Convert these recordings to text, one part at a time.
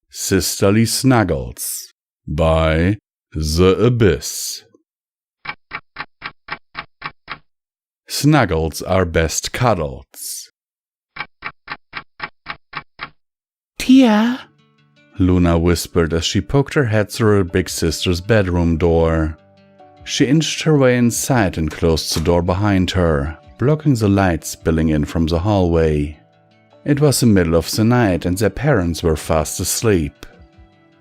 Sisterly Snuggles by The Abyss. Snuggles are best cuddles. Tia? Luna whispered as she poked her head through her big sister's bedroom door. She inched her way inside and closed the door behind her, blocking the light spilling in from the hallway. It was the middle of the night and their parents were fast asleep.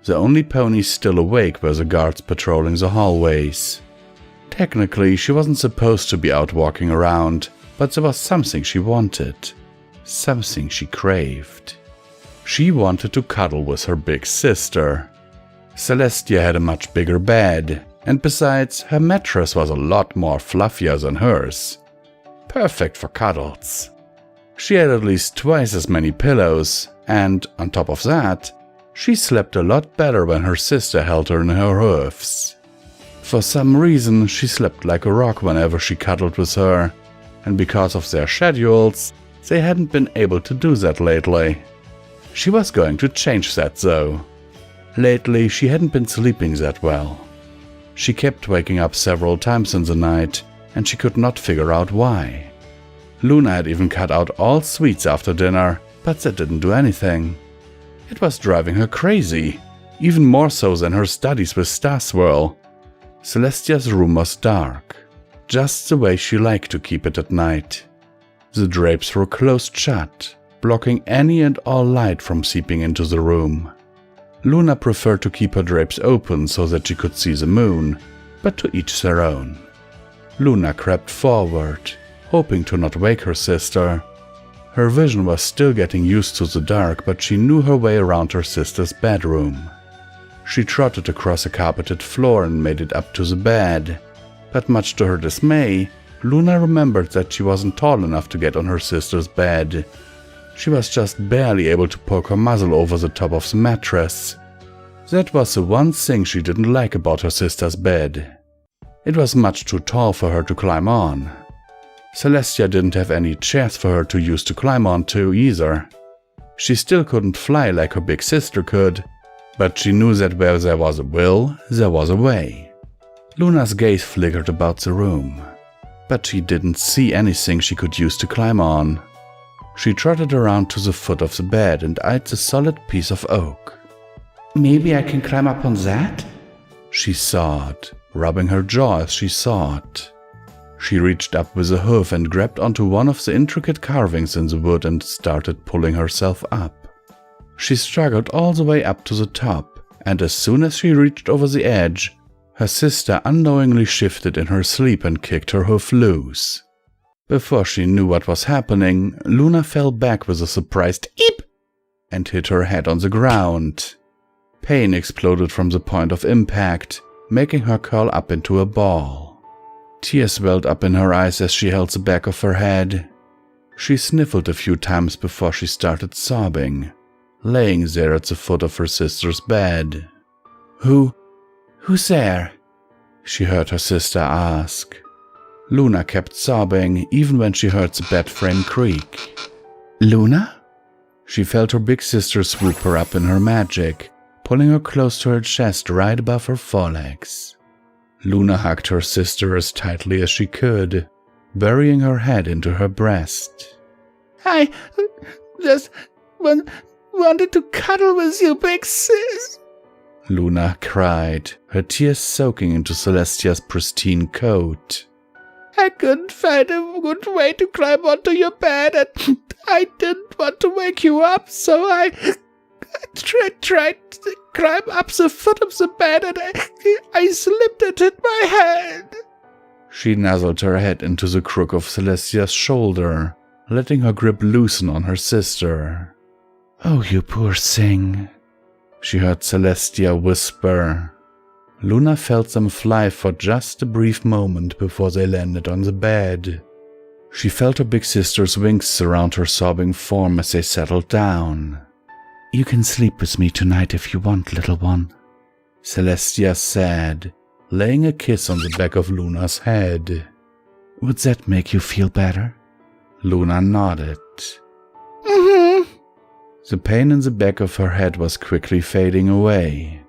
The only ponies still awake were the guards patrolling the hallways. Technically, she wasn't supposed to be out walking around, but there was something she wanted. Something she craved. She wanted to cuddle with her big sister. Celestia had a much bigger bed, and besides, her mattress was a lot more fluffier than hers. Perfect for cuddles. She had at least twice as many pillows, and, on top of that, she slept a lot better when her sister held her in her hoofs. For some reason, she slept like a rock whenever she cuddled with her, and because of their schedules, they hadn't been able to do that lately. She was going to change that though. Lately, she hadn't been sleeping that well. She kept waking up several times in the night, and she could not figure out why. Luna had even cut out all sweets after dinner, but that didn't do anything. It was driving her crazy, even more so than her studies with Star Swirl. Celestia's room was dark, just the way she liked to keep it at night. The drapes were closed shut, blocking any and all light from seeping into the room. Luna preferred to keep her drapes open so that she could see the moon, but to each their own. Luna crept forward, hoping to not wake her sister. Her vision was still getting used to the dark, but she knew her way around her sister's bedroom. She trotted across a carpeted floor and made it up to the bed, but much to her dismay, Luna remembered that she wasn't tall enough to get on her sister's bed. She was just barely able to poke her muzzle over the top of the mattress. That was the one thing she didn't like about her sister's bed. It was much too tall for her to climb on. Celestia didn't have any chairs for her to use to climb onto either. She still couldn't fly like her big sister could, but she knew that where there was a will, there was a way. Luna's gaze flickered about the room, but she didn't see anything she could use to climb on. She trotted around to the foot of the bed and eyed the solid piece of oak. Maybe I can climb up on that? She thought, rubbing her jaw as she saw it. She reached up with a hoof and grabbed onto one of the intricate carvings in the wood and started pulling herself up. She struggled all the way up to the top, and as soon as she reached over the edge, her sister unknowingly shifted in her sleep and kicked her hoof loose. Before she knew what was happening, Luna fell back with a surprised "eep" and hit her head on the ground. Pain exploded from the point of impact, making her curl up into a ball. Tears welled up in her eyes as she held the back of her head. She sniffled a few times before she started sobbing, laying there at the foot of her sister's bed. Who's there? She heard her sister ask. Luna kept sobbing even when she heard the bed frame creak. Luna? She felt her big sister swoop her up in her magic, pulling her close to her chest right above her forelegs. Luna hugged her sister as tightly as she could, burying her head into her breast. I just wanted to cuddle with you, big sis, Luna cried, her tears soaking into Celestia's pristine coat. I couldn't find a good way to climb onto your bed, and I didn't want to wake you up, so I tried to climb up the foot of the bed, and I slipped and hit my head. She nuzzled her head into the crook of Celestia's shoulder, letting her grip loosen on her sister. Oh, you poor thing, she heard Celestia whisper. Luna felt them fly for just a brief moment before they landed on the bed. She felt her big sister's wings surround her sobbing form as they settled down. You can sleep with me tonight if you want, little one. Celestia said, laying a kiss on the back of Luna's head. Would that make you feel better? Luna nodded. Mm-hmm. The pain in the back of her head was quickly fading away.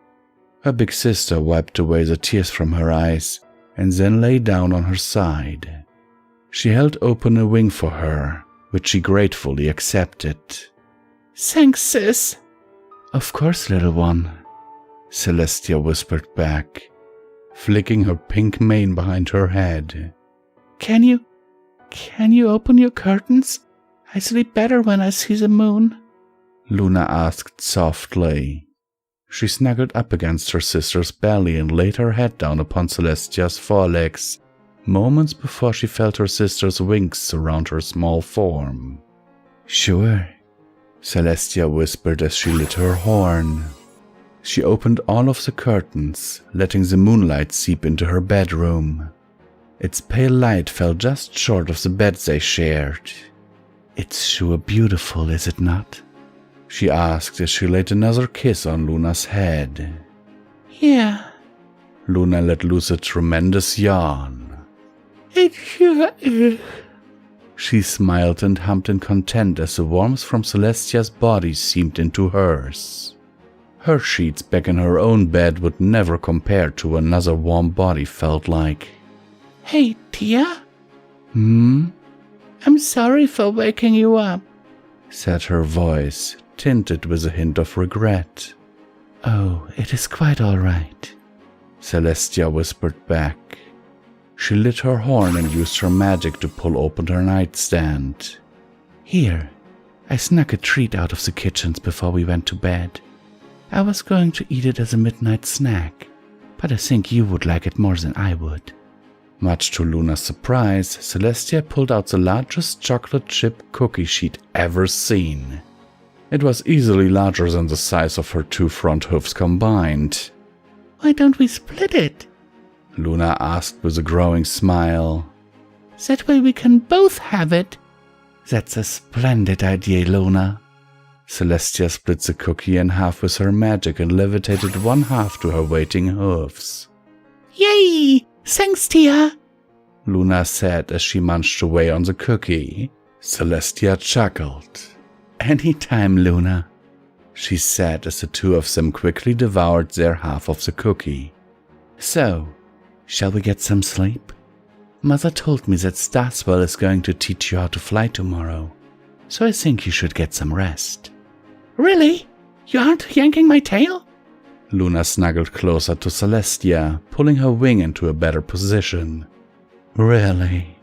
Her big sister wiped away the tears from her eyes and then lay down on her side. She held open a wing for her, which she gratefully accepted. Thanks, sis. Of course, little one, Celestia whispered back, flicking her pink mane behind her head. Can you open your curtains? I sleep better when I see the moon, Luna asked softly. She snuggled up against her sister's belly and laid her head down upon Celestia's forelegs, moments before she felt her sister's wings surround her small form. Sure, Celestia whispered as she lit her horn. She opened all of the curtains, letting the moonlight seep into her bedroom. Its pale light fell just short of the bed they shared. It's sure beautiful, is it not? She asked as she laid another kiss on Luna's head. Yeah. Luna let loose a tremendous yawn. It sure is. She smiled and hummed in content as the warmth from Celestia's body seeped into hers. Her sheets back in her own bed would never compare to what another warm body felt like. Hey, Tia? I'm sorry for waking you up, said her voice, tinted with a hint of regret. Oh, it is quite all right, Celestia whispered back. She lit her horn and used her magic to pull open her nightstand. Here, I snuck a treat out of the kitchens before we went to bed. I was going to eat it as a midnight snack, but I think you would like it more than I would. Much to Luna's surprise, Celestia pulled out the largest chocolate chip cookie she'd ever seen. It was easily larger than the size of her 2 front hooves combined. Why don't we split it? Luna asked with a growing smile. That way we can both have it. That's a splendid idea, Luna. Celestia split the cookie in half with her magic and levitated one half to her waiting hooves. Yay! Thanks, Tia, Luna said as she munched away on the cookie. Celestia chuckled. Anytime, Luna, she said as the two of them quickly devoured their half of the cookie. So, shall we get some sleep? Mother told me that Starswell is going to teach you how to fly tomorrow, so I think you should get some rest. Really? You aren't yanking my tail? Luna snuggled closer to Celestia, pulling her wing into a better position. Really?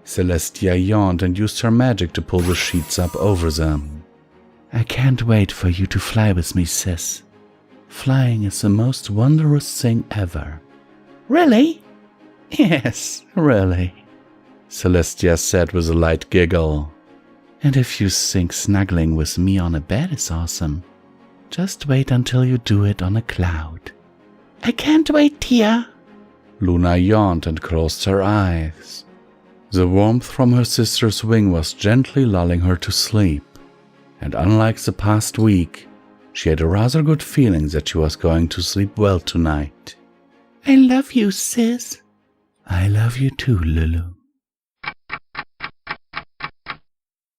Celestia yawned and used her magic to pull the sheets up over them. I can't wait for you to fly with me, sis. Flying is the most wondrous thing ever. Really? Yes, really, Celestia said with a light giggle. And if you think snuggling with me on a bed is awesome, just wait until you do it on a cloud. I can't wait, Tia. Luna yawned and closed her eyes. The warmth from her sister's wing was gently lulling her to sleep, and unlike the past week, she had a rather good feeling that she was going to sleep well tonight. I love you, sis. I love you too, Lulu.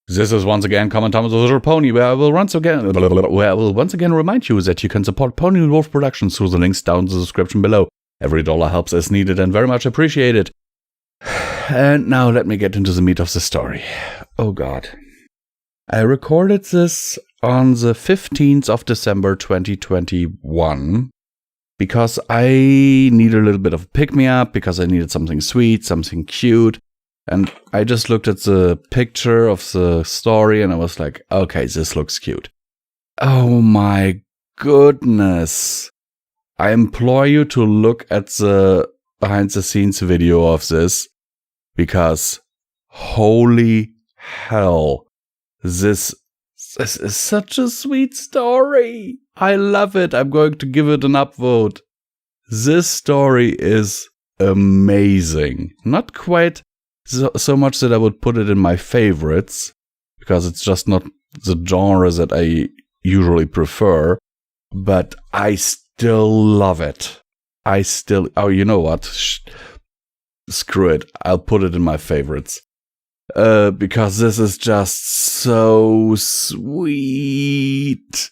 This is once again Common Thomas the Little Pony, where I will once again remind you that you can support Pony Wolf Productions through the links down in the description below. Every dollar helps as needed and very much appreciated. And now let me get into the meat of the story. Oh god. I recorded this on the 15th of December 2021 because I needed a little bit of a pick-me-up, because I needed something sweet, something cute. And I just looked at the picture of the story and I was like, okay, this looks cute. Oh my goodness. I implore you to look at the behind the scenes video of this, because holy hell, this is such a sweet story. I love it. I'm going to give it an upvote. This story is amazing. Not quite so much that I would put it in my favorites, because it's just not the genre that I usually prefer, but I still love it. Oh, you know what? Screw it. I'll put it in my favorites. Because this is just so sweet.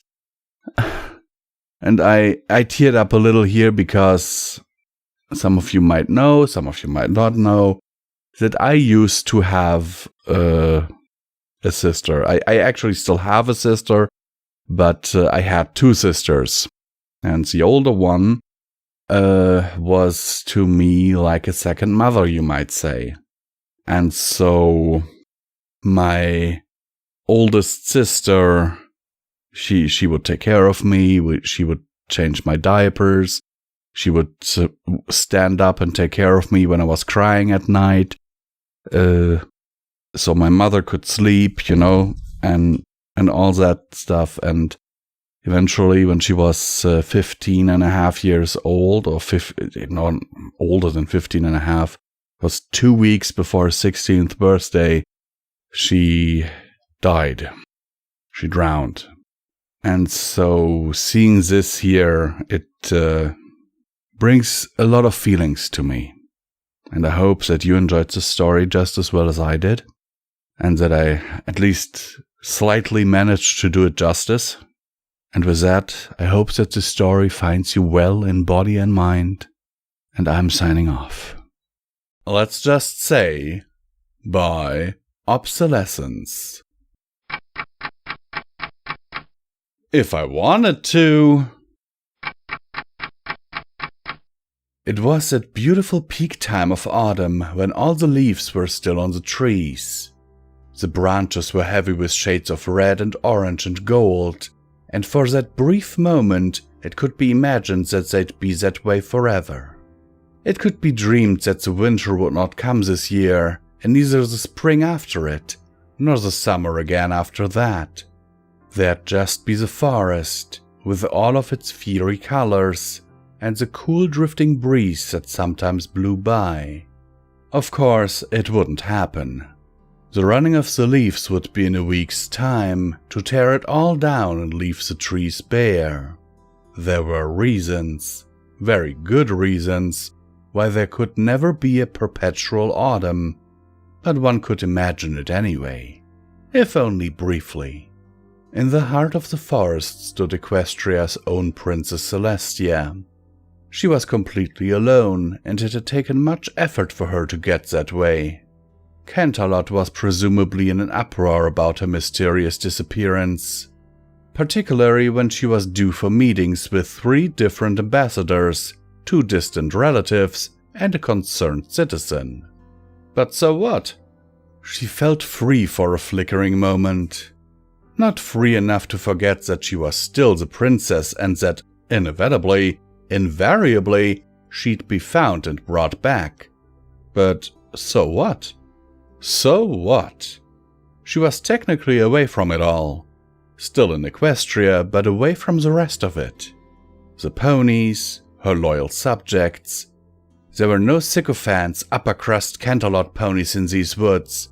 And I teared up a little here because some of you might know, some of you might not know, that I used to have a sister. I actually still have a sister, but I had two sisters. And the older one was to me like a second mother, you might say. And so my oldest sister, she would take care of me. She would change my diapers. She would stand up and take care of me when I was crying at night. So my mother could sleep, you know, and all that stuff. And eventually, when she was 15 and a half years old, or older than 15 and a half, it was 2 weeks before her 16th birthday, she died. She drowned. And so seeing this here, it brings a lot of feelings to me. And I hope that you enjoyed the story just as well as I did. And that I at least slightly managed to do it justice. And with that, I hope that the story finds you well in body and mind. And I'm signing off. Let's just say, by obsolescence. If I wanted to. It was that beautiful peak time of autumn when all the leaves were still on the trees. The branches were heavy with shades of red and orange and gold, and for that brief moment it could be imagined that they'd be that way forever. It could be dreamed that the winter would not come this year, and neither the spring after it, nor the summer again after that. There'd just be the forest, with all of its fiery colors, and the cool drifting breeze that sometimes blew by. Of course, it wouldn't happen. The running of the leaves would be in a week's time to tear it all down and leave the trees bare. There were reasons, very good reasons, why there could never be a perpetual autumn, but one could imagine it anyway, if only briefly. In the heart of the forest stood Equestria's own Princess Celestia. She was completely alone, and it had taken much effort for her to get that way. Canterlot was presumably in an uproar about her mysterious disappearance, particularly when she was due for meetings with 3 different ambassadors, 2 distant relatives, and a concerned citizen. But so what? She felt free for a flickering moment. Not free enough to forget that she was still the princess and that, inevitably, invariably, she'd be found and brought back. But so what? So what? She was technically away from it all. Still in Equestria, but away from the rest of it. The ponies, her loyal subjects. There were no sycophants, upper-crust Canterlot ponies in these woods,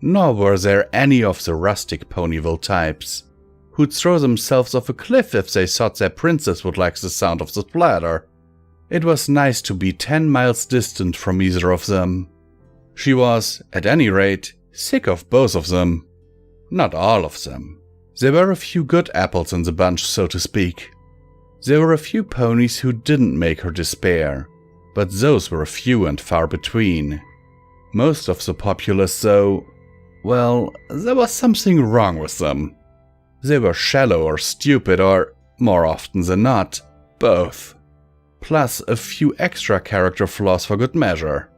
nor were there any of the rustic Ponyville types, who'd throw themselves off a cliff if they thought their princess would like the sound of the splatter. It was nice to be 10 miles distant from either of them. She was, at any rate, sick of both of them. Not all of them. There were a few good apples in the bunch, so to speak. There were a few ponies who didn't make her despair, but those were few and far between. Most of the populace, though, well, there was something wrong with them. They were shallow or stupid or, more often than not, both. Plus a few extra character flaws for good measure.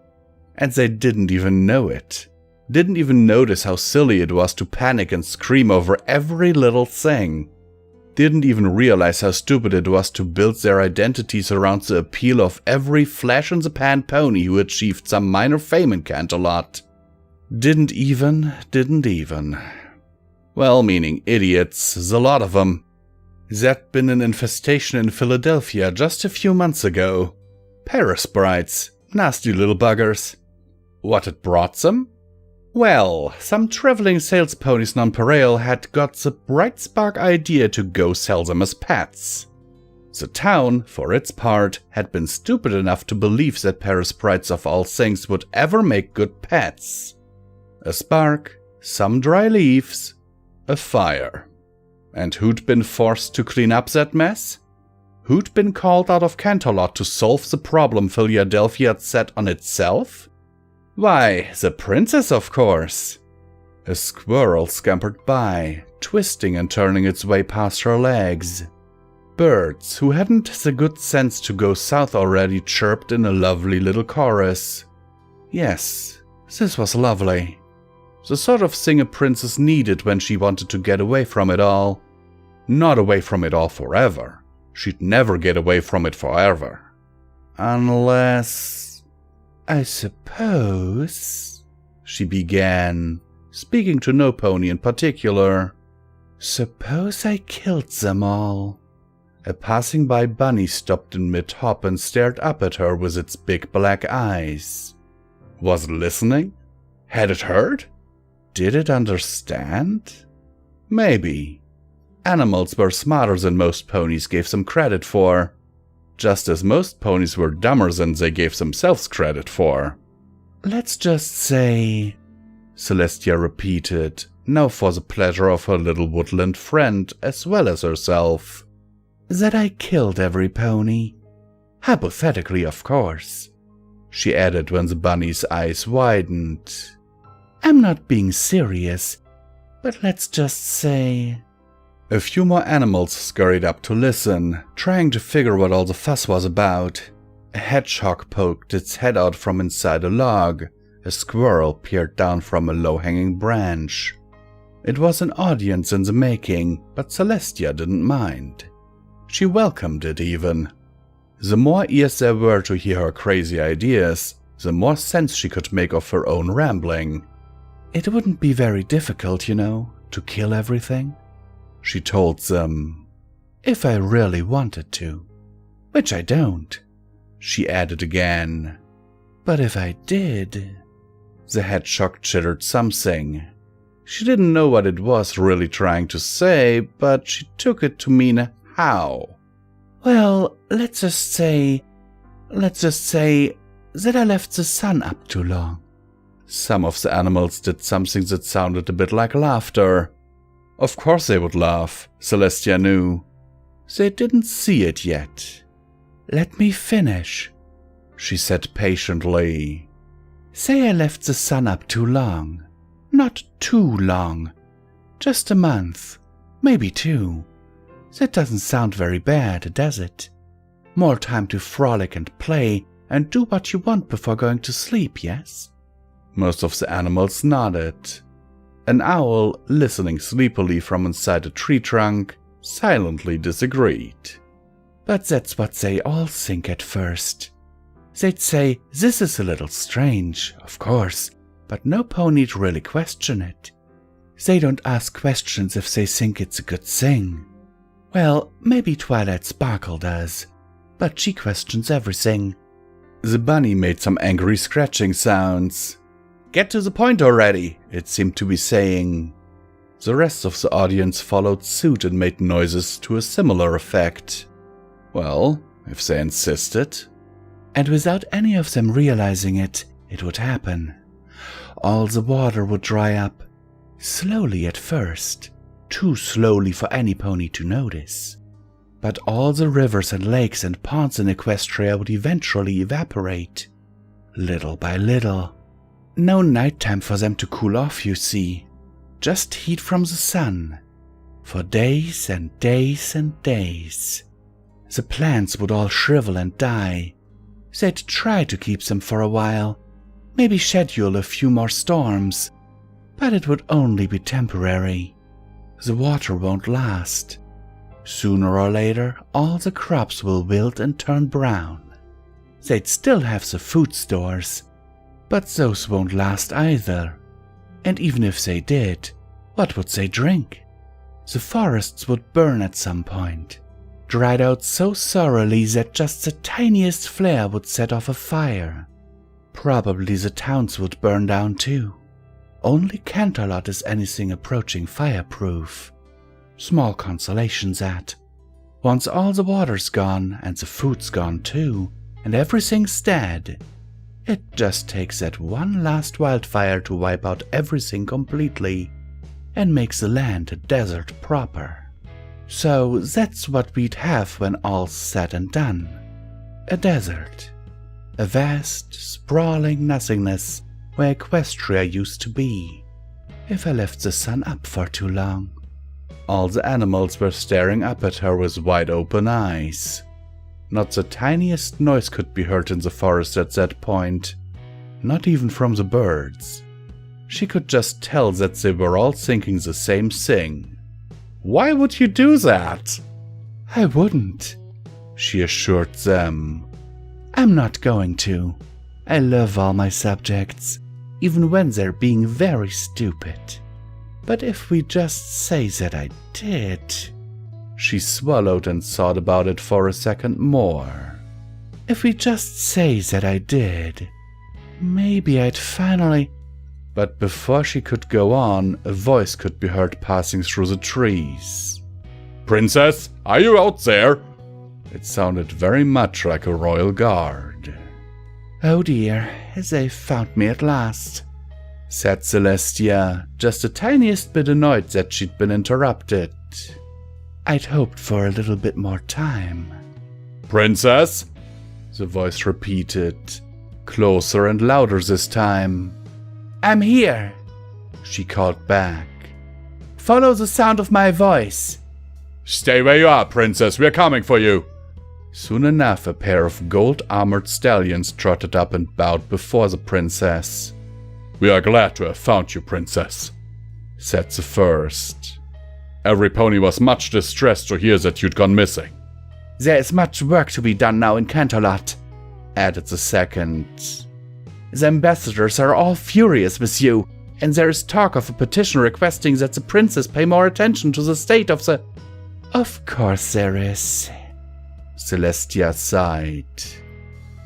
And they didn't even know it. Didn't even notice how silly it was to panic and scream over every little thing. Didn't even realize how stupid it was to build their identities around the appeal of every flash-in-the-pan pony who achieved some minor fame in Canterlot. Didn't even. Well, meaning idiots, the lot of them. There'd been an infestation in Philadelphia just a few months ago. Parasprites, nasty little buggers. What had brought them? Well, some traveling sales ponies nonpareil had got the bright spark idea to go sell them as pets. The town, for its part, had been stupid enough to believe that parasprites of all things would ever make good pets. A spark, some dry leaves, a fire. And who'd been forced to clean up that mess? Who'd been called out of Canterlot to solve the problem Philadelphia had set on itself? Why, the princess, of course. A squirrel scampered by, twisting and turning its way past her legs. Birds, who hadn't the good sense to go south already, chirped in a lovely little chorus. Yes, this was lovely. The sort of thing a princess needed when she wanted to get away from it all. Not away from it all forever. She'd never get away from it forever. Unless... I suppose... she began, speaking to no pony in particular. Suppose I killed them all. A passing-by bunny stopped in mid-hop and stared up at her with its big black eyes. Was it listening? Had it heard? Did it understand? Maybe. Animals were smarter than most ponies gave them credit for, just as most ponies were dumber than they gave themselves credit for. Let's just say, Celestia repeated, now for the pleasure of her little woodland friend as well as herself, that I killed every pony. Hypothetically, of course, she added when the bunny's eyes widened. I'm not being serious, but let's just say... A few more animals scurried up to listen, trying to figure what all the fuss was about. A hedgehog poked its head out from inside a log. A squirrel peered down from a low-hanging branch. It was an audience in the making, but Celestia didn't mind. She welcomed it even. The more ears there were to hear her crazy ideas, the more sense she could make of her own rambling. It wouldn't be very difficult, you know, to kill everything, she told them, if I really wanted to. Which I don't, she added again. But if I did... The hedgehog chittered something. She didn't know what it was really trying to say, but she took it to mean how. Well, let's just say that I left the sun up too long. Some of the animals did something that sounded a bit like laughter. Of course they would laugh, Celestia knew. They didn't see it yet. Let me finish, she said patiently. Say I left the sun up too long. Not too long. Just a month, maybe 2. That doesn't sound very bad, does it? More time to frolic and play and do what you want before going to sleep, yes? Most of the animals nodded. An owl, listening sleepily from inside a tree trunk, silently disagreed. But that's what they all think at first. They'd say, this is a little strange, of course, but no pony'd really question it. They don't ask questions if they think it's a good thing. Well, maybe Twilight Sparkle does, but she questions everything. The bunny made some angry scratching sounds. Get to the point already, it seemed to be saying. The rest of the audience followed suit and made noises to a similar effect. Well, if they insisted. And without any of them realizing it, it would happen. All the water would dry up, slowly at first, too slowly for any pony to notice. But all the rivers and lakes and ponds in Equestria would eventually evaporate, little by little. No nighttime for them to cool off, you see. Just heat from the sun. For days and days and days. The plants would all shrivel and die. They'd try to keep them for a while. Maybe schedule a few more storms. But it would only be temporary. The water won't last. Sooner or later, all the crops will wilt and turn brown. They'd still have the food stores. But those won't last either. And even if they did, what would they drink? The forests would burn at some point, dried out so thoroughly that just the tiniest flare would set off a fire. Probably the towns would burn down too. Only Canterlot is anything approaching fireproof. Small consolation that. Once all the water's gone, and the food's gone too, and everything's dead, it just takes that one last wildfire to wipe out everything completely, and makes the land a desert proper. So that's what we'd have when all's said and done. A desert. A vast, sprawling nothingness where Equestria used to be, if I left the sun up for too long. All the animals were staring up at her with wide open eyes. Not the tiniest noise could be heard in the forest at that point, not even from the birds. She could just tell that they were all thinking the same thing. "Why would you do that?" "I wouldn't," she assured them. "I'm not going to. I love all my subjects, even when they're being very stupid. But if we just say that I did..." She swallowed and thought about it for a second more. "If we just say that I did, maybe I'd finally..." But before she could go on, a voice could be heard passing through the trees. "Princess, are you out there?" It sounded very much like a royal guard. "Oh dear, they've found me at last," said Celestia, just the tiniest bit annoyed that she'd been interrupted. "I'd hoped for a little bit more time." "Princess?" the voice repeated, closer and louder this time. "I'm here," she called back. "Follow the sound of my voice." "Stay where you are, Princess. We're coming for you." Soon enough, a pair of gold-armored stallions trotted up and bowed before the princess. "We are glad to have found you, Princess," said the first. "Every pony was much distressed to hear that you'd gone missing." "There is much work to be done now in Canterlot," added the second. "The ambassadors are all furious with you, and there is talk of a petition requesting that the princess pay more attention to the state of the..." "Of course there is," Celestia sighed.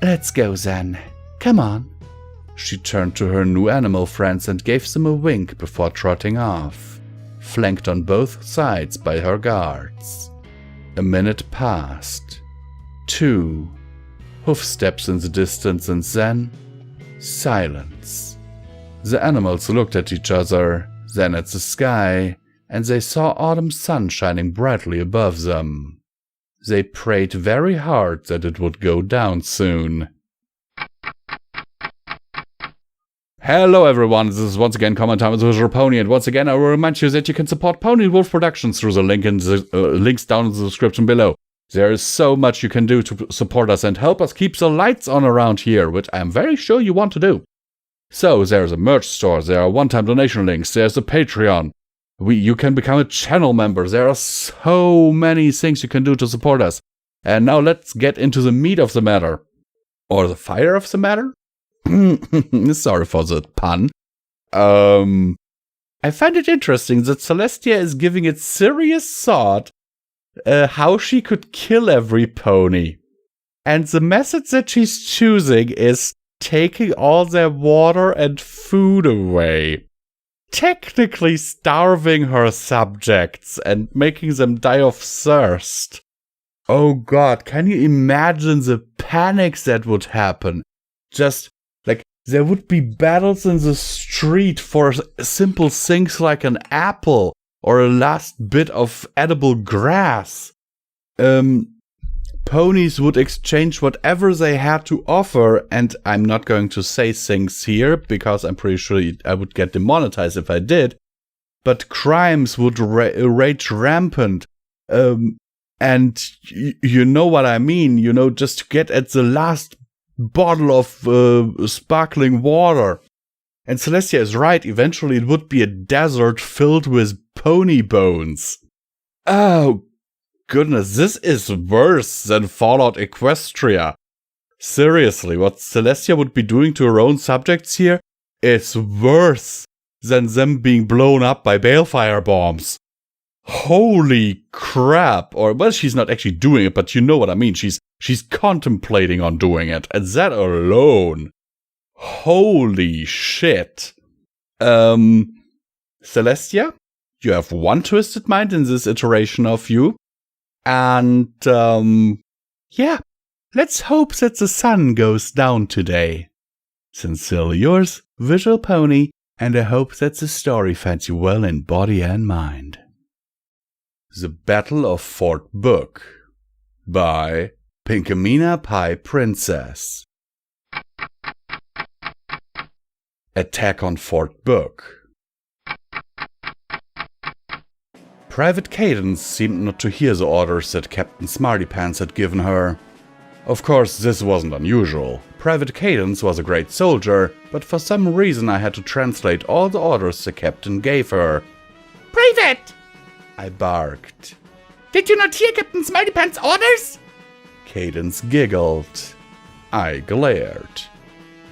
"Let's go then. Come on." She turned to her new animal friends and gave them a wink before trotting off, flanked on both sides by her guards. A minute passed. 2. Hoofsteps in the distance, and then silence. The animals looked at each other, then at the sky, and they saw autumn sun shining brightly above them. They prayed very hard that it would go down soon. Hello everyone, this is once again Comment Time with Visual Pony, and once again I will remind you that you can support Pony and Wolf Productions through the links down in the description below. There is so much you can do to support us and help us keep the lights on around here, which I am very sure you want to do. So there's a merch store, there are one-time donation links, there's a Patreon. You can become a channel member. There are so many things you can do to support us. And now let's get into the meat of the matter. Or the fire of the matter? Sorry for the pun. I find it interesting that Celestia is giving it serious thought how she could kill every pony. And the method that she's choosing is taking all their water and food away. Technically starving her subjects and making them die of thirst. Oh god, can you imagine the panics that would happen? Just, like, there would be battles in the street for simple things like an apple or a last bit of edible grass. Ponies would exchange whatever they had to offer, and I'm not going to say things here because I'm pretty sure I would get demonetized if I did, but crimes would rage rampant, and you know what I mean, you know, just to get at the last bottle of sparkling water. And Celestia is right, eventually it would be a desert filled with pony bones. Oh goodness, this is worse than Fallout Equestria. Seriously, what Celestia would be doing to her own subjects here is worse than them being blown up by balefire bombs. Holy crap. Or, well, she's not actually doing it, but you know what I mean. She's contemplating on doing it. And that alone. Holy shit. Celestia, you have one twisted mind in this iteration of you. And, yeah, let's hope that the sun goes down today. Sincerely yours, Visual Pony, and I hope that the story finds you well in body and mind. The Battle of Fort Book by Pinkamena Pie Princess. Attack on Fort Book. Private Cadence seemed not to hear the orders that Captain Smartypants had given her. Of course, this wasn't unusual. Private Cadence was a great soldier, but for some reason I had to translate all the orders the captain gave her. Private! I barked. Did you not hear Captain Smartypants' orders? Cadence giggled. I glared.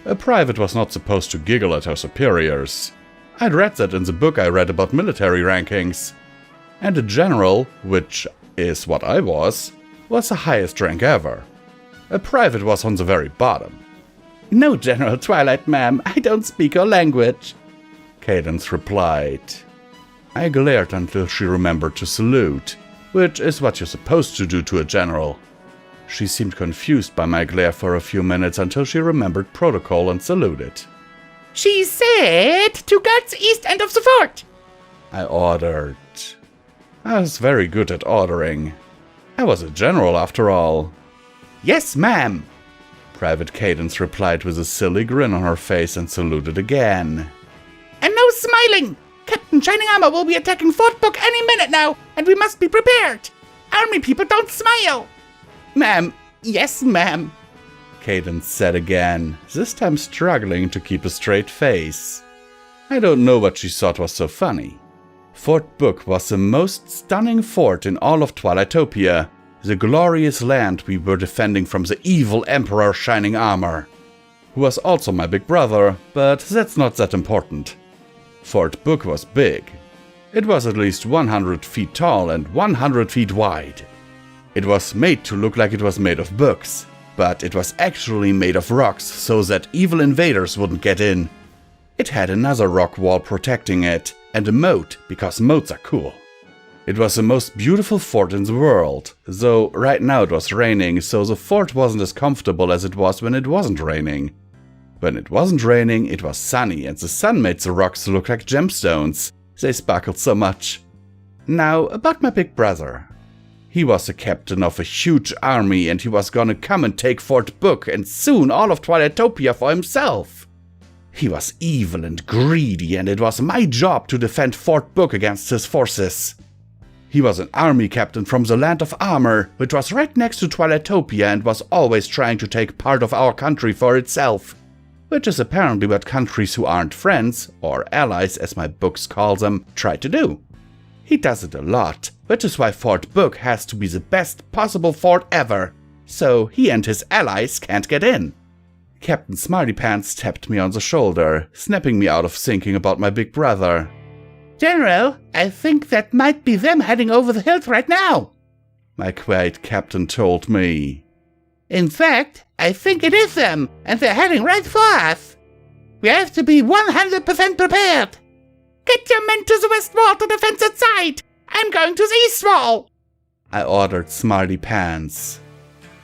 A private was not supposed to giggle at her superiors. I'd read that in the book I read about military rankings. And a general, which is what I was the highest rank ever. A private was on the very bottom. No, General Twilight, ma'am, I don't speak your language, Cadence replied. I glared until she remembered to salute, which is what you're supposed to do to a general. She seemed confused by my glare for a few minutes until she remembered protocol and saluted. She said to guard the east end of the fort, I ordered. I was very good at ordering. I was a general after all. Yes, ma'am, Private Cadence replied with a silly grin on her face and saluted again. And no smiling! Captain Shining Armor will be attacking Fort Book any minute now, and we must be prepared! Army people don't smile! Ma'am, yes, ma'am, Cadence said again, this time struggling to keep a straight face. I don't know what she thought was so funny. Fort Book was the most stunning fort in all of Twilightopia, the glorious land we were defending from the evil Emperor Shining Armor, who was also my big brother, but that's not that important. Fort Book was big. It was at least 100 feet tall and 100 feet wide. It was made to look like it was made of books, but it was actually made of rocks so that evil invaders wouldn't get in. It had another rock wall protecting it, and a moat, because moats are cool. It was the most beautiful fort in the world, though right now it was raining, so the fort wasn't as comfortable as it was when it wasn't raining. When it wasn't raining, it was sunny, and the sun made the rocks look like gemstones. They sparkled so much. Now, about my big brother. He was the captain of a huge army, and he was gonna come and take Fort Book, and soon all of Twilightopia for himself. He was evil and greedy, and it was my job to defend Fort Book against his forces. He was an army captain from the Land of Armor, which was right next to Twilightopia and was always trying to take part of our country for itself, which is apparently what countries who aren't friends, or allies as my books call them, try to do. He does it a lot, which is why Fort Book has to be the best possible fort ever, so he and his allies can't get in. Captain Smartypants tapped me on the shoulder, snapping me out of thinking about my big brother. General, I think that might be them heading over the hills right now, my quiet captain told me. In fact, I think it is them, and they're heading right for us. We have to be 100% prepared. Get your men to the west wall to defend that side. I'm going to the east wall, I ordered Smartypants.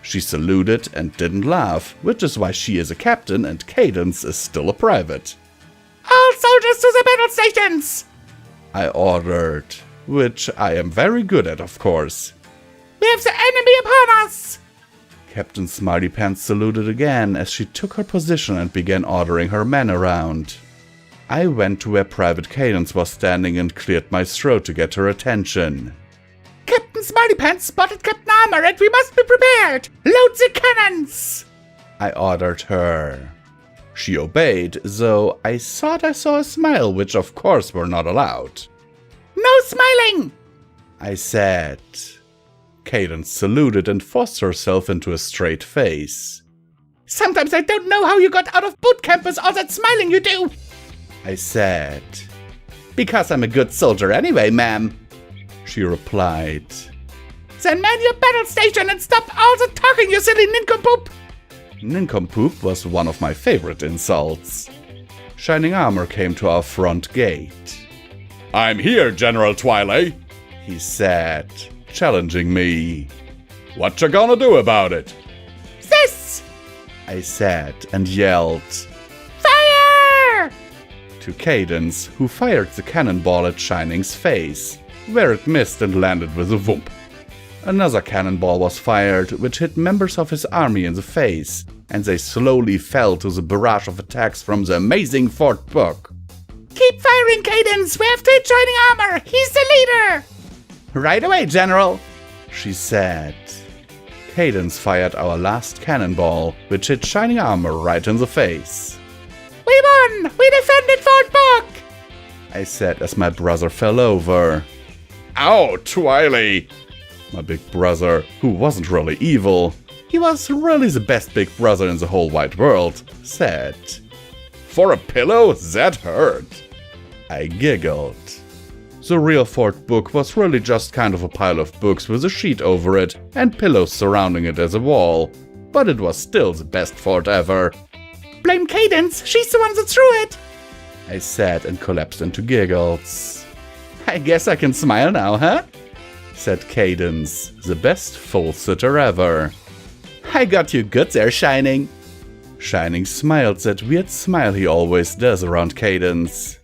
She saluted and didn't laugh, which is why she is a captain and Cadence is still a private. All soldiers to the battle stations, I ordered, which I am very good at, of course. We have the enemy upon us. Captain Smartypants saluted again as she took her position and began ordering her men around. I went to where Private Cadence was standing and cleared my throat to get her attention. Captain Smartypants spotted Captain Armor and we must be prepared! Load the cannons! I ordered her. She obeyed, though I thought I saw a smile, which of course were not allowed. No smiling! I said. Cadence saluted and forced herself into a straight face. Sometimes I don't know how you got out of boot camp with all that smiling you do, I said. Because I'm a good soldier anyway, ma'am, she replied. Then man your battle station and stop all the talking, you silly nincompoop! Nincompoop was one of my favorite insults. Shining Armor came to our front gate. I'm here, General Twilight, he said. challenging me. "What you gonna do about it?" "This!" I said and yelled. "Fire!" To Cadence, who fired the cannonball at Shining's face, where it missed and landed with a whoop. Another cannonball was fired, which hit members of his army in the face, and they slowly fell to the barrage of attacks from the amazing 4th book. "Keep firing, Cadence! We have 3 Shining Armor! He's the leader!" "Right away, General," she said. Cadence fired our last cannonball, which hit Shining Armor right in the face. "We won! We defended 4th book!" I said as my brother fell over. "Ow, Twiley!" My big brother, who wasn't really evil, he was really the best big brother in the whole wide world, said. "For a pillow? That hurt." I giggled. The real 4th book was really just kind of a pile of books with a sheet over it and pillows surrounding it as a wall, but it was still the best fort ever. "Blame Cadence! She's the one that threw it!" I said and collapsed into giggles. "I guess I can smile now, huh?" said Cadence, the best full-sitter ever. "I got you good there, Shining." Shining smiled that weird smile he always does around Cadence.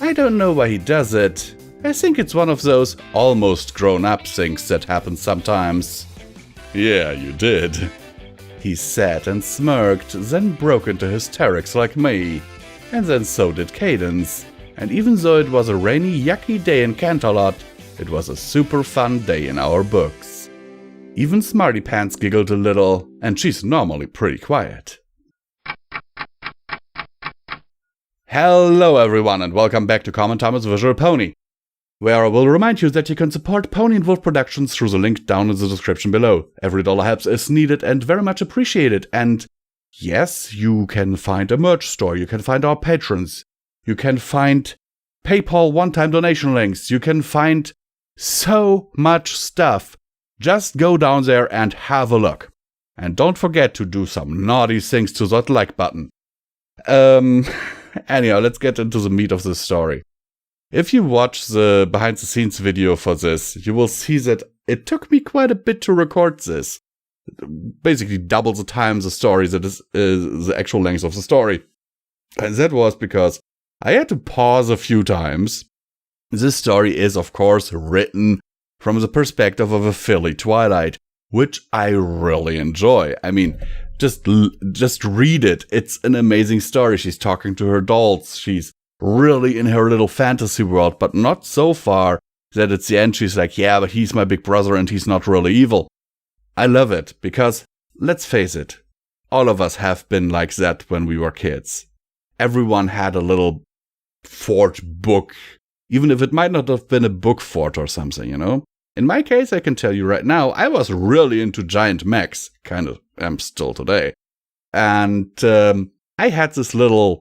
I don't know why he does it. I think it's one of those almost grown-up things that happen sometimes. "Yeah, you did," he said and smirked, then broke into hysterics like me. And then so did Cadence. And even though it was a rainy, yucky day in Canterlot, it was a super fun day in our books. Even Smarty Pants giggled a little, and she's normally pretty quiet. Hello everyone and welcome back to Common Thomas Visual Pony, where I will remind you that you can support Pony and Wolf Productions through the link down in the description below. Every dollar helps is needed and very much appreciated. And yes, you can find a merch store, you can find our patrons, you can find PayPal one-time donation links, you can find so much stuff. Just go down there and have a look. And don't forget to do some naughty things to that like button. Anyhow, let's get into the meat of the story. If you watch the behind the scenes video for this, you will see that it took me quite a bit to record this. Basically double the time the story that is the actual length of the story. And that was because I had to pause a few times. This story is, of course, written from the perspective of a filly Twilight, which I really enjoy. I mean, just read it. It's an amazing story. She's talking to her dolls. She's really in her little fantasy world, but not so far that at the end she's like, yeah, but he's my big brother and he's not really evil. I love it because, let's face it, all of us have been like that when we were kids. Everyone had a little fort book, even if it might not have been a book fort or something, you know? In my case, I can tell you right now, I was really into giant mechs, kind of am still today. And I had this little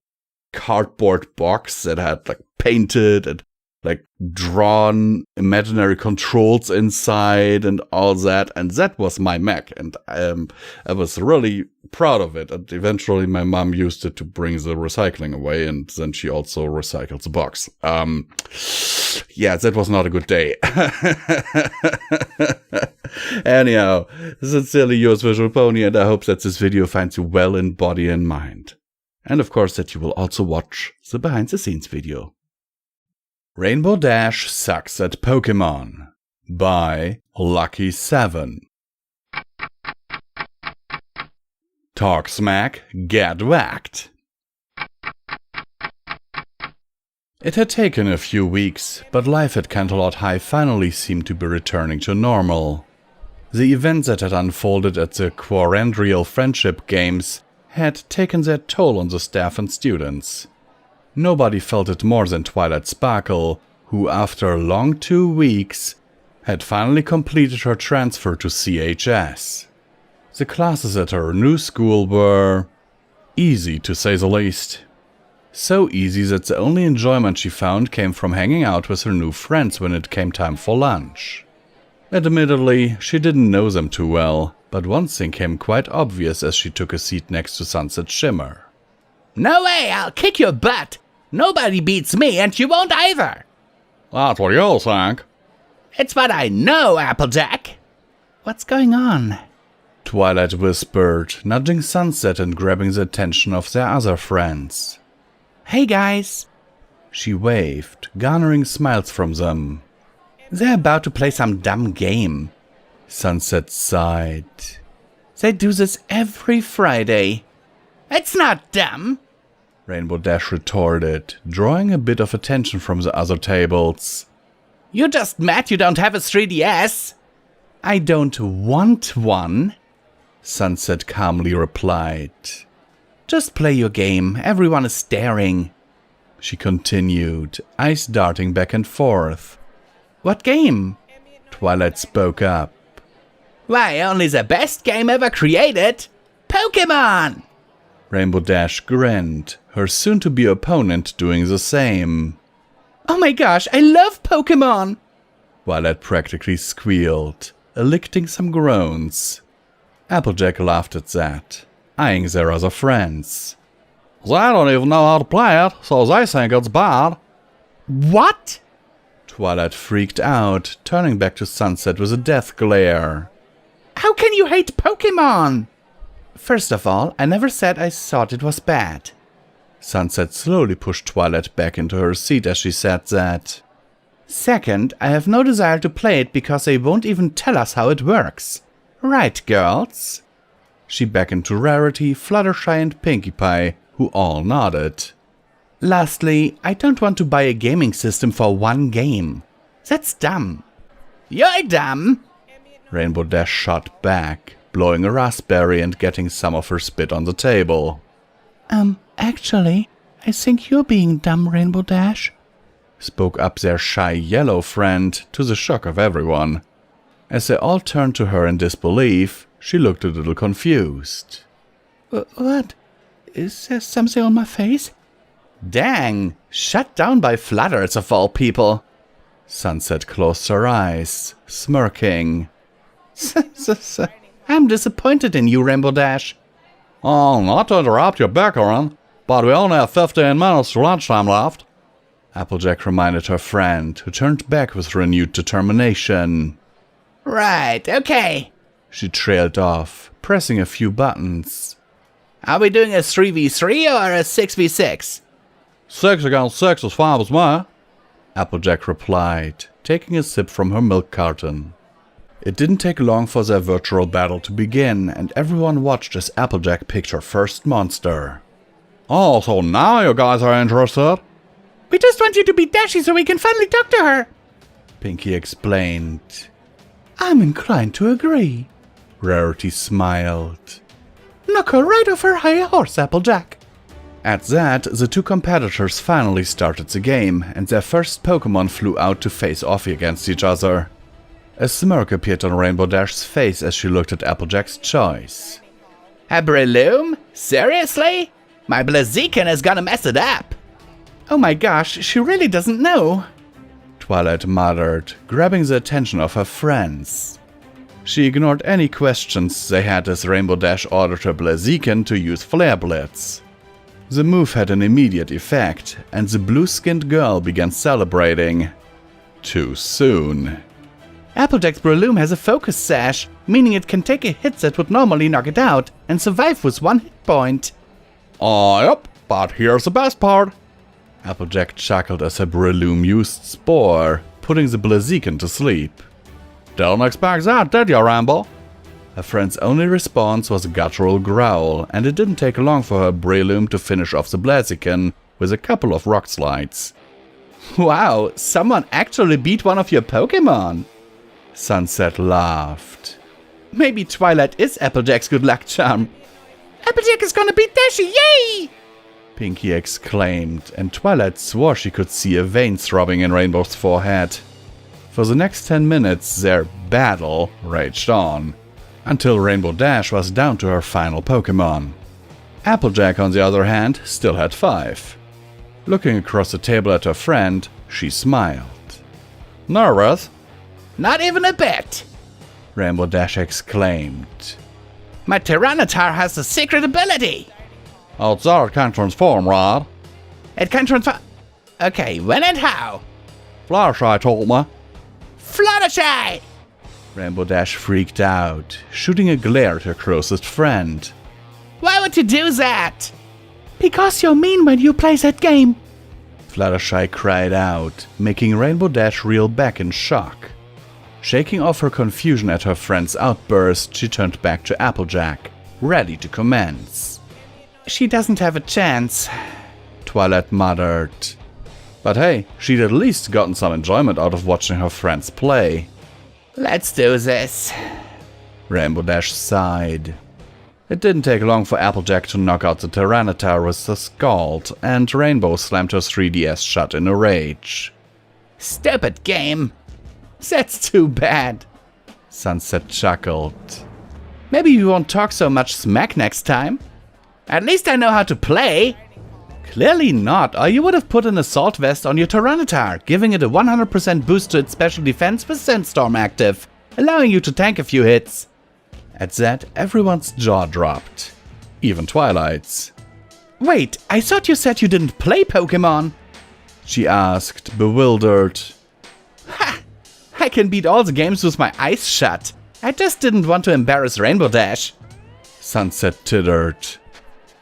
cardboard box that had like painted and like drawn imaginary controls inside and all that, and that was my mech, and I was really proud of it. And eventually my mom used it to bring the recycling away, and then she also recycled the box. Yeah, that was not a good day. Anyhow, sincerely yours, Visual Pony, and I hope that this video finds you well in body and mind. And of course that you will also watch the behind the scenes video. Rainbow Dash Sucks at Pokemon by Lucky7. Talk smack, get whacked. It had taken a few weeks, but life at Canterlot High finally seemed to be returning to normal. The events that had unfolded at the Quarandrial Friendship Games had taken their toll on the staff and students. Nobody felt it more than Twilight Sparkle, who after a long 2 weeks had finally completed her transfer to CHS. The classes at her new school were easy, to say the least. So easy that the only enjoyment she found came from hanging out with her new friends when it came time for lunch. Admittedly, she didn't know them too well, but one thing came quite obvious as she took a seat next to Sunset Shimmer. "No way, I'll kick your butt! Nobody beats me, and you won't either!" That's what you think. It's what I know, Applejack. What's going on? Twilight whispered, nudging Sunset and grabbing the attention of their other friends. Hey guys. She waved, garnering smiles from them. They're about to play some dumb game. Sunset sighed. They do this every Friday. It's not dumb. Rainbow Dash retorted, drawing a bit of attention from the other tables. You're just mad you don't have a 3DS. I don't want one, Sunset calmly replied. Just play your game, everyone is staring. She continued, eyes darting back and forth. What game? Twilight spoke up. Why, only the best game ever created. Pokemon! Rainbow Dash grinned, her soon-to-be opponent doing the same. Oh my gosh, I love Pokemon! Twilight practically squealed, elicting some groans. Applejack laughed at that, eyeing their other friends. They don't even know how to play it, so they think it's bad. What? Twilight freaked out, turning back to Sunset with a death glare. How can you hate Pokemon? First of all, I never said I thought it was bad. Sunset slowly pushed Twilight back into her seat as she said that. Second, I have no desire to play it because they won't even tell us how it works. Right, girls? She beckoned to Rarity, Fluttershy and Pinkie Pie, who all nodded. Lastly, I don't want to buy a gaming system for one game. That's dumb. You're dumb! Rainbow Dash shot back, blowing a raspberry and getting some of her spit on the table. Actually, I think you're being dumb, Rainbow Dash, spoke up their shy yellow friend, to the shock of everyone. As they all turned to her in disbelief, she looked a little confused. What? Is there something on my face? Dang, shut down by Flutters of all people. Sunset closed her eyes, smirking. I'm disappointed in you, Rainbow Dash. Oh, not to interrupt your bickering, but we only have 15 minutes to lunchtime left. Applejack reminded her friend, who turned back with renewed determination. Right, okay. She trailed off, pressing a few buttons. Are we doing a 3v3 or a 6v6? 6 against 6 is fine with me. Applejack replied, taking a sip from her milk carton. It didn't take long for their virtual battle to begin, and everyone watched as Applejack picked her first monster. Oh, so now you guys are interested? We just want you to be Dashy so we can finally talk to her, Pinkie explained. I'm inclined to agree. Rarity smiled. Knock her right off her high horse, Applejack. At that, the two competitors finally started the game, and their first Pokemon flew out to face off against each other. A smirk appeared on Rainbow Dash's face as she looked at Applejack's choice. A Breloom? Seriously? My Blaziken is gonna mess it up. Oh my gosh, she really doesn't know. Twilight muttered, grabbing the attention of her friends. She ignored any questions they had as Rainbow Dash ordered her Blaziken to use Flare Blitz. The move had an immediate effect, and the blue-skinned girl began celebrating. Too soon. Applejack's Breloom has a focus sash, meaning it can take a hit that would normally knock it out and survive with 1 hit point. Yep, but here's the best part. Applejack chuckled as her Breloom used Spore, putting the Blaziken to sleep. Didn't expect that, did you, Rambo? Her friend's only response was a guttural growl, and it didn't take long for her Breloom to finish off the Blaziken with a couple of rock slides. Wow, someone actually beat one of your Pokemon! Sunset laughed. Maybe Twilight is Applejack's good luck charm. Applejack is gonna beat Dashy, yay! Pinkie exclaimed, and Twilight swore she could see a vein throbbing in Rainbow's forehead. For the next 10 minutes, their battle raged on, until Rainbow Dash was down to her final Pokemon. Applejack, on the other hand, still had 5. Looking across the table at her friend, she smiled. Nervous? Not even a bit! Rainbow Dash exclaimed. My Tyranitar has a secret ability! It's there it can transform, right? It can transform... Okay, when and how? Fluttershy told me. Fluttershy! Rainbow Dash freaked out, shooting a glare at her closest friend. Why would you do that? Because you're mean when you play that game. Fluttershy cried out, making Rainbow Dash reel back in shock. Shaking off her confusion at her friend's outburst, she turned back to Applejack, ready to commence. She doesn't have a chance, Twilight muttered. But hey, she'd at least gotten some enjoyment out of watching her friends play. Let's do this. Rainbow Dash sighed. It didn't take long for Applejack to knock out the Tyranitar with the Scald, and Rainbow slammed her 3DS shut in a rage. Stupid game. That's too bad. Sunset chuckled. Maybe you won't talk so much smack next time. At least I know how to play. Clearly not, or you would have put an Assault Vest on your Tyranitar, giving it a 100% boost to its special defense with Sandstorm active, allowing you to tank a few hits. At that, everyone's jaw dropped. Even Twilight's. Wait, I thought you said you didn't play Pokemon? She asked, bewildered. Ha! I can beat all the games with my eyes shut. I just didn't want to embarrass Rainbow Dash. Sunset tittered.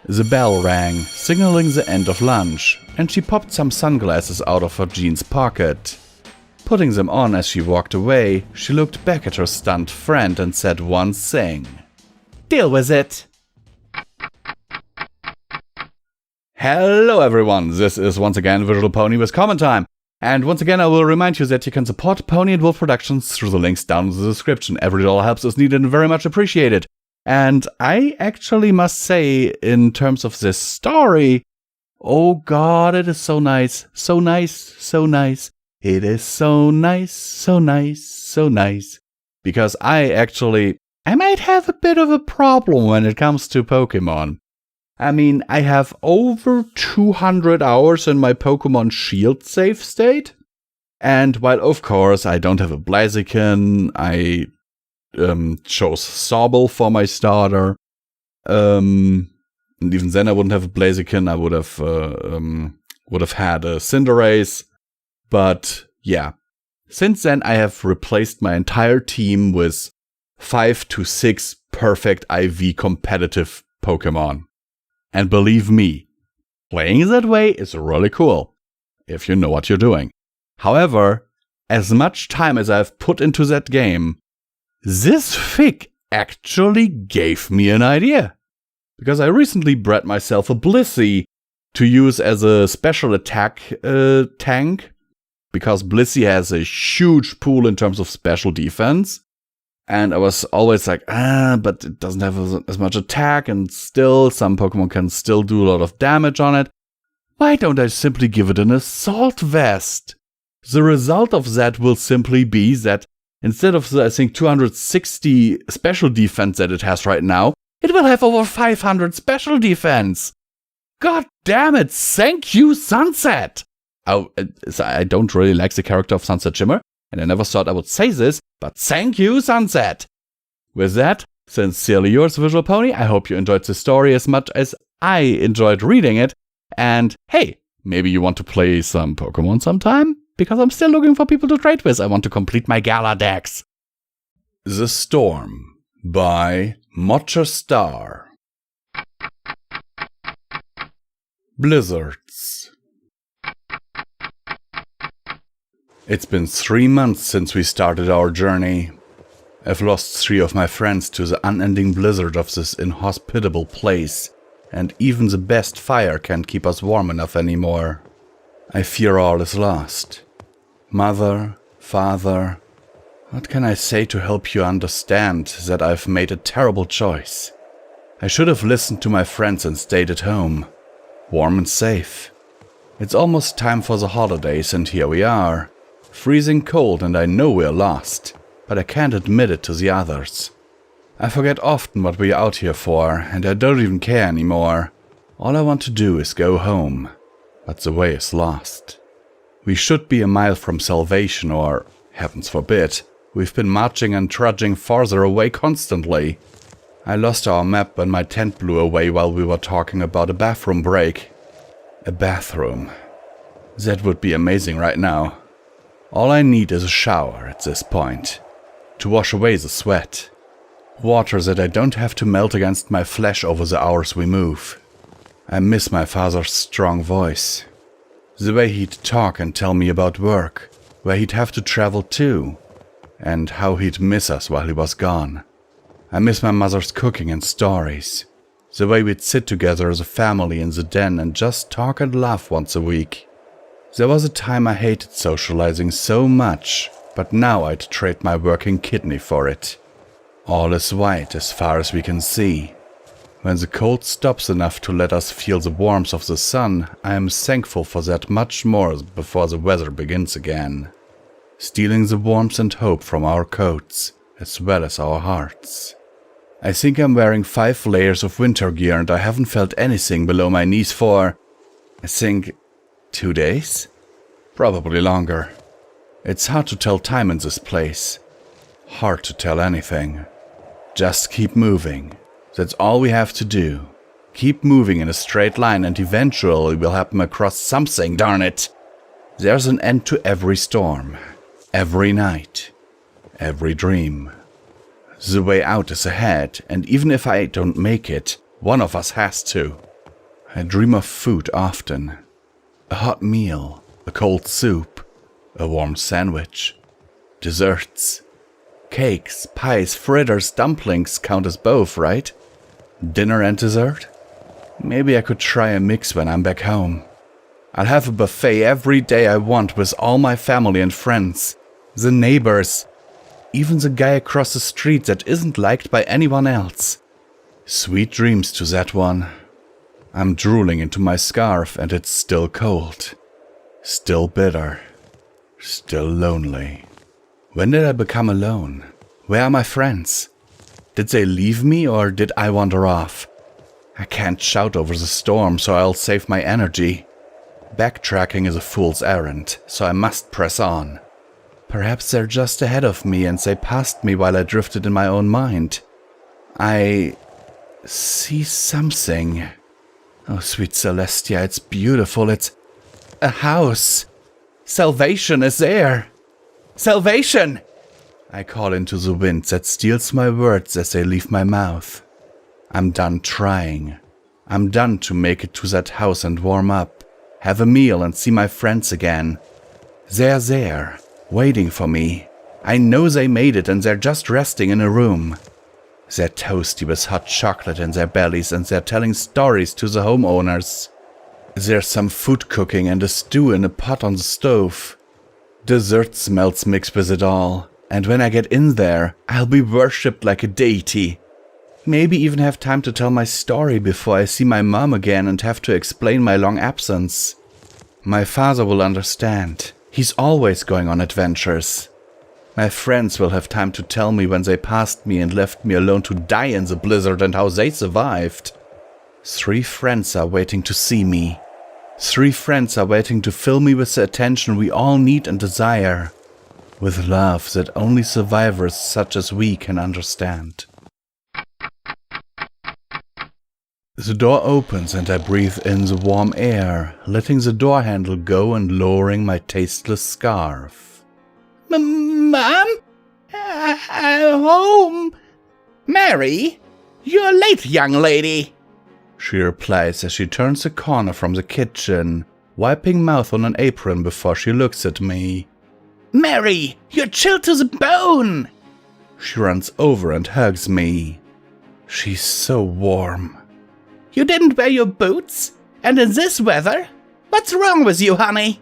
The bell rang, signaling the end of lunch, and she popped some sunglasses out of her jeans pocket. Putting them on as she walked away, she looked back at her stunned friend and said one thing. Deal with it. Hello everyone, this is once again Visual Pony with comment time. And once again I will remind you that you can support Pony and Wolf Productions through the links down in the description. Every dollar helps is needed and very much appreciated. And I actually must say, in terms of this story, oh god, it is so nice, so nice, so nice. It is so nice, so nice, so nice. Because I might have a bit of a problem when it comes to Pokemon. I mean, I have over 200 hours in my Pokemon Shield save state. And while of course I don't have a Blaziken, I chose Sobble for my starter. And even then I wouldn't have a Blaziken, I would have had a Cinderace. But yeah, since then I have replaced my entire team with 5 to 6 perfect IV competitive Pokemon. And believe me, playing that way is really cool, if you know what you're doing. However, as much time as I've put into that game, this fic actually gave me an idea. Because I recently bred myself a Blissey to use as a special attack tank. Because Blissey has a huge pool in terms of special defense. And I was always like, but it doesn't have as much attack, and still, some Pokemon can still do a lot of damage on it. Why don't I simply give it an Assault Vest? The result of that will simply be that instead of the, I think, 260 special defense that it has right now, it will have over 500 special defense. God damn it, thank you, Sunset! I don't really like the character of Sunset Shimmer, and I never thought I would say this, but thank you, Sunset! With that, sincerely yours, Visual Pony. I hope you enjoyed the story as much as I enjoyed reading it. And hey, maybe you want to play some Pokemon sometime? Because I'm still looking for people to trade with. I want to complete my Gala decks. The Storm by Shatter Star. Blizzards. It's been 3 months since we started our journey. I've lost 3 of my friends to the unending blizzard of this inhospitable place, and even the best fire can't keep us warm enough anymore. I fear all is lost. Mother, father, what can I say to help you understand that I've made a terrible choice? I should have listened to my friends and stayed at home, warm and safe. It's almost time for the holidays, and here we are. Freezing cold, and I know we're lost, but I can't admit it to the others. I forget often what we're out here for, and I don't even care anymore. All I want to do is go home, but the way is lost. We should be a mile from salvation, or, heavens forbid, we've been marching and trudging farther away constantly. I lost our map when my tent blew away while we were talking about a bathroom break. A bathroom. That would be amazing right now. All I need is a shower at this point, to wash away the sweat. Water that I don't have to melt against my flesh over the hours we move. I miss my father's strong voice. The way he'd talk and tell me about work, where he'd have to travel to, and how he'd miss us while he was gone. I miss my mother's cooking and stories. The way we'd sit together as a family in the den and just talk and laugh once a week. There was a time I hated socializing so much, but now I'd trade my working kidney for it. All is white as far as we can see. When the cold stops enough to let us feel the warmth of the sun, I am thankful for that much more before the weather begins again, stealing the warmth and hope from our coats, as well as our hearts. I think I'm wearing 5 layers of winter gear and I haven't felt anything below my knees for, I think, 2 days? Probably longer. It's hard to tell time in this place. Hard to tell anything. Just keep moving. That's all we have to do. Keep moving in a straight line and eventually we'll happen across something, darn it. There's an end to every storm. Every night. Every dream. The way out is ahead, and even if I don't make it, one of us has to. I dream of food often. A hot meal, a cold soup, a warm sandwich, desserts. Cakes, pies, fritters, dumplings count as both, right? Dinner and dessert? Maybe I could try a mix when I'm back home. I'll have a buffet every day I want with all my family and friends, the neighbors, even the guy across the street that isn't liked by anyone else. Sweet dreams to that one. I'm drooling into my scarf and it's still cold. Still bitter. Still lonely. When did I become alone? Where are my friends? Did they leave me or did I wander off? I can't shout over the storm, so I'll save my energy. Backtracking is a fool's errand, so I must press on. Perhaps they're just ahead of me and they passed me while I drifted in my own mind. I see something. Oh, sweet Celestia, it's beautiful. It's a house. Salvation is there. Salvation! I call into the wind that steals my words as they leave my mouth. I'm done trying. I'm done to make it to that house and warm up, have a meal and see my friends again. They're there, waiting for me. I know they made it and they're just resting in a room. They're toasty with hot chocolate in their bellies and they're telling stories to the homeowners. There's some food cooking and a stew in a pot on the stove. Dessert smells mixed with it all, and when I get in there, I'll be worshipped like a deity. Maybe even have time to tell my story before I see my mom again and have to explain my long absence. My father will understand. He's always going on adventures. My friends will have time to tell me when they passed me and left me alone to die in the blizzard and how they survived. 3 friends are waiting to see me. 3 friends are waiting to fill me with the attention we all need and desire, with love that only survivors such as we can understand. The door opens and I breathe in the warm air, letting the door handle go and lowering my tasteless scarf. Mom? I'm home. Mary? You're late, young lady. She replies as she turns a corner from the kitchen, wiping mouth on an apron before she looks at me. Mary, you're chilled to the bone. She runs over and hugs me. She's so warm. You didn't wear your boots? And in this weather? What's wrong with you, honey?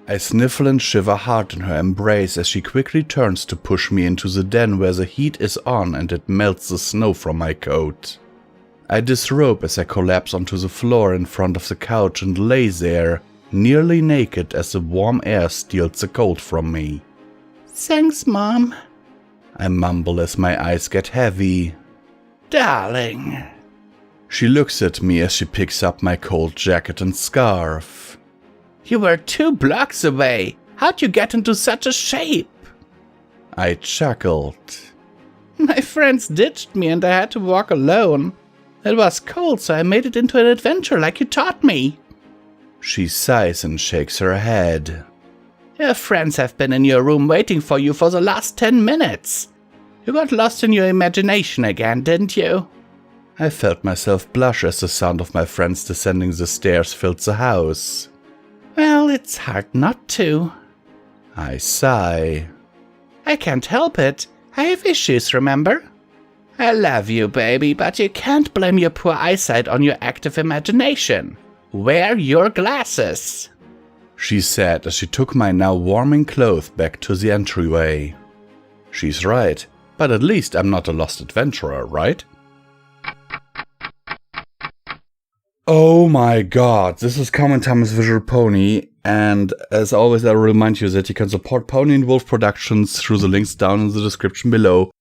I sniffle and shiver hard in her embrace as she quickly turns to push me into the den where the heat is on and it melts the snow from my coat. I disrobe as I collapse onto the floor in front of the couch and lay there, nearly naked as the warm air steals the cold from me. Thanks, Mom. I mumble as my eyes get heavy. Darling. She looks at me as she picks up my cold jacket and scarf. You were 2 blocks away. How'd you get into such a shape? I chuckled. My friends ditched me and I had to walk alone. It was cold, so I made it into an adventure like you taught me. She sighs and shakes her head. Your friends have been in your room waiting for you for the last 10 minutes. You got lost in your imagination again, didn't you? I felt myself blush as the sound of my friends descending the stairs filled the house. Well, it's hard not to. I sigh. I can't help it. I have issues, remember? I love you, baby, but you can't blame your poor eyesight on your active imagination. Wear your glasses, she said as she took my now warming clothes back to the entryway. She's right, but at least I'm not a lost adventurer, right? Oh my god, this is Common Time's Visual Pony, and as always I remind you that you can support Pony and Wolf Productions through the links down in the description below.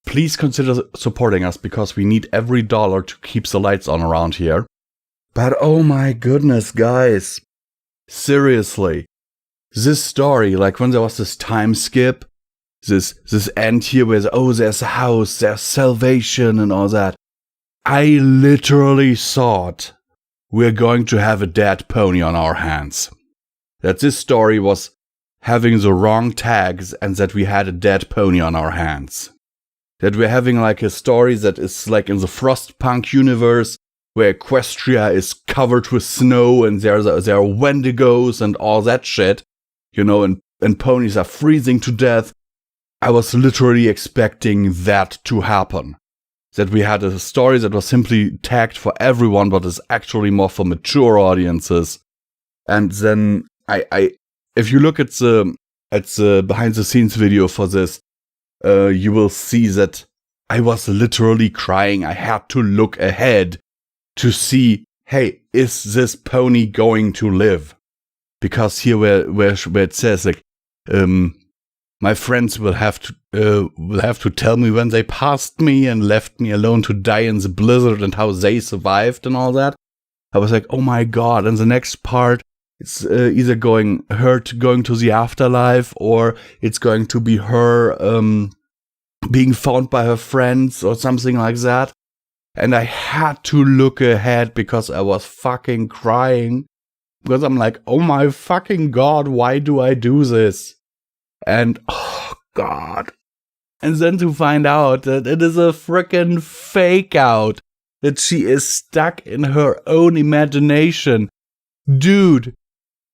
Please consider supporting us because we need every dollar to keep the lights on around here. But oh my goodness, guys. Seriously. This story, like when there was this time skip, this end here where, there's a house, there's salvation and all that. I literally thought we're going to have a dead pony on our hands. That this story was having the wrong tags and that we had a dead pony on our hands. That we're having like a story that is like in the Frostpunk universe where Equestria is covered with snow and there are wendigos and all that shit, you know, and ponies are freezing to death. I was literally expecting that to happen. That we had a story that was simply tagged for everyone, but is actually more for mature audiences. And then if you look at the behind the scenes video for this, you will see that I was literally crying. I had to look ahead to see, hey, is this pony going to live? Because here where it says like, my friends will have to tell me when they passed me and left me alone to die in the blizzard and how they survived and all that. I was like, oh my god! And the next part, it's either her going to the afterlife or it's going to be her being found by her friends or something like that. And I had to look ahead because I was fucking crying. Because I'm like, oh my fucking god, why do I do this? And, oh god. And then to find out that it is a frickin' fake out. That she is stuck in her own imagination. Dude,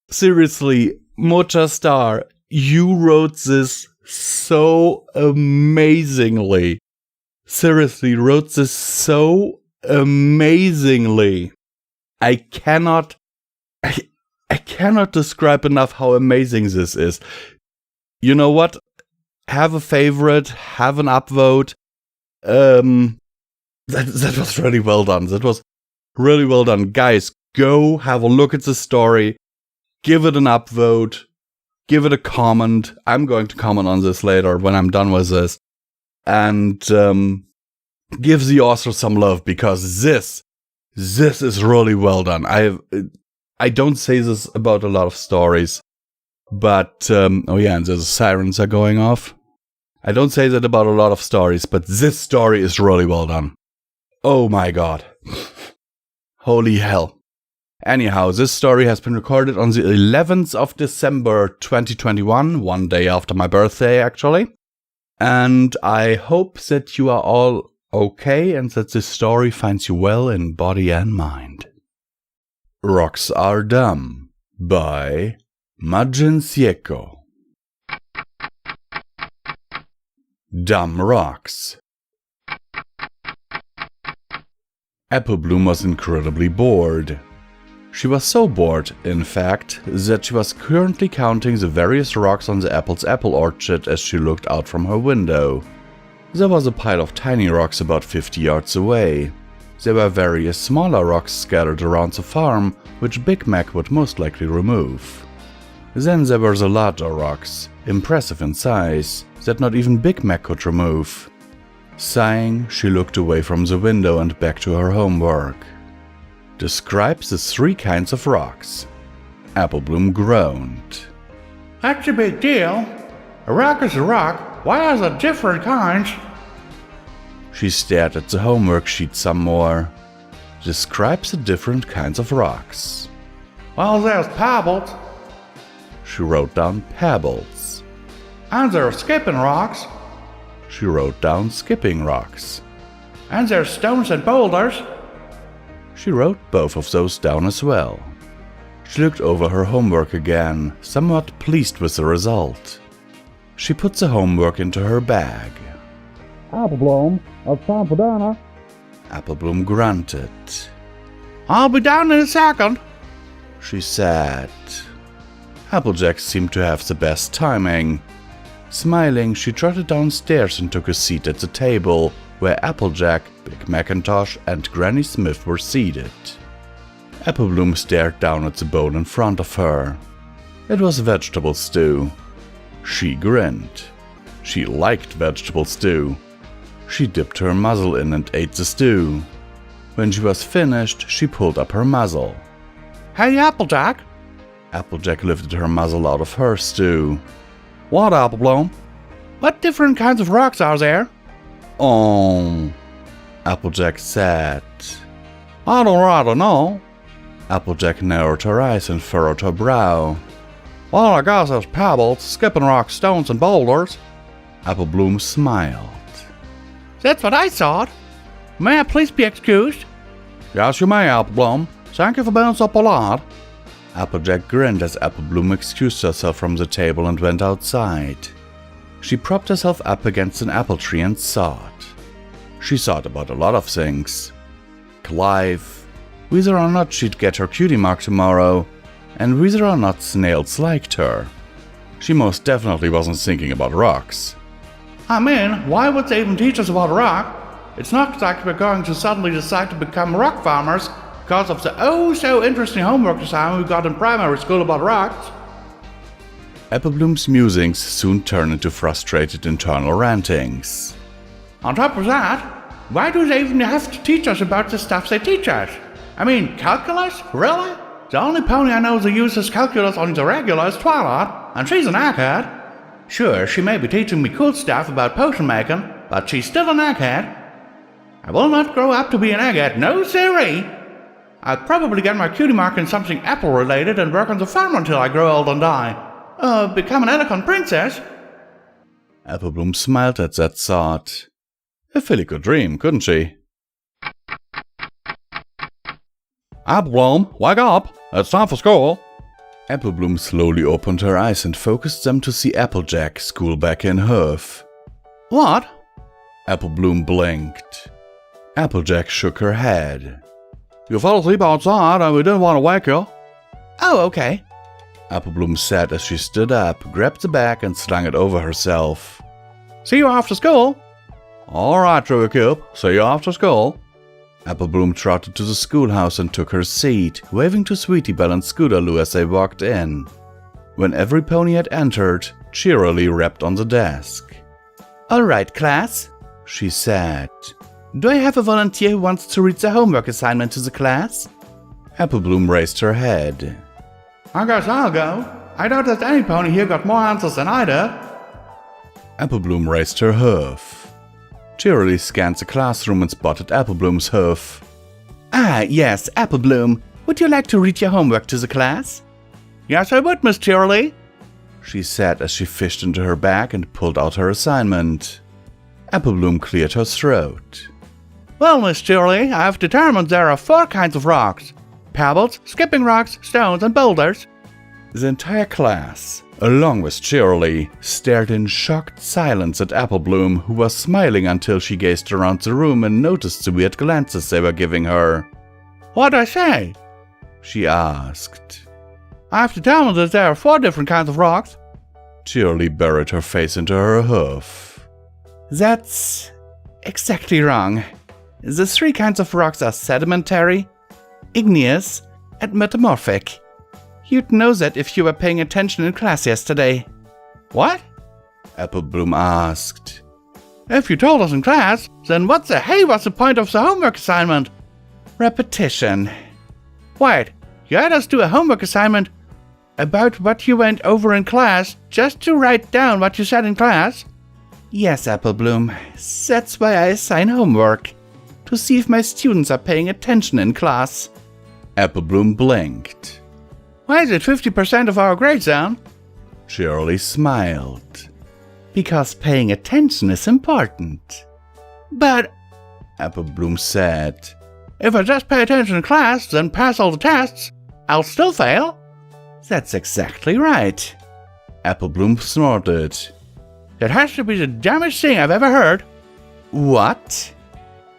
seriously, Mocha Star, you wrote this so amazingly. Seriously, wrote this so amazingly. I cannot describe enough how amazing this is. You know what? Have a favorite, have an upvote. That was really well done. That was really well done. Guys, go have a look at the story. Give it an upvote. Give it a comment. I'm going to comment on this later when I'm done with this. And give the author some love because this is really well done. I don't say this about a lot of stories, but oh yeah, and the sirens are going off. I don't say that about a lot of stories, but this story is really well done. Oh my god. Holy hell. Anyhow, this story has been recorded on the 11th of December 2021, one day after my birthday actually. And I hope that you are all okay and that this story finds you well in body and mind. Rocks Are Dumb by Magensieko. Dumb Rocks. Apple Bloom was incredibly bored. She was so bored, in fact, that she was currently counting the various rocks on the apple's apple orchard as she looked out from her window. There was a pile of tiny rocks about 50 yards away. There were various smaller rocks scattered around the farm, which Big Mac would most likely remove. Then there were the larger rocks, impressive in size, that not even Big Mac could remove. Sighing, she looked away from the window and back to her homework. Describe the 3 kinds of rocks. Apple Bloom groaned. That's a big deal. A rock is a rock. Why are there different kinds? She stared at the homework sheet some more. Describe the different kinds of rocks. Well, there's pebbles. She wrote down pebbles. And there's skipping rocks. She wrote down skipping rocks. And there's stones and boulders. She wrote both of those down as well. She looked over her homework again, somewhat pleased with the result. She put the homework into her bag. Applebloom, it's time for dinner. Applebloom grunted. I'll be down in a second, she said. Applejack seemed to have the best timing. Smiling, she trotted downstairs and took a seat at the table where Applejack, Big Macintosh, and Granny Smith were seated. Applebloom stared down at the bowl in front of her. It was vegetable stew. She grinned. She liked vegetable stew. She dipped her muzzle in and ate the stew. When she was finished, she pulled up her muzzle. Hey, Applejack. Applejack lifted her muzzle out of her stew. What, Applebloom? What different kinds of rocks are there? Oh, Applejack said. I don't rather know. Applejack narrowed her eyes and furrowed her brow. Well, I guess there's pebbles, skipping rocks, stones, and boulders. Applebloom smiled. That's what I thought. May I please be excused? Yes, you may, Applebloom. Thank you for being so polite. Applejack grinned as Applebloom excused herself from the table and went outside. She propped herself up against an apple tree and thought. She thought about a lot of things. Clive, whether or not she'd get her cutie mark tomorrow, and whether or not snails liked her. She most definitely wasn't thinking about rocks. I mean, why would they even teach us about rock? It's not like we're going to suddenly decide to become rock farmers because of the oh-so-interesting homework assignment we got in primary school about rocks. Applebloom's musings soon turned into frustrated internal rantings. On top of that, why do they even have to teach us about the stuff they teach us? I mean, calculus? Really? The only pony I know that uses calculus on the regular is Twilight, and she's an egghead. Sure, she may be teaching me cool stuff about potion making, but she's still an egghead. I will not grow up to be an egghead, no siree! I'll probably get my cutie mark in something apple-related and work on the farm until I grow old and die. Become an elegant princess. Applebloom smiled at that thought. A filly could dream, couldn't she? Applebloom, wake up! It's time for school. Applebloom slowly opened her eyes and focused them to see Applejack, school back in Hoof. What? Applebloom blinked. Applejack shook her head. You fell asleep outside and we didn't want to wake you. Oh, okay. Applebloom said as she stood up, grabbed the bag and slung it over herself. See you after school. Alright, Truicube. See you after school. Applebloom trotted to the schoolhouse and took her seat, waving to Sweetie Belle and Scootaloo as they walked in. When every pony had entered, cheerily rapped on the desk. Alright, class, she said. Do I have a volunteer who wants to read the homework assignment to the class? Applebloom raised her head. I guess I'll go. I doubt that any pony here got more answers than I did. Applebloom raised her hoof. Cheerily scanned the classroom and spotted Applebloom's hoof. Ah, yes, Applebloom. Would you like to read your homework to the class? Yes, I would, Miss Cheerily, she said as she fished into her bag and pulled out her assignment. Applebloom cleared her throat. Well, Miss Cheerily, I've determined there are 4 kinds of rocks. Pebbles, skipping rocks, stones, and boulders. The entire class, along with Cheerily, stared in shocked silence at Applebloom, who was smiling until she gazed around the room and noticed the weird glances they were giving her. What'd I say? She asked. I've determined that there are 4 different kinds of rocks. Cheerily buried her face into her hoof. That's exactly wrong. The 3 kinds of rocks are sedimentary, igneous, and metamorphic. You'd know that if you were paying attention in class yesterday. What? Applebloom asked. If you told us in class, then what the hey was the point of the homework assignment? Repetition. Wait, you had us do a homework assignment about what you went over in class just to write down what you said in class? Yes, Applebloom. That's why I assign homework. To see if my students are paying attention in class. Applebloom blinked. Why is it 50% of our grades down? Shirley smiled. Because paying attention is important. But Apple Bloom said. if I just pay attention in class, then pass all the tests, I'll still fail. That's exactly right. Apple Bloom snorted. That has to be the dumbest thing I've ever heard. What?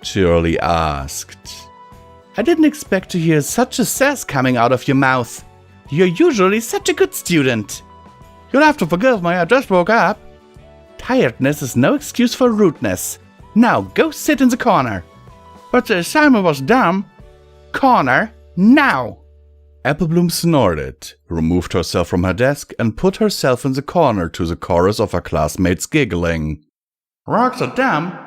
Shirley asked. I didn't expect to hear such a sass coming out of your mouth. You're usually such a good student. You'll have to forgive me, I just woke up. Tiredness is no excuse for rudeness. Now go sit in the corner. But the assignment was dumb. Corner, now! Apple Bloom snorted, removed herself from her desk, and put herself in the corner to the chorus of her classmates giggling. Rocks are dumb.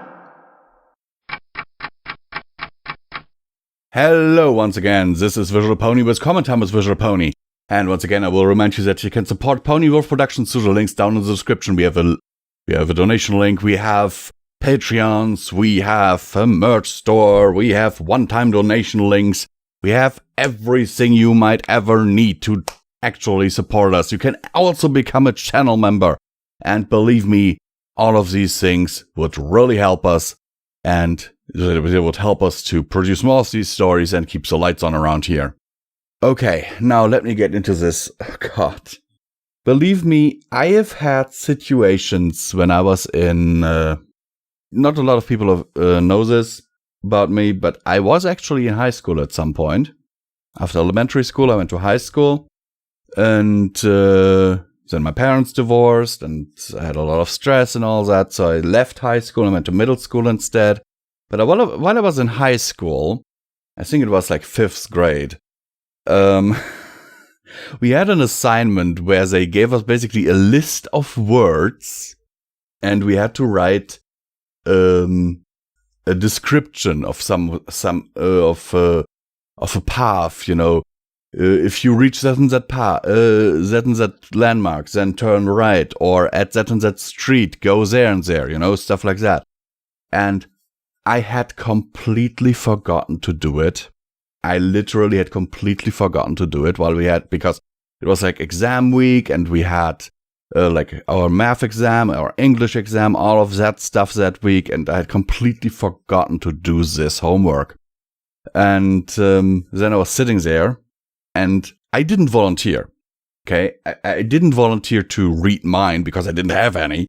Hello once again, this is Visual Pony with Comment Time with Visual Pony. And once again, I will remind you that you can support PonyWolf Productions through the links down in the description. We have a donation link, we have Patreons, we have a merch store, we have one-time donation links, we have everything you might ever need to actually support us. You can also become a channel member. And believe me, all of these things would really help us, and it would help us to produce more of these stories and keep the lights on around here. Okay, now let me get into this. Oh, God. Believe me, I have had situations when I was in... not a lot of people know this about me, but I was actually in high school at some point. After elementary school, I went to high school. And then my parents divorced, and I had a lot of stress and all that, so I left high school and went to middle school instead. But while I was in high school, I think it was like 5th grade, we had an assignment where they gave us basically a list of words, and we had to write a description of of a path, you know. If you reach that and that path, that and that landmark, then turn right, or at that and that street, go there and there, you know, stuff like that. And I had completely forgotten to do it. I literally had completely forgotten to do it because it was like exam week, and we had like our math exam, our English exam, all of that stuff that week, and I had completely forgotten to do this homework. And then I was sitting there, and I didn't volunteer. Okay, I didn't volunteer to read mine because I didn't have any.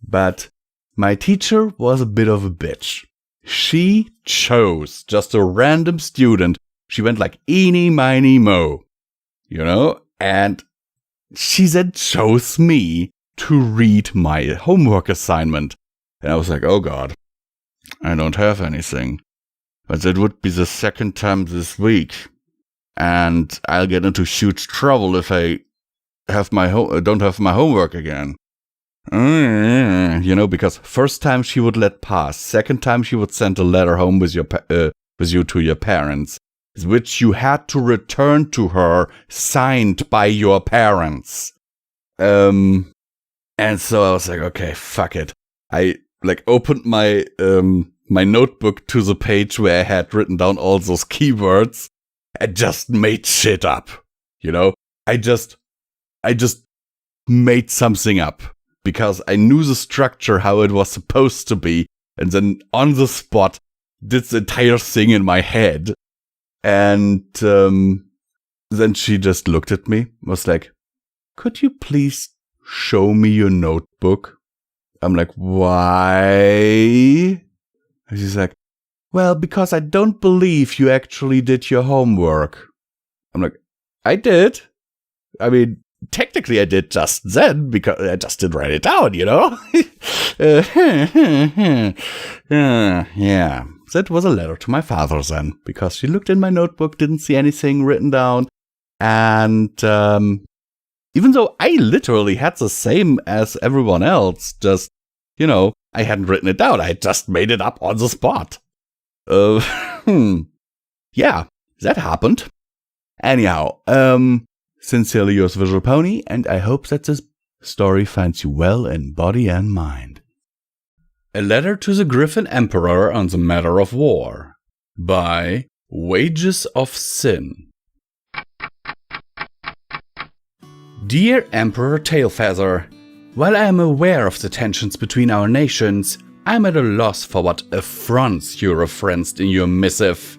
But my teacher was a bit of a bitch. She chose just a random student. She went like eeny, miny, mo, you know, and she then chose me to read my homework assignment. And I was like, oh God, I don't have anything. But that would be the second time this week. And I'll get into huge trouble if I have don't have my homework again. You know, because first time she would let pass. Second time she would send a letter home with you to your parents, which you had to return to her, signed by your parents. And so I was like, okay, fuck it. I like opened my my notebook to the page where I had written down all those keywords and just made shit up. You know, I just made something up because I knew the structure, how it was supposed to be, and then on the spot did the entire thing in my head. And then she just looked at me, was like, could you please show me your notebook? I'm like, why? And she's like, well, because I don't believe you actually did your homework. I'm like, I did. I mean, technically I did just then, because I just didn't write it down, you know? Yeah. That was a letter to my father then, because she looked in my notebook, didn't see anything written down, and even though I literally had the same as everyone else, just, you know, I hadn't written it down, I just made it up on the spot. Yeah, that happened. Anyhow, sincerely yours, Visual Pony, and I hope that this story finds you well in body and mind. A Letter to the Griffin Emperor on the Matter of War by Wages of Sin. Dear Emperor Tailfeather, while I am aware of the tensions between our nations, I am at a loss for what affronts you referenced in your missive.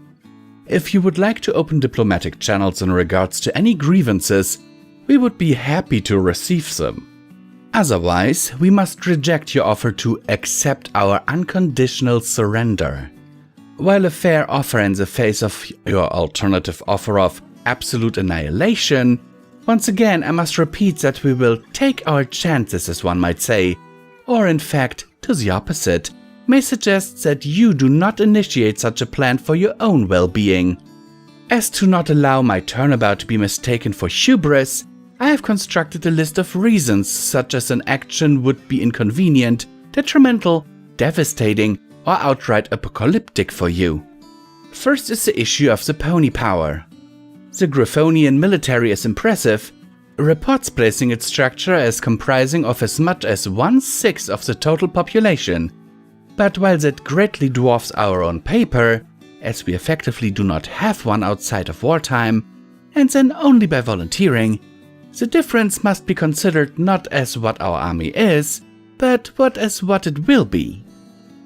If you would like to open diplomatic channels in regards to any grievances, we would be happy to receive them. Otherwise, we must reject your offer to accept our unconditional surrender. While a fair offer in the face of your alternative offer of absolute annihilation, once again I must repeat that we will take our chances, as one might say, or in fact, to the opposite, may suggest that you do not initiate such a plan for your own well-being. As to not allow my turnabout to be mistaken for hubris, I have constructed a list of reasons such as an action would be inconvenient, detrimental, devastating, or outright apocalyptic for you. First is the issue of the pony power. The Gryphonian military is impressive, reports placing its structure as comprising of as much as 1/6 of the total population. But while that greatly dwarfs our own paper, as we effectively do not have one outside of wartime, and then only by volunteering, the difference must be considered not as what our army is, but as what it will be.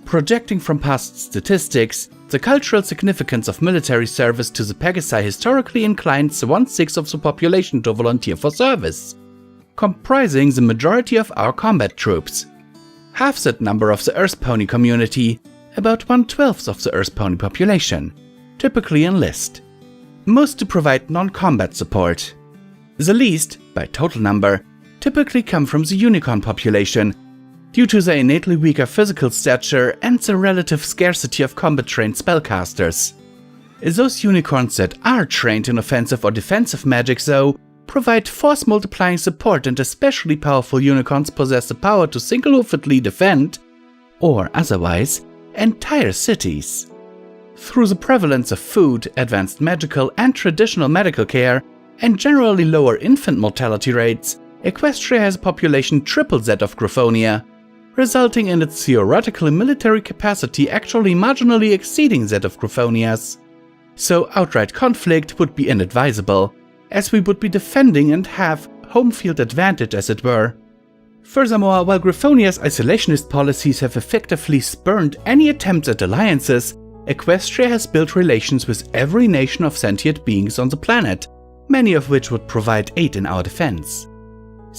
Projecting from past statistics, the cultural significance of military service to the Pegasi historically inclines 1/6 of the population to volunteer for service, comprising the majority of our combat troops. Half that number of the Earth Pony community, about 1/12 of the Earth Pony population, typically enlist. Most to provide non-combat support. The least, by total number, typically come from the unicorn population, due to their innately weaker physical stature and the relative scarcity of combat-trained spellcasters. Those unicorns that are trained in offensive or defensive magic, though, provide force-multiplying support, and especially powerful unicorns possess the power to single-handedly defend, or otherwise, entire cities. Through the prevalence of food, advanced magical and traditional medical care, and generally lower infant mortality rates, Equestria has a population triple that of Gryphonia, resulting in its theoretical military capacity actually marginally exceeding that of Gryphonia's. So outright conflict would be inadvisable, as we would be defending and have home field advantage, as it were. Furthermore, while Gryphonia's isolationist policies have effectively spurned any attempts at alliances, Equestria has built relations with every nation of sentient beings on the planet, many of which would provide aid in our defense.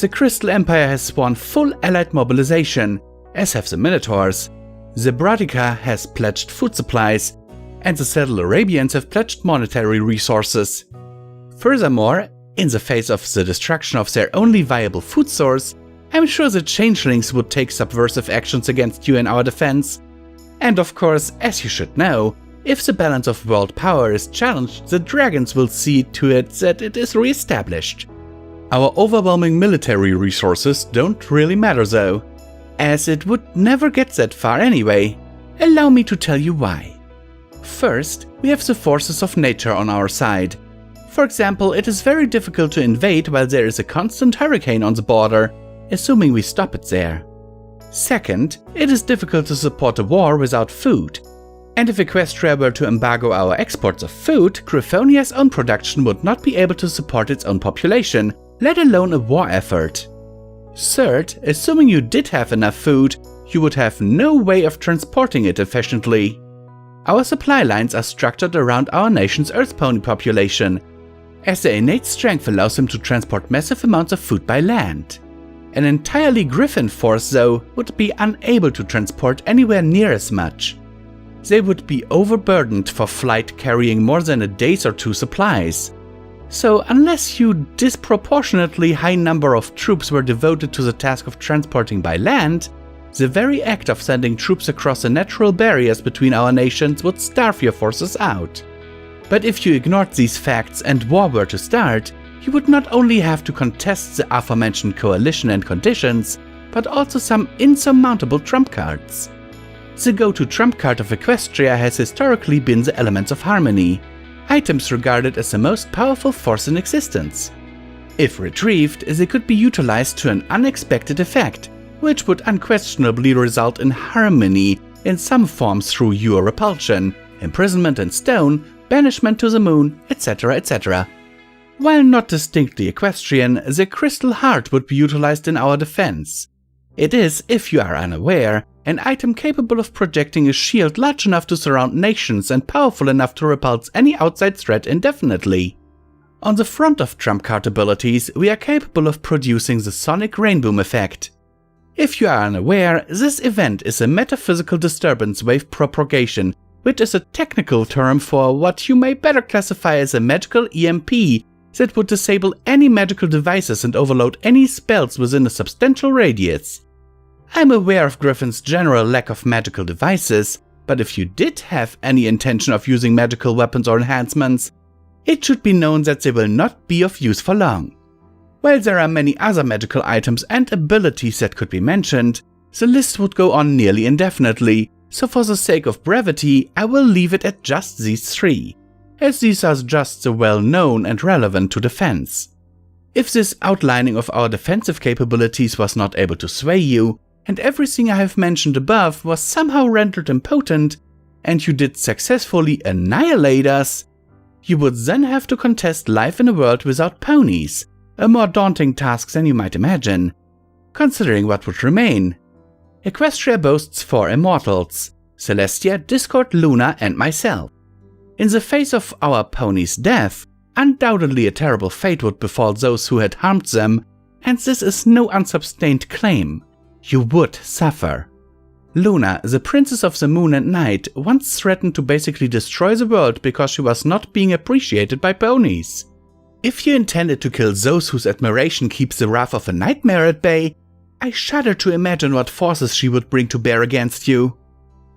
The Crystal Empire has sworn full allied mobilization, as have the Minotaurs. The Brodica has pledged food supplies, and the Saddle Arabians have pledged monetary resources. Furthermore, in the face of the destruction of their only viable food source, I'm sure the Changelings would take subversive actions against you in our defense. And of course, as you should know, if the balance of world power is challenged, the dragons will see to it that it is re-established. Our overwhelming military resources don't really matter though, as it would never get that far anyway. Allow me to tell you why. First, we have the forces of nature on our side. For example, it is very difficult to invade while there is a constant hurricane on the border, assuming we stop it there. Second, it is difficult to support a war without food. And if Equestria were to embargo our exports of food, Gryphonia's own production would not be able to support its own population, let alone a war effort. Third, assuming you did have enough food, you would have no way of transporting it efficiently. Our supply lines are structured around our nation's Earth Pony population, as their innate strength allows them to transport massive amounts of food by land. An entirely Griffin force, though, would be unable to transport anywhere near as much. They would be overburdened for flight carrying more than a day's or two supplies. So unless you disproportionately high number of troops were devoted to the task of transporting by land, the very act of sending troops across the natural barriers between our nations would starve your forces out. But if you ignored these facts and war were to start, you would not only have to contest the aforementioned coalition and conditions, but also some insurmountable trump cards. The go-to trump card of Equestria has historically been the Elements of Harmony, items regarded as the most powerful force in existence. If retrieved, they could be utilized to an unexpected effect, which would unquestionably result in harmony in some forms through your repulsion, imprisonment in stone, banishment to the moon, etc., etc. While not distinctly equestrian, the crystal heart would be utilized in our defense. It is, if you are unaware, an item capable of projecting a shield large enough to surround nations and powerful enough to repulse any outside threat indefinitely. On the front of trump card abilities, we are capable of producing the sonic rainboom effect. If you are unaware, this event is a metaphysical disturbance wave propagation, which is a technical term for what you may better classify as a magical EMP that would disable any magical devices and overload any spells within a substantial radius. I'm aware of Griffin's general lack of magical devices, but if you did have any intention of using magical weapons or enhancements, it should be known that they will not be of use for long. While there are many other magical items and abilities that could be mentioned, the list would go on nearly indefinitely, so for the sake of brevity, I will leave it at just these 3, as these are just the well-known and relevant to defense. If this outlining of our defensive capabilities was not able to sway you, and everything I have mentioned above was somehow rendered impotent, and you did successfully annihilate us, you would then have to contest life in a world without ponies, a more daunting task than you might imagine, considering what would remain. Equestria boasts 4 immortals: Celestia, Discord, Luna, and myself. In the face of our pony's death, undoubtedly a terrible fate would befall those who had harmed them, and this is no unsustained claim. You would suffer. Luna, the princess of the moon and night, once threatened to basically destroy the world because she was not being appreciated by ponies. If you intended to kill those whose admiration keeps the wrath of a nightmare at bay, I shudder to imagine what forces she would bring to bear against you.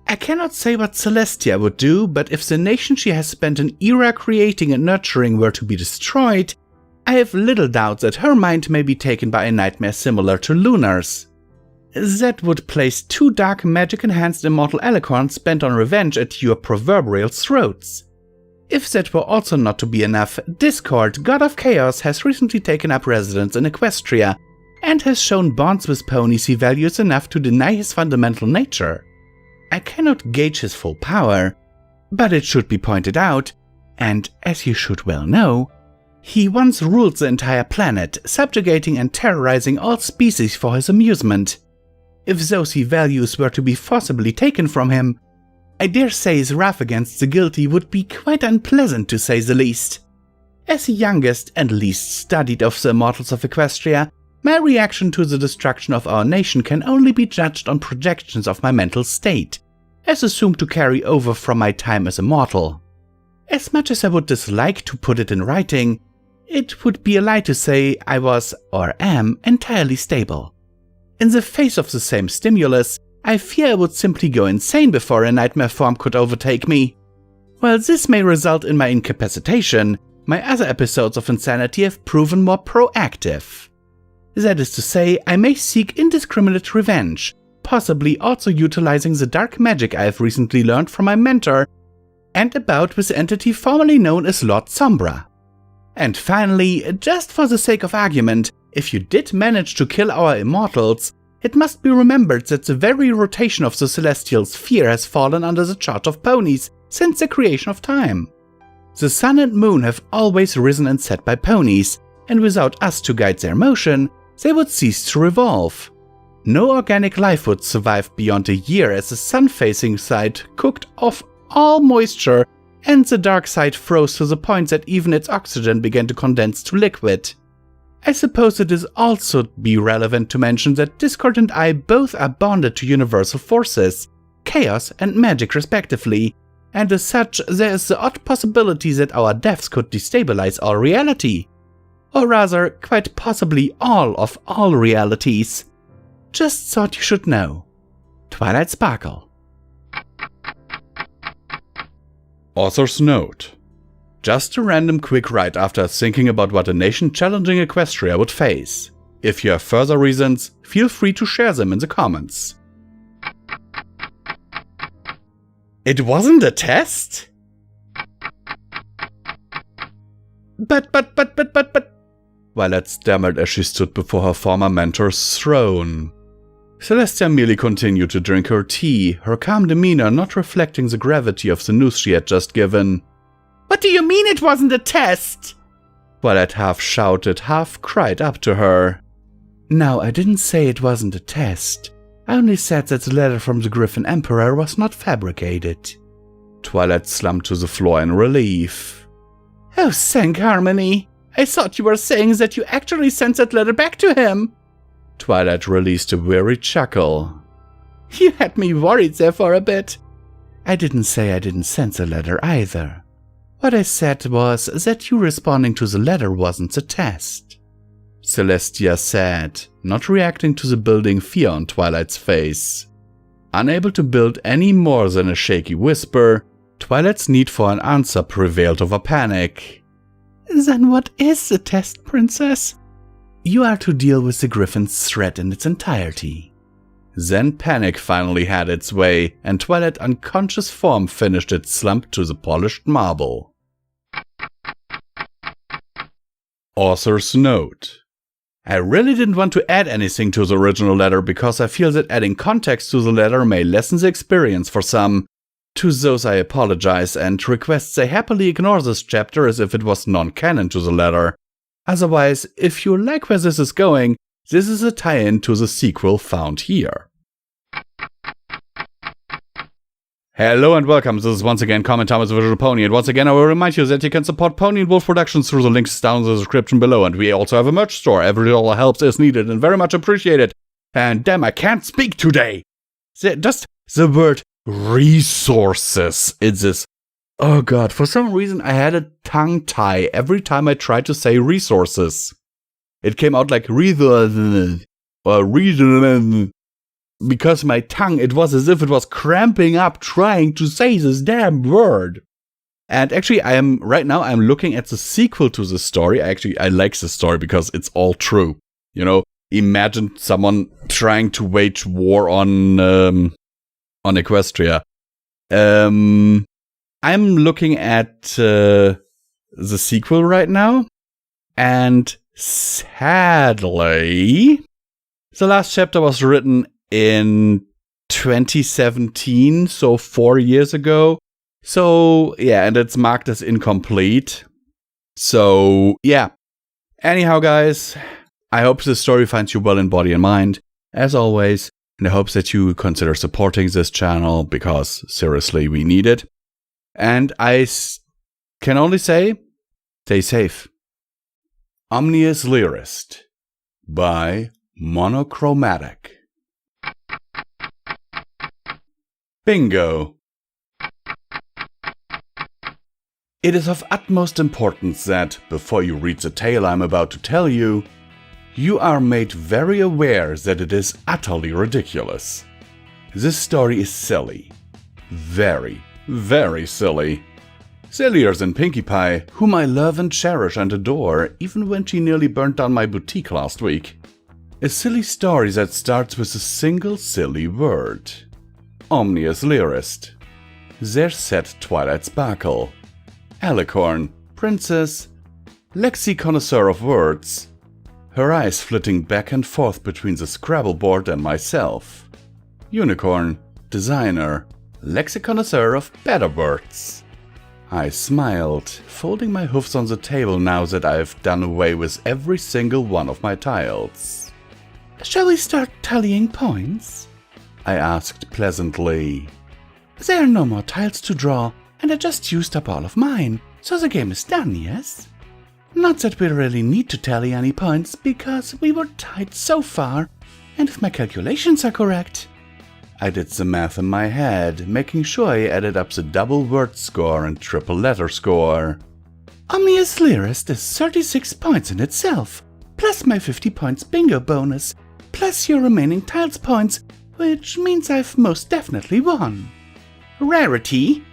I cannot say what Celestia would do, but if the nation she has spent an era creating and nurturing were to be destroyed, I have little doubt that her mind may be taken by a nightmare similar to Lunar's. That would place 2 dark magic-enhanced immortal alicorns bent on revenge at your proverbial throats. If that were also not to be enough, Discord, god of chaos, has recently taken up residence in Equestria, and has shown bonds with ponies he values enough to deny his fundamental nature. I cannot gauge his full power, but it should be pointed out, and as you should well know, he once ruled the entire planet, subjugating and terrorizing all species for his amusement. If those he values were to be forcibly taken from him, I dare say his wrath against the guilty would be quite unpleasant to say the least. As the youngest and least studied of the immortals of Equestria, my reaction to the destruction of our nation can only be judged on projections of my mental state, as assumed to carry over from my time as a mortal. As much as I would dislike to put it in writing, it would be a lie to say I was, or am, entirely stable. In the face of the same stimulus, I fear I would simply go insane before a nightmare form could overtake me. While this may result in my incapacitation, my other episodes of insanity have proven more proactive. That is to say, I may seek indiscriminate revenge, possibly also utilizing the dark magic I have recently learned from my mentor, and a bout with the entity formerly known as Lord Sombra. And finally, just for the sake of argument, if you did manage to kill our immortals, it must be remembered that the very rotation of the celestial sphere has fallen under the charge of ponies since the creation of time. The sun and moon have always risen and set by ponies, and without us to guide their motion, they would cease to revolve. No organic life would survive beyond a year as the sun-facing side cooked off all moisture and the dark side froze to the point that even its oxygen began to condense to liquid. I suppose it is also be relevant to mention that Discord and I both are bonded to universal forces, chaos and magic respectively, and as such there is the odd possibility that our deaths could destabilize all reality. Or rather, quite possibly all of all realities. Just thought you should know. Twilight Sparkle. Author's note. Just a random quick write after thinking about what a nation challenging Equestria would face. If you have further reasons, feel free to share them in the comments. It wasn't a test? But. Violet stammered as she stood before her former mentor's throne. Celestia merely continued to drink her tea, her calm demeanor not reflecting the gravity of the news she had just given. What do you mean it wasn't a test? Twilight half shouted, half cried up to her. Now, I didn't say it wasn't a test. I only said that the letter from the Griffin Emperor was not fabricated. Twilight slumped to the floor in relief. Oh, thank Harmony. I thought you were saying that you actually sent that letter back to him. Twilight released a weary chuckle. You had me worried there for a bit. I didn't say I didn't send the letter either. What I said was that you responding to the letter wasn't the test. Celestia said, not reacting to the building fear on Twilight's face. Unable to build any more than a shaky whisper, Twilight's need for an answer prevailed over panic. Then what is the test, Princess? You are to deal with the Griffin's threat in its entirety. Then panic finally had its way, and Twilight unconscious form finished its slump to the polished marble. Author's note. I really didn't want to add anything to the original letter because I feel that adding context to the letter may lessen the experience for some. To those I apologize and request they happily ignore this chapter as if it was non-canon to the letter. Otherwise, if you like where this is going, this is a tie-in to the sequel found here. Hello and welcome, this is once again Comment Thomas Visual Pony, and once again I will remind you that you can support Pony and Wolf Productions through the links down in the description below, and we also have a merch store. Every dollar helps is needed and very much appreciated. And damn, I can't speak today! Just the word resources. It's this. Oh god, for some reason I had a tongue tie every time I tried to say resources. It came out like resources or reason. Because my tongue, it was as if it was cramping up trying to say this damn word. And actually, right now I'm looking at the sequel to the story. I like the story because it's all true. You know, imagine someone trying to wage war on Equestria. I'm looking at the sequel right now, and sadly, the last chapter was written in 2017, so 4 years ago. So, yeah, and it's marked as incomplete. So, yeah. Anyhow, guys, I hope this story finds you well in body and mind, as always, and I hope that you consider supporting this channel, because, seriously, we need it. And I can only say, stay safe. Omnius Lyrist by Monochromatic. Bingo. It is of utmost importance that, before you read the tale I'm about to tell you, you are made very aware that it is utterly ridiculous. This story is silly. Very, very silly. Sillier than Pinkie Pie, whom I love and cherish and adore, even when she nearly burnt down my boutique last week. A silly story that starts with a single silly word. Omnius Lyrist. There sat Twilight Sparkle. Alicorn, Princess, Lexi Connoisseur of Words. Her eyes flitting back and forth between the Scrabble board and myself. Unicorn, Designer, Lexi Connoisseur of Better Words. I smiled, folding my hoofs on the table now that I have done away with every single one of my tiles. Shall we start tallying points? I asked pleasantly. There are no more tiles to draw, and I just used up all of mine, so the game is done, yes? Not that we really need to tally any points, because we were tied so far, and if my calculations are correct. I did the math in my head, making sure I added up the double word score and triple letter score. Omnius Lyrist is 36 points in itself, plus my 50 points bingo bonus, plus your remaining tiles points, which means I've most definitely won. Rarity,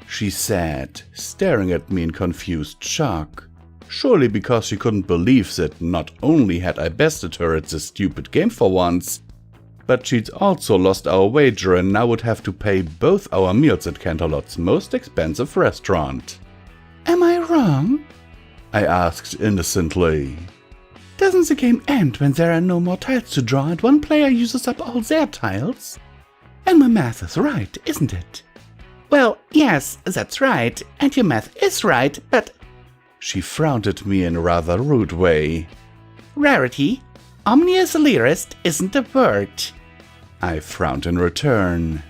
she said, staring at me in confused shock. Surely because she couldn't believe that not only had I bested her at this stupid game for once, but she'd also lost our wager and now would have to pay both our meals at Canterlot's most expensive restaurant. Am I wrong? I asked innocently. Doesn't the game end when there are no more tiles to draw and one player uses up all their tiles? And my math is right, isn't it? Well, yes, that's right, and your math is right, but... She frowned at me in a rather rude way. Rarity, omnius lyrist isn't a word. I frowned in return.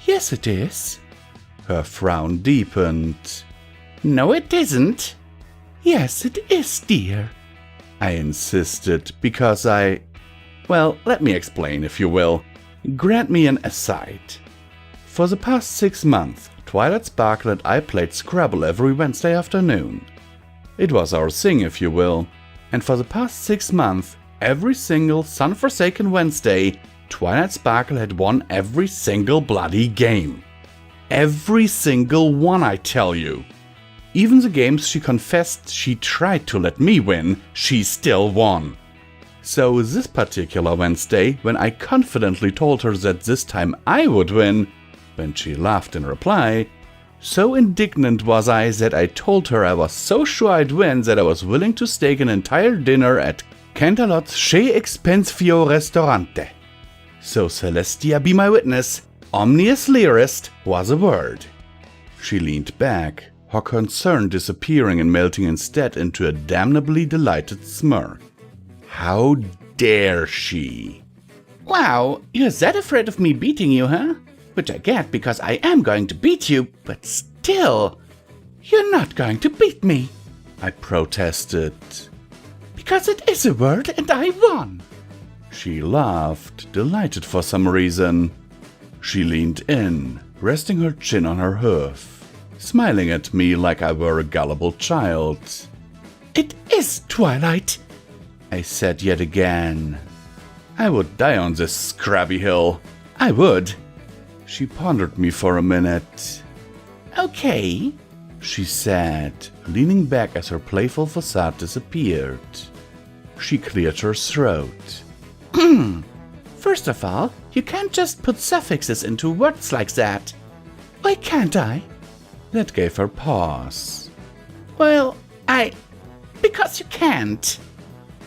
Yes, it is. Her frown deepened. No, it isn't. Yes, it is, dear. I insisted because well, let me explain, if you will. Grant me an aside. For the past 6 months, Twilight Sparkle and I played Scrabble every Wednesday afternoon. It was our thing, if you will. And for the past 6 months, every single sun-forsaken Wednesday, Twilight Sparkle had won every single bloody game. Every single one, I tell you. Even the games she confessed she tried to let me win, she still won. So this particular Wednesday, when I confidently told her that this time I would win, when she laughed in reply, so indignant was I that I told her I was so sure I'd win that I was willing to stake an entire dinner at Cantalot's Chez Expensio Restaurante. So Celestia be my witness, omnius lyrist was a word. She leaned back, her concern disappearing and melting instead into a damnably delighted smirk. How dare she? Wow, you're that afraid of me beating you, huh? Which I get because I am going to beat you, but still, you're not going to beat me. I protested. Because it is a word and I won. She laughed, delighted for some reason. She leaned in, resting her chin on her hoof, smiling at me like I were a gullible child. It is Twilight, I said yet again. I would die on this scrabby hill. I would. She pondered me for a minute. Okay, she said, leaning back as her playful facade disappeared. She cleared her throat. First of all, you can't just put suffixes into words like that. Why can't I? That gave her pause. Well, because you can't.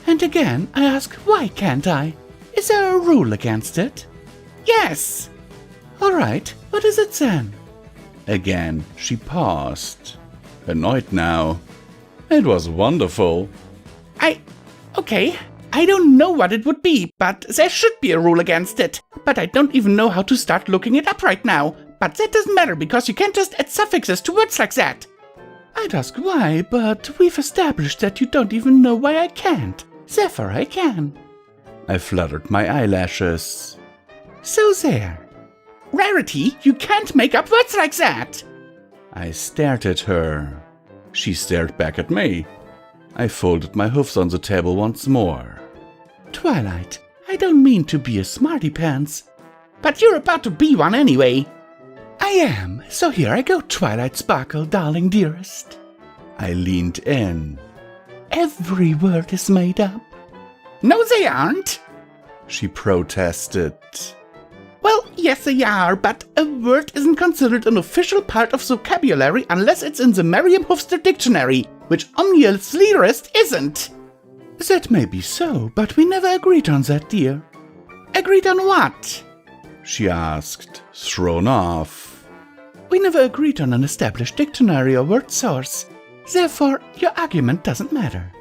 And again, I ask, why can't I? Is there a rule against it? Yes! Alright, what is it then? Again, she paused. Annoyed now. It was wonderful. Okay, I don't know what it would be, but there should be a rule against it. But I don't even know how to start looking it up right now. But that doesn't matter because you can't just add suffixes to words like that. I'd ask why, but we've established that you don't even know why I can't. Therefore I can. I fluttered my eyelashes. So there. Rarity, you can't make up words like that. I stared at her. She stared back at me. I folded my hoofs on the table once more. Twilight, I don't mean to be a smarty pants. But you're about to be one anyway. I am, so here I go, Twilight Sparkle, darling dearest. I leaned in. Every word is made up. No, they aren't, she protested. Well, yes they are, but a word isn't considered an official part of vocabulary unless it's in the Merriam-Webster dictionary, which omnius lyrist isn't. That may be so, but we never agreed on that, dear. Agreed on what? She asked, thrown off. We never agreed on an established dictionary or word source. Therefore, your argument doesn't matter.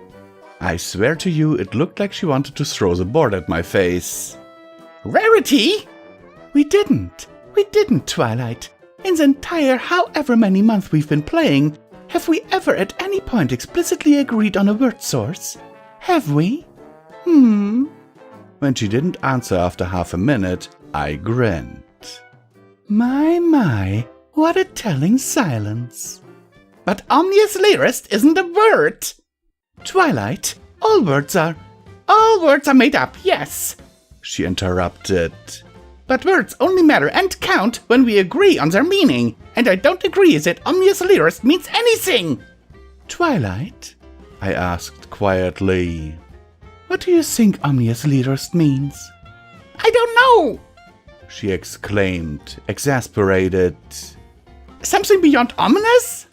I swear to you, it looked like she wanted to throw the board at my face. Rarity! We didn't, Twilight. In the entire however many months we've been playing, have we ever at any point explicitly agreed on a word source? Have we? When she didn't answer after half a minute, I grinned. My, what a telling silence. But omnius lyrist isn't a word. Twilight, all words are made up, yes, she interrupted. But words only matter and count when we agree on their meaning, and I don't agree that omnius lyrist means anything. Twilight, I asked quietly. What do you think omnius lyrist means? I don't know, she exclaimed, exasperated. Something beyond ominous?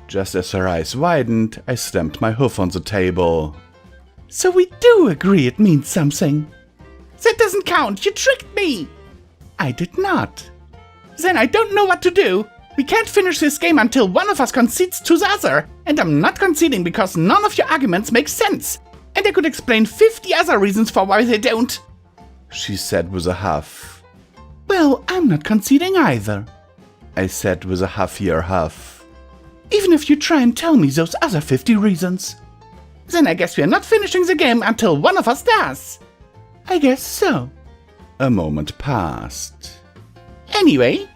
Just as her eyes widened, I stamped my hoof on the table. So we do agree it means something. That doesn't count, you tricked me. I did not. Then I don't know what to do. We can't finish this game until one of us concedes to the other. And I'm not conceding because none of your arguments make sense. And I could explain 50 other reasons for why they don't. She said with a huff. Well, I'm not conceding either, I said with a huffier huff. Even if you try and tell me those other 50 reasons. Then I guess we're not finishing the game until one of us does. I guess so. A moment passed. Anyway,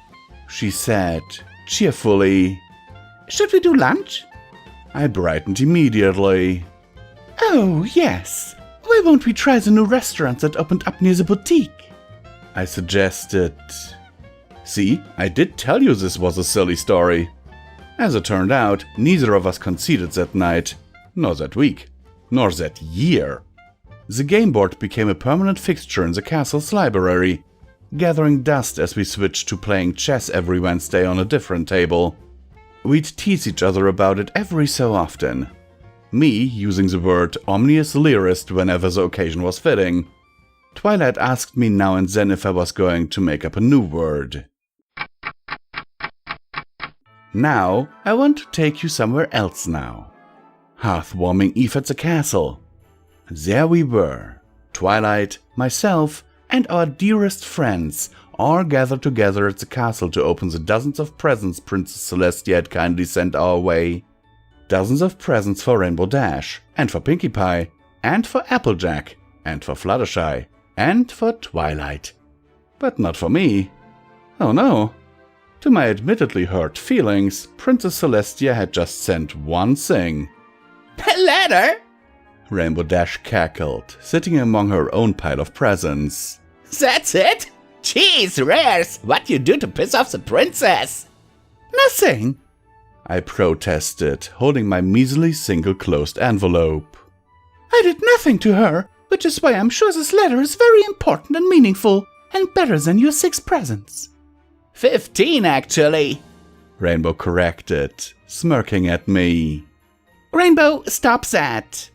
she said, cheerfully. Should we do lunch? I brightened immediately. Oh, yes. Why won't we try the new restaurant that opened up near the boutique? I suggested. See, I did tell you this was a silly story. As it turned out, neither of us conceded that night, nor that week, nor that year. The game board became a permanent fixture in the castle's library, gathering dust as we switched to playing chess every Wednesday on a different table. We'd tease each other about it every so often. Me using the word omnious lyrist whenever the occasion was fitting. Twilight asked me now and then if I was going to make up a new word. Now, I want to take you somewhere else now. Hearth-warming eve at the castle. There we were, Twilight, myself, and our dearest friends, all gathered together at the castle to open the dozens of presents Princess Celestia had kindly sent our way. Dozens of presents for Rainbow Dash, and for Pinkie Pie, and for Applejack, and for Fluttershy, and for Twilight. But not for me. Oh no. To my admittedly hurt feelings, Princess Celestia had just sent one thing. A letter? Rainbow Dash cackled, sitting among her own pile of presents. That's it? Jeez, Rares, what you do to piss off the princess? Nothing, I protested, holding my measly single-closed envelope. I did nothing to her, which is why I'm sure this letter is very important and meaningful, and better than your 6 presents. 15, actually, Rainbow corrected, smirking at me. Rainbow, stop that,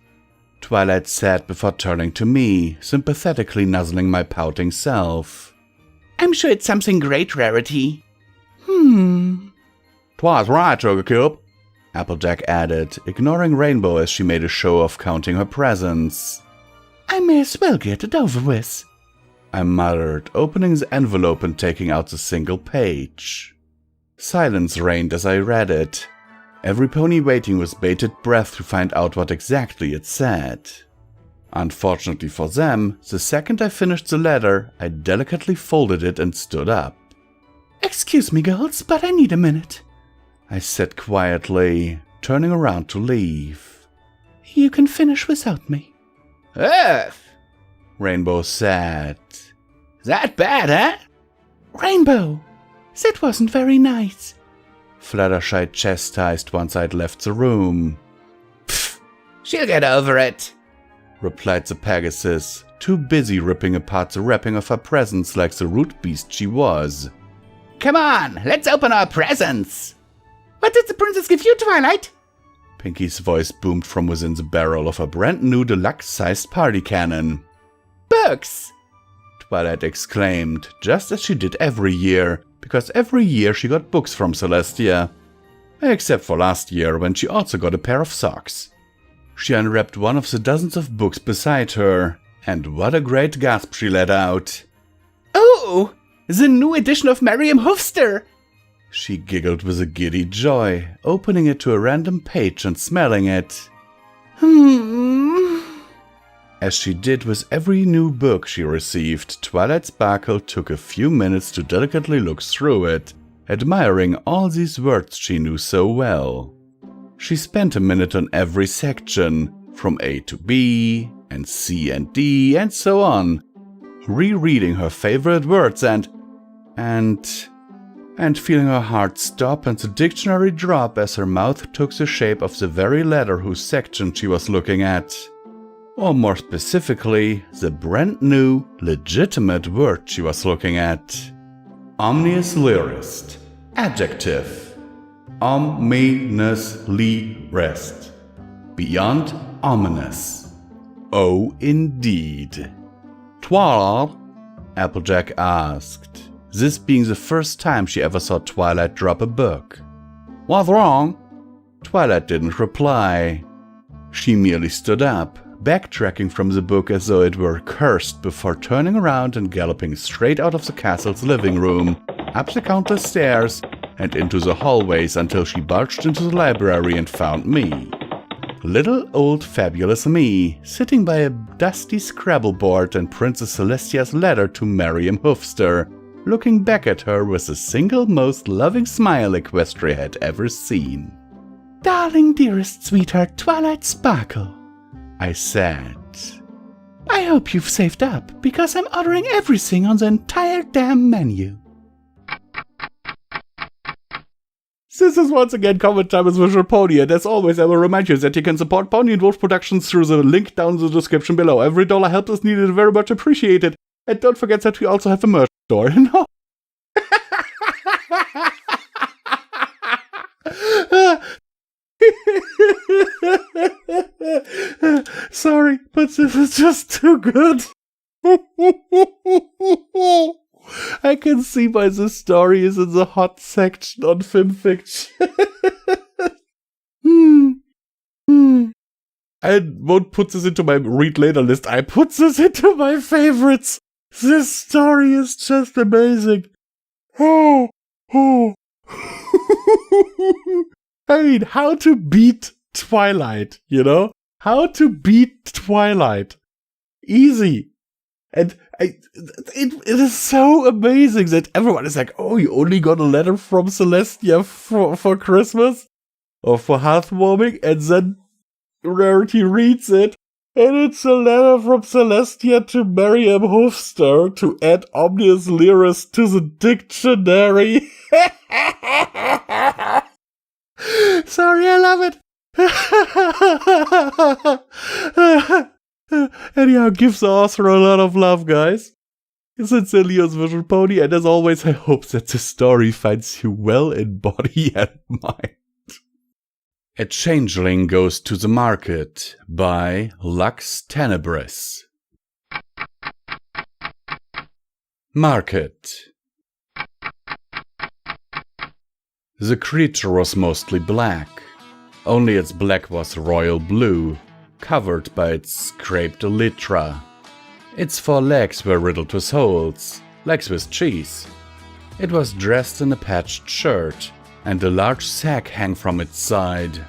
Twilight said before turning to me, sympathetically nuzzling my pouting self. I'm sure it's something great, Rarity. Twas right, Sugar Cube, Applejack added, ignoring Rainbow as she made a show of counting her presents. I may as well get it over with, I muttered, opening the envelope and taking out the single page. Silence reigned as I read it. Every pony waiting with bated breath to find out what exactly it said. Unfortunately for them, the second I finished the letter, I delicately folded it and stood up. Excuse me, girls, but I need a minute, I said quietly, turning around to leave. You can finish without me. Earth! Rainbow said. That bad, huh? Rainbow, that wasn't very nice, Fluttershy chastised once I'd left the room. Pfft, she'll get over it, replied the Pegasus, too busy ripping apart the wrapping of her presents like the rude beast she was. Come on, let's open our presents. What did the princess give you, Twilight? Pinkie's voice boomed from within the barrel of a brand new deluxe-sized party cannon. Books, Twilight exclaimed, just as she did every year, because every year she got books from Celestia. Except for last year, when she also got a pair of socks. She unwrapped one of the dozens of books beside her, and what a great gasp she let out. Oh, the new edition of Merriam-Webster! She giggled with a giddy joy, opening it to a random page and smelling it. As she did with every new book she received, Twilight Sparkle took a few minutes to delicately look through it, admiring all these words she knew so well. She spent a minute on every section, from A to B, and C and D, and so on, rereading her favorite words and feeling her heart stop and the dictionary drop as her mouth took the shape of the very letter whose section she was looking at. Or more specifically, the brand new, legitimate word she was looking at. Omnious lyrist. Adjective. Ominously rest. Beyond ominous. Oh, indeed. Twilight, Applejack asked. this being the first time she ever saw Twilight drop a book. What's wrong? Twilight didn't reply. She merely stood up, backtracking from the book as though it were cursed before turning around and galloping straight out of the castle's living room, up the countless stairs, and into the hallways until she barged into the library and found me. Little old fabulous me, sitting by a dusty Scrabble board and Princess Celestia's letter to Miriam Hoofster, looking back at her with the single most loving smile Equestria had ever seen. "Darling, dearest, sweetheart, Twilight Sparkle," I said. "I hope you've saved up, because I'm ordering everything on the entire damn menu." This is once again comment time with Visual Pony, and as always I will remind you that you can support Pony and Wolf Productions through the link down in the description below. Every dollar help is needed and very much appreciated. And don't forget that we also have a merch store. No. Sorry, but this is just too good. I can see why this story is in the hot section on FimFiction. I won't put this into my read later list. I put this into my favorites. This story is just amazing. I mean, how to beat Twilight, you know? How to beat Twilight. Easy. And it is so amazing that everyone is like, oh, you only got a letter from Celestia for Christmas? Or for heartwarming? And then Rarity reads it, and it's a letter from Celestia to Miriam Hoofster to add Omnius Lyris to the dictionary. Sorry, I love it. Anyhow, give the author a lot of love, guys. Sincerely, yours, Visual Pony, and as always, I hope that the story finds you well in body and mind. A Changeling Goes to the Market by Lux Tenebris. Market. The creature was mostly black. Only its black was royal blue, covered by its scraped elytra. Its 4 legs were riddled with holes, like Swiss cheese. It was dressed in a patched shirt, and a large sack hung from its side.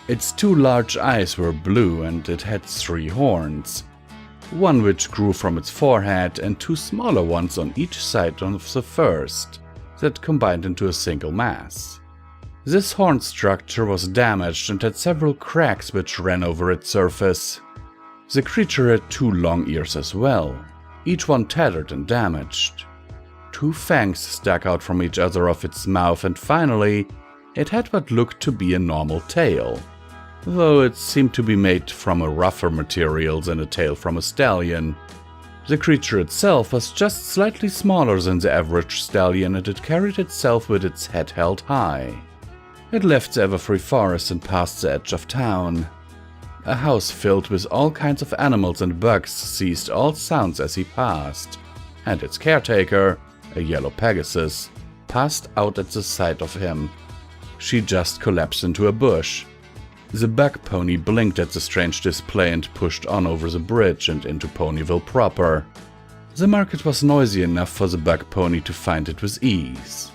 Its 2 large eyes were blue, and it had 3 horns, one which grew from its forehead and 2 smaller ones on each side of the first, that combined into a single mass. This horn structure was damaged and had several cracks which ran over its surface. The creature had 2 long ears as well, each one tattered and damaged. 2 fangs stuck out from each other of its mouth, and finally, it had what looked to be a normal tail, though it seemed to be made from a rougher material than a tail from a stallion. The creature itself was just slightly smaller than the average stallion, and it carried itself with its head held high. It left the Everfree Forest and passed the edge of town. A house filled with all kinds of animals and bugs ceased all sounds as he passed, and its caretaker, a yellow Pegasus, passed out at the sight of him. She just collapsed into a bush. The bug pony blinked at the strange display and pushed on over the bridge and into Ponyville proper. The market was noisy enough for the bug pony to find it with ease,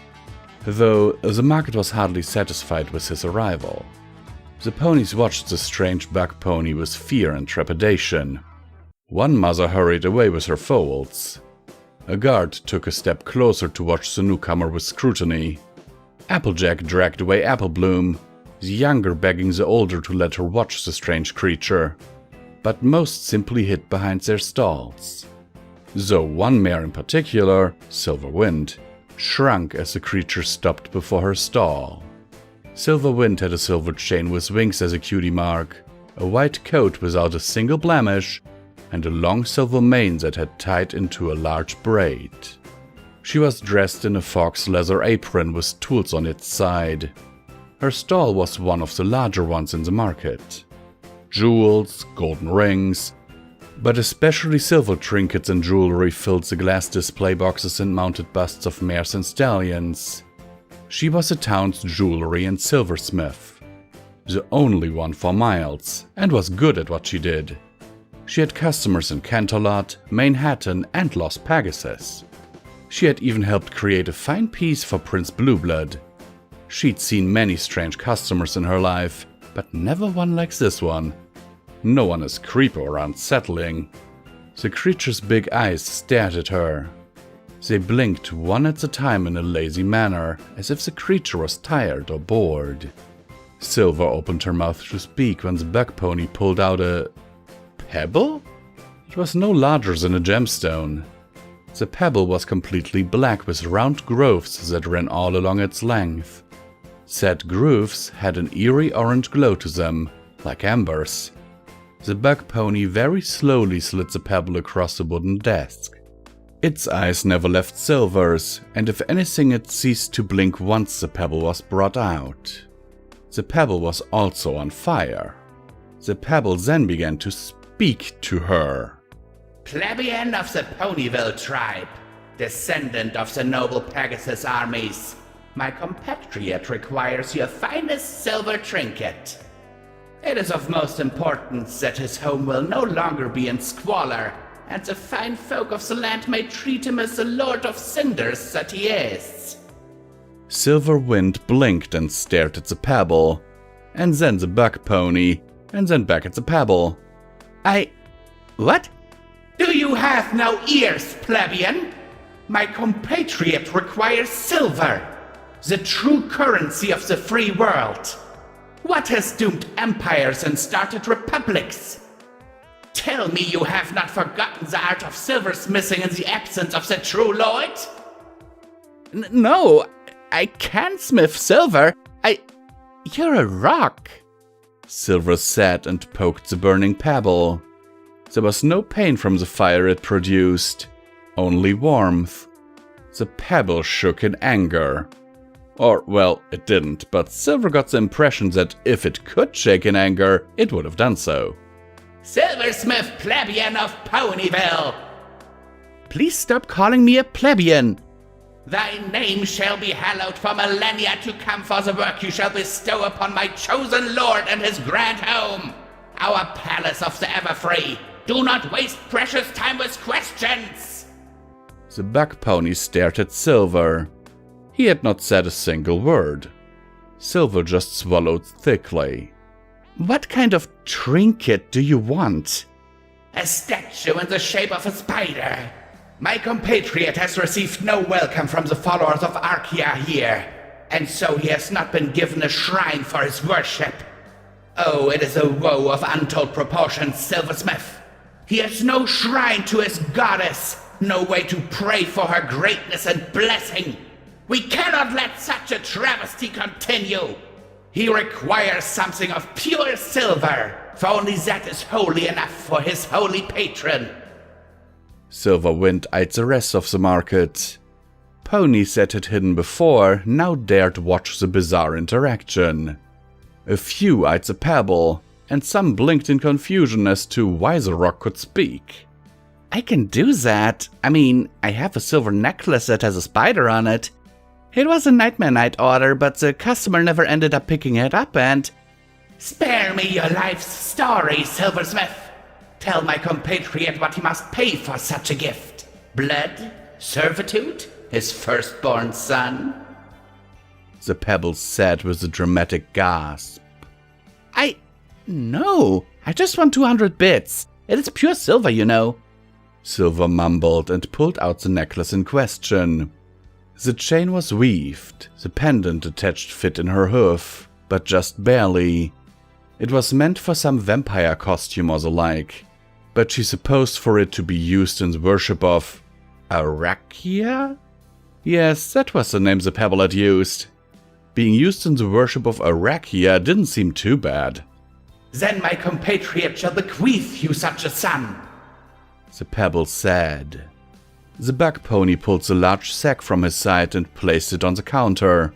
though the market was hardly satisfied with his arrival. The ponies watched the strange bug pony with fear and trepidation. One mother hurried away with her foals. A guard took a step closer to watch the newcomer with scrutiny. Applejack dragged away Applebloom, the younger begging the older to let her watch the strange creature, but most simply hid behind their stalls. Though one mare in particular, Silverwind, shrunk as the creature stopped before her stall. Silverwind had a silver chain with wings as a cutie mark, a white coat without a single blemish, and a long silver mane that had tied into a large braid. She was dressed in a fox leather apron with tools on its side. Her stall was one of the larger ones in the market. Jewels, golden rings, But especially silver trinkets and jewelry filled the glass display boxes and mounted busts of mares and stallions. She was the town's jewelry and silversmith, the only one for miles, and was good at what she did. She had customers in Canterlot, Manhattan, and Los Pegasus. She had even helped create a fine piece for Prince Blueblood. She'd seen many strange customers in her life, but never one like this one. No one is creepy or unsettling. The creature's big eyes stared at her. They blinked one at a time in a lazy manner, as if the creature was tired or bored. Silver opened her mouth to speak when the bug pony pulled out a pebble? It was no larger than a gemstone. The pebble was completely black with round grooves that ran all along its length. Said grooves had an eerie orange glow to them, like embers. The bug pony very slowly slid the pebble across the wooden desk. Its eyes never left Silver's, and if anything it ceased to blink once the pebble was brought out. The pebble was also on fire. The pebble then began to speak to her. Plebeian of the Ponyville tribe, descendant of the noble Pegasus armies, my compatriot requires your finest silver trinket. It is of most importance that his home will no longer be in squalor, and the fine folk of the land may treat him as the Lord of Cinders that he is. Silver Wind blinked and stared at the pebble, and then the bug pony, and then back at the pebble. What? Do you have no ears, plebeian? My compatriot requires silver, the true currency of the free world. What has doomed empires and started republics? Tell me you have not forgotten the art of silversmithing in the absence of the true lord? No, I can smith silver. You're a rock. Silver sat and poked the burning pebble. There was no pain from the fire it produced, only warmth. The pebble shook in anger. Or, well, it didn't, but Silver got the impression that if it could shake in anger, it would have done so. Silversmith plebeian of Ponyville! Please stop calling me a plebeian. Thy name shall be hallowed for millennia to come for the work you shall bestow upon my chosen lord and his grand home, our palace of the Everfree. Do not waste precious time with questions! The bug pony stared at Silver. He had not said a single word. Silver just swallowed thickly. What kind of trinket do you want? A statue in the shape of a spider. My compatriot has received no welcome from the followers of Archaea here, and so he has not been given a shrine for his worship. Oh, it is a woe of untold proportions, Silversmith. He has no shrine to his goddess, no way to pray for her greatness and blessing. We cannot let such a travesty continue. He requires something of pure silver, for only that is holy enough for his holy patron. Silver Wind eyed the rest of the market. Ponies that had hidden before now dared watch the bizarre interaction. A few eyed the pebble, and some blinked in confusion as to why the rock could speak. I can do that. I mean, I have a silver necklace that has a spider on it. It was a Nightmare Night order, but the customer never ended up picking it up and... Spare me your life's story, Silversmith. Tell my compatriot what he must pay for such a gift. Blood? Servitude? His firstborn son? The pebble said with a dramatic gasp. No, I just want 200 bits. It is pure silver, you know. Silver mumbled and pulled out the necklace in question. The chain was weaved, the pendant attached fit in her hoof, but just barely. It was meant for some vampire costume or the like, but she supposed for it to be used in the worship of... Archaea? Yes, that was the name the pebble had used. Being used in the worship of Archaea didn't seem too bad. Then my compatriot shall bequeath you such a son, the pebble said. The bug pony pulled the large sack from his side and placed it on the counter.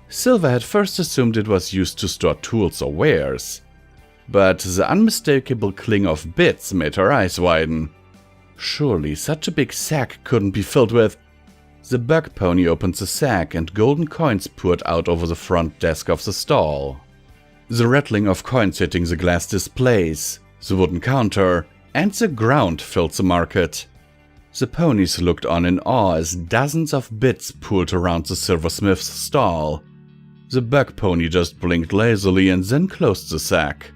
Silver had first assumed it was used to store tools or wares. but the unmistakable cling of bits made her eyes widen. Surely such a big sack couldn't be filled with... The bug pony opened the sack and golden coins poured out over the front desk of the stall. The rattling of coins hitting the glass displays, the wooden counter, and the ground filled the market. The ponies looked on in awe as dozens of bits pooled around the silversmith's stall. The bug pony just blinked lazily and then closed the sack.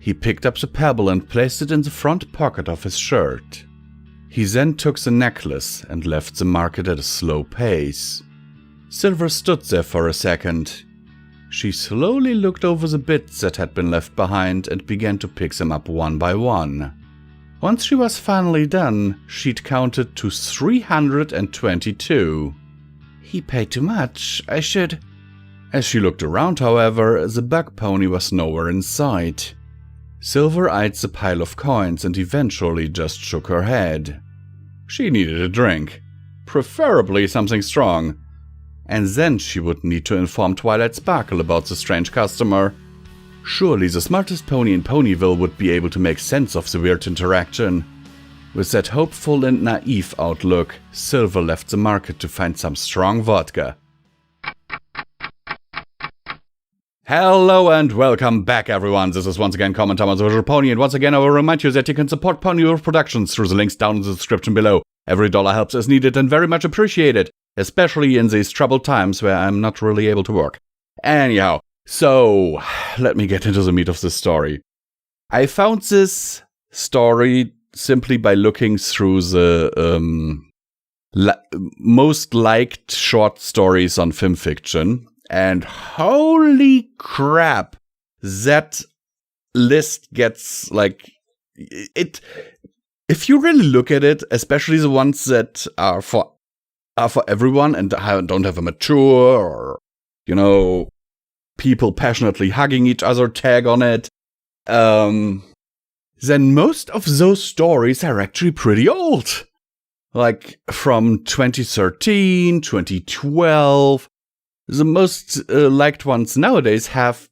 He picked up the pebble and placed it in the front pocket of his shirt. He then took the necklace and left the market at a slow pace. Silver stood there for a second. She slowly looked over the bits that had been left behind and began to pick them up one by one. Once she was finally done, she'd counted to 322. He paid too much. I should... As she looked around, however, the bug pony was nowhere in sight. Silver eyed the pile of coins and eventually just shook her head. She needed a drink, preferably something strong. And then she would need to inform Twilight Sparkle about the strange customer. Surely the smartest pony in Ponyville would be able to make sense of the weird interaction. With that hopeful and naive outlook, Silver left the market to find some strong vodka. Hello and welcome back, everyone. This is once again Common Thomas Visual Pony, and once again I will remind you that you can support Ponyville Productions through the links down in the description below. Every dollar helps as needed and very much appreciated, especially in these troubled times where I'm not really able to work. Anyhow, so let me get into the meat of this story. I found this story simply by looking through the most liked short stories on FimFiction. And holy crap, that list gets, like, it. If you really look at it, especially the ones that are for everyone and don't have a mature or, you know, people passionately hugging each other tag on it, then most of those stories are actually pretty old. Like from 2013, 2012. The most liked ones nowadays have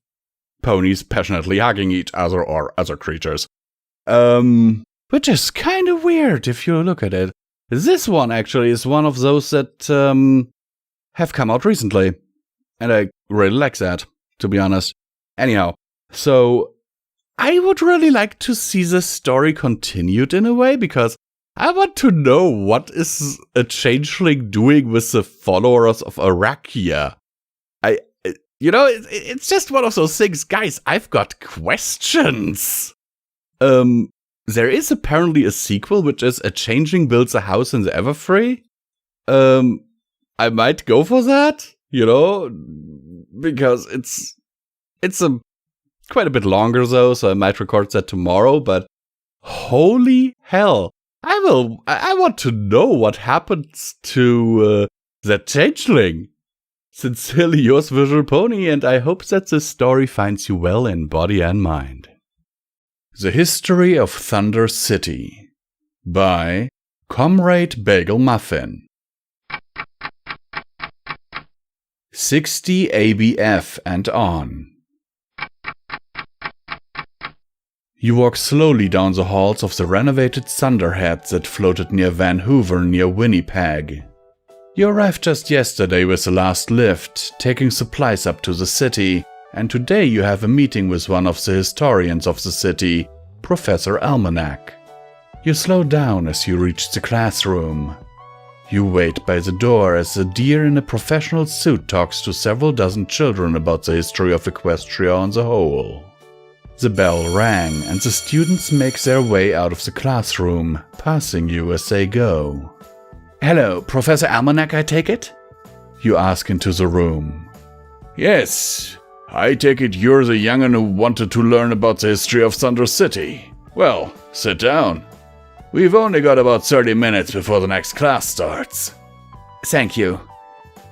ponies passionately hugging each other or other creatures. Which is kind of weird if you look at it. This one actually is one of those that have come out recently. And I really like that, to be honest. Anyhow, so I would really like to see this story continued in a way, because I want to know what is a changeling doing with the followers of Arakia. It's just one of those things, guys, I've got questions. There is apparently a sequel, which is A Changeling Builds a House in the Everfree. I might go for that, because it's quite a bit longer though, so I might record that tomorrow, but holy hell. I want to know what happens to that changeling. Sincerely yours, Visual Pony, and I hope that this story finds you well in body and mind. The History of Thunder City by Comrade Bagel Muffin. 60 ABF and on. You walk slowly down the halls of the renovated Thunderhead that floated near Vancouver near Winnipeg. You arrived just yesterday with the last lift, taking supplies up to the city, and today you have a meeting with one of the historians of the city, Professor Almanac. You slow down as you reach the classroom. You wait by the door as a deer in a professional suit talks to several dozen children about the history of Equestria on the whole. The bell rang, and the students make their way out of the classroom, passing you as they go. "Hello, Professor Almanac, I take it?" You ask into the room. "Yes, I take it you're the young'un who wanted to learn about the history of Thunder City. Well, sit down. We've only got about 30 minutes before the next class starts." "Thank you."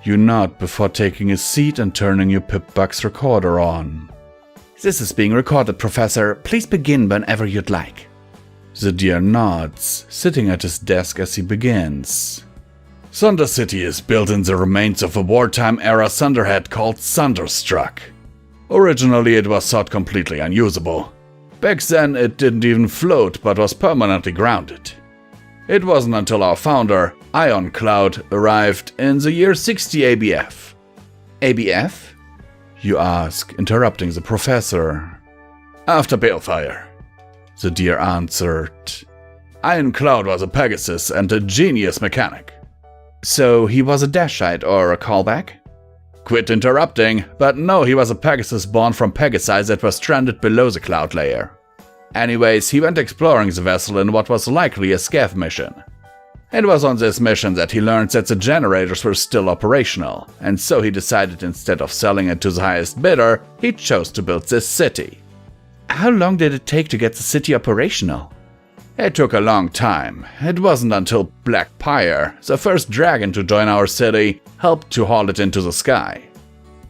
You nod before taking a seat and turning your Pip-Buck's recorder on. "This is being recorded, Professor. Please begin whenever you'd like." The deer nods, sitting at his desk as he begins. Thunder City is built in the remains of a wartime-era Thunderhead called Thunderstruck. Originally, it was thought completely unusable. Back then it didn't even float but was permanently grounded. It wasn't until our founder, Ironcloud, arrived in the year 60 ABF. ABF? You ask, interrupting the professor. After Balefire, the deer answered. Ironcloud was a Pegasus and a genius mechanic. So he was a Dashite or a callback? Quit interrupting, but no, he was a Pegasus born from Pegasi that was stranded below the cloud layer. Anyways, he went exploring the vessel in what was likely a scav mission. It was on this mission that he learned that the generators were still operational, and so he decided instead of selling it to the highest bidder, he chose to build this city. How long did it take to get the city operational? It took a long time. It wasn't until Black Pyre, the first dragon to join our city, helped to haul it into the sky.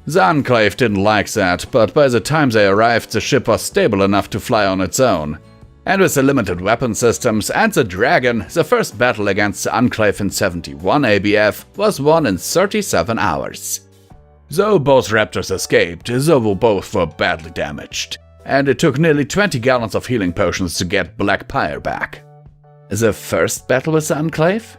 The Enclave didn't like that, but by the time they arrived, the ship was stable enough to fly on its own. And with the limited weapon systems and the dragon, the first battle against the Enclave in 71 ABF was won in 37 hours. Though both raptors escaped, though both were badly damaged. And it took nearly 20 gallons of healing potions to get Black Pyre back. The first battle with the Enclave?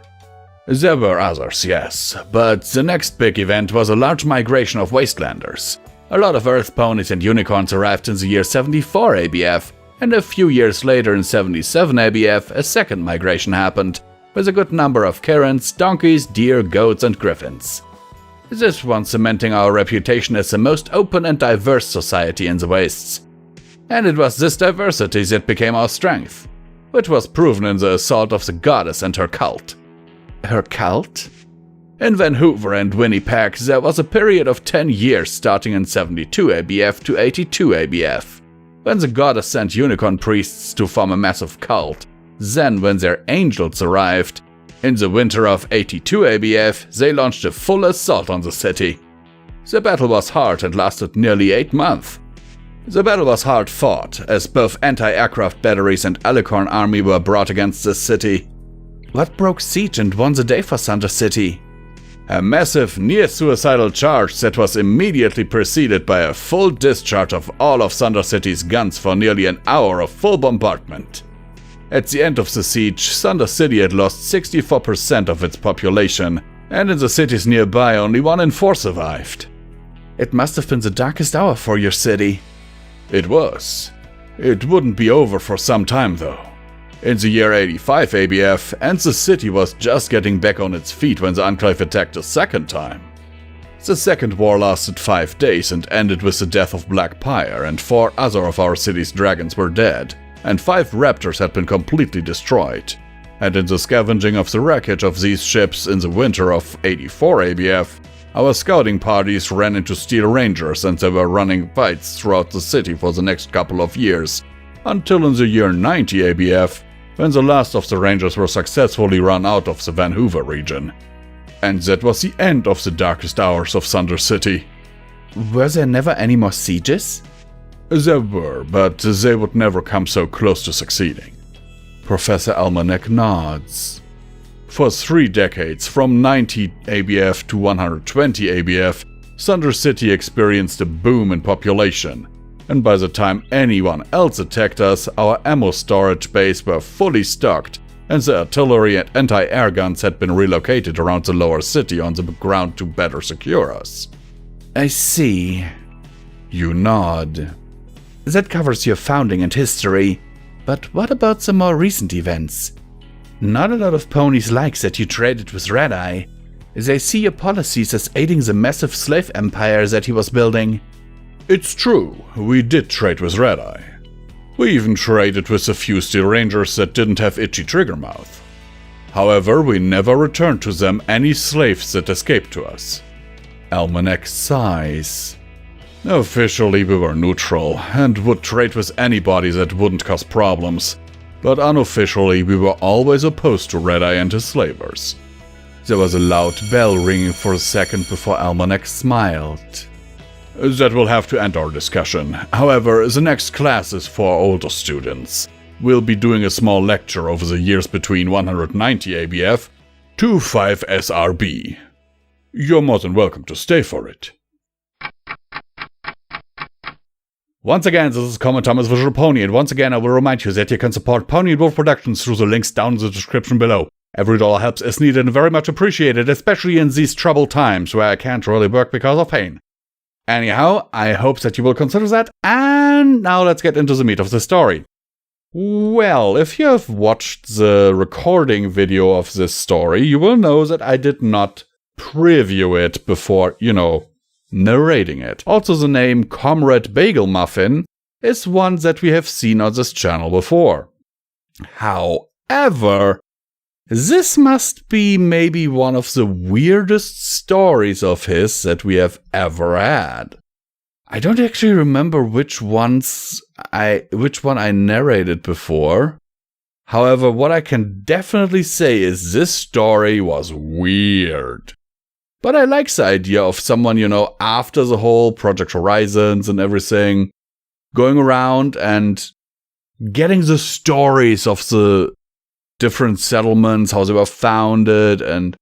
There were others, yes, but the next big event was a large migration of wastelanders. A lot of Earth ponies and unicorns arrived in the year 74 ABF, and a few years later in 77 ABF, a second migration happened, with a good number of Karens, donkeys, deer, goats, and griffins. This one cementing our reputation as the most open and diverse society in the Wastes. And it was this diversity that became our strength, which was proven in the assault of the goddess and her cult. Her cult? In Vancouver and Winnipeg, there was a period of 10 years starting in 72 ABF to 82 ABF, when the goddess sent unicorn priests to form a massive cult. Then, when their angels arrived, in the winter of 82 ABF, they launched a full assault on the city. The battle was hard and lasted nearly 8 months. The battle was hard fought, as both anti-aircraft batteries and Alicorn army were brought against the city. What broke siege and won the day for Thunder City? A massive, near-suicidal charge that was immediately preceded by a full discharge of all of Thunder City's guns for nearly an hour of full bombardment. At the end of the siege, Thunder City had lost 64% of its population, and in the cities nearby only 1 in 4 survived. It must have been the darkest hour for your city. It was. It wouldn't be over for some time though. In the year 85 ABF, and the city was just getting back on its feet when the Enclave attacked a second time. The second war lasted 5 days and ended with the death of Black Pyre, and 4 other of our city's dragons were dead, and 5 raptors had been completely destroyed. And in the scavenging of the wreckage of these ships in the winter of 84 ABF, our scouting parties ran into Steel Rangers and they were running fights throughout the city for the next couple of years, until in the year 90 ABF, when the last of the Rangers were successfully run out of the Vancouver region. And that was the end of the darkest hours of Thunder City. Were there never any more sieges? There were, but they would never come so close to succeeding. Professor Almanac nods. For 3 decades, from 90 ABF to 120 ABF, Thunder City experienced a boom in population, and by the time anyone else attacked us, our ammo storage bays were fully stocked, and the artillery and anti-air guns had been relocated around the lower city on the ground to better secure us. I see. You nod. That covers your founding and history, but what about some more recent events? Not a lot of ponies like that you traded with Roudy. They see your policies as aiding the massive slave empire that he was building. It's true, we did trade with Roudy. We even traded with a few Steel Rangers that didn't have itchy trigger mouth. However, we never returned to them any slaves that escaped to us. Almanac sighs. Officially we were neutral, and would trade with anybody that wouldn't cause problems, but unofficially we were always opposed to Roudy and his slavers. There was a loud bell ringing for a second before Almanac smiled. That will have to end our discussion. However, the next class is for older students. We'll be doing a small lecture over the years between 190 ABF to 5 SRB. You're more than welcome to stay for it. Once again, this is Common Thomas Visual Pony, and once again I will remind you that you can support Pony and Wolf Productions through the links down in the description below. Every dollar helps is needed and very much appreciated, especially in these troubled times where I can't really work because of pain. Anyhow, I hope that you will consider that, and now let's get into the meat of the story. Well, if you have watched the recording video of this story, you will know that I did not preview it before, narrating it. Also, the name Comrade Bagel Muffin is one that we have seen on this channel before. However, this must be maybe one of the weirdest stories of his that we have ever had. I don't actually remember which one I narrated before. However, what I can definitely say is this story was weird. But I like the idea of someone, after the whole Project Horizons and everything, going around and getting the stories of the different settlements, how they were founded and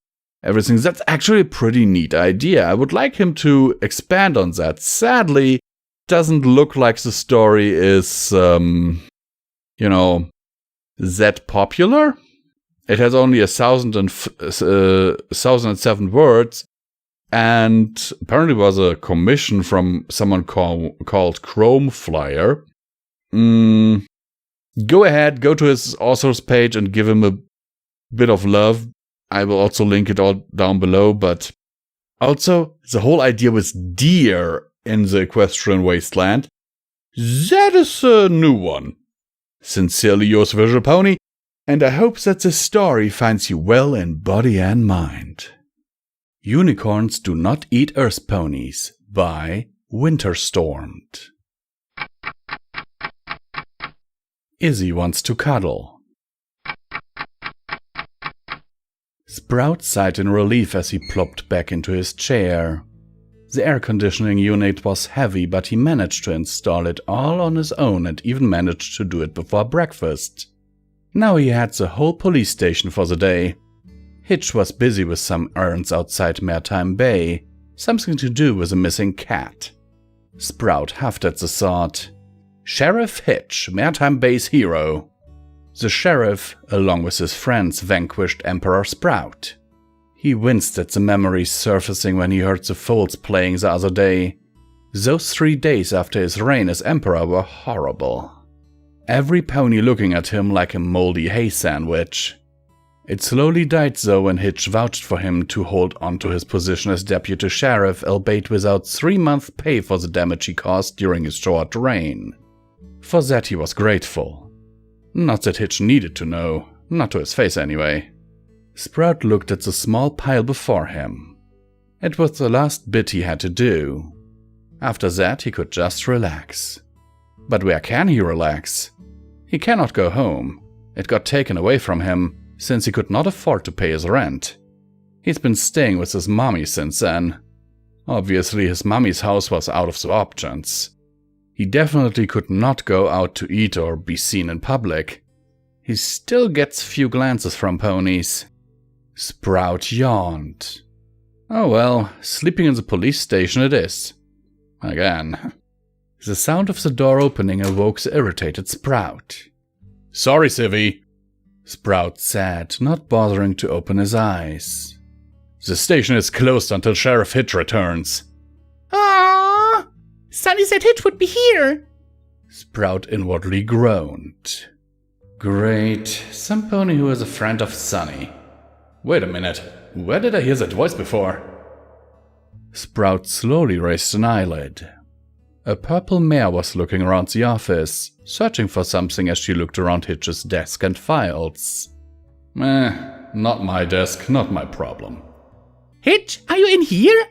everything. That's actually a pretty neat idea. I would like him to expand on that. Sadly, it doesn't look like the story is, that popular. It has only 1,007 words, and apparently was a commission from someone called Chrome Flyer. Go ahead, go to his author's page and give him a bit of love. I will also link it all down below, but also the whole idea with deer in the equestrian wasteland, that is a new one. Sincerely yours, Visual Pony, and I hope that this story finds you well in body and mind. Unicorns Do Not Eat Earth Ponies by Winterstormed. Izzy wants to cuddle. Sprout sighed in relief as he plopped back into his chair. The air conditioning unit was heavy, but he managed to install it all on his own and even managed to do it before breakfast. Now he had the whole police station for the day. Hitch was busy with some errands outside Maritime Bay, something to do with a missing cat. Sprout huffed at the thought. Sheriff Hitch, Maritime Bay's hero. The sheriff, along with his friends, vanquished Emperor Sprout. He winced at the memories surfacing when he heard the Folds playing the other day. Those 3 days after his reign as emperor were horrible. Every pony looking at him like a moldy hay sandwich. It slowly died though when Hitch vouched for him to hold on to his position as deputy sheriff, albeit without 3-month pay for the damage he caused during his short reign. For that he was grateful. Not that Hitch needed to know, not to his face anyway. Sprout looked at the small pile before him. It was the last bit he had to do. After that he could just relax. But where can he relax? He cannot go home. It got taken away from him, since he could not afford to pay his rent. He's been staying with his mommy since then. Obviously his mommy's house was out of the options. He definitely could not go out to eat or be seen in public. He still gets few glances from ponies. Sprout yawned. Oh well, sleeping in the police station it is. Again. The sound of the door opening awoke the irritated Sprout. Sorry, Civvy, Sprout said, not bothering to open his eyes. The station is closed until Sheriff Hitch returns. Aww! Sonny said Hitch would be here! Sprout inwardly groaned. Great, some pony who is a friend of Sonny. Wait a minute, where did I hear that voice before? Sprout slowly raised an eyelid. A purple mare was looking around the office, searching for something as she looked around Hitch's desk and files. Not my desk, not my problem. Hitch, are you in here?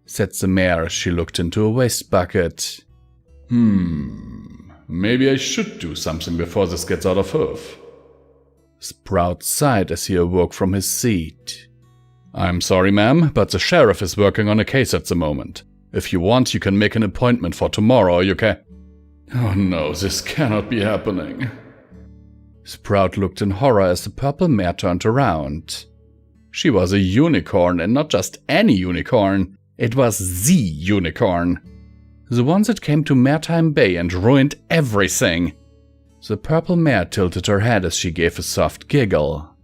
Said the mare as she looked into a waste bucket. Maybe I should do something before this gets out of hoof. Sprout sighed as he awoke from his seat. I'm sorry, ma'am, but the sheriff is working on a case at the moment. If you want, you can make an appointment for tomorrow, you can... Oh no, this cannot be happening. Sprout looked in horror as the purple mare turned around. She was a unicorn, and not just any unicorn. It was the unicorn. The ones that came to Maritime Bay and ruined everything. The purple mare tilted her head as she gave a soft giggle.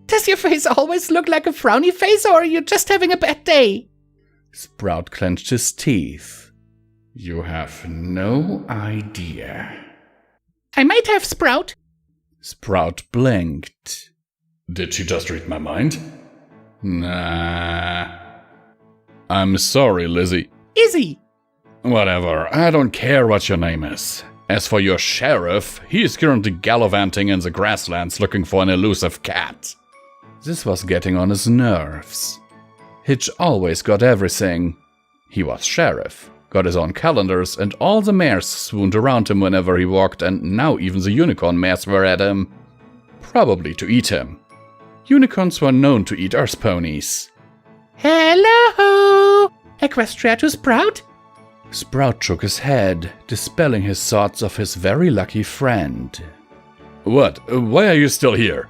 Does your face always look like a frowny face, or are you just having a bad day? Sprout clenched his teeth. You have no idea. I might have, Sprout. Sprout blinked. Did she just read my mind? Nah. I'm sorry, Lizzie. Izzy. Whatever, I don't care what your name is. As for your sheriff, he is currently gallivanting in the grasslands looking for an elusive cat. This was getting on his nerves. Hitch always got everything. He was sheriff, got his own calendars, and all the mares swooned around him whenever he walked, and now even the unicorn mares were at him. Probably to eat him. Unicorns were known to eat earth ponies. Hello! Equestria to Sprout? Sprout shook his head, dispelling his thoughts of his very lucky friend. What? Why are you still here?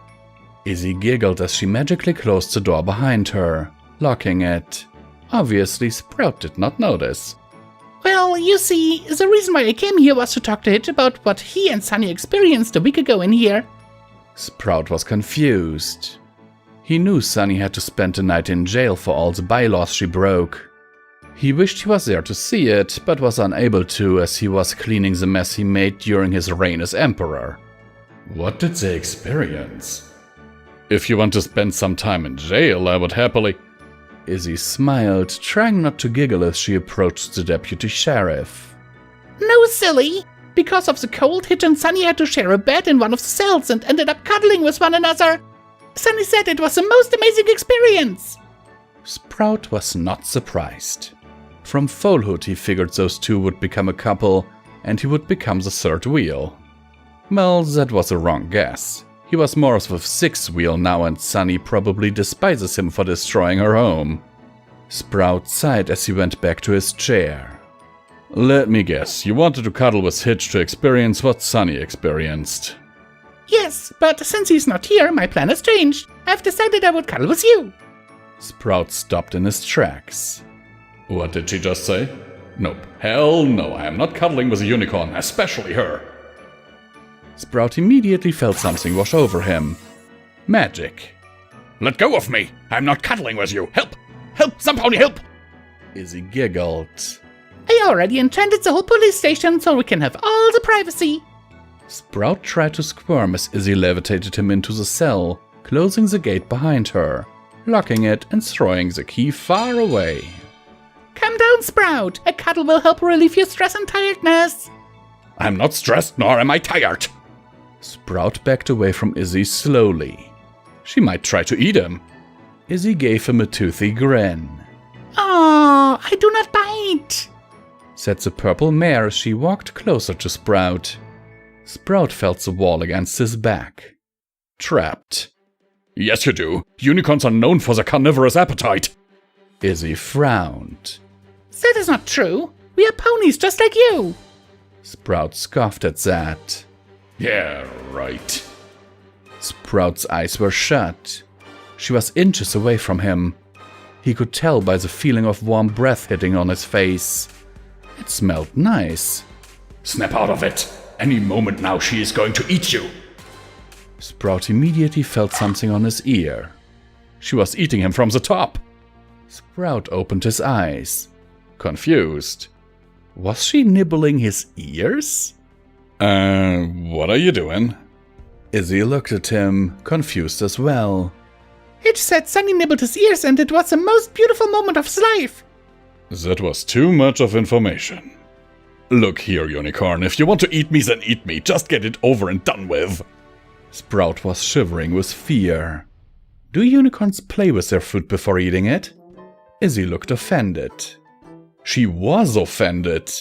Izzy giggled as she magically closed the door behind her, locking it. Obviously, Sprout did not notice. Well, you see, the reason why I came here was to talk to Hitch about what he and Sunny experienced a week ago in here. Sprout was confused. He knew Sunny had to spend the night in jail for all the bylaws she broke. He wished he was there to see it, but was unable to as he was cleaning the mess he made during his reign as emperor. What did they experience? If you want to spend some time in jail, I would happily... Izzy smiled, trying not to giggle as she approached the deputy sheriff. No, silly! Because of the cold, Hitch and Sunny had to share a bed in one of the cells and ended up cuddling with one another. Sunny said it was the most amazing experience. Sprout was not surprised. From Foalhood he figured those two would become a couple, and he would become the third wheel. Well, that was a wrong guess. He was more of a sixth wheel now, and Sunny probably despises him for destroying her home. Sprout sighed as he went back to his chair. Let me guess, you wanted to cuddle with Hitch to experience what Sunny experienced. Yes, but since he's not here, my plan has changed. I've decided I would cuddle with you. Sprout stopped in his tracks. What did she just say? Nope. Hell no, I am not cuddling with a unicorn, especially her. Sprout immediately felt something wash over him. Magic. Let go of me! I'm not cuddling with you! Help! Help! Some pony, help! Izzy giggled. I already enchanted the whole police station so we can have all the privacy. Sprout tried to squirm as Izzy levitated him into the cell, closing the gate behind her, locking it and throwing the key far away. Calm down, Sprout. A cuddle will help relieve your stress and tiredness. I'm not stressed, nor am I tired. Sprout backed away from Izzy slowly. She might try to eat him. Izzy gave him a toothy grin. Oh, I do not bite, said the purple mare as she walked closer to Sprout. Sprout felt the wall against his back. Trapped. Yes, you do. Unicorns are known for their carnivorous appetite. Izzy frowned. That is not true. We are ponies just like you. Sprout scoffed at that. Yeah, right. Sprout's eyes were shut. She was inches away from him. He could tell by the feeling of warm breath hitting on his face. It smelled nice. Snap out of it. Any moment now she is going to eat you. Sprout immediately felt something on his ear. She was eating him from the top. Sprout opened his eyes, confused. Was she nibbling his ears? What are you doing? Izzy looked at him, confused as well. Hitch said Sunny nibbled his ears and it was the most beautiful moment of his life. That was too much of information. Look here, Unicorn, if you want to eat me, then eat me. Just get it over and done with. Sprout was shivering with fear. Do unicorns play with their food before eating it? Izzy looked offended. She was offended.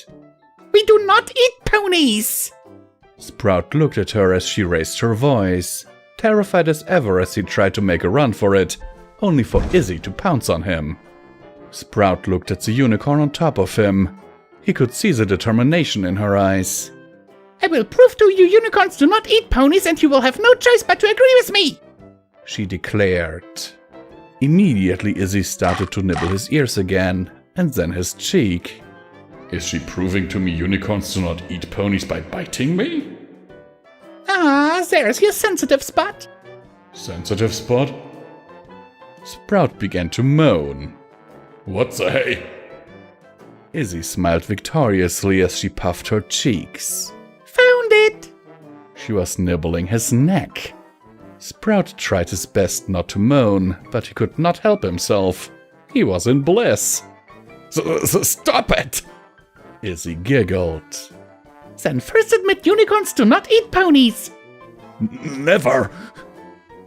We do not eat ponies! Sprout looked at her as she raised her voice, terrified as ever as he tried to make a run for it, only for Izzy to pounce on him. Sprout looked at the unicorn on top of him. He could see the determination in her eyes. I will prove to you unicorns do not eat ponies and you will have no choice but to agree with me, she declared. Immediately Izzy started to nibble his ears again, and then his cheek. Is she proving to me unicorns do not eat ponies by biting me? Ah, there's your sensitive spot. Sensitive spot? Sprout began to moan. What the hey? Izzy smiled victoriously as she puffed her cheeks. Found it! She was nibbling his neck. Sprout tried his best not to moan, but he could not help himself. He was in bliss. Stop it! Izzy giggled. Then first admit unicorns do not eat ponies. Never!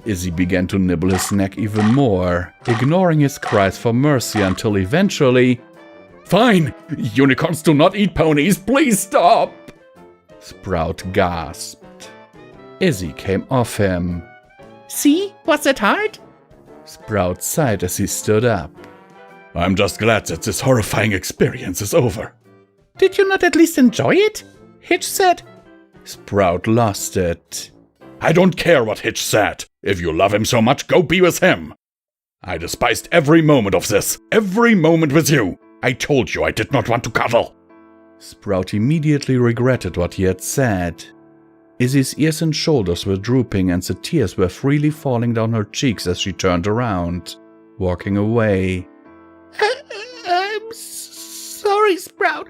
Izzy began to nibble his neck even more, ignoring his cries for mercy until eventually... Fine! Unicorns do not eat ponies! Please stop! Sprout gasped. Izzy came off him. See? Was it hard? Sprout sighed as he stood up. I'm just glad that this horrifying experience is over. Did you not at least enjoy it? Hitch said. Sprout lost it. I don't care what Hitch said. If you love him so much, go be with him. I despised every moment of this. Every moment with you. I told you I did not want to cuddle. Sprout immediately regretted what he had said. Izzy's ears and shoulders were drooping and the tears were freely falling down her cheeks as she turned around, walking away. I'm sorry, Sprout.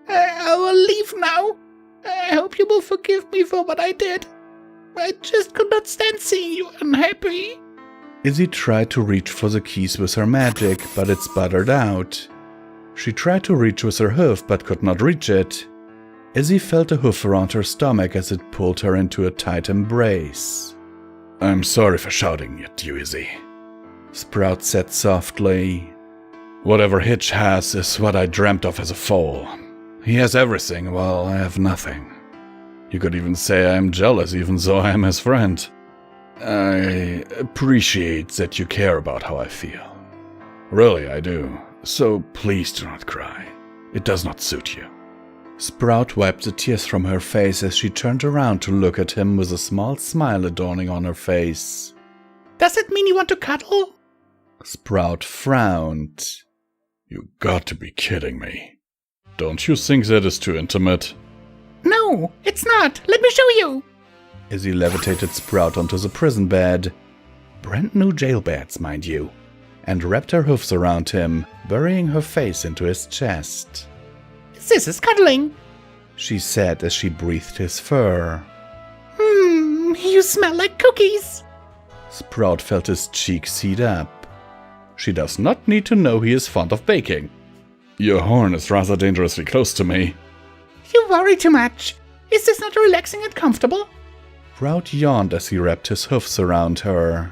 I will leave now. I hope you will forgive me for what I did. I just could not stand seeing you unhappy. Izzy tried to reach for the keys with her magic, but it sputtered out. She tried to reach with her hoof, but could not reach it. Izzy felt a hoof around her stomach as it pulled her into a tight embrace. I'm sorry for shouting at you, Izzy, Sprout said softly. Whatever Hitch has is what I dreamt of as a foal. He has everything, while I have nothing. You could even say I am jealous, even though I am his friend. I appreciate that you care about how I feel. Really, I do. So please do not cry. It does not suit you. Sprout wiped the tears from her face as she turned around to look at him with a small smile adorning on her face. Does it mean you want to cuddle? Sprout frowned. You got to be kidding me. Don't you think that is too intimate? No, it's not. Let me show you. Izzy levitated Sprout onto the prison bed. Brand new jail beds, mind you. And wrapped her hoofs around him, burying her face into his chest. This is cuddling, she said as she breathed his fur. You smell like cookies. Sprout felt his cheeks heat up. She does not need to know he is fond of baking. Your horn is rather dangerously close to me. You worry too much. Is this not relaxing and comfortable? Sprout yawned as he wrapped his hoofs around her.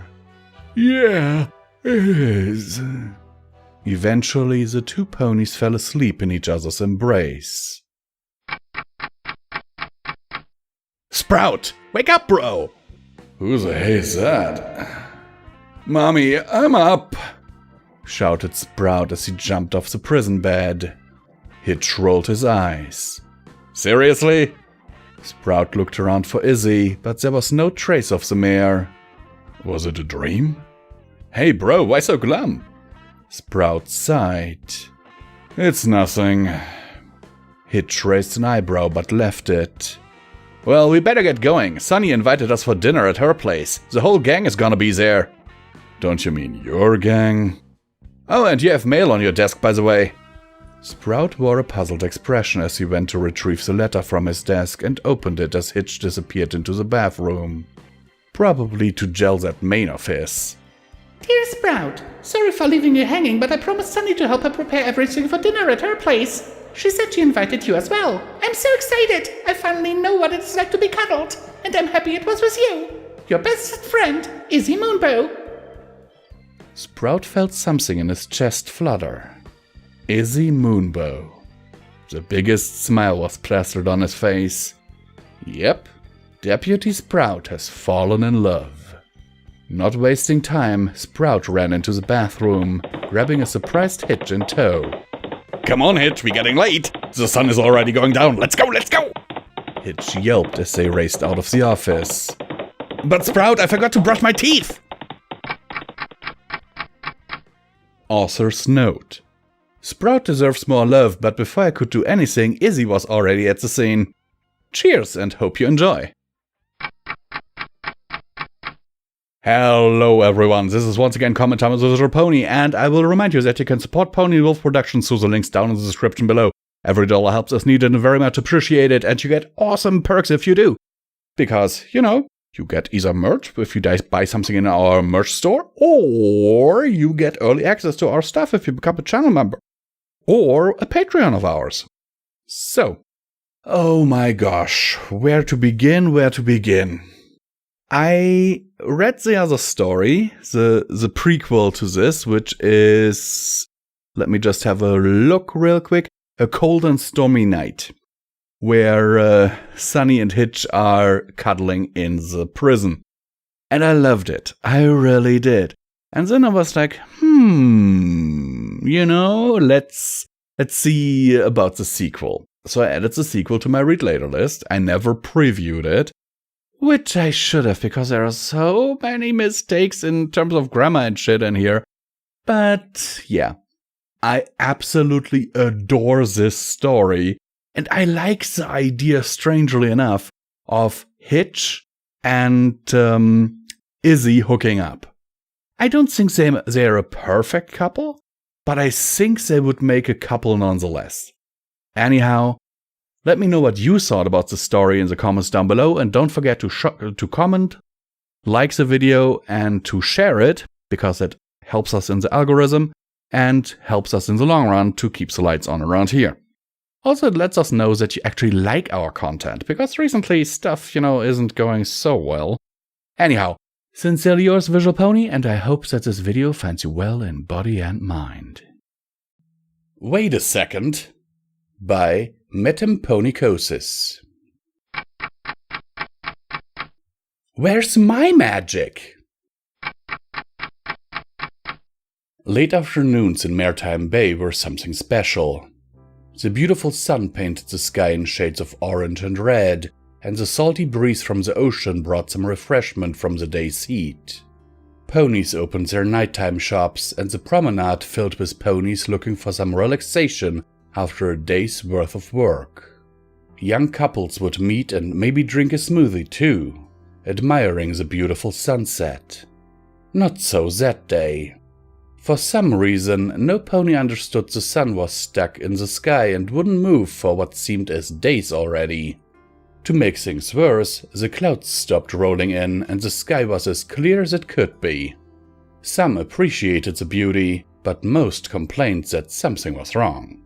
Yeah, it is. Eventually, the two ponies fell asleep in each other's embrace. Sprout! Wake up, bro! Who the hey is that? Mommy, I'm up! Shouted Sprout as he jumped off the prison bed. Hitch rolled his eyes. Seriously? Sprout looked around for Izzy, but there was no trace of the mare. Was it a dream? Hey bro, why so glum? Sprout sighed. It's nothing. Hitch raised an eyebrow but left it. Well, we better get going. Sunny invited us for dinner at her place. The whole gang is gonna be there. Don't you mean your gang? Oh, and you have mail on your desk, by the way. Sprout wore a puzzled expression as he went to retrieve the letter from his desk and opened it as Hitch disappeared into the bathroom. Probably to gel that mane of his. Dear Sprout, sorry for leaving you hanging, but I promised Sunny to help her prepare everything for dinner at her place. She said she invited you as well. I'm so excited! I finally know what it's like to be cuddled, and I'm happy it was with you. Your best friend, Izzy Moonbow. Sprout felt something in his chest flutter. Izzy Moonbow. The biggest smile was plastered on his face. Yep, Deputy Sprout has fallen in love. Not wasting time, Sprout ran into the bathroom, grabbing a surprised Hitch in tow. Come on, Hitch, we're getting late! The sun is already going down, let's go, let's go! Hitch yelped as they raced out of the office. But Sprout, I forgot to brush my teeth! Author's note. Sprout deserves more love, but before I could do anything, Izzy was already at the scene. Cheers and hope you enjoy. Hello everyone, this is once again Comment Time with Visual Pony, and I will remind you that you can support Pony Wolf Productions through the links down in the description below. Every dollar helps us needed and very much appreciated, and you get awesome perks if you do. Because, you know, you get either merch if you buy something in our merch store, or you get early access to our stuff if you become a channel member, or a Patreon of ours. So, oh my gosh, where to begin? I read the other story, the prequel to this, which is, let me just have a look real quick, A Cold and Stormy Night, where Sunny and Hitch are cuddling in the prison. And I loved it, I really did. And then I was like, you know, let's see about the sequel. So I added the sequel to my read later list. I never previewed it, which I should have, because there are so many mistakes in terms of grammar and shit in here. But yeah, I absolutely adore this story, and I like the idea, strangely enough, of Hitch and Izzy hooking up. I don't think they're a perfect couple, but I think they would make a couple nonetheless. Anyhow, let me know what you thought about the story in the comments down below, and don't forget to comment, like the video, and to share it, because it helps us in the algorithm, and helps us in the long run to keep the lights on around here. Also, it lets us know that you actually like our content, because recently stuff, you know, isn't going so well. Anyhow, sincerely yours, Visual Pony, and I hope that this video finds you well in body and mind. Wait a second. By Metemponycosis. Where's my magic? Late afternoons in Maritime Bay were something special. The beautiful sun painted the sky in shades of orange and red, and the salty breeze from the ocean brought some refreshment from the day's heat. Ponies opened their nighttime shops, and the promenade filled with ponies looking for some relaxation after a day's worth of work. Young couples would meet and maybe drink a smoothie too, admiring the beautiful sunset. Not so that day. For some reason, no pony understood the sun was stuck in the sky and wouldn't move for what seemed as days already. To make things worse, the clouds stopped rolling in and the sky was as clear as it could be. Some appreciated the beauty, but most complained that something was wrong.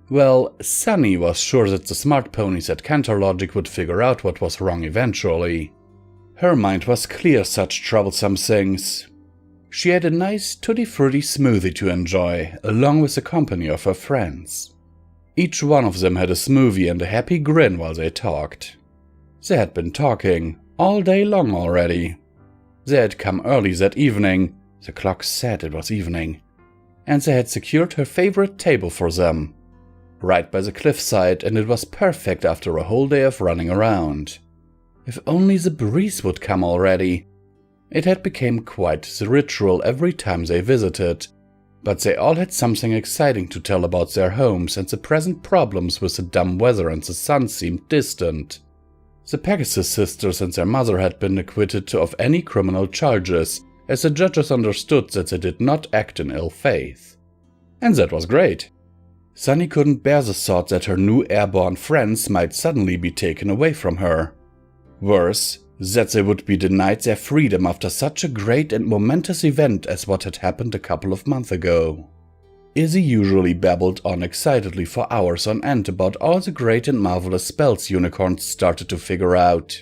Well, Sunny was sure that the smart ponies at Cantor Logic would figure out what was wrong eventually. Her mind was clear of such troublesome things. She had a nice tutti-frutti smoothie to enjoy, along with the company of her friends. Each one of them had a smoothie and a happy grin while they talked. They had been talking all day long already. They had come early that evening, the clock said it was evening, and they had secured her favorite table for them, right by the cliffside, and it was perfect after a whole day of running around. If only the breeze would come already. It had become quite the ritual every time they visited, but they all had something exciting to tell about their homes, and the present problems with the dumb weather and the sun seemed distant. The Pegasus sisters and their mother had been acquitted of any criminal charges, as the judges understood that they did not act in ill faith. And that was great. Sunny couldn't bear the thought that her new airborne friends might suddenly be taken away from her. Worse, that they would be denied their freedom after such a great and momentous event as what had happened a couple of months ago. Izzy usually babbled on excitedly for hours on end about all the great and marvelous spells unicorns started to figure out.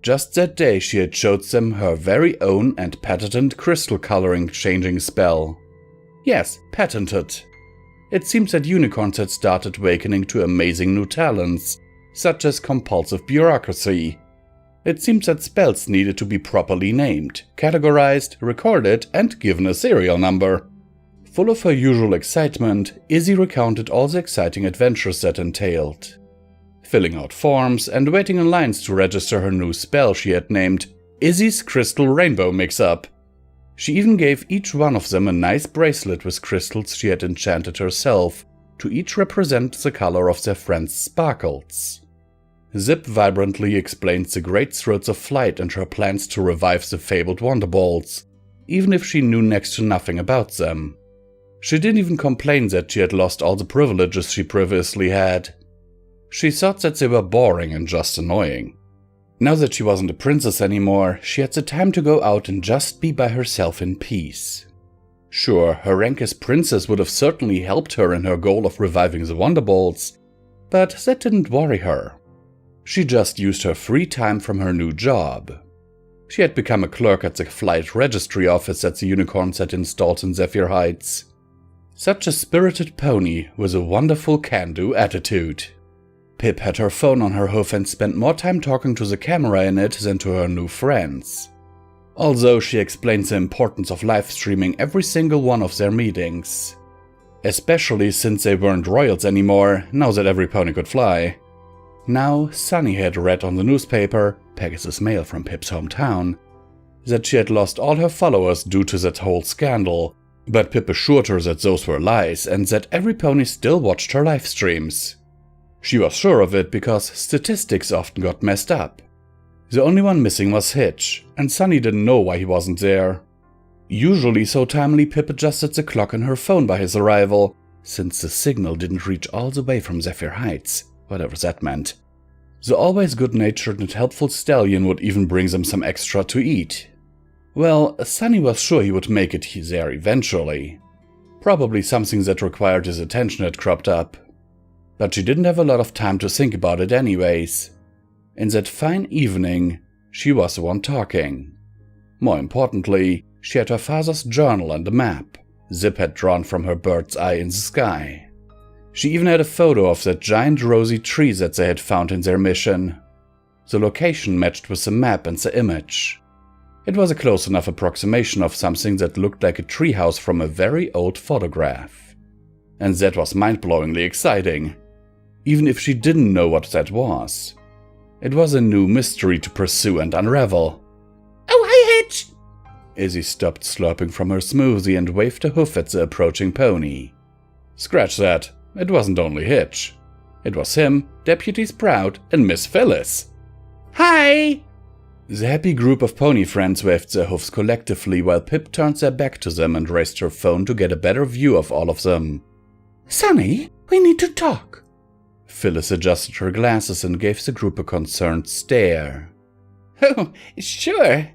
Just that day she had showed them her very own and patented crystal coloring changing spell. Yes, patented. It seems that unicorns had started awakening to amazing new talents, such as compulsive bureaucracy. It seems that spells needed to be properly named, categorized, recorded, and given a serial number. Full of her usual excitement, Izzy recounted all the exciting adventures that entailed. Filling out forms and waiting in lines to register her new spell she had named Izzy's Crystal Rainbow Mix-Up. She even gave each one of them a nice bracelet with crystals she had enchanted herself, to each represent the color of their friend's sparkles. Zip vibrantly explained the great thrills of flight and her plans to revive the fabled Wonderbolts, even if she knew next to nothing about them. She didn't even complain that she had lost all the privileges she previously had. She thought that they were boring and just annoying. Now that she wasn't a princess anymore, she had the time to go out and just be by herself in peace. Sure, her rank as princess would have certainly helped her in her goal of reviving the Wonderbolts, but that didn't worry her. She just used her free time from her new job. She had become a clerk at the flight registry office that the unicorns had installed in Zephyr Heights. Such a spirited pony with a wonderful can-do attitude. Pip had her phone on her hoof and spent more time talking to the camera in it than to her new friends. Although she explained the importance of live streaming every single one of their meetings. Especially since they weren't royals anymore, now that every pony could fly. Now, Sunny had read on the newspaper, Pegasus Mail from Pip's hometown, that she had lost all her followers due to that whole scandal, but Pip assured her that those were lies and that every pony still watched her live streams. She was sure of it because statistics often got messed up. The only one missing was Hitch, and Sunny didn't know why he wasn't there. Usually so timely, Pip adjusted the clock on her phone by his arrival, since the signal didn't reach all the way from Zephyr Heights, whatever that meant. The always good-natured and helpful stallion would even bring them some extra to eat. Well, Sunny was sure he would make it there eventually. Probably something that required his attention had cropped up. But she didn't have a lot of time to think about it anyways. In that fine evening, she was the one talking. More importantly, she had her father's journal and a map Zip had drawn from her bird's eye in the sky. She even had a photo of that giant rosy tree that they had found in their mission. The location matched with the map and the image. It was a close enough approximation of something that looked like a treehouse from a very old photograph. And that was mind-blowingly exciting. Even if she didn't know what that was. It was a new mystery to pursue and unravel. Oh, hi, Hitch! Izzy stopped slurping from her smoothie and waved a hoof at the approaching pony. Scratch that. It wasn't only Hitch. It was him, Deputy Sprout, and Miss Phyllis. Hi! The happy group of pony friends waved their hoofs collectively while Pip turned their back to them and raised her phone to get a better view of all of them. Sunny, we need to talk. Phyllis adjusted her glasses and gave the group a concerned stare. Oh, sure.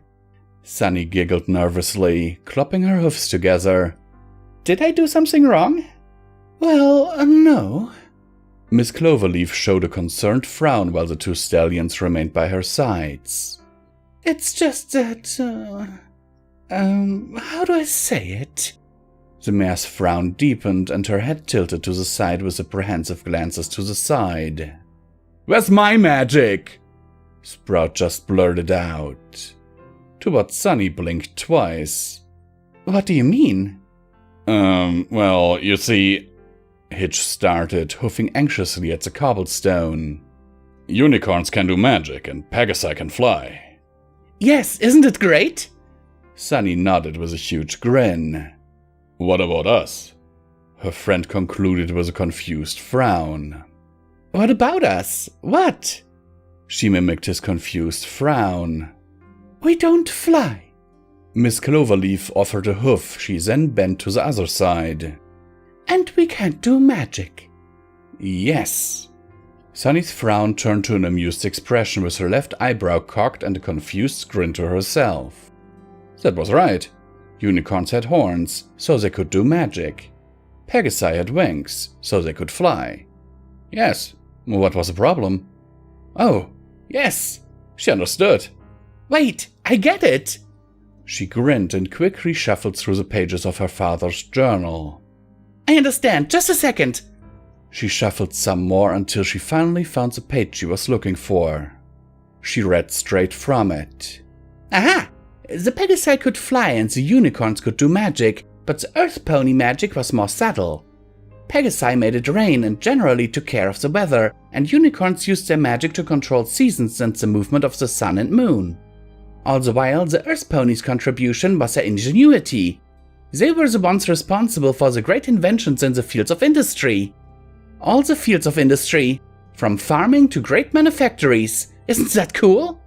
Sunny giggled nervously, clopping her hoofs together. Did I do something wrong? Well, no. Miss Cloverleaf showed a concerned frown while the two stallions remained by her sides. It's just that, how do I say it? The mare's frown deepened and her head tilted to the side with apprehensive glances to the side. Where's my magic? Sprout just blurted out. To what Sunny blinked twice. What do you mean? Well, you see... Hitch started, hoofing anxiously at the cobblestone. Unicorns can do magic and Pegasi can fly. Yes, isn't it great? Sunny nodded with a huge grin. What about us? Her friend concluded with a confused frown. What about us? What? She mimicked his confused frown. We don't fly. Miss Cloverleaf offered a hoof, she then bent to the other side. And we can't do magic. Yes. Sunny's frown turned to an amused expression with her left eyebrow cocked and a confused grin to herself. That was right. Unicorns had horns, so they could do magic. Pegasi had wings, so they could fly. Yes, what was the problem? Oh, yes, she understood. Wait, I get it! She grinned and quickly shuffled through the pages of her father's journal. I understand, just a second. She shuffled some more until she finally found the page she was looking for. She read straight from it. Aha! The Pegasi could fly and the unicorns could do magic, but the earth pony magic was more subtle. Pegasi made it rain and generally took care of the weather, and unicorns used their magic to control seasons and the movement of the sun and moon. All the while, the Earth Ponies' contribution was their ingenuity. They were the ones responsible for the great inventions in the fields of industry. All the fields of industry, from farming to great manufactories. Isn't that cool?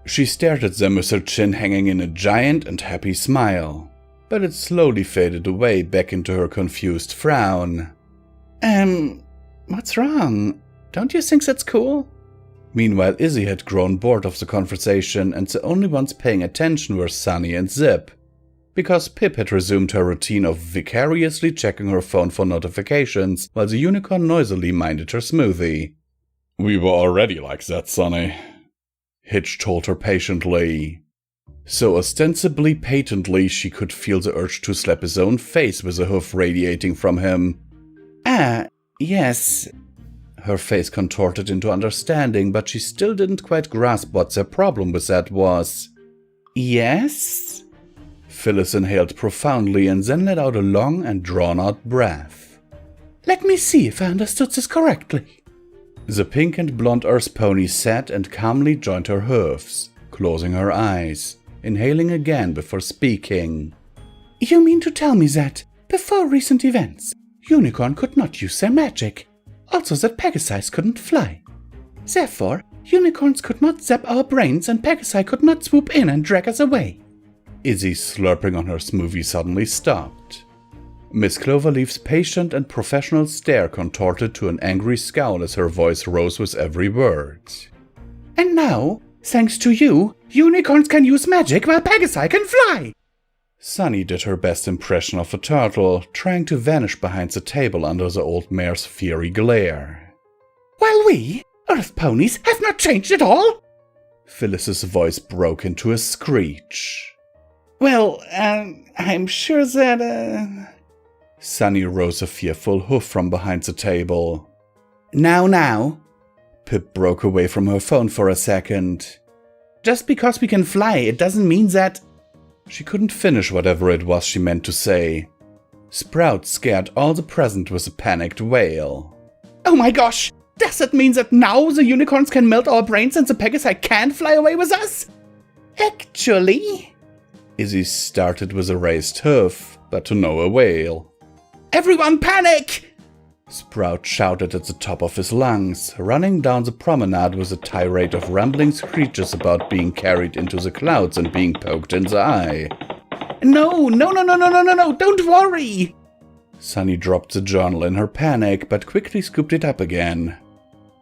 She stared at them with her chin hanging in a giant and happy smile, but it slowly faded away back into her confused frown. What's wrong? Don't you think that's cool? Meanwhile, Izzy had grown bored of the conversation, and the only ones paying attention were Sunny and Zip, because Pip had resumed her routine of vicariously checking her phone for notifications while the unicorn noisily minded her smoothie. We were already like that, Sunny, Hitch told her patiently. So ostensibly patently she could feel the urge to slap his own face with a hoof radiating from him. Yes. Her face contorted into understanding, but she still didn't quite grasp what their problem with that was. Yes? Phyllis inhaled profoundly and then let out a long and drawn-out breath. Let me see if I understood this correctly. The pink and blonde Earth pony sat and calmly joined her hoofs, closing her eyes, inhaling again before speaking. You mean to tell me that, before recent events, Unicorn could not use their magic? Also that Pegasi couldn't fly. Therefore, unicorns could not zap our brains and Pegasi could not swoop in and drag us away. Izzy, slurping on her smoothie, suddenly stopped. Miss Cloverleaf's patient and professional stare contorted to an angry scowl as her voice rose with every word. And now, thanks to you, unicorns can use magic while Pegasi can fly! Sunny did her best impression of a turtle, trying to vanish behind the table under the old mare's fiery glare. While we, Earth ponies, have not changed at all? Phyllis's voice broke into a screech. Well, I'm sure that, Sunny rose a fearful hoof from behind the table. Now. Pip broke away from her phone for a second. Just because we can fly, it doesn't mean that... She couldn't finish whatever it was she meant to say. Sprout scared all the present with a panicked wail. Oh my gosh! Does that mean that now the unicorns can melt our brains and the Pegasi can't fly away with us? Actually... Izzy started with a raised hoof, but to no avail. Everyone panic! Sprout shouted at the top of his lungs, running down the promenade with a tirade of rambling screeches about being carried into the clouds and being poked in the eye. No, don't worry! Sunny dropped the journal in her panic, but quickly scooped it up again.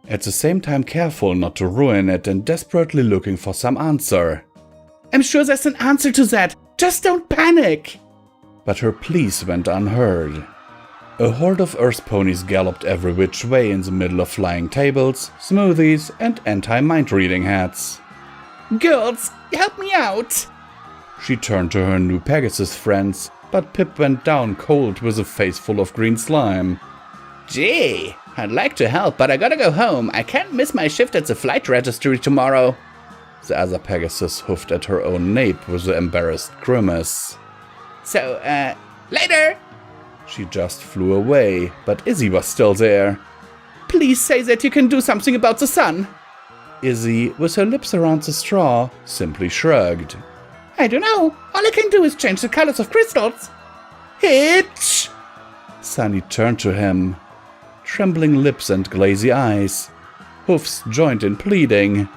At the same time careful not to ruin it and desperately looking for some answer. I'm sure there's an answer to that, just don't panic! But her pleas went unheard. A horde of Earth ponies galloped every which way in the middle of flying tables, smoothies, and anti-mind-reading hats. Girls, help me out! She turned to her new Pegasus friends, but Pip went down cold with a face full of green slime. Gee, I'd like to help, but I gotta go home. I can't miss my shift at the flight registry tomorrow. The other Pegasus hoofed at her own nape with an embarrassed grimace. So, later! She just flew away, but Izzy was still there. Please say that you can do something about the sun. Izzy, with her lips around the straw, simply shrugged. I don't know. All I can do is change the colors of crystals. Hitch! Sunny turned to him. Trembling lips and glazy eyes. Hoofs joined in pleading.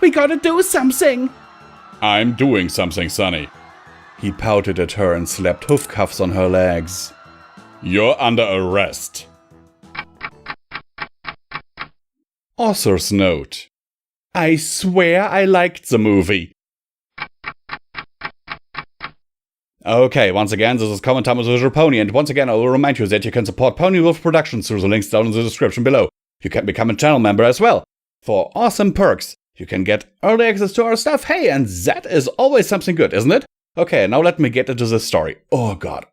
We gotta do something. I'm doing something, Sunny. He pouted at her and slapped hoof cuffs on her legs. You're under arrest. Author's note. I swear I liked the movie. Okay, once again, this is Common Time with Visual Pony, and once again I will remind you that you can support PonyWolf Productions through the links down in the description below. You can become a channel member as well. For awesome perks, you can get early access to our stuff. Hey, and that is always something good, isn't it? Okay, now let me get into the story. Oh god.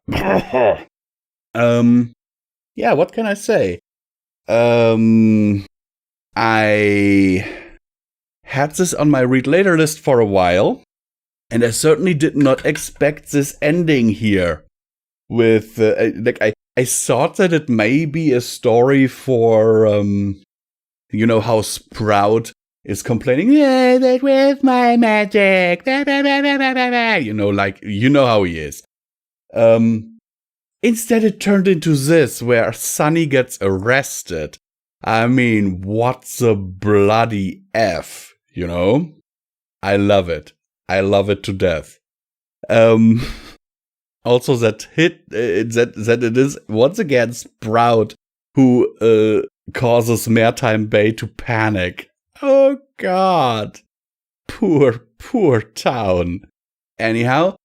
Yeah, what can I say? I had this on my read later list for a while, and I certainly did not expect this ending here. With, I thought that it may be a story for, you know how Sprout is complaining, yeah, that with my magic, you know how he is. Instead it turned into this, where Sunny gets arrested. I mean, what's a bloody F, you know? I love it. I love it to death. Also that it is once again Sprout who causes Maritime Bay to panic. Oh god. Poor town. Anyhow,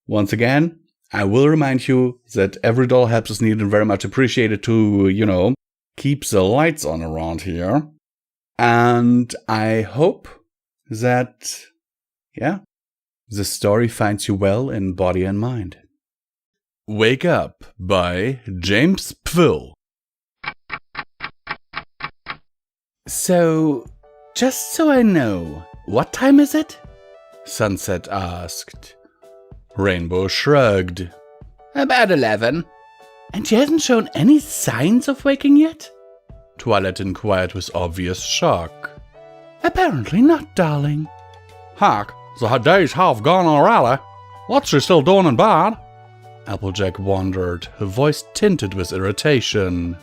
once again, I will remind you that every doll helps is needed and very much appreciated to, keep the lights on around here. And I hope that, the story finds you well in body and mind. Wake Up by James Pfill. So, just so I know, what time is it? Sunset asked. Rainbow shrugged. About 11. And she hasn't shown any signs of waking yet? Twilight inquired with obvious shock. Apparently not, darling. Heck, the days have gone already. What's she still doing in bed? Applejack wondered, her voice tinted with irritation.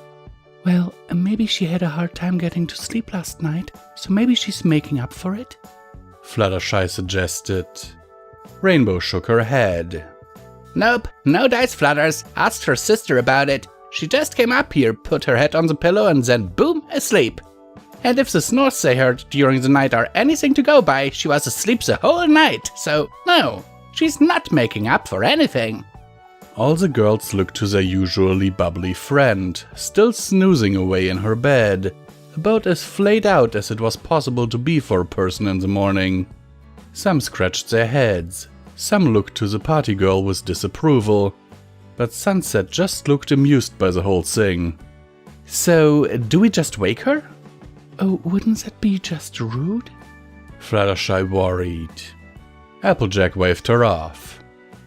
Well, maybe she had a hard time getting to sleep last night, so maybe she's making up for it? Fluttershy suggested. Rainbow shook her head. Nope, no dice flutters. Asked her sister about it. She just came up here, put her head on the pillow, and then boom, asleep. And if the snores they heard during the night are anything to go by, she was asleep the whole night, so no, she's not making up for anything. All the girls looked to their usually bubbly friend, still snoozing away in her bed, about as flayed out as it was possible to be for a person in the morning. Some scratched their heads, some looked to the party girl with disapproval, but Sunset just looked amused by the whole thing. So, do we just wake her? Oh, wouldn't that be just rude? Fluttershy worried. Applejack waved her off.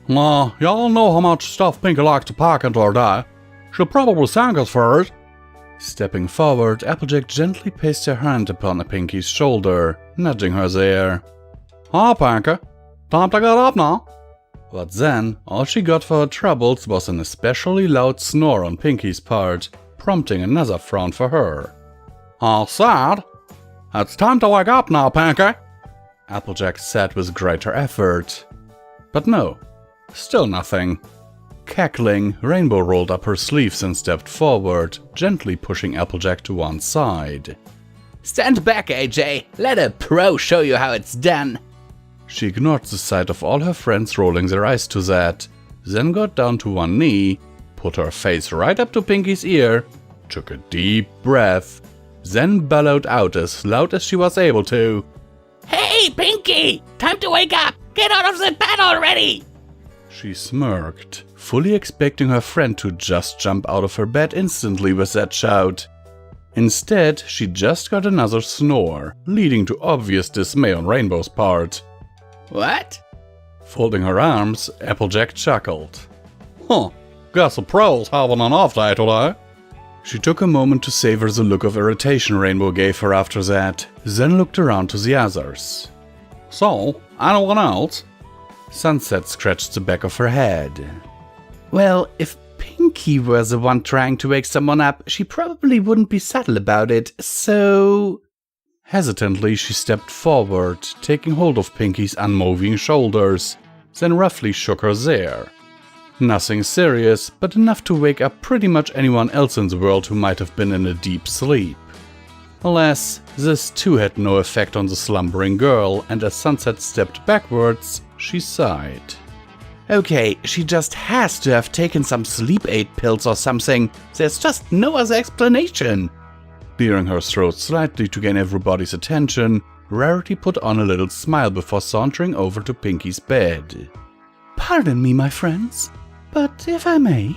Y'all know how much stuff Pinky likes to pack into her day. She'll probably thank us for it. Stepping forward, Applejack gently placed her hand upon Pinky's shoulder, nudging her there. Hi, Pinky. Time to get up now. But then, all she got for her troubles was an especially loud snore on Pinky's part, prompting another frown for her. All sad. It's time to wake up now, Pinky. Applejack said with greater effort. But no. Still nothing. Cackling, Rainbow rolled up her sleeves and stepped forward, gently pushing Applejack to one side. Stand back, AJ. Let a pro show you how it's done. She ignored the sight of all her friends rolling their eyes to that, then got down to one knee, put her face right up to Pinky's ear, took a deep breath, then bellowed out as loud as she was able to. Hey, Pinky! Time to wake up! Get out of the bed already! She smirked, fully expecting her friend to just jump out of her bed instantly with that shout. Instead, she just got another snore, leading to obvious dismay on Rainbow's part. What? Folding her arms, Applejack chuckled. Guess the pro's having an off day today. She took a moment to savor the look of irritation Rainbow gave her after that, then looked around to the others. So, anyone else? Sunset scratched the back of her head. Well, if Pinky were the one trying to wake someone up, she probably wouldn't be subtle about it, so... Hesitantly, she stepped forward, taking hold of Pinky's unmoving shoulders, then roughly shook her there. Nothing serious, but enough to wake up pretty much anyone else in the world who might have been in a deep sleep. Alas, this too had no effect on the slumbering girl, and as Sunset stepped backwards, she sighed. Okay, she just has to have taken some sleep aid pills or something. There's just no other explanation. Clearing her throat slightly to gain everybody's attention, Rarity put on a little smile before sauntering over to Pinky's bed. Pardon me, my friends, but if I may...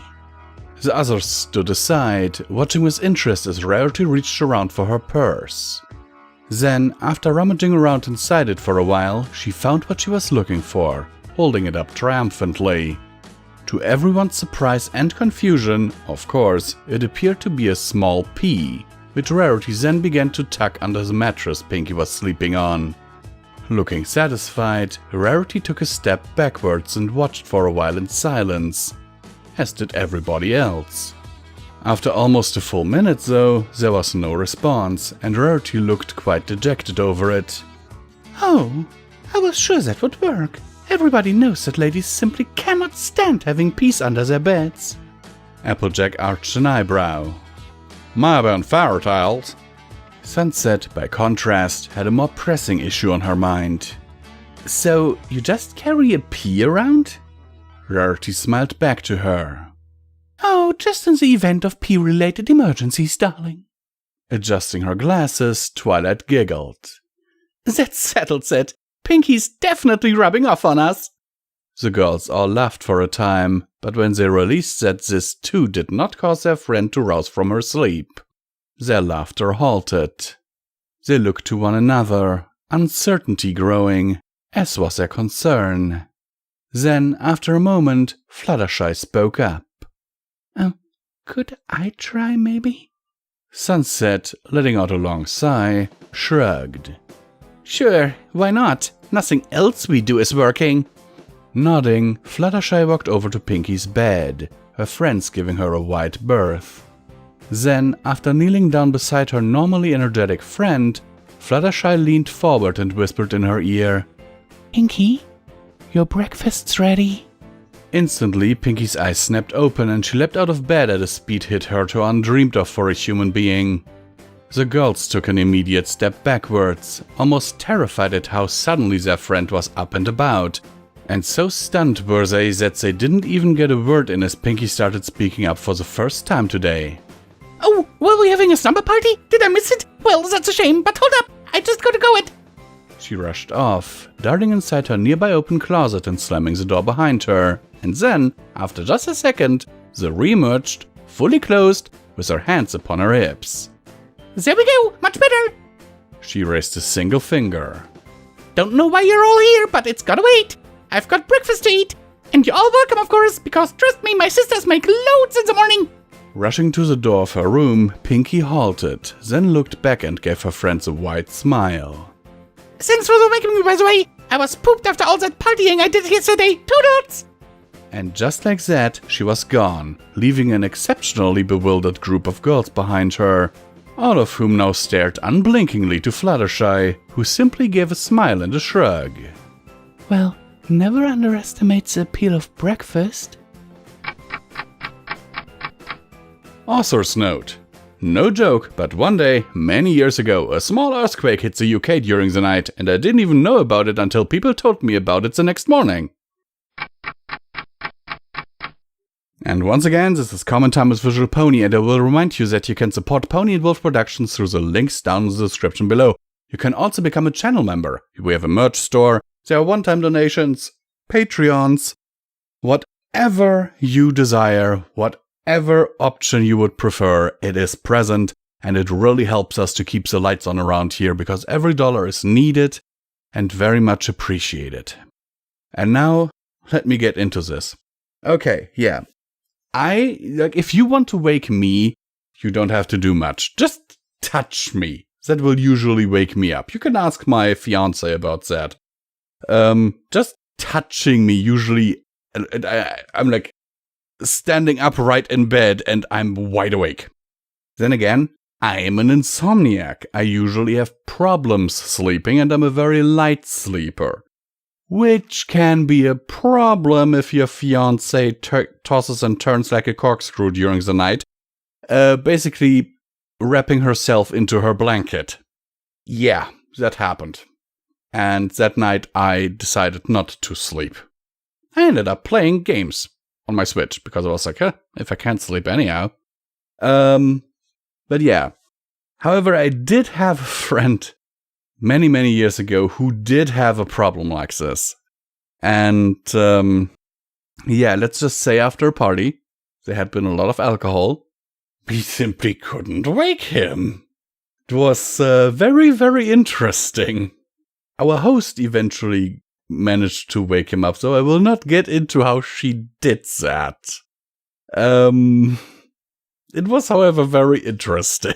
The others stood aside, watching with interest as Rarity reached around for her purse. Then, after rummaging around inside it for a while, she found what she was looking for, holding it up triumphantly. To everyone's surprise and confusion, of course, it appeared to be a small pea, which Rarity then began to tug under the mattress Pinky was sleeping on. Looking satisfied, Rarity took a step backwards and watched for a while in silence, as did everybody else. After almost a full minute though, there was no response, and Rarity looked quite dejected over it. Oh, I was sure that would work. Everybody knows that ladies simply cannot stand having peace under their beds. Applejack arched an eyebrow. Maybe in fairy tales. Sunset, by contrast, had a more pressing issue on her mind. So, you just carry a pea around? Rarity smiled back to her. Oh, just in the event of pea-related emergencies, darling. Adjusting her glasses, Twilight giggled. That settles it. Pinky's definitely rubbing off on us. The girls all laughed for a time, but when they realized that this too did not cause their friend to rouse from her sleep, their laughter halted. They looked to one another, uncertainty growing, as was their concern. Then, after a moment, Fluttershy spoke up. Could I try, maybe? Sunset, letting out a long sigh, shrugged. Sure, why not? Nothing else we do is working. Nodding, Fluttershy walked over to Pinky's bed, her friends giving her a wide berth. Then, after kneeling down beside her normally energetic friend, Fluttershy leaned forward and whispered in her ear, Pinky, your breakfast's ready. Instantly, Pinky's eyes snapped open and she leapt out of bed at a speed hitherto undreamed of for a human being. The girls took an immediate step backwards, almost terrified at how suddenly their friend was up and about, and so stunned were they that they didn't even get a word in as Pinky started speaking up for the first time today. Oh, were we having a slumber party? Did I miss it? Well, that's a shame, but hold up, I just gotta go it. She rushed off, darting inside her nearby open closet and slamming the door behind her, and then, after just a second, the re-emerged, fully closed, with her hands upon her hips. There we go, much better. She raised a single finger. Don't know why you're all here, but it's gotta wait. I've got breakfast to eat. And you're all welcome, of course, because trust me, my sisters make loads in the morning. Rushing to the door of her room, Pinky halted, then looked back and gave her friends a wide smile. Thanks for waking me, by the way. I was pooped after all that partying I did yesterday. Toodles! And just like that, she was gone, leaving an exceptionally bewildered group of girls behind her, all of whom now stared unblinkingly to Fluttershy, who simply gave a smile and a shrug. Well, never underestimate the appeal of breakfast. Author's note. No joke, but one day, many years ago, a small earthquake hit the UK during the night, and I didn't even know about it until people told me about it the next morning. And once again, this is Common Time with Visual Pony, and I will remind you that you can support Pony and Wolf Productions through the links down in the description below. You can also become a channel member. We have a merch store, there are one-time donations, Patreons, whatever you desire, whatever option you would prefer, it is present, and it really helps us to keep the lights on around here, because every dollar is needed and very much appreciated. And now, let me get into this. Okay, yeah. If you want to wake me, you don't have to do much. Just touch me. That will usually wake me up. You can ask my fiance about that. Just touching me usually, I'm like standing upright in bed and I'm wide awake. Then again, I am an insomniac. I usually have problems sleeping and I'm a very light sleeper. Which can be a problem if your fiance tosses and turns like a corkscrew during the night, basically wrapping herself into her blanket. Yeah, that happened. And that night I decided not to sleep. I ended up playing games on my Switch, because I was like, if I can't sleep anyhow. But yeah. However, I did have a friend many, many years ago who did have a problem like this. And, yeah, let's just say after a party, there had been a lot of alcohol. We simply couldn't wake him. It was very, very interesting. Our host eventually managed to wake him up, so I will not get into how she did that. It was, however, very interesting.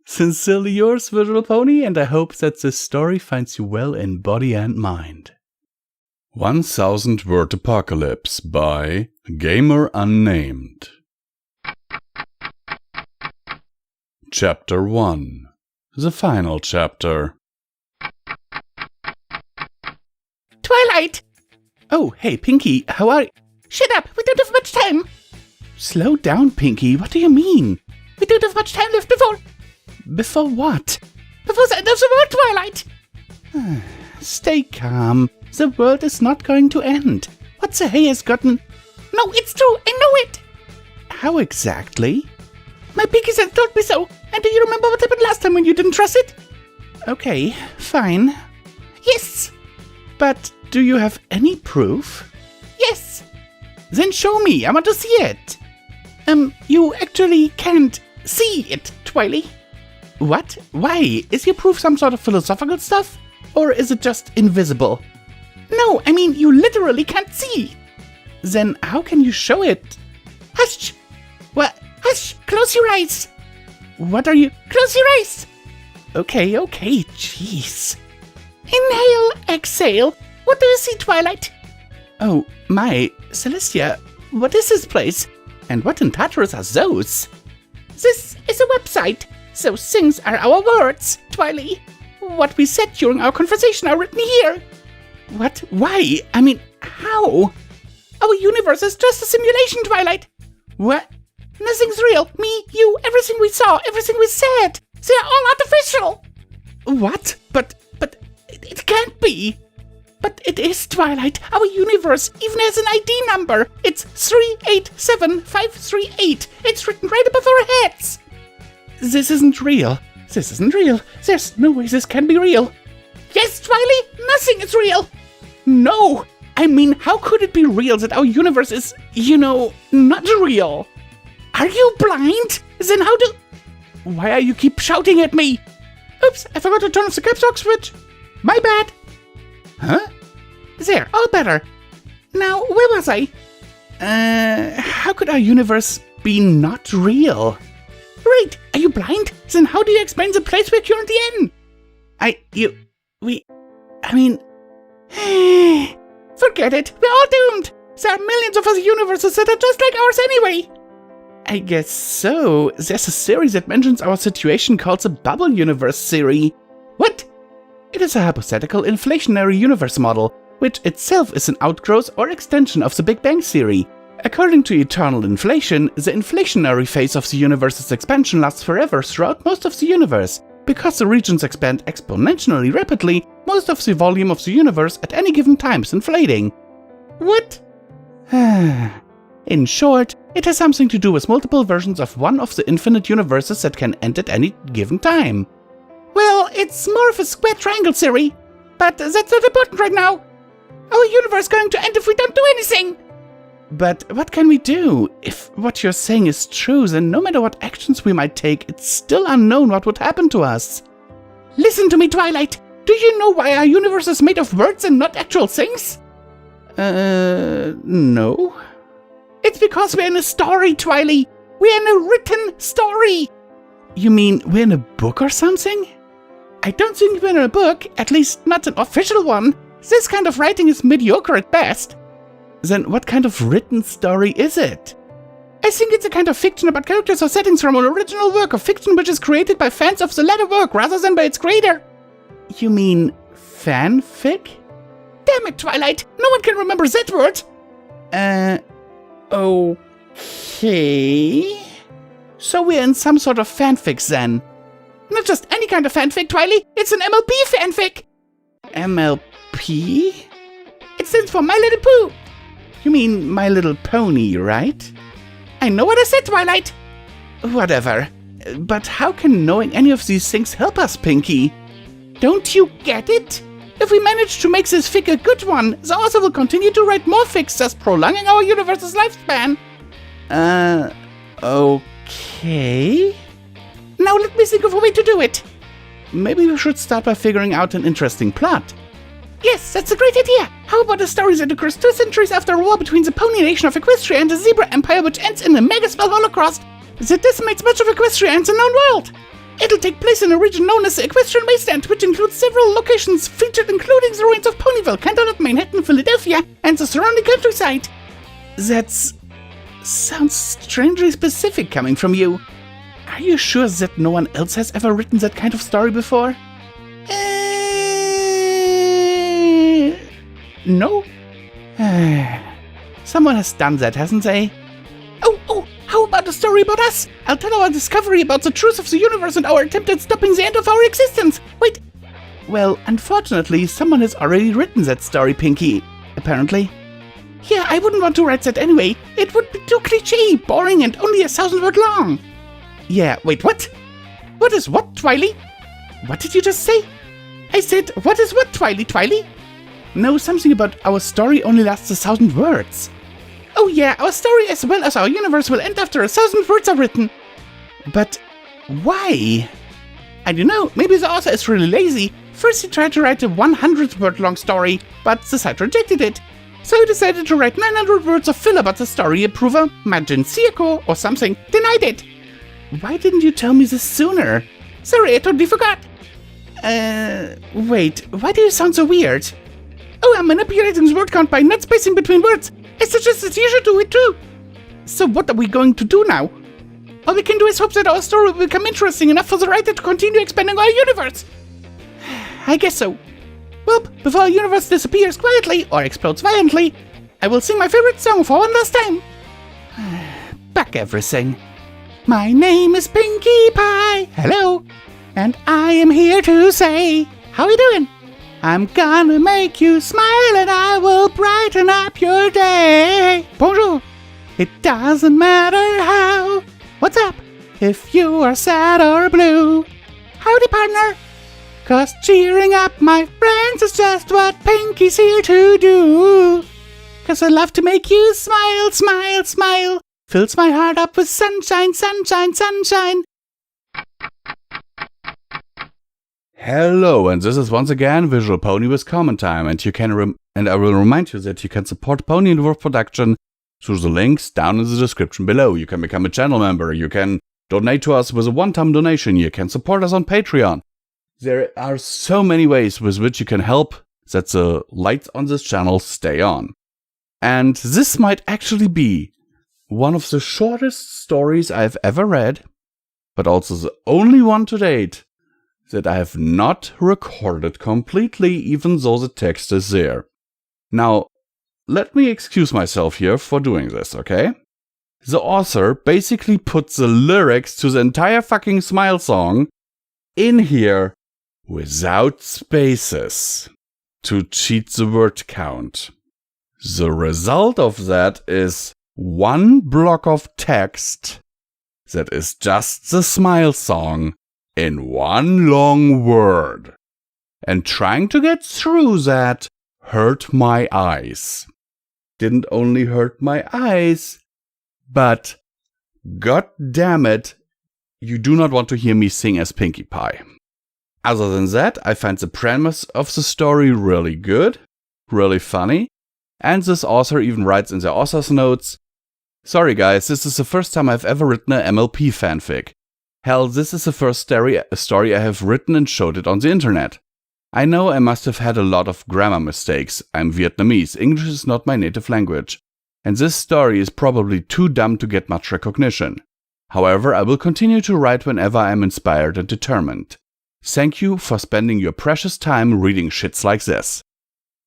Sincerely yours, Visual Pony, and I hope that this story finds you well in body and mind. 1000 Word Apocalypse by Gamer Unnamed. Chapter 1. The final chapter. Twilight! Oh, hey, Pinky, how are you? Shut up! We don't have much time! Slow down, Pinky, what do you mean? We don't have much time left before... Before what? Before the end of the world, Twilight! Stay calm. The world is not going to end. What the hey has gotten... No, it's true, I know it! How exactly? My Pinky said told me so, and do you remember what happened last time when you didn't trust it? Okay, fine. Yes! But do you have any proof? Yes! Then show me, I want to see it. You actually can't see it, Twily. What? Why? Is your proof some sort of philosophical stuff? Or is it just invisible? No, I mean you literally can't see. Then how can you show it? Hush! What? Hush! Close your eyes! What are you... Close your eyes! Okay, jeez. Inhale, exhale. What do you see, Twilight? Oh, my... Celestia, what is this place? And what in Tartarus are those? This is a website. Those things are our words, Twily. What we said during our conversation are written here. What? Why? I mean, how? Our universe is just a simulation, Twilight. What? Nothing's real. Me, you, everything we saw, everything we said. They're all artificial. What? But it can't be. But it is, Twilight. Our universe even has an ID number. It's 387538. It's written right above our heads. This isn't real. This isn't real. There's no way this can be real. Yes, Twily, nothing is real. No. I mean, how could it be real that our universe is, not real? Are you blind? Then how do... Why are you keep shouting at me? Oops, I forgot to turn off the caps lock switch. My bad. Huh? There, all better. Now, where was I? How could our universe be not real? Right, are you blind? Then how do you explain the place we're currently in? Forget it, we're all doomed. There are millions of other universes that are just like ours anyway. I guess so. There's a theory that mentions our situation called the Bubble Universe theory. What? It is a hypothetical inflationary universe model, which itself is an outgrowth or extension of the Big Bang theory. According to eternal inflation, the inflationary phase of the universe's expansion lasts forever throughout most of the universe. Because the regions expand exponentially rapidly, most of the volume of the universe at any given time is inflating. What? In short, it has something to do with multiple versions of one of the infinite universes that can end at any given time. Well, it's more of a square triangle theory, but that's not important right now. Our universe is going to end if we don't do anything. But what can we do? If what you're saying is true, then no matter what actions we might take, it's still unknown what would happen to us. Listen to me, Twilight. Do you know why our universe is made of words and not actual things? No. It's because we're in a story, Twily. We're in a written story. You mean we're in a book or something? I don't think we're in a book, at least not an official one. This kind of writing is mediocre at best. Then what kind of written story is it? I think it's a kind of fiction about characters or settings from an original work of fiction which is created by fans of the latter work rather than by its creator. You mean fanfic? Damn it, Twilight! No one can remember that word! Okay... So we're in some sort of fanfic then? Not just any kind of fanfic, Twily! It's an MLP fanfic! MLP? It stands for My Little Pooh! You mean My Little Pony, right? I know what I said, Twilight! Whatever. But how can knowing any of these things help us, Pinky? Don't you get it? If we manage to make this fic a good one, the author will continue to write more fics, thus prolonging our universe's lifespan. Okay. Now let me think of a way to do it. Maybe we should start by figuring out an interesting plot. Yes, that's a great idea. How about a story that occurs 2 centuries after a war between the Pony Nation of Equestria and the Zebra Empire, which ends in a mega spell holocaust? that decimates much of Equestria and the known world. It'll take place in a region known as the Equestrian Wasteland, which includes several locations featured including the ruins of Ponyville, Canton, Manhattan, Philadelphia, and the surrounding countryside. That sounds strangely specific coming from you. Are you sure that no one else has ever written that kind of story before? No? Someone has done that, hasn't they? Oh, how about a story about us? I'll tell our discovery about the truth of the universe and our attempt at stopping the end of our existence. Wait. Well, unfortunately, someone has already written that story, Pinky. Apparently. Yeah, I wouldn't want to write that anyway. It would be too cliché, boring, and only 1,000 words long. Yeah, wait, what? What is what, Twily? What did you just say? I said, what is what, Twily? No, something about our story only lasts 1,000 words. Oh yeah, our story as well as our universe will end after 1,000 words are written. But why? I don't know, maybe the author is really lazy. First he tried to write a 100-word long story, but the site rejected it. So he decided to write 900 words of filler, but the story approver, Majin Siako or something, denied it. Why didn't you tell me this sooner? Sorry, I totally forgot. Wait, why do you sound so weird? Oh, I'm manipulating the word count by not spacing between words. I suggest that you should do it too. So what are we going to do now? All we can do is hope that our story will become interesting enough for the writer to continue expanding our universe. I guess so. Well, before our universe disappears quietly or explodes violently, I will sing my favorite song for one last time. Back everything. My name is Pinkie Pie. Hello. And I am here to say, how are you doing? I'm gonna make you smile and I will brighten up your day. Bonjour. It doesn't matter how. What's up? If you are sad or blue. Howdy, partner. 'Cause cheering up my friends is just what Pinkie's here to do. 'Cause I love to make you smile, smile, smile. Fills my heart up with sunshine, sunshine, sunshine. Hello, and this is once again Visual Pony with comment time, and I will remind you that you can support Pony and Wolf production through the links down in the description below. You can become a channel member, you can donate to us with a one-time donation, you can support us on Patreon. There are so many ways with which you can help that the lights on this channel stay on. And this might actually be one of the shortest stories I've ever read, but also the only one to date that I have not recorded completely, even though the text is there. Now, let me excuse myself here for doing this, okay? The author basically put the lyrics to the entire fucking Smile song in here without spaces to cheat the word count. The result of that is one block of text that is just the Smile song in one long word. And trying to get through that hurt my eyes. Didn't only hurt my eyes, but god damn it, you do not want to hear me sing as Pinkie Pie. Other than that, I find the premise of the story really good, really funny, and this author even writes in their author's notes, "Sorry guys, this is the first time I've ever written a MLP fanfic. Hell, this is the first story I have written and showed it on the internet. I know I must have had a lot of grammar mistakes. I'm Vietnamese, English is not my native language, and this story is probably too dumb to get much recognition. However, I will continue to write whenever I am inspired and determined. Thank you for spending your precious time reading shits like this."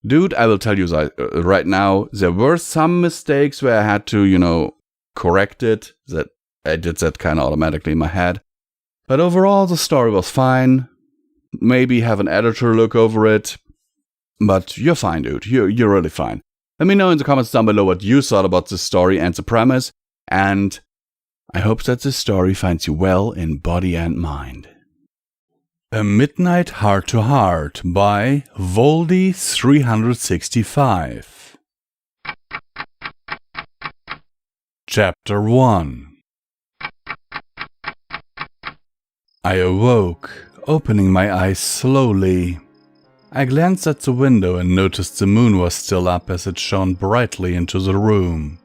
Dude, I will tell you right now, there were some mistakes where I had to, correct it, that I did that kind of automatically in my head. But overall, the story was fine. Maybe have an editor look over it. But you're fine, dude. You're really fine. Let me know in the comments down below what you thought about this story and the premise. And I hope that this story finds you well in body and mind. A Midnight Heart to Heart by Voldy365. Chapter 1. I awoke, opening my eyes slowly. I glanced at the window and noticed the moon was still up as it shone brightly into the room.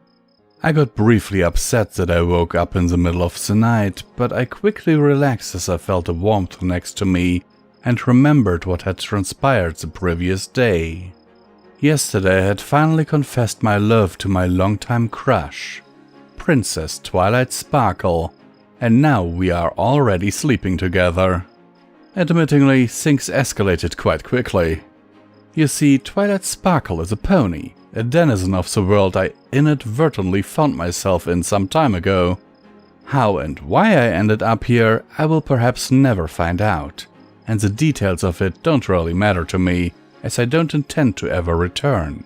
I got briefly upset that I woke up in the middle of the night, but I quickly relaxed as I felt a warmth next to me and remembered what had transpired the previous day. Yesterday I had finally confessed my love to my longtime crush, Princess Twilight Sparkle, and now we are already sleeping together. Admittingly, things escalated quite quickly. You see, Twilight Sparkle is a pony, a denizen of the world I inadvertently found myself in some time ago. How and why I ended up here, I will perhaps never find out, and the details of it don't really matter to me, as I don't intend to ever return.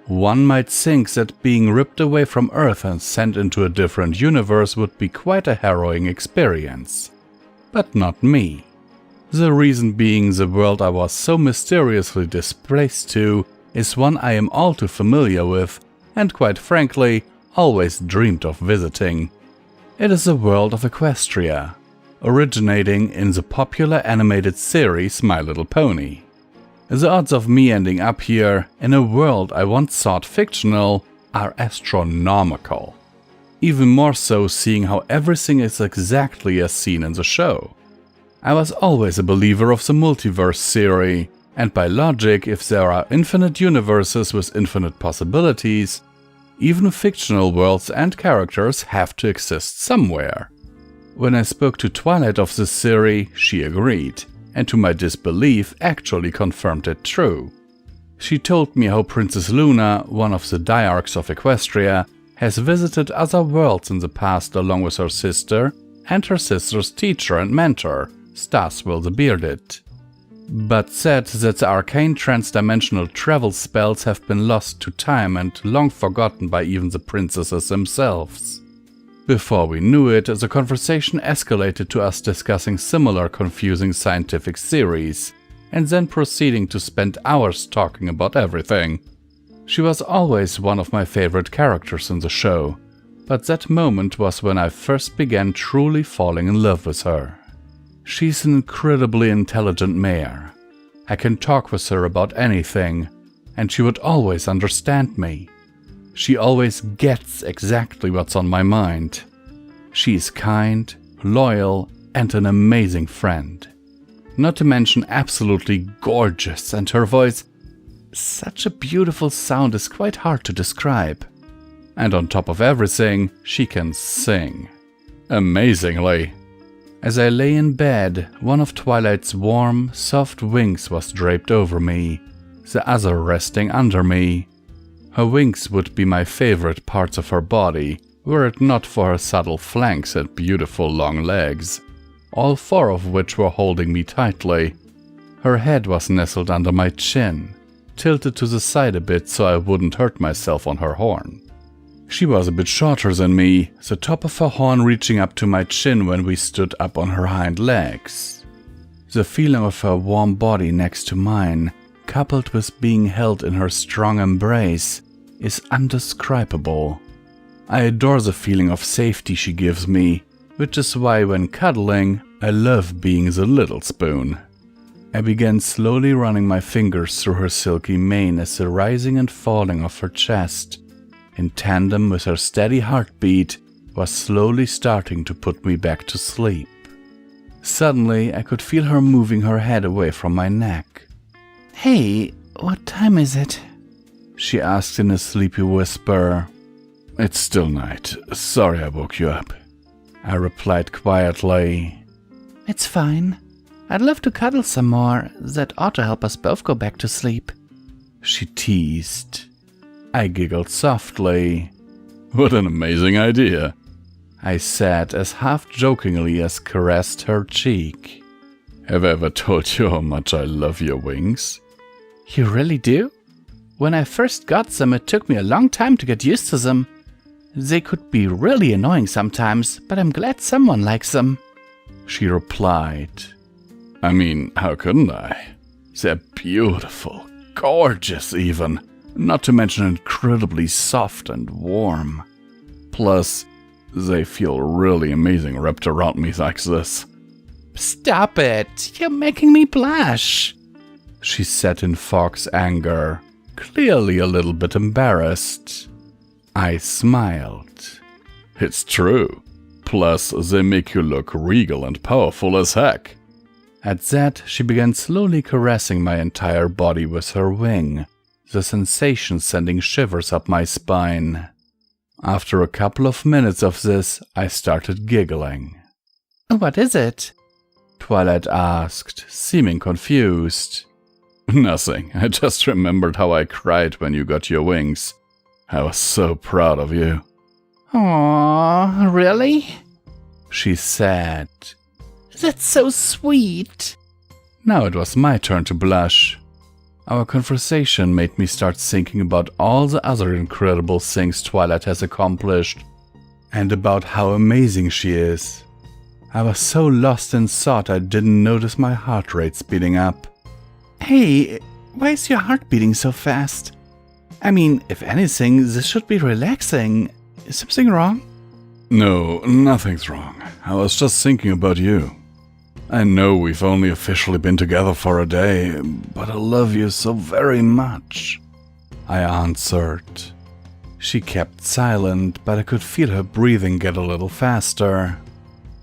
One might think that being ripped away from Earth and sent into a different universe would be quite a harrowing experience. But not me. The reason being the world I was so mysteriously displaced to is one I am all too familiar with, and quite frankly, always dreamed of visiting. It is the world of Equestria, originating in the popular animated series My Little Pony. The odds of me ending up here, in a world I once thought fictional, are astronomical. Even more so seeing how everything is exactly as seen in the show. I was always a believer of the multiverse theory, and by logic, if there are infinite universes with infinite possibilities, even fictional worlds and characters have to exist somewhere. When I spoke to Twilight of this theory, she agreed, and to my disbelief actually confirmed it true. She told me how Princess Luna, one of the Diarchs of Equestria, has visited other worlds in the past along with her sister and her sister's teacher and mentor, Starswell the Bearded, but said that the arcane transdimensional travel spells have been lost to time and long forgotten by even the princesses themselves. Before we knew it, the conversation escalated to us discussing similar confusing scientific theories, and then proceeding to spend hours talking about everything. She was always one of my favorite characters in the show, but that moment was when I first began truly falling in love with her. She's an incredibly intelligent mare. I can talk with her about anything, and she would always understand me. She always gets exactly what's on my mind. She's kind, loyal, and an amazing friend. Not to mention absolutely gorgeous, and her voice, such a beautiful sound, is quite hard to describe. And on top of everything, she can sing. Amazingly. As I lay in bed, one of Twilight's warm, soft wings was draped over me, the other resting under me. Her wings would be my favorite parts of her body, were it not for her subtle flanks and beautiful long legs, all four of which were holding me tightly. Her head was nestled under my chin, tilted to the side a bit so I wouldn't hurt myself on her horn. She was a bit shorter than me, the top of her horn reaching up to my chin when we stood up on her hind legs. The feeling of her warm body next to mine, coupled with being held in her strong embrace, is undescribable. I adore the feeling of safety she gives me, which is why when cuddling, I love being the little spoon. I began slowly running my fingers through her silky mane as the rising and falling of her chest, in tandem with her steady heartbeat, was slowly starting to put me back to sleep. Suddenly, I could feel her moving her head away from my neck. "Hey, what time is it?" she asked in a sleepy whisper. "It's still night. Sorry I woke you up," I replied quietly. "It's fine. I'd love to cuddle some more. That ought to help us both go back to sleep," she teased. I giggled softly. "What an amazing idea," I said as half-jokingly as caressed her cheek. "Have I ever told you how much I love your wings?" "You really do? When I first got them, it took me a long time to get used to them. They could be really annoying sometimes, but I'm glad someone likes them," she replied. "I mean, how couldn't I? They're beautiful, gorgeous even. Not to mention incredibly soft and warm. Plus, they feel really amazing wrapped around me like this." "Stop it! You're making me blush," she said in fox anger, clearly a little bit embarrassed. I smiled. It's true. Plus, they make you look regal and powerful as heck. At that, she began slowly caressing my entire body with her wing, the sensation sending shivers up my spine. After a couple of minutes of this, I started giggling. What is it? Twilight asked, seeming confused. Nothing. I just remembered how I cried when you got your wings. I was so proud of you. Aww, really? She said. That's so sweet. Now it was my turn to blush. Our conversation made me start thinking about all the other incredible things Twilight has accomplished, and about how amazing she is. I was so lost in thought I didn't notice my heart rate speeding up. Hey, why is your heart beating so fast? I mean, if anything, this should be relaxing. Is something wrong? No, nothing's wrong. I was just thinking about you. I know we've only officially been together for a day, but I love you so very much. I answered. She kept silent, but I could feel her breathing get a little faster.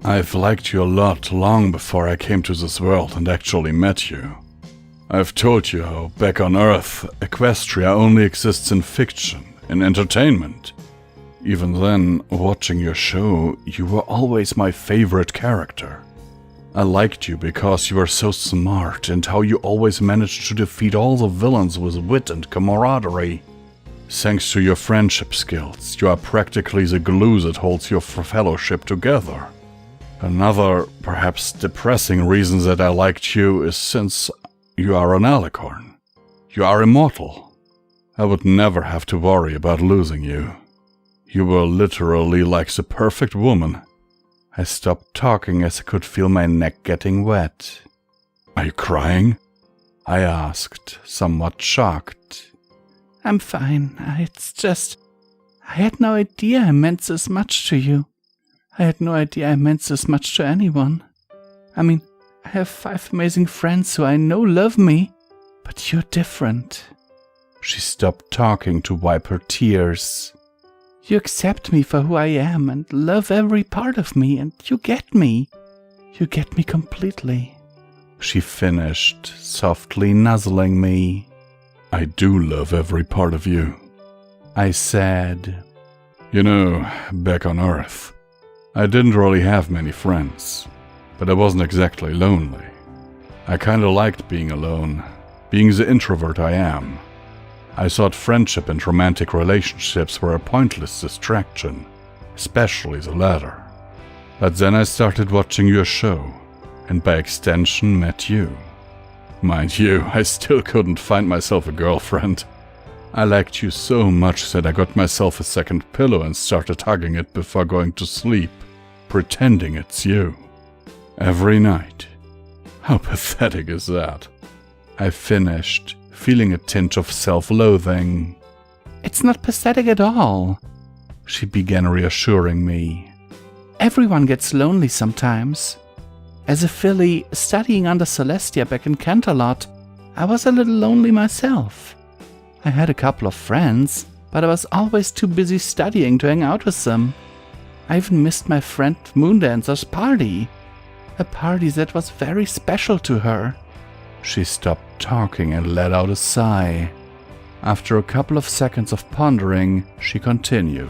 I've liked you a lot long before I came to this world and actually met you. I've told you how back on Earth, Equestria only exists in fiction, in entertainment. Even then, watching your show, you were always my favorite character. I liked you because you were so smart and how you always managed to defeat all the villains with wit and camaraderie. Thanks to your friendship skills, you are practically the glue that holds your fellowship together. Another, perhaps depressing reason that I liked you is since you are an alicorn. You are immortal. I would never have to worry about losing you. You were literally like the perfect woman. I stopped talking as I could feel my neck getting wet. Are you crying? I asked, somewhat shocked. I'm fine. It's just... I had no idea I meant this much to you. I had no idea I meant this much to anyone. I mean, I have 5 amazing friends who I know love me, but you're different. She stopped talking to wipe her tears. You accept me for who I am and love every part of me, and you get me. You get me completely. She finished, softly nuzzling me. I do love every part of you. I said. You know, back on Earth, I didn't really have many friends, but I wasn't exactly lonely. I kinda liked being alone, being the introvert I am. I thought friendship and romantic relationships were a pointless distraction, especially the latter. But then I started watching your show, and by extension met you. Mind you, I still couldn't find myself a girlfriend. I liked you so much that I got myself a second pillow and started hugging it before going to sleep, pretending it's you. Every night. How pathetic is that? I finished, feeling a tinge of self-loathing. It's not pathetic at all, she began reassuring me. Everyone gets lonely sometimes. As a filly studying under Celestia back in Canterlot, I was a little lonely myself. I had a couple of friends, but I was always too busy studying to hang out with them. I even missed my friend Moondancer's party. A party that was very special to her. She stopped talking and let out a sigh. After a couple of seconds of pondering, she continued.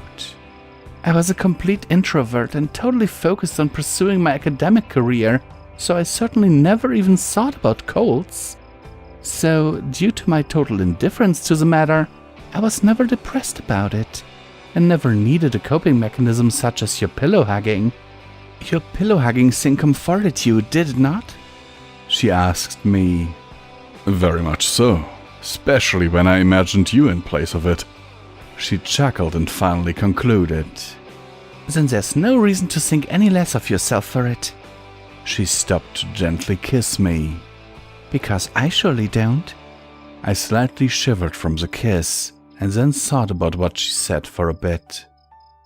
I was a complete introvert and totally focused on pursuing my academic career, so I certainly never even thought about colds. So, due to my total indifference to the matter, I was never depressed about it, and never needed a coping mechanism such as your pillow hugging. Your pillow hugging thing comforted you, did it not? She asked me. Very much so, especially when I imagined you in place of it. She chuckled and finally concluded. Then there's no reason to think any less of yourself for it. She stopped to gently kiss me. Because I surely don't. I slightly shivered from the kiss, and then thought about what she said for a bit.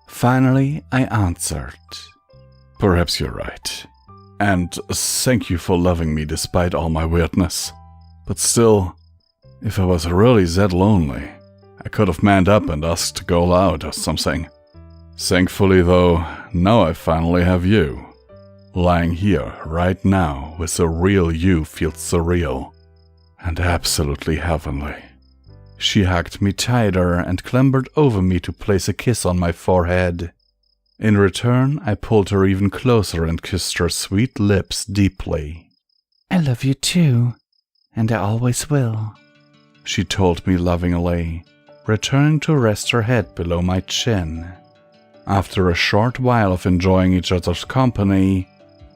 Finally, I answered. Perhaps you're right. And thank you for loving me despite all my weirdness. But still, if I was really that lonely, I could have manned up and asked to go out or something. Thankfully, though, now I finally have you. Lying here, right now, with the real you feels surreal. And absolutely heavenly. She hugged me tighter and clambered over me to place a kiss on my forehead. In return, I pulled her even closer and kissed her sweet lips deeply. I love you too, and I always will, she told me lovingly, returning to rest her head below my chin. After a short while of enjoying each other's company,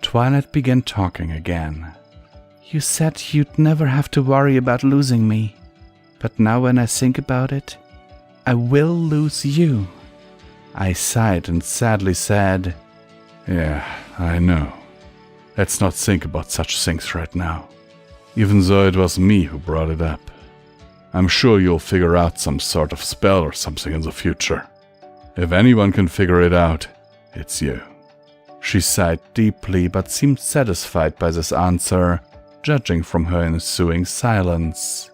Twilight began talking again. You said you'd never have to worry about losing me, but now when I think about it, I will lose you. I sighed and sadly said, Yeah, I know. Let's not think about such things right now, even though it was me who brought it up. I'm sure you'll figure out some sort of spell or something in the future. If anyone can figure it out, it's you. She sighed deeply but seemed satisfied by this answer, judging from her ensuing silence.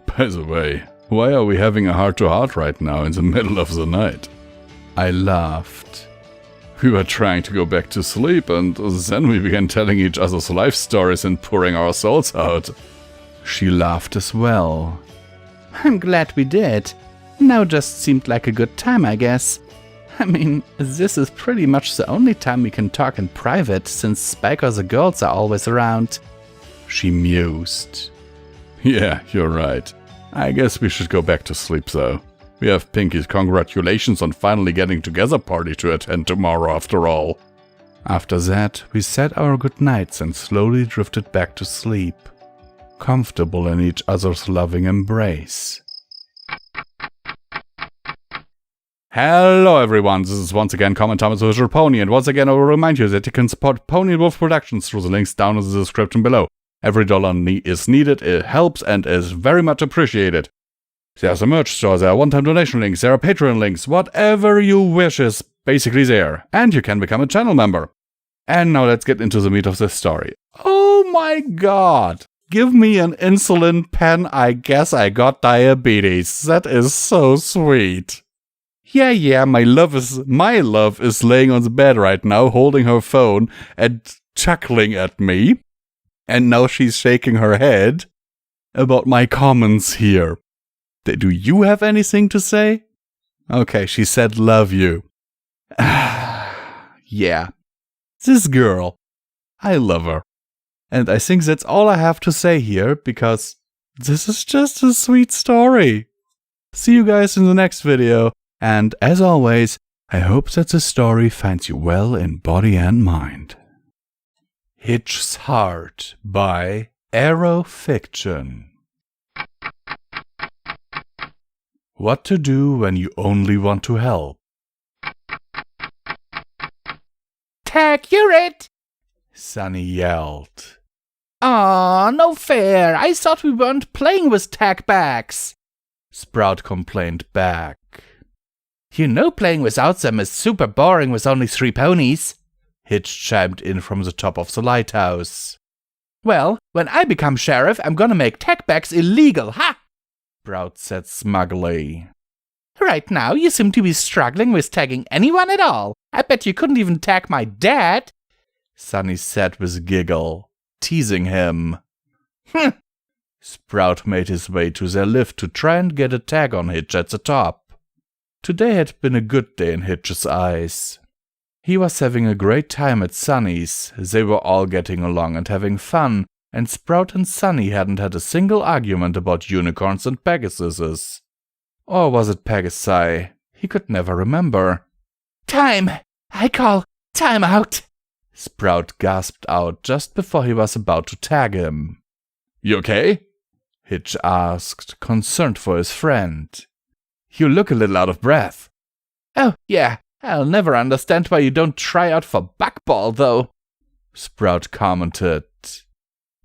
By the way, why are we having a heart-to-heart right now in the middle of the night? I laughed. We were trying to go back to sleep, and then we began telling each other's life stories and pouring our souls out. She laughed as well. I'm glad we did. Now just seemed like a good time, I guess. I mean, this is pretty much the only time we can talk in private, since Spike or the girls are always around. She mused. Yeah, you're right. I guess we should go back to sleep, though. We have Pinky's congratulations on finally getting together party to attend tomorrow, after all. After that, we said our goodnights and slowly drifted back to sleep, comfortable in each other's loving embrace. Hello everyone, this is once again Comment Thomas Visual Pony, and once again I will remind you that you can support Pony and Wolf Productions through the links down in the description below. Every dollar is needed, it helps and is very much appreciated. There's a merch store, there are one-time donation links, there are Patreon links, whatever you wish is basically there. And you can become a channel member. And now let's get into the meat of this story. Oh my god! Give me an insulin pen, I guess I got diabetes. That is so sweet. Yeah, my love is laying on the bed right now, holding her phone and chuckling at me. And now she's shaking her head about my comments here. Do you have anything to say? Okay, she said love you. Yeah. This girl. I love her. And I think that's all I have to say here, because this is just a sweet story. See you guys in the next video, and as always, I hope that the story finds you well in body and mind. Hitch's Heart by Arrow Fiction. What to do when you only want to help. Tag, you're it! Sunny yelled. Aw, no fair. I thought we weren't playing with tag bags. Sprout complained back. You know playing without them is super boring with only 3 ponies. Hitch chimed in from the top of the lighthouse. Well, when I become sheriff, I'm gonna make tag bags illegal, ha! Sprout said smugly. Right now, you seem to be struggling with tagging anyone at all. I bet you couldn't even tag my dad. Sunny said with a giggle, teasing him. Sprout made his way to their lift to try and get a tag on Hitch at the top. Today had been a good day in Hitch's eyes. He was having a great time at Sunny's, they were all getting along and having fun, and Sprout and Sunny hadn't had a single argument about unicorns and Pegasuses. Or was it Pegasi? He could never remember. Time! I call time out! Sprout gasped out just before he was about to tag him. You okay? Hitch asked, concerned for his friend. You look a little out of breath. Oh, yeah. I'll never understand why you don't try out for Buckball, though. Sprout commented.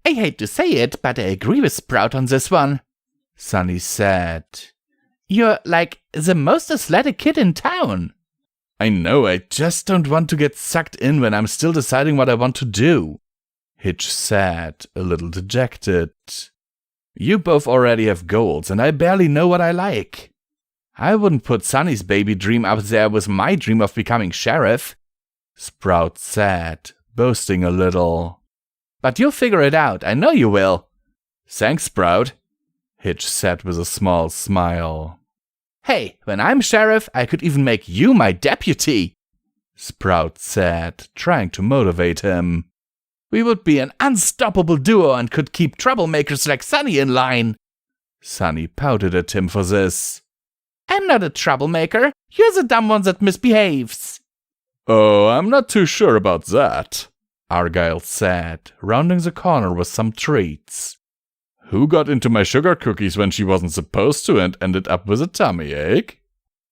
I hate to say it, but I agree with Sprout on this one. Sunny said. You're, like, the most athletic kid in town. I know, I just don't want to get sucked in when I'm still deciding what I want to do. Hitch said, a little dejected. You both already have goals, and I barely know what I like. I wouldn't put Sunny's baby dream up there with my dream of becoming sheriff, Sprout said, boasting a little. But you'll figure it out, I know you will. Thanks, Sprout, Hitch said with a small smile. Hey, when I'm sheriff, I could even make you my deputy, Sprout said, trying to motivate him. We would be an unstoppable duo and could keep troublemakers like Sunny in line. Sunny pouted at him for this. I'm not a troublemaker. You're the dumb one that misbehaves. Oh, I'm not too sure about that, Argyle said, rounding the corner with some treats. Who got into my sugar cookies when she wasn't supposed to and ended up with a tummy ache?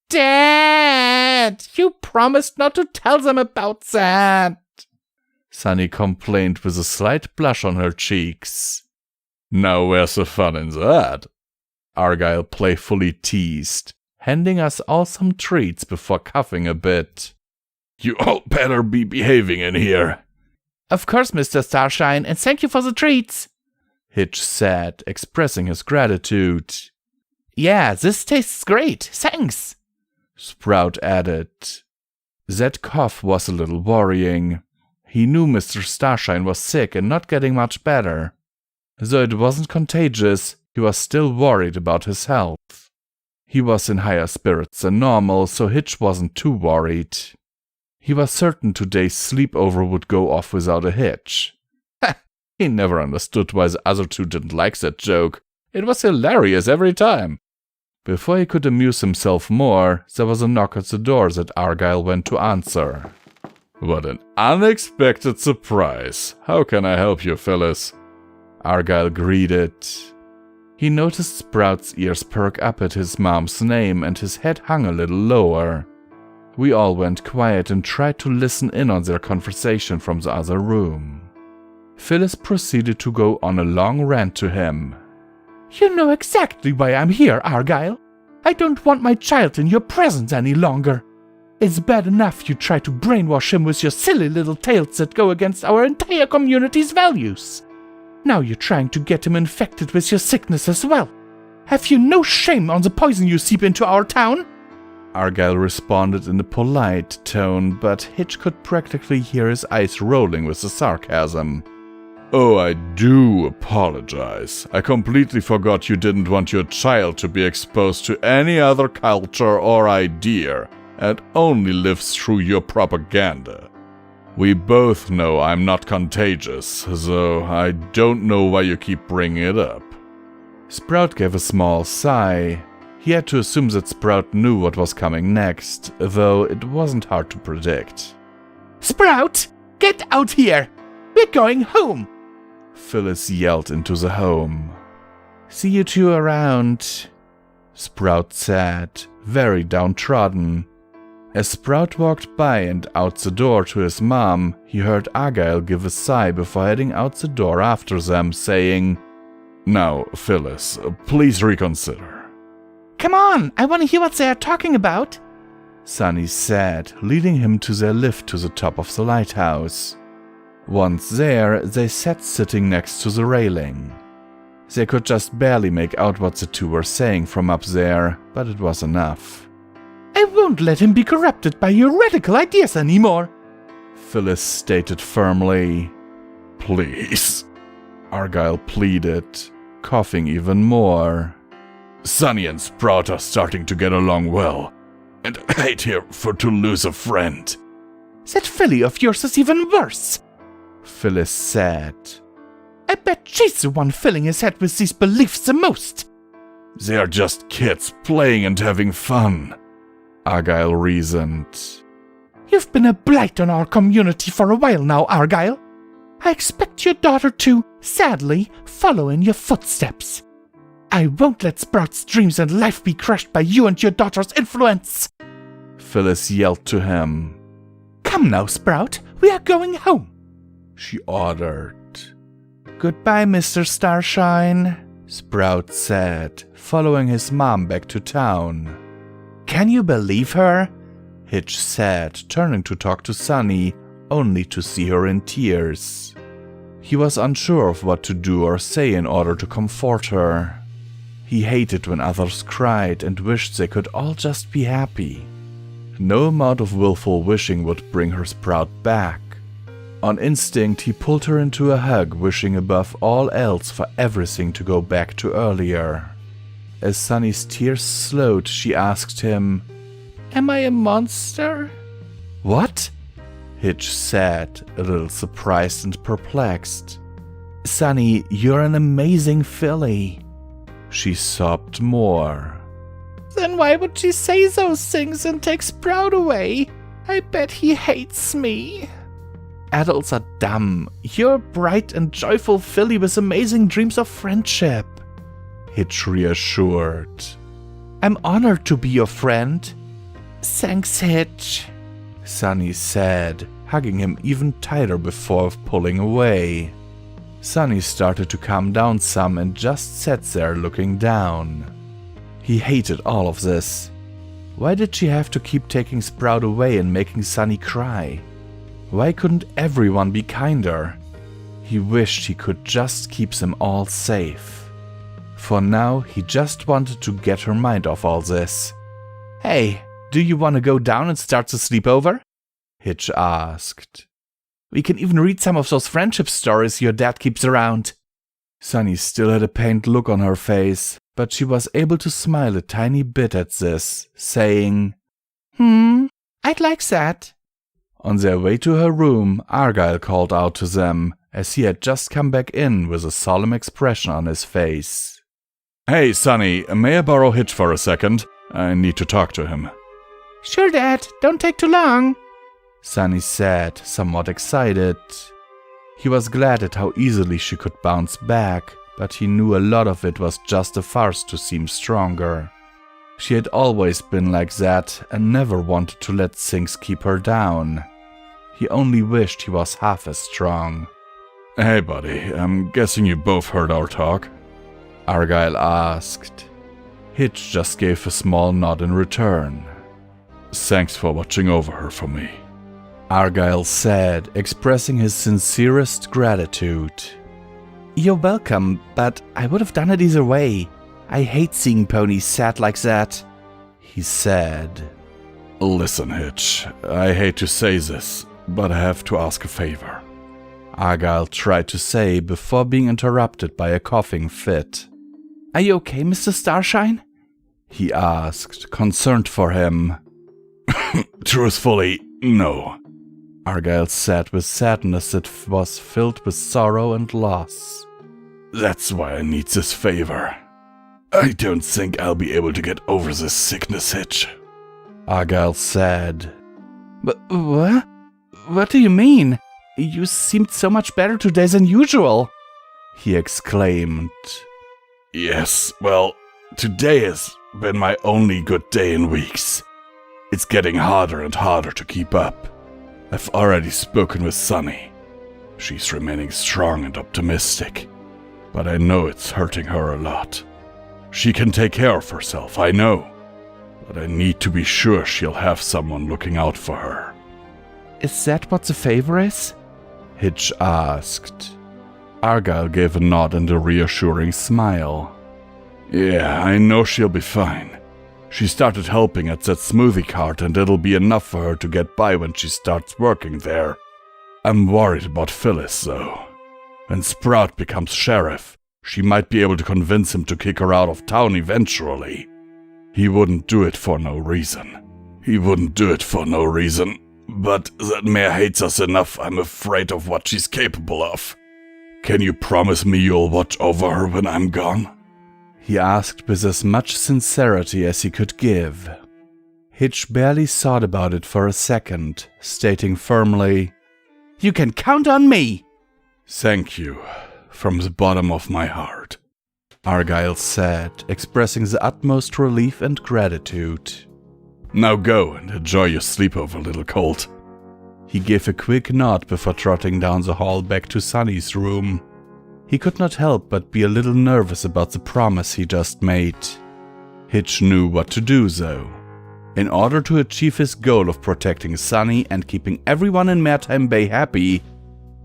Dad, you promised not to tell them about that, Sunny complained with a slight blush on her cheeks. Now where's the fun in that? Argyle playfully teased, handing us all some treats before coughing a bit. You all better be behaving in here. Of course, Mr. Starshine, and thank you for the treats, Hitch said, expressing his gratitude. Yeah, this tastes great, thanks, Sprout added. That cough was a little worrying. He knew Mr. Starshine was sick and not getting much better. Though it wasn't contagious, he was still worried about his health. He was in higher spirits than normal, so Hitch wasn't too worried. He was certain today's sleepover would go off without a hitch. He never understood why the other two didn't like that joke. It was hilarious every time. Before he could amuse himself more, there was a knock at the door that Argyle went to answer. What an unexpected surprise. How can I help you, Phyllis? Argyle greeted. He noticed Sprout's ears perk up at his mom's name and his head hung a little lower. We all went quiet and tried to listen in on their conversation from the other room. Phyllis proceeded to go on a long rant to him. You know exactly why I'm here, Argyle. I don't want my child in your presence any longer. It's bad enough you try to brainwash him with your silly little tales that go against our entire community's values. Now you're trying to get him infected with your sickness as well. Have you no shame on the poison you seep into our town? Argyle responded in a polite tone, but Hitch could practically hear his eyes rolling with the sarcasm. Oh, I do apologize. I completely forgot you didn't want your child to be exposed to any other culture or idea, and only lives through your propaganda. We both know I'm not contagious, so I don't know why you keep bringing it up. Sprout gave a small sigh. He had to assume that Sprout knew what was coming next, though it wasn't hard to predict. Sprout, get out here! We're going home! Phyllis yelled into the home. See you two around, Sprout said, very downtrodden. As Sprout walked by and out the door to his mom, he heard Argyle give a sigh before heading out the door after them, saying, Now, Phyllis, please reconsider. Come on, I want to hear what they are talking about, Sunny said, leading him to their lift to the top of the lighthouse. Once there, they sat sitting next to the railing. They could just barely make out what the two were saying from up there, but it was enough. I won't let him be corrupted by your radical ideas anymore, Phyllis stated firmly. Please, Argyle pleaded, coughing even more. Sunny and Sprout are starting to get along well, and I hate here to lose a friend. That filly of yours is even worse, Phyllis said. I bet she's the one filling his head with these beliefs the most. They are just kids playing and having fun, Argyle reasoned. You've been a blight on our community for a while now, Argyle. I expect your daughter to, sadly, follow in your footsteps. I won't let Sprout's dreams and life be crushed by you and your daughter's influence, Phyllis yelled to him. Come now, Sprout, we are going home, she ordered. Goodbye, Mr. Starshine, Sprout said, following his mom back to town. Can you believe her? Hitch said, turning to talk to Sunny, only to see her in tears. He was unsure of what to do or say in order to comfort her. He hated when others cried and wished they could all just be happy. No amount of willful wishing would bring her Sprout back. On instinct, he pulled her into a hug, wishing above all else for everything to go back to earlier. As Sunny's tears slowed, she asked him, Am I a monster? What? Hitch said, a little surprised and perplexed. Sunny, you're an amazing filly. She sobbed more. Then why would she say those things and take Sprout away? I bet he hates me. Adults are dumb. You're a bright and joyful filly with amazing dreams of friendship. Hitch reassured. I'm honored to be your friend. Thanks, Hitch, Sunny said, hugging him even tighter before pulling away. Sunny started to calm down some and just sat there looking down. He hated all of this. Why did she have to keep taking Sprout away and making Sunny cry? Why couldn't everyone be kinder? He wished he could just keep them all safe. For now, he just wanted to get her mind off all this. Hey, do you want to go down and start the sleepover? Hitch asked. We can even read some of those friendship stories your dad keeps around. Sunny still had a pained look on her face, but she was able to smile a tiny bit at this, saying, I'd like that. On their way to her room, Argyle called out to them, as he had just come back in with a solemn expression on his face. Hey, Sunny, may I borrow Hitch for a second? I need to talk to him. Sure, Dad. Don't take too long. Sunny said, somewhat excited. He was glad at how easily she could bounce back, but he knew a lot of it was just a farce to seem stronger. She had always been like that and never wanted to let things keep her down. He only wished he was half as strong. Hey, buddy, I'm guessing you both heard our talk? Argyle asked. Hitch just gave a small nod in return. Thanks for watching over her for me, Argyle said, expressing his sincerest gratitude. You're welcome, but I would have done it either way. I hate seeing ponies sad like that, he said. Listen, Hitch, I hate to say this, but I have to ask a favor, Argyle tried to say before being interrupted by a coughing fit. Are you okay, Mr. Starshine? He asked, concerned for him. Truthfully, no, Argyle said with sadness that was filled with sorrow and loss. That's why I need this favor. I don't think I'll be able to get over this sickness, Hitch, Argyle said. But what? What do you mean? You seemed so much better today than usual, he exclaimed. Yes, well, today has been my only good day in weeks. It's getting harder and harder to keep up. I've already spoken with Sunny. She's remaining strong and optimistic, but I know it's hurting her a lot. She can take care of herself, I know, but I need to be sure she'll have someone looking out for her. Is that what the favor is? Hitch asked. Argyle gave a nod and a reassuring smile. Yeah, I know she'll be fine. She started helping at that smoothie cart and it'll be enough for her to get by when she starts working there. I'm worried about Phyllis, though. When Sprout becomes sheriff, she might be able to convince him to kick her out of town eventually. He wouldn't do it for no reason. But that mare hates us enough, I'm afraid of what she's capable of. Can you promise me you'll watch over her when I'm gone? He asked with as much sincerity as he could give. Hitch barely thought about it for a second, stating firmly, You can count on me! Thank you, from the bottom of my heart, Argyle said, expressing the utmost relief and gratitude. Now go and enjoy your sleepover, little colt. He gave a quick nod before trotting down the hall back to Sunny's room. He could not help but be a little nervous about the promise he just made. Hitch knew what to do, though. In order to achieve his goal of protecting Sunny and keeping everyone in Maritime Bay happy,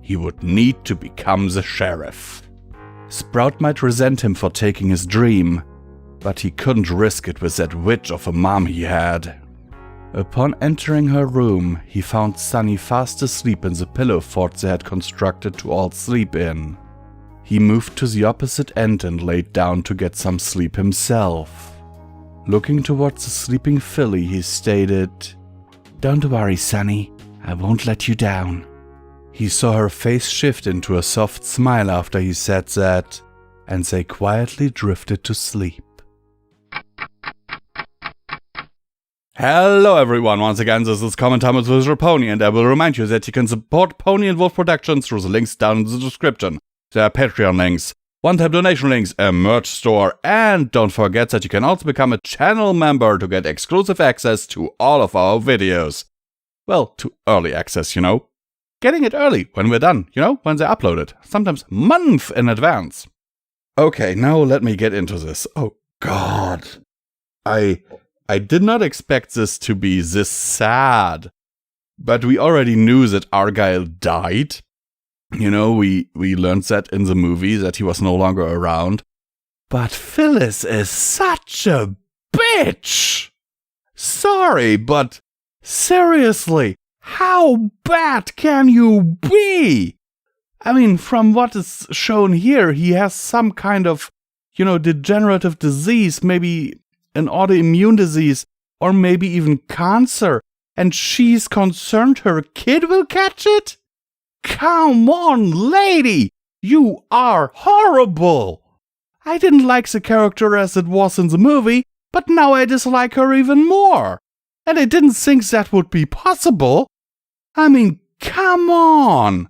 he would need to become the sheriff. Sprout might resent him for taking his dream, but he couldn't risk it with that witch of a mom he had. Upon entering her room, he found Sunny fast asleep in the pillow fort they had constructed to all sleep in. He moved to the opposite end and laid down to get some sleep himself. Looking towards the sleeping filly, he stated, "Don't worry, Sunny, I won't let you down." He saw her face shift into a soft smile after he said that, and they quietly drifted to sleep. Hello everyone, once again this is Comment Time with Visual Pony, and I will remind you that you can support Pony and Wolf Productions through the links down in the description. There are Patreon links, one-time donation links, a merch store, and don't forget that you can also become a channel member to get exclusive access to all of our videos. Well, to early access, you know. Getting it early when we're done, you know, when they're uploaded, sometimes months in advance. Okay, now let me get into this. Oh god. I did not expect this to be this sad. But we already knew that Argyle died. You know, we learned that in the movie, that he was no longer around. But Phyllis is such a bitch! Sorry, but seriously, how bad can you be? I mean, from what is shown here, he has some kind of, you know, degenerative disease, maybe an autoimmune disease, or maybe even cancer, and she's concerned her kid will catch it? Come on, lady! You are horrible! I didn't like the character as it was in the movie, but now I dislike her even more. And I didn't think that would be possible. I mean, come on!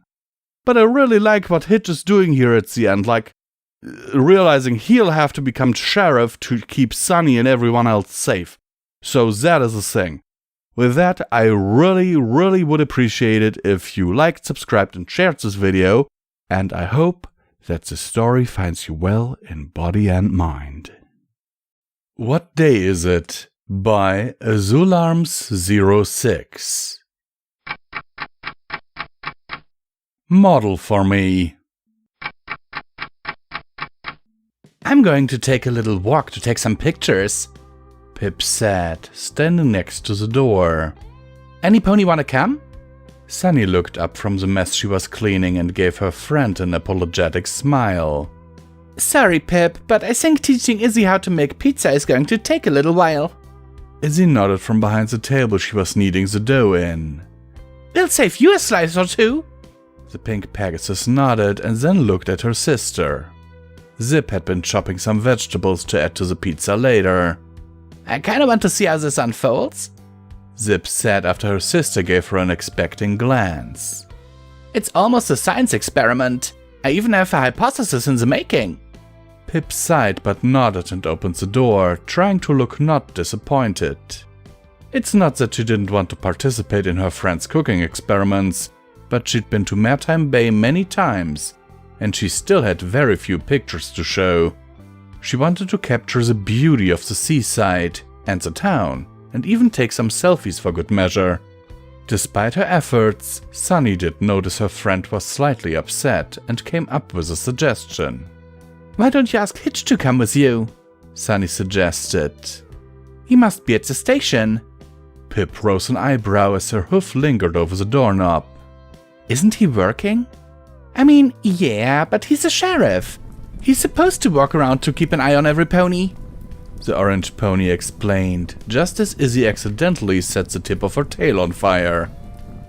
But I really like what Hitch is doing here at the end, like, realizing he'll have to become sheriff to keep Sunny and everyone else safe. So that is a thing. With that, I really would appreciate it if you liked, subscribed, and shared this video, and I hope that the story finds you well in body and mind. What Day Is It? By Azularms06. Model for me. I'm going to take a little walk to take some pictures, Pip said, standing next to the door. Any pony wanna come? Sunny looked up from the mess she was cleaning and gave her friend an apologetic smile. Sorry, Pip, but I think teaching Izzy how to make pizza is going to take a little while. Izzy nodded from behind the table she was kneading the dough in. We'll save you a slice or two. The pink Pegasus nodded and then looked at her sister. Zip had been chopping some vegetables to add to the pizza later. I kinda want to see how this unfolds, Zip said after her sister gave her an expecting glance. It's almost a science experiment. I even have a hypothesis in the making. Pip sighed but nodded and opened the door, trying to look not disappointed. It's not that she didn't want to participate in her friend's cooking experiments, but she'd been to Maritime Bay many times, and she still had very few pictures to show. She wanted to capture the beauty of the seaside and the town, and even take some selfies for good measure. Despite her efforts, Sunny did notice her friend was slightly upset and came up with a suggestion. Why don't you ask Hitch to come with you? Sunny suggested. He must be at the station. Pip rose an eyebrow as her hoof lingered over the doorknob. Isn't he working? I mean, yeah, but he's a sheriff. He's supposed to walk around to keep an eye on every pony. The orange pony explained, just as Izzy accidentally set the tip of her tail on fire.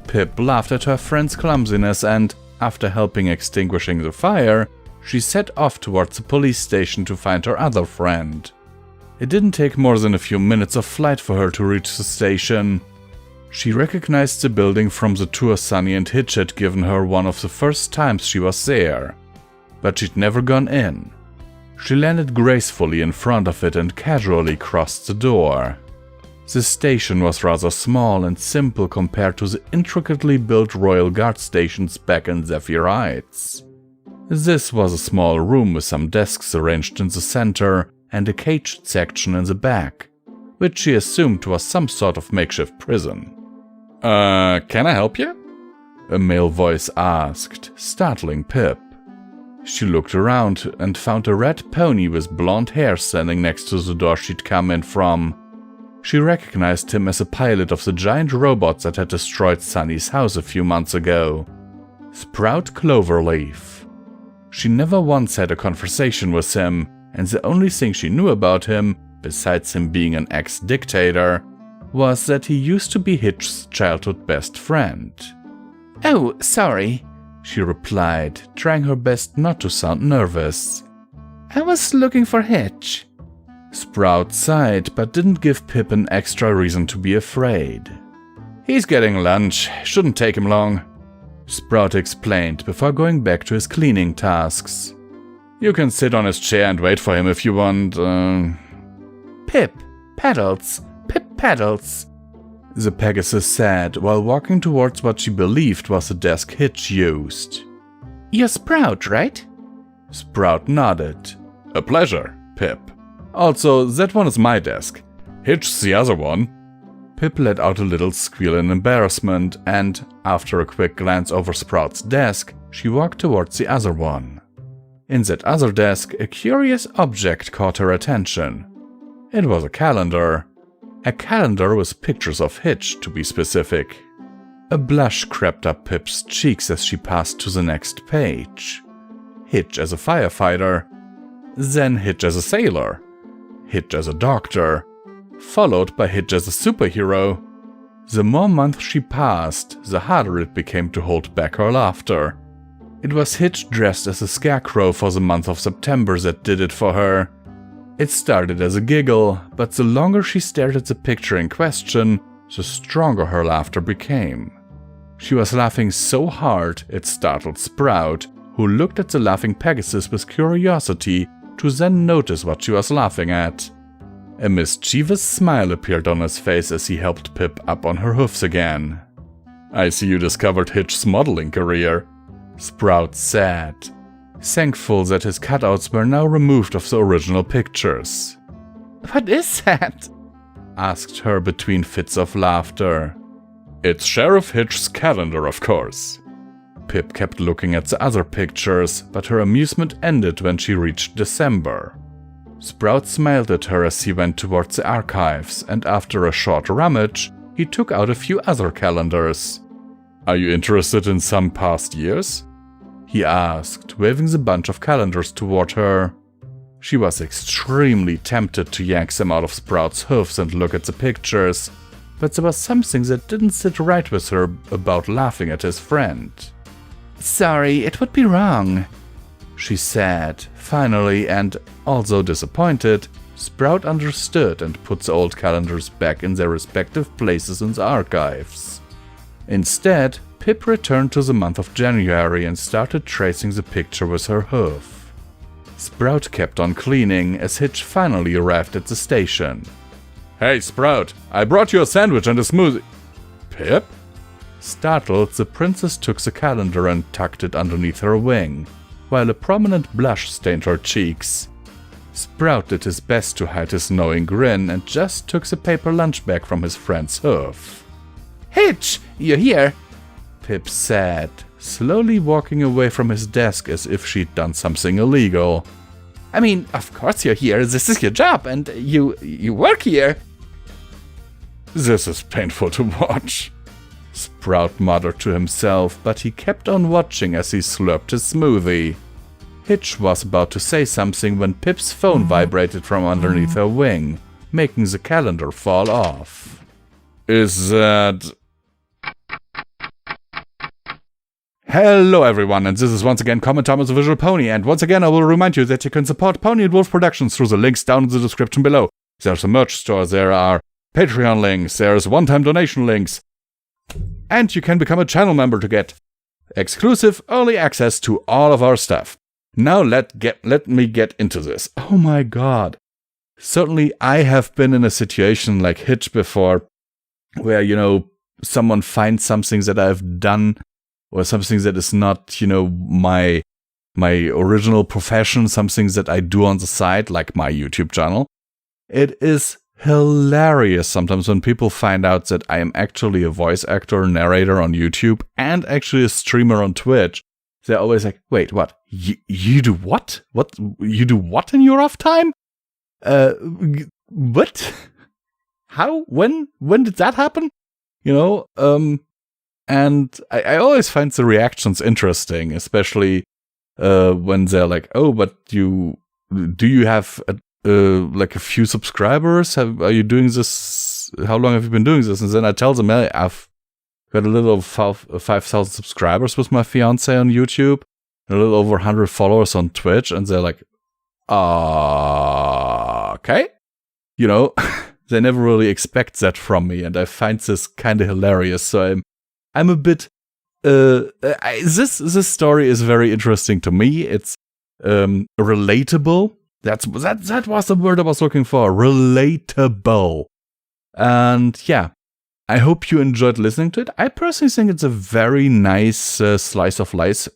Pip laughed at her friend's clumsiness and, after helping extinguishing the fire, she set off towards the police station to find her other friend. It didn't take more than a few minutes of flight for her to reach the station. She recognized the building from the tour Sunny and Hitch had given her one of the first times she was there. But she'd never gone in. She landed gracefully in front of it and casually crossed the door. The station was rather small and simple compared to the intricately built Royal Guard stations back in Zephyr Heights. This was a small room with some desks arranged in the center and a caged section in the back, which she assumed was some sort of makeshift prison. Can I help you? A male voice asked, startling Pip. She looked around and found a red pony with blonde hair standing next to the door she'd come in from. She recognized him as a pilot of the giant robots that had destroyed Sunny's house a few months ago. Sprout Cloverleaf. She never once had a conversation with him, and the only thing she knew about him, besides him being an ex-dictator, was that he used to be Hitch's childhood best friend. "Oh, sorry," she replied, trying her best not to sound nervous. "I was looking for Hitch." Sprout sighed, but didn't give Pip an extra reason to be afraid. "He's getting lunch, shouldn't take him long," Sprout explained before going back to his cleaning tasks. "You can sit on his chair and wait for him if you want, Pip, pedals, Pip pedals," the Pegasus said while walking towards what she believed was the desk Hitch used. "You're Sprout, right?" Sprout nodded. "A pleasure, Pip. Also, that one is my desk. Hitch's the other one." Pip let out a little squeal in embarrassment, and, after a quick glance over Sprout's desk, she walked towards the other one. In that other desk, a curious object caught her attention. It was a calendar. A calendar with pictures of Hitch, to be specific. A blush crept up Pip's cheeks as she passed to the next page. Hitch as a firefighter, then Hitch as a sailor, Hitch as a doctor, followed by Hitch as a superhero. The more months she passed, the harder it became to hold back her laughter. It was Hitch dressed as a scarecrow for the month of September that did it for her. It started as a giggle, but the longer she stared at the picture in question, the stronger her laughter became. She was laughing so hard it startled Sprout, who looked at the laughing Pegasus with curiosity to then notice what she was laughing at. A mischievous smile appeared on his face as he helped Pip up on her hoofs again. "I see you discovered Hitch's modeling career," Sprout said, thankful that his cutouts were now removed of the original pictures. "What is that?" asked her between fits of laughter. "It's Sheriff Hitch's calendar, of course." Pip kept looking at the other pictures, but her amusement ended when she reached December. Sprout smiled at her as he went towards the archives, and after a short rummage, he took out a few other calendars. "Are you interested in some past years?" he asked, waving the bunch of calendars toward her. She was extremely tempted to yank them out of Sprout's hoofs and look at the pictures, but there was something that didn't sit right with her about laughing at his friend. "Sorry, it would be wrong," she said, finally, and, although disappointed, Sprout understood and put the old calendars back in their respective places in the archives. Instead, Pip returned to the month of January and started tracing the picture with her hoof. Sprout kept on cleaning as Hitch finally arrived at the station. "Hey, Sprout, I brought you a sandwich and a smoothie." "Pip?" Startled, the princess took the calendar and tucked it underneath her wing, while a prominent blush stained her cheeks. Sprout did his best to hide his knowing grin and just took the paper lunch bag from his friend's hoof. "Hitch, you're here," Pip said, slowly walking away from his desk as if she'd done something illegal. "I mean, of course you're here, this is your job, and you work here." "This is painful to watch," Sprout muttered to himself, but he kept on watching as he slurped his smoothie. Hitch was about to say something when Pip's phone vibrated from underneath her wing, making the calendar fall off. "Is that..." Hello everyone, and this is once again Comment Thomas the Visual Pony, and once again I will remind you that you can support Pony and Wolf Productions through the links down in the description below. There's a merch store, there are Patreon links, there's one-time donation links, and you can become a channel member to get exclusive early access to all of our stuff. Now let me get into this. Oh my god. Certainly I have been in a situation like Hitch before, where, someone finds something that I've done, or something that is not, my original profession, something that I do on the side, like my YouTube channel. It is hilarious sometimes when people find out that I am actually a voice actor, narrator on YouTube, and actually a streamer on Twitch. they're always like, wait, what? You do what? What? You do what in your off time? What? How? When did that happen? You know, and I always find the reactions interesting, especially when they're like, oh, but do you have like a few subscribers? Are you doing this? How long have you been doing this? And then I tell them, hey, I've got a little over 5,000 subscribers with my fiance on YouTube, a little over 100 followers on Twitch, and they're like, okay. You know, they never really expect that from me, and I find this kind of hilarious. So I'm a bit. This story is very interesting to me. It's relatable. That was the word I was looking for. Relatable. And yeah, I hope you enjoyed listening to it. I personally think it's a very nice slice of life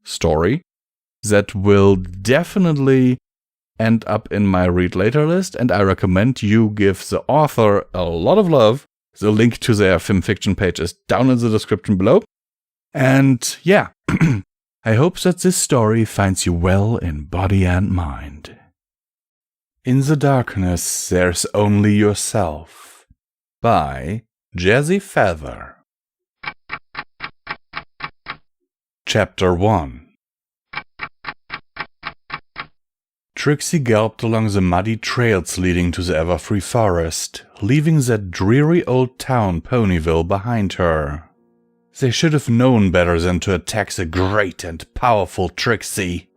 story that will definitely end up in my read later list, and I recommend you give the author a lot of love. The link to their fanfiction page is down in the description below. And yeah, I hope that this story finds you well in body and mind. In the darkness, there's only yourself, by Jazzy Feather. Chapter 1. Trixie galloped along the muddy trails leading to the Everfree Forest, leaving that dreary old town Ponyville behind her. They should have known better than to attack the great and powerful Trixie.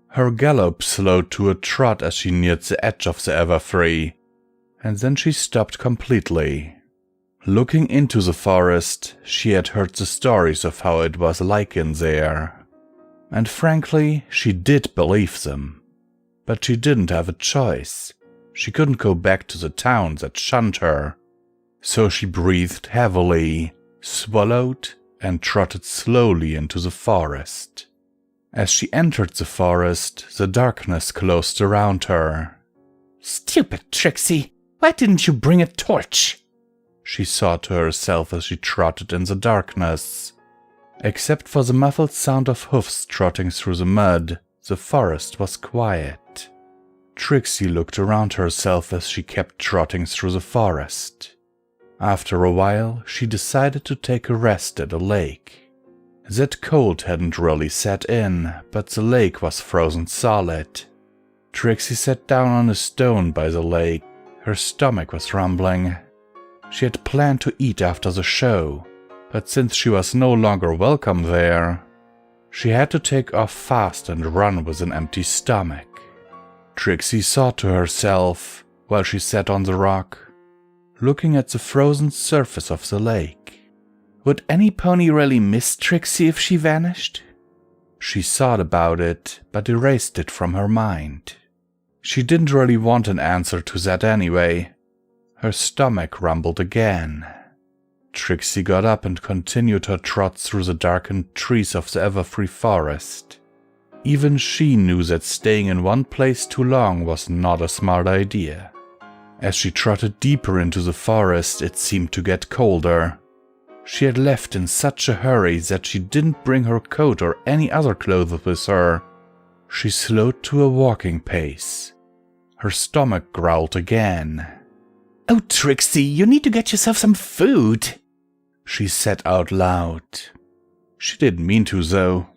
Her gallop slowed to a trot as she neared the edge of the Everfree, and then she stopped completely. Looking into the forest, she had heard the stories of how it was like in there, and frankly, she did believe them. But she didn't have a choice. She couldn't go back to the town that shunned her. So she breathed heavily, swallowed, and trotted slowly into the forest. As she entered the forest, the darkness closed around her. "Stupid Trixie! Why didn't you bring a torch?" she thought to herself as she trotted in the darkness. Except for the muffled sound of hoofs trotting through the mud, the forest was quiet. Trixie looked around herself as she kept trotting through the forest. After a while, she decided to take a rest at a lake. That cold hadn't really set in, but the lake was frozen solid. Trixie sat down on a stone by the lake. Her stomach was rumbling. She had planned to eat after the show, but since she was no longer welcome there, she had to take off fast and run with an empty stomach. Trixie thought to herself while she sat on the rock, looking at the frozen surface of the lake. Would any pony really miss Trixie if she vanished? She thought about it, but erased it from her mind. She didn't really want an answer to that anyway. Her stomach rumbled again. Trixie got up and continued her trot through the darkened trees of the Everfree Forest. Even she knew that staying in one place too long was not a smart idea. As she trotted deeper into the forest, it seemed to get colder. She had left in such a hurry that she didn't bring her coat or any other clothes with her. She slowed to a walking pace. Her stomach growled again. "Oh, Trixie, you need to get yourself some food," she said out loud. She didn't mean to, though.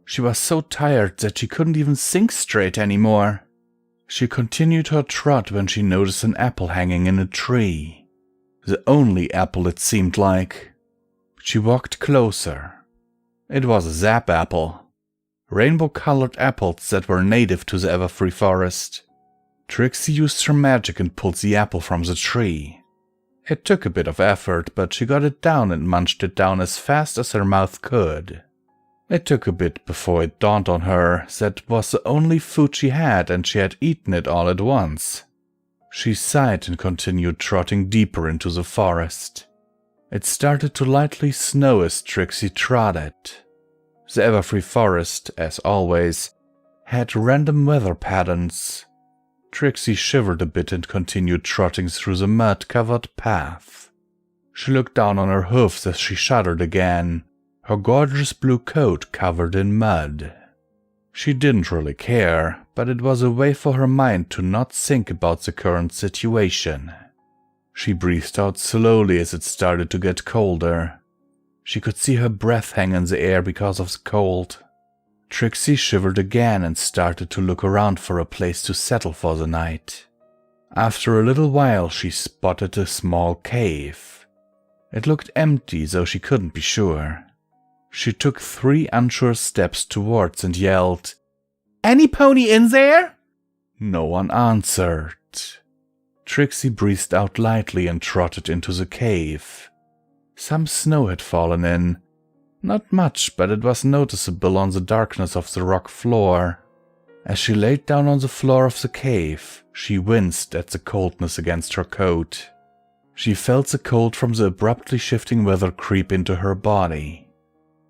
She was so tired that she couldn't even think straight anymore. She continued her trot when she noticed an apple hanging in a tree. The only apple, it seemed like. She walked closer. It was a zap apple. Rainbow-colored apples that were native to the Everfree Forest. Trixie used her magic and pulled the apple from the tree. It took a bit of effort, but she got it down and munched it down as fast as her mouth could. It took a bit before it dawned on her that it was the only food she had and she had eaten it all at once. She sighed and continued trotting deeper into the forest. It started to lightly snow as Trixie trotted. The Everfree Forest, as always, had random weather patterns. Trixie shivered a bit and continued trotting through the mud-covered path. She looked down on her hoofs as she shuddered again. her gorgeous blue coat covered in mud. She didn't really care, but it was a way for her mind to not think about the current situation. She breathed out slowly as it started to get colder. She could see her breath hang in the air because of the cold. Trixie shivered again and started to look around for a place to settle for the night. After a little while, she spotted a small cave. It looked empty, though she couldn't be sure. She took 3 unsure steps towards and yelled, "Any pony in there?" No one answered. Trixie breathed out lightly and trotted into the cave. Some snow had fallen in. Not much, but it was noticeable on the darkness of the rock floor. As she laid down on the floor of the cave, she winced at the coldness against her coat. She felt the cold from the abruptly shifting weather creep into her body.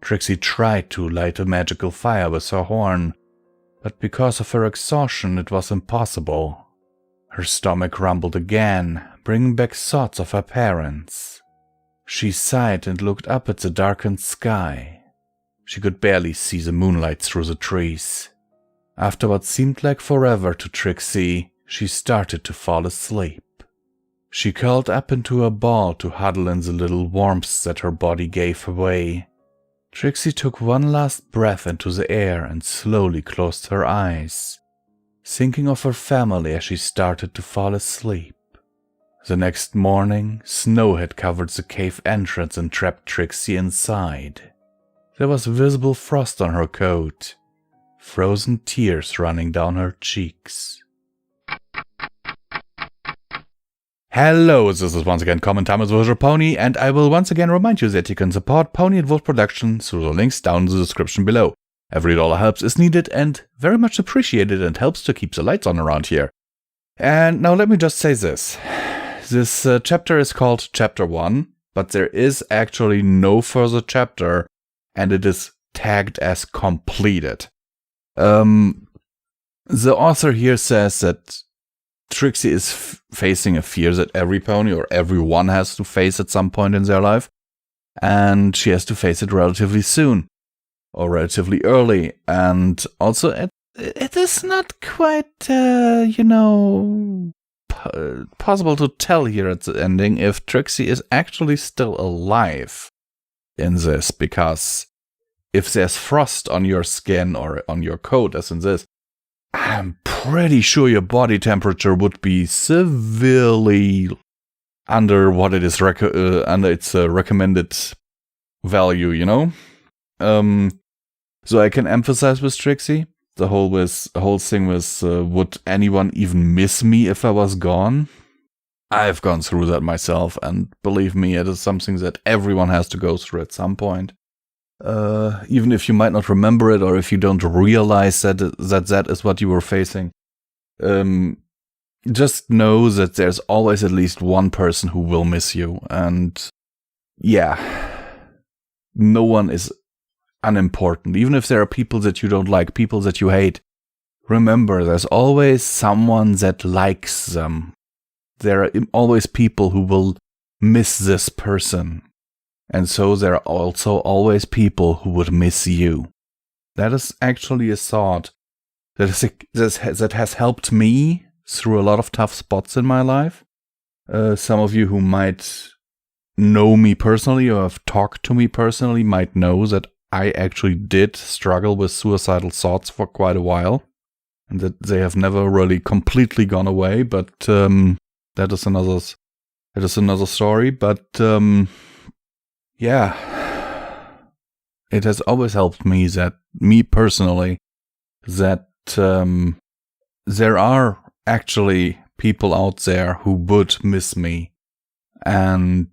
Trixie tried to light a magical fire with her horn, but because of her exhaustion it was impossible. Her stomach rumbled again, bringing back thoughts of her parents. She sighed and looked up at the darkened sky. She could barely see the moonlight through the trees. After what seemed like forever to Trixie, she started to fall asleep. She curled up into a ball to huddle in the little warmth that her body gave away. Trixie took one last breath into the air and slowly closed her eyes, thinking of her family as she started to fall asleep. The next morning, snow had covered the cave entrance and trapped Trixie inside. There was visible frost on her coat, frozen tears running down her cheeks. Hello, this is once again Common Time as Visual Pony, and I will once again remind you that you can support Pony and Wolf Production through the links down in the description below. Every dollar helps is needed and very much appreciated and helps to keep the lights on around here. And now let me just say this. This chapter is called Chapter 1, but there is actually no further chapter, and it is tagged as completed. The author here says that Trixie is facing a fear that every pony or everyone has to face at some point in their life, and she has to face it relatively soon, or relatively early, and also it is not quite, possible to tell here at the ending if Trixie is actually still alive in this, because if there's frost on your skin or on your coat, as in this, I'm pretty sure your body temperature would be severely under what it is under its recommended value, you know. So I can emphasize with Trixie the whole thing with would anyone even miss me if I was gone? I've gone through that myself, and believe me, it is something that everyone has to go through at some point. Even if you might not remember it, or if you don't realize that is what you were facing. Just know that there's always at least one person who will miss you, and yeah, no one is unimportant. Even if there are people that you don't like, people that you hate, remember there's always someone that likes them. There are always people who will miss this person. And so there are also always people who would miss you. That is actually a thought that has helped me through a lot of tough spots in my life. Some of you who might know me personally or have talked to me personally might know that I actually did struggle with suicidal thoughts for quite a while, and that they have never really completely gone away, but that is another story. But yeah, it has always helped me personally, that there are actually people out there who would miss me. And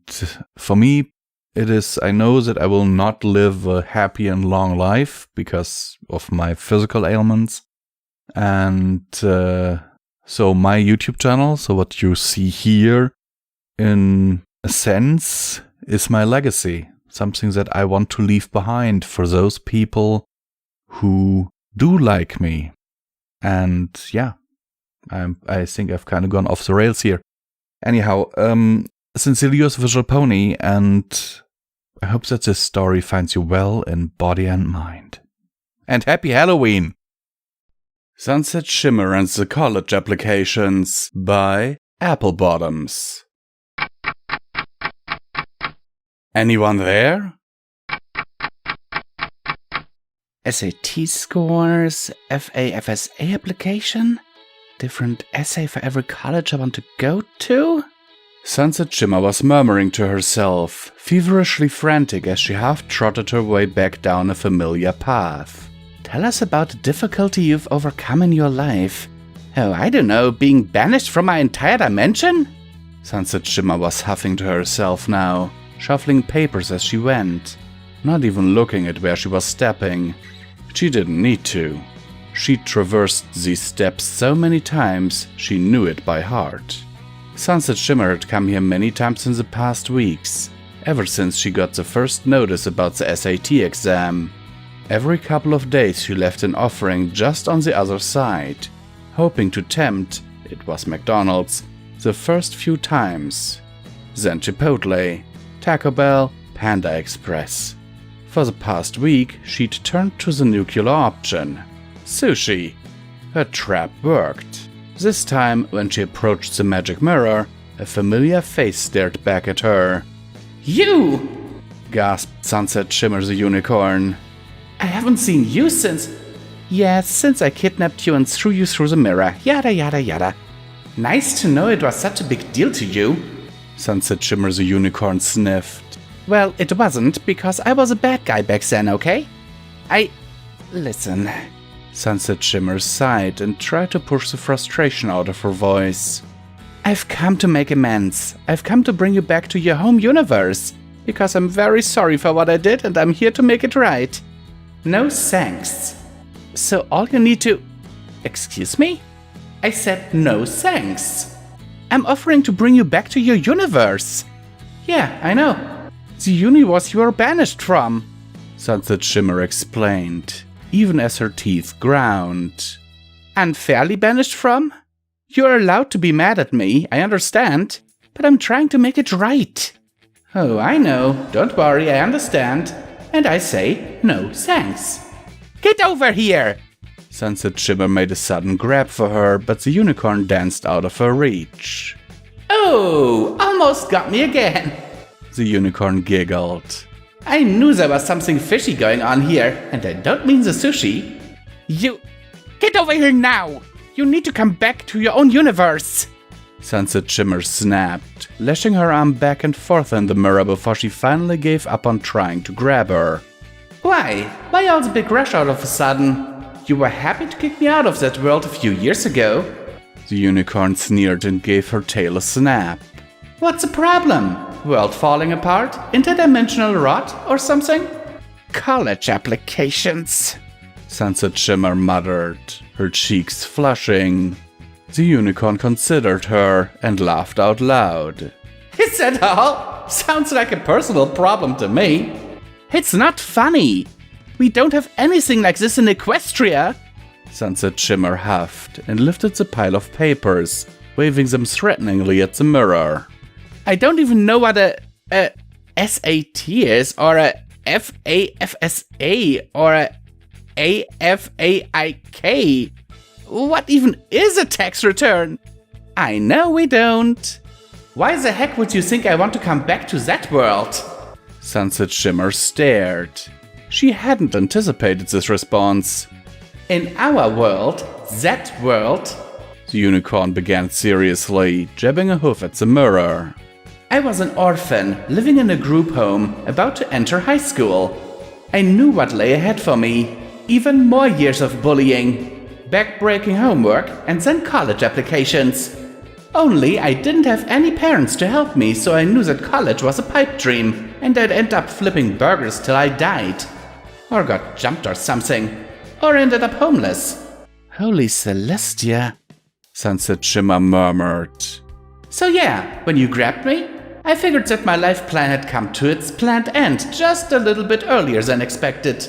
for me, I know that I will not live a happy and long life because of my physical ailments. And so my YouTube channel, so what you see here, in a sense, is my legacy. Something that I want to leave behind for those people who do like me. And yeah, I think I've kind of gone off the rails here. Anyhow, sincerely yours, Visual Pony, and I hope that this story finds you well in body and mind. And happy Halloween! Sunset Shimmer and the College Applications by Applebottoms. Anyone there? SAT scores, FAFSA application? Different essay for every college I want to go to? Sunset Shimmer was murmuring to herself, feverishly frantic as she half-trotted her way back down a familiar path. Tell us about the difficulty you've overcome in your life. Oh, I don't know, being banished from my entire dimension? Sunset Shimmer was huffing to herself now, shuffling papers as she went, not even looking at where she was stepping. She didn't need to. She'd traversed these steps so many times, she knew it by heart. Sunset Shimmer had come here many times in the past weeks, ever since she got the first notice about the SAT exam. Every couple of days she left an offering just on the other side, hoping to tempt, it was McDonald's, the first few times. Then Chipotle, Taco Bell, Panda Express. For the past week, she'd turned to the nuclear option. Sushi. Her trap worked. This time, when she approached the magic mirror, a familiar face stared back at her. You! Gasped Sunset Shimmer the unicorn. I haven't seen you since... Yes, since I kidnapped you and threw you through the mirror. Yada yada yada. Nice to know it was such a big deal to you. Sunset Shimmer the unicorn sniffed. Well, it wasn't, because I was a bad guy back then, okay? Listen. Sunset Shimmer sighed and tried to push the frustration out of her voice. I've come to make amends. I've come to bring you back to your home universe. Because I'm very sorry for what I did and I'm here to make it right. No thanks. So all you need to... Excuse me? I said no thanks. I'm offering to bring you back to your universe. Yeah, I know. The universe you were banished from. Sunset Shimmer explained, even as her teeth ground. Unfairly banished from? You're allowed to be mad at me, I understand. But I'm trying to make it right. Oh, I know. Don't worry, I understand. And I say, no thanks. Get over here! Sunset Shimmer made a sudden grab for her, but the unicorn danced out of her reach. Oh, almost got me again. The unicorn giggled. I knew there was something fishy going on here, and I don't mean the sushi. You... Get over here now! You need to come back to your own universe! Sunset Shimmer snapped, lashing her arm back and forth in the mirror before she finally gave up on trying to grab her. Why? Why all the big rush all of a sudden? You were happy to kick me out of that world a few years ago. The unicorn sneered and gave her tail a snap. What's the problem? World falling apart? Interdimensional rot or something? College applications. Sunset Shimmer muttered, her cheeks flushing. The unicorn considered her and laughed out loud. Is that all? Sounds like a personal problem to me. It's not funny. We don't have anything like this in Equestria. Sunset Shimmer huffed and lifted the pile of papers, waving them threateningly at the mirror. I don't even know what a SAT is, or a FAFSA, or a AFAIK. What even is a tax return? I know we don't. Why the heck would you think I want to come back to that world? Sunset Shimmer stared. She hadn't anticipated this response. In our world, that world, the unicorn began seriously, jabbing a hoof at the mirror. I was an orphan, living in a group home, about to enter high school. I knew what lay ahead for me. Even more years of bullying, back-breaking homework, and then college applications. Only I didn't have any parents to help me, so I knew that college was a pipe dream, and I'd end up flipping burgers till I died. Or got jumped or something. Or ended up homeless. Holy Celestia, Sunset Shimmer murmured. So yeah, when you grabbed me, I figured that my life plan had come to its planned end just a little bit earlier than expected.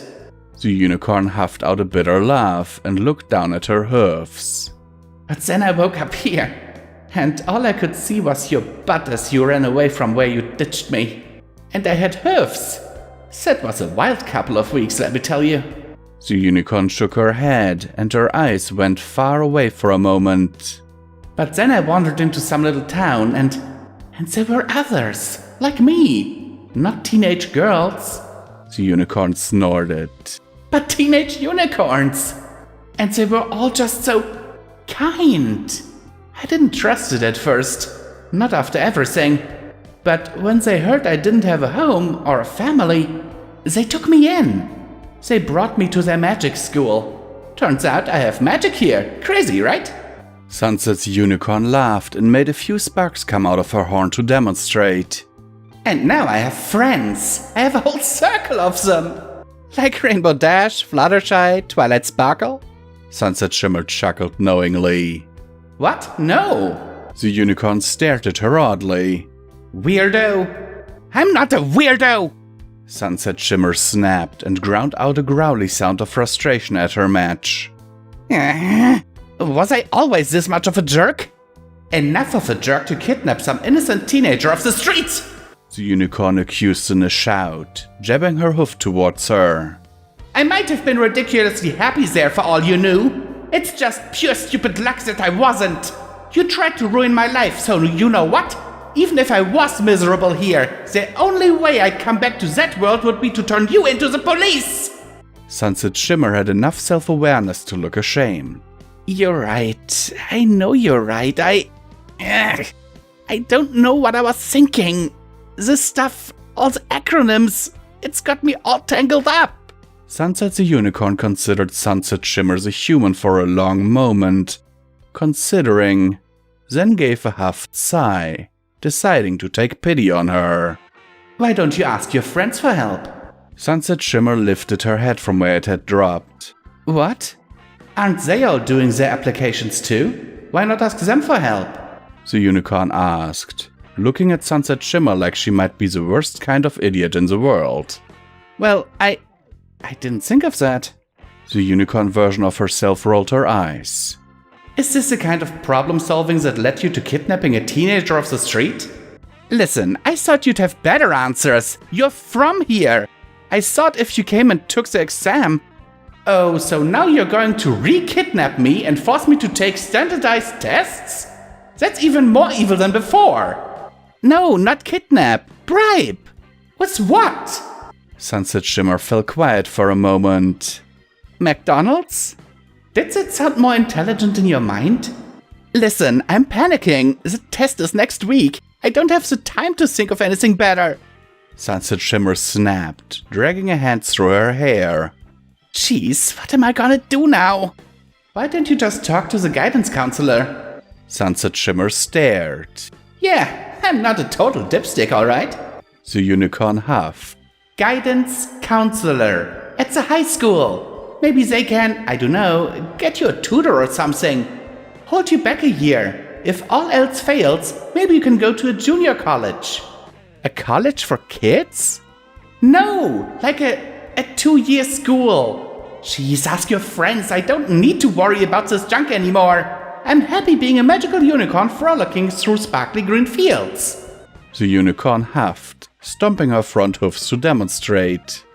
The unicorn huffed out a bitter laugh and looked down at her hoofs. But then I woke up here, and all I could see was your butt as you ran away from where you ditched me. And I had hoofs. That was a wild couple of weeks, let me tell you. The unicorn shook her head, and her eyes went far away for a moment. But then I wandered into some little town, and there were others, like me. Not teenage girls. The unicorn snorted. But teenage unicorns. And they were all just so kind. I didn't trust it at first, not after everything. But when they heard I didn't have a home or a family, they took me in. They brought me to their magic school. Turns out I have magic here. Crazy, right? Sunset's unicorn laughed and made a few sparks come out of her horn to demonstrate. And now I have friends. I have a whole circle of them. Like Rainbow Dash, Fluttershy, Twilight Sparkle? Sunset Shimmer chuckled knowingly. What? No. The unicorn stared at her oddly. Weirdo. I'm not a weirdo! Sunset Shimmer snapped and ground out a growly sound of frustration at her match. Was I always this much of a jerk? Enough of a jerk to kidnap some innocent teenager off the streets! The unicorn accused in a shout, jabbing her hoof towards her. I might have been ridiculously happy there for all you knew. It's just pure stupid luck that I wasn't. You tried to ruin my life, so you know what? Even if I was miserable here, the only way I'd come back to that world would be to turn you into the police! Sunset Shimmer had enough self-awareness to look ashamed. You're right. I know you're right. I don't know what I was thinking. This stuff, all the acronyms, it's got me all tangled up. Sunset the unicorn considered Sunset Shimmer as a human for a long moment, considering, then gave a huffed sigh, deciding to take pity on her. Why don't you ask your friends for help? Sunset Shimmer lifted her head from where it had dropped. What? Aren't they all doing their applications too? Why not ask them for help? The unicorn asked, looking at Sunset Shimmer like she might be the worst kind of idiot in the world. Well, I didn't think of that. The unicorn version of herself rolled her eyes. Is this the kind of problem solving that led you to kidnapping a teenager off the street? Listen, I thought you'd have better answers. You're from here. I thought if you came and took the exam. Oh, so now you're going to re-kidnap me and force me to take standardized tests? That's even more evil than before. No, not kidnap. Bribe. With what? Sunset Shimmer fell quiet for a moment. McDonald's? Did that sound more intelligent in your mind? Listen, I'm panicking. The test is next week. I don't have the time to think of anything better. Sunset Shimmer snapped, dragging a hand through her hair. Jeez, what am I gonna do now? Why don't you just talk to the guidance counselor? Sunset Shimmer stared. Yeah, I'm not a total dipstick, alright? The unicorn huffed. Guidance counselor at the high school. Maybe they can, I don't know, get you a tutor or something. Hold you back a year. If all else fails, maybe you can go to a junior college. A college for kids? No, like a 2-year school. Jeez, ask your friends. I don't need to worry about this junk anymore. I'm happy being a magical unicorn frolicking through sparkly green fields. The unicorn huffed, stomping her front hoofs to demonstrate.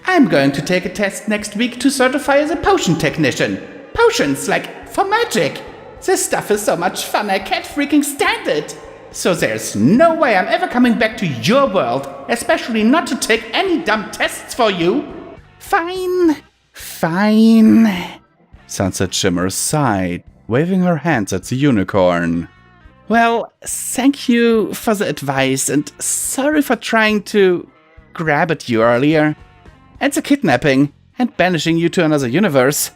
I'm going to take a test next week to certify as a potion technician. Potions, like, for magic. This stuff is so much fun, I can't freaking stand it. So there's no way I'm ever coming back to your world, especially not to take any dumb tests for you. Fine. Sunset Shimmer sighed, waving her hands at the unicorn. Well, thank you for the advice, and sorry for trying to grab at you earlier. And the kidnapping, and banishing you to another universe.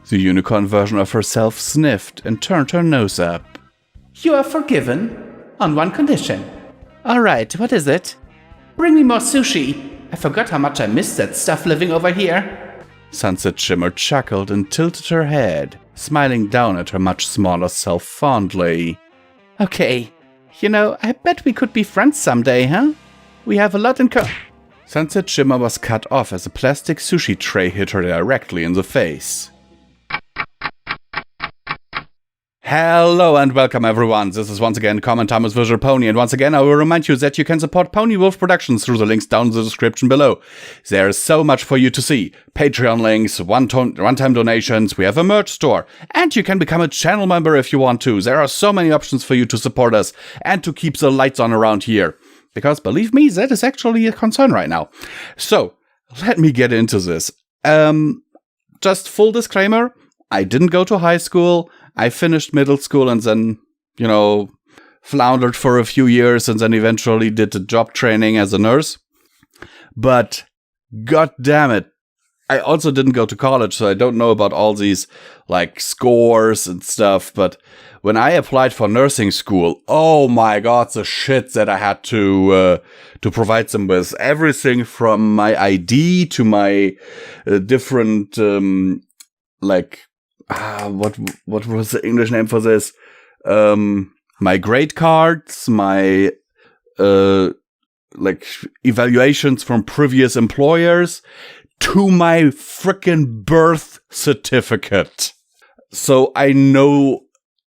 The unicorn version of herself sniffed and turned her nose up. You are forgiven, on one condition. Alright, what is it? Bring me more sushi. I forgot how much I missed that stuff living over here. Sunset Shimmer chuckled and tilted her head, smiling down at her much smaller self fondly. Okay, I bet we could be friends someday, huh? We have a lot in common. Sunset Shimmer was cut off as a plastic sushi tray hit her directly in the face. Hello and welcome everyone, this is once again Comment Time with Visual Pony, and once again I will remind you that you can support PonyWolf Productions through the links down in the description below. There is so much for you to see. Patreon links, one-time donations, we have a merch store, and you can become a channel member if you want to. There are so many options for you to support us and to keep the lights on around here. Because believe me, that is actually a concern right now. So, let me get into this. Just full disclaimer, I didn't go to high school. I finished middle school and then, floundered for a few years and then eventually did a job training as a nurse. But, god damn it, I also didn't go to college, so I don't know about all these, scores and stuff. But when I applied for nursing school, oh my god, the shit that I had to provide them with. Everything from my ID to my different, what was the English name for this? My grade cards, my evaluations from previous employers, to my frickin' birth certificate. So I know,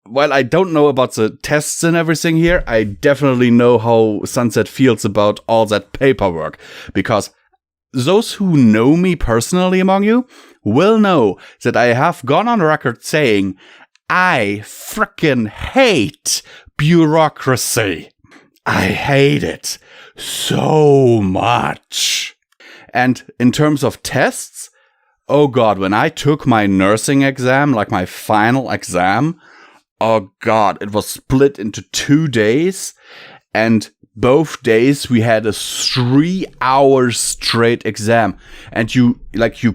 while I don't know about the tests and everything here, I definitely know how Sunset feels about all that paperwork, because those who know me personally among you will know that I have gone on record saying I frickin' hate bureaucracy. I hate it so much. And in terms of tests, oh god, when I took my nursing exam, my final exam, oh god, it was split into 2 days, and both days we had a 3-hour straight exam, and you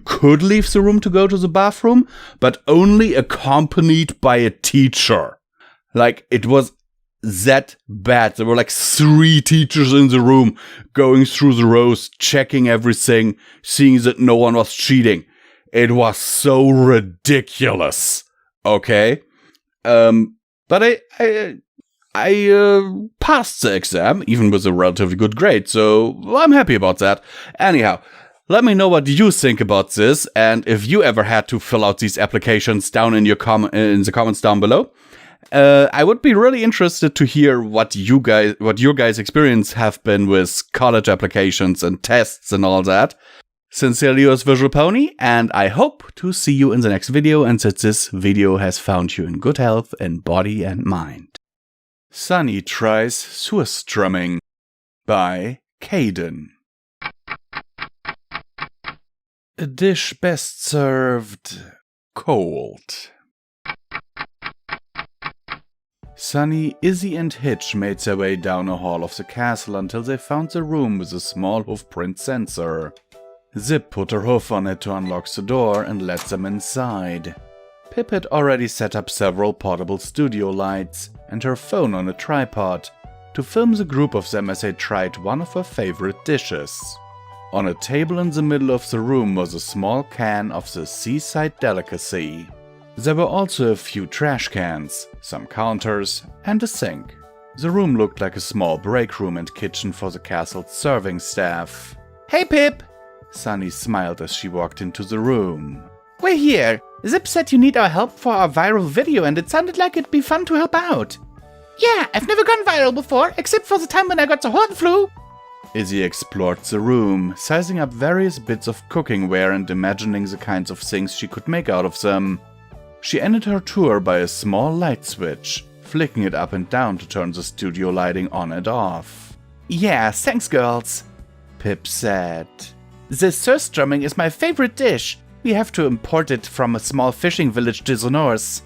could leave the room to go to the bathroom, but only accompanied by a teacher. It was that bad. There were 3 teachers in the room going through the rows, checking everything, seeing that no one was cheating. It was so ridiculous. Okay? But I passed the exam, even with a relatively good grade, so I'm happy about that. Anyhow, let me know what you think about this, and if you ever had to fill out these applications down in in the comments down below. I would be really interested to hear what your guys' experience have been with college applications and tests and all that. Sincerely yours, Visual Pony, and I hope to see you in the next video, and that this video has found you in good health in body and mind. Sunny tries Surstrumming by Caden. A dish best served cold. Sunny, Izzy and Hitch made their way down a hall of the castle until they found the room with a small hoofprint sensor. Zip put her hoof on it to unlock the door and let them inside. Pip had already set up several portable studio lights and her phone on a tripod to film the group of them as they tried one of her favorite dishes. On a table in the middle of the room was a small can of the seaside delicacy. There were also a few trash cans, some counters, and a sink. The room looked like a small break room and kitchen for the castle's serving staff. Hey, Pip! Sunny smiled as she walked into the room. We're here. Zip said you need our help for our viral video, and it sounded like it'd be fun to help out. Yeah, I've never gone viral before, except for the time when I got the horn flu. Izzy explored the room, sizing up various bits of cookingware and imagining the kinds of things she could make out of them. She ended her tour by a small light switch, flicking it up and down to turn the studio lighting on and off. Yeah, thanks girls, Pip said. This surstrumming is my favorite dish. We have to import it from a small fishing village to the north.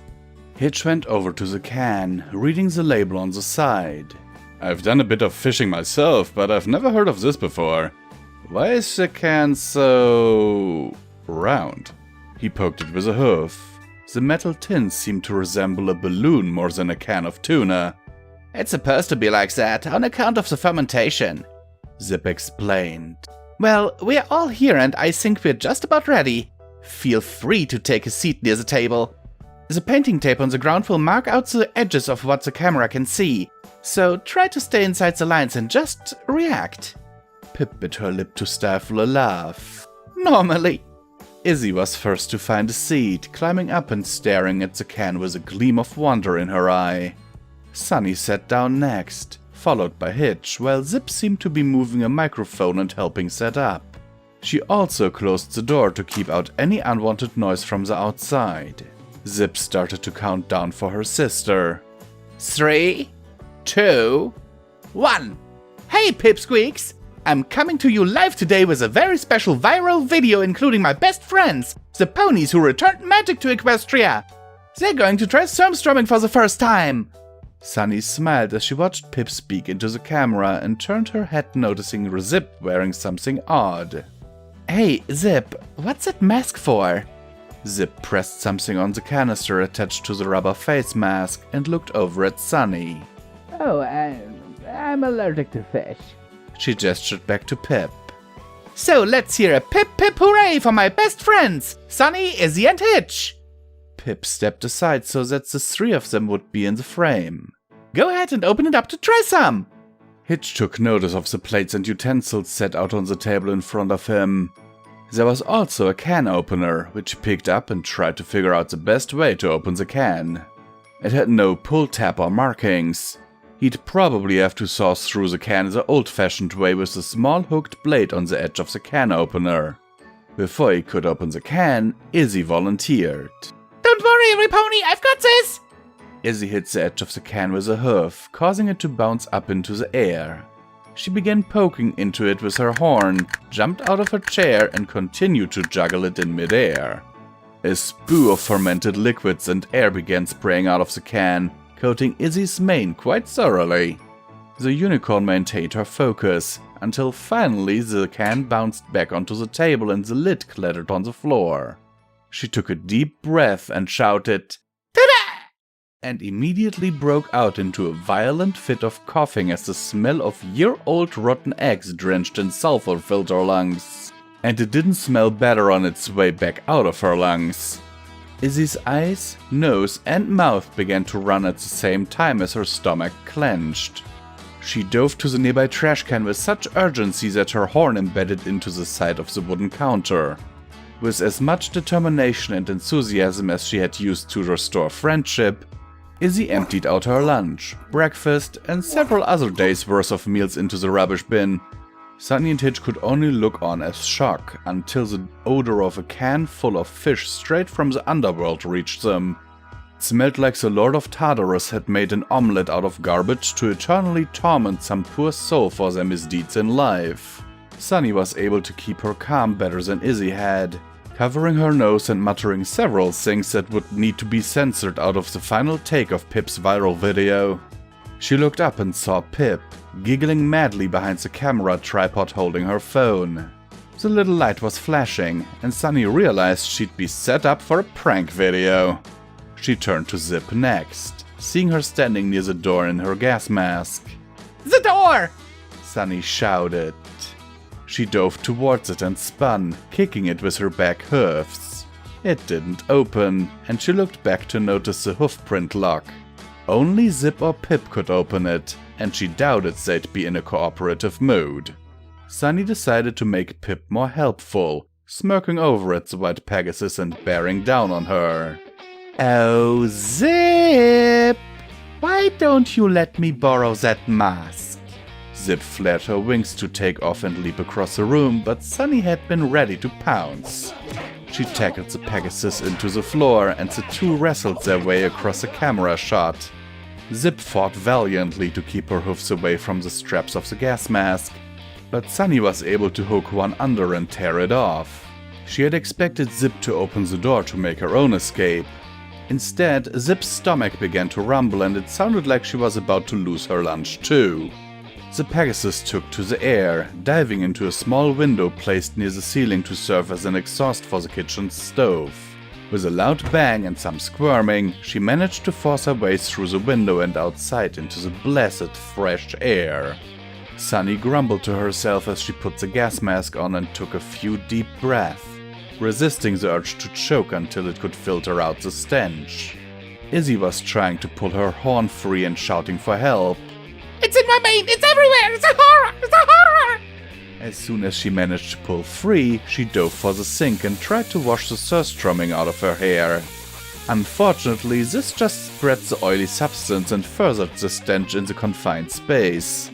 Hitch went over to the can, reading the label on the side. I've done a bit of fishing myself, but I've never heard of this before. Why is the can so round? He poked it with a hoof. The metal tin seemed to resemble a balloon more than a can of tuna. It's supposed to be like that, on account of the fermentation, Zip explained. Well, we're all here and I think we're just about ready. Feel free to take a seat near the table. The painting tape on the ground will mark out the edges of what the camera can see, so try to stay inside the lines and just react. Pip bit her lip to stifle a laugh. Normally. Izzy was first to find a seat, climbing up and staring at the can with a gleam of wonder in her eye. Sunny sat down next, followed by Hitch, while Zip seemed to be moving a microphone and helping set up. She also closed the door to keep out any unwanted noise from the outside. Zip started to count down for her sister. 3, 2, 1. Hey Pipsqueaks! I'm coming to you live today with a very special viral video including my best friends, the ponies who returned magic to Equestria. They're going to try Stormstorming for the first time. Sunny smiled as she watched Pip speak into the camera and turned her head, noticing Zip wearing something odd. Hey, Zip, what's that mask for? Zip pressed something on the canister attached to the rubber face mask and looked over at Sunny. Oh, I'm allergic to fish. She gestured back to Pip. So let's hear a pip pip hooray for my best friends, Sunny, Izzy and Hitch. Pip stepped aside so that the three of them would be in the frame. Go ahead and open it up to try some. Hitch took notice of the plates and utensils set out on the table in front of him. There was also a can opener, which he picked up and tried to figure out the best way to open the can. It had no pull tab or markings. He'd probably have to saw through the can the old-fashioned way with a small hooked blade on the edge of the can opener. Before he could open the can, Izzy volunteered. Don't worry, every pony, I've got this! Izzy hit the edge of the can with a hoof, causing it to bounce up into the air. She began poking into it with her horn, jumped out of her chair and continued to juggle it in midair. A spew of fermented liquids and air began spraying out of the can, coating Izzy's mane quite thoroughly. The unicorn maintained her focus, until finally the can bounced back onto the table and the lid clattered on the floor. She took a deep breath and shouted, "Ta-da!" and immediately broke out into a violent fit of coughing as the smell of year-old rotten eggs drenched in sulfur filled her lungs. And it didn't smell better on its way back out of her lungs. Izzy's eyes, nose and mouth began to run at the same time as her stomach clenched. She dove to the nearby trash can with such urgency that her horn embedded into the side of the wooden counter. With as much determination and enthusiasm as she had used to restore friendship, Izzy emptied out her lunch, breakfast, and several other days' worth of meals into the rubbish bin. Sunny and Hitch could only look on as shock until the odor of a can full of fish straight from the underworld reached them. It smelled like the Lord of Tartarus had made an omelette out of garbage to eternally torment some poor soul for their misdeeds in life. Sunny was able to keep her calm better than Izzy had, covering her nose and muttering several things that would need to be censored out of the final take of Pip's viral video. She looked up and saw Pip, giggling madly behind the camera tripod holding her phone. The little light was flashing, and Sunny realized she'd be set up for a prank video. She turned to Zip next, seeing her standing near the door in her gas mask. The door! Sunny shouted. She dove towards it and spun, kicking it with her back hoofs. It didn't open, and she looked back to notice the hoofprint lock. Only Zip or Pip could open it, and she doubted they'd be in a cooperative mood. Sunny decided to make Pip more helpful, smirking over at the white Pegasus and bearing down on her. Oh, Zip! Why don't you let me borrow that mask? Zip flared her wings to take off and leap across the room, but Sunny had been ready to pounce. She tackled the Pegasus into the floor, and the two wrestled their way across a camera shot. Zip fought valiantly to keep her hoofs away from the straps of the gas mask, but Sunny was able to hook one under and tear it off. She had expected Zip to open the door to make her own escape. Instead, Zip's stomach began to rumble and it sounded like she was about to lose her lunch too. The Pegasus took to the air, diving into a small window placed near the ceiling to serve as an exhaust for the kitchen's stove. With a loud bang and some squirming, she managed to force her way through the window and outside into the blessed fresh air. Sunny grumbled to herself as she put the gas mask on and took a few deep breaths, resisting the urge to choke until it could filter out the stench. Izzy was trying to pull her horn free and shouting for help. It's in my mane! It's everywhere! It's a horror! It's a horror! As soon as she managed to pull free, she dove for the sink and tried to wash the surstrumming out of her hair. Unfortunately, this just spread the oily substance and furthered the stench in the confined space.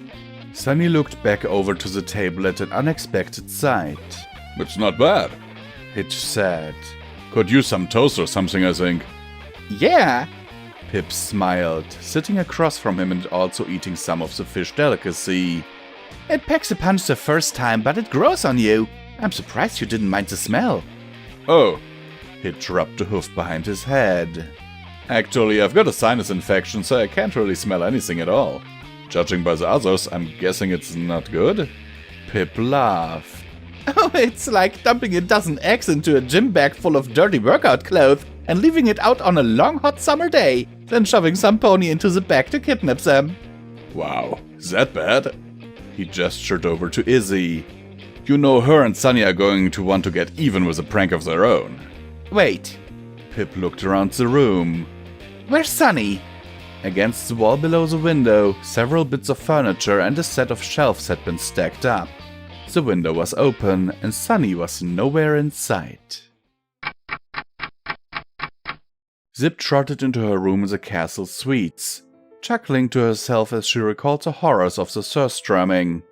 Sunny looked back over to the table at an unexpected sight. It's not bad. Hitch said. Could use some toast or something, I think. Yeah. Pip smiled, sitting across from him and also eating some of the fish delicacy. It packs a punch the first time, but it grows on you. I'm surprised you didn't mind the smell. Oh. Hitch rubbed a hoof behind his head. Actually, I've got a sinus infection, so I can't really smell anything at all. Judging by the others, I'm guessing it's not good. Pip laughed. Oh, it's like dumping a dozen eggs into a gym bag full of dirty workout clothes and leaving it out on a long hot summer day, then shoving some pony into the bag to kidnap them. Wow, is that bad? He gestured over to Izzy. You know her and Sunny are going to want to get even with a prank of their own. Wait. Pip looked around the room. Where's Sunny? Against the wall below the window, several bits of furniture and a set of shelves had been stacked up. The window was open and Sunny was nowhere in sight. Zip trotted into her room in the castle suites, chuckling to herself as she recalled the horrors of the surstrumming.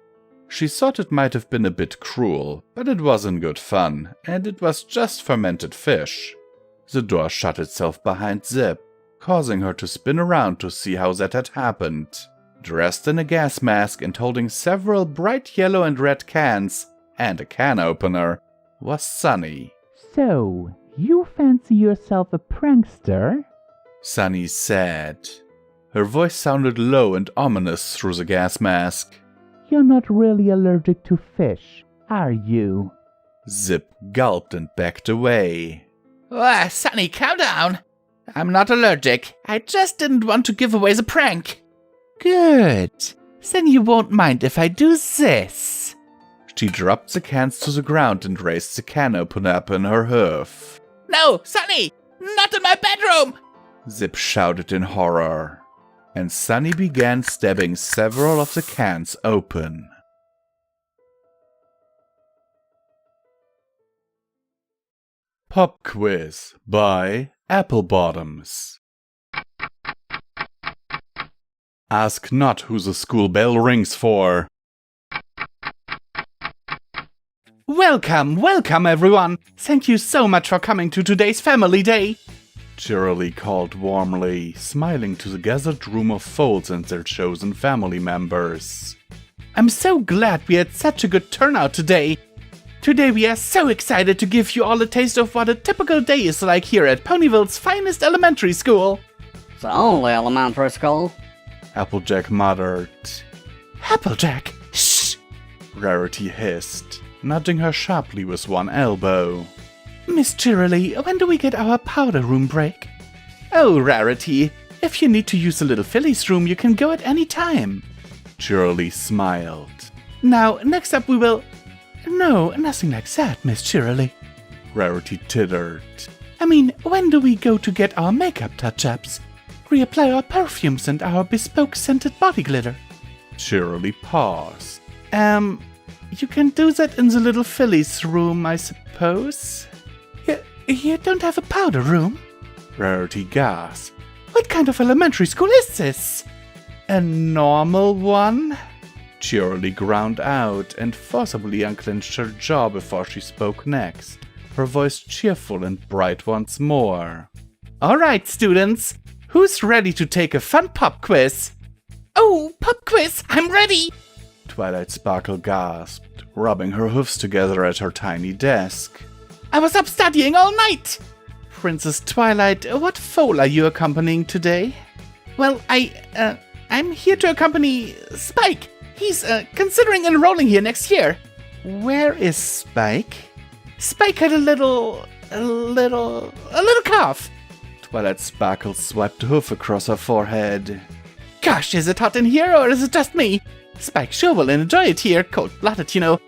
She thought it might have been a bit cruel, but it wasn't good fun, and it was just fermented fish. The door shut itself behind Zip, causing her to spin around to see how that had happened. Dressed in a gas mask and holding several bright yellow and red cans, and a can opener, was Sunny. So, you fancy yourself a prankster? Sunny said. Her voice sounded low and ominous through the gas mask. You're not really allergic to fish, are you? Zip gulped and backed away. Sunny, calm down. I'm not allergic. I just didn't want to give away the prank. Good. Then you won't mind if I do this. She dropped the cans to the ground and raised the can opener up in her hoof. No, Sunny! Not in my bedroom! Zip shouted in horror. And Sunny began stabbing several of the cans open. Pop Quiz by Applebottoms. Ask not who the school bell rings for. Welcome everyone! Thank you so much for coming to today's Family Day! Cheerily called warmly, smiling to the gathered room of folds and their chosen family members. I'm so glad we had such a good turnout today. Today we are so excited to give you all a taste of what a typical day is like here at Ponyville's finest elementary school. The only elementary school? Applejack muttered. Applejack, shh! Rarity hissed, nudging her sharply with one elbow. Miss Cheerily, when do we get our powder room break? Oh, Rarity, if you need to use the little Philly's room, you can go at any time. Cheerily smiled. Now, next up we will... No, nothing like that, Miss Cheerily. Rarity tittered. I mean, when do we go to get our makeup touch-ups? Reapply our perfumes and our bespoke scented body glitter? Cheerily paused. You can do that in the little Philly's room, I suppose? You don't have a powder room? Rarity gasped. What kind of elementary school is this? A normal one? Cheerily ground out and forcibly unclenched her jaw before she spoke next, her voice cheerful and bright once more. Alright, students, who's ready to take a fun pop quiz? Oh, pop quiz, I'm ready! Twilight Sparkle gasped, rubbing her hoofs together at her tiny desk. I was up studying all night! Princess Twilight, what foal are you accompanying today? Well, I'm here to accompany Spike. He's, considering enrolling here next year. Where is Spike? Spike had a little cough. Twilight Sparkle swiped a hoof across her forehead. Gosh, is it hot in here or is it just me? Spike sure will enjoy it here, cold-blooded, you know.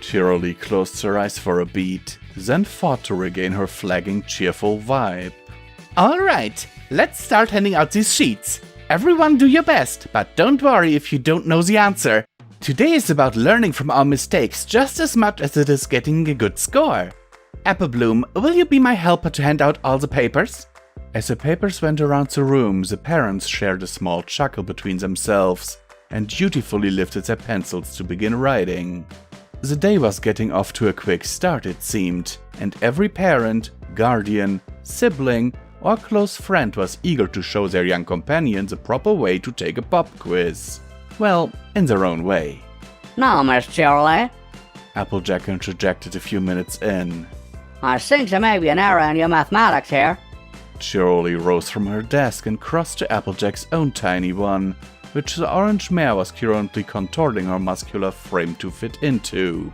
Cheerily closed her eyes for a beat, then fought to regain her flagging, cheerful vibe. Alright, let's start handing out these sheets. Everyone do your best, but don't worry if you don't know the answer. Today is about learning from our mistakes just as much as it is getting a good score. Applebloom, will you be my helper to hand out all the papers? As the papers went around the room, the parents shared a small chuckle between themselves and dutifully lifted their pencils to begin writing. The day was getting off to a quick start, it seemed, and every parent, guardian, sibling, or close friend was eager to show their young companions a proper way to take a pop quiz. Well, in their own way. Now, Miss Shirley, Applejack interjected a few minutes in. I think there may be an error in your mathematics here. Shirley rose from her desk and crossed to Applejack's own tiny one, which the orange mare was currently contorting her muscular frame to fit into.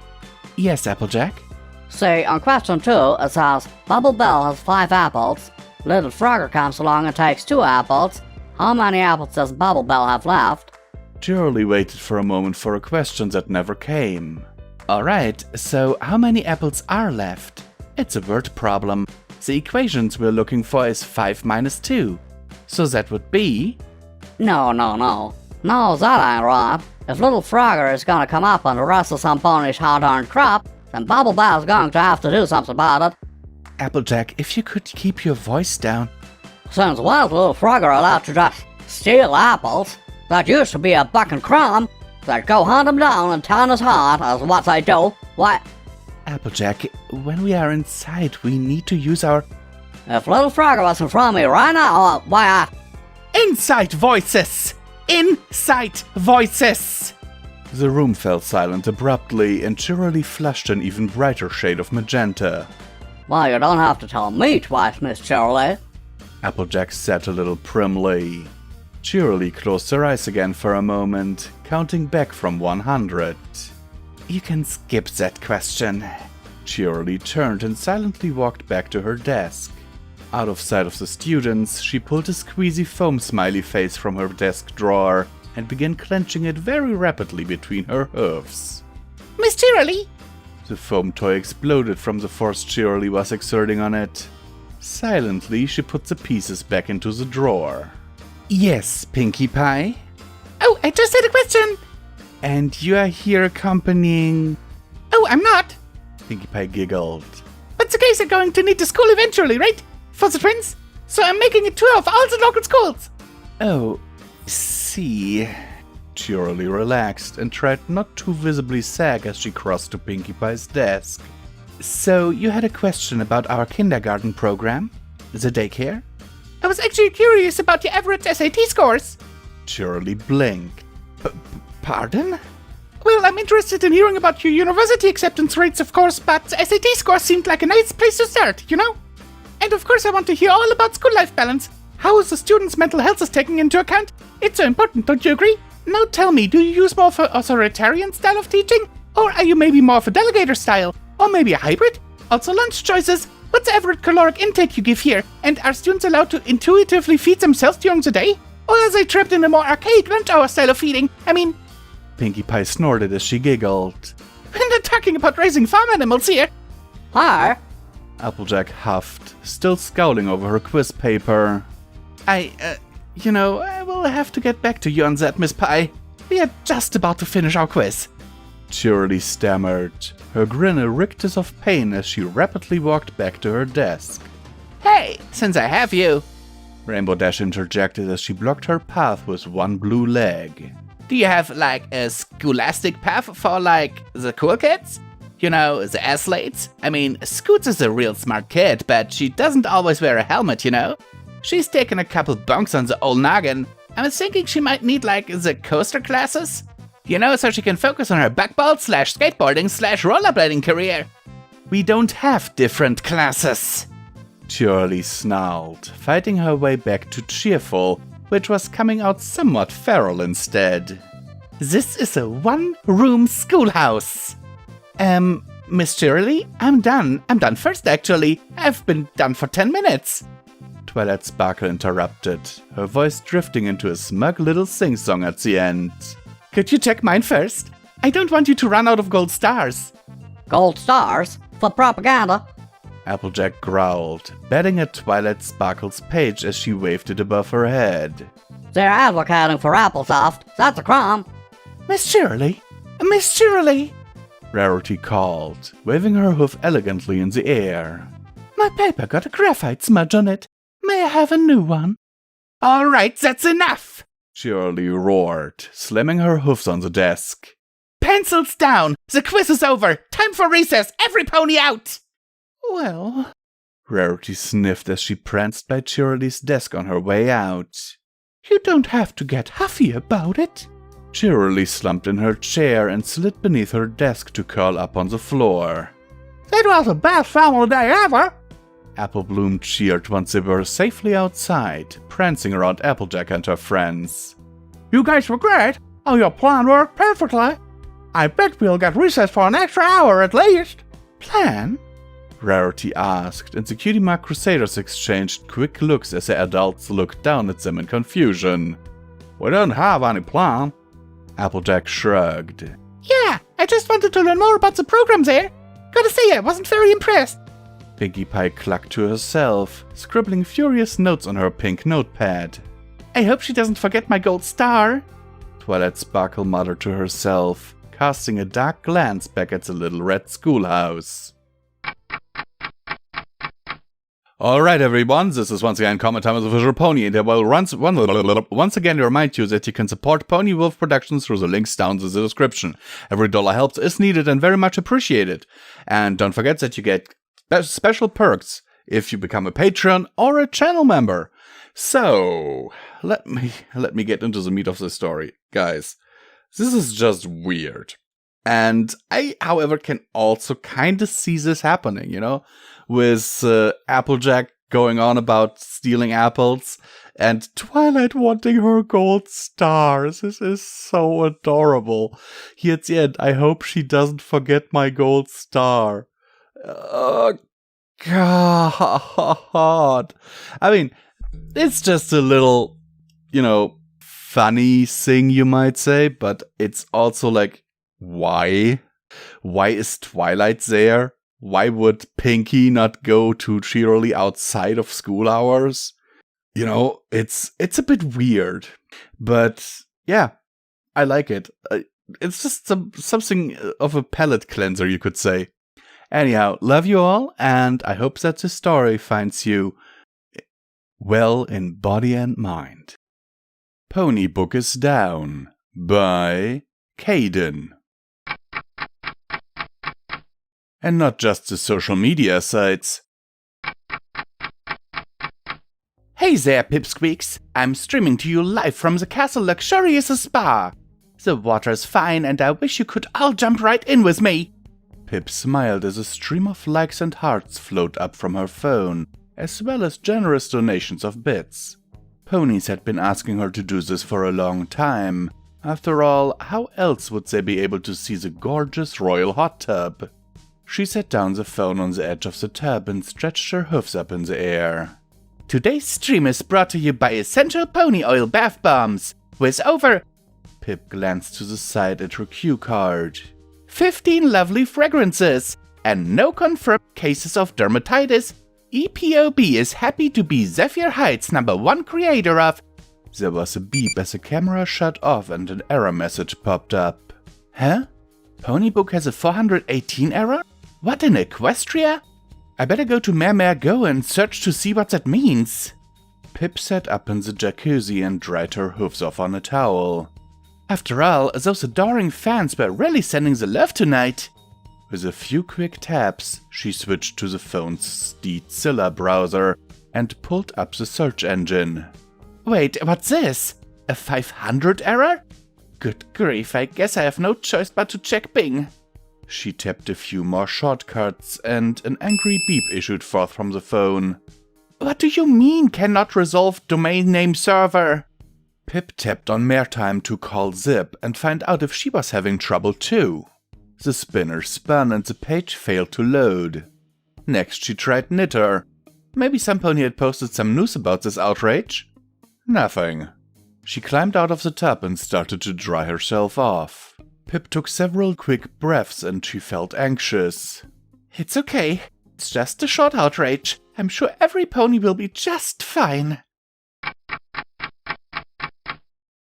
Yes, Applejack? See, on question 2, it says, Bubble Bell has 5 apples. Little Frogger comes along and takes 2 apples. How many apples does Bubble Bell have left? Shirley waited for a moment for a question that never came. Alright, so how many apples are left? It's a word problem. The equations we're looking for is 5 minus 2. So that would be... No, that ain't right. If Little Frogger is gonna come up and wrestle some ponish hard-earned crop, then Bubble Bell's going to have to do something about it. Applejack, if you could keep your voice down. Since when's Little Frogger allowed to just steal apples? That used to be a bucking crime. They'd go hunt him down and turn his heart as what they do. Why? Applejack, when we are inside, we need to use our... If Little Frogger was in front of me right now, why Insight voices! Insight voices! The room fell silent abruptly, and Shirley flushed an even brighter shade of magenta. Well, you don't have to tell me twice, Miss Shirley. Applejack said a little primly. Shirley closed her eyes again for a moment, counting back from 100. You can skip that question. Shirley turned and silently walked back to her desk. Out of sight of the students, she pulled a squeezy foam smiley face from her desk drawer and began clenching it very rapidly between her hooves. Miss Shirley! The foam toy exploded from the force Shirley was exerting on it. Silently, she put the pieces back into the drawer. Yes, Pinkie Pie? Oh, I just had a question! And you are here accompanying... Oh, I'm not! Pinkie Pie giggled. But the guys are going to need to school eventually, right? For the twins? So I'm making a tour of all the local schools! Oh, see... Shirley relaxed and tried not to visibly sag as she crossed to Pinkie Pie's desk. So, you had a question about our kindergarten program? The daycare? I was actually curious about your average SAT scores. Shirley blinked. Pardon? Well, I'm interested in hearing about your university acceptance rates, of course, but SAT scores seemed like a nice place to start, you know? And of course I want to hear all about school-life balance. How is the student's mental health is taken into account? It's so important, don't you agree? Now tell me, do you use more of an authoritarian style of teaching? Or are you maybe more of a delegator style? Or maybe a hybrid? Also lunch choices. What's the average caloric intake you give here? And are students allowed to intuitively feed themselves during the day? Or are they trapped in a more archaic lunch hour style of feeding? I mean... Pinkie Pie snorted as she giggled. We're not talking about raising farm animals here. Hi. Applejack huffed, still scowling over her quiz paper. I will have to get back to you on that, Miss Pie. We are just about to finish our quiz. Shirley stammered. Her grin erect as of pain as she rapidly walked back to her desk. Hey, since I have you, Rainbow Dash interjected as she blocked her path with one blue leg. Do you have, like, a scholastic path for, like, the cool kids? You know, the athletes? I mean, Scoots is a real smart kid, but she doesn't always wear a helmet, you know? She's taken a couple bunks on the old noggin. I was thinking she might need, like, the coaster classes. You know, so she can focus on her buckball/skateboarding/rollerblading career. We don't have different classes. Shirley snarled, fighting her way back to cheerful, which was coming out somewhat feral instead. This is a one-room schoolhouse. Miss Shirley, I'm done. I'm done first, actually. I've been done for 10 minutes. Twilight Sparkle interrupted, her voice drifting into a smug little sing-song at the end. Could you check mine first? I don't want you to run out of gold stars. Gold stars? For propaganda? Applejack growled, batting at Twilight Sparkle's page as she waved it above her head. They're advocating for Applesoft. That's a crime. Miss Shirley, Miss Shirley, Rarity called, waving her hoof elegantly in the air. My paper got a graphite smudge on it. May I have a new one? All right, that's enough, Shirley roared, slamming her hoofs on the desk. Pencils down! The quiz is over! Time for recess! Every pony out! Well, Rarity sniffed as she pranced by Shirley's desk on her way out. You don't have to get huffy about it. Shirley slumped in her chair and slid beneath her desk to curl up on the floor. That was the best family day ever! Apple Bloom cheered once they were safely outside, prancing around Applejack and her friends. You guys were great! Oh, your plan worked perfectly! I bet we'll get recess for an extra hour at least! Plan? Rarity asked, and the Cutie Mark Crusaders exchanged quick looks as the adults looked down at them in confusion. We don't have any plan. Applejack shrugged. Yeah, I just wanted to learn more about the program there. Gotta say, I wasn't very impressed. Pinkie Pie clucked to herself, scribbling furious notes on her pink notepad. I hope she doesn't forget my gold star, Twilight Sparkle muttered to herself, casting a dark glance back at the little red schoolhouse. Alright everyone, this is once again Comment Time with the Visual Pony, and I will once again remind you that you can support BluePawWolf Productions through the links down in the description. Every dollar helps is needed and very much appreciated. And don't forget that you get special perks if you become a patron or a channel member. So, let me get into the meat of the story. Guys, this is just weird. And I, however, can also kind of see this happening, you know? With Applejack going on about stealing apples and Twilight wanting her gold stars. This is so adorable. Here at the end, I hope she doesn't forget my gold star. Oh, God. I mean, it's just a little, you know, funny thing, you might say, but it's also like, why? Why is Twilight there? Why would Pinkie not go to Shirley outside of school hours? You know, it's a bit weird, but yeah, I like it. It's just something of a palate cleanser, you could say. Anyhow, love you all, and I hope that this story finds you well in body and mind. Pony Book is Down by Caden. And not just the social media sites. Hey there, Pipsqueaks! I'm streaming to you live from the Castle Luxurious Spa. The water's fine and I wish you could all jump right in with me. Pip smiled as a stream of likes and hearts flowed up from her phone, as well as generous donations of bits. Ponies had been asking her to do this for a long time. After all, how else would they be able to see the gorgeous royal hot tub? She set down the phone on the edge of the tub and stretched her hoofs up in the air. Today's stream is brought to you by Essential Pony Oil Bath Bombs, with over... Pip glanced to the side at her cue card. 15 lovely fragrances, and no confirmed cases of dermatitis. EPOB is happy to be Zephyr Heights' #1 creator of... There was a beep as the camera shut off and an error message popped up. Huh? Ponybook has a 418 error? What in Equestria? I better go to Mare Go and search to see what that means. Pip sat up in the jacuzzi and dried her hoofs off on a towel. After all, those adoring fans were really sending the love tonight. With a few quick taps, she switched to the phone's Steedzilla browser and pulled up the search engine. Wait, what's this? A 500 error? Good grief, I guess I have no choice but to check Bing. She tapped a few more shortcuts, and an angry beep issued forth from the phone. What do you mean, cannot resolve domain name server? Pip tapped on Maretime to call Zip and find out if she was having trouble too. The spinner spun and the page failed to load. Next she tried Knitter. Maybe some pony had posted some news about this outrage? Nothing. She climbed out of the tub and started to dry herself off. Pip took several quick breaths and she felt anxious. It's okay. It's just a short outrage. I'm sure every pony will be just fine.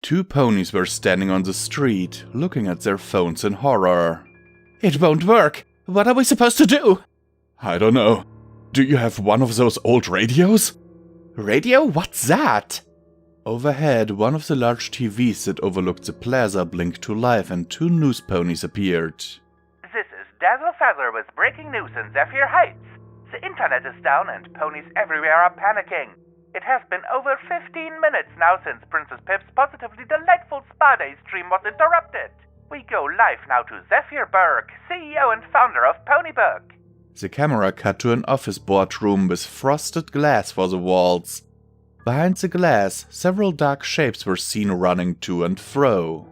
Two ponies were standing on the street, looking at their phones in horror. It won't work! What are we supposed to do? I don't know. Do you have one of those old radios? Radio? What's that? Overhead, one of the large TVs that overlooked the plaza blinked to life and two news ponies appeared. This is Dazzle Fazzle with breaking news in Zephyr Heights. The internet is down and ponies everywhere are panicking. It has been over 15 minutes now since Princess Pip's positively delightful spa day stream was interrupted. We go live now to Zephyr Burke, CEO and founder of Ponyburg. The camera cut to an office boardroom with frosted glass for the walls. Behind the glass, several dark shapes were seen running to and fro.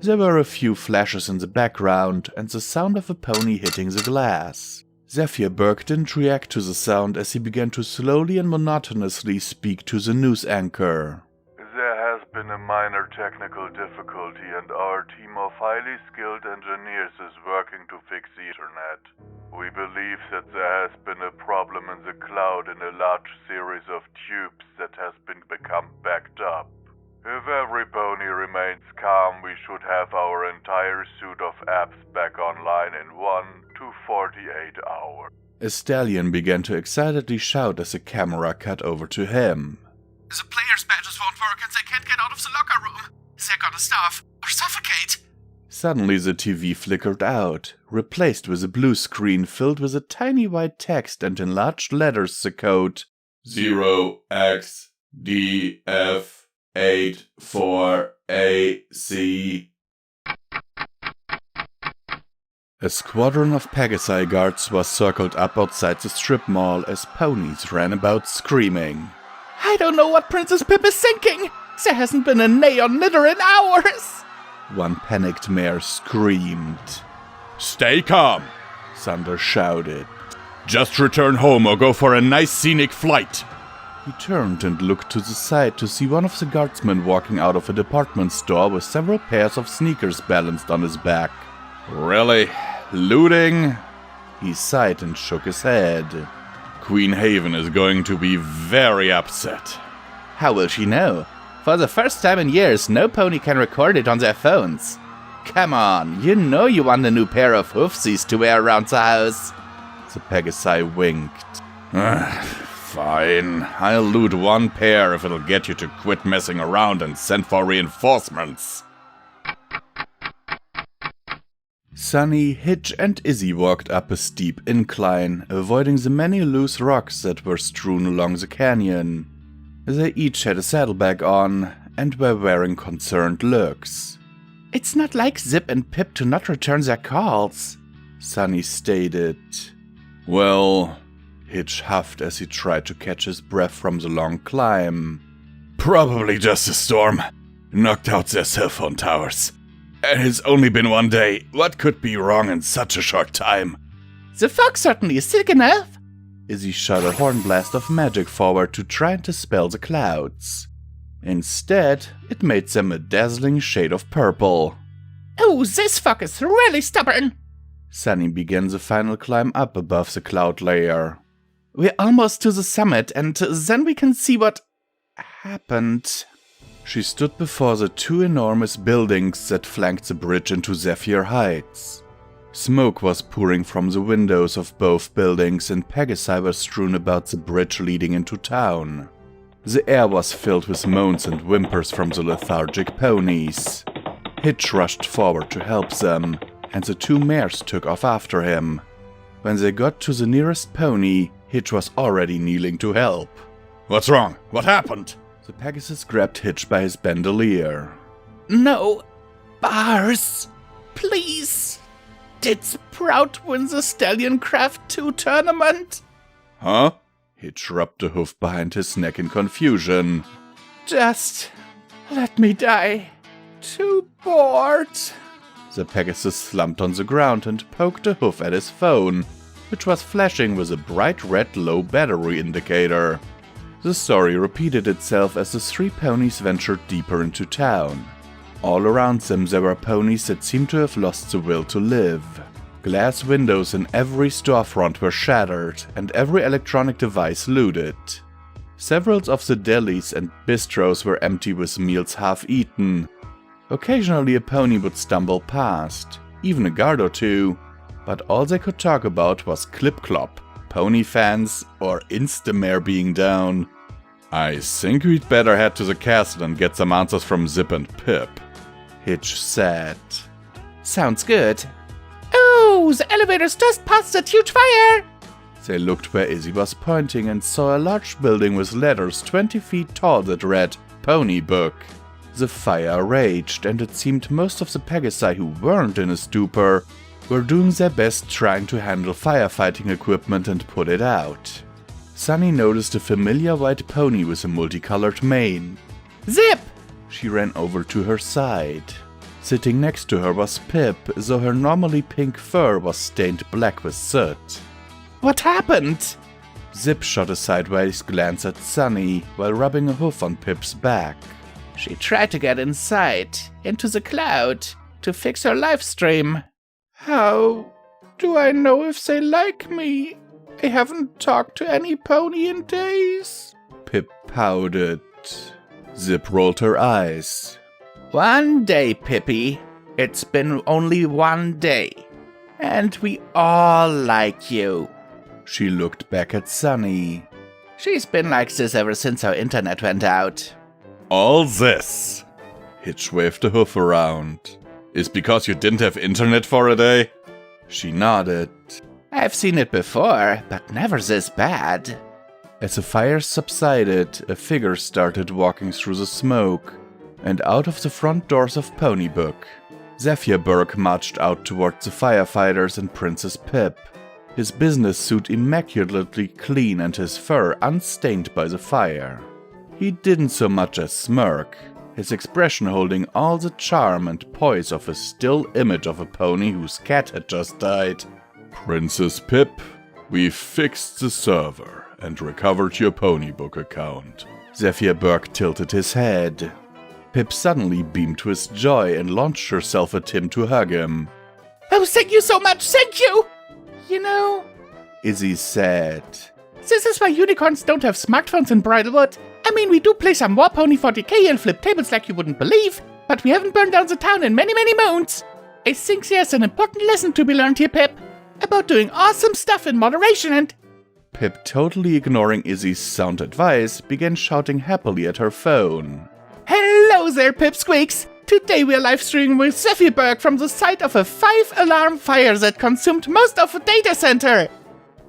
There were a few flashes in the background and the sound of a pony hitting the glass. Zephyr Burke didn't react to the sound as he began to slowly and monotonously speak to the news anchor. There has been a minor technical difficulty and our team of highly skilled engineers is working to fix the internet. We believe that there has been a problem in the cloud in a large series of tubes that has become backed up. If every pony remains calm, we should have our entire suite of apps back online in 1 to 48 hours. A stallion began to excitedly shout as the camera cut over to him. The players' badges won't work and they can't get out of the locker room. They're gonna starve or suffocate. Suddenly the TV flickered out, replaced with a blue screen filled with a tiny white text and in large letters the code 0xDF84AC. A squadron of Pegasi guards was circled up outside the strip mall as ponies ran about screaming. I don't know what Princess Pip is thinking! There hasn't been a neon knitter in hours! One panicked mare screamed. Stay calm, Thunder shouted. Just return home or go for a nice scenic flight. He turned and looked to the side to see one of the guardsmen walking out of a department store with several pairs of sneakers balanced on his back. Really? Looting? He sighed and shook his head. Queen Haven is going to be very upset. How will she know? For the first time in years, no pony can record it on their phones. Come on, you know you want a new pair of hoofsies to wear around the house. The Pegasi winked. Fine, I'll loot one pair if it'll get you to quit messing around and send for reinforcements. Sunny, Hitch, and Izzy walked up a steep incline, avoiding the many loose rocks that were strewn along the canyon. They each had a saddlebag on and were wearing concerned looks. It's not like Zip and Pip to not return their calls, Sunny stated. Well, Hitch huffed as he tried to catch his breath from the long climb. Probably just a storm. Knocked out their cell phone towers. And it's only been one day. What could be wrong in such a short time? The fog certainly is thick enough. Izzy shot a horn blast of magic forward to try and dispel the clouds. Instead, it made them a dazzling shade of purple. Oh, this fog is really stubborn. Sunny began the final climb up above the cloud layer. We're almost to the summit, and then we can see what happened. She stood before the two enormous buildings that flanked the bridge into Zephyr Heights. Smoke was pouring from the windows of both buildings and Pegasi were strewn about the bridge leading into town. The air was filled with moans and whimpers from the lethargic ponies. Hitch rushed forward to help them, and the two mares took off after him. When they got to the nearest pony, Hitch was already kneeling to help. What's wrong? What happened? The Pegasus grabbed Hitch by his bandolier. No, bars, please. Did Sprout win the Stallion Craft 2 tournament? Huh? Hitch rubbed a hoof behind his neck in confusion. Just let me die. Too bored. The Pegasus slumped on the ground and poked a hoof at his phone, which was flashing with a bright red low battery indicator. The story repeated itself as the three ponies ventured deeper into town. All around them there were ponies that seemed to have lost the will to live. Glass windows in every storefront were shattered and every electronic device looted. Several of the delis and bistros were empty with meals half eaten, Occasionally a pony would stumble past, even a guard or two, but all they could talk about was Clip-Clop, pony fans, or Instamare being down. I think we'd better head to the castle and get some answers from Zip and Pip, Hitch said. Sounds good. Oh, the elevator's just past that huge fire! They looked where Izzy was pointing and saw a large building with letters 20 feet tall that read Pony Book. The fire raged, and it seemed most of the Pegasi who weren't in a stupor were doing their best trying to handle firefighting equipment and put it out. Sunny noticed a familiar white pony with a multicolored mane. Zip! She ran over to her side. Sitting next to her was Pip, though her normally pink fur was stained black with soot. What happened? Zip shot a sideways glance at Sunny while rubbing a hoof on Pip's back. She tried to get inside, into the cloud, to fix her live stream. How do I know if they like me? I haven't talked to any pony in days. Pip pouted. Zip rolled her eyes. One day, Pippy. It's been only one day. And we all like you. She looked back at Sunny. She's been like this ever since our internet went out. All this, Hitch waved a hoof around, is because you didn't have internet for a day? She nodded. I've seen it before, but never this bad. As the fire subsided, a figure started walking through the smoke, and out of the front doors of Ponybook. Zephyrberg marched out towards the firefighters and Princess Pip, his business suit immaculately clean and his fur unstained by the fire. He didn't so much as smirk, his expression holding all the charm and poise of a still image of a pony whose cat had just died. Princess Pip, we've fixed the server and recovered your Ponybook account. Zephyrberg tilted his head. Pip suddenly beamed with joy and launched herself at him to hug him. Oh, thank you so much, thank you! You know, Izzy said, this is why unicorns don't have smartphones in Bridalwood. I mean, we do play some War Pony 40k and flip tables like you wouldn't believe, but we haven't burned down the town in many, many moons. I think there's an important lesson to be learned here, Pip, about doing awesome stuff in moderation and... Pip, totally ignoring Izzy's sound advice, began shouting happily at her phone. Hello there, Pipsqueaks! Today we are live streaming with Zephyrberg from the site of a 5-alarm fire that consumed most of a data center.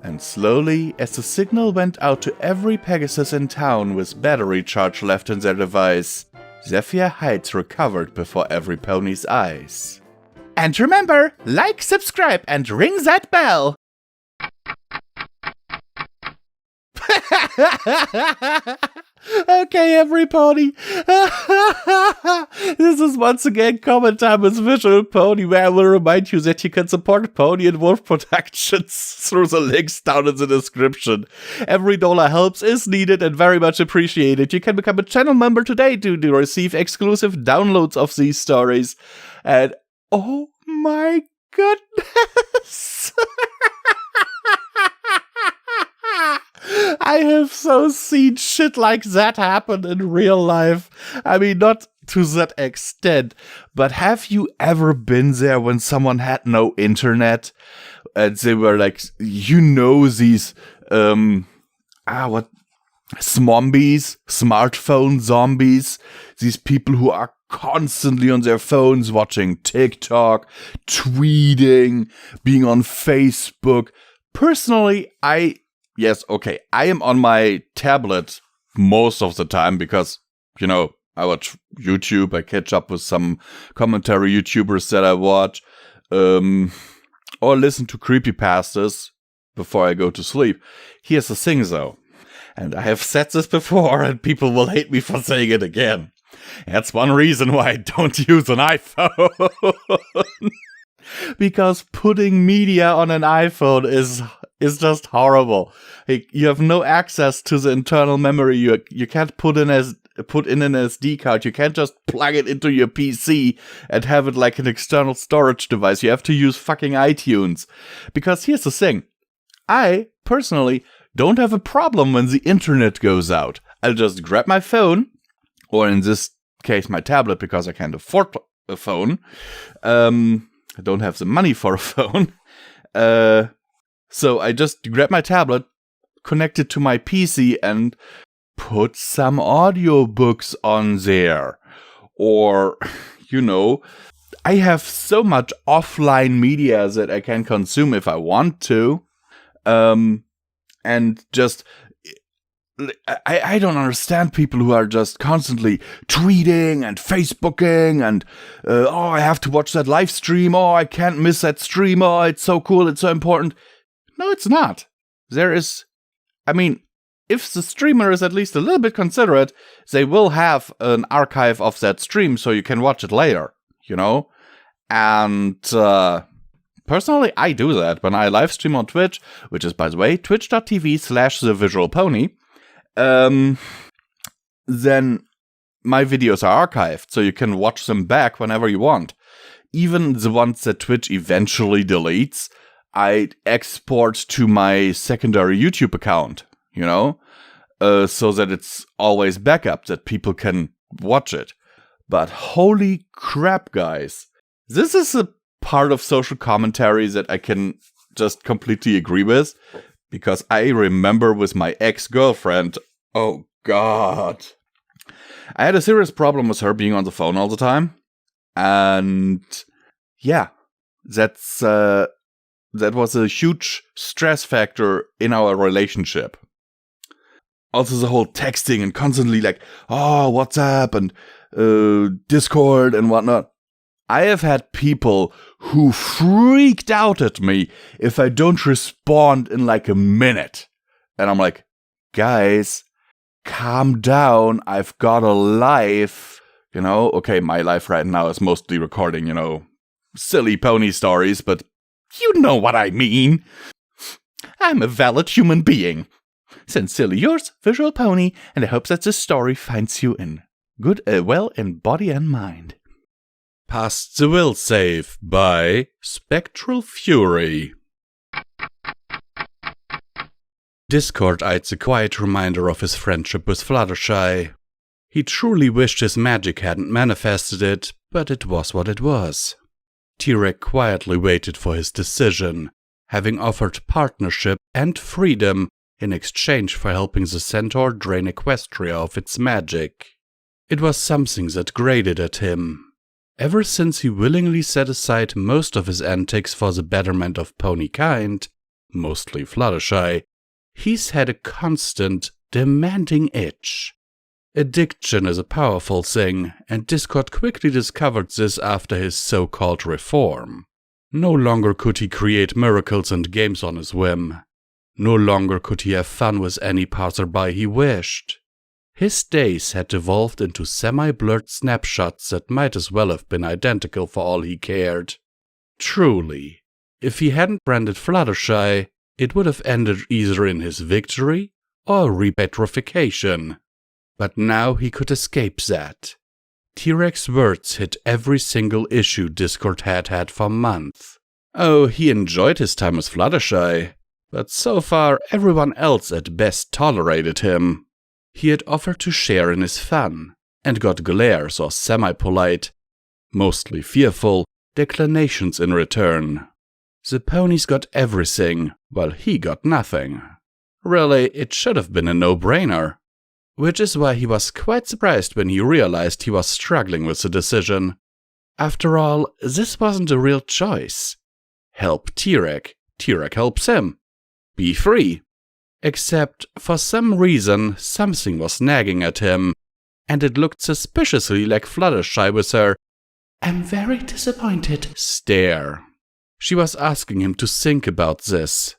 And slowly, as the signal went out to every Pegasus in town with battery charge left in their device, Zephyr Heights recovered before every pony's eyes. And remember, like, subscribe, and ring that bell! Okay, everybody. This is once again comment time with Visual Pony, where I will remind you that you can support Pony and Wolf Productions through the links down in the description. Every dollar helps, is needed, and very much appreciated. You can become a channel member today to receive exclusive downloads of these stories. And oh my goodness! I have so seen shit like that happen in real life. I mean, not to that extent, but have you ever been there when someone had no internet and they were like, these, smartphone zombies, these people who are constantly on their phones watching TikTok, tweeting, being on Facebook. Personally, I am on my tablet most of the time because, I watch YouTube, I catch up with some commentary YouTubers that I watch, or listen to creepypastas before I go to sleep. Here's the thing though, and I have said this before and people will hate me for saying it again. That's one reason why I don't use an iPhone. Because putting media on an iPhone is just horrible. You have no access to the internal memory. You can't put in an SD card. You can't just plug it into your PC and have it like an external storage device. You have to use fucking iTunes. Because here's the thing. I, personally, don't have a problem when the internet goes out. I'll just grab my phone, or in this case my tablet because I can't afford a phone. I don't have the money for a phone. So I just grabbed my tablet, connected to my PC, and put some audiobooks on there. Or, I have so much offline media that I can consume if I want to. And just, I don't understand people who are just constantly tweeting and Facebooking and, I have to watch that live stream. Oh, I can't miss that stream. Oh, it's so cool. It's so important. No, it's not. If the streamer is at least a little bit considerate, they will have an archive of that stream so you can watch it later, And, personally, I do that when I live stream on Twitch, which is, by the way, twitch.tv/thevisualpony. Then my videos are archived, so you can watch them back whenever you want. Even the ones that Twitch eventually deletes, I export to my secondary YouTube account, so that it's always backup, that people can watch it. But holy crap, guys. This is a part of social commentary that I can just completely agree with, because I remember with my ex-girlfriend, oh god, I had a serious problem with her being on the phone all the time, and yeah, that was a huge stress factor in our relationship. Also the whole texting and constantly like, oh, WhatsApp and Discord and whatnot. I have had people who freaked out at me if I don't respond in like a minute. And I'm like, guys, calm down. I've got a life. Okay, my life right now is mostly recording, silly pony stories, but you know what I mean. I'm a valid human being. Sincerely yours, Visual Pony, and I hope that this story finds you in well in body and mind. Past the Will Save by Spectral Fury. Discord eyed a quiet reminder of his friendship with Fluttershy. He truly wished his magic hadn't manifested it, but it was what it was. T-Rex quietly waited for his decision, having offered partnership and freedom in exchange for helping the centaur drain Equestria of its magic. It was something that grated at him. Ever since he willingly set aside most of his antics for the betterment of pony kind, mostly Fluttershy, he's had a constant, demanding itch. Addiction is a powerful thing, and Discord quickly discovered this after his so-called reform. No longer could he create miracles and games on his whim. No longer could he have fun with any passerby he wished. His days had evolved into semi-blurred snapshots that might as well have been identical for all he cared. Truly, if he hadn't branded Fluttershy, it would have ended either in his victory or repetrification. But now he could escape that. T-Rex words hit every single issue Discord had for months. Oh, he enjoyed his time with Fluttershy, but so far everyone else at best tolerated him. He had offered to share in his fun, and got glares or semi-polite, mostly fearful, declinations in return. The ponies got everything, while he got nothing. Really, it should have been a no-brainer. Which is why he was quite surprised when he realized he was struggling with the decision. After all, this wasn't a real choice. Help T-Rex, T-Rex helps him. Be free. Except, for some reason, something was nagging at him, and it looked suspiciously like Fluttershy with her "I'm very disappointed" stare. She was asking him to think about this,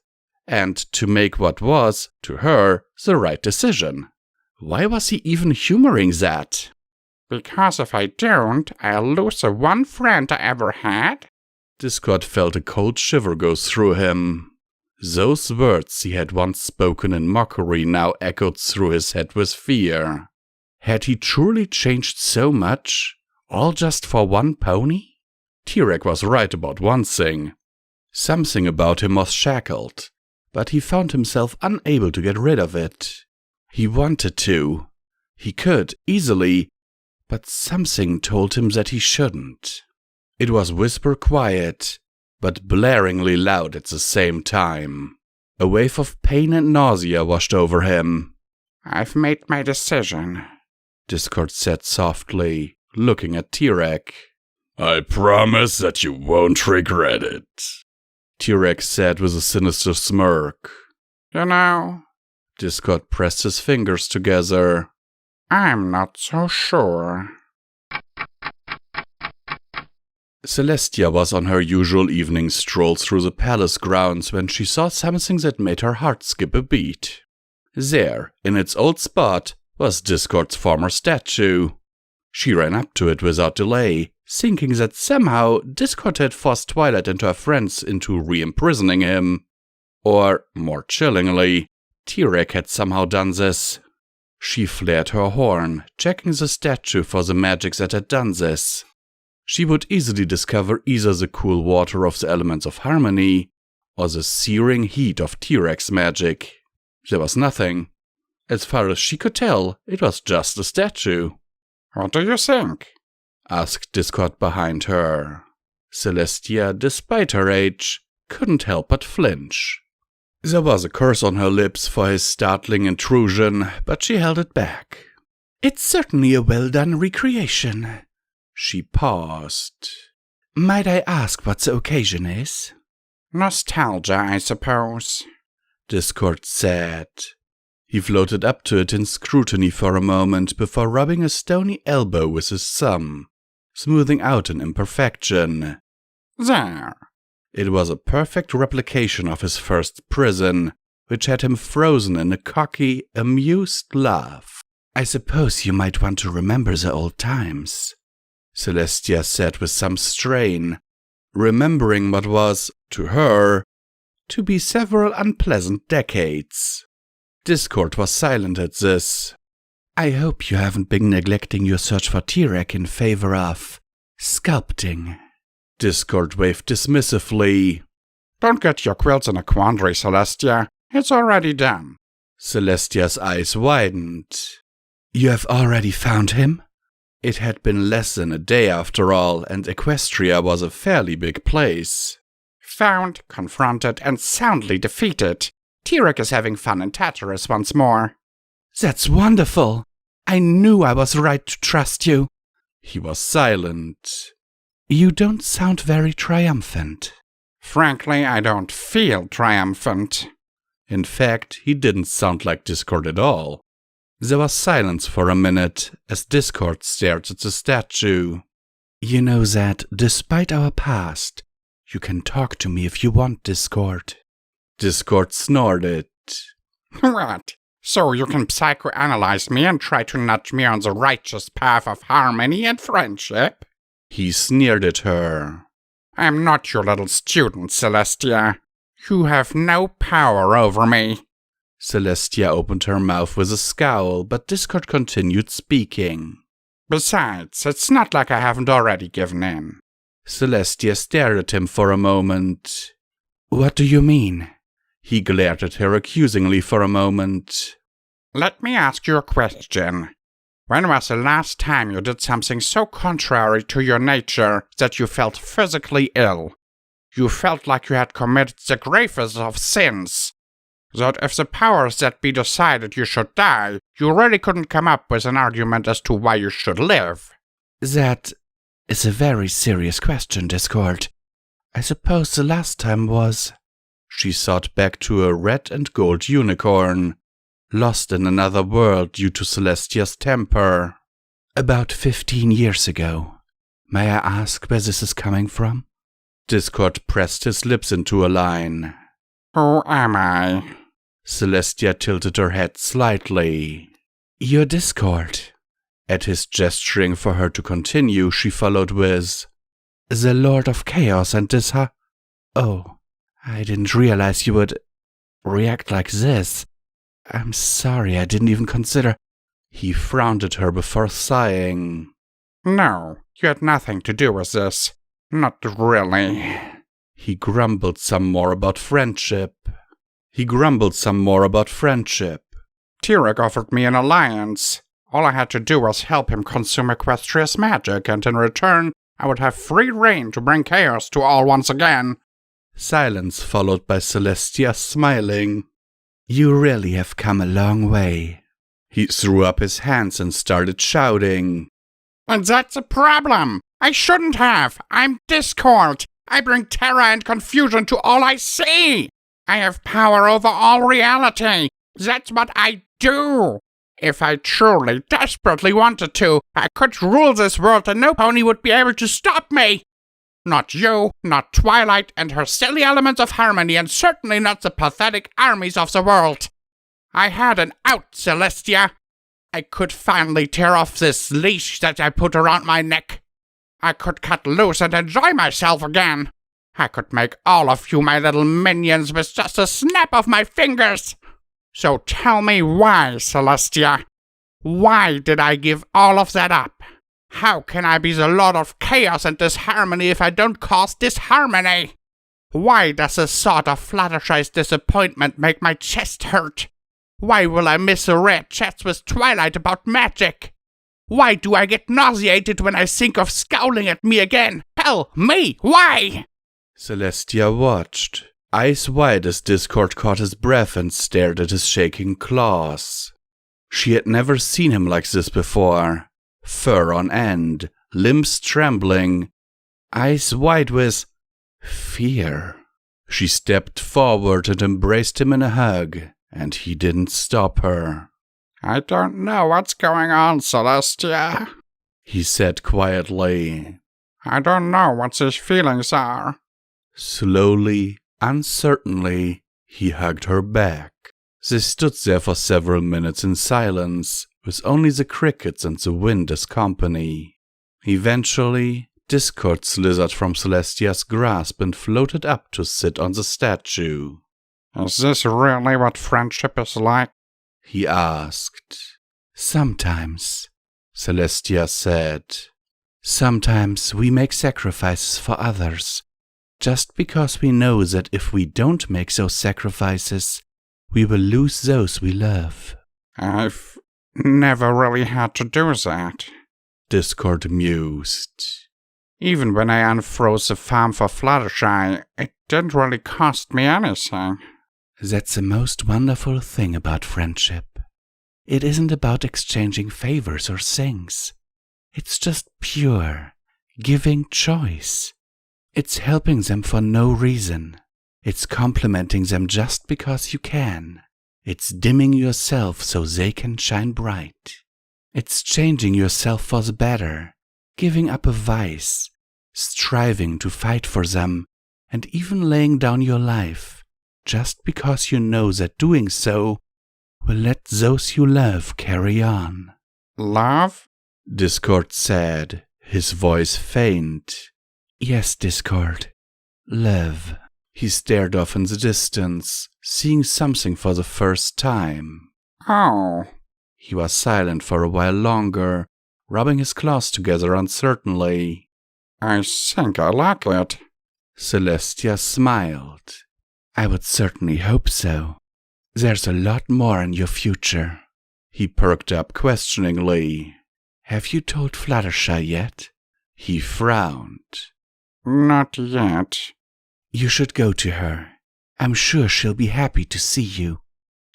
and to make what was, to her, the right decision. Why was he even humoring that? Because if I don't, I'll lose the one friend I ever had? Discord felt a cold shiver go through him. Those words he had once spoken in mockery now echoed through his head with fear. Had he truly changed so much, all just for one pony? T-Rex was right about one thing. Something about him was shackled, but he found himself unable to get rid of it. He wanted to. He could, easily, but something told him that he shouldn't. It was whisper quiet, but blaringly loud at the same time. A wave of pain and nausea washed over him. I've made my decision, Discord said softly, looking at T-Rex. I promise that you won't regret it, T-Rex said with a sinister smirk. You know, Discord pressed his fingers together. I'm not so sure. Celestia was on her usual evening stroll through the palace grounds when she saw something that made her heart skip a beat. There, in its old spot, was Discord's former statue. She ran up to it without delay, thinking that somehow Discord had forced Twilight and her friends into re-imprisoning him. Or, more chillingly, T-Rex had somehow done this. She flared her horn, checking the statue for the magic that had done this. She would easily discover either the cool water of the elements of harmony, or the searing heat of T-Rex magic. There was nothing. As far as she could tell, it was just a statue. What do you think? Asked Discord behind her. Celestia, despite her age, couldn't help but flinch. There was a curse on her lips for his startling intrusion, but she held it back. It's certainly a well-done recreation. She paused. Might I ask what the occasion is? Nostalgia, I suppose, Discord said. He floated up to it in scrutiny for a moment before rubbing a stony elbow with his thumb, smoothing out an imperfection. There. It was a perfect replication of his first prison, which had him frozen in a cocky, amused laugh. I suppose you might want to remember the old times, Celestia said with some strain, remembering what was, to her, to be several unpleasant decades. Discord was silent at this. I hope you haven't been neglecting your search for T-Rex in favor of sculpting. Discord waved dismissively. Don't get your quilts in a quandary, Celestia. It's already done. Celestia's eyes widened. You have already found him? It had been less than a day after all, and Equestria was a fairly big place. Found, confronted, and soundly defeated. T-Rex is having fun in Tartarus once more. That's wonderful. I knew I was right to trust you. He was silent. You don't sound very triumphant. Frankly, I don't feel triumphant. In fact, he didn't sound like Discord at all. There was silence for a minute as Discord stared at the statue. You know that, despite our past, you can talk to me if you want, Discord. Discord snorted. What? So you can psychoanalyze me and try to nudge me on the righteous path of harmony and friendship? He sneered at her. I'm not your little student, Celestia. You have no power over me. Celestia opened her mouth with a scowl, but Discord continued speaking. Besides, it's not like I haven't already given in. Celestia stared at him for a moment. What do you mean? He glared at her accusingly for a moment. Let me ask you a question. When was the last time you did something so contrary to your nature that you felt physically ill? You felt like you had committed the gravest of sins. That if the powers that be decided you should die, you really couldn't come up with an argument as to why you should live. That is a very serious question, Discord. I suppose the last time was... She thought back to a red and gold unicorn, lost in another world due to Celestia's temper. About 15 years ago. May I ask where this is coming from? Discord pressed his lips into a line. Who am I? Celestia tilted her head slightly. You're Discord. At his gesturing for her to continue, she followed with, The Lord of Chaos and Oh, I didn't realize you would react like this. I'm sorry, I didn't even consider. He frowned at her before sighing. No, you had nothing to do with this. Not really. He grumbled some more about friendship. T-Rex offered me an alliance. All I had to do was help him consume Equestria's magic, and in return, I would have free reign to bring chaos to all once again. Silence followed by Celestia smiling. You really have come a long way. He threw up his hands and started shouting. And that's a problem. I shouldn't have. I'm Discord. I bring terror and confusion to all I see. I have power over all reality. That's what I do. If I truly, desperately wanted to, I could rule this world and no pony would be able to stop me. Not you, not Twilight and her silly elements of harmony, and certainly not the pathetic armies of the world. I had an out, Celestia. I could finally tear off this leash that I put around my neck. I could cut loose and enjoy myself again. I could make all of you my little minions with just a snap of my fingers. So tell me why, Celestia? Why did I give all of that up? How can I be the Lord of Chaos and Disharmony if I don't cause disharmony? Why does the thought of Fluttershy's disappointment make my chest hurt? Why will I miss the rare chats with Twilight about magic? Why do I get nauseated when I think of scowling at me again? Tell me, why? Celestia watched, eyes wide as Discord caught his breath and stared at his shaking claws. She had never seen him like this before. Fur on end, limbs trembling, eyes wide with fear. She stepped forward and embraced him in a hug, and he didn't stop her. I don't know what's going on, Celestia, he said quietly. I don't know what his feelings are. Slowly, uncertainly, he hugged her back. They stood there for several minutes in silence, with only the crickets and the wind as company. Eventually, Discord slithered from Celestia's grasp and floated up to sit on the statue. Is this really what friendship is like? He asked. Sometimes, Celestia said. Sometimes we make sacrifices for others, just because we know that if we don't make those sacrifices, we will lose those we love. I've never really had to do that, Discord mused. Even when I unfroze the farm for Fluttershy, it didn't really cost me anything. That's the most wonderful thing about friendship. It isn't about exchanging favors or things. It's just pure, giving choice. It's helping them for no reason. It's complimenting them just because you can. It's dimming yourself so they can shine bright. It's changing yourself for the better, giving up a vice, striving to fight for them, and even laying down your life, just because you know that doing so will let those you love carry on. Love? Discord said, his voice faint. Yes, Discord. Love. He stared off in the distance, seeing something for the first time. Oh. He was silent for a while longer, rubbing his claws together uncertainly. I think I like it. Celestia smiled. I would certainly hope so. There's a lot more in your future. He perked up questioningly. Have you told Fluttershy yet? He frowned. Not yet. You should go to her. I'm sure she'll be happy to see you.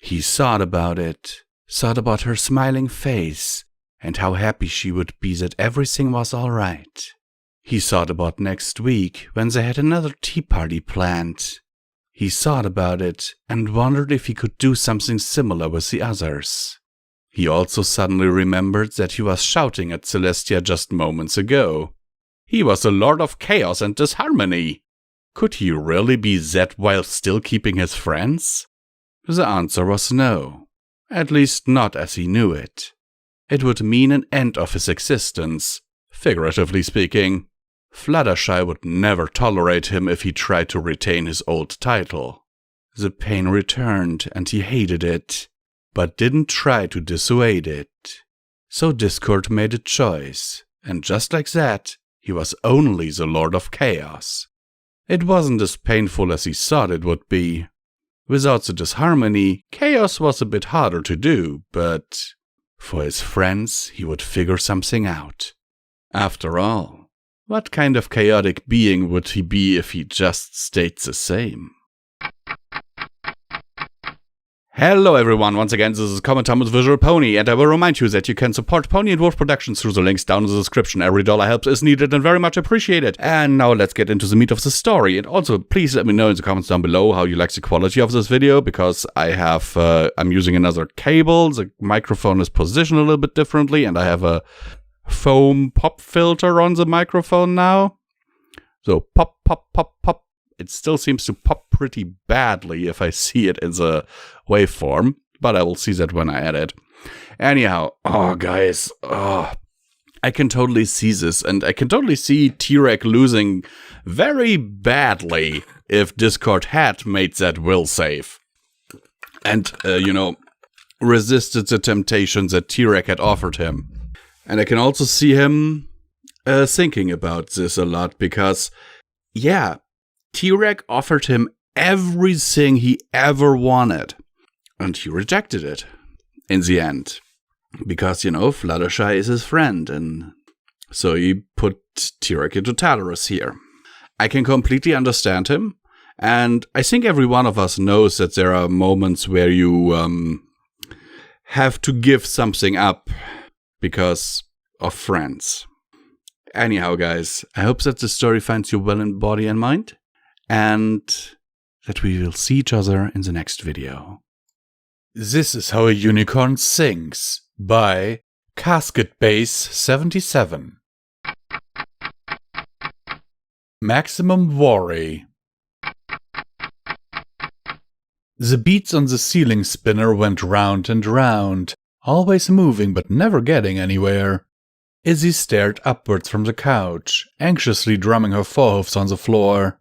He thought about it, thought about her smiling face, and how happy she would be that everything was all right. He thought about next week, when they had another tea party planned. He thought about it, and wondered if he could do something similar with the others. He also suddenly remembered that he was shouting at Celestia just moments ago. He was the Lord of Chaos and Disharmony. Could he really be that while still keeping his friends? The answer was no. At least not as he knew it. It would mean an end of his existence, figuratively speaking. Fluttershy would never tolerate him if he tried to retain his old title. The pain returned and he hated it, but didn't try to dissuade it. So Discord made a choice, and just like that, he was only the Lord of Chaos. It wasn't as painful as he thought it would be. Without the disharmony, chaos was a bit harder to do, but For his friends, he would figure something out. After all, what kind of chaotic being would he be if he just stayed the same? Hello everyone, once again this is Comment Time with Visual Pony, and I will remind you that you can support Pony and Wolf Productions through the links down in the description. Every dollar helps is needed and very much appreciated. And now let's get into the meat of the story. And also please let me know in the comments down below how you like the quality of this video, because I'm using another cable, the microphone is positioned a little bit differently, and I have a foam pop filter on the microphone now. So pop, pop, pop, pop. It still seems to pop pretty badly if I see it in the waveform, but I will see that when I edit. Anyhow, guys, I can totally see this, and I can totally see T-Rex losing very badly if Discord had made that will save. And, resisted the temptations that T-Rex had offered him. And I can also see him thinking about this a lot, because, yeah, T-Rex offered him everything he ever wanted, and he rejected it in the end. Because, Fluttershy is his friend, and so he put T-Rex into Tartarus here. I can completely understand him, and I think every one of us knows that there are moments where you have to give something up because of friends. Anyhow, guys, I hope that the story finds you well in body and mind, and that we will see each other in the next video. This is How a Unicorn Sings by Casket Base 77. Maximum Worry. The beats on the ceiling spinner went round and round, always moving but never getting anywhere. Izzy stared upwards from the couch, anxiously drumming her forehoofs on the floor.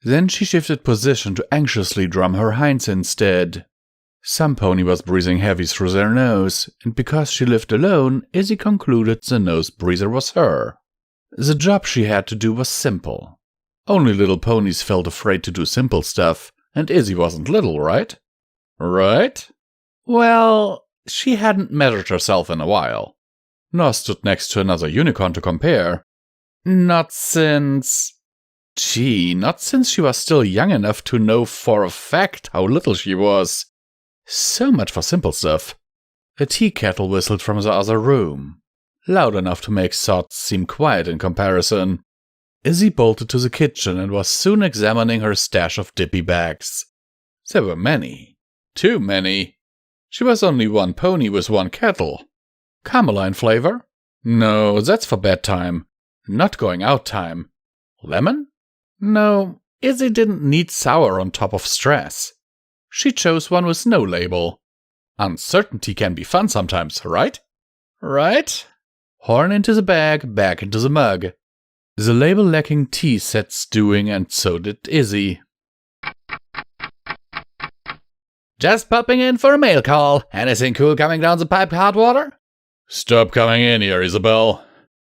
Then she shifted position to anxiously drum her hinds instead. Some pony was breathing heavy through their nose, and because she lived alone, Izzy concluded the nose breather was her. The job she had to do was simple. Only little ponies felt afraid to do simple stuff, and Izzy wasn't little, right? Right? Well, she hadn't measured herself in a while, nor stood next to another unicorn to compare. Not since she was still young enough to know for a fact how little she was. So much for simple stuff. A tea kettle whistled from the other room, loud enough to make thoughts seem quiet in comparison. Izzy bolted to the kitchen and was soon examining her stash of dippy bags. There were many. Too many. She was only one pony with one kettle. Carmeline flavor? No, that's for bedtime. Not going out time. Lemon? No, Izzy didn't need sour on top of stress. She chose one with no label. Uncertainty can be fun sometimes, right? Right? Horn into the bag, back into the mug. The label-lacking tea set stewing, and so did Izzy. Just popping in for a mail call. Anything cool coming down the pipe, hot water? Stop coming in here, Isabel.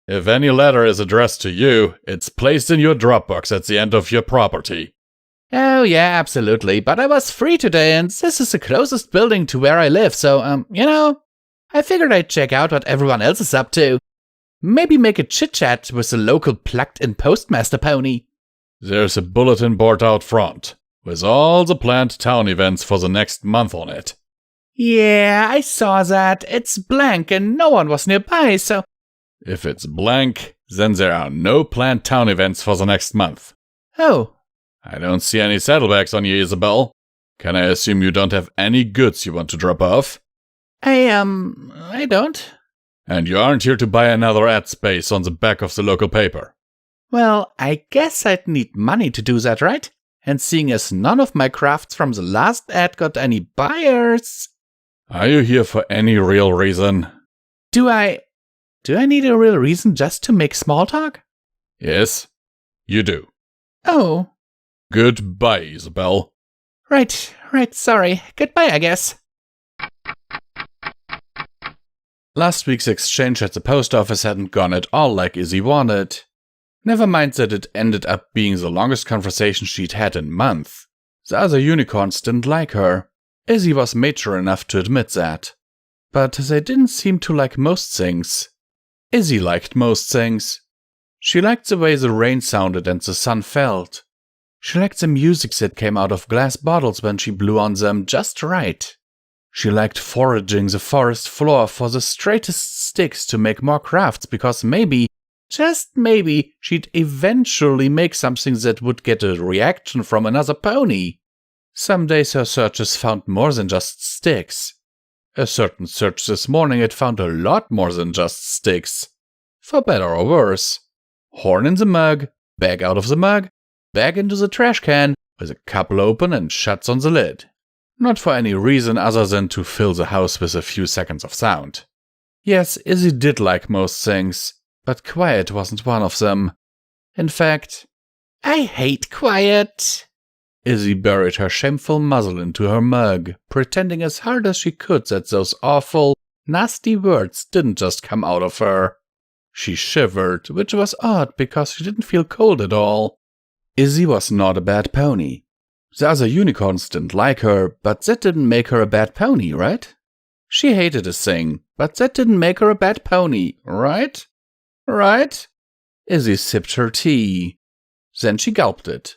If any letter is addressed to you, it's placed in your Dropbox at the end of your property. Oh yeah, absolutely, but I was free today and this is the closest building to where I live, so, I figured I'd check out what everyone else is up to. Maybe make a chit-chat with the local plucked-in postmaster pony. There's a bulletin board out front, with all the planned town events for the next month on it. Yeah, I saw that. It's blank and no one was nearby, so... If it's blank, then there are no planned town events for the next month. Oh. I don't see any saddlebags on you, Isabel. Can I assume you don't have any goods you want to drop off? I don't. And you aren't here to buy another ad space on the back of the local paper? Well, I guess I'd need money to do that, right? And seeing as none of my crafts from the last ad got any buyers... Are you here for any real reason? Do I need a real reason just to make small talk? Yes, you do. Oh. Goodbye, Isabel. Right, sorry. Goodbye, I guess. Last week's exchange at the post office hadn't gone at all like Izzy wanted. Never mind that it ended up being the longest conversation she'd had in months. The other unicorns didn't like her. Izzy was mature enough to admit that. but they didn't seem to like most things. Izzy liked most things. She liked the way the rain sounded and the sun felt. She liked the music that came out of glass bottles when she blew on them just right. She liked foraging the forest floor for the straightest sticks to make more crafts because maybe, just maybe, she'd eventually make something that would get a reaction from another pony. Some days her searches found more than just sticks. A certain search this morning had found a lot more than just sticks. For better or worse. Horn in the mug, bag out of the mug, bag into the trash can, with a couple open and shuts on the lid. Not for any reason other than to fill the house with a few seconds of sound. Yes, Izzy did like most things, but quiet wasn't one of them. In fact, I hate quiet. Izzy buried her shameful muzzle into her mug, pretending as hard as she could that those awful, nasty words didn't just come out of her. She shivered, which was odd because she didn't feel cold at all. Izzy was not a bad pony. The other unicorns didn't like her, but that didn't make her a bad pony, right? She hated a thing, but that didn't make her a bad pony, right? Right? Izzy sipped her tea. Then she gulped it.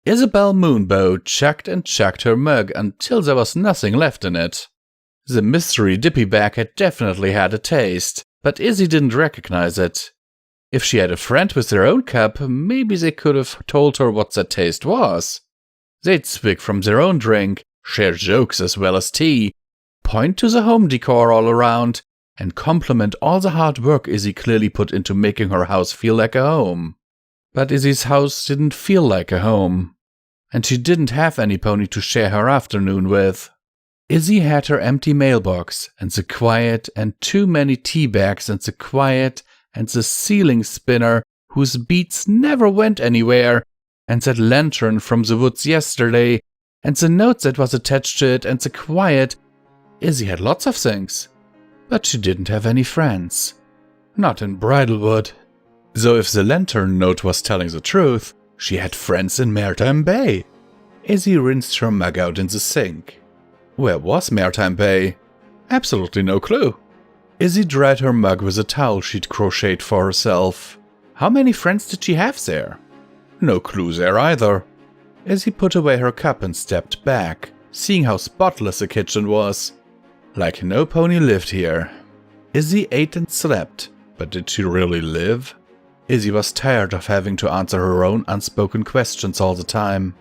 Isabel Moonbow chugged and chugged her mug until there was nothing left in it. The mystery dippy bag had definitely had a taste, but Izzy didn't recognize it. If she had a friend with their own cup, maybe they could have told her what that taste was. They'd swig from their own drink, share jokes as well as tea, point to the home decor all around, and compliment all the hard work Izzy clearly put into making her house feel like a home. But Izzy's house didn't feel like a home, and she didn't have any pony to share her afternoon with. Izzy had her empty mailbox, and the quiet, and too many tea bags, and the quiet, and the ceiling spinner whose beats never went anywhere, and that lantern from the woods yesterday, and the note that was attached to it, and the quiet. Izzy had lots of things, but she didn't have any friends. Not in Bridlewood. Though if the lantern note was telling the truth, she had friends in Maritime Bay. Izzy rinsed her mug out in the sink. Where was Maritime Bay? Absolutely no clue. Izzy dried her mug with a towel she'd crocheted for herself. How many friends did she have there? No clue there either. Izzy put away her cup and stepped back, seeing how spotless the kitchen was. Like no pony lived here. Izzy ate and slept, but did she really live? Izzy was tired of having to answer her own unspoken questions all the time.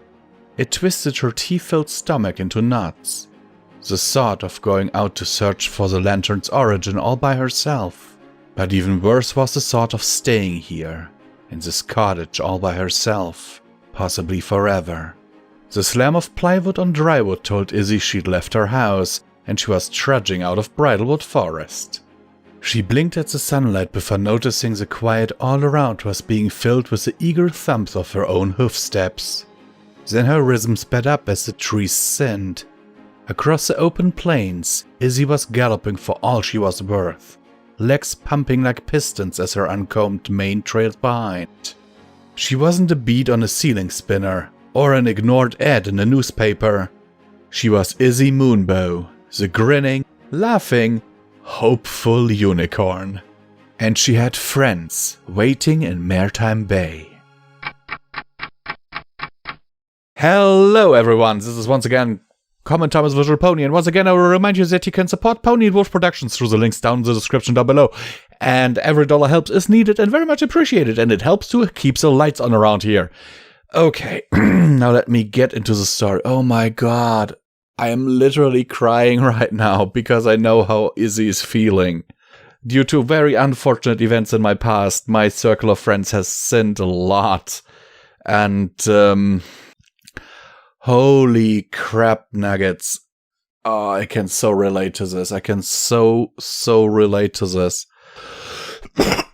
It twisted her tea-filled stomach into knots. The thought of going out to search for the lantern's origin all by herself. But even worse was the thought of staying here, in this cottage all by herself, possibly forever. The slam of plywood on drywood told Izzy she'd left her house, and she was trudging out of Bridlewood Forest. She blinked at the sunlight before noticing the quiet all around was being filled with the eager thumps of her own hoofsteps. Then her rhythm sped up as the trees thinned. Across the open plains, Izzy was galloping for all she was worth, legs pumping like pistons as her uncombed mane trailed behind. She wasn't a bead on a ceiling spinner, or an ignored ad in a newspaper. She was Izzy Moonbow, the grinning, laughing, hopeful unicorn. And she had friends waiting in Maritime Bay. Hello everyone, this is once again Common Thomas Visual Pony, and once again I will remind you that you can support Pony and Wolf Productions through the links down in the description down below. And every dollar helps is needed and very much appreciated, and it helps to keep the lights on around here. Okay, now let me get into the story. Oh my god, I am literally crying right now because I know how Izzy is feeling. Due to very unfortunate events in my past, my circle of friends has sinned a lot. And, holy crap nuggets. Oh, I can so relate to this. I can so relate to this.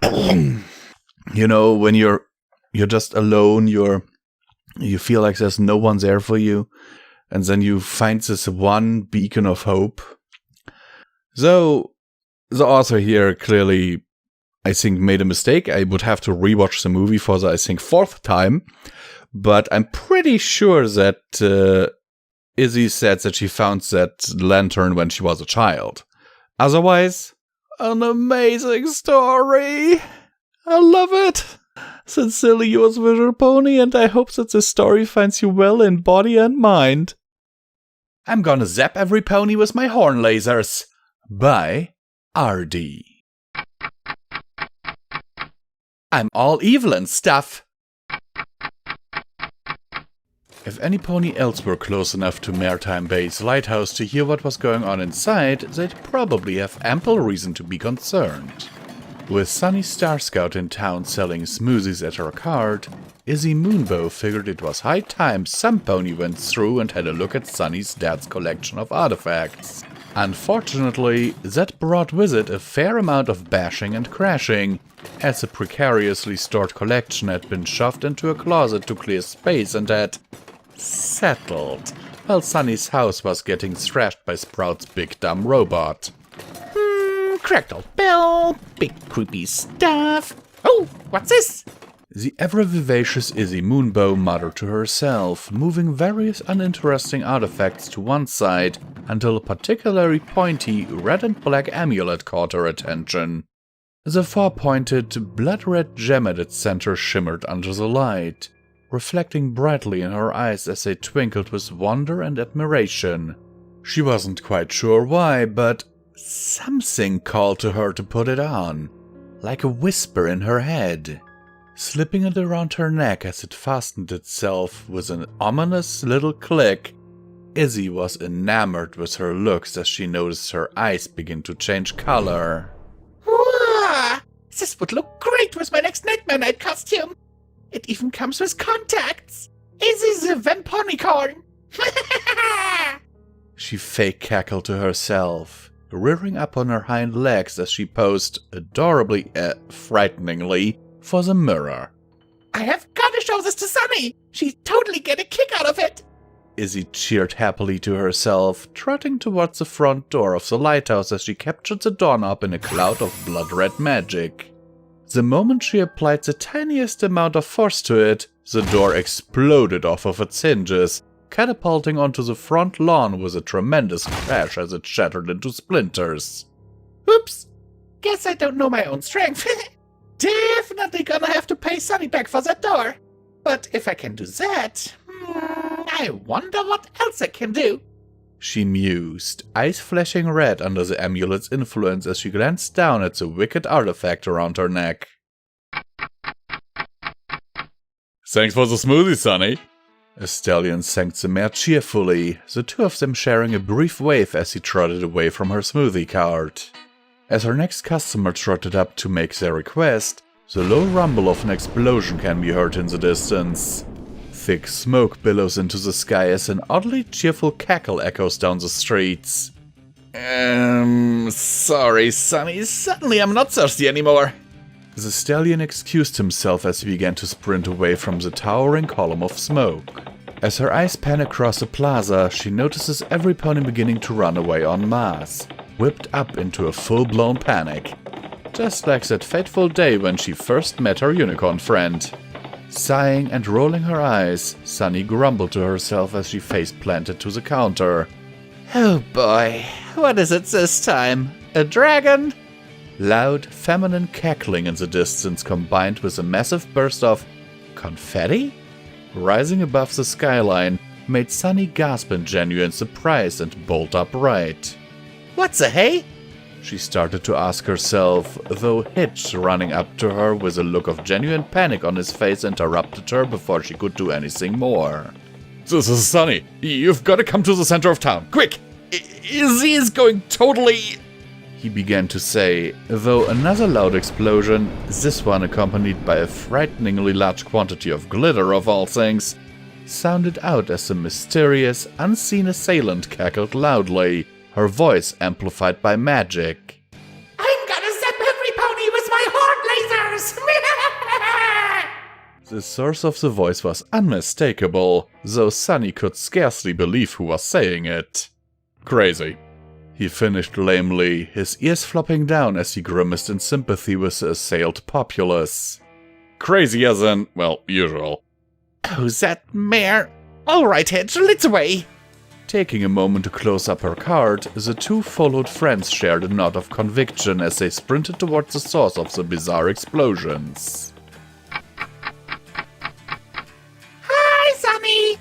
You know, when you're just alone, you feel like there's no one there for you, and then you find this one beacon of hope. So the author here clearly, I think, made a mistake. I would have to rewatch the movie for the, I think, 4th time. But I'm pretty sure that Izzy said that she found that lantern when she was a child. Otherwise, an amazing story. I love it. Sincerely yours, Visual Pony, and I hope that this story finds you well in body and mind. I'm gonna zap every pony with my horn lasers. By RD. I'm all evil and stuff. If any pony else were close enough to Maritime Bay's lighthouse to hear what was going on inside, they'd probably have ample reason to be concerned. With Sunny Star Scout in town selling smoothies at her cart, Izzy Moonbow figured it was high time some pony went through and had a look at Sunny's dad's collection of artifacts. Unfortunately, that brought with it a fair amount of bashing and crashing, as the precariously stored collection had been shoved into a closet to clear space and had settled, while Sunny's house was getting thrashed by Sprout's big dumb robot. Cracked old bell, big creepy stuff. Oh, what's this? The ever-vivacious Izzy Moonbow muttered to herself, moving various uninteresting artifacts to one side until a particularly pointy red and black amulet caught her attention. The four-pointed, blood-red gem at its center shimmered under the light, reflecting brightly in her eyes as they twinkled with wonder and admiration. She wasn't quite sure why, but something called to her to put it on, like a whisper in her head. Slipping it around her neck as it fastened itself with an ominous little click, Izzy was enamored with her looks as she noticed her eyes begin to change color. Whoa, this would look great with my next Nightmare Night costume. It even comes with contacts. Izzy's a vamponicorn. She fake cackled to herself, rearing up on her hind legs as she posed adorably, frighteningly, for the mirror. I have got to show this to Sunny. She'd totally get a kick out of it. Izzy cheered happily to herself, trotting towards the front door of the lighthouse as she captured the doorknob in a cloud of blood-red magic. The moment she applied the tiniest amount of force to it, the door exploded off of its hinges, catapulting onto the front lawn with a tremendous crash as it shattered into splinters. Oops. Guess I don't know my own strength. Definitely gonna have to pay Sunny back for that door. But if I can do that, I wonder what else I can do. She mused, eyes flashing red under the amulet's influence as she glanced down at the wicked artifact around her neck. Thanks for the smoothie, Sunny. A stallion thanked the mare cheerfully, the two of them sharing a brief wave as he trotted away from her smoothie cart. As her next customer trotted up to make their request, the low rumble of an explosion can be heard in the distance. Thick smoke billows into the sky as an oddly cheerful cackle echoes down the streets. Sorry, Sunny. Suddenly I'm not thirsty anymore. The stallion excused himself as he began to sprint away from the towering column of smoke. As her eyes pan across the plaza, she notices every pony beginning to run away en masse, whipped up into a full-blown panic. Just like that fateful day when she first met her unicorn friend. Sighing and rolling her eyes, Sunny grumbled to herself as she face-planted to the counter. Oh boy, what is it this time? A dragon? Loud, feminine cackling in the distance combined with a massive burst of confetti rising above the skyline made Sunny gasp in genuine surprise and bolt upright. What's a hey? She started to ask herself, though Hitch, running up to her with a look of genuine panic on his face, interrupted her before she could do anything more. This is Sunny. You've got to come to the center of town. Quick! Izzy is going totally... He began to say, though another loud explosion, this one accompanied by a frighteningly large quantity of glitter of all things, sounded out as the mysterious, unseen assailant cackled loudly, her voice amplified by magic. I'm gonna zap every pony with my horn lasers! The source of the voice was unmistakable, though Sunny could scarcely believe who was saying it. Crazy. He finished lamely, his ears flopping down as he grimaced in sympathy with the assailed populace. Crazy as in, well, usual. Oh, that mare. All right, Hedge, let's away. Taking a moment to close up her card, the two followed friends shared a nod of conviction as they sprinted towards the source of the bizarre explosions. Hi, Sunny!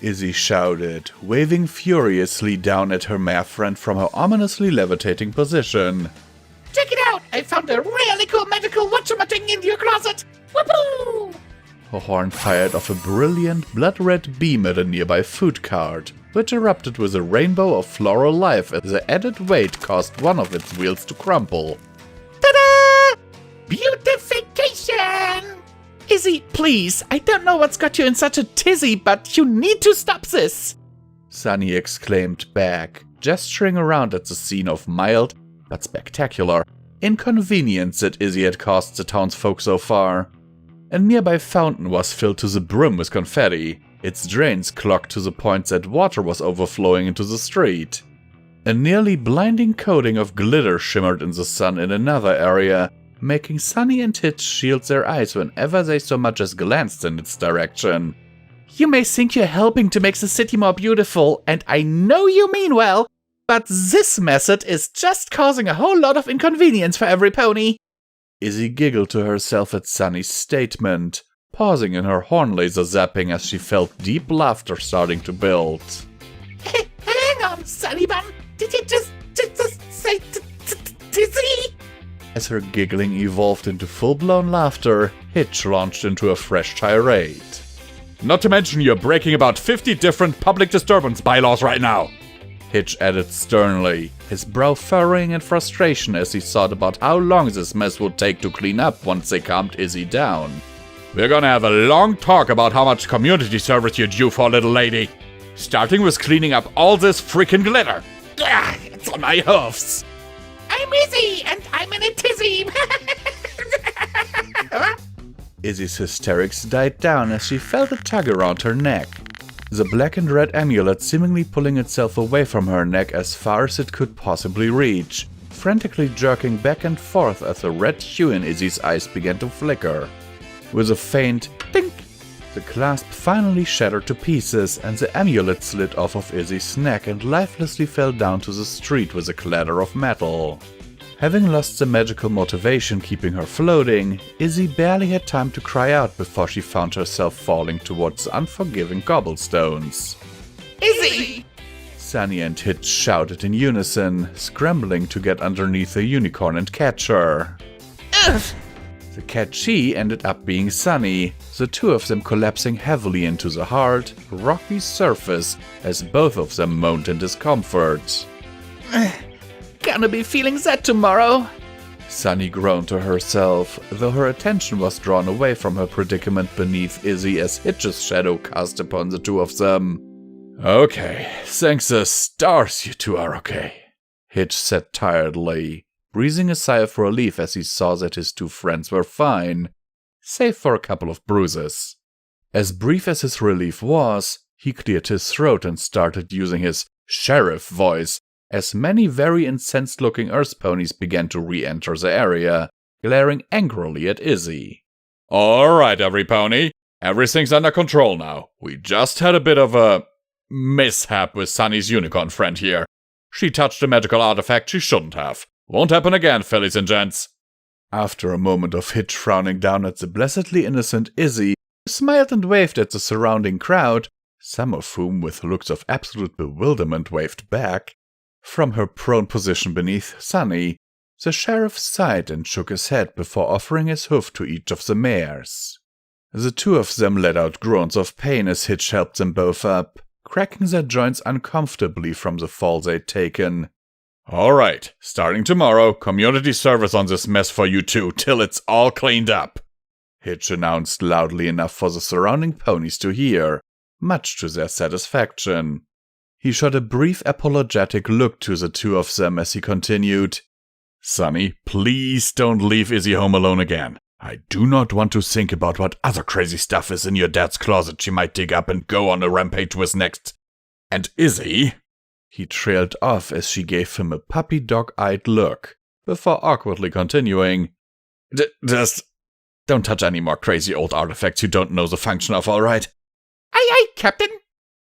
Izzy shouted, waving furiously down at her mare friend from her ominously levitating position. Check it out! I found a really cool magical watchamating in your closet! Whoopoo! Her horn fired off a brilliant blood-red beam at a nearby food cart, which erupted with a rainbow of floral life as the added weight caused one of its wheels to crumple. Ta-da! Beautification! Izzy, please, I don't know what's got you in such a tizzy, but you need to stop this! Sunny exclaimed back, gesturing around at the scene of mild, but spectacular, inconvenience that Izzy had caused the townsfolk so far. A nearby fountain was filled to the brim with confetti, its drains clogged to the point that water was overflowing into the street. A nearly blinding coating of glitter shimmered in the sun in another area, making Sunny and Hitch shield their eyes whenever they so much as glanced in its direction. You may think you're helping to make the city more beautiful, and I know you mean well, but this method is just causing a whole lot of inconvenience for every pony. Izzy giggled to herself at Sunny's statement, pausing in her horn laser zapping as she felt deep laughter starting to build. Hang on, Sunny Bun. Did you just say tizzy? As her giggling evolved into full-blown laughter, Hitch launched into a fresh tirade. Not to mention you're breaking about 50 different public disturbance bylaws right now. Hitch added sternly, his brow furrowing in frustration as he thought about how long this mess would take to clean up once they calmed Izzy down. We're gonna have a long talk about how much community service you're due for, little lady. Starting with cleaning up all this freaking glitter. Ah, it's on my hoofs. I'm Izzy, and I'm in a tizzy. Izzy's hysterics died down as she felt a tug around her neck. The black and red amulet seemingly pulling itself away from her neck as far as it could possibly reach, frantically jerking back and forth as the red hue in Izzy's eyes began to flicker. With a faint dink, the clasp finally shattered to pieces and the amulet slid off of Izzy's neck and lifelessly fell down to the street with a clatter of metal. Having lost the magical motivation keeping her floating, Izzy barely had time to cry out before she found herself falling towards the unforgiving cobblestones. Izzy! Sunny and Hitch shouted in unison, scrambling to get underneath the unicorn and catch her. Ugh. The catchee ended up being Sunny, the two of them collapsing heavily into the hard, rocky surface as both of them moaned in discomfort. Gonna be feeling that tomorrow. Sunny groaned to herself, though her attention was drawn away from her predicament beneath Izzy as Hitch's shadow cast upon the two of them. Okay, thanks the stars you two are okay, Hitch said tiredly, breathing a sigh of relief as he saw that his two friends were fine, save for a couple of bruises. As brief as his relief was, he cleared his throat and started using his sheriff voice, as many very incensed-looking earth ponies began to re-enter the area, glaring angrily at Izzy. Alright, every pony. Everything's under control now. We just had a bit of a mishap with Sunny's unicorn friend here. She touched a magical artifact she shouldn't have. Won't happen again, fillies and gents. After a moment of Hitch frowning down at the blessedly innocent Izzy, who smiled and waved at the surrounding crowd, some of whom with looks of absolute bewilderment waved back, from her prone position beneath Sunny, the sheriff sighed and shook his head before offering his hoof to each of the mares. The two of them let out groans of pain as Hitch helped them both up, cracking their joints uncomfortably from the fall they'd taken. Alright, starting tomorrow, community service on this mess for you two till it's all cleaned up, Hitch announced loudly enough for the surrounding ponies to hear, much to their satisfaction. He shot a brief apologetic look to the two of them as he continued, Sunny, please don't leave Izzy home alone again. I do not want to think about what other crazy stuff is in your dad's closet she might dig up and go on a rampage with next. And Izzy... He trailed off as she gave him a puppy dog-eyed look, before awkwardly continuing, Just don't touch any more crazy old artifacts you don't know the function of, alright? Aye, Captain.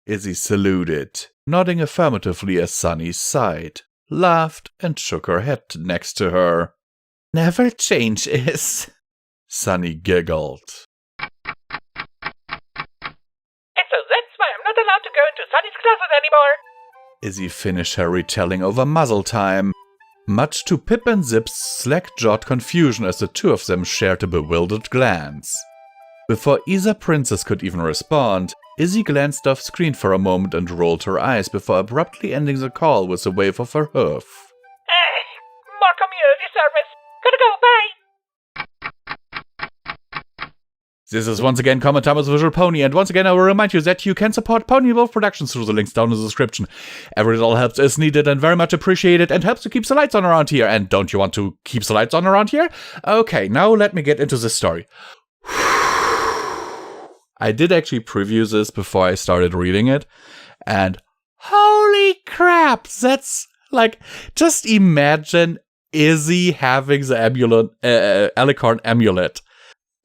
Izzy saluted, nodding affirmatively as Sunny sighed, laughed, and shook her head next to her. Never changes. Sunny giggled. And so that's why I'm not allowed to go into Sunny's closet anymore. Izzy finished her retelling over muzzle time, much to Pip and Zip's slack-jawed confusion as the two of them shared a bewildered glance. Before either princess could even respond, Izzy glanced off screen for a moment and rolled her eyes before abruptly ending the call with a wave of her hoof. More community service. Gotta go, bye. This is once again Comment Time with Visual Pony, and once again I will remind you that you can support Pony Wolf Productions through the links down in the description. Every little helps is needed and very much appreciated and helps to keep the lights on around here. And don't you want to keep the lights on around here? Okay, now let me get into this story. I did actually preview this before I started reading it, and holy crap, that's like, just imagine Izzy having the Alicorn amulet.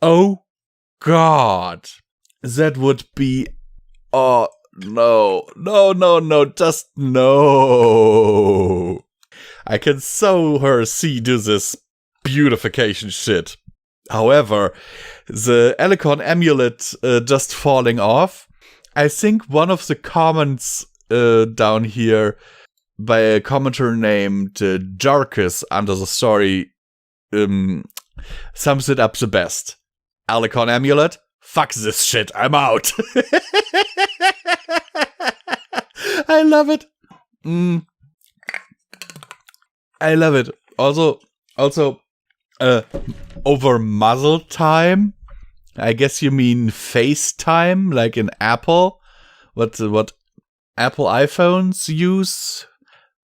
Oh God, that would be, oh no, just no. I can so her do this beautification shit. However, the Alicorn amulet just falling off, I think one of the comments down here by a commenter named Jarkus under the story sums it up the best. Alicorn amulet? Fuck this shit, I'm out. I love it. I love it. Also, over muzzle time? I guess you mean FaceTime, like in Apple? What Apple iPhones use?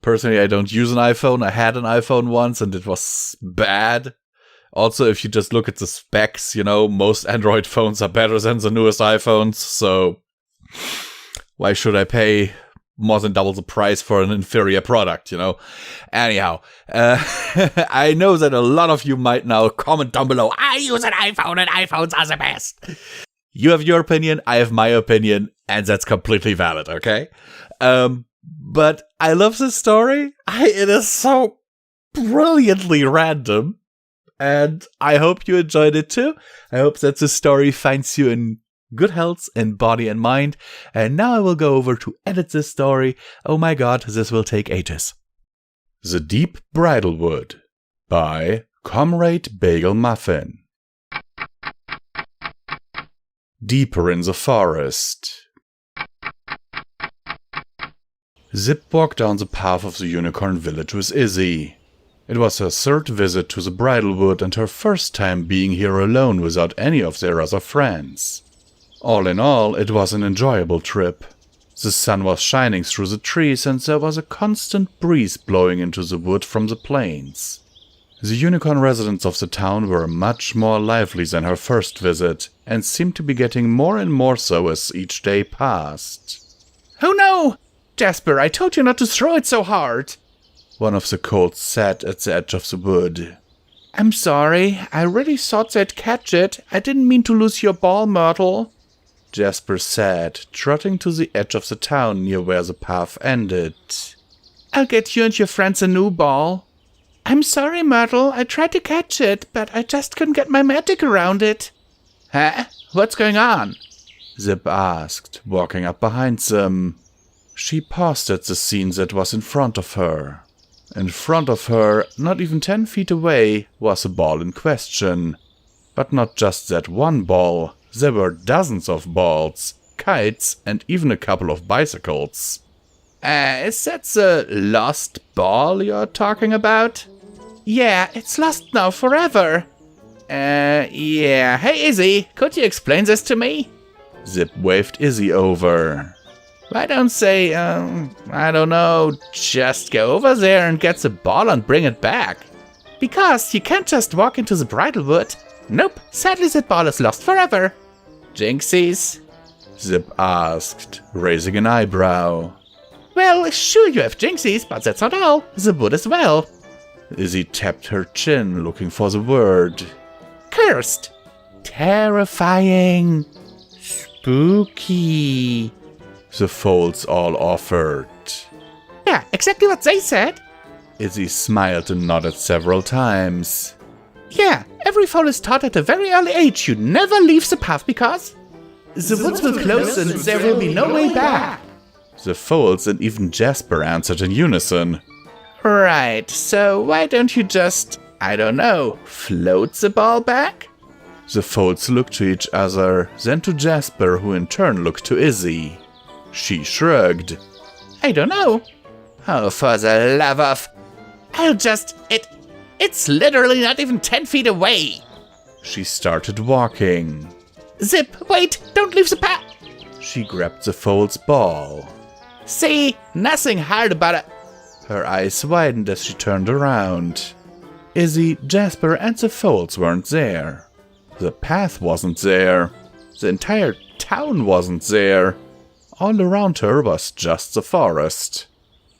Personally, I don't use an iPhone. I had an iPhone once and it was bad. Also, if you just look at the specs, you know, most Android phones are better than the newest iPhones, so why should I pay more than double the price for an inferior product, you know? Anyhow, I know that a lot of you might now comment down below, I use an iPhone and iPhones are the best. You have your opinion, I have my opinion, and that's completely valid, okay? But I love this story. It is so brilliantly random. And I hope you enjoyed it too. I hope that this story finds you in good health in body and mind. And now I will go over to edit this story. Oh my god, this will take ages. The Deep Bridalwood by Comrade Bagel Muffin. Deeper in the forest. Zip walked down the path of the Unicorn Village with Izzy. It was her third visit to the Bridalwood and her first time being here alone without any of their other friends. All in all, it was an enjoyable trip. The sun was shining through the trees and there was a constant breeze blowing into the wood from the plains. The Unicorn residents of the town were much more lively than her first visit, and seemed to be getting more and more so as each day passed. Oh no! Jasper, I told you not to throw it so hard! One of the colts sat at the edge of the wood. I'm sorry, I really thought they'd catch it. I didn't mean to lose your ball, Myrtle. Jasper said, trotting to the edge of the town near where the path ended. I'll get you and your friends a new ball. I'm sorry, Myrtle, I tried to catch it, but I just couldn't get my magic around it. Huh? What's going on? Zip asked, walking up behind them. She paused at the scene that was in front of her. In front of her, not even 10 feet away, was the ball in question. But not just that one ball, there were dozens of balls, kites, and even a couple of bicycles. Is that the lost ball you're talking about? Yeah, it's lost now forever. Yeah. Hey, Izzy, could you explain this to me? Zip waved Izzy over. Why don't say, I don't know, just go over there and get the ball and bring it back? Because you can't just walk into the Bridalwood. Nope, sadly that ball is lost forever. Jinxies? Zip asked, raising an eyebrow. Well, sure you have jinxies, but that's not all. The wood as well. Izzy tapped her chin, looking for the word. Cursed. Terrifying. Spooky. the foals all offered. Yeah, exactly what they said. Izzy smiled and nodded several times. Yeah, every foal is taught at a very early age you never leave the path because the woods will close and there will be no way back. The foals and even Jasper answered in unison. Right, so why don't you just, I don't know, float the ball back? The foals looked to each other, then to Jasper, who in turn looked to Izzy. She shrugged. I don't know. Oh, for the love of... It's literally not even 10 feet away. She started walking. Zip, wait, don't leave the path. She grabbed the foal's ball. See, nothing hard about it. Her eyes widened as she turned around. Izzy, Jasper, and the foals weren't there. The path wasn't there. The entire town wasn't there. All around her was just the forest.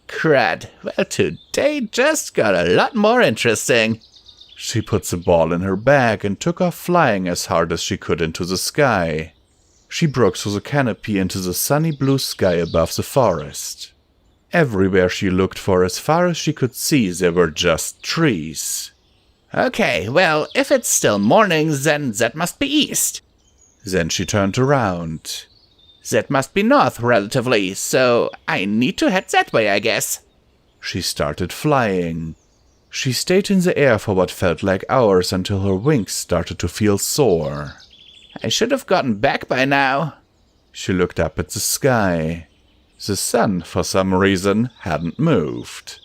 Crud. Well, today just got a lot more interesting. She put the ball in her bag and took off flying as hard as she could into the sky. She broke through the canopy into the sunny blue sky above the forest. Everywhere she looked for as far as she could see there were just trees. Okay, well, if it's still morning, then that must be east. Then she turned around. That must be north, relatively, so I need to head that way, I guess. She started flying. She stayed in the air for what felt like hours until her wings started to feel sore. I should have gotten back by now. She looked up at the sky. The sun, for some reason, hadn't moved.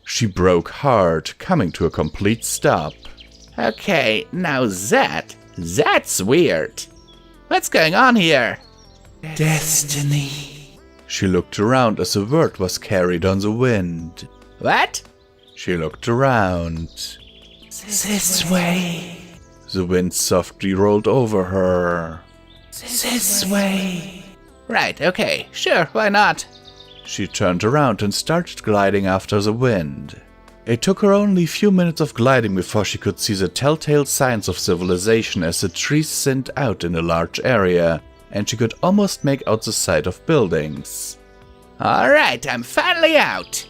She broke hard, coming to a complete stop. Okay, now that's weird. What's going on here? Destiny. She looked around as a word was carried on the wind. What? She looked around. This way. The wind softly rolled over her. This way. Right, okay, sure, why not? She turned around and started gliding after the wind. It took her only a few minutes of gliding before she could see the telltale signs of civilization as the trees thinned out in a large area, and she could almost make out the side of buildings. Alright, I'm finally out!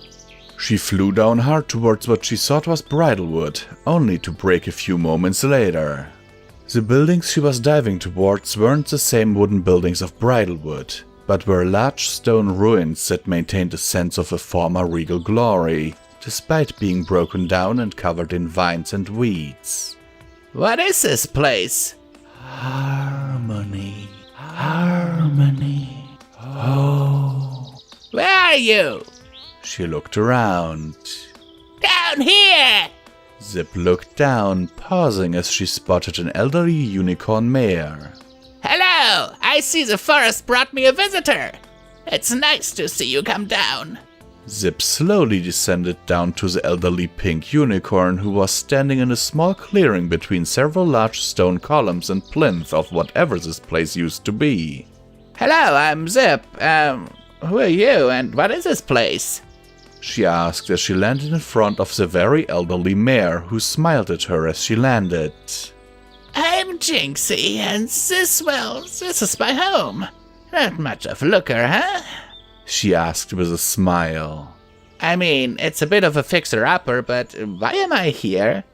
She flew down hard towards what she thought was Bridlewood, only to break a few moments later. The buildings she was diving towards weren't the same wooden buildings of Bridlewood, but were large stone ruins that maintained a sense of a former regal glory, despite being broken down and covered in vines and weeds. What is this place? Harmony. Harmony. Oh. Where are you? She looked around. Down here! Zip looked down, pausing as she spotted an elderly unicorn mare. Hello! I see the forest brought me a visitor. It's nice to see you come down. Zip slowly descended down to the elderly pink unicorn who was standing in a small clearing between several large stone columns and plinth of whatever this place used to be. Hello, I'm Zip. Who are you and what is this place? She asked as she landed in front of the very elderly mare who smiled at her as she landed. I'm Jinxie, and this is my home. Not much of a looker, huh? She asked with a smile. I mean, it's a bit of a fixer-upper, but why am I here?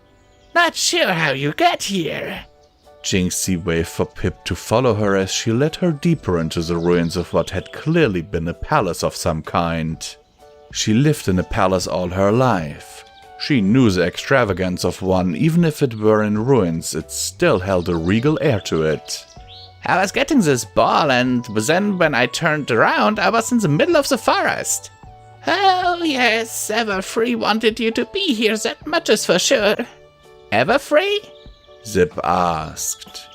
Not sure how you got here. Jinxie waved for Pip to follow her as she led her deeper into the ruins of what had clearly been a palace of some kind. She lived in a palace all her life. She knew the extravagance of one, even if it were in ruins, it still held a regal air to it. I was getting this ball, and then when I turned around, I was in the middle of the forest. Oh yes, Everfree wanted you to be here, that much is for sure. Everfree? Zip asked.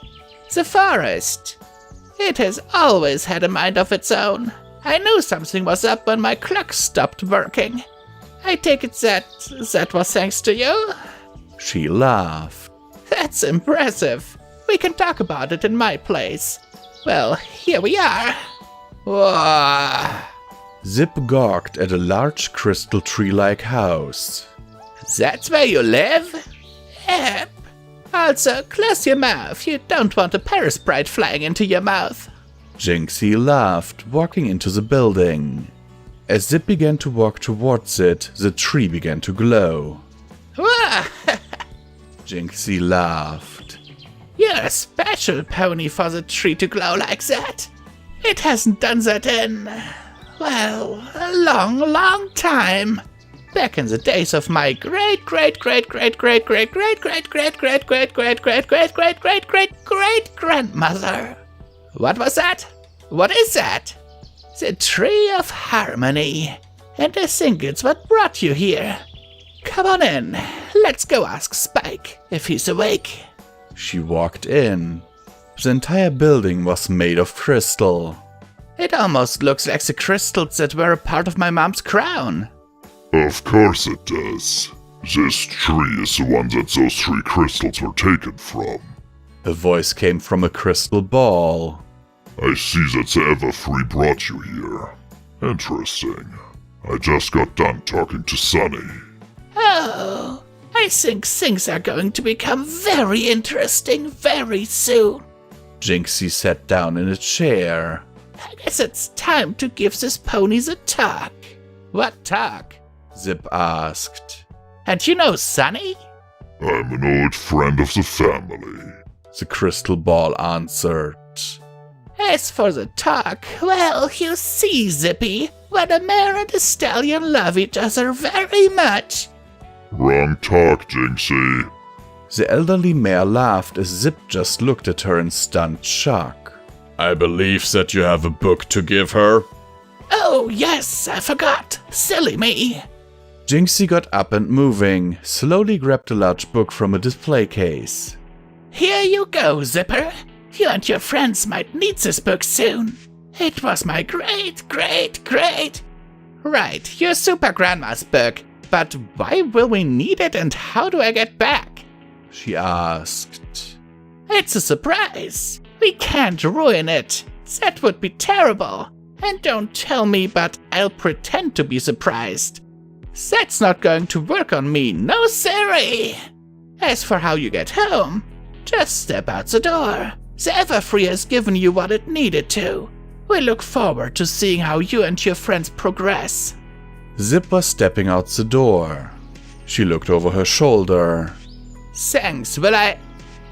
The forest. It has always had a mind of its own. I knew something was up when my clock stopped working. I take it that was thanks to you? She laughed. That's impressive. We can talk about it in my place. Well, here we are. Whoa. Zip gawked at a large crystal tree-like house. That's where you live? Yep. Also, close your mouth. You don't want a parasprite flying into your mouth. Jinxie laughed, walking into the building. As Zip began to walk towards it, the tree began to glow. Jinxie laughed. You're a special pony for the tree to glow like that. It hasn't done that in, well, a long, long time. Back in the days of my great-great-great-great-great-great-great-great-great-great-great-great-great-grandmother. What was that? What is that? The Tree of Harmony. And I think it's what brought you here. Come on in. Let's go ask Spike if he's awake. She walked in. The entire building was made of crystal. It almost looks like the crystals that were a part of my mom's crown. Of course it does. This tree is the one that those 3 crystals were taken from. A voice came from a crystal ball. I see that the Everfree brought you here. Interesting. I just got done talking to Sunny. Oh, I think things are going to become very interesting very soon. Jinxie sat down in a chair. I guess it's time to give this ponies a talk. What talk? Zip asked. And you know Sunny? I'm an old friend of the family. The crystal ball answered. As for the talk, well, you see, Zippy, when a mare and a stallion love each other very much. Wrong talk, Jinxie. The elderly mare laughed as Zip just looked at her in stunned shock. I believe that you have a book to give her. Oh, yes, I forgot. Silly me. Jinxie got up and moving, slowly grabbed a large book from a display case. Here you go, Zipper. You and your friends might need this book soon. It was my great... Right, your super grandma's book. But why will we need it and how do I get back? She asked. It's a surprise. We can't ruin it. That would be terrible. And don't tell me, but I'll pretend to be surprised. That's not going to work on me, no siree. As for how you get home, just step out the door. The Everfree has given you what it needed to. We look forward to seeing how you and your friends progress. Zip was stepping out the door. She looked over her shoulder. Thanks, will I...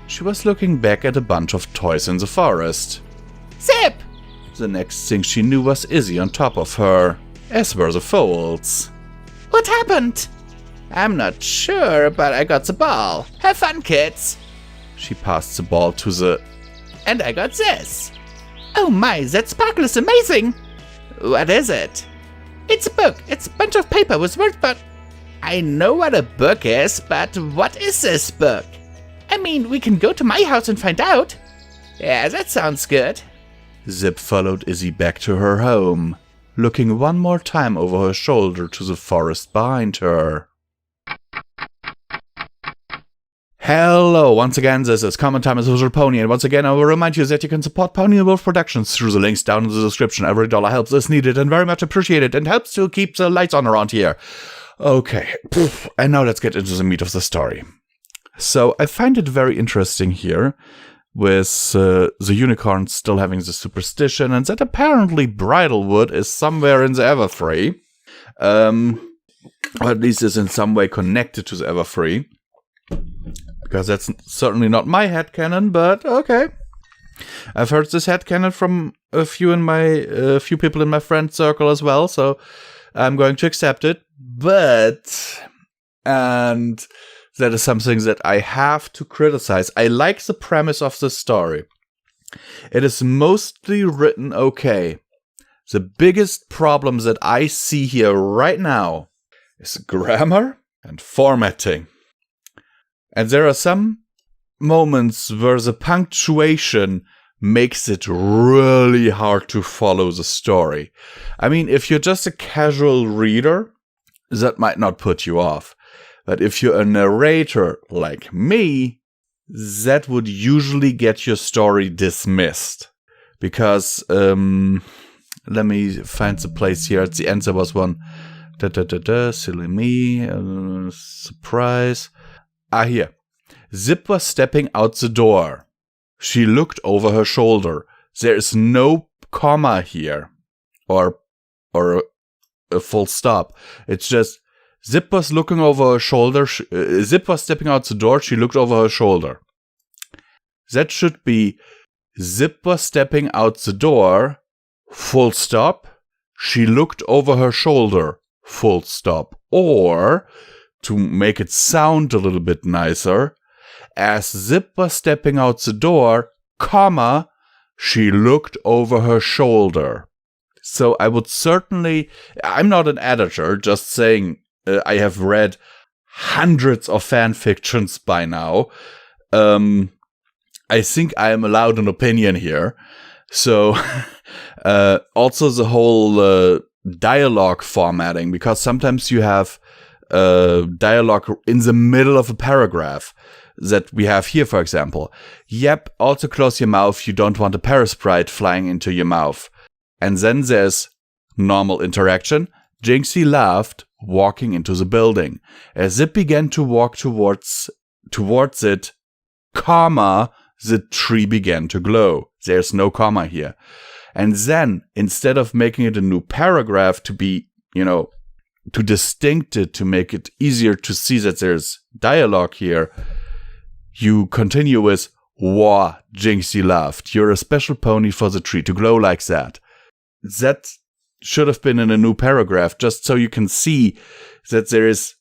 She was looking back at a bunch of toys in the forest. Zip! The next thing she knew was Izzy on top of her, as were the foals. What happened? I'm not sure, but I got the ball. Have fun, kids. She passed the ball to the... And I got this. Oh my, that sparkle is amazing. What is it? It's a book. It's a bunch of paper with words, but... I know what a book is, but what is this book? I mean, we can go to my house and find out. Yeah, that sounds good. Zip followed Izzy back to her home, looking one more time over her shoulder to the forest behind her. Hello, once again, this is Comment Time as Visual Pony, and once again I will remind you that you can support Pony and Wolf Productions through the links down in the description. Every dollar helps is needed and very much appreciated and helps to keep the lights on around here. Okay, and now let's get into the meat of the story. So I find it very interesting here with the unicorns still having the superstition and that apparently Bridalwood is somewhere in the Everfree. Or at least is in some way connected to the Everfree. Because that's certainly not my headcanon, but okay. I've heard this headcanon from a few people in my friend circle as well, so I'm going to accept it. But, and that is something that I have to criticize. I like the premise of the story. It is mostly written okay. The biggest problem that I see here right now is grammar and formatting. And there are some moments where the punctuation makes it really hard to follow the story. I mean, if you're just a casual reader, that might not put you off. But if you're a narrator like me, that would usually get your story dismissed. Because, let me find the place here. At the end there was one. Silly me. Surprise. Here. Zip was stepping out the door. She looked over her shoulder. There is no comma here. Or a full stop. It's just Zip was looking over her shoulder. Zip was stepping out the door. She looked over her shoulder. That should be Zip was stepping out the door. Full stop. She looked over her shoulder. Full stop. Or, to make it sound a little bit nicer, as Zip was stepping out the door, comma, she looked over her shoulder. So I would certainly, I'm not an editor, just saying I have read hundreds of fan fictions by now. I think I am allowed an opinion here. So also the whole dialogue formatting, because sometimes you have dialogue in the middle of a paragraph that we have here, for example. Yep, also close your mouth, you don't want a parasprite flying into your mouth. And then there's normal interaction. Jinxie laughed, walking into the building. As Zip began to walk towards it, comma, the tree began to glow. There's no comma here. And then, instead of making it a new paragraph to be, to distinct it, to make it easier to see that there's dialogue here, you continue with, wah, Jinxie laughed. You're a special pony for the tree to glow like that. That should have been in a new paragraph, just so you can see that there is,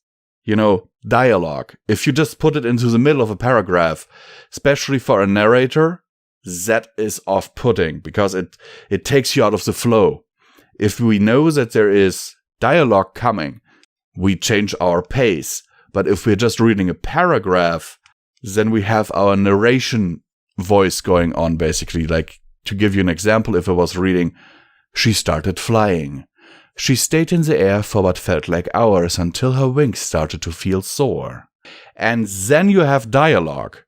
dialogue. If you just put it into the middle of a paragraph, especially for a narrator, that is off-putting, because it takes you out of the flow. If we know that there is dialogue coming, we change our pace. But if we're just reading a paragraph, then we have our narration voice going on, basically. Like, to give you an example, if I was reading, she started flying. She stayed in the air for what felt like hours until her wings started to feel sore. And then you have dialogue,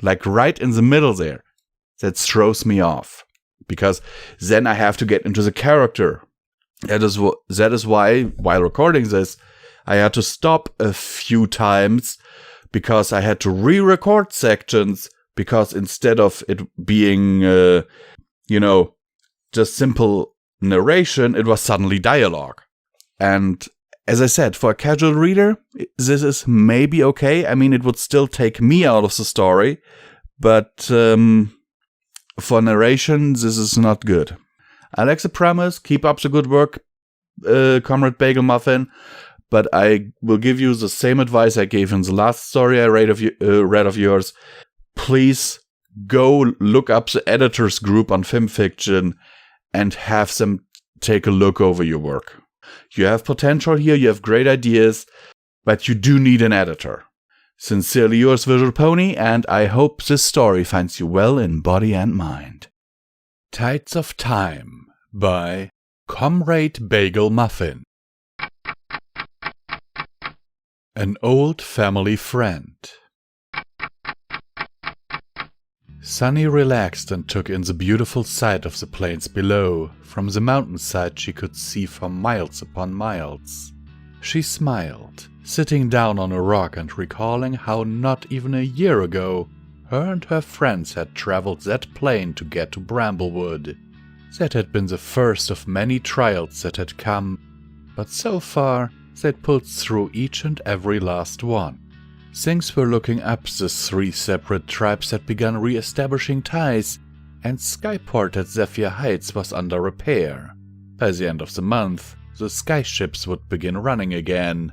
like right in the middle there. That throws me off, because then I have to get into the character. That is why, while recording this, I had to stop a few times, because I had to re-record sections, because instead of it being, just simple narration, it was suddenly dialogue. And as I said, for a casual reader, this is maybe okay. I mean, it would still take me out of the story, but for narration, this is not good. I like the premise. Keep up the good work, Comrade Bagel Muffin. But I will give you the same advice I gave in the last story I read of yours. Please go look up the editors group on FimFiction and have them take a look over your work. You have potential here, you have great ideas, but you do need an editor. Sincerely yours, Visual Pony, and I hope this story finds you well in body and mind. Tides of Time by Comrade Bagel Muffin. An old family friend. Sunny relaxed and took in the beautiful sight of the plains below. From the mountainside she could see for miles upon miles. She smiled, sitting down on a rock and recalling how not even a year ago her and her friends had traveled that plain to get to Bramblewood. That had been the first of many trials that had come, but so far they'd pulled through each and every last one. Things were looking up. The three separate tribes had begun re-establishing ties, and Skyport at Zephyr Heights was under repair. By the end of the month, the skyships would begin running again.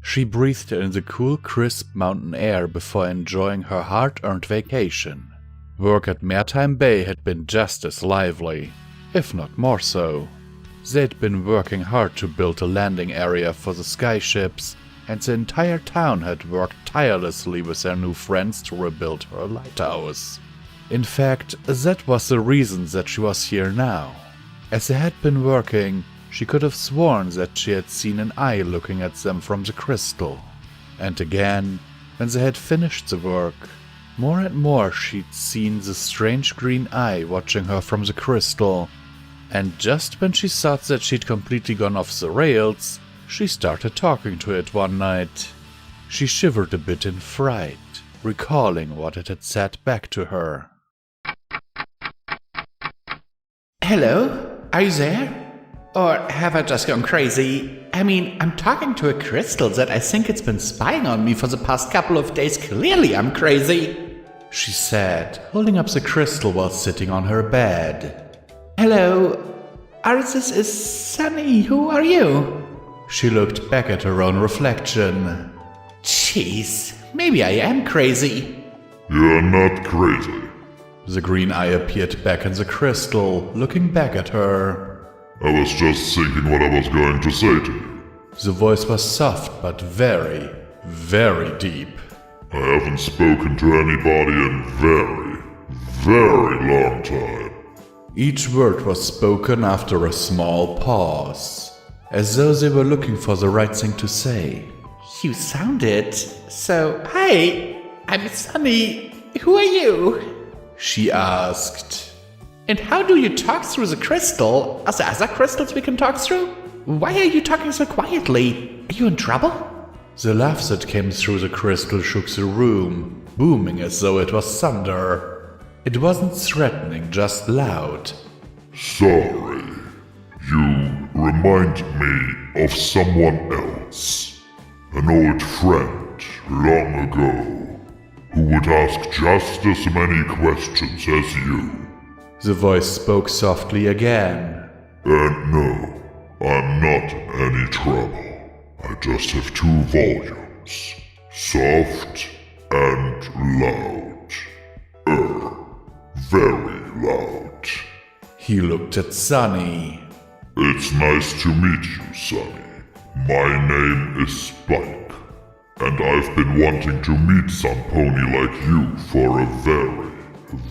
She breathed in the cool, crisp mountain air before enjoying her hard-earned vacation. Work at Maritime Bay had been just as lively, if not more so. They'd been working hard to build a landing area for the skyships, and the entire town had worked tirelessly with their new friends to rebuild her lighthouse. In fact, that was the reason that she was here now. As they had been working, she could have sworn that she had seen an eye looking at them from the crystal. And again, when they had finished the work, more and more she'd seen the strange green eye watching her from the crystal. And just when she thought that she'd completely gone off the rails, she started talking to it one night. She shivered a bit in fright, recalling what it had said back to her. Hello? Are you there? Or have I just gone crazy? I mean, I'm talking to a crystal that I think it's been spying on me for the past couple of days. Clearly I'm crazy, she said, holding up the crystal while sitting on her bed. Hello? This is Sunny. Who are you? She looked back at her own reflection. Jeez, maybe I am crazy. You're not crazy. The green eye appeared back in the crystal, looking back at her. I was just thinking what I was going to say to you. The voice was soft but very, very deep. I haven't spoken to anybody in very, very long time. Each word was spoken after a small pause, as though they were looking for the right thing to say. You sounded so... Hi, I'm Sunny. Who are you? She asked. And how do you talk through the crystal? Are there other crystals we can talk through? Why are you talking so quietly? Are you in trouble? The laugh that came through the crystal shook the room, booming as though it was thunder. It wasn't threatening, just loud. Sorry. You remind me of someone else. An old friend, long ago, who would ask just as many questions as you. The voice spoke softly again. And no, I'm not in any trouble. I just have 2 volumes. Soft and loud. Very loud. He looked at Sunny. It's nice to meet you, Sunny. My name is Spike, and I've been wanting to meet some pony like you for a very,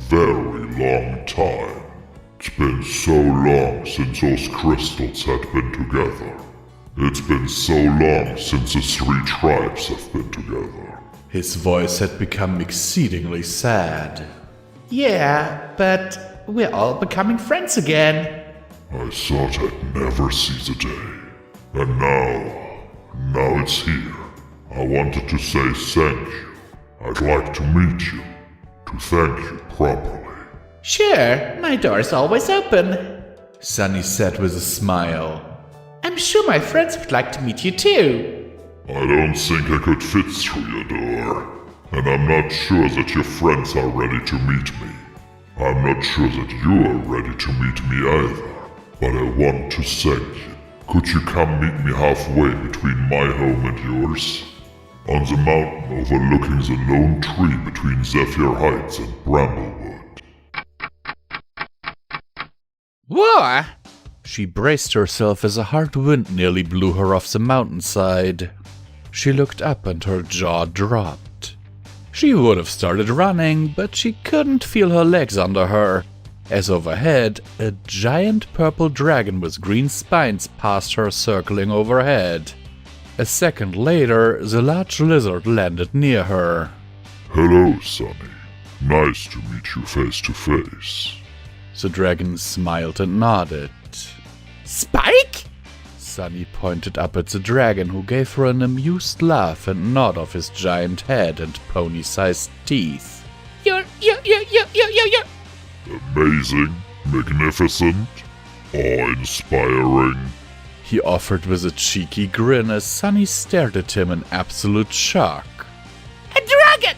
very long time. It's been so long since those crystals had been together. It's been so long since the 3 tribes have been together. His voice had become exceedingly sad. Yeah, but we're all becoming friends again. I thought I'd never see the day. And now it's here. I wanted to say thank you. I'd like to meet you. To thank you properly. Sure, my door's always open, Sunny said with a smile. I'm sure my friends would like to meet you too. I don't think I could fit through your door. And I'm not sure that your friends are ready to meet me. I'm not sure that you are ready to meet me either. But I want to thank you. Could you come meet me halfway between my home and yours? On the mountain overlooking the lone tree between Zephyr Heights and Bramblewood. What? She braced herself as a hard wind nearly blew her off the mountainside. She looked up and her jaw dropped. She would have started running, but she couldn't feel her legs under her, as overhead, a giant purple dragon with green spines passed her circling overhead. A second later, the large lizard landed near her. Hello, Sunny. Nice to meet you face to face. The dragon smiled and nodded. Spike? Sunny pointed up at the dragon, who gave her an amused laugh and nod of his giant head and pony-sized teeth. You're Amazing, magnificent, awe-inspiring. He offered with a cheeky grin as Sunny stared at him in absolute shock. A dragon!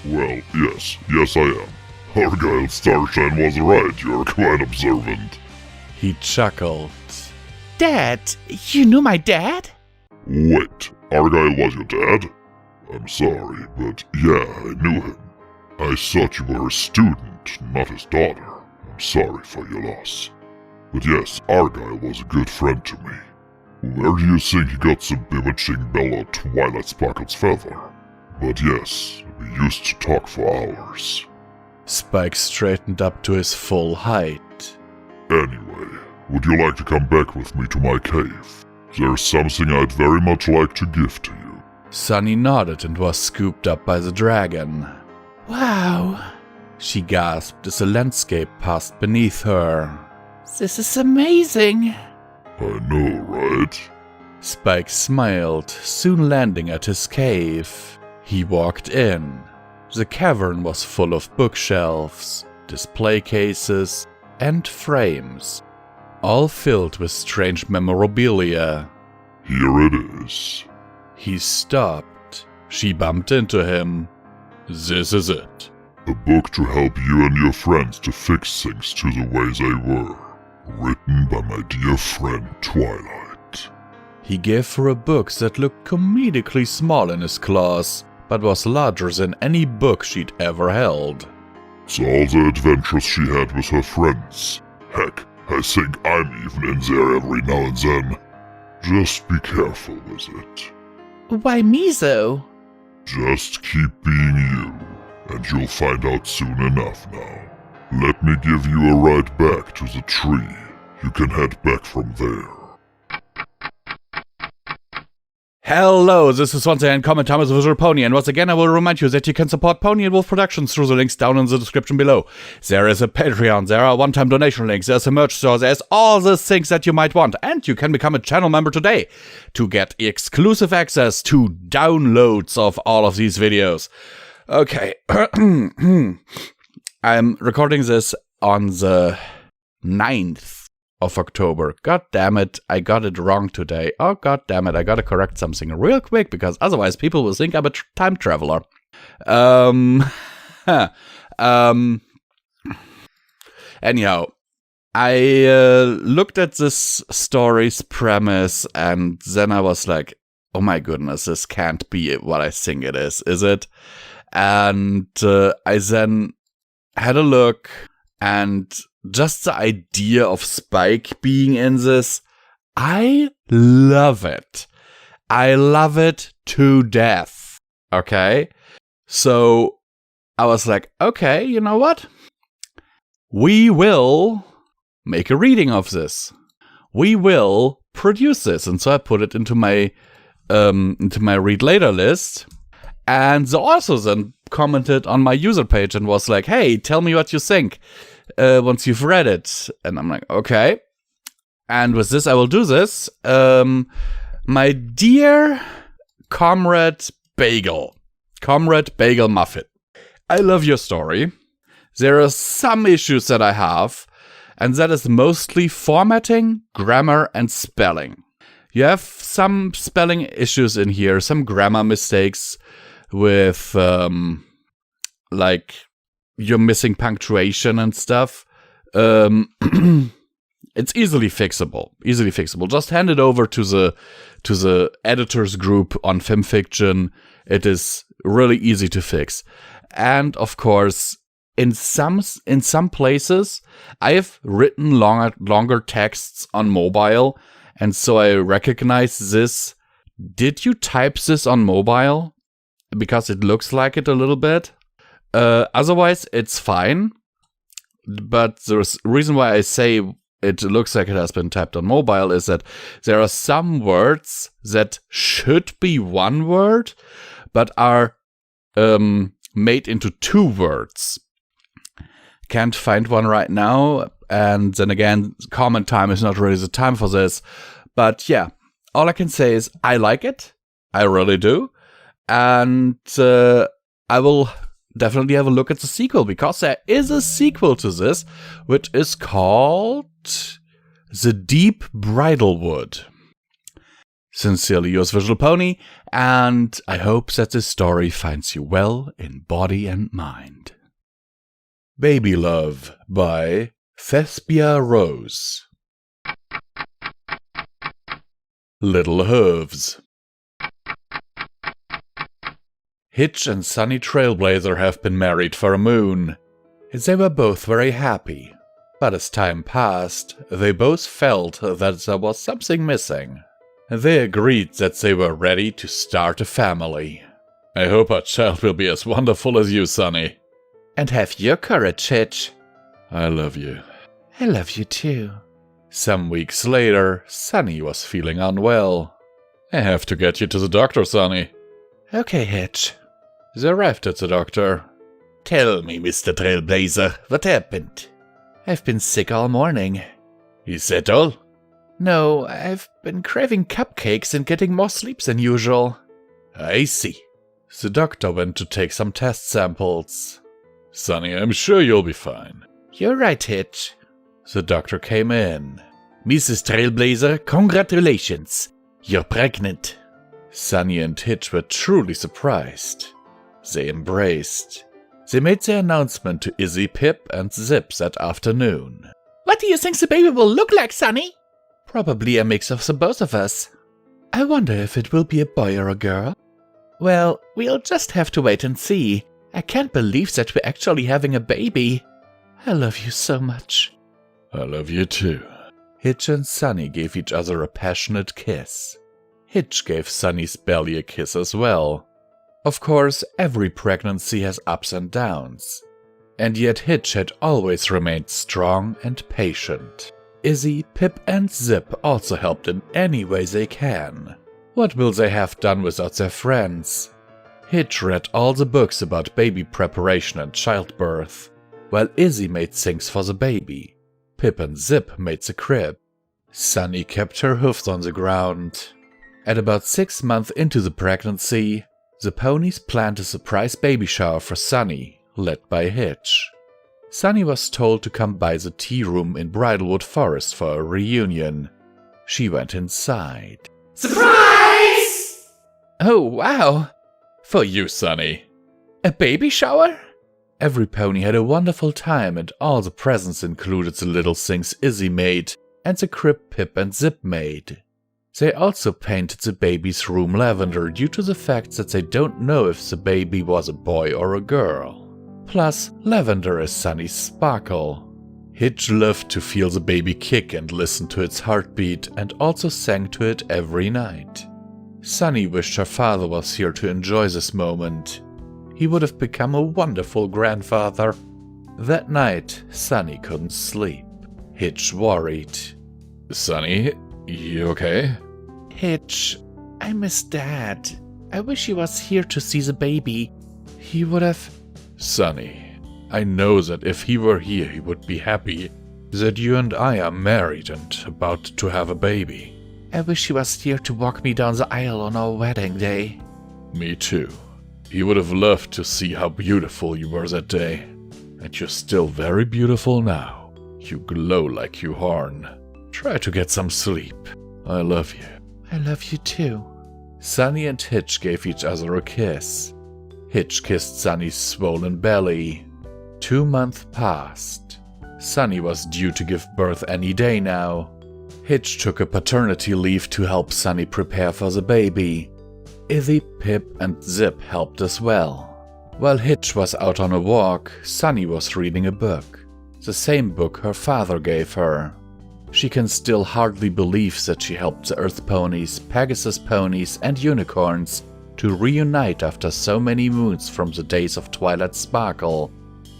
Well, yes I am. Argyle Starshine was right, you're quite observant. He chuckled. Dad, you knew my dad? Wait, Argyle was your dad? I'm sorry, but yeah, I knew him. I thought you were a student, not his daughter. I'm sorry for your loss. But yes, Argyle was a good friend to me. Where do you think he got the bewitching bell of Twilight Sparkle's feather? But yes, we used to talk for hours. Spike straightened up to his full height. Anyway, would you like to come back with me to my cave? There's something I'd very much like to give to you. Sunny nodded and was scooped up by the dragon. Wow, she gasped as the landscape passed beneath her. This is amazing. I know, right? Spike smiled, soon landing at his cave. He walked in. The cavern was full of bookshelves, display cases, and frames, all filled with strange memorabilia. Here it is. He stopped. She bumped into him. This is it. A book to help you and your friends to fix things to the way they were. Written by my dear friend Twilight. He gave her a book that looked comedically small in his claws, but was larger than any book she'd ever held. It's all the adventures she had with her friends. Heck, I think I'm even in there every now and then. Just be careful with it. Why me though? Just keep being you, and you'll find out soon enough now. Let me give you a ride back to the tree. You can head back from there. Hello, this is once again Comment Time with Visual Pony, and once again I will remind you that you can support Pony and Wolf Productions through the links down in the description below. There is a Patreon, there are one-time donation links, there's a merch store, there's all the things that you might want, and you can become a channel member today to get exclusive access to downloads of all of these videos. Okay, I'm recording this on the 9th of October. God damn it, I got it wrong today. Oh god damn it, I gotta correct something real quick because otherwise people will think I'm a time traveler. Anyhow, I looked at this story's premise and then I was like, oh my goodness, this can't be what I think it is it? And I then had a look, and just the idea of Spike being in this, I love it. I love it to death. Okay? So I was like, okay, you know what? We will make a reading of this. We will produce this. And so I put it into my read later list. And the author then commented on my user page and was like, hey, tell me what you think once you've read it. And I'm like, okay. And with this, I will do this. My dear Comrade Bagel Muffin, I love your story. There are some issues that I have, and that is mostly formatting, grammar, and spelling. You have some spelling issues in here, some grammar mistakes with, like, you're missing punctuation and stuff. It's easily fixable. Just hand it over to the editors group on FimFiction. It is really easy to fix. And of course, in some places, I have written longer texts on mobile, and so I recognize this. Did you type this on mobile? Because it looks like it a little bit. Otherwise, it's fine. But the reason why I say it looks like it has been typed on mobile is that there are some words that should be one word, but are made into two words. Can't find one right now. And then again, comment time is not really the time for this. But yeah, all I can say is I like it. I really do. And I will definitely have a look at the sequel, because there is a sequel to this, which is called The Deep Bridalwood. Sincerely yours, Visual Pony, and I hope that this story finds you well in body and mind. Baby Love by Thespia Rose. Little Hooves. Hitch and Sunny Trailblazer have been married for a moon. They were both very happy, but as time passed, they both felt that there was something missing. They agreed that they were ready to start a family. I hope our child will be as wonderful as you, Sunny. And have your courage, Hitch. I love you. I love you too. Some weeks later, Sunny was feeling unwell. I have to get you to the doctor, Sunny. Okay, Hitch. They arrived at the doctor. Tell me, Mr. Trailblazer, what happened? I've been sick all morning. Is that all? No, I've been craving cupcakes and getting more sleep than usual. I see. The doctor went to take some test samples. Sunny, I'm sure you'll be fine. You're right, Hitch. The doctor came in. Mrs. Trailblazer, congratulations! You're pregnant. Sunny and Hitch were truly surprised. They embraced. They made their announcement to Izzy, Pip, and Zip that afternoon. What do you think the baby will look like, Sunny? Probably a mix of the both of us. I wonder if it will be a boy or a girl. Well, we'll just have to wait and see. I can't believe that we're actually having a baby. I love you so much. I love you too. Hitch and Sunny gave each other a passionate kiss. Hitch gave Sunny's belly a kiss as well. Of course, every pregnancy has ups and downs. And yet Hitch had always remained strong and patient. Izzy, Pip, and Zip also helped in any way they can. What will they have done without their friends? Hitch read all the books about baby preparation and childbirth, while Izzy made things for the baby. Pip and Zip made the crib. Sunny kept her hoofs on the ground. At about 6 months into the pregnancy, the ponies planned a surprise baby shower for Sunny, led by Hitch. Sunny was told to come by the tea room in Bridlewood Forest for a reunion. She went inside. Surprise! Oh, wow! For you, Sunny. A baby shower? Every pony had a wonderful time, and all the presents included the little things Izzy made and the crib Pip and Zip made. They also painted the baby's room lavender due to the fact that they don't know if the baby was a boy or a girl. Plus, lavender is Sunny's sparkle. Hitch loved to feel the baby kick and listen to its heartbeat, and also sang to it every night. Sunny wished her father was here to enjoy this moment. He would have become a wonderful grandfather. That night, Sunny couldn't sleep. Hitch worried. Sunny, you okay? Hitch, I miss Dad. I wish he was here to see the baby. He would have... Sunny, I know that if he were here he would be happy that you and I are married and about to have a baby. I wish he was here to walk me down the aisle on our wedding day. Me too. He would have loved to see how beautiful you were that day. And you're still very beautiful now. You glow like you horn. Try to get some sleep. I love you. I love you too. Sunny and Hitch gave each other a kiss. Hitch kissed Sunny's swollen belly. 2 months passed. Sunny was due to give birth any day now. Hitch took a paternity leave to help Sunny prepare for the baby. Izzy, Pip, and Zip helped as well. While Hitch was out on a walk, Sunny was reading a book. The same book her father gave her. She can still hardly believe that she helped the Earth Ponies, Pegasus Ponies, and Unicorns to reunite after so many moons from the days of Twilight Sparkle,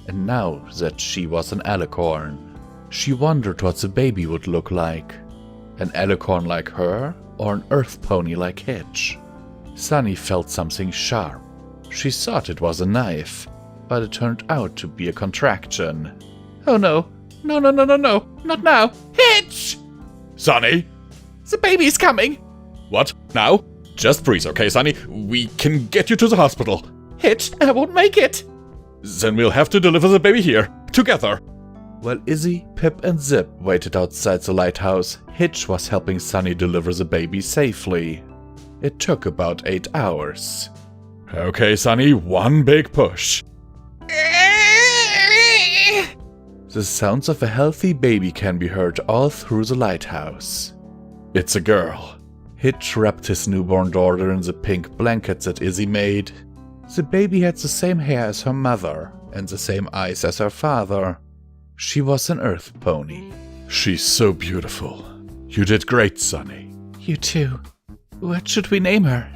and now that she was an alicorn. She wondered what the baby would look like. An alicorn like her, or an Earth Pony like Hitch? Sunny felt something sharp. She thought it was a knife, but it turned out to be a contraction. Oh no. No, not now. Hitch! Sunny? The baby's coming. What? Now? Just breathe, okay, Sunny? We can get you to the hospital. Hitch, I won't make it. Then we'll have to deliver the baby here, together. While Izzy, Pip, and Zip waited outside the lighthouse, Hitch was helping Sunny deliver the baby safely. It took about 8 hours. Okay, Sunny, one big push. The sounds of a healthy baby can be heard all through the lighthouse. It's a girl. Hitch wrapped his newborn daughter in the pink blankets that Izzy made. The baby had the same hair as her mother, and the same eyes as her father. She was an Earth Pony. She's so beautiful. You did great, Sunny. You too. What should we name her?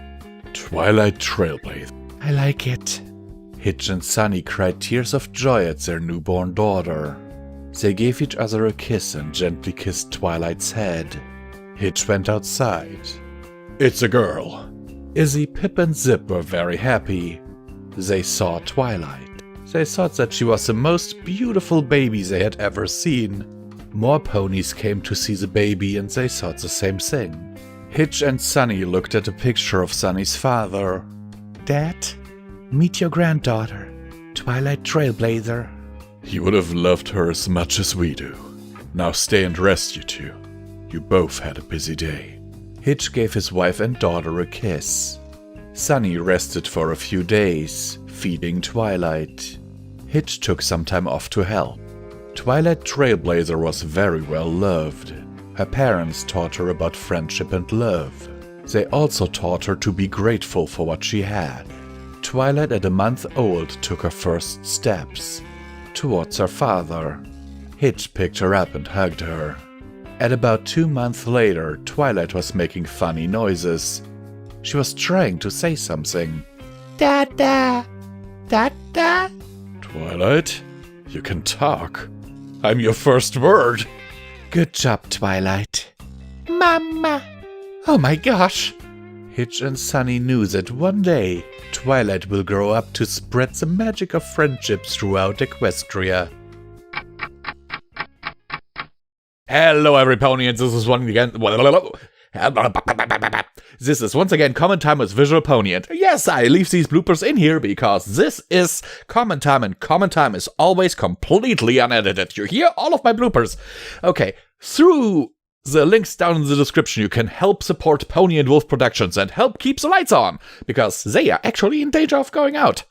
Twilight Trailblazer. I like it. Hitch and Sunny cried tears of joy at their newborn daughter. They gave each other a kiss and gently kissed Twilight's head. Hitch went outside. It's a girl. Izzy, Pip, and Zip were very happy. They saw Twilight. They thought that she was the most beautiful baby they had ever seen. More ponies came to see the baby, and they thought the same thing. Hitch and Sunny looked at a picture of Sunny's father. Dad, meet your granddaughter, Twilight Trailblazer. He would have loved her as much as we do. Now stay and rest, you two. You both had a busy day. Hitch gave his wife and daughter a kiss. Sunny rested for a few days, feeding Twilight. Hitch took some time off to help. Twilight Trailblazer was very well loved. Her parents taught her about friendship and love. They also taught her to be grateful for what she had. Twilight, at a month old, took her first steps towards her father. Hitch picked her up and hugged her. At about 2 months later, Twilight was making funny noises. She was trying to say something. Dada! Dada! Twilight, you can talk. I'm your first word. Good job, Twilight. Mama! Oh my gosh! Hitch and Sunny knew that one day, Twilight will grow up to spread the magic of friendship throughout Equestria. Hello, every pony, and this is once again comment time with Visual Pony. And yes, I leave these bloopers in here because this is comment time, and comment time is always completely unedited. You hear all of my bloopers. Okay, through the links down in the description, you can help support Pony and Wolf Productions and help keep the lights on, because they are actually in danger of going out.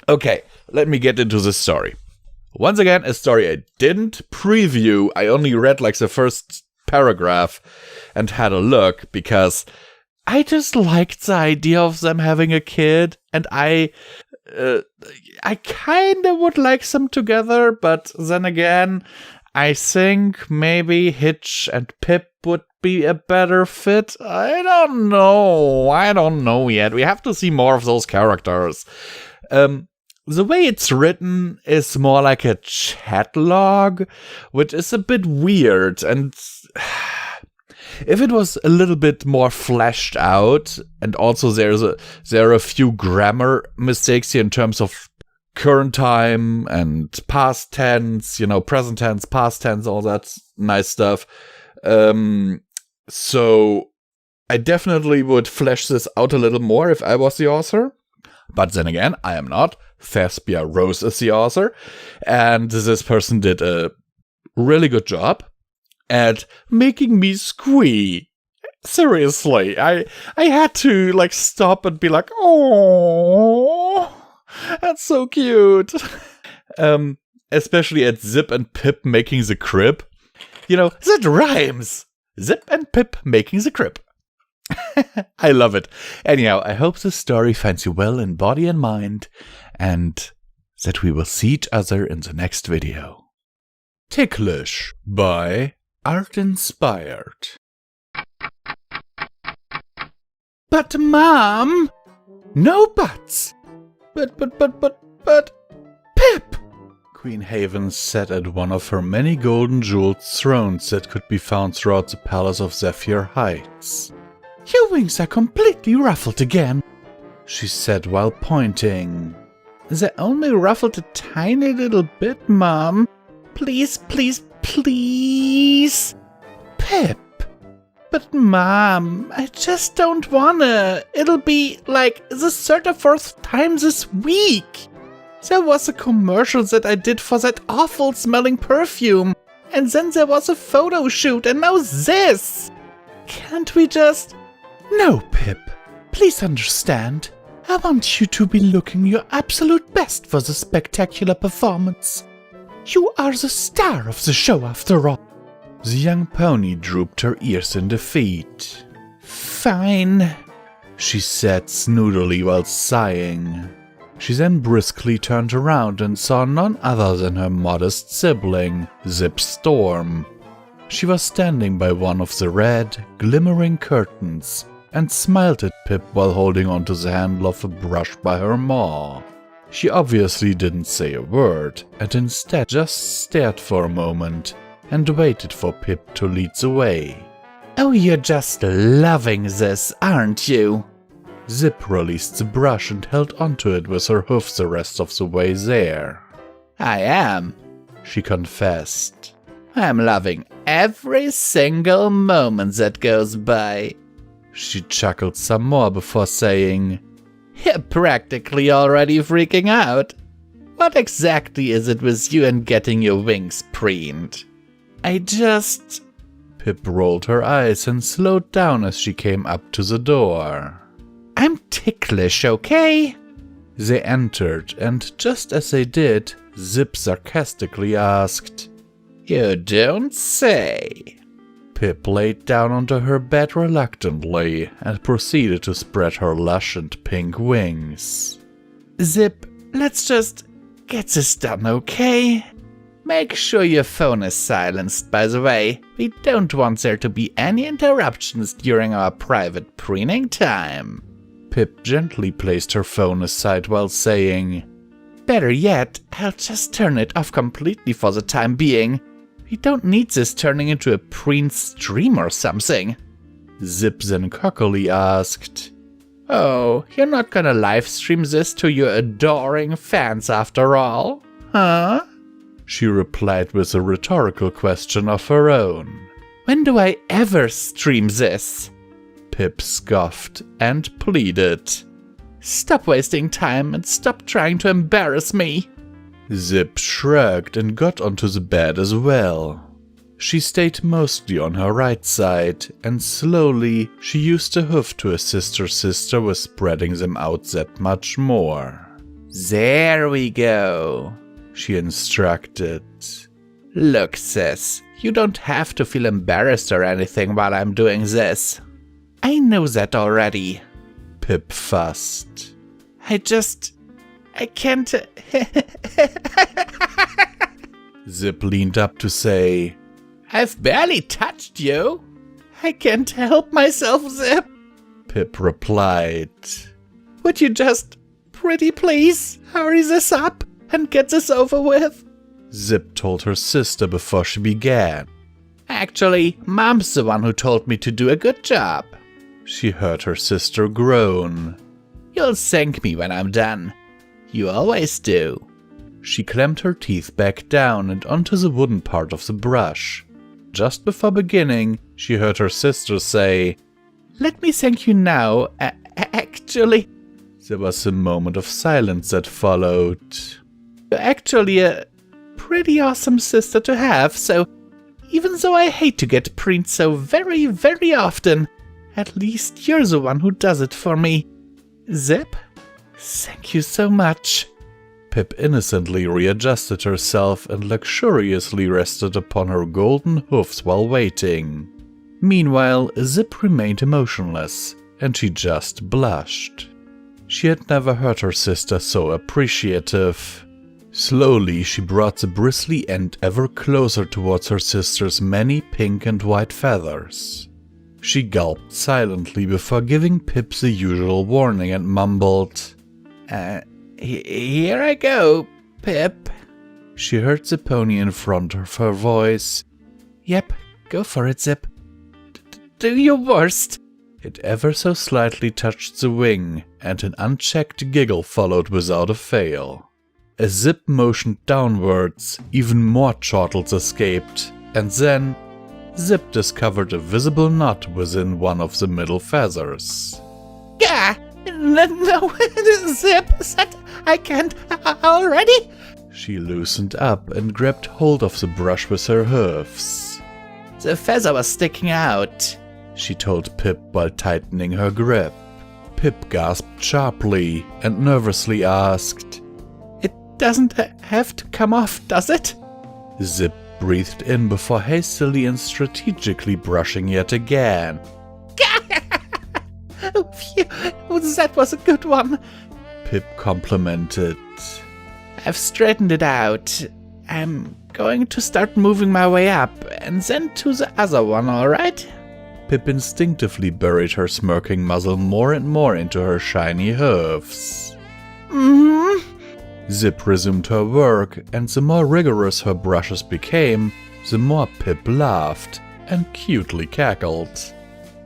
Okay, let me get into this story. Once again, a story I didn't preview. I only read like the first paragraph and had a look because I just liked the idea of them having a kid, and I kind of would like them together, but then again, I think maybe Hitch and Pip would be a better fit. I don't know yet. We have to see more of those characters. The way it's written is more like a chat log, which is a bit weird, and if it was a little bit more fleshed out, and also there are a few grammar mistakes here in terms of current time and past tense, present tense, past tense, all that nice stuff. So I definitely would flesh this out a little more if I was the author. But then again, I am not. Thespia Rose is the author, and this person did a really good job at making me squee. Seriously, I had to stop and be like, oh, that's so cute. Especially at Zip and Pip making the crib. That rhymes. Zip and Pip making the crib. I love it. Anyhow, I hope this story finds you well in body and mind, and that we will see each other in the next video. Ticklish by Art Inspired. But Mom! No buts! But Pip! Queen Haven sat at one of her many golden jeweled thrones that could be found throughout the palace of Zephyr Heights. Your wings are completely ruffled again, she said while pointing. They only ruffled a tiny little bit, Mom. Please, please, please. Pip. But Mom, I just don't wanna. It'll be like the 34th time this week. There was a commercial that I did for that awful smelling perfume. And then there was a photo shoot, and now this. Can't we just... No, Pip. Please understand. I want you to be looking your absolute best for the spectacular performance. You are the star of the show, after all. The young pony drooped her ears in defeat. Fine, she said snoodily while sighing. She then briskly turned around and saw none other than her modest sibling, Zip Storm. She was standing by one of the red, glimmering curtains and smiled at Pip while holding onto the handle of a brush by her maw. She obviously didn't say a word, and instead just stared for a moment and waited for Pip to lead the way. Oh, you're just loving this, aren't you? Zip released the brush and held onto it with her hoof the rest of the way there. I am, she confessed. I'm loving every single moment that goes by. She chuckled some more before saying, You're practically already freaking out. What exactly is it with you and getting your wings preened? Pip rolled her eyes and slowed down as she came up to the door. I'm ticklish, okay? They entered, and just as they did, Zip sarcastically asked, You don't say. Pip laid down onto her bed reluctantly and proceeded to spread her lush and pink wings. Zip, let's just get this done, okay? Make sure your phone is silenced, by the way. We don't want there to be any interruptions during our private preening time. Pip gently placed her phone aside while saying, Better yet, I'll just turn it off completely for the time being. We don't need this turning into a preen stream or something. Zip then cockily asked, Oh, you're not gonna live stream this to your adoring fans after all? Huh? She replied with a rhetorical question of her own. When do I ever stream this? Pip scoffed and pleaded. Stop wasting time and stop trying to embarrass me. Zip shrugged and got onto the bed as well. She stayed mostly on her right side, and slowly she used a hoof to assist her sister with spreading them out that much more. There we go, she instructed. Look, sis, you don't have to feel embarrassed or anything while I'm doing this. I know that already. Pip fussed. I can't... Zip leaned up to say, I've barely touched you. I can't help myself, Zip. Pip replied. Would you just, pretty please, hurry this up and get this over with? Zip told her sister before she began. Actually, Mom's the one who told me to do a good job. She heard her sister groan. You'll thank me when I'm done. You always do. She clamped her teeth back down and onto the wooden part of the brush. Just before beginning, she heard her sister say, Let me thank you now, actually. There was a moment of silence that followed. You're actually a pretty awesome sister to have, so even though I hate to get preened so very, very often, at least you're the one who does it for me. Zip, thank you so much. Pip innocently readjusted herself and luxuriously rested upon her golden hoofs while waiting. Meanwhile, Zip remained emotionless, and she just blushed. She had never heard her sister so appreciative. Slowly, she brought the bristly end ever closer towards her sister's many pink and white feathers. She gulped silently before giving Pip the usual warning and mumbled, Here I go, Pip. She heard the pony in front of her voice. Yep, go for it, Zip. Do your worst. It ever so slightly touched the wing, and an unchecked giggle followed without a fail. As Zip motioned downwards, even more chortles escaped, and then Zip discovered a visible knot within one of the middle feathers. Gah! No, Zip, I can't already. She loosened up and grabbed hold of the brush with her hoofs. The feather was sticking out, she told Pip while tightening her grip. Pip gasped sharply and nervously asked, It doesn't have to come off, does it? Zip breathed in before hastily and strategically brushing yet again. Phew, that was a good one, Pip complimented. I've straightened it out. I'm going to start moving my way up, and then to the other one, alright? Pip instinctively buried her smirking muzzle more and more into her shiny hoofs. Zip resumed her work, and the more rigorous her brushes became, the more Pip laughed and cutely cackled.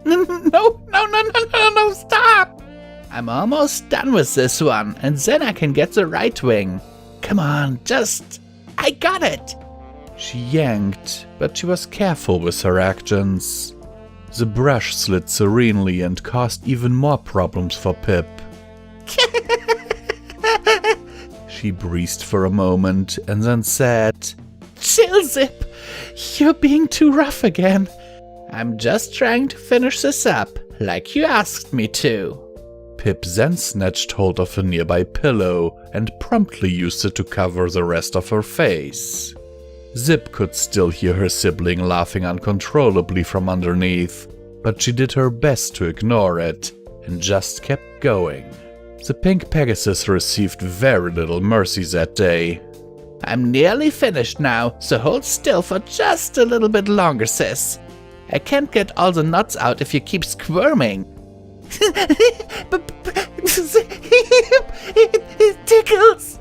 No, stop! I'm almost done with this one, and then I can get the right wing. Come on, I got it! She yanked, but she was careful with her actions. The brush slid serenely and caused even more problems for Pip. She breathed for a moment and then said, Chill, Zip. You're being too rough again. I'm just trying to finish this up, like you asked me to. Pip then snatched hold of a nearby pillow and promptly used it to cover the rest of her face. Zip could still hear her sibling laughing uncontrollably from underneath, but she did her best to ignore it and just kept going. The pink Pegasus received very little mercy that day. I'm nearly finished now, so hold still for just a little bit longer, sis. I can't get all the nuts out if you keep squirming. It tickles!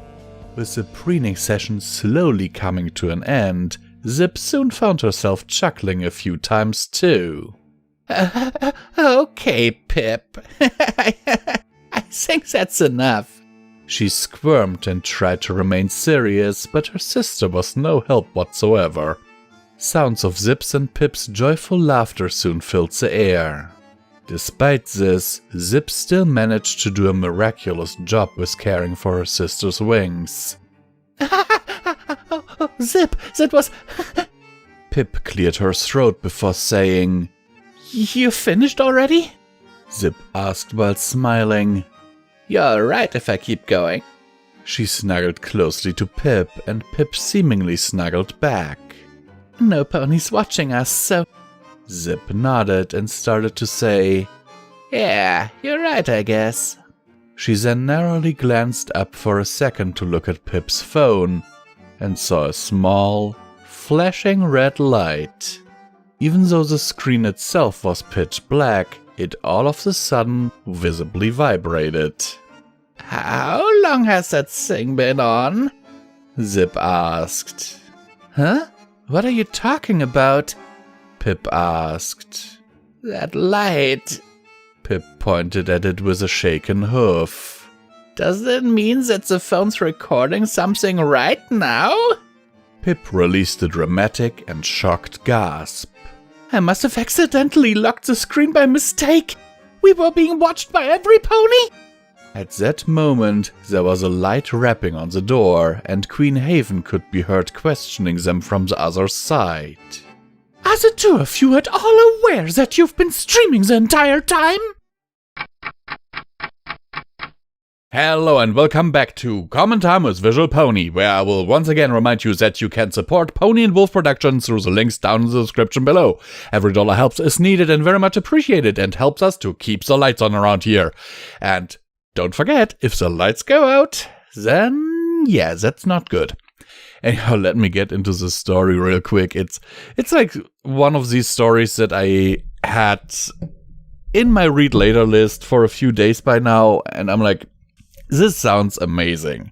With the preening session slowly coming to an end, Zip soon found herself chuckling a few times too. Okay, Pip. I think that's enough. She squirmed and tried to remain serious, but her sister was no help whatsoever. Sounds of Zip's and Pip's joyful laughter soon filled the air. Despite this, Zip still managed to do a miraculous job with caring for her sister's wings. Zip, that was... Pip cleared her throat before saying, You finished already? Zip asked while smiling. You're right if I keep going. She snuggled closely to Pip, and Pip seemingly snuggled back. No ponies watching us, so... Zip nodded and started to say, Yeah, you're right, I guess. She then narrowly glanced up for a second to look at Pip's phone, and saw a small, flashing red light. Even though the screen itself was pitch black, it all of a sudden visibly vibrated. How long has that thing been on? Zip asked. Huh? What are you talking about? Pip asked. That light. Pip pointed at it with a shaken hoof. Does that mean that the phone's recording something right now? Pip released a dramatic and shocked gasp. I must have accidentally locked the screen by mistake. We were being watched by every pony. At that moment, there was a light rapping on the door, and Queen Haven could be heard questioning them from the other side. Are the two of you at all aware that you've been streaming the entire time? Hello and welcome back to Common Time with Visual Pony, where I will once again remind you that you can support Pony and Wolf Productions through the links down in the description below. Every dollar helps is needed and very much appreciated and helps us to keep the lights on around here. And don't forget, if the lights go out, then yeah, that's not good. Anyhow, let me get into the story real quick. It's like one of these stories that I had in my read later list for a few days by now, and I'm like, this sounds amazing.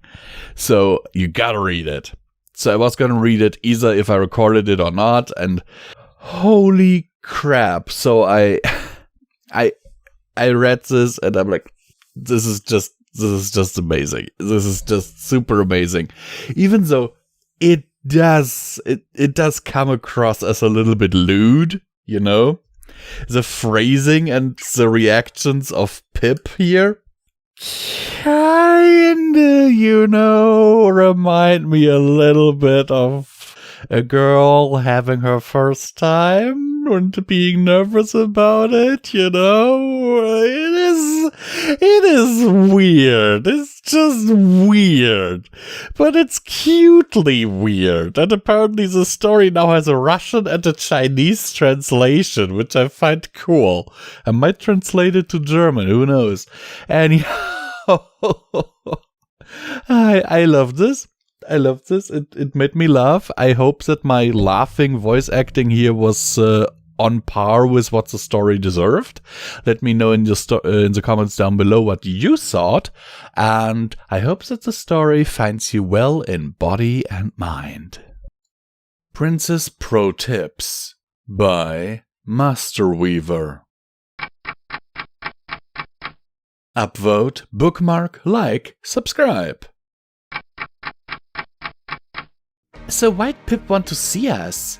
So you gotta read it. So I was gonna read it either if I recorded it or not, and holy crap. So I read this and I'm like, this is just amazing. This is just super amazing. Even though it does come across as a little bit lewd, you know? The phrasing and the reactions of Pip here kinda, you know, remind me a little bit of a girl having her first time and being nervous about it, you know? It is weird. It's just weird. But it's cutely weird. And apparently the story now has a Russian and a Chinese translation, which I find cool. I might translate it to German, who knows? Anyhow, I love this. I love this. It made me laugh. I hope that my laughing voice acting here was on par with what the story deserved. Let me know in the comments down below what you thought. And I hope that the story finds you well in body and mind. Princess Pro Tips by Master Weaver. Upvote, bookmark, like, subscribe. So why'd Pip want to see us?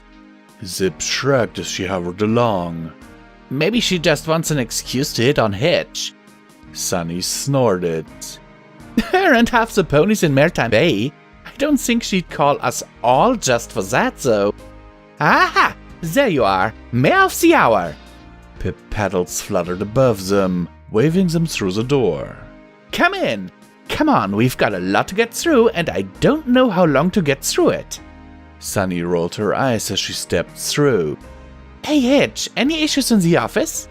Zip shrugged as she hovered along. Maybe she just wants an excuse to hit on Hitch. Sunny snorted. Her and half the ponies in Maritime Bay. I don't think she'd call us all just for that, though. Aha! There you are. Mare of the hour. Pip paddles fluttered above them, waving them through the door. Come in. Come on, we've got a lot to get through, and I don't know how long to get through it. Sunny rolled her eyes as she stepped through. Hey Hitch, any issues in the office?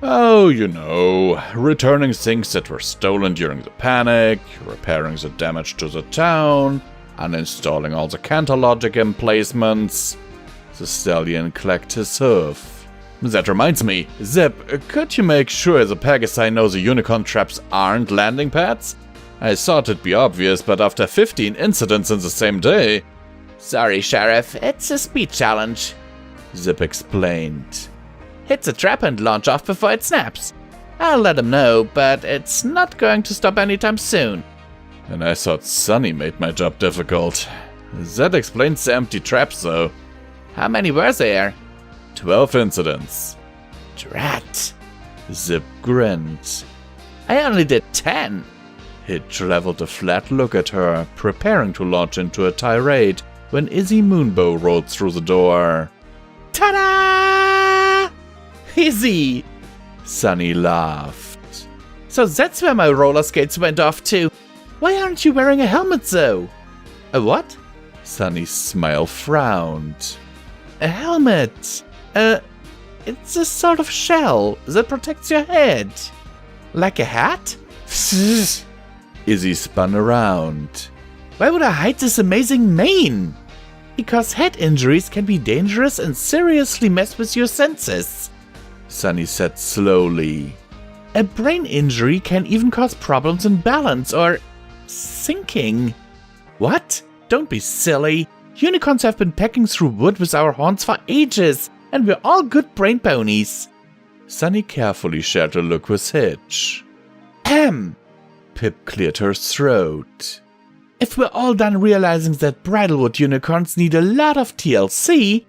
Oh, you know, returning things that were stolen during the panic, repairing the damage to the town, uninstalling all the Cantalogic emplacements. The stallion clacked his hoof. That reminds me, Zip, could you make sure the Pegasi know the unicorn traps aren't landing pads? I thought it'd be obvious, but after 15 incidents in the same day... Sorry, Sheriff, it's a speed challenge, Zip explained. Hit the trap and launch off before it snaps. I'll let him know, but it's not going to stop anytime soon. And I thought Sunny made my job difficult. That explains the empty traps, though. How many were there? 12 incidents. Drat. Zip grinned. I only did 10. Hitch leveled a flat look at her, preparing to launch into a tirade when Izzy Moonbow rolled through the door. Ta-da! Izzy! Sunny laughed. So that's where my roller skates went off to. Why aren't you wearing a helmet, though? A what? Sunny's smile frowned. A helmet. It's a sort of shell that protects your head. Like a hat? Izzy spun around. Why would I hide this amazing mane? Because head injuries can be dangerous and seriously mess with your senses, Sunny said slowly. A brain injury can even cause problems in balance or sinking. What? Don't be silly. Unicorns have been pecking through wood with our horns for ages, and we're all good brain ponies. Sunny carefully shared a look with Hitch. Pip cleared her throat. If we're all done realizing that Bridlewood unicorns need a lot of TLC,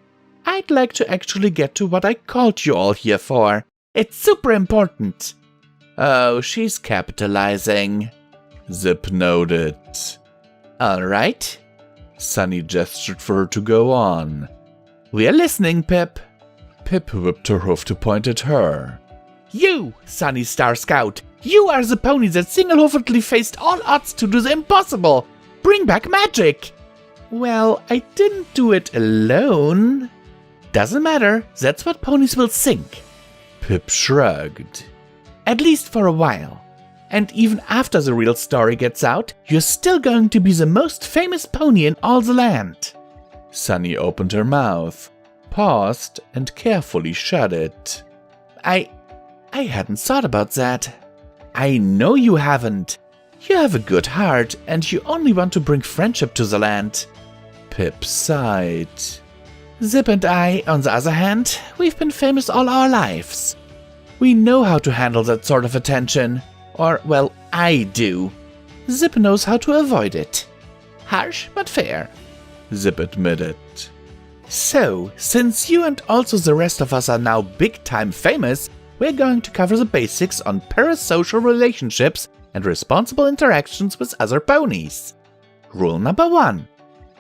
I'd like to actually get to what I called you all here for. It's super important. Oh, she's capitalizing. Zip noted. Alright. Sunny gestured for her to go on. We're listening, Pip. Pip whipped her hoof to point at her. You, Sunny Star Scout, you are the pony that single-handedly faced all odds to do the impossible. Bring back magic. Well, I didn't do it alone. Doesn't matter, that's what ponies will think. Pip shrugged. At least for a while. And even after the real story gets out, you're still going to be the most famous pony in all the land. Sunny opened her mouth, paused, and carefully shut it. I hadn't thought about that. I know you haven't. You have a good heart, and you only want to bring friendship to the land. Pip sighed. Zip and I, on the other hand, we've been famous all our lives. We know how to handle that sort of attention. Or, well, I do. Zip knows how to avoid it. Harsh, but fair, Zip admitted. So, since you and also the rest of us are now big-time famous, we're going to cover the basics on parasocial relationships and responsible interactions with other ponies. Rule number 1.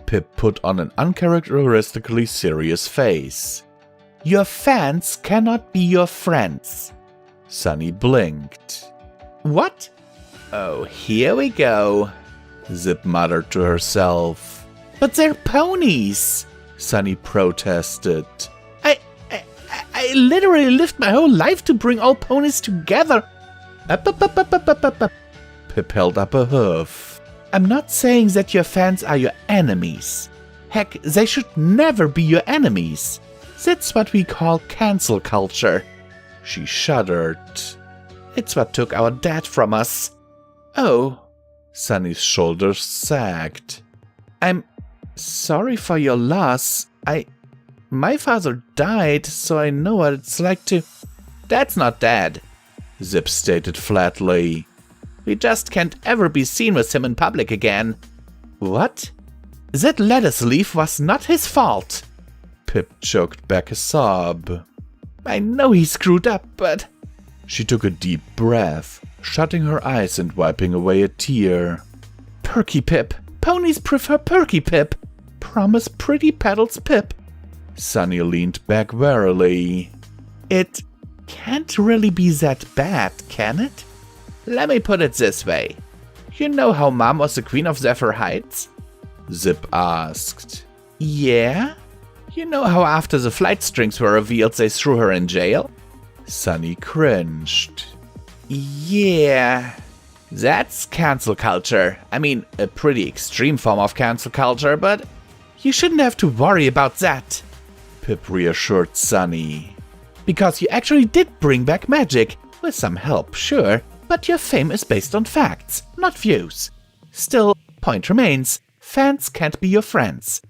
Pip put on an uncharacteristically serious face. Your fans cannot be your friends. Sunny blinked. What? Oh, here we go, Zip muttered to herself. But they're ponies, Sunny protested. I literally lived my whole life to bring all ponies together. Pip held up a hoof. I'm not saying that your fans are your enemies. Heck, they should never be your enemies. That's what we call cancel culture. She shuddered. It's what took our dad from us. Oh. Sunny's shoulders sagged. I'm sorry for your loss. My father died, so I know what it's like to... That's not Dad, Zip stated flatly. We just can't ever be seen with him in public again. What? That lettuce leaf was not his fault. Pip choked back a sob. I know he screwed up, but... She took a deep breath, shutting her eyes and wiping away a tear. Perky Pip. Ponies prefer Perky Pip. Promise pretty petals Pip. Sunny leaned back warily. It can't really be that bad, can it? Let me put it this way. You know how Mom was the queen of Zephyr Heights? Zip asked. Yeah? You know how after the flight strings were revealed they threw her in jail? Sunny cringed. Yeah. That's cancel culture. I mean, a pretty extreme form of cancel culture, but you shouldn't have to worry about that. Pip reassured Sunny. Because you actually did bring back magic. With some help, sure, but your fame is based on facts, not views. Still, point remains, fans can't be your friends.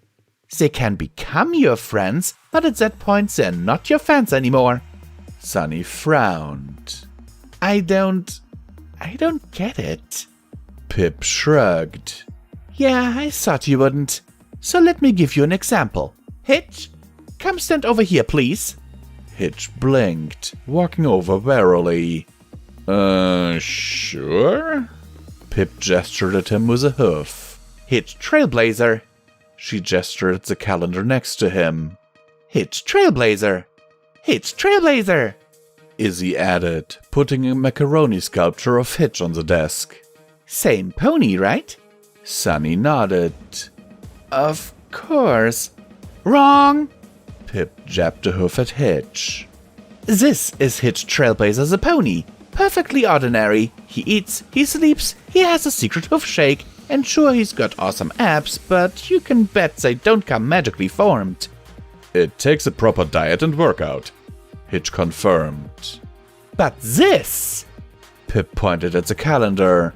They can become your friends, but at that point they're not your fans anymore. Sunny frowned. I don't get it. Pip shrugged. Yeah, I thought you wouldn't. So let me give you an example. Hitch, come stand over here, please. Hitch blinked, walking over warily. Sure? Pip gestured at him with a hoof. Hitch Trailblazer. She gestured at the calendar next to him. Hitch Trailblazer. Hitch Trailblazer. Izzy added, putting a macaroni sculpture of Hitch on the desk. Same pony, right? Sunny nodded. Of course. Wrong! Pip jabbed a hoof at Hitch. This is Hitch Trailblazer the pony. Perfectly ordinary. He eats, he sleeps, he has a secret hoof shake, and sure he's got awesome abs, but you can bet they don't come magically formed. It takes a proper diet and workout, Hitch confirmed. But this! Pip pointed at the calendar.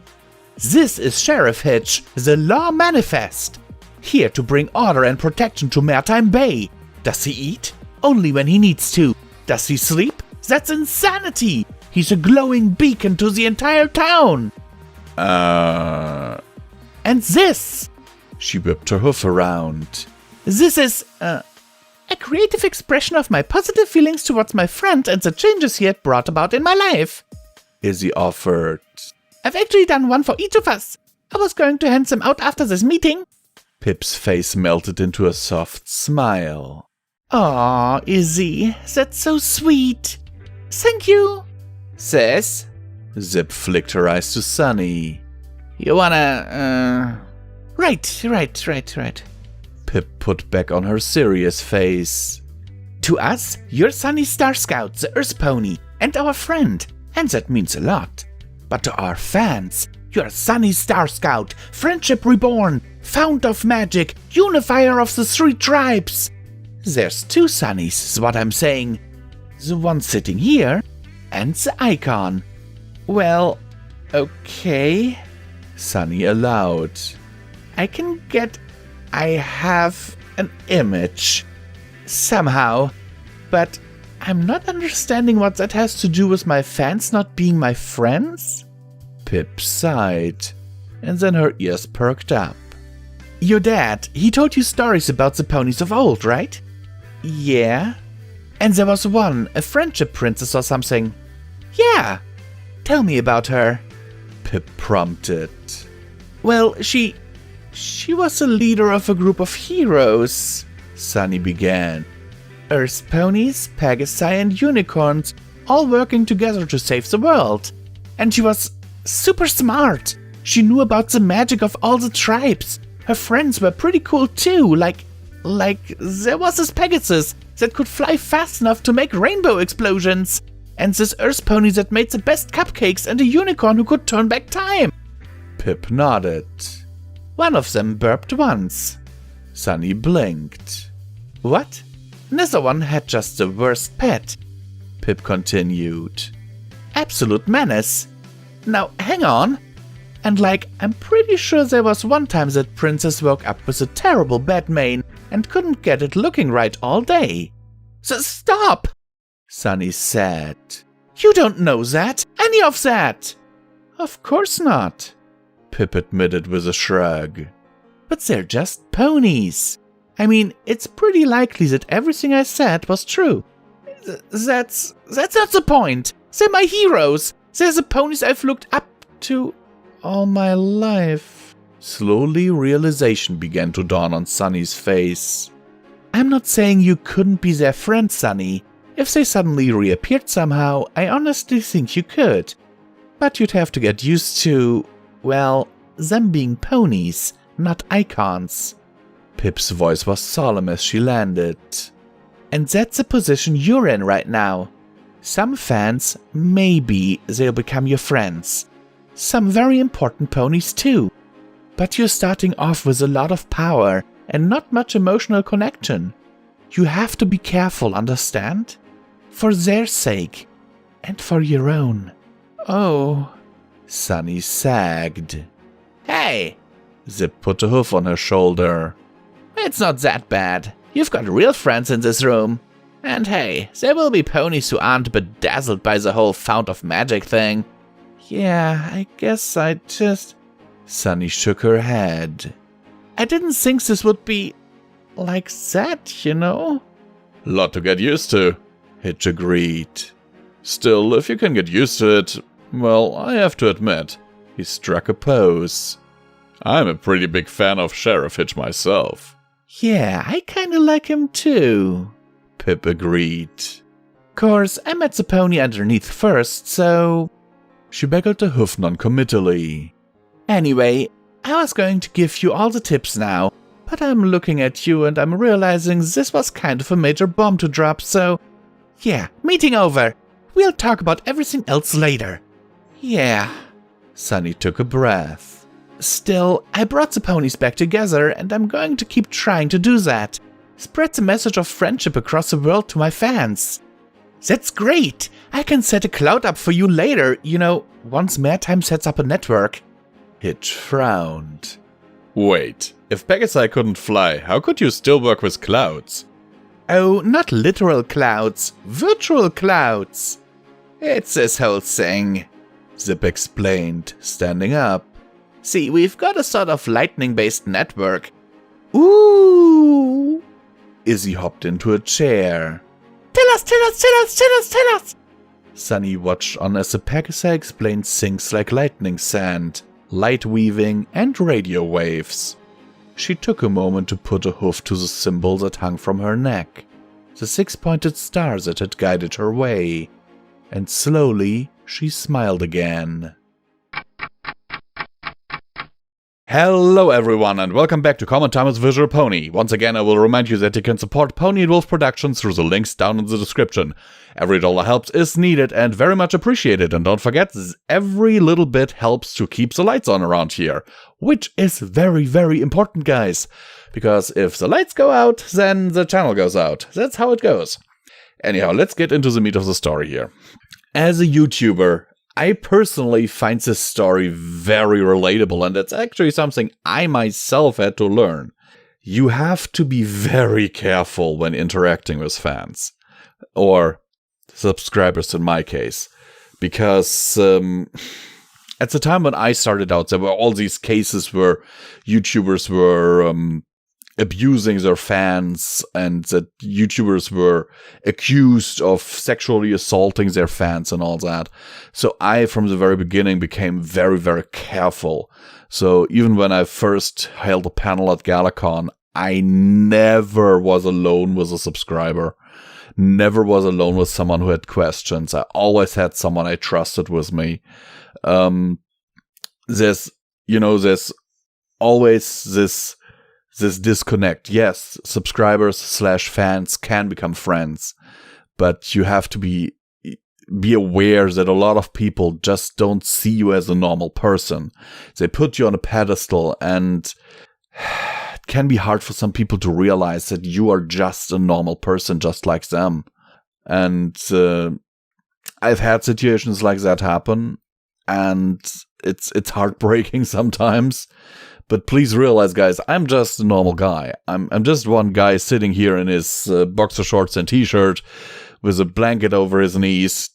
This is Sheriff Hitch, the Law Manifest. Here to bring order and protection to Maritime Bay. Does he eat? Only when he needs to. Does he sleep? That's insanity! He's a glowing beacon to the entire town! And this! She whipped her hoof around. This is, a creative expression of my positive feelings towards my friend and the changes he had brought about in my life. Izzy offered. I've actually done one for each of us. I was going to hand them out after this meeting. Pip's face melted into a soft smile. Aw, Izzy, that's so sweet. Thank you. Sis? Zip flicked her eyes to Sunny. You wanna, Right. Pip put back on her serious face. To us, you're Sunny Star Scout, the Earth Pony, and our friend, and that means a lot. But to our fans, you're Sunny Star Scout, Friendship Reborn, Fount of Magic, Unifier of the Three Tribes. There's two Sunnys, is what I'm saying. The one sitting here, and the icon. Well, okay. Sunny allowed. I have an image. Somehow. But I'm not understanding what that has to do with my fans not being my friends. Pip sighed, and then her ears perked up. Your dad, he told you stories about the ponies of old, right? Yeah. And there was one, a friendship princess or something. Yeah. Tell me about her. Pip prompted. Well, she was the leader of a group of heroes, Sunny began. Earth ponies, Pegasi, and unicorns, all working together to save the world. And she was super smart. She knew about the magic of all the tribes. Her friends were pretty cool too, like there was this Pegasus that could fly fast enough to make rainbow explosions. And this Earth pony that made the best cupcakes, and a unicorn who could turn back time. Pip nodded. One of them burped once. Sunny blinked. What? Another one had just the worst pet. Pip continued. Absolute menace. Now, hang on. And I'm pretty sure there was one time that Princess woke up with a terrible bad mane and couldn't get it looking right all day. So stop! Sunny said. You don't know that, any of that! Of course not, Pip admitted with a shrug. But they're just ponies. I mean, it's pretty likely that everything I said was true. That's not the point. They're my heroes. They're the ponies I've looked up to all my life. Slowly, realization began to dawn on Sunny's face. I'm not saying you couldn't be their friend, Sunny. If they suddenly reappeared somehow, I honestly think you could. But you'd have to get used to, well, them being ponies, not icons. Pip's voice was solemn as she landed. And that's the position you're in right now. Some fans, maybe they'll become your friends. Some very important ponies too. But you're starting off with a lot of power and not much emotional connection. You have to be careful, understand? For their sake. And for your own. Oh. Sunny sagged. Hey! Zip put a hoof on her shoulder. It's not that bad. You've got real friends in this room. And hey, there will be ponies who aren't bedazzled by the whole fount of magic thing. Yeah, I guess I just... Sunny shook her head. I didn't think this would be like that, you know? Lot to get used to, Hitch agreed. Still, if you can get used to it, well, I have to admit, he struck a pose. I'm a pretty big fan of Sheriff Hitch myself. Yeah, I kinda like him too, Pip agreed. Course, I met the pony underneath first, so... She beckoned a hoof non-committally. Anyway, I was going to give you all the tips now, but I'm looking at you and I'm realizing this was kind of a major bomb to drop, so... Yeah, meeting over. We'll talk about everything else later. Yeah. Sunny took a breath. Still, I brought the ponies back together and I'm going to keep trying to do that. Spread the message of friendship across the world to my fans. That's great! I can set a cloud up for you later, you know, once Maritime sets up a network. Hitch frowned. Wait, if Pegasus couldn't fly, how could you still work with clouds? Oh, not literal clouds, virtual clouds. It's this whole thing, Zip explained, standing up. See, we've got a sort of lightning-based network. Ooh! Izzy hopped into a chair. Tell us! Sunny watched on as the Pegasus explained things like lightning sand, light weaving, and radio waves. She took a moment to put a hoof to the symbol that hung from her neck, the 6-pointed star that had guided her way, and slowly she smiled again. Hello everyone and welcome back to Common Time with Visual Pony. Once again I will remind you that you can support Pony and Wolf Productions through the links down in the description. Every dollar helps is needed and very much appreciated, and don't forget, every little bit helps to keep the lights on around here. Which is very, very important, guys. Because if the lights go out, then the channel goes out. That's how it goes. Anyhow, let's get into the meat of the story here. As a YouTuber, I personally find this story very relatable, and it's actually something I myself had to learn. You have to be very careful when interacting with fans. Or subscribers in my case. Because at the time when I started out, there were all these cases where YouTubers were abusing their fans, and that YouTubers were accused of sexually assaulting their fans and all that. So I, from the very beginning, became very, very careful. So even when I first held a panel at Galacon, I never was alone with a subscriber. Never was alone with someone who had questions. I always had someone I trusted with me. There's always this disconnect. Yes, subscribers/fans can become friends, but you have to be aware that a lot of people just don't see you as a normal person. They put you on a pedestal, and it can be hard for some people to realize that you are just a normal person, just like them. And I've had situations like that happen, and it's heartbreaking sometimes. But please realize, guys, I'm just a normal guy. I'm just one guy sitting here in his boxer shorts and t-shirt with a blanket over his knees,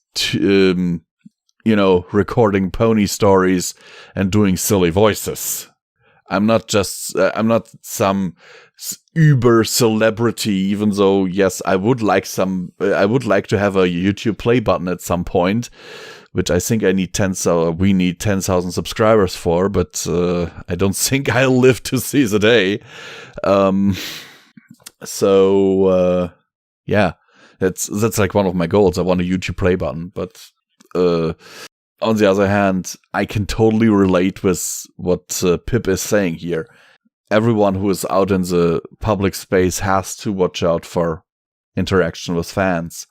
recording pony stories and doing silly voices. I'm not some uber celebrity, even though, yes, I would like to have a YouTube play button at some point, which I think we need 10,000 subscribers for, but I don't think I'll live to see the day. Yeah, that's like one of my goals. I want a YouTube play button, but on the other hand, I can totally relate with what Pip is saying here. Everyone who is out in the public space has to watch out for interaction with fans.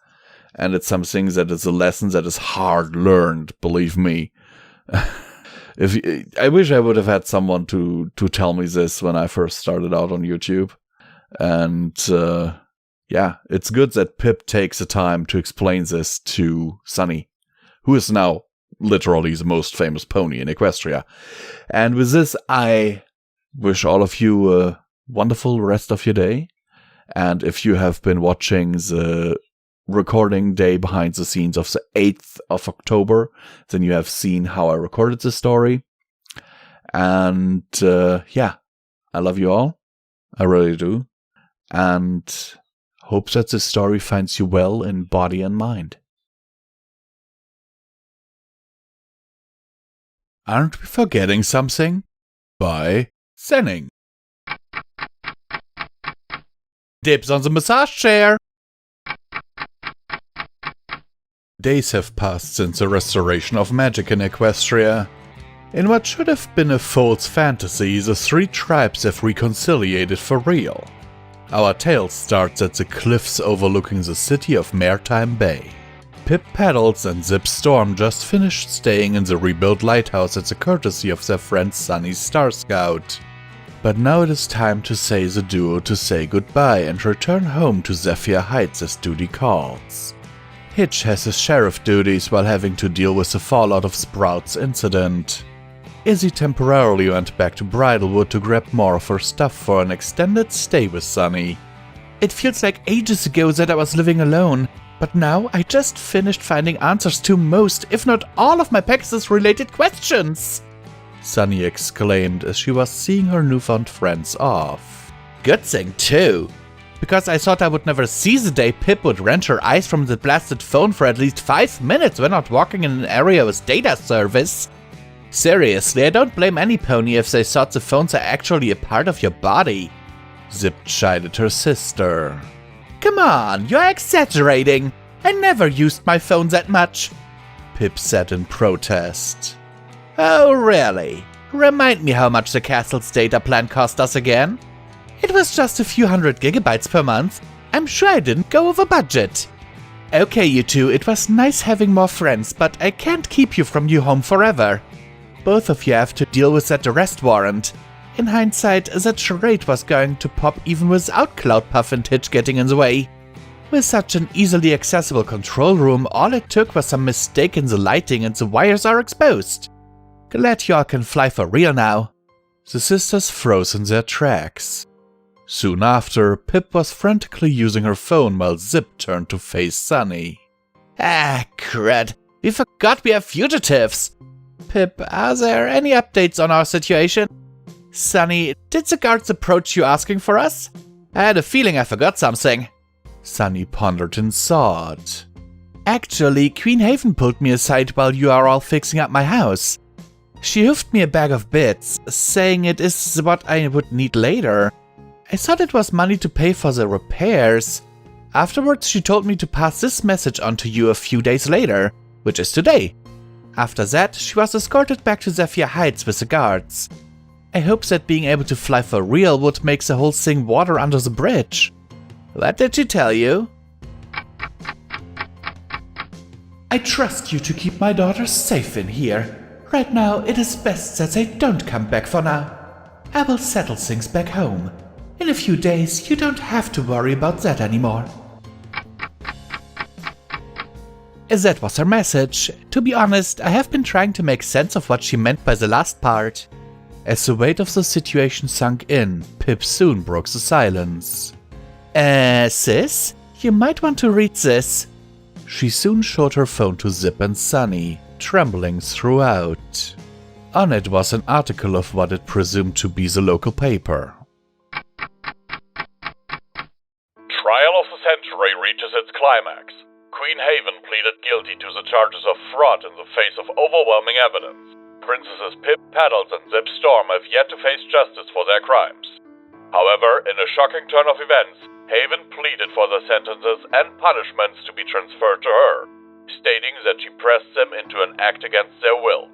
And it's something that is a lesson that is hard learned, believe me. I wish I would have had someone to tell me this when I first started out on YouTube. And yeah, it's good that Pip takes the time to explain this to Sunny, who is now literally the most famous pony in Equestria. And with this, I wish all of you a wonderful rest of your day. And if you have been watching the recording day behind the scenes of the 8th of October, then you have seen how I recorded the story. And yeah, I love you all. I really do. And hope that this story finds you well in body and mind. Aren't we forgetting something? By Senning. Dibs on the massage chair! Days have passed since the restoration of magic in Equestria. In what should have been a false fantasy, the three tribes have reconciliated for real. Our tale starts at the cliffs overlooking the city of Maritime Bay. Pip Paddles and Zip Storm just finished staying in the rebuilt lighthouse at the courtesy of their friend Sunny's Star Scout. But now it is time to say the duo to say goodbye and return home to Zephyr Heights as duty calls. Hitch has his sheriff duties while having to deal with the fallout of Sprout's incident. Izzy temporarily went back to Bridlewood to grab more of her stuff for an extended stay with Sunny. It feels like ages ago that I was living alone, but now I just finished finding answers to most, if not all, of my Pegasus-related questions! Sunny exclaimed as she was seeing her newfound friends off. Good thing too, because I thought I would never see the day Pip would wrench her eyes from the blasted phone for at least 5 minutes when not walking in an area with data service. Seriously, I don't blame any pony if they thought the phones are actually a part of your body. Zip chided her sister. Come on, you're exaggerating. I never used my phone that much, Pip said in protest. Oh, really? Remind me how much the castle's data plan cost us again? It was just a few 100 gigabytes per month. I'm sure I didn't go over budget. Okay, you two, it was nice having more friends, but I can't keep you from new home forever. Both of you have to deal with that arrest warrant. In hindsight, that charade was going to pop even without Cloudpuff and Hitch getting in the way. With such an easily accessible control room, all it took was some mistake in the lighting and the wires are exposed. Glad y'all can fly for real now. The sisters froze in their tracks. Soon after, Pip was frantically using her phone while Zip turned to face Sunny. Ah, crud. We forgot we are fugitives. Pip, are there any updates on our situation? Sunny, did the guards approach you asking for us? I had a feeling I forgot something. Sunny pondered in thought. Actually, Queen Haven pulled me aside while you are all fixing up my house. She hoofed me a bag of bits, saying it is what I would need later. I thought it was money to pay for the repairs. Afterwards, she told me to pass this message on to you a few days later, which is today. After that, she was escorted back to Zephyr Heights with the guards. I hope that being able to fly for real would make the whole thing water under the bridge. What did she tell you? I trust you to keep my daughters safe in here. Right now, it is best that they don't come back for now. I will settle things back home. In a few days, you don't have to worry about that anymore. That was her message. To be honest, I have been trying to make sense of what she meant by the last part. As the weight of the situation sunk in, Pip soon broke the silence. Sis? You might want to read this. She soon showed her phone to Zip and Sunny, trembling throughout. On it was an article of what it presumed to be the local paper. Trial of the century reaches its climax. Queen Haven pleaded guilty to the charges of fraud in the face of overwhelming evidence. Princesses Pip, Paddles, and Zip Storm have yet to face justice for their crimes. However, in a shocking turn of events, Haven pleaded for the sentences and punishments to be transferred to her, stating that she pressed them into an act against their will.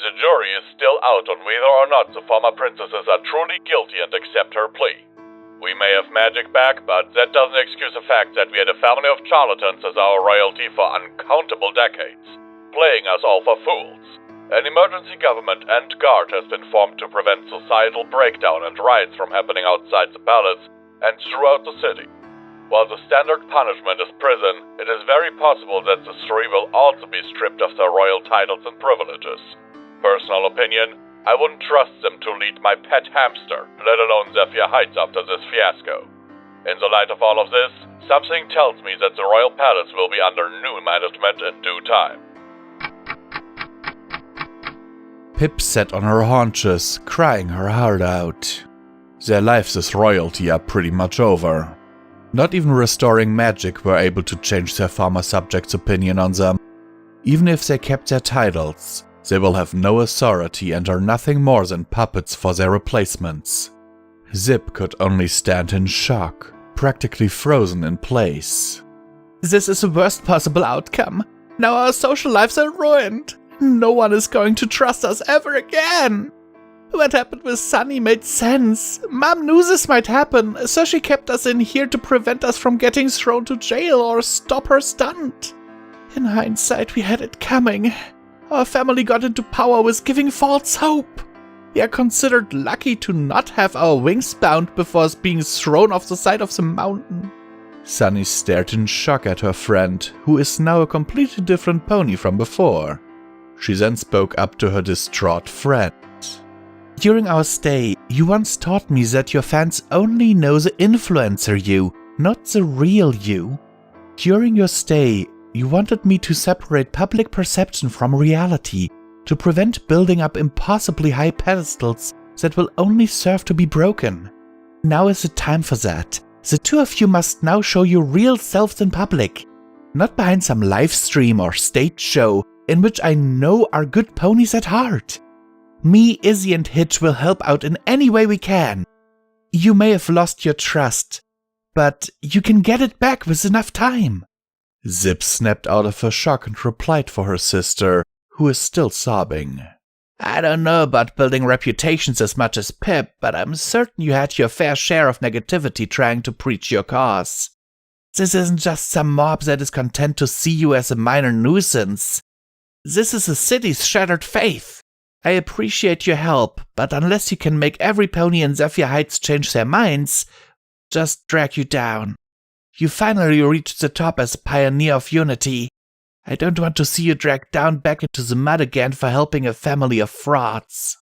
The jury is still out on whether or not the former princesses are truly guilty and accept her plea. We may have magic back, but that doesn't excuse the fact that we had a family of charlatans as our royalty for uncountable decades, playing us all for fools. An emergency government and guard has been formed to prevent societal breakdown and riots from happening outside the palace and throughout the city. While the standard punishment is prison, it is very possible that the three will also be stripped of their royal titles and privileges. Personal opinion, I wouldn't trust them to lead my pet hamster, let alone Zephyr Heights after this fiasco. In the light of all of this, something tells me that the royal palace will be under new management in due time. Pip sat on her haunches, crying her heart out. Their lives as royalty are pretty much over. Not even restoring magic were able to change their former subjects' opinion on them. Even if they kept their titles, they will have no authority and are nothing more than puppets for their replacements. Zip could only stand in shock, practically frozen in place. This is the worst possible outcome. Now our social lives are ruined. No one is going to trust us ever again. What happened with Sunny made sense. Mom knew this might happen, so she kept us in here to prevent us from getting thrown to jail or stop her stunt. In hindsight, we had it coming. Our family got into power with giving false hope. We are considered lucky to not have our wings bound before being thrown off the side of the mountain. Sunny stared in shock at her friend, who is now a completely different pony from before. She then spoke up to her distraught friend. During our stay, you once taught me that your fans only know the influencer you, not the real you. During your stay, you wanted me to separate public perception from reality, to prevent building up impossibly high pedestals that will only serve to be broken. Now is the time for that. The two of you must now show your real selves in public, not behind some live stream or stage show in which I know are good ponies at heart. Me, Izzy, and Hitch will help out in any way we can. You may have lost your trust, but you can get it back with enough time. Zip snapped out of her shock and replied for her sister, who is still sobbing. I don't know about building reputations as much as Pip, but I'm certain you had your fair share of negativity trying to preach your cause. This isn't just some mob that is content to see you as a minor nuisance. This is the city's shattered faith. I appreciate your help, but unless you can make every pony in Zephyr Heights change their minds, just drag you down. You finally reached the top as a pioneer of unity. I don't want to see you dragged down back into the mud again for helping a family of frauds.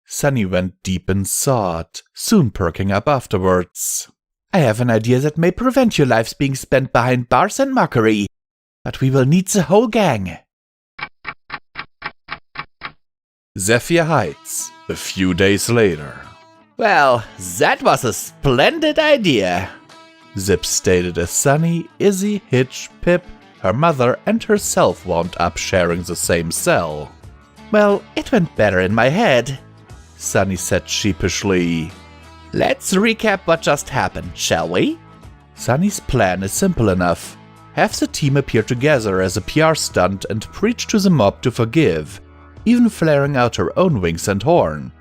Sunny went deep in thought, soon perking up afterwards. I have an idea that may prevent your lives being spent behind bars and mockery, but we will need the whole gang. Zephyr Heights, a few days later. Well, that was a splendid idea, Zip stated as Sunny, Izzy, Hitch, Pip, her mother and herself wound up sharing the same cell. Well, it went better in my head, Sunny said sheepishly. Let's recap what just happened, shall we? Sunny's plan is simple enough. Have the team appear together as a PR stunt and preach to the mob to forgive, even flaring out her own wings and horn.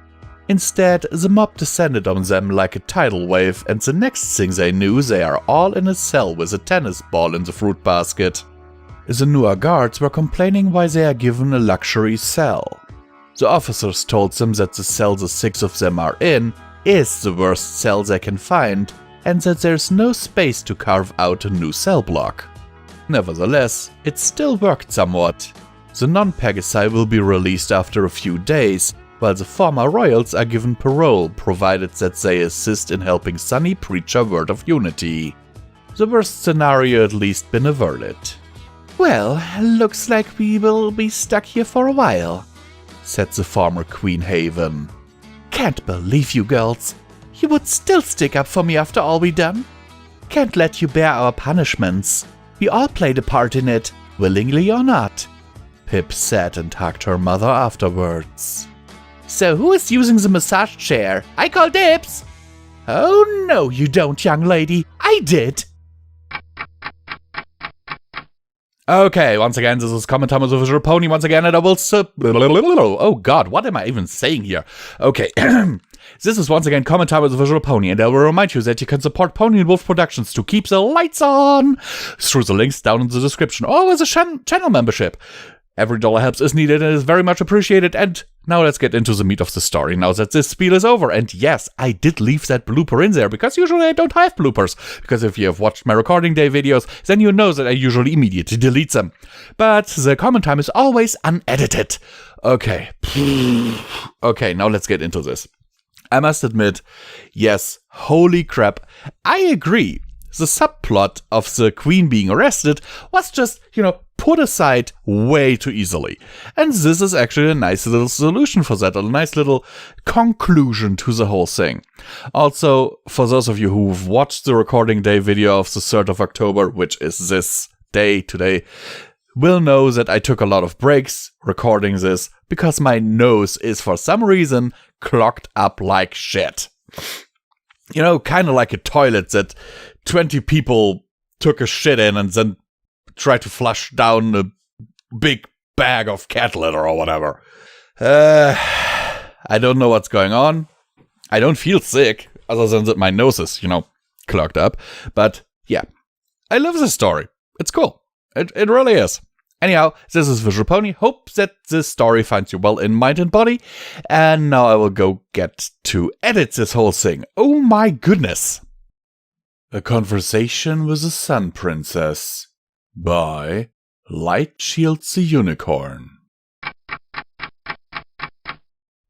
Instead, the mob descended on them like a tidal wave, and the next thing they knew, they are all in a cell with a tennis ball in the fruit basket. The newer guards were complaining why they are given a luxury cell. The officers told them that the cell the 6 of them are in is the worst cell they can find, and that there's no space to carve out a new cell block. Nevertheless, it still worked somewhat. The non-Pegasi will be released after a few days, while the former royals are given parole provided that they assist in helping Sunny preach a word of unity. The worst scenario at least been averted. Well, looks like we will be stuck here for a while. said the former Queen Haven. Can't believe you girls. You would still stick up for me after all we done? Can't let you bear our punishments. We all played a part in it, willingly or not. Pip said and hugged her mother afterwards. So who is using the massage chair? I call dibs! Oh no you don't, young lady. I did! Okay, once again, this is Comment Time with a Visual Pony once again, and I will oh god, what am I even saying here? Okay, this is once again Comment Time with a Visual Pony, and I will remind you that you can support Pony and Wolf Productions to keep the lights on through the links down in the description, or with a channel membership. Every dollar helps is needed and is very much appreciated. And now let's get into the meat of the story now that this spiel is over. And yes, I did leave that blooper in there because usually I don't have bloopers. Because if you have watched my recording day videos, then you know that I usually immediately delete them. But the comment time is always unedited. Okay. Okay, now let's get into this. I must admit, yes, holy crap, I agree. The subplot of the queen being arrested was just, put aside way too easily. And this is actually a nice little solution for that, a nice little conclusion to the whole thing. Also, for those of you who've watched the recording day video of the 3rd of October, which is this day today, will know that I took a lot of breaks recording this because my nose is for some reason clogged up like shit. Kind of like a toilet that 20 people took a shit in and then tried to flush down a big bag of cat litter or whatever. I don't know what's going on. I don't feel sick, other than that my nose is, clogged up. But yeah, I love this story. It's cool. It really is. Anyhow, this is Visual Pony. Hope that this story finds you well in mind and body. And now I will go get to edit this whole thing. Oh my goodness. A Conversation with a Sun Princess by Light Shields the Unicorn.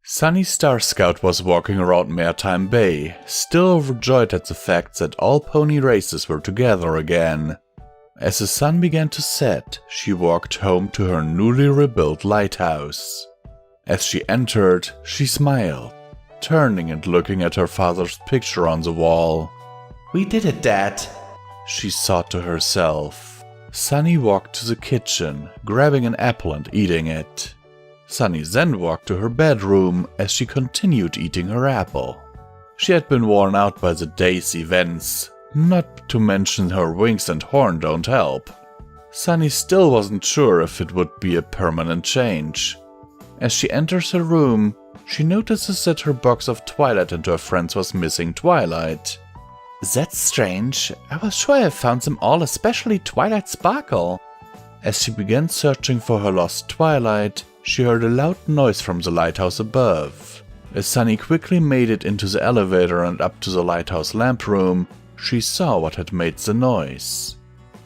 Sunny Star Scout was walking around Maritime Bay, still overjoyed at the fact that all pony races were together again. As the sun began to set, she walked home to her newly rebuilt lighthouse. As she entered, she smiled, turning and looking at her father's picture on the wall. "We did it, Dad," she thought to herself. Sunny walked to the kitchen, grabbing an apple and eating it. Sunny then walked to her bedroom as she continued eating her apple. She had been worn out by the day's events, not to mention her wings and horn don't help. Sunny still wasn't sure if it would be a permanent change. As she enters her room, she notices that her box of Twilight and her friends was missing Twilight. "That's strange. I was sure I found them all, especially Twilight Sparkle." As she began searching for her lost Twilight, she heard a loud noise from the lighthouse above. As Sunny quickly made it into the elevator and up to the lighthouse lamp room, she saw what had made the noise.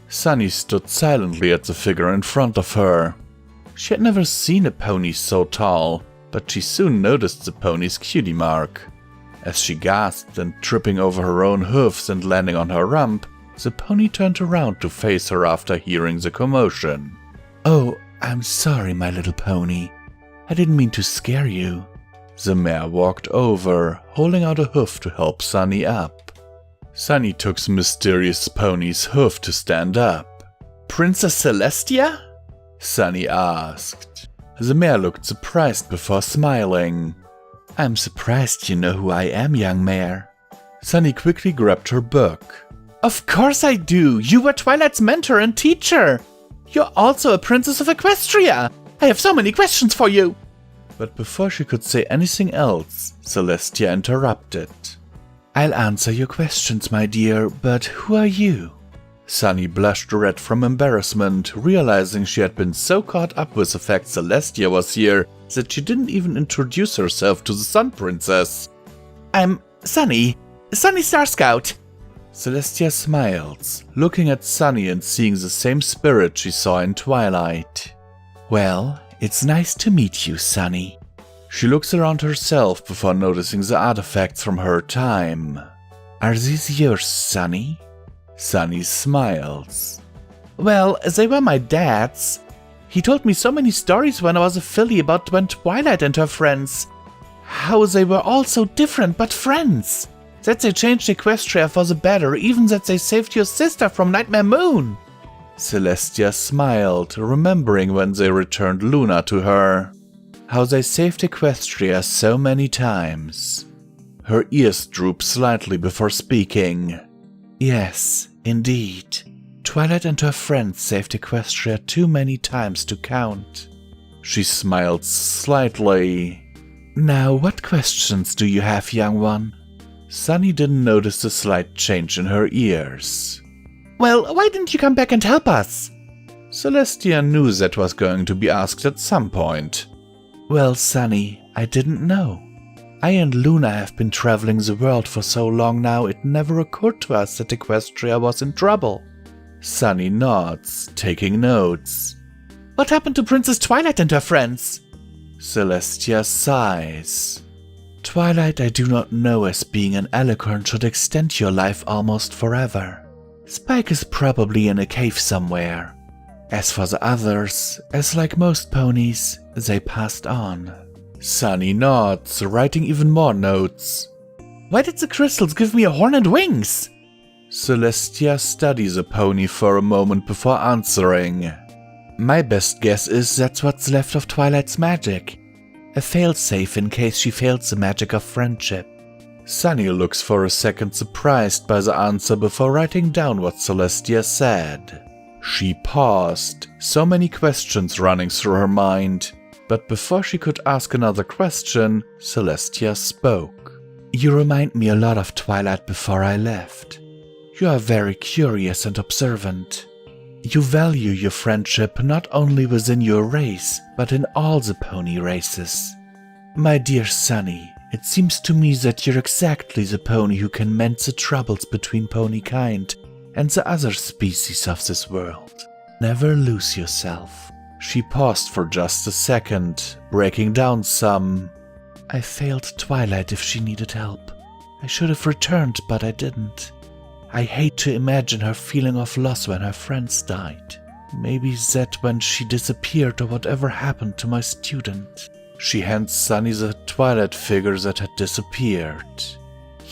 Sunny stood silently at the figure in front of her. She had never seen a pony so tall, but she soon noticed the pony's cutie mark. As she gasped and tripping over her own hoofs and landing on her rump, the pony turned around to face her after hearing the commotion. "Oh, I'm sorry, my little pony. I didn't mean to scare you." The mare walked over, holding out a hoof to help Sunny up. Sunny took the mysterious pony's hoof to stand up. "Princess Celestia?" Sunny asked. The mare looked surprised before smiling. "I'm surprised you know who I am, young mare." Sunny quickly grabbed her book. "Of course I do! You were Twilight's mentor and teacher! You're also a princess of Equestria! I have so many questions for you!" But before she could say anything else, Celestia interrupted. "I'll answer your questions, my dear, but who are you?" Sunny blushed red from embarrassment, realizing she had been so caught up with the fact Celestia was here that she didn't even introduce herself to the Sun Princess. "I'm Sunny Star Scout." Celestia smiles, looking at Sunny and seeing the same spirit she saw in Twilight. "Well, it's nice to meet you, Sunny." She looks around herself before noticing the artifacts from her time. "Are these yours, Sunny?" Sunny smiles. "Well, they were my dad's. He told me so many stories when I was a filly about when Twilight and her friends. How they were all so different but friends. That they changed Equestria for the better, even that they saved your sister from Nightmare Moon. Celestia smiled, remembering when they returned Luna to her. How they saved Equestria so many times. Her ears drooped slightly before speaking. Yes, indeed. Twilight and her friends saved Equestria too many times to count. She smiled slightly. Now, what questions do you have, young one? Sunny didn't notice the slight change in her ears. Well, why didn't you come back and help us? Celestia knew that was going to be asked at some point. Well, Sunny, I didn't know. I and Luna have been traveling the world for so long now it never occurred to us that Equestria was in trouble. Sunny nods, taking notes. What happened to Princess Twilight and her friends? Celestia sighs. Twilight I do not know, as being an alicorn should extend your life almost forever. Spike is probably in a cave somewhere. As for the others, as like most ponies, they passed on. Sunny nods, writing even more notes. Why did the crystals give me a horn and wings? Celestia studies a pony for a moment before answering. My best guess is that's what's left of Twilight's magic. A failsafe in case she fails the magic of friendship. Sunny looks for a second surprised by the answer before writing down what Celestia said. She paused, so many questions running through her mind, but before she could ask another question, Celestia spoke. You remind me a lot of Twilight before I left. You are very curious and observant. You value your friendship not only within your race, but in all the pony races. My dear Sunny, it seems to me that you're exactly the pony who can mend the troubles between pony kind and the other species of this world. Never lose yourself. She paused for just a second, breaking down some. I failed Twilight if she needed help. I should have returned, but I didn't. I hate to imagine her feeling of loss when her friends died. Maybe that when she disappeared or whatever happened to my student. She hands Sunny the Twilight figure that had disappeared.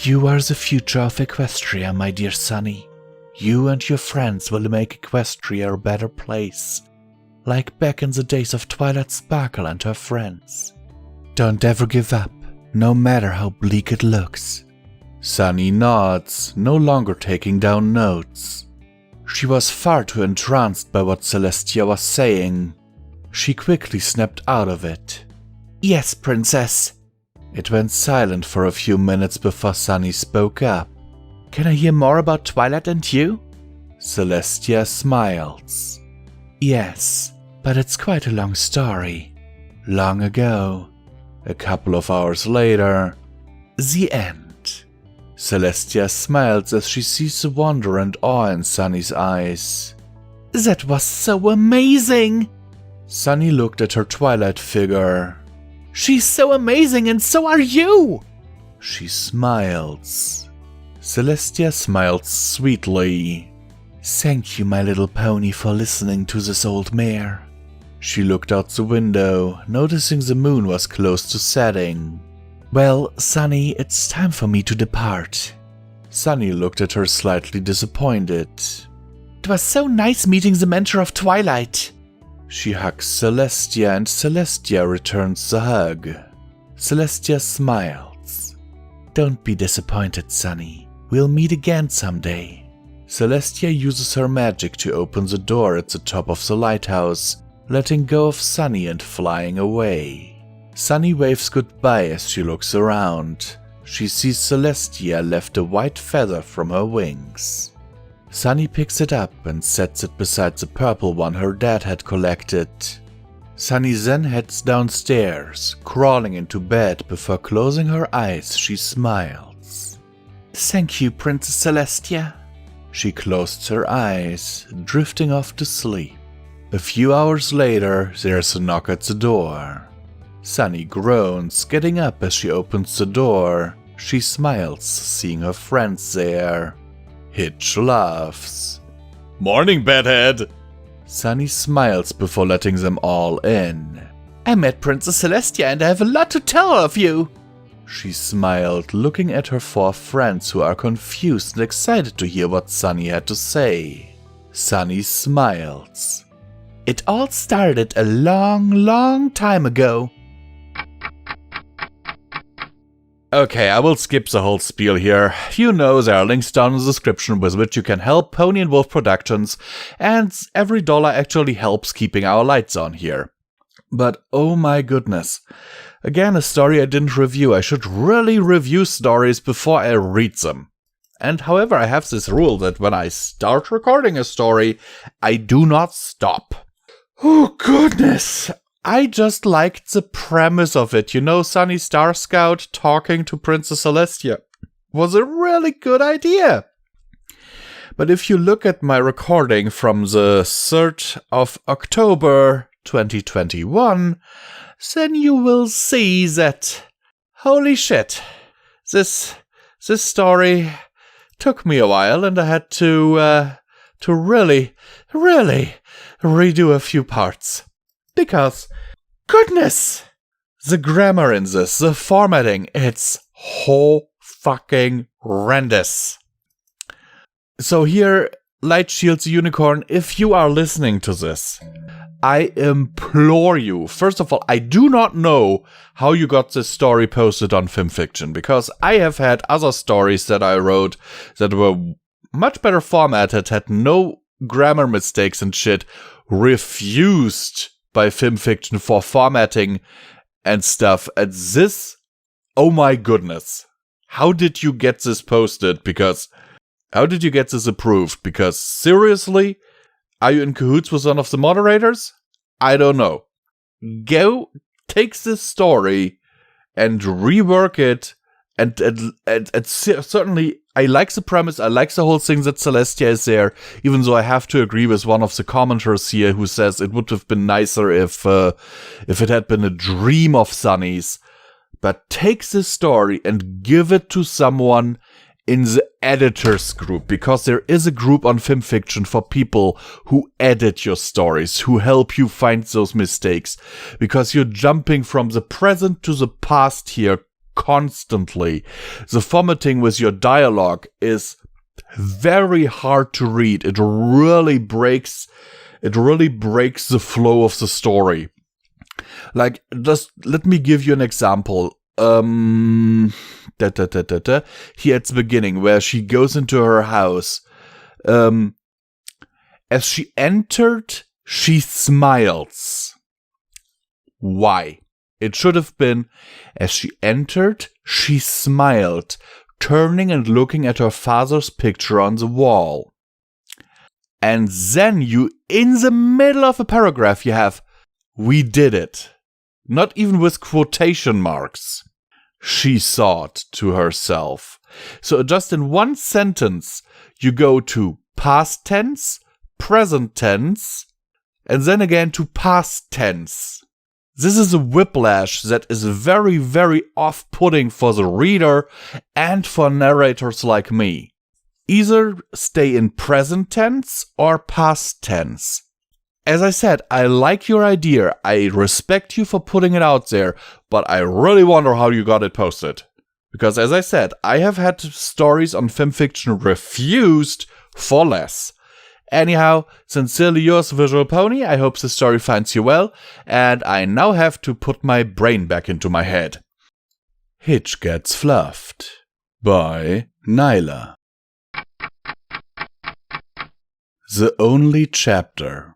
You are the future of Equestria, my dear Sunny. You and your friends will make Equestria a better place, like back in the days of Twilight Sparkle and her friends. Don't ever give up, no matter how bleak it looks. Sunny nods, no longer taking down notes. She was far too entranced by what Celestia was saying. She quickly snapped out of it. Yes, Princess. It went silent for a few minutes before Sunny spoke up. Can I hear more about Twilight and you? Celestia smiles. Yes, but it's quite a long story. Long ago. A couple of hours later. The end. Celestia smiles as she sees the wonder and awe in Sunny's eyes. That was so amazing! Sunny looked at her Twilight figure. She's so amazing and so are you! She smiles. Celestia smiled sweetly. Thank you, my little pony, for listening to this old mare. She looked out the window, noticing the moon was close to setting. Well, Sunny, it's time for me to depart. Sunny looked at her slightly disappointed. It was so nice meeting the mentor of Twilight. She hugs Celestia and Celestia returns the hug. Celestia smiles. Don't be disappointed, Sunny. We'll meet again someday. Celestia uses her magic to open the door at the top of the lighthouse, letting go of Sunny and flying away. Sunny waves goodbye as she looks around. She sees Celestia left a white feather from her wings. Sunny picks it up and sets it beside the purple one her dad had collected. Sunny then heads downstairs, crawling into bed before closing her eyes. She smiles. Thank you, Princess Celestia. She closed her eyes, drifting off to sleep. A few hours later, there's a knock at the door. Sunny groans, getting up as she opens the door. She smiles, seeing her friends there. Hitch laughs. Morning, Bedhead! Sunny smiles before letting them all in. I met Princess Celestia and I have a lot to tell of you. She smiled, looking at her 4 friends who are confused and excited to hear what Sunny had to say. Sunny smiles. It all started a long time ago. Okay, I will skip the whole spiel here. You know there are links down in the description with which you can help Pony and Wolf Productions, and every dollar actually helps keeping our lights on here. But oh my goodness. Again, a story I didn't review. I should really review stories before I read them. And however, I have this rule that when I start recording a story, I do not stop. Oh goodness. I just liked the premise of it. You know, Sunny Star Scout talking to Princess Celestia was a really good idea. But if you look at my recording from the 3rd of October 2021, then you will see that, holy shit, this story took me a while and I had to really redo a few parts. Because, goodness, the grammar in this, the formatting, it's fucking horrendous. So here, Light Shields Unicorn, if you are listening to this, I implore you, first of all, I do not know how you got this story posted on FimFiction, because I have had other stories that I wrote that were much better formatted, had no grammar mistakes and shit, refused by FimFiction for formatting and stuff. And this, oh my goodness. How did you get this posted? How did you get this approved? Because seriously, are you in cahoots with one of the moderators? I don't know. Go take this story and rework it. And certainly, I like the premise, I like the whole thing that Celestia is there, even though I have to agree with one of the commenters here who says it would have been nicer if it had been a dream of Sunny's. But take this story and give it to someone in the editors group, because there is a group on FimFiction for people who edit your stories, who help you find those mistakes, because you're jumping from the present to the past here constantly. The formatting with your dialogue is very hard to read. It really breaks the flow of the story. Like, just let me give you an example. Here at the beginning, where she goes into her house. As she entered, she smiles. Why? It should have been, as she entered, she smiled, turning and looking at her father's picture on the wall. And then you, in the middle of a paragraph, you have, we did it. Not even with quotation marks. She thought to herself. So just in one sentence, you go to past tense, present tense, and then again to past tense. This is a whiplash that is very, very off-putting for the reader and for narrators like me. Either stay in present tense or past tense. As I said, I like your idea. I respect you for putting it out there, but I really wonder how you got it posted. Because as I said, I have had stories on FimFiction refused for less. Anyhow, sincerely yours, Visual Pony. I hope the story finds you well, and I now have to put my brain back into my head. Hitch Gets Fluffed by Nyla. The Only Chapter.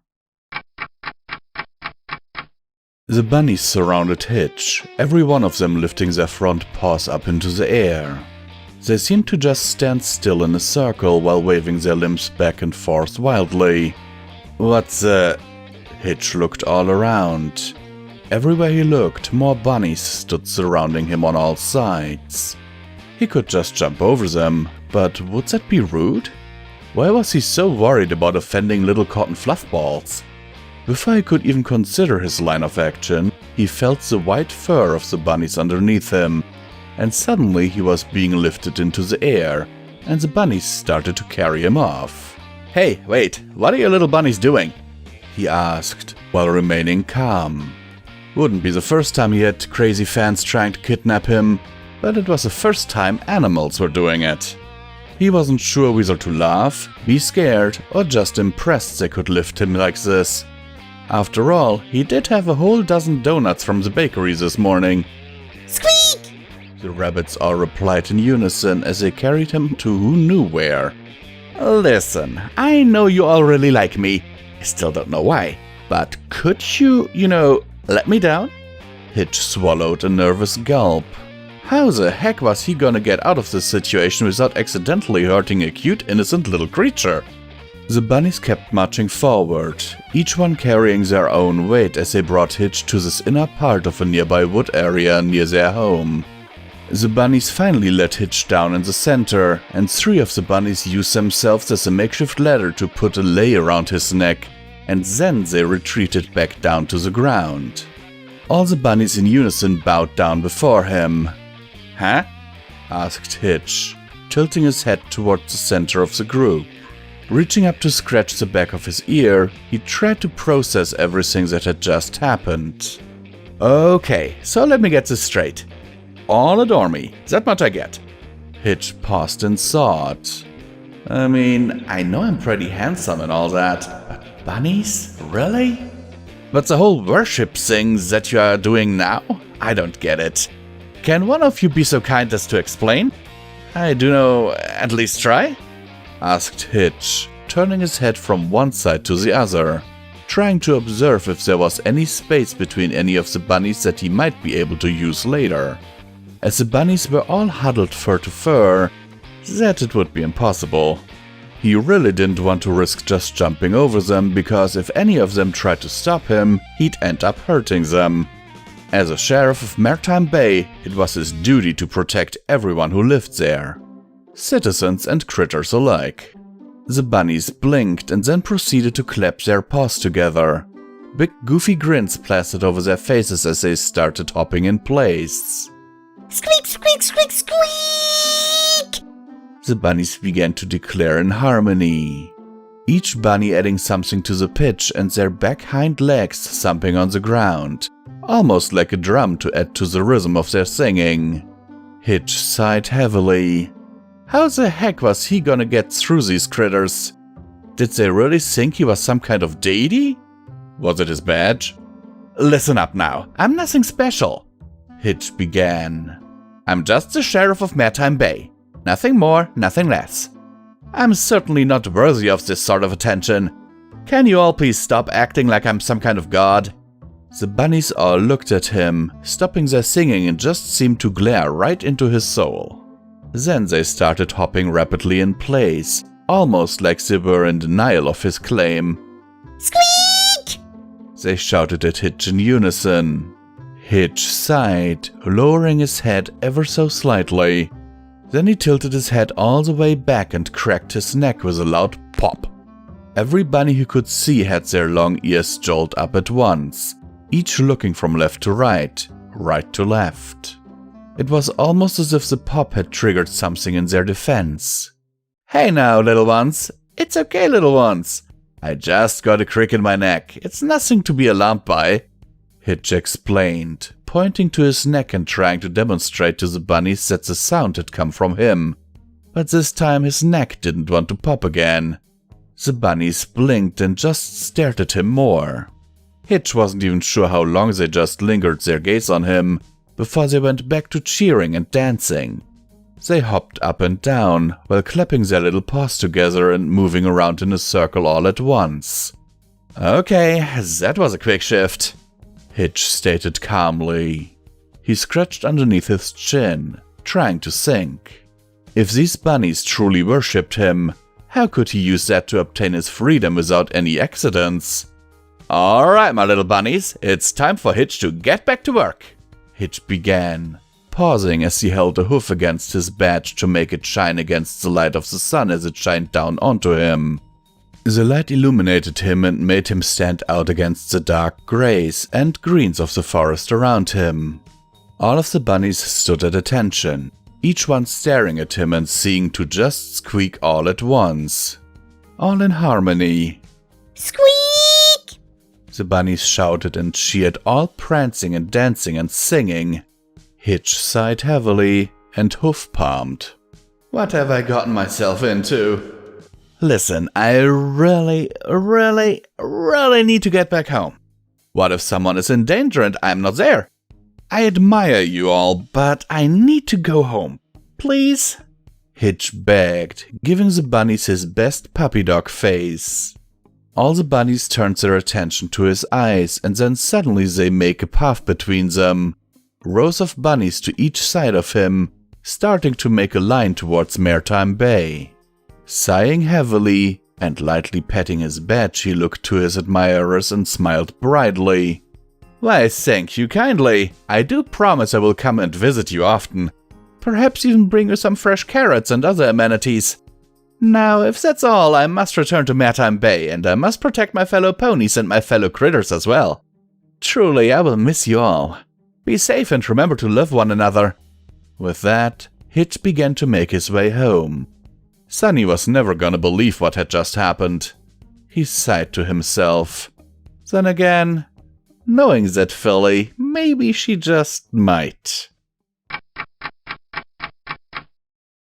The bunnies surrounded Hitch, every one of them lifting their front paws up into the air. They seemed to just stand still in a circle while waving their limbs back and forth wildly. What the... Hitch looked all around. Everywhere he looked, more bunnies stood surrounding him on all sides. He could just jump over them, but would that be rude? Why was he so worried about offending little cotton fluff balls? Before he could even consider his line of action, he felt the white fur of the bunnies underneath him, and suddenly he was being lifted into the air, and the bunnies started to carry him off. Hey, wait, what are your little bunnies doing? he asked, while remaining calm. Wouldn't be the first time he had crazy fans trying to kidnap him, but it was the first time animals were doing it. He wasn't sure whether to laugh, be scared, or just impressed they could lift him like this. After all, he did have a whole dozen donuts from the bakery this morning. Squeak! The rabbits all replied in unison as they carried him to who knew where. Listen, I know you all really like me. I still don't know why. But could you, let me down? Hitch swallowed a nervous gulp. How the heck was he gonna get out of this situation without accidentally hurting a cute, innocent little creature? The bunnies kept marching forward, each one carrying their own weight as they brought Hitch to this inner part of a nearby wood area near their home. The bunnies finally let Hitch down in the center, and 3 of the bunnies used themselves as a makeshift ladder to put a lei around his neck, and then they retreated back down to the ground. All the bunnies in unison bowed down before him. Huh? Asked Hitch, tilting his head toward the center of the group. Reaching up to scratch the back of his ear, he tried to process everything that had just happened. Okay, so let me get this straight. All adore me, that much I get. Hitch paused in thought. I mean, I know I'm pretty handsome and all that, but bunnies? Really? But the whole worship thing that you are doing now? I don't get it. Can one of you be so kind as to explain? I do know, at least try? Asked Hitch, turning his head from one side to the other, trying to observe if there was any space between any of the bunnies that he might be able to use later. As the bunnies were all huddled fur to fur, that it would be impossible. He really didn't want to risk just jumping over them, because if any of them tried to stop him, he'd end up hurting them. As a sheriff of Maritime Bay, it was his duty to protect everyone who lived there. Citizens and critters alike. The bunnies blinked and then proceeded to clap their paws together. Big goofy grins plastered over their faces as they started hopping in place. Squeak, squeak, squeak, squeak! The bunnies began to declare in harmony, each bunny adding something to the pitch and their back hind legs thumping on the ground, almost like a drum to add to the rhythm of their singing. Hitch sighed heavily. How the heck was he gonna get through these critters? Did they really think he was some kind of deity? Was it his badge? Listen up now, I'm nothing special, Hitch began. I'm just the sheriff of Maritime Bay. Nothing more, nothing less. I'm certainly not worthy of this sort of attention. Can you all please stop acting like I'm some kind of god? The bunnies all looked at him, stopping their singing, and just seemed to glare right into his soul. Then they started hopping rapidly in place, almost like they were in denial of his claim. Squeak! They shouted at Hitch in unison. Hitch sighed, lowering his head ever so slightly. Then he tilted his head all the way back and cracked his neck with a loud pop. Every bunny he could see had their long ears jolt up at once, each looking from left to right, right to left. It was almost as if the pop had triggered something in their defense. Hey now, little ones. It's okay, little ones. I just got a crick in my neck. It's nothing to be alarmed by, Hitch explained, pointing to his neck and trying to demonstrate to the bunnies that the sound had come from him. But this time his neck didn't want to pop again. The bunnies blinked and just stared at him more. Hitch wasn't even sure how long they just lingered their gaze on him before they went back to cheering and dancing. They hopped up and down while clapping their little paws together and moving around in a circle all at once. Okay, that was a quick shift, Hitch stated calmly. He scratched underneath his chin, trying to think. If these bunnies truly worshipped him, how could he use that to obtain his freedom without any accidents? Alright, my little bunnies, it's time for Hitch to get back to work, Hitch began, pausing as he held a hoof against his badge to make it shine against the light of the sun as it shined down onto him. The light illuminated him and made him stand out against the dark grays and greens of the forest around him. All of the bunnies stood at attention, each one staring at him and seeming to just squeak all at once. All in harmony. Squeak! the bunnies shouted and cheered, all prancing and dancing and singing. Hitch sighed heavily and hoof-palmed. What have I gotten myself into? Listen, I really need to get back home. What if someone is in danger and I'm not there? I admire you all, but I need to go home. Please? Hitch begged, giving the bunnies his best puppy dog face. All the bunnies turned their attention to his eyes, and then suddenly they make a path between them. Rows of bunnies to each side of him, starting to make a line towards Maritime Bay. Sighing heavily and lightly patting his badge, he looked to his admirers and smiled brightly. Why, thank you kindly. I do promise I will come and visit you often. Perhaps even bring you some fresh carrots and other amenities. Now, if that's all, I must return to Maritime Bay, and I must protect my fellow ponies and my fellow critters as well. Truly, I will miss you all. Be safe and remember to love one another. With that, Hitch began to make his way home. Sunny was never gonna believe what had just happened. He sighed to himself. Then again, knowing that filly, maybe she just might.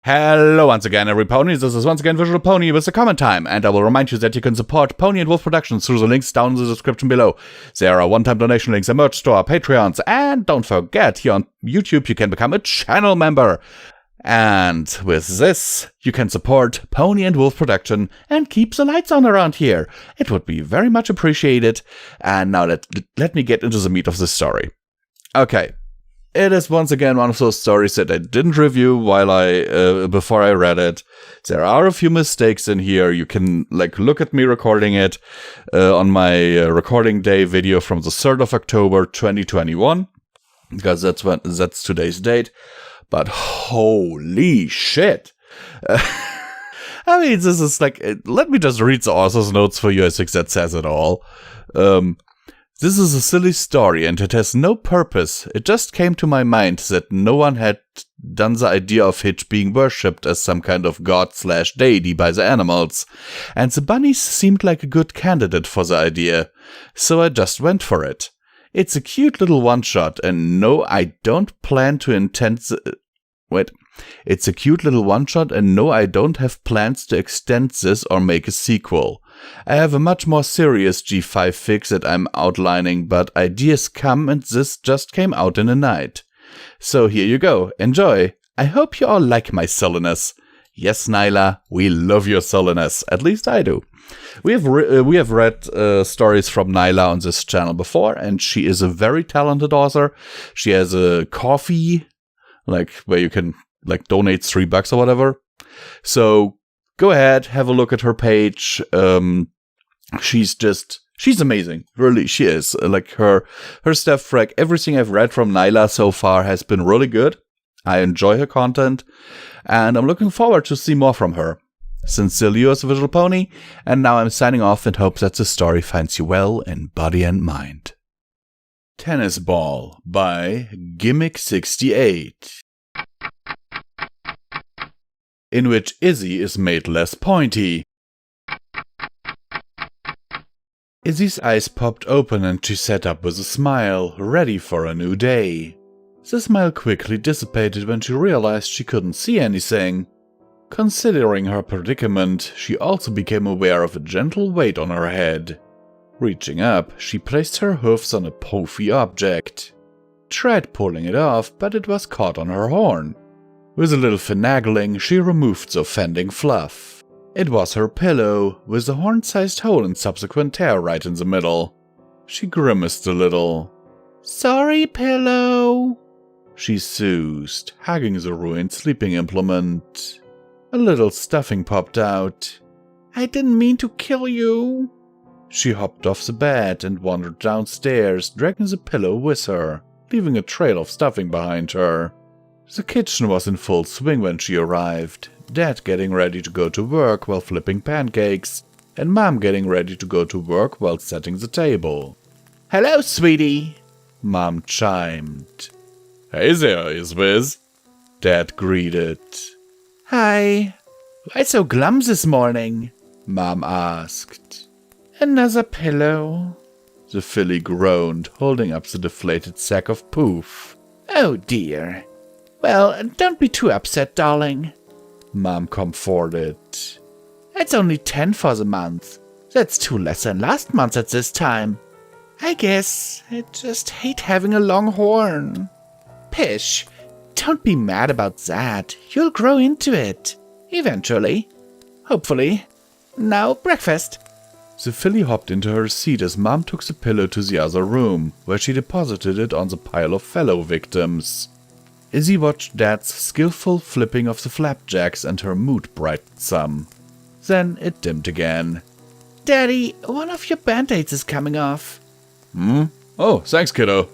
Hello once again, every ponies. This is once again Visual Pony with the comment time, and I will remind you that you can support Pony and Wolf Productions through the links down in the description below. There are one-time donation links, a merch store, Patreons, and don't forget, here on YouTube you can become a channel member. And with this, you can support Pony and Wolf Production and keep the lights on around here. It would be very much appreciated. And now let me get into the meat of the story. Okay, it is once again one of those stories that I didn't review before I read it. There are a few mistakes in here. You can look at me recording it on my recording day video from the 3rd of October 2021, because that's today's date. But holy shit. I mean, this is let me just read the author's notes for you. I think that says it all. This is a silly story and it has no purpose. It just came to my mind that no one had done the idea of Hitch being worshipped as some kind of god/deity by the animals. And the bunnies seemed like a good candidate for the idea. So I just went for it. It's a cute little one-shot, and no, I don't plan to It's a cute little one-shot, and no, I don't have plans to extend this or make a sequel. I have a much more serious G5 fix that I'm outlining, but ideas come, and this just came out in a night. So here you go, enjoy. I hope you all like my silliness. Yes, Nyla, we love your silliness. At least I do. We have read stories from Nyla on this channel before, and she is a very talented author. She has a Ko-fi, where you can donate $3 or whatever. So go ahead, have a look at her page. She's amazing. Really, she is. Her stuff, everything I've read from Nyla so far has been really good. I enjoy her content, and I'm looking forward to see more from her. Sincerely yours, Visual Pony, and now I'm signing off and hope that the story finds you well in body and mind. Tennis Ball by Gimmick68, in which Izzy is made less pointy. Izzy's eyes popped open and she sat up with a smile, ready for a new day. The smile quickly dissipated when she realized she couldn't see anything. Considering her predicament, she also became aware of a gentle weight on her head. Reaching up, she placed her hoofs on a puffy object. Tried pulling it off, but it was caught on her horn. With a little finagling, she removed the offending fluff. It was her pillow, with a horn-sized hole and subsequent tear right in the middle. She grimaced a little. "Sorry, pillow," she soothed, hugging the ruined sleeping implement. A little stuffing popped out. "I didn't mean to kill you." She hopped off the bed and wandered downstairs, dragging the pillow with her, leaving a trail of stuffing behind her. The kitchen was in full swing when she arrived, Dad getting ready to go to work while flipping pancakes, and Mom getting ready to go to work while setting the table. "Hello, sweetie," Mom chimed. "Hey there, Izwiz," Dad greeted. "Hi. Why so glum this morning?" Mom asked. "Another pillow," The filly groaned, holding up the deflated sack of poof. Oh dear. Well, don't be too upset, darling. Mom comforted. It's only 10 for the month. That's 2 less than last month at this time. I guess I just hate having a long horn. Pish, don't be mad about that. You'll grow into it. Eventually. Hopefully. Now, breakfast. The filly hopped into her seat as Mom took the pillow to the other room, where she deposited it on the pile of fellow victims. Izzy watched Dad's skillful flipping of the flapjacks and her mood brightened some. Then it dimmed again. Daddy, one of your band-aids is coming off. Oh, thanks, kiddo.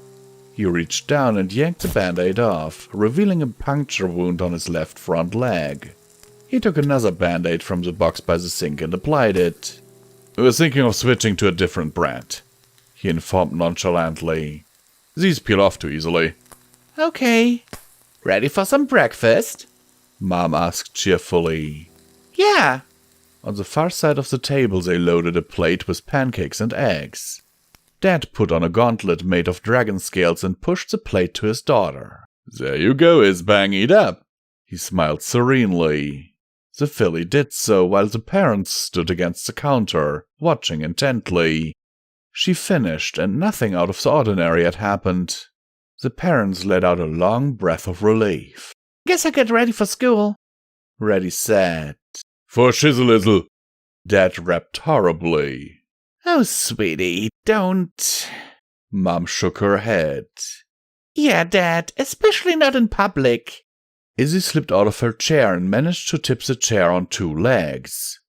He reached down and yanked the band-aid off, revealing a puncture wound on his left front leg. He took another band-aid from the box by the sink and applied it. We're thinking of switching to a different brand, he informed nonchalantly. These peel off too easily. Okay. Ready for some breakfast? Mom asked cheerfully. Yeah. On the far side of the table they loaded a plate with pancakes and eggs. Dad put on a gauntlet made of dragon scales and pushed the plate to his daughter. There you go, Isbang, eat up. He smiled serenely. The filly did so while the parents stood against the counter, watching intently. She finished and nothing out of the ordinary had happened. The parents let out a long breath of relief. Guess I'll get ready for school. Reddy said. For shizzle-izzle. Dad rapped horribly. Oh, sweetie, don't. Mom shook her head. Yeah, Dad, especially not in public. Izzy slipped out of her chair and managed to tip the chair on 2 legs.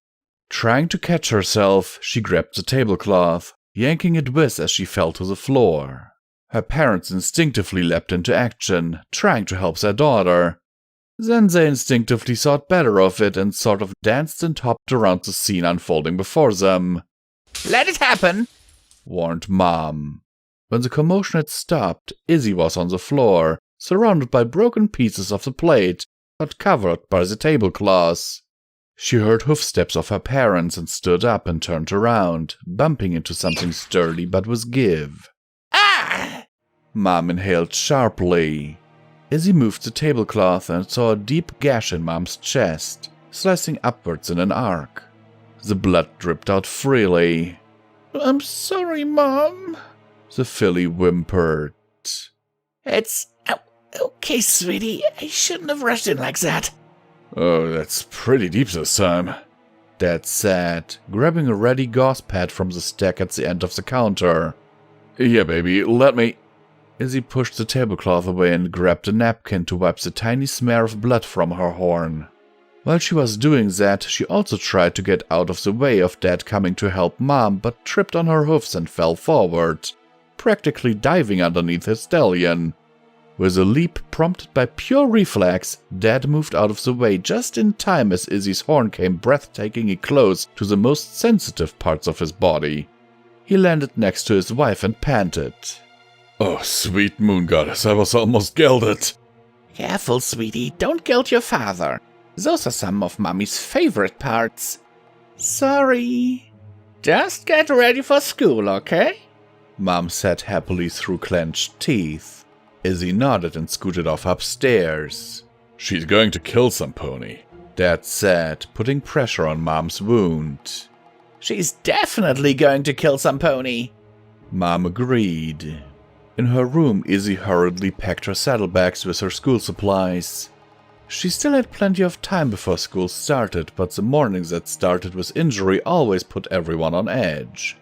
Trying to catch herself, she grabbed the tablecloth, yanking it with as she fell to the floor. Her parents instinctively leapt into action, trying to help their daughter. Then they instinctively thought better of it and sort of danced and hopped around the scene unfolding before them. Let it happen, warned Mom. When the commotion had stopped, Izzy was on the floor, surrounded by broken pieces of the plate, but covered by the tablecloth. She heard hoofsteps of her parents and stood up and turned around, bumping into something sturdy but with give. Ah! Mom inhaled sharply. Izzy moved the tablecloth and saw a deep gash in Mom's chest, slicing upwards in an arc. The blood dripped out freely. I'm sorry, Mom, the filly whimpered. It's okay, sweetie. I shouldn't have rushed in like that. Oh, that's pretty deep this time, Dad said, grabbing a ready gauze pad from the stack at the end of the counter. Yeah, baby, let me... Izzy pushed the tablecloth away and grabbed a napkin to wipe the tiny smear of blood from her horn. While she was doing that, she also tried to get out of the way of Dad coming to help Mom, but tripped on her hoofs and fell forward, practically diving underneath his stallion. With a leap prompted by pure reflex, Dad moved out of the way just in time as Izzy's horn came breathtakingly close to the most sensitive parts of his body. He landed next to his wife and panted. Oh, sweet moon goddess, I was almost gelded. Careful, sweetie, don't geld your father. Those are some of Mommy's favorite parts. Sorry. Just get ready for school, okay? Mom said happily through clenched teeth. Izzy nodded and scooted off upstairs. She's going to kill some pony, Dad said, putting pressure on Mom's wound. She's definitely going to kill some pony, Mom agreed. In her room, Izzy hurriedly packed her saddlebags with her school supplies. She still had plenty of time before school started, but the mornings that started with injury always put everyone on edge.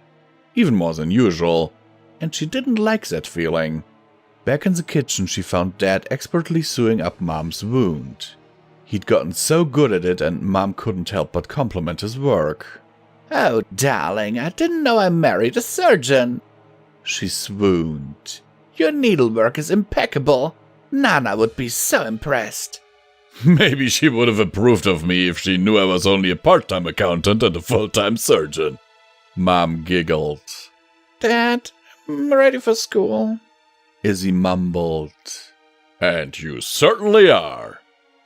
Even more than usual, and she didn't like that feeling. Back in the kitchen, she found Dad expertly sewing up Mom's wound. He'd gotten so good at it, and Mom couldn't help but compliment his work. Oh, darling, I didn't know I married a surgeon. She swooned. Your needlework is impeccable. Nana would be so impressed. Maybe she would have approved of me if she knew I was only a part-time accountant and a full-time surgeon. Mom giggled. Dad, I'm ready for school, Izzy mumbled. And you certainly are,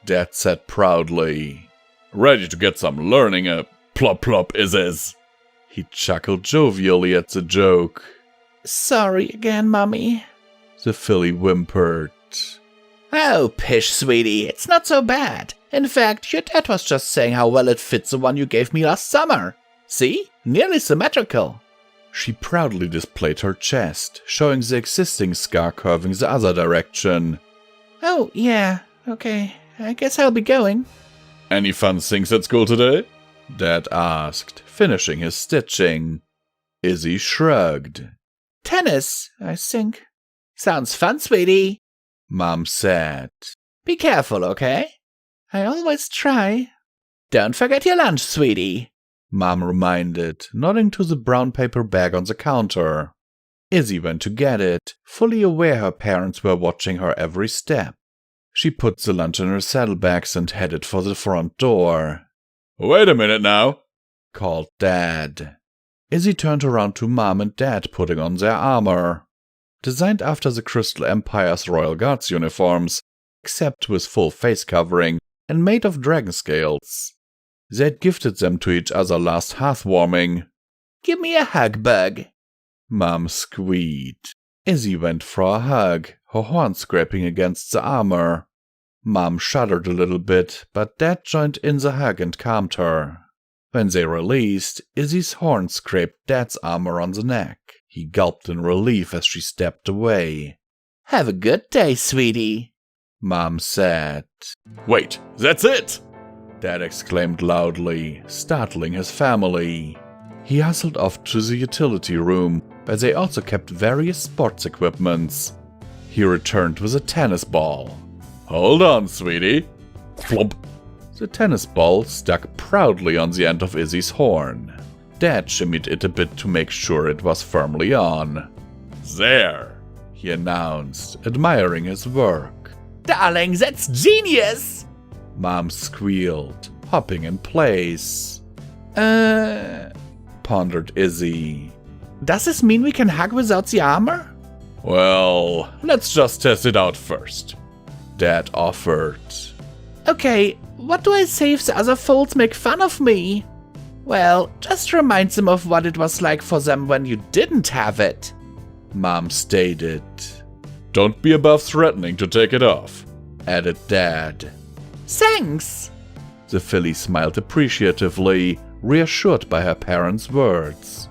Dad said proudly. Ready to get some learning, plop plop is. He chuckled jovially at the joke. Sorry again, Mummy, the filly whimpered. Oh, pish, sweetie, it's not so bad. In fact, your dad was just saying how well it fits the one you gave me last summer. See? Nearly symmetrical. She proudly displayed her chest, showing the existing scar curving the other direction. Oh, yeah, okay, I guess I'll be going. Any fun things at school today? Dad asked, finishing his stitching. Izzy shrugged. Tennis, I think. Sounds fun, sweetie, Mom said. Be careful, okay? I always try. Don't forget your lunch, sweetie, Mom reminded, nodding to the brown paper bag on the counter. Izzy went to get it, fully aware her parents were watching her every step. She put the lunch in her saddlebags and headed for the front door. Wait a minute now, called Dad. Izzy turned around to Mom and Dad putting on their armor. Designed after the Crystal Empire's Royal Guards uniforms, except with full face covering and made of dragon scales. They had gifted them to each other last hearthwarming. Give me a hug, Bug, Mom squeaked. Izzy went for a hug, her horn scraping against the armor. Mom shuddered a little bit, but Dad joined in the hug and calmed her. When they released, Izzy's horn scraped Dad's armor on the neck. He gulped in relief as she stepped away. Have a good day, sweetie, Mom said. Wait, that's it! Dad exclaimed loudly, startling his family. He hustled off to the utility room, where they also kept various sports equipments. He returned with a tennis ball. Hold on, sweetie. Flop. The tennis ball stuck proudly on the end of Izzy's horn. Dad shimmied it a bit to make sure it was firmly on. There, he announced, admiring his work. Darling, that's genius! Mom squealed, hopping in place. Pondered Izzy. Does this mean we can hug without the armor? Well, let's just test it out first, Dad offered. Okay, what do I say if the other folds make fun of me? Well, just remind them of what it was like for them when you didn't have it, Mom stated. Don't be above threatening to take it off, added Dad. Thanks! The filly smiled appreciatively, reassured by her parents' words.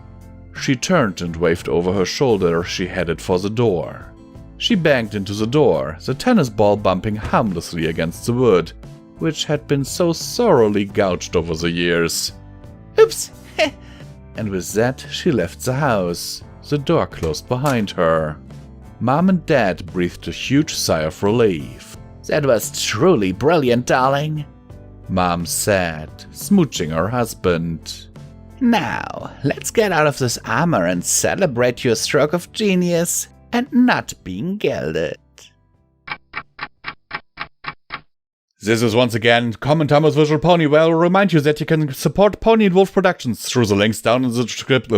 She turned and waved over her shoulder as she headed for the door. She banged into the door, the tennis ball bumping harmlessly against the wood, which had been so thoroughly gouged over the years. Oops! And with that, she left the house. The door closed behind her. Mom and Dad breathed a huge sigh of relief. That was truly brilliant, darling, Mom said, smooching her husband. Now, let's get out of this armor and celebrate your stroke of genius and not being gelded. This is once again Common Time with Visual Pony, where I'll remind you that you can support Pony and Wolf Productions through the links down in the script.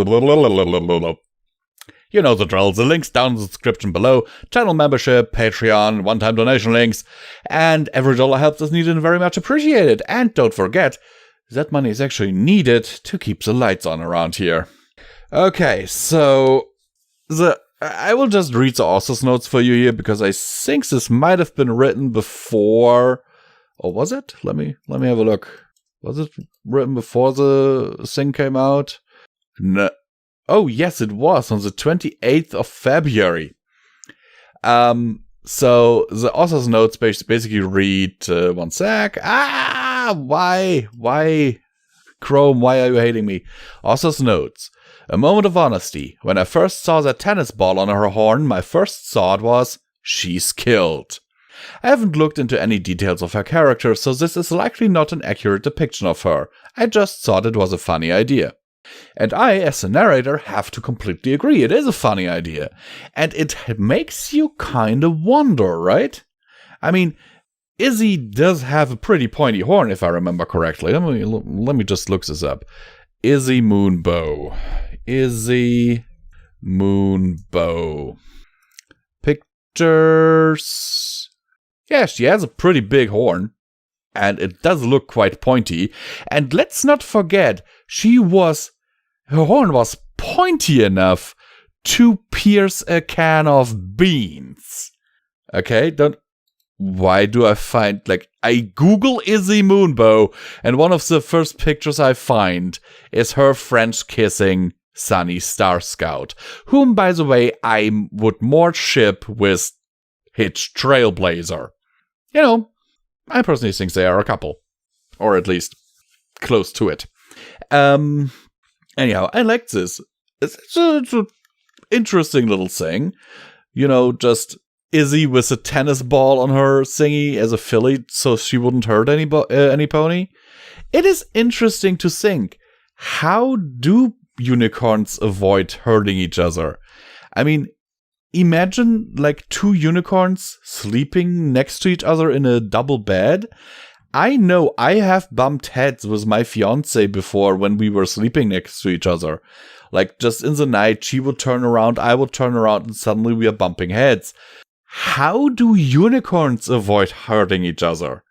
You know the drill, the links down in the description below, channel membership, Patreon, one-time donation links, and every dollar helps is needed and very much appreciated. And don't forget, that money is actually needed to keep the lights on around here. Okay, so I will just read the author's notes for you here, because I think this might have been written before, or was it? Let me have a look. Was it written before the thing came out? No. Oh, yes, it was on the 28th of February. So the author's notes basically read, one sec. Why, Chrome, why are you hating me? Author's notes. A moment of honesty. When I first saw that tennis ball on her horn, my first thought was, she's killed. I haven't looked into any details of her character, so this is likely not an accurate depiction of her. I just thought it was a funny idea. And I, as the narrator, have to completely agree. It is a funny idea. And it makes you kind of wonder, right? I mean, Izzy does have a pretty pointy horn, if I remember correctly. Let me just look this up. Izzy Moonbow. Izzy Moonbow. Pictures. Yeah, she has a pretty big horn. And it does look quite pointy. And let's not forget, her horn was pointy enough to pierce a can of beans. Okay, why do I find, I Google Izzy Moonbow, and one of the first pictures I find is her French kissing Sunny Star Scout, whom, by the way, I would more ship with Hitch Trailblazer. You know, I personally think they are a couple, or at least close to it. Anyhow, I like this. It's an interesting little thing. You know, just Izzy with a tennis ball on her thingy as a filly so she wouldn't hurt any pony. It is interesting to think, how do unicorns avoid hurting each other? I mean, imagine two unicorns sleeping next to each other in a double bed. I know I have bumped heads with my fiance before when we were sleeping next to each other. Just in the night, she would turn around, I would turn around, and suddenly we are bumping heads. How do unicorns avoid hurting each other?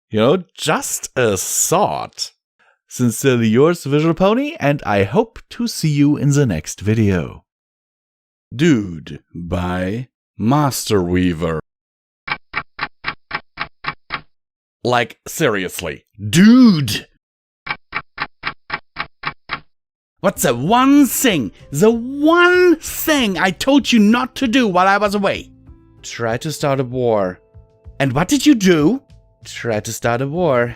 You know, just a thought. Sincerely yours, Visual Pony, and I hope to see you in the next video. Dude by Master Weaver. Seriously. Dude! What's the one thing I told you not to do while I was away? Try to start a war. And what did you do? Try to start a war.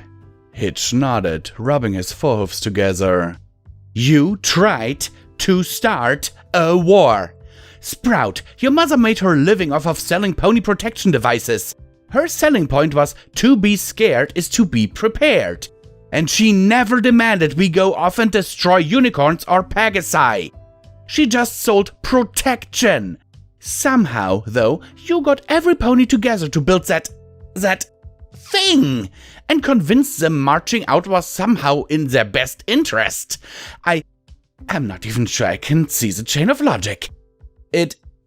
Hitch nodded, rubbing his forehoofs together. You tried to start a war. Sprout, your mother made her living off of selling pony protection devices. Her selling point was, to be scared is to be prepared. And she never demanded we go off and destroy unicorns or Pegasi. She just sold protection. Somehow, though, you got every pony together to build that thing, and convinced them marching out was somehow in their best interest. I'm not even sure I can see the chain of logic.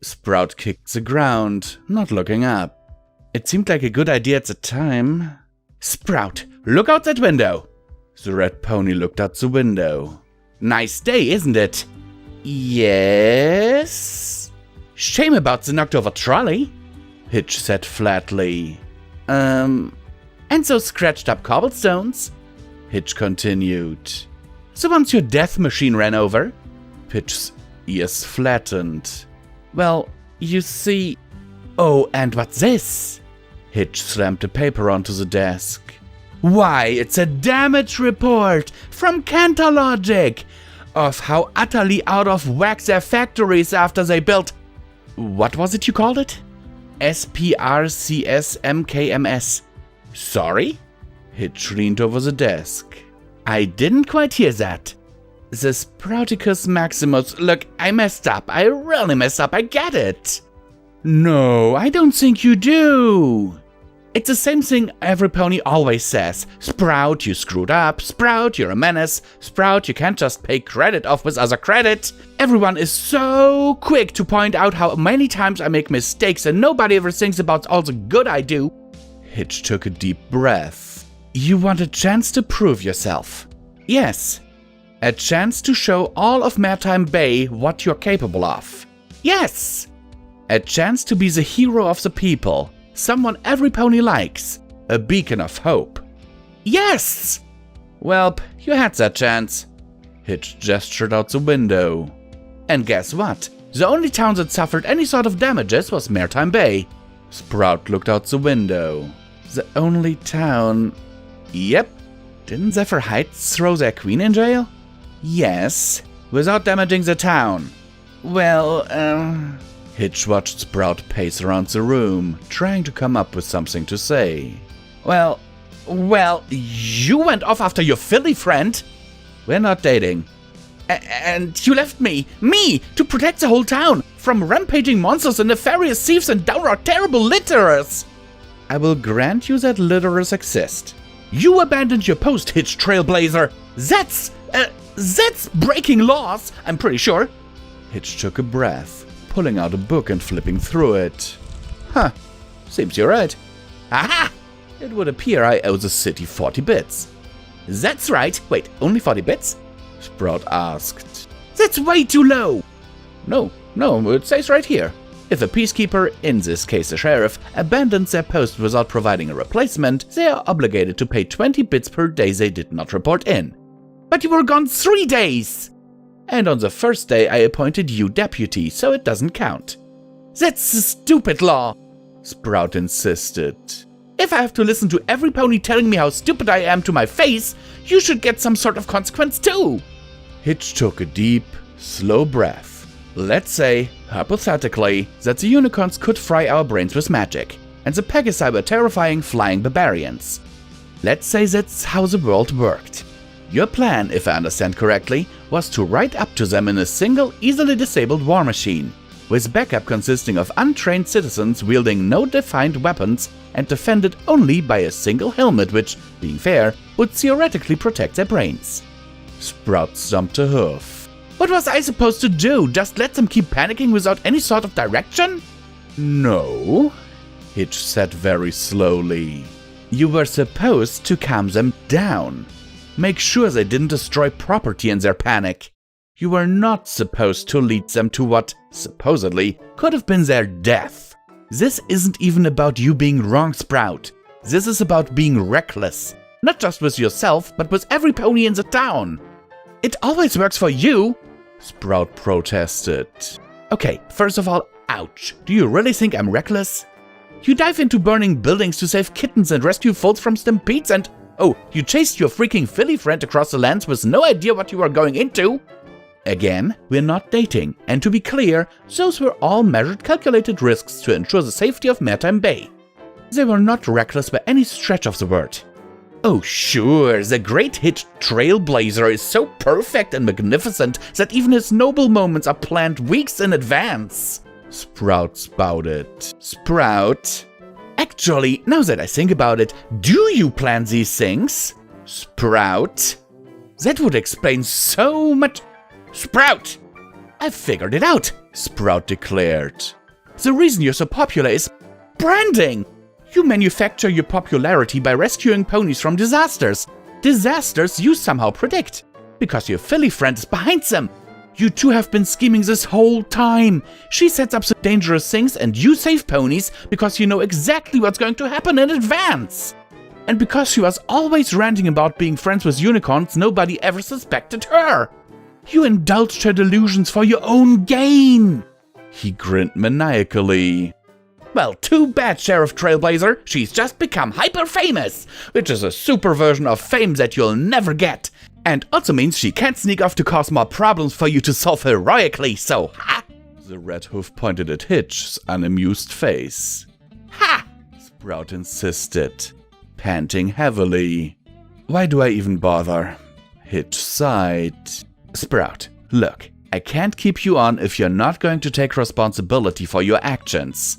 Sprout kicked the ground, not looking up. It seemed like a good idea at the time. Sprout, look out that window. The red pony looked out the window. Nice day, isn't it? Yes. Shame about the knocked over trolley, Hitch said flatly. And those scratched up cobblestones, Hitch continued. So once your death machine ran over, Hitch's ears flattened. Well, you see... Oh, and what's this? Hitch slammed the paper onto the desk. Why, it's a damage report from Cantalogic of how utterly out of whack their factories after they built... What was it you called it? SPRCSMKMS. Sorry? Hitch leaned over the desk. I didn't quite hear that. The Sprouticus Maximus. Look, I messed up. I really messed up. I get it. No, I don't think you do. It's the same thing every pony always says. Sprout, you screwed up. Sprout, you're a menace. Sprout, you can't just pay credit off with other credit. Everyone is so quick to point out how many times I make mistakes and nobody ever thinks about all the good I do. Hitch took a deep breath. You want a chance to prove yourself. Yes. A chance to show all of Maritime Bay what you're capable of. Yes. A chance to be the hero of the people. Someone every pony likes. A beacon of hope. Yes! Welp, you had that chance. Hitch gestured out the window. And guess what? The only town that suffered any sort of damages was Maritime Bay. Sprout looked out the window. The only town... Yep. Didn't Zephyr Heights throw their queen in jail? Yes. Without damaging the town. Well, Hitch watched Sprout pace around the room, trying to come up with something to say. Well, you went off after your filly friend. We're not dating. And you left me, to protect the whole town from rampaging monsters and nefarious thieves and downright terrible litterers. I will grant you that litterers exist. You abandoned your post, Hitch Trailblazer. That's breaking laws, I'm pretty sure. Hitch took a breath, pulling out a book and flipping through it. Huh, seems you're right. Aha! It would appear I owe the city 40 bits. That's right. Wait, only 40 bits? Sprout asked. That's way too low. No, No, it says right here. If a peacekeeper, in this case a sheriff, abandons their post without providing a replacement, they are obligated to pay 20 bits per day they did not report in. But you were gone 3 days! And on the first day I appointed you deputy, so it doesn't count. That's a stupid law, Sprout insisted. If I have to listen to every pony telling me how stupid I am to my face, you should get some sort of consequence too. Hitch took a deep, slow breath. Let's say, hypothetically, that the unicorns could fry our brains with magic, and the Pegasi were terrifying flying barbarians. Let's say that's how the world worked. Your plan, if I understand correctly, was to ride up to them in a single, easily disabled war machine, with backup consisting of untrained citizens wielding no defined weapons and defended only by a single helmet which, being fair, would theoretically protect their brains. Sprout stumped a hoof. What was I supposed to do? Just let them keep panicking without any sort of direction? No, Hitch said very slowly. You were supposed to calm them down. Make sure they didn't destroy property in their panic. You were not supposed to lead them to what, supposedly, could have been their death. This isn't even about you being wrong, Sprout. This is about being reckless. Not just with yourself, but with every pony in the town. It always works for you, Sprout protested. Okay, first of all, ouch. Do you really think I'm reckless? You dive into burning buildings to save kittens and rescue folks from stampedes and... Oh, you chased your freaking Philly friend across the lands with no idea what you were going into? Again, we're not dating, and to be clear, those were all measured, calculated risks to ensure the safety of Maritime Bay. They were not reckless by any stretch of the word. Oh sure, the great hit Trailblazer is so perfect and magnificent that even his noble moments are planned weeks in advance, Sprout spouted. Sprout? Actually, now that I think about it, do you plan these things? Sprout? That would explain so much. Sprout! I've figured it out, Sprout declared. The reason you're so popular is branding! You manufacture your popularity by rescuing ponies from disasters. Disasters you somehow predict, because your Philly friend is behind them. You two have been scheming this whole time. She sets up some dangerous things and you save ponies because you know exactly what's going to happen in advance. And because she was always ranting about being friends with unicorns, nobody ever suspected her. You indulged her delusions for your own gain. He grinned maniacally. Well, too bad, Sheriff Trailblazer. She's just become hyper-famous, which is a super version of fame that you'll never get. And also means she can't sneak off to cause more problems for you to solve heroically, so ha! The Red Hoof pointed at Hitch's unamused face. Ha! Sprout insisted, panting heavily. Why do I even bother? Hitch sighed. Sprout, look, I can't keep you on if you're not going to take responsibility for your actions.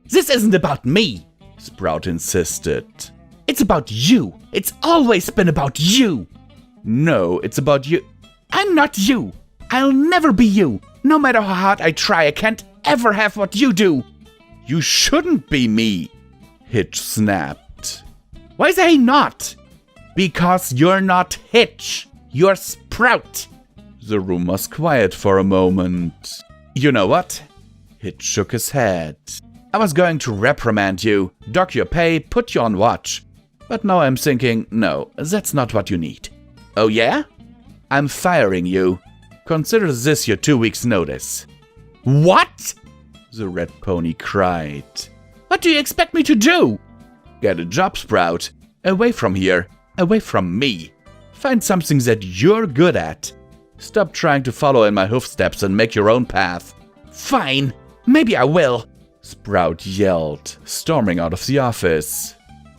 This isn't about me, Sprout insisted. It's about you. It's always been about you. No, it's about you. I'm not you. I'll never be you. No matter how hard I try, I can't ever have what you do. You shouldn't be me, Hitch snapped. Why is he not? Because you're not Hitch. You're Sprout. The room was quiet for a moment. You know what? Hitch shook his head. I was going to reprimand you, dock your pay, put you on watch. But now I'm thinking, no, that's not what you need. Oh yeah? I'm firing you. Consider this your 2 weeks' notice. What? The red pony cried. What do you expect me to do? Get a job, Sprout. Away from here. Away from me. Find something that you're good at. Stop trying to follow in my hoofsteps and make your own path. Fine. Maybe I will. Sprout yelled, storming out of the office.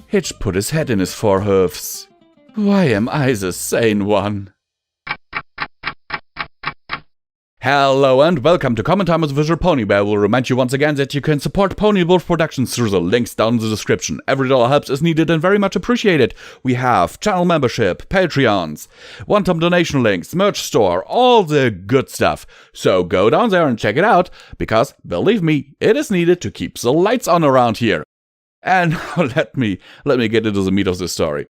Hitch put his head in his forehoofs. Why am I the sane one? Hello and welcome to Common Time with Visual Pony, where I will remind you once again that you can support Pony Wolf Productions through the links down in the description. Every dollar helps is needed and very much appreciated. We have channel membership, Patreons, one-time donation links, merch store, all the good stuff. So go down there and check it out, because, believe me, it is needed to keep the lights on around here. And let me get into the meat of the story.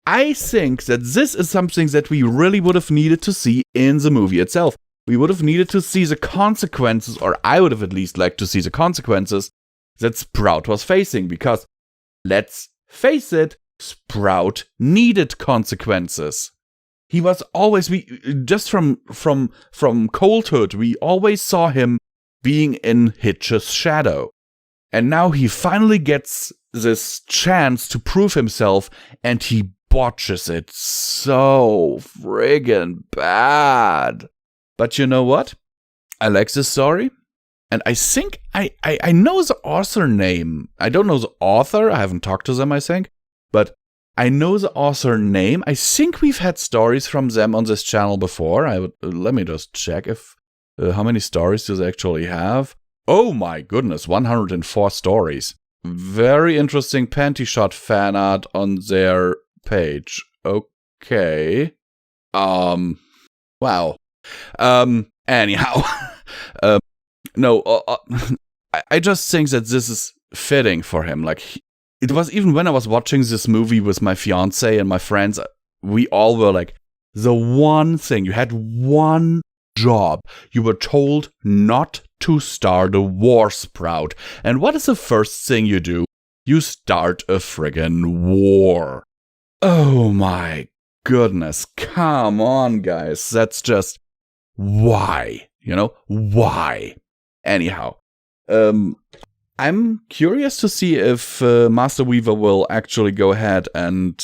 I think that this is something that we really would have needed to see in the movie itself. we would have needed to see the consequences, or I would have at least liked to see the consequences that Sprout was facing, because let's face it, Sprout needed consequences. He was always, just from Coulthard, we always saw him being in Hitch's shadow. And now he finally gets this chance to prove himself, and he botches it so friggin' bad. But you know what? I like this story. And I think I know the author name. I don't know the author. I haven't talked to them, I think. But I know the author name. I think we've had stories from them on this channel before. Let me just check if how many stories do they actually have. Oh my goodness, 104 stories. Very interesting panty shot fan art on their page. Okay. Wow. Anyhow. No, I just think that this is fitting for him. Like, it was even when I was watching this movie with my fiance and my friends, we all were like, the one thing, you had one job. You were told not to start a war, Sprout. And what is the first thing you do? You start a friggin' war. Oh my goodness. Come on, guys. That's just, why? You know, why? Anyhow, I'm curious to see if Master Weaver will actually go ahead and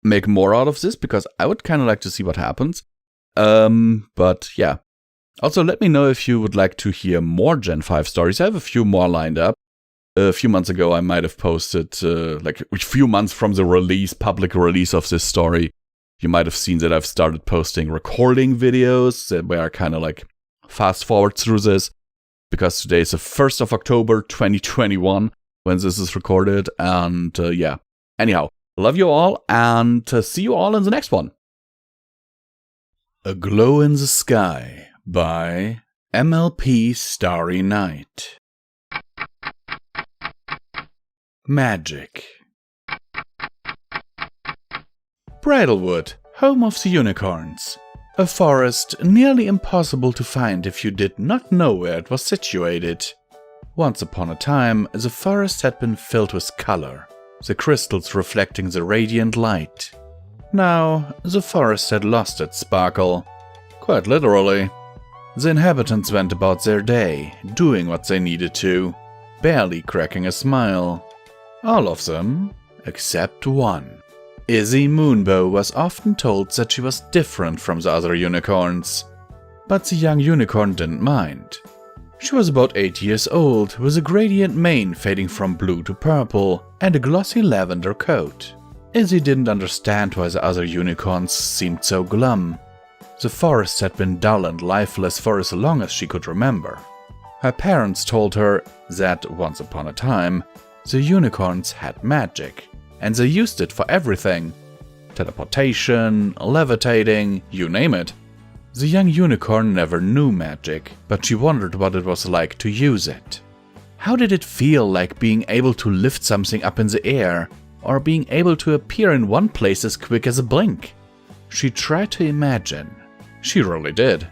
make more out of this, because I would kind of like to see what happens. But yeah. Also, let me know if you would like to hear more Gen 5 stories. I have a few more lined up. A few months ago, I might have posted, like a few months from the public release of this story, you might have seen that I've started posting recording videos where I kind of like fast forward through this, because today is the 1st of October 2021 when this is recorded. And yeah, anyhow, love you all, and see you all in the next one. A Glow in the Sky by MLP Starry Night. Magic. Bridlewood, home of the unicorns. A forest nearly impossible to find if you did not know where it was situated. Once upon a time, the forest had been filled with color, the crystals reflecting the radiant light. Now, the forest had lost its sparkle. Quite literally. The inhabitants went about their day, doing what they needed to, barely cracking a smile. All of them, except one. Izzy Moonbow was often told that she was different from the other unicorns, but the young unicorn didn't mind. She was about 8 years old, with a gradient mane fading from blue to purple, and a glossy lavender coat. Izzy didn't understand why the other unicorns seemed so glum. The forest had been dull and lifeless for as long as she could remember. Her parents told her that, once upon a time, the unicorns had magic, and they used it for everything. Teleportation, levitating, you name it. The young unicorn never knew magic, but she wondered what it was like to use it. How did it feel like being able to lift something up in the air, or being able to appear in one place as quick as a blink? She tried to imagine. She really did.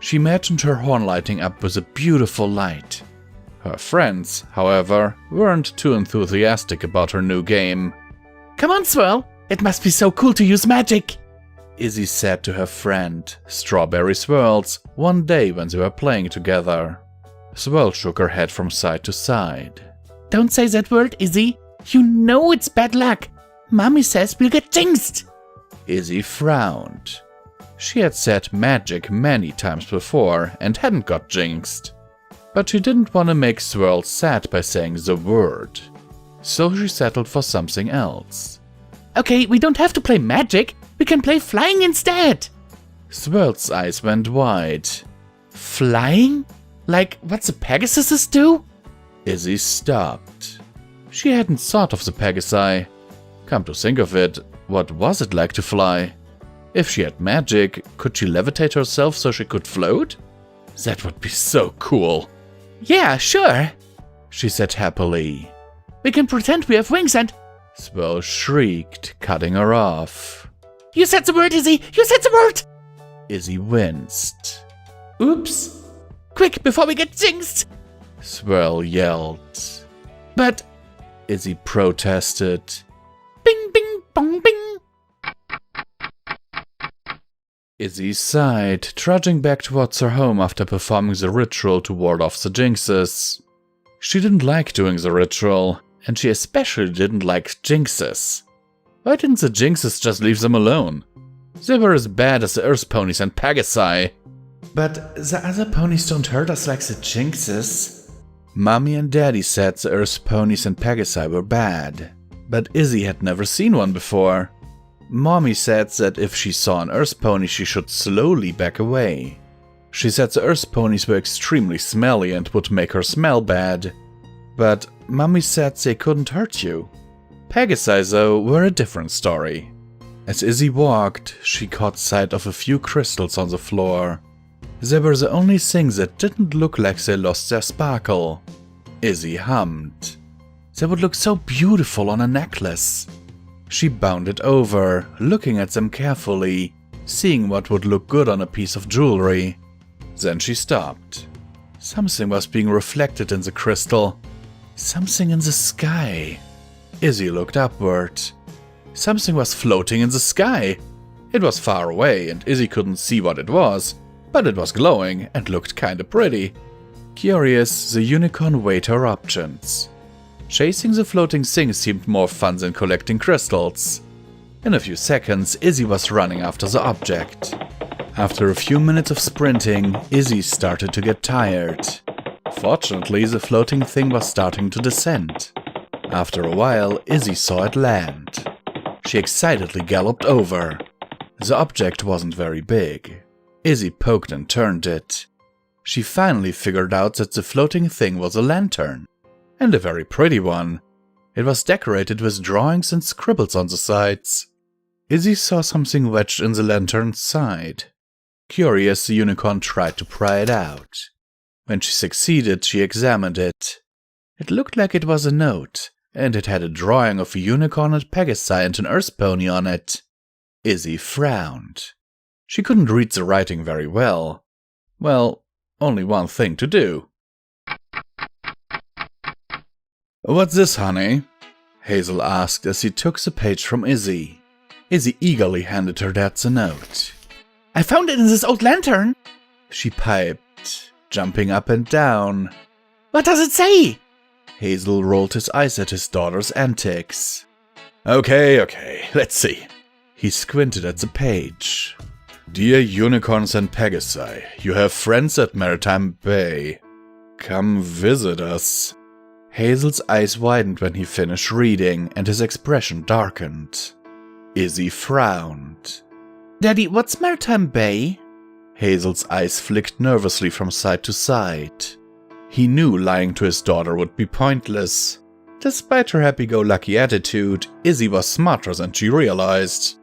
She imagined her horn lighting up with a beautiful light. Her friends, however, weren't too enthusiastic about her new game. Come on, Swirl! It must be so cool to use magic! Izzy said to her friend, Strawberry Swirls, one day when they were playing together. Swirl shook her head from side to side. Don't say that word, Izzy. You know it's bad luck. Mommy says we'll get jinxed. Izzy frowned. She had said magic many times before and hadn't got jinxed. But she didn't want to make Swirl sad by saying the word. So she settled for something else. Okay, we don't have to play magic. We can play flying instead. Swirl's eyes went wide. Flying? Like what the Pegasuses do? Izzy stopped. She hadn't thought of the Pegasi. Come to think of it, what was it like to fly? If she had magic, could she levitate herself so she could float? That would be so cool. Yeah, sure, she said happily. We can pretend we have wings and... Swirl shrieked, cutting her off. You said the word, Izzy! You said the word! Izzy winced. Oops! Quick, before we get jinxed! Swirl yelled. But, Izzy protested. Bing, bing, bong, bing! Izzy sighed, trudging back towards her home after performing the ritual to ward off the jinxes. She didn't like doing the ritual, and she especially didn't like jinxes. Why didn't the jinxes just leave them alone? They were as bad as the Earth ponies and Pegasi. But the other ponies don't hurt us like the jinxes. Mommy and Daddy said the Earth ponies and Pegasi were bad, but Izzy had never seen one before. Mommy said that if she saw an Earth pony, she should slowly back away. She said the Earth ponies were extremely smelly and would make her smell bad. But Mommy said they couldn't hurt you. Pegasi, though, were a different story. As Izzy walked, she caught sight of a few crystals on the floor. They were the only things that didn't look like they lost their sparkle. Izzy hummed. They would look so beautiful on a necklace. She bounded over, looking at them carefully, seeing what would look good on a piece of jewelry. Then she stopped. Something was being reflected in the crystal. Something in the sky. Izzy looked upward. Something was floating in the sky. It was far away and Izzy couldn't see what it was, but it was glowing and looked kinda pretty. Curious, the unicorn weighed her options. Chasing the floating thing seemed more fun than collecting crystals. In a few seconds, Izzy was running after the object. After a few minutes of sprinting, Izzy started to get tired. Fortunately, the floating thing was starting to descend. After a while, Izzy saw it land. She excitedly galloped over. The object wasn't very big. Izzy poked and turned it. She finally figured out that the floating thing was a lantern. And a very pretty one. It was decorated with drawings and scribbles on the sides. Izzy saw something wedged in the lantern's side. Curious, the unicorn tried to pry it out. When she succeeded, she examined it. It looked like it was a note, and it had a drawing of a unicorn and Pegasi and an Earth pony on it. Izzy frowned. She couldn't read the writing very well. Well, only one thing to do. "What's this, honey?" Hazel asked as he took the page from Izzy. Izzy eagerly handed her dad the note. "I found it in this old lantern," she piped, jumping up and down. "What does it say?" Hazel rolled his eyes at his daughter's antics. Okay, let's see." He squinted at the page. "Dear Unicorns and Pegasi, you have friends at Maritime Bay. Come visit us." Hazel's eyes widened when he finished reading, and his expression darkened. Izzy frowned. "Daddy, what's Maritime Bay?" Hazel's eyes flicked nervously from side to side. He knew lying to his daughter would be pointless. Despite her happy-go-lucky attitude, Izzy was smarter than she realized.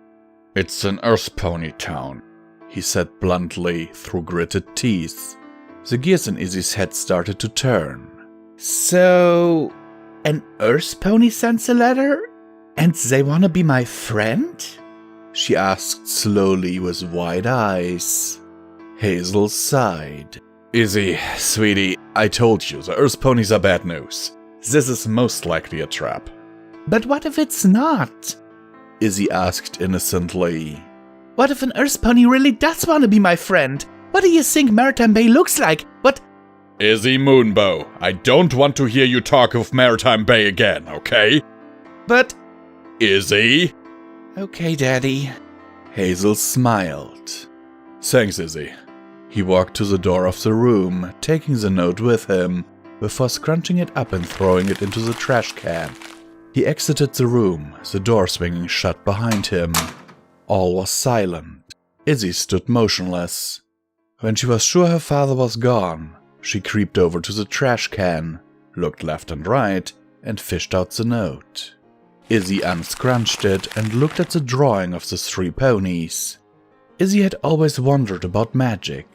"It's an Earth pony town," he said bluntly through gritted teeth. The gears in Izzy's head started to turn. "So, an Earth pony sends a letter? And they wanna be my friend?" she asked slowly with wide eyes. Hazel sighed. "Izzy, sweetie, I told you, the Earth ponies are bad news. This is most likely a trap." "But what if it's not?" Izzy asked innocently. "What if an Earth pony really does want to be my friend? What do you think Maritime Bay looks like? What—" "Izzy Moonbow, I don't want to hear you talk of Maritime Bay again, okay?" "But—" "Izzy?" "Okay, Daddy." Hazel smiled. "Thanks, Izzy." He walked to the door of the room, taking the note with him, before scrunching it up and throwing it into the trash can. He exited the room, the door swinging shut behind him. All was silent. Izzy stood motionless. When she was sure her father was gone, she creeped over to the trash can, looked left and right, and fished out the note. Izzy unscrunched it and looked at the drawing of the 3 ponies. Izzy had always wondered about magic.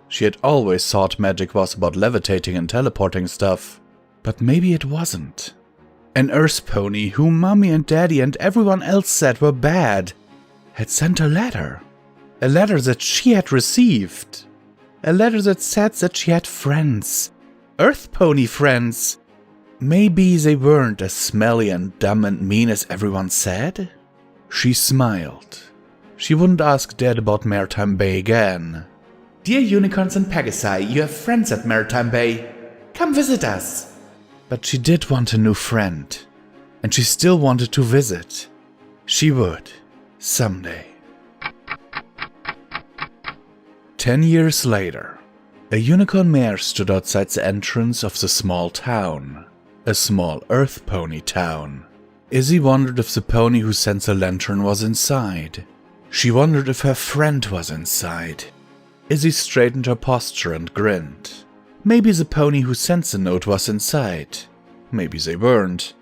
She had always thought magic was about levitating and teleporting stuff, but maybe it wasn't. An Earth pony whom Mommy and Daddy and everyone else said were bad had sent a letter that she had received. A letter that said that she had friends. Earth pony friends. Maybe they weren't as smelly and dumb and mean as everyone said? She smiled. She wouldn't ask Dad about Maritime Bay again. Dear Unicorns and Pegasi, you have friends at Maritime Bay. Come visit us. But she did want a new friend. And she still wanted to visit. She would. Someday. 10 years later, a unicorn mare stood outside the entrance of the small town. A small earth pony town. Izzy wondered if the pony who sent the lantern was inside. She wondered if her friend was inside. Izzy straightened her posture and grinned. Maybe the pony who sent the note was inside. Maybe they weren't.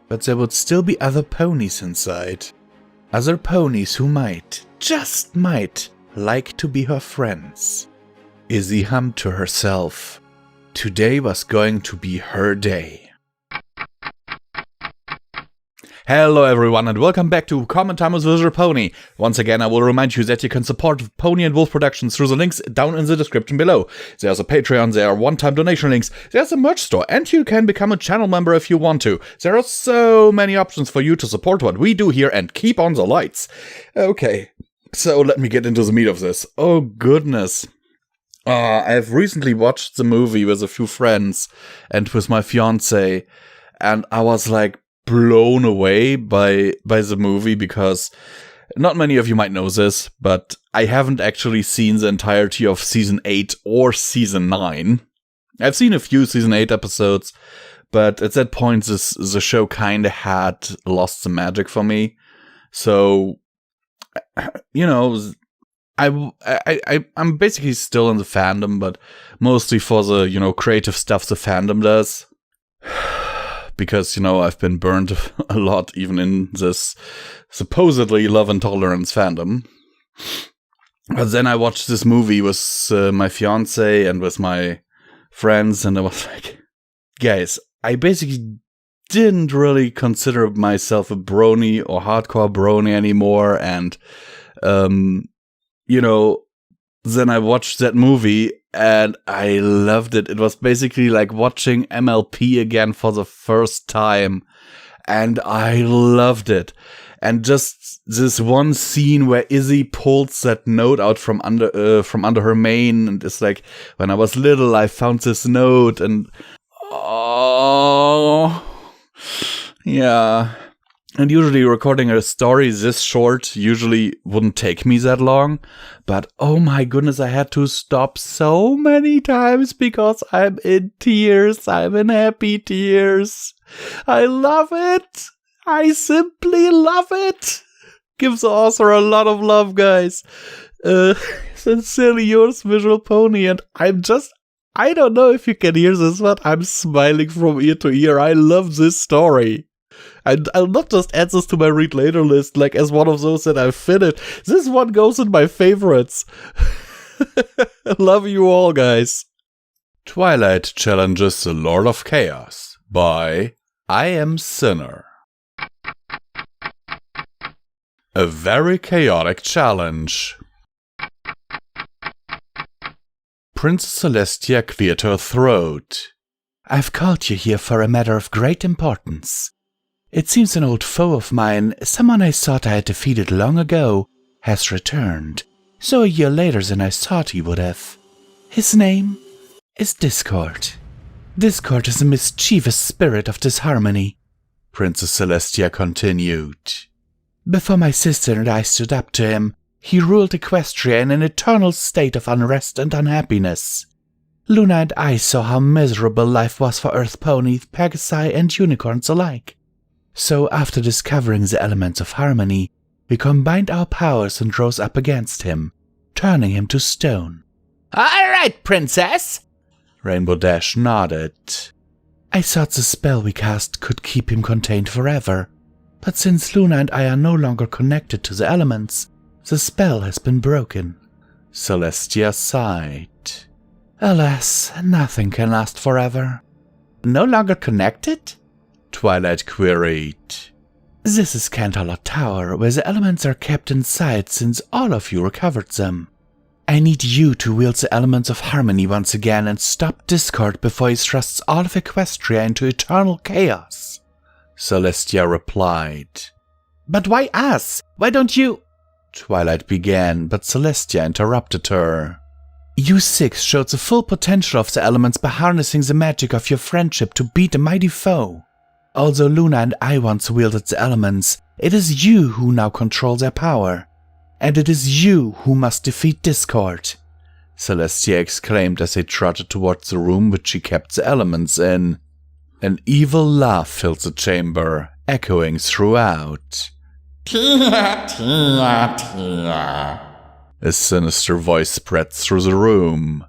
But there would still be other ponies inside. Other ponies who might, just might, like to be her friends. Izzy hummed to herself. Today was going to be her day. Hello everyone and welcome back to Common Time with Visual Pony. Once again I will remind you that you can support Pony and Wolf Productions through the links down in the description below. There's a Patreon, there are one-time donation links, there's a merch store, and you can become a channel member if you want to. There are so many options for you to support what we do here and keep on the lights. Okay, so let me get into the meat of this. Oh goodness. I've recently watched the movie with a few friends and with my fiance, and I was like blown away by the movie because not many of you might know this, but I haven't actually seen the entirety of season 8 or season 9. I've seen a few season 8 episodes, but at that point the show kinda had lost the magic for me. So, you know, I'm basically still in the fandom, but mostly for the, you know, creative stuff the fandom does. Because, you know, I've been burned a lot even in this supposedly love and tolerance fandom. But then I watched this movie with my fiance and with my friends, and I was like, guys, I basically didn't really consider myself a brony or hardcore brony anymore, and you know, then I watched that movie and I loved it. It was basically like watching MLP again for the first time, and I loved it. And just this one scene where Izzy pulls that note out from under her mane, and it's like, when I was little, I found this note, and oh, yeah. And usually recording a story this short usually wouldn't take me that long. But oh my goodness, I had to stop so many times because I'm in tears. I'm in happy tears. I love it. I simply love it. Give the author a lot of love, guys. Sincerely yours, Visual Pony. And I don't know if you can hear this, but I'm smiling from ear to ear. I love this story. I'll not just add this to my read later list, like as one of those that I've finished. This one goes in my favorites. Love you all, guys. Twilight challenges the Lord of Chaos by I Am Sinner. A very chaotic challenge. Princess Celestia cleared her throat. I've called you here for a matter of great importance. It seems an old foe of mine, someone I thought I had defeated long ago, has returned, so a year later than I thought he would have. His name is Discord. Discord is a mischievous spirit of disharmony, Princess Celestia continued. Before my sister and I stood up to him, he ruled Equestria in an eternal state of unrest and unhappiness. Luna and I saw how miserable life was for Earth ponies, Pegasi, and unicorns alike. So after discovering the elements of harmony, we combined our powers and rose up against him, turning him to stone. All right, Princess. Rainbow Dash nodded. I thought the spell we cast could keep him contained forever, but since Luna and I are no longer connected to the elements, the spell has been broken. Celestia sighed. Alas, nothing can last forever. No longer connected? Twilight queried. This is Cantalot Tower, where the elements are kept inside since all of you recovered them. I need you to wield the elements of harmony once again and stop Discord before he thrusts all of Equestria into eternal chaos, Celestia replied. But why us? Why don't you? Twilight began, but Celestia interrupted her. You six showed the full potential of the elements by harnessing the magic of your friendship to beat a mighty foe. Although Luna and I once wielded the elements, it is you who now control their power. And it is you who must defeat Discord, Celestia exclaimed as they trotted towards the room which she kept the elements in. An evil laugh filled the chamber, echoing throughout. Tia, tia, tia. A sinister voice spread through the room.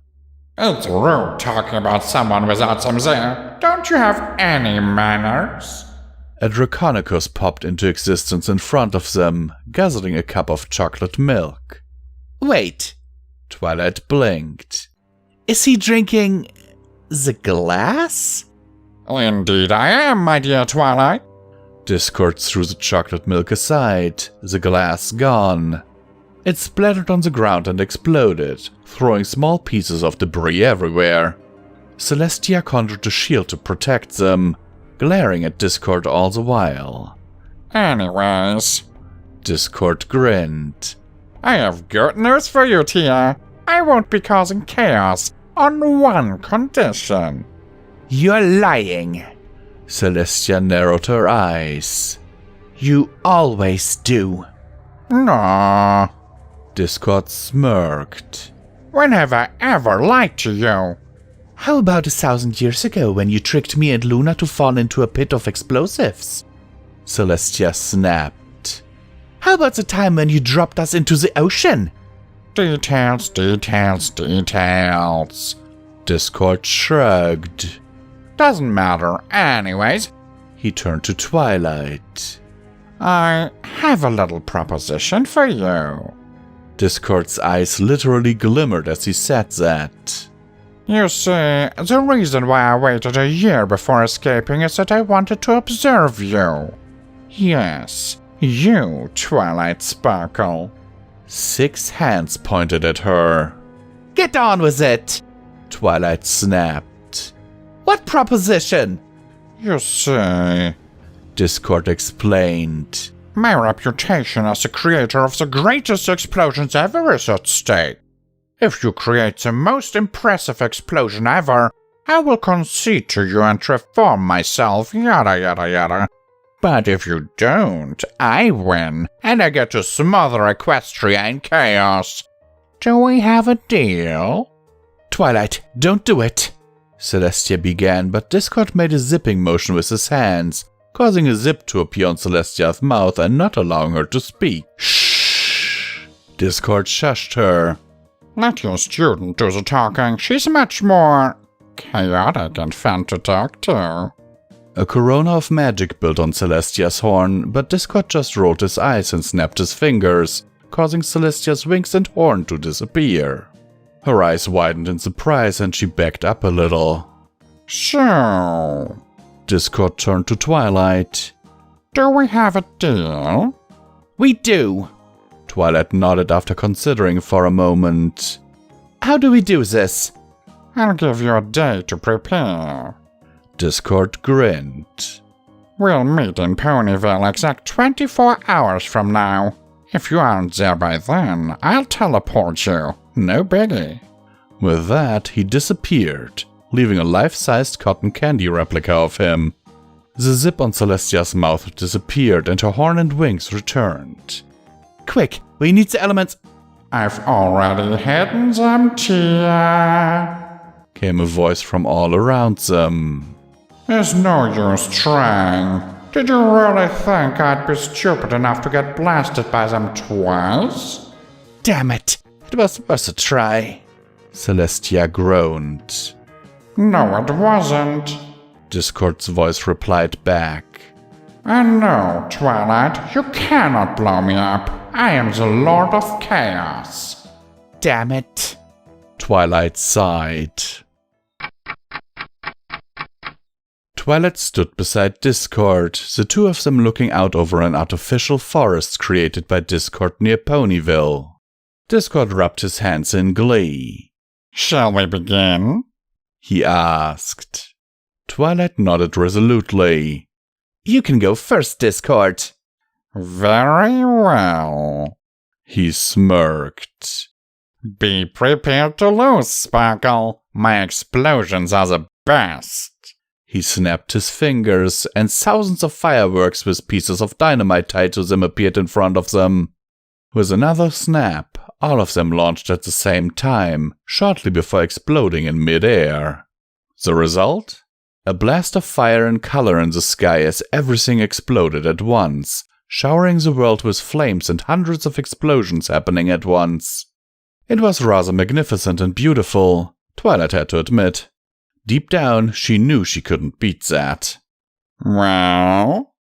It's rude talking about someone without some there. Don't you have any manners? A Draconicus popped into existence in front of them, guzzling a cup of chocolate milk. Wait, Twilight blinked. Is he drinking the glass? Indeed I am, my dear Twilight. Discord threw the chocolate milk aside, the glass gone. It splattered on the ground and exploded, throwing small pieces of debris everywhere. Celestia conjured a shield to protect them, glaring at Discord all the while. Anyways, Discord grinned. I have good news for you, Tia. I won't be causing chaos on one condition. You're lying. Celestia narrowed her eyes. You always do. No. Discord smirked. When have I ever lied to you? How about 1,000 years ago when you tricked me and Luna to fall into a pit of explosives? Celestia snapped. How about the time when you dropped us into the ocean? Details, details, details. Discord shrugged. Doesn't matter anyways. He turned to Twilight. I have a little proposition for you. Discord's eyes literally glimmered as he said that. You see, the reason why I waited a year before escaping is that I wanted to observe you. Yes, you, Twilight Sparkle. 6 hands pointed at her. Get on with it! Twilight snapped. What proposition? You see, Discord explained. My reputation as the creator of the greatest explosions ever is at stake. If you create the most impressive explosion ever, I will concede to you and reform myself, yada yada yada. But if you don't, I win, and I get to smother Equestria in chaos. Do we have a deal? Twilight, don't do it. Celestia began, but Discord made a zipping motion with his hands, causing a zip to appear on Celestia's mouth and not allowing her to speak. Shh! Discord shushed her. Let your student do the talking. She's much more chaotic and fun to talk to. A corona of magic built on Celestia's horn, but Discord just rolled his eyes and snapped his fingers, causing Celestia's wings and horn to disappear. Her eyes widened in surprise and she backed up a little. So, Discord turned to Twilight. Do we have a deal? We do. Twilight nodded after considering for a moment. How do we do this? I'll give you a day to prepare. Discord grinned. We'll meet in Ponyville exact 24 hours from now. If you aren't there by then, I'll teleport you. No biggie. With that, he disappeared, leaving a life-sized cotton candy replica of him. The zip on Celestia's mouth disappeared and her horn and wings returned. Quick, we need the elements. I've already hidden them, Tia. Came a voice from all around them. There's no use trying. Did you really think I'd be stupid enough to get blasted by them twice? Damn it, it was worth a try. Celestia groaned. No, it wasn't. Discord's voice replied back. And no, Twilight, you cannot blow me up. I am the Lord of Chaos. Damn it. Twilight sighed. Twilight stood beside Discord, the two of them looking out over an artificial forest created by Discord near Ponyville. Discord rubbed his hands in glee. Shall we begin? He asked. Twilight nodded resolutely. You can go first, Discord. Very well. He smirked. Be prepared to lose, Sparkle. My explosions are the best. He snapped his fingers, and thousands of fireworks with pieces of dynamite tied to them appeared in front of them. With another snap, all of them launched at the same time, shortly before exploding in mid-air. The result? A blast of fire and color in the sky as everything exploded at once, showering the world with flames and hundreds of explosions happening at once. It was rather magnificent and beautiful, Twilight had to admit. Deep down, she knew she couldn't beat that. Well?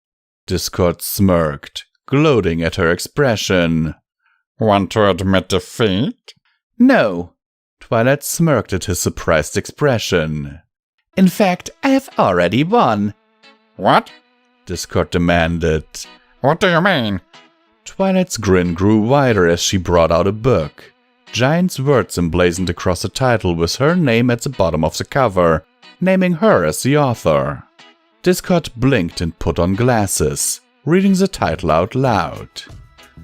Discord smirked, gloating at her expression. Want to admit defeat? No. Twilight smirked at his surprised expression. In fact, I have already won. What? Discord demanded. What do you mean? Twilight's grin grew wider as she brought out a book. Giant words emblazoned across the title with her name at the bottom of the cover, naming her as the author. Discord blinked and put on glasses, reading the title out loud.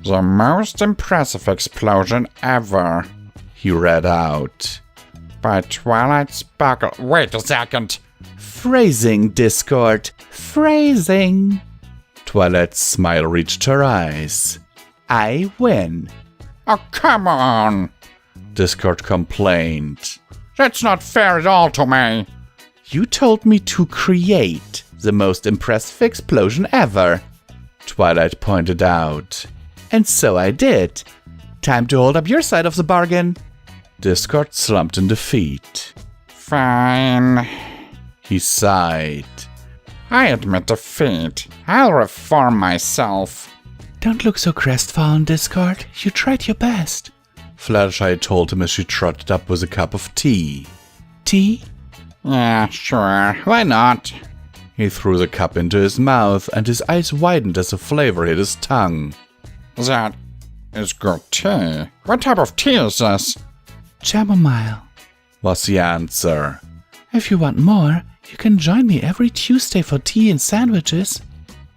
The most impressive explosion ever, he read out. By Twilight Sparkle. Wait a second. Phrasing, Discord. Phrasing. Twilight's smile reached her eyes. I win. Oh, come on. Discord complained. That's not fair at all to me. You told me to create the most impressive explosion ever, Twilight pointed out. And so I did. Time to hold up your side of the bargain. Discord slumped in defeat. Fine. He sighed. I admit defeat. I'll reform myself. Don't look so crestfallen, Discord. You tried your best. Fluttershy told him as she trotted up with a cup of tea. Tea? Yeah, sure. Why not? He threw the cup into his mouth, and his eyes widened as the flavor hit his tongue. That is good tea. What type of tea is this? Chamomile, was the answer. If you want more, you can join me every Tuesday for tea and sandwiches.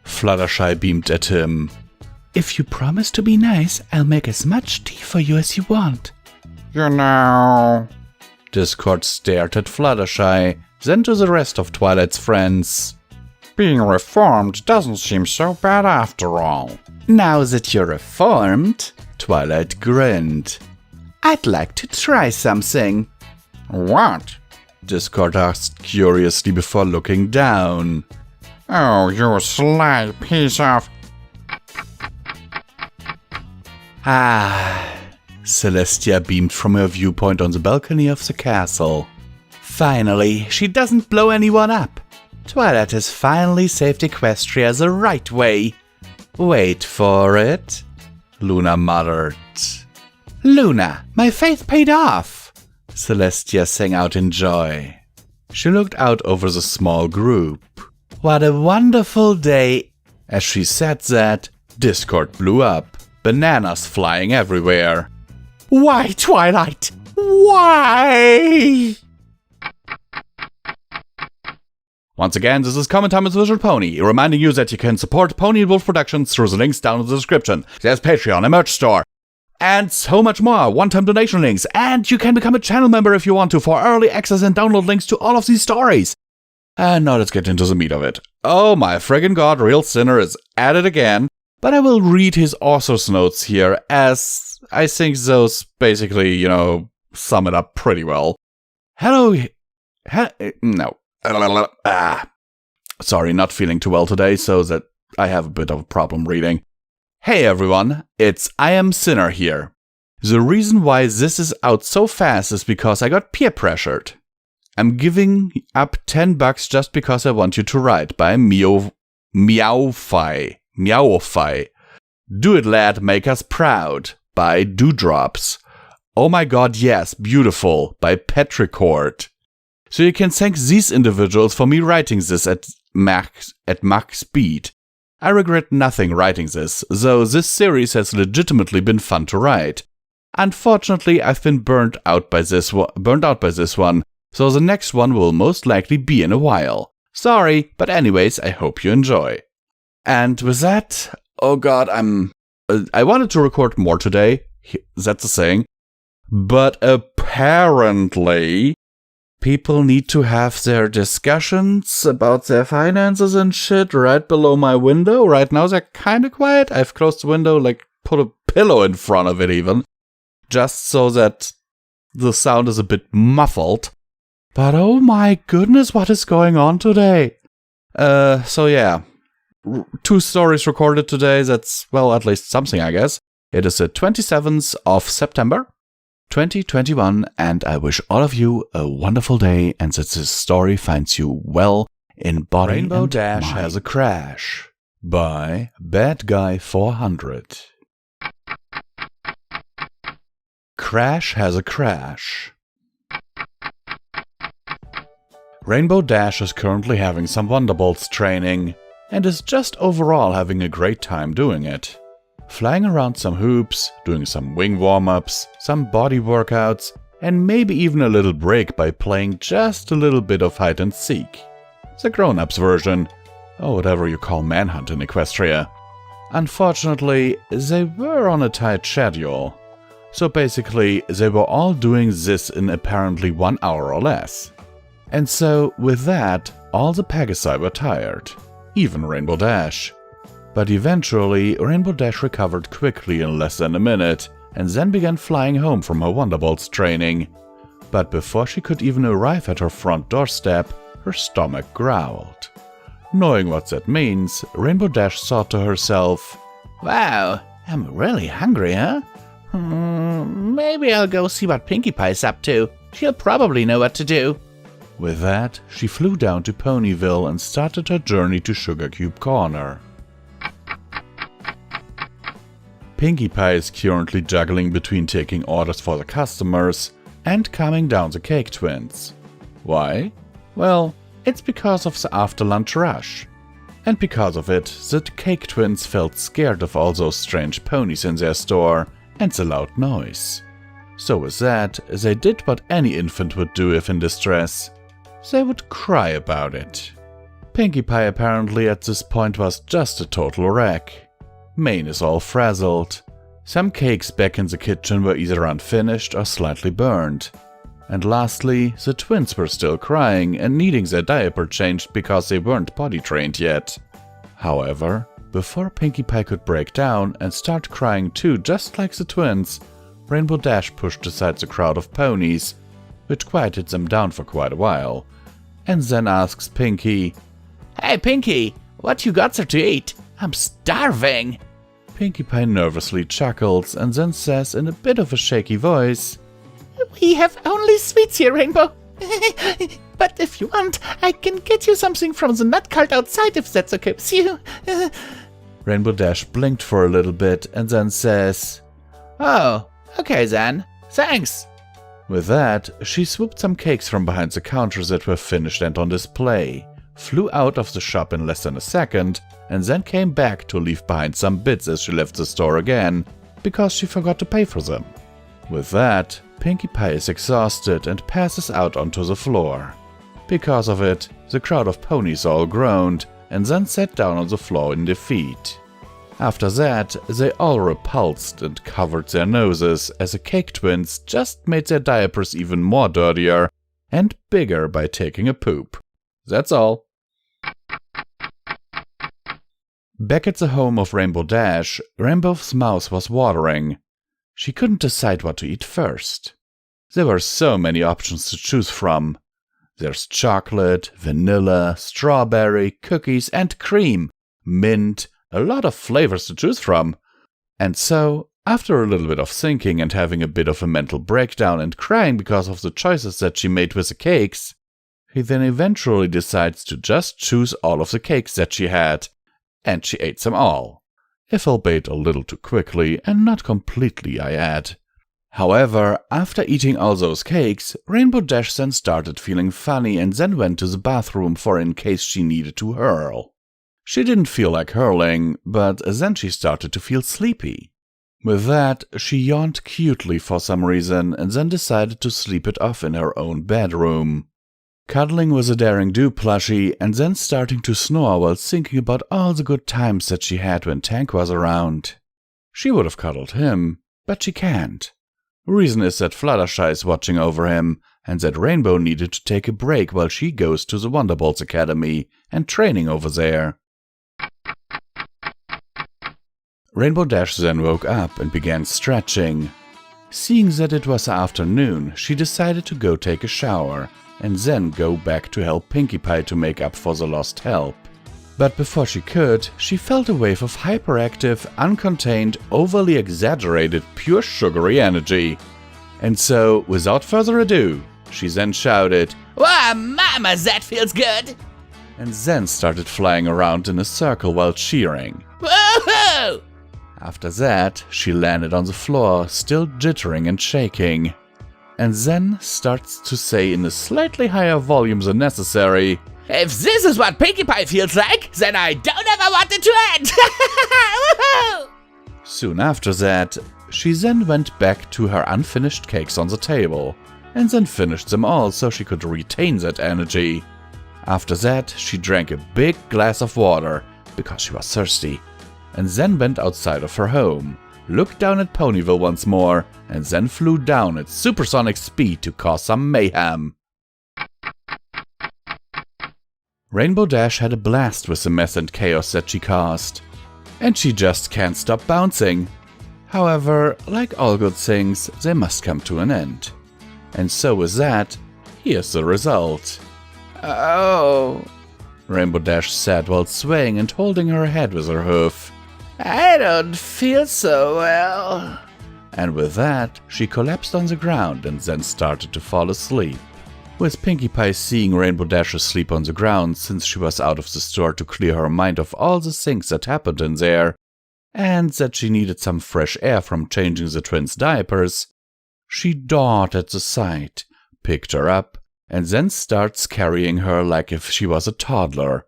Fluttershy beamed at him. If you promise to be nice, I'll make as much tea for you as you want. You know... Discord stared at Fluttershy, then to the rest of Twilight's friends. Being reformed doesn't seem so bad after all. Now that you're reformed, Twilight grinned. I'd like to try something. What? Discord asked curiously before looking down. Oh, you sly piece of... Ah, Celestia beamed from her viewpoint on the balcony of the castle. Finally, she doesn't blow anyone up. Twilight has finally saved Equestria the right way. Wait for it, Luna muttered. Luna, my faith paid off, Celestia sang out in joy. She looked out over the small group. What a wonderful day. As she said that, Discord blew up, bananas flying everywhere. Why, Twilight? Why? Once again, this is Comment Time with Visual Pony, reminding you that you can support Pony and Wolf Productions through the links down in the description. There's Patreon, a merch store, and so much more, one-time donation links, and you can become a channel member if you want to for early access and download links to all of these stories. And now let's get into the meat of it. Oh my friggin' god, Real Sinner is at it again, but I will read his author's notes here, as I think those basically, sum it up pretty well. Sorry, not feeling too well today, so that I have a bit of a problem reading. Hey everyone, it's I Am Sinner here. The reason why this is out so fast is because I got peer pressured. I'm giving up $10 just because I want you to write by Meowfy. Do it lad, make us proud by Dewdrops. Oh my god, yes, beautiful by Petrichord. So you can thank these individuals for me writing this at Mach speed. I regret nothing writing this, though this series has legitimately been fun to write. Unfortunately, I've been burnt out by this one, so the next one will most likely be in a while. Sorry, but anyways, I hope you enjoy. And with that, oh god, I wanted to record more today, that's a saying, but apparently people need to have their discussions about their finances and shit right below my window. Right now they're kinda quiet. I've closed the window, like put a pillow in front of it even, just so that the sound is a bit muffled. But oh my goodness, what is going on today? So yeah, 2 stories recorded today. That's, well, at least something, I guess. It is the 27th of September, 2021, and I wish all of you a wonderful day and that this story finds you well in body Rainbow and Dash mind. Has a Crash by Bad Guy 400. Crash has a crash. Rainbow Dash is currently having some Wonderbolts training, and is just overall having a great time doing it. Flying around some hoops, doing some wing warm-ups, some body workouts, and maybe even a little break by playing just a little bit of hide and seek. The grown-ups version, or whatever you call Manhunt in Equestria. Unfortunately, they were on a tight schedule. So basically, they were all doing this in apparently 1 hour or less. And so, with that, all the Pegasi were tired, even Rainbow Dash. But eventually, Rainbow Dash recovered quickly in less than a minute, and then began flying home from her Wonderbolts training. But before she could even arrive at her front doorstep, her stomach growled. Knowing what that means, Rainbow Dash thought to herself, "Wow, I'm really hungry, huh? Maybe I'll go see what Pinkie Pie's up to. She'll probably know what to do." With that, she flew down to Ponyville and started her journey to Sugar Cube Corner. Pinkie Pie is currently juggling between taking orders for the customers and calming down the Cake Twins. Why? Well, it's because of the after-lunch rush. And because of it, the Cake Twins felt scared of all those strange ponies in their store and the loud noise. So with that, they did what any infant would do if in distress. They would cry about it. Pinkie Pie apparently at this point was just a total wreck. Mane is all frazzled. Some cakes back in the kitchen were either unfinished or slightly burned. And lastly, the twins were still crying and needing their diaper changed because they weren't potty trained yet. However, before Pinkie Pie could break down and start crying too, just like the twins, Rainbow Dash pushed aside the crowd of ponies, which quieted them down for quite a while, and then asks Pinkie, "Hey Pinkie, what you got there to eat? I'm starving!" Pinkie Pie nervously chuckles and then says in a bit of a shaky voice, "We have only sweets here, Rainbow. But if you want, I can get you something from the nut cart outside if that's okay with you." Rainbow Dash blinked for a little bit and then says, "Oh, okay then, thanks." With that, she swooped some cakes from behind the counters that were finished and on display, flew out of the shop in less than a second, and then came back to leave behind some bits as she left the store again, because she forgot to pay for them. With that, Pinkie Pie is exhausted and passes out onto the floor. Because of it, the crowd of ponies all groaned, and then sat down on the floor in defeat. After that, they all repulsed and covered their noses as the Cake Twins just made their diapers even more dirtier and bigger by taking a poop. That's all. Back at the home of Rainbow Dash, Rainbow's mouth was watering. She couldn't decide what to eat first. There were so many options to choose from. There's chocolate, vanilla, strawberry, cookies, and cream, mint, a lot of flavors to choose from. And so, after a little bit of thinking and having a bit of a mental breakdown and crying because of the choices that she made with the cakes, he then eventually decides to just choose all of the cakes that she had, and she ate them all. If albeit a little too quickly, and not completely, I add. However, after eating all those cakes, Rainbow Dash then started feeling funny and then went to the bathroom for in case she needed to hurl. She didn't feel like hurling, but then she started to feel sleepy. With that, she yawned cutely for some reason and then decided to sleep it off in her own bedroom. Cuddling with a daring do plushie and then starting to snore while thinking about all the good times that she had when Tank was around. She would have cuddled him, but she can't. Reason is that Fluttershy is watching over him, and that Rainbow needed to take a break while she goes to the Wonderbolts Academy and training over there. Rainbow Dash then woke up and began stretching. Seeing that it was afternoon, she decided to go take a shower, and then go back to help Pinkie Pie to make up for the lost help. But before she could, she felt a wave of hyperactive, uncontained, overly exaggerated, pure sugary energy. And so, without further ado, she then shouted, "Wow, mama, that feels good!" and then started flying around in a circle while cheering. Woohoo! After that, she landed on the floor, still jittering and shaking, and then starts to say in a slightly higher volume than necessary, "If this is what Pinkie Pie feels like, then I don't ever want it to end!" Woohoo! Soon after that, she then went back to her unfinished cakes on the table, and then finished them all so she could retain that energy. After that, she drank a big glass of water, because she was thirsty, and then went outside of her home, looked down at Ponyville once more, and then flew down at supersonic speed to cause some mayhem. Rainbow Dash had a blast with the mess and chaos that she caused, and she just can't stop bouncing. However, like all good things, they must come to an end. And so with that, here's the result. Oh, Rainbow Dash said while swaying and holding her head with her hoof. I don't feel so well. And with that, she collapsed on the ground and then started to fall asleep. With Pinkie Pie seeing Rainbow Dash asleep on the ground since she was out of the store to clear her mind of all the things that happened in there, and that she needed some fresh air from changing the twins' diapers, she dawdled at the sight, picked her up, and then starts carrying her like if she was a toddler,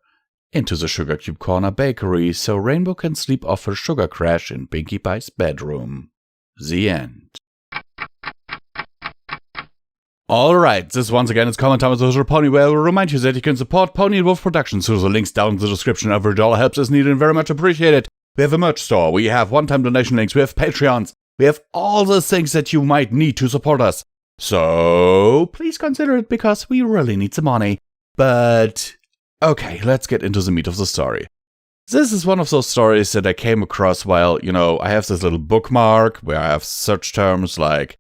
into the Sugar Cube Corner bakery so Rainbow can sleep off her sugar crash in Pinkie Pie's bedroom. The end. Alright, this once again is comment time with Social Pony, where I will remind you that you can support Pony and Wolf Productions through the links down in the description. Every dollar helps us needed and very much appreciated. We have a merch store, we have one-time donation links, we have Patreons, we have all the things that you might need to support us. So, please consider it because we really need some money. But, okay, let's get into the meat of the story. This is one of those stories that I came across while, I have this little bookmark where I have search terms like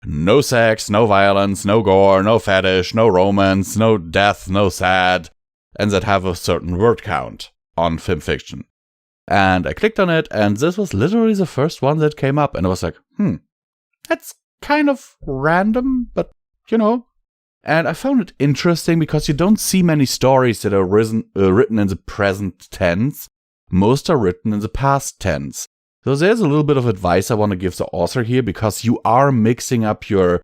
no sex, no violence, no gore, no fetish, no romance, no death, no sad, and that have a certain word count on FimFiction. And I clicked on it, and this was literally the first one that came up, and I was like, that's kind of random, but, And I found it interesting because you don't see many stories that are written in the present tense. Most are written in the past tense. So there's a little bit of advice I want to give the author here, because you are mixing up your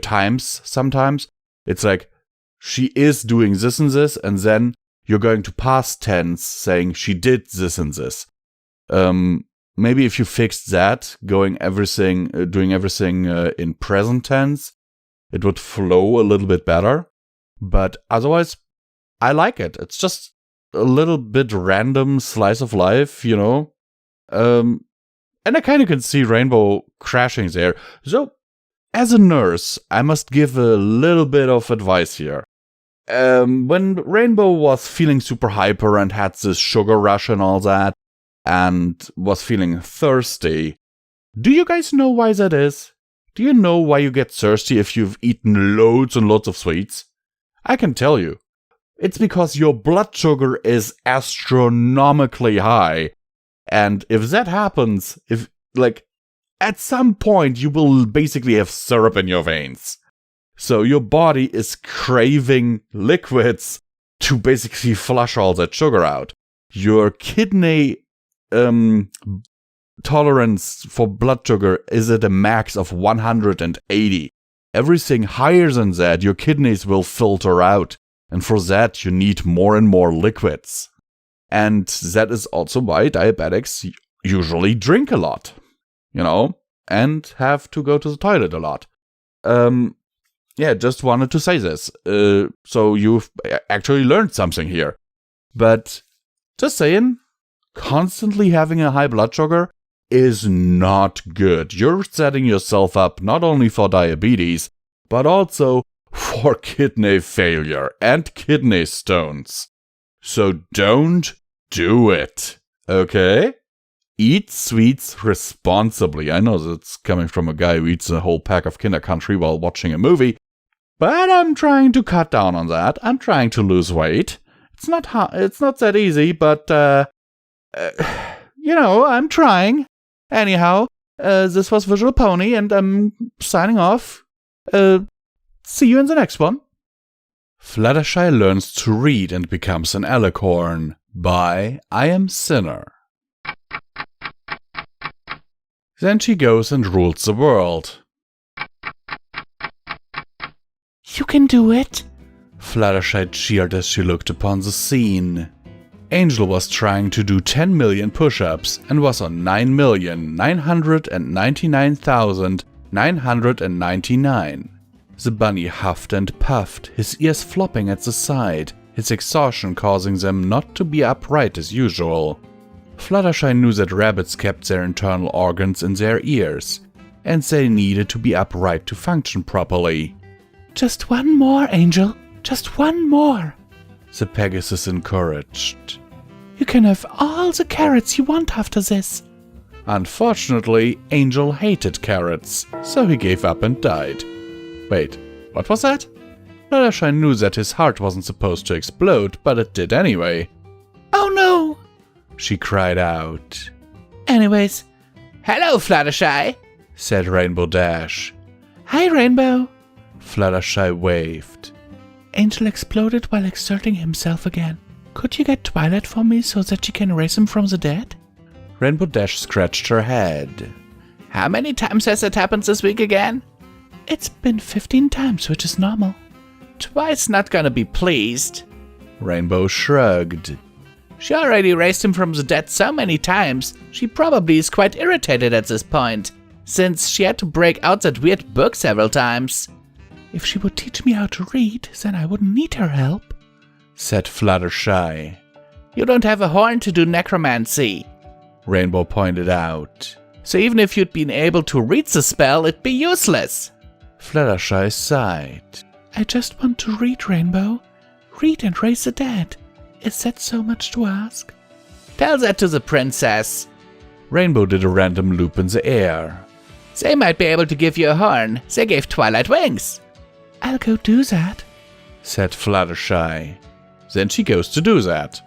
times sometimes. It's like, she is doing this and this, and then you're going to past tense saying she did this and this. Maybe if you fixed that, doing everything in present tense, it would flow a little bit better. But otherwise, I like it. It's just a little bit random slice of life, And I kind of can see Rainbow crashing there. So, as a nurse, I must give a little bit of advice here. When Rainbow was feeling super hyper and had this sugar rush and all that, and was feeling thirsty, do you guys know why that is? Do you know why you get thirsty if you've eaten loads and loads of sweets? I can tell you. It's because your blood sugar is astronomically high. And if that happens, at some point you will basically have syrup in your veins. So your body is craving liquids to basically flush all that sugar out. Your kidney tolerance for blood sugar is at a max of 180. Everything higher than that, your kidneys will filter out. And for that, you need more and more liquids. And that is also why diabetics usually drink a lot, and have to go to the toilet a lot. Yeah, just wanted to say this. So you've actually learned something here. But just saying, constantly having a high blood sugar is not good. You're setting yourself up not only for diabetes, but also for kidney failure and kidney stones. So don't do it, okay? Eat sweets responsibly. I know that's coming from a guy who eats a whole pack of Kinder Country while watching a movie, but I'm trying to cut down on that. I'm trying to lose weight. It's not that easy, but, I'm trying. Anyhow, this was Visual Pony, and I'm signing off. See you in the next one. Fluttershy learns to read and becomes an alicorn by I Am Sinner. Then she goes and rules the world. You can do it, Fluttershy cheered as she looked upon the scene. Angel was trying to do 10 million push-ups and was on 9,999,999. The bunny huffed and puffed, his ears flopping at the side, his exhaustion causing them not to be upright as usual. Fluttershy knew that rabbits kept their internal organs in their ears, and they needed to be upright to function properly. Just one more, Angel. Just one more, the Pegasus encouraged. You can have all the carrots you want after this. Unfortunately, Angel hated carrots, so he gave up and died. Wait, what was that? Fluttershy knew that his heart wasn't supposed to explode, but it did anyway. Oh no! She cried out. Anyways, hello Fluttershy, said Rainbow Dash. Hi Rainbow. Fluttershy waved. Angel exploded while exerting himself again. Could you get Twilight for me so that she can raise him from the dead? Rainbow Dash scratched her head. How many times has that happened this week again? It's been 15 times, which is normal. Twice not gonna be pleased. Rainbow shrugged. She already raised him from the dead so many times, she probably is quite irritated at this point, since she had to break out that weird book several times. If she would teach me how to read, then I wouldn't need her help, said Fluttershy. You don't have a horn to do necromancy, Rainbow pointed out. So even if you'd been able to read the spell, it'd be useless. Fluttershy sighed. I just want to read, Rainbow. Read and raise the dead. Is that so much to ask? Tell that to the princess. Rainbow did a random loop in the air. They might be able to give you a horn. They gave Twilight wings. I'll go do that, said Fluttershy. Then she goes to do that.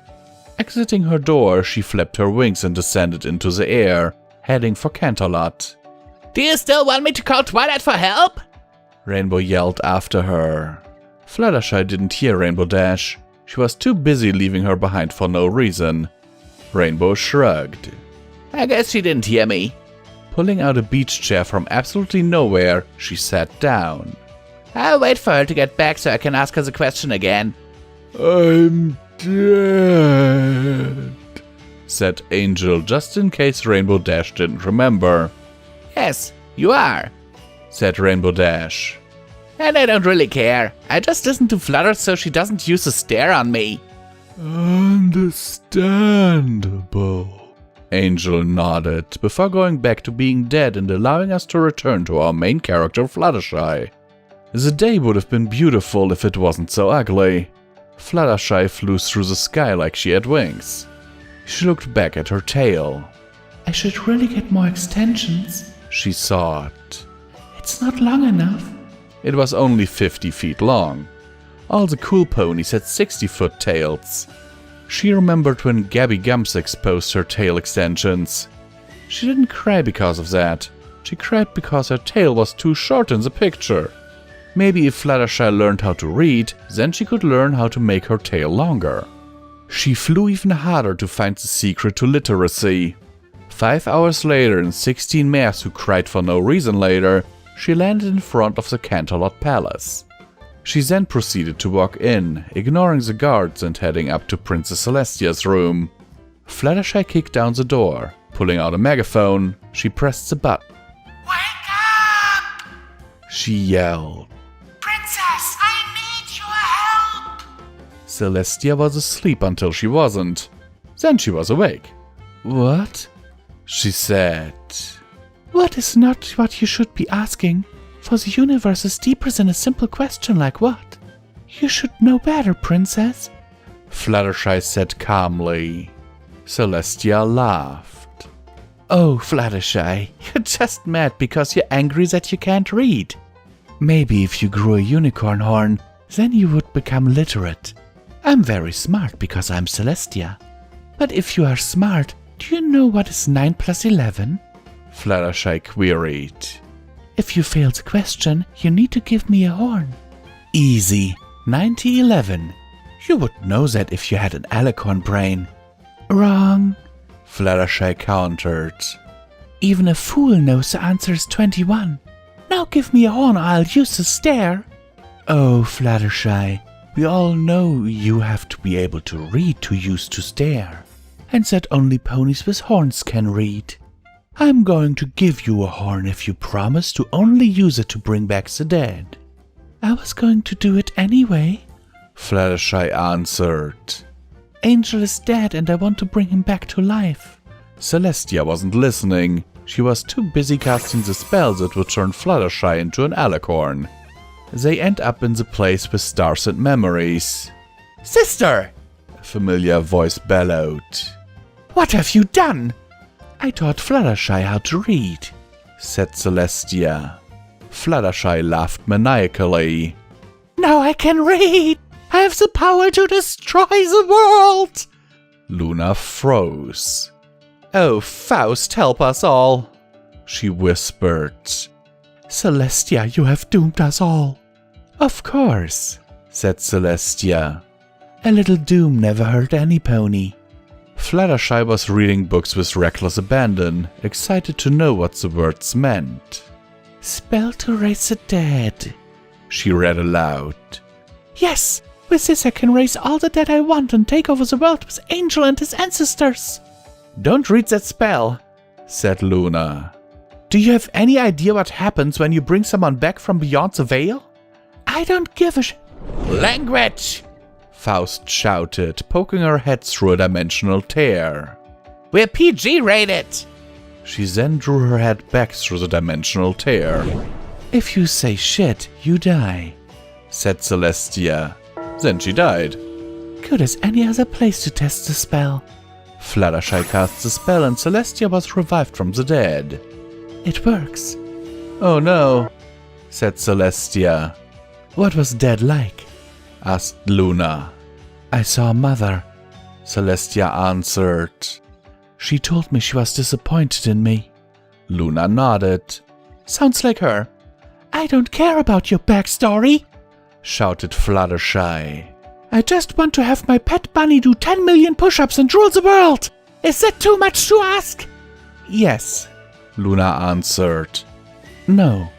Exiting her door, she flapped her wings and descended into the air, heading for Canterlot. Do you still want me to call Twilight for help? Rainbow yelled after her. Fluttershy didn't hear Rainbow Dash. She was too busy leaving her behind for no reason. Rainbow shrugged. I guess she didn't hear me. Pulling out a beach chair from absolutely nowhere, she sat down. I'll wait for her to get back so I can ask her the question again. I'm dead, said Angel, just in case Rainbow Dash didn't remember. Yes, you are, said Rainbow Dash. And I don't really care. I just listen to Flutter so she doesn't use a stare on me. Understandable. Angel nodded, before going back to being dead and allowing us to return to our main character Fluttershy. The day would have been beautiful if it wasn't so ugly. Fluttershy flew through the sky like she had wings. She looked back at her tail. I should really get more extensions, she thought. It's not long enough. It was only 50 feet long. All the cool ponies had 60-foot tails. She remembered when Gabby Gumps exposed her tail extensions. She didn't cry because of that. She cried because her tail was too short in the picture. Maybe if Fluttershy learned how to read, then she could learn how to make her tail longer. She flew even harder to find the secret to literacy. 5 hours later and 16 mares who cried for no reason later, she landed in front of the Canterlot Palace. She then proceeded to walk in, ignoring the guards and heading up to Princess Celestia's room. Fluttershy kicked down the door, Pulling out a megaphone, she pressed the button. Wake up! She yelled. Princess, I need your help! Celestia was asleep until she wasn't. Then she was awake. What? She said. What is not what you should be asking, for the universe is deeper than a simple question like what? You should know better, princess. Fluttershy said calmly. Celestia laughed. Oh, Fluttershy, you're just mad because you're angry that you can't read. Maybe if you grew a unicorn horn, then you would become literate. I'm very smart because I'm Celestia. But if you are smart, do you know what is 9 plus 11? Fluttershy queried. If you fail the question, you need to give me a horn. Easy. 9011. You would know that if you had an alicorn brain. Wrong. Fluttershy countered. Even a fool knows the answer is 21. Now give me a horn or I'll use the stare. Oh, Fluttershy, we all know you have to be able to read to use to stare. And that only ponies with horns can read. I'm going to give you a horn if you promise to only use it to bring back the dead. I was going to do it anyway, Fluttershy answered. Angel is dead and I want to bring him back to life. Celestia wasn't listening. She was too busy casting the spell that would turn Fluttershy into an alicorn. They end up in the place with stars and memories. Sister! A familiar voice bellowed. What have you done? I taught Fluttershy how to read, said Celestia. Fluttershy laughed maniacally. Now I can read! I have the power to destroy the world! Luna froze. Oh, Faust, help us all, she whispered. Celestia, you have doomed us all. Of course, said Celestia. A little doom never hurt any pony. Fluttershy was reading books with reckless abandon, excited to know what the words meant. Spell to raise the dead, she read aloud. Yes, with this I can raise all the dead I want and take over the world with Angel and his ancestors. Don't read that spell, said Luna. Do you have any idea what happens when you bring someone back from beyond the veil? I don't give a Language! Faust shouted, poking her head through a dimensional tear. We're PG rated! She then drew her head back through the dimensional tear. If you say shit, you die, said Celestia. Then she died. Good as any other place to test the spell. Fluttershy cast the spell and Celestia was revived from the dead. It works. Oh no, said Celestia. What was dead like? Asked Luna. I saw Mother, Celestia answered. She told me she was disappointed in me. Luna nodded. Sounds like her. I don't care about your backstory, shouted Fluttershy. I just want to have my pet bunny do 10 million push-ups and rule the world. Is that too much to ask? Yes, Luna answered. No,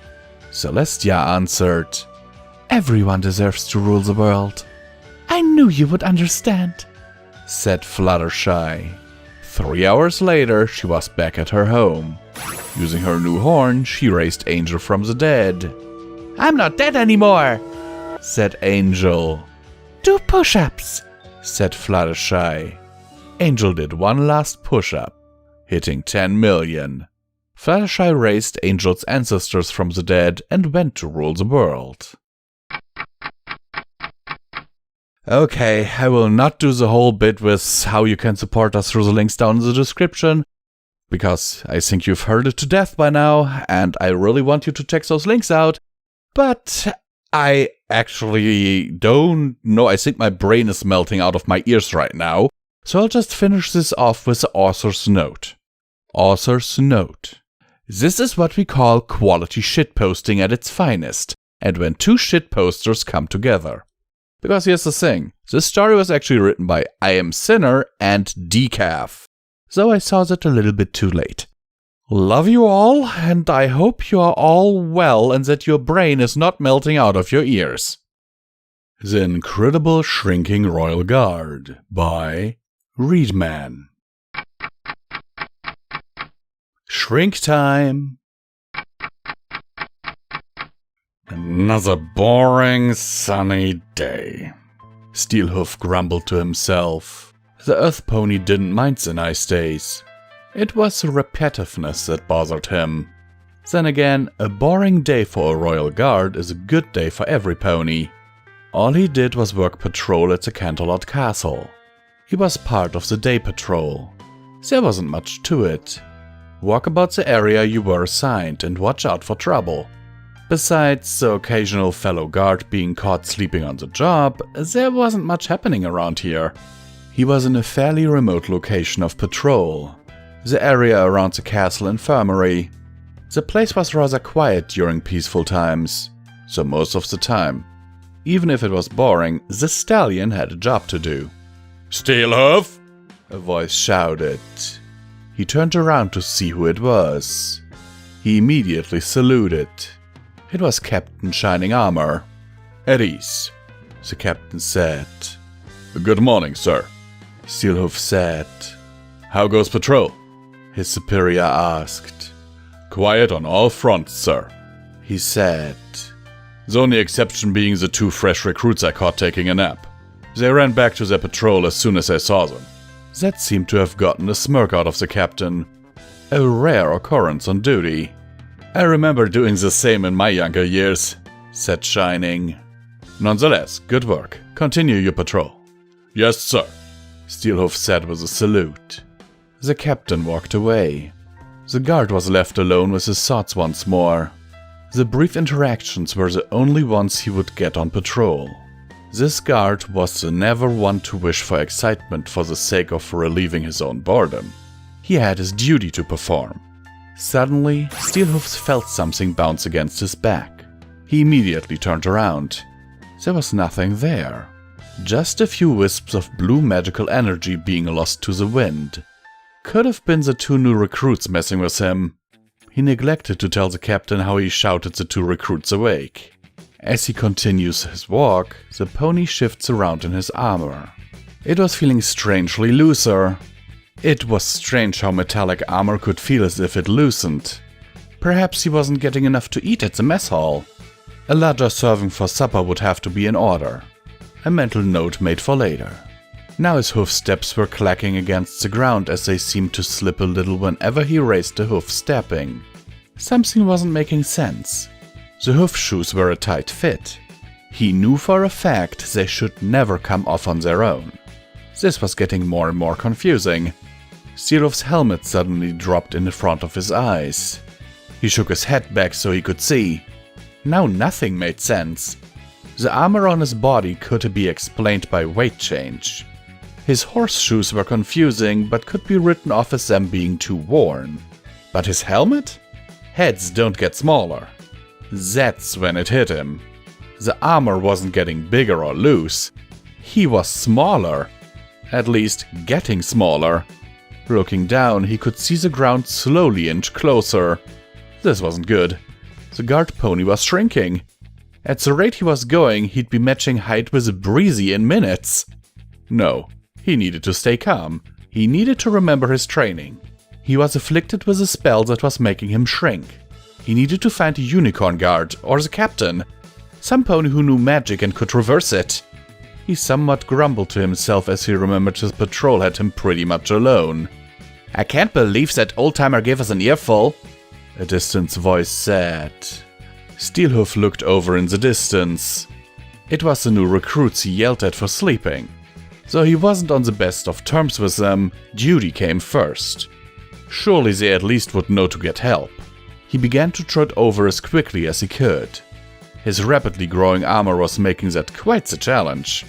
Celestia answered. Everyone deserves to rule the world. I knew you would understand, said Fluttershy. 3 hours later, she was back at her home. Using her new horn, she raised Angel from the dead. I'm not dead anymore, said Angel. Do push-ups, said Fluttershy. Angel did one last push-up, hitting 10 million. Fluttershy raised Angel's ancestors from the dead and went to rule the world. Okay, I will not do the whole bit with how you can support us through the links down in the description, because I think you've heard it to death by now, and I really want you to check those links out, but I actually don't know. I think my brain is melting out of my ears right now, so I'll just finish this off with the author's note. Author's note. This is what we call quality shitposting at its finest, and when two shitposters come together. Because here's the thing, this story was actually written by I Am Sinner and Decaf, so I saw that a little bit too late. Love you all, and I hope you are all well and that your brain is not melting out of your ears. The Incredible Shrinking Royal Guard by Readman. Shrink time! Another boring, sunny day. Steelhoof grumbled to himself. The Earth Pony didn't mind the nice days. It was the repetitiveness that bothered him. Then again, a boring day for a royal guard is a good day for every pony. All he did was work patrol at the Canterlot Castle. He was part of the day patrol. There wasn't much to it. Walk about the area you were assigned and watch out for trouble. Besides the occasional fellow guard being caught sleeping on the job, there wasn't much happening around here. He was in a fairly remote location of patrol, the area around the castle infirmary. The place was rather quiet during peaceful times, so most of the time, even if it was boring, the stallion had a job to do. Steelhoof! A voice shouted. He turned around to see who it was. He immediately saluted. It was Captain Shining Armor. At ease, the captain said. Good morning, sir, Steelhoof said. How goes patrol? His superior asked. Quiet on all fronts, sir, he said. The only exception being the 2 fresh recruits I caught taking a nap. They ran back to their patrol as soon as I saw them. That seemed to have gotten a smirk out of the captain. A rare occurrence on duty. I remember doing the same in my younger years, said Shining. Nonetheless, good work. Continue your patrol. Yes, sir, Steelhoof said with a salute. The captain walked away. The guard was left alone with his thoughts once more. The brief interactions were the only ones he would get on patrol. This guard was the never one to wish for excitement for the sake of relieving his own boredom. He had his duty to perform. Suddenly, Steelhoof felt something bounce against his back. He immediately turned around. There was nothing there. Just a few wisps of blue magical energy being lost to the wind. Could have been the 2 new recruits messing with him. He neglected to tell the captain how he shouted the 2 recruits awake. As he continues his walk, the pony shifts around in his armor. It was feeling strangely looser. It was strange how metallic armor could feel as if it loosened. Perhaps he wasn't getting enough to eat at the mess hall. A larger serving for supper would have to be in order. A mental note made for later. Now his hoof steps were clacking against the ground as they seemed to slip a little whenever he raised a hoof stepping. Something wasn't making sense. The hoof shoes were a tight fit. He knew for a fact they should never come off on their own. This was getting more and more confusing. Steelhoof's helmet suddenly dropped in front of his eyes. He shook his head back so he could see. Now nothing made sense. The armor on his body could be explained by weight change. His horseshoes were confusing, but could be written off as them being too worn. But his helmet? Heads don't get smaller. That's when it hit him. The armor wasn't getting bigger or loose. He was smaller. At least, getting smaller. Looking down, he could see the ground slowly inch closer. This wasn't good. The guard pony was shrinking. At the rate he was going, he'd be matching height with a breezy in minutes. No, he needed to stay calm. He needed to remember his training. He was afflicted with a spell that was making him shrink. He needed to find a unicorn guard, or the captain. Some pony who knew magic and could reverse it. He somewhat grumbled to himself as he remembered his patrol had him pretty much alone. "I can't believe that old-timer gave us an earful," a distant voice said. Steelhoof looked over in the distance. It was the new recruits he yelled at for sleeping. Though he wasn't on the best of terms with them, duty came first. Surely they at least would know to get help. He began to trot over as quickly as he could. His rapidly growing armor was making that quite the challenge.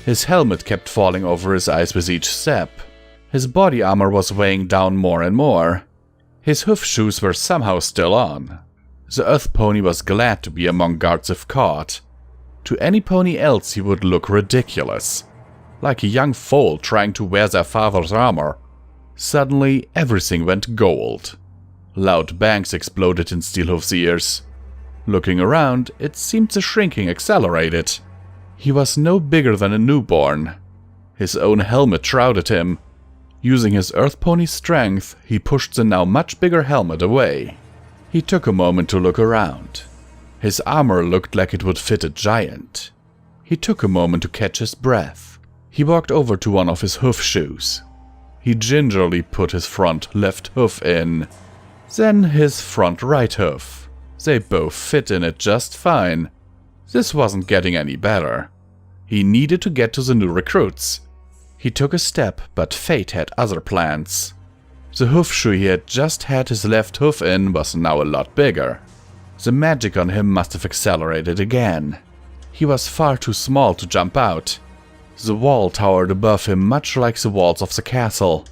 His helmet kept falling over his eyes with each step. His body armor was weighing down more and more. His hoof shoes were somehow still on. The Earth Pony was glad to be among guards if caught. To any pony else he would look ridiculous. Like a young foal trying to wear their father's armor. Suddenly, everything went gold. Loud bangs exploded in Steelhoof's ears. Looking around, it seemed the shrinking accelerated. He was no bigger than a newborn. His own helmet shrouded him. Using his Earth Pony's strength, he pushed the now much bigger helmet away. He took a moment to look around. His armor looked like it would fit a giant. He took a moment to catch his breath. He walked over to one of his hoof shoes. He gingerly put his front left hoof in, then his front right hoof. They both fit in it just fine. This wasn't getting any better. He needed to get to the new recruits. He took a step, but fate had other plans. The hoof shoe he had just had his left hoof in was now a lot bigger. The magic on him must have accelerated again. He was far too small to jump out. The wall towered above him much like the walls of the castle.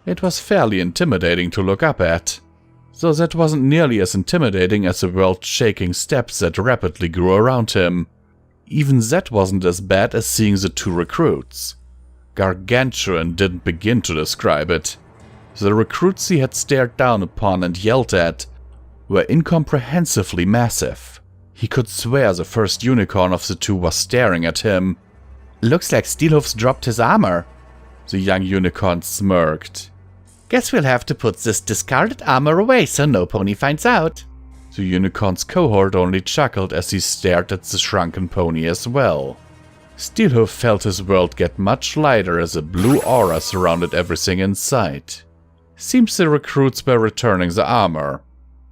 It was fairly intimidating to look up at, though that wasn't nearly as intimidating as the world-shaking steps that rapidly grew around him. Even that wasn't as bad as seeing the two recruits. Gargantuan didn't begin to describe it. The recruits he had stared down upon and yelled at were incomprehensibly massive. He could swear the first unicorn of the two was staring at him. "Looks like Steelhoof's dropped his armor," the young unicorn smirked. "Guess we'll have to put this discarded armor away so no pony finds out." The unicorn's cohort only chuckled as he stared at the shrunken pony as well. Steelhoof felt his world get much lighter as a blue aura surrounded everything in sight. Seems the recruits were returning the armor.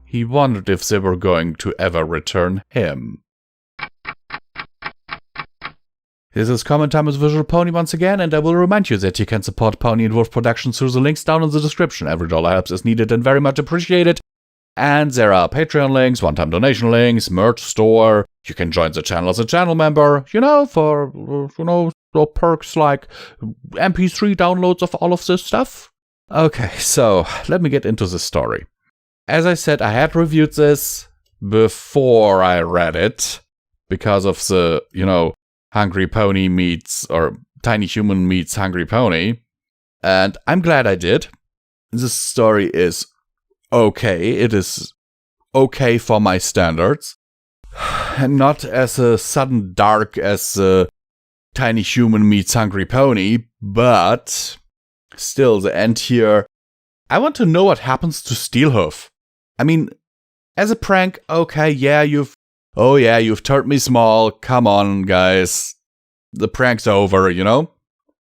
He wondered if they were going to ever return him. This is Comment Time with Visual Pony once again, and I will remind you that you can support Pony and Wolf Productions through the links down in the description. Every dollar helps is needed and very much appreciated. And there are Patreon links, one-time donation links, merch store. You can join the channel as a channel member, for, perks like MP3 downloads of all of this stuff. Okay, so let me get into the story. As I said, I had reviewed this before I read it because of the, Hungry Pony meets, or Tiny Human meets Hungry Pony. And I'm glad I did. This story is okay. It is okay for my standards. And not as sudden dark as Tiny Human meets Hungry Pony, but still, the end here. I want to know what happens to Steelhoof. I mean, as a prank, okay, you've turned me small. Come on, guys. The prank's over,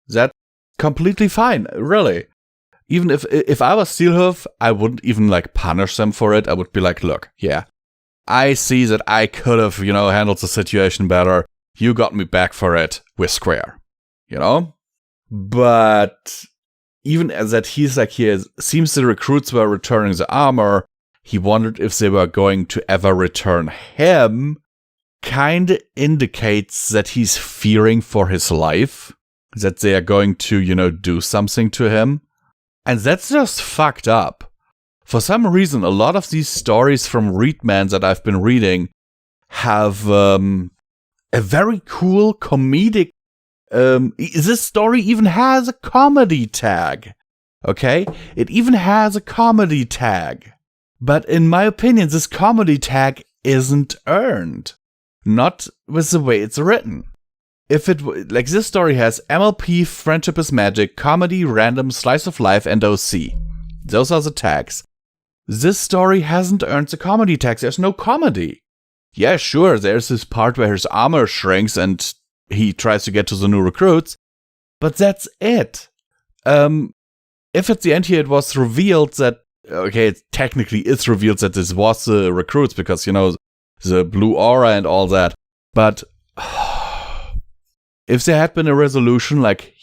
That's completely fine, really. Even if I was Steelhoof, I wouldn't even, punish them for it. I would be like, look, I see that I could have, handled the situation better. You got me back for it. We're square, But even as that seems the recruits were returning the armor, he wondered if they were going to ever return him. Kinda indicates that he's fearing for his life. That they are going to, do something to him. And that's just fucked up. For some reason, a lot of these stories from Readman that I've been reading have a very cool comedic... this story even has a comedy tag. Okay? It even has a comedy tag. But in my opinion, this comedy tag isn't earned. Not with the way it's written. If it this story has MLP, Friendship is Magic, Comedy, Random, Slice of Life, and OC. Those are the tags. This story hasn't earned the comedy tags. There's no comedy. Yeah, sure, there's this part where his armor shrinks and he tries to get to the new recruits. But that's it. If at the end here it was revealed that it technically is revealed that this was the recruits because, the blue aura and all that. But if there had been a resolution like,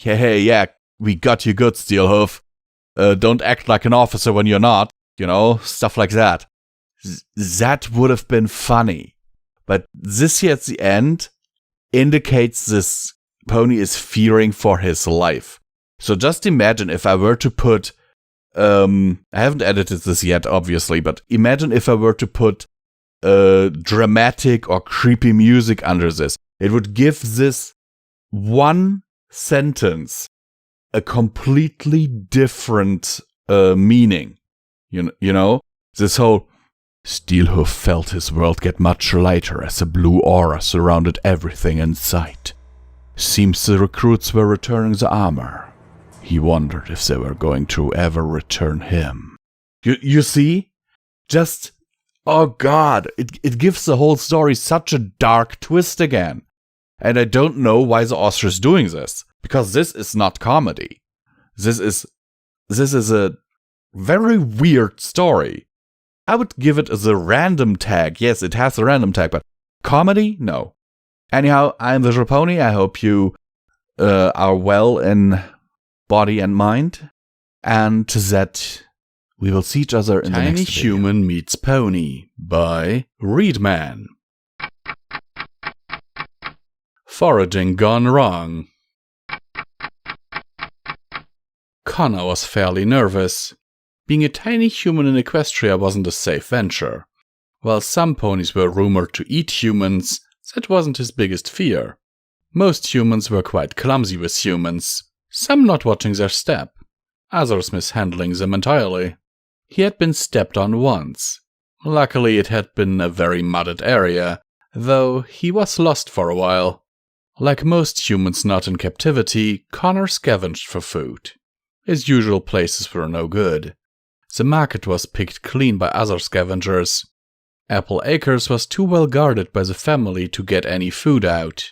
we got you good, Steelhoof. Don't act like an officer when you're not, stuff like that. That would have been funny. But this here at the end indicates this pony is fearing for his life. So just imagine if I were to put... I haven't edited this yet, obviously, but imagine if I were to put dramatic or creepy music under this. It would give this one sentence a completely different meaning. This whole Steelhoof felt his world get much lighter as a blue aura surrounded everything in sight. Seems the recruits were returning the armor. He wondered if they were going to ever return him. You see? Just, oh god, it gives the whole story such a dark twist again. And I don't know why the author is doing this, because this is not comedy. This is a very weird story. I would give it as a random tag. Yes, it has a random tag, but comedy? No. Anyhow, I'm Visual Pony. I hope you are well in body and mind, and that we will see each other in the next video. Tiny Human Meets Pony by Readman. Foraging gone wrong. Connor was fairly nervous. Being a tiny human in Equestria wasn't a safe venture. While some ponies were rumored to eat humans, that wasn't his biggest fear. Most humans were quite clumsy with humans, some not watching their step, others mishandling them entirely. He had been stepped on once. Luckily it had been a very mudded area, though he was lost for a while. Like most humans not in captivity, Connor scavenged for food. His usual places were no good. The market was picked clean by other scavengers. Apple Acres was too well guarded by the family to get any food out.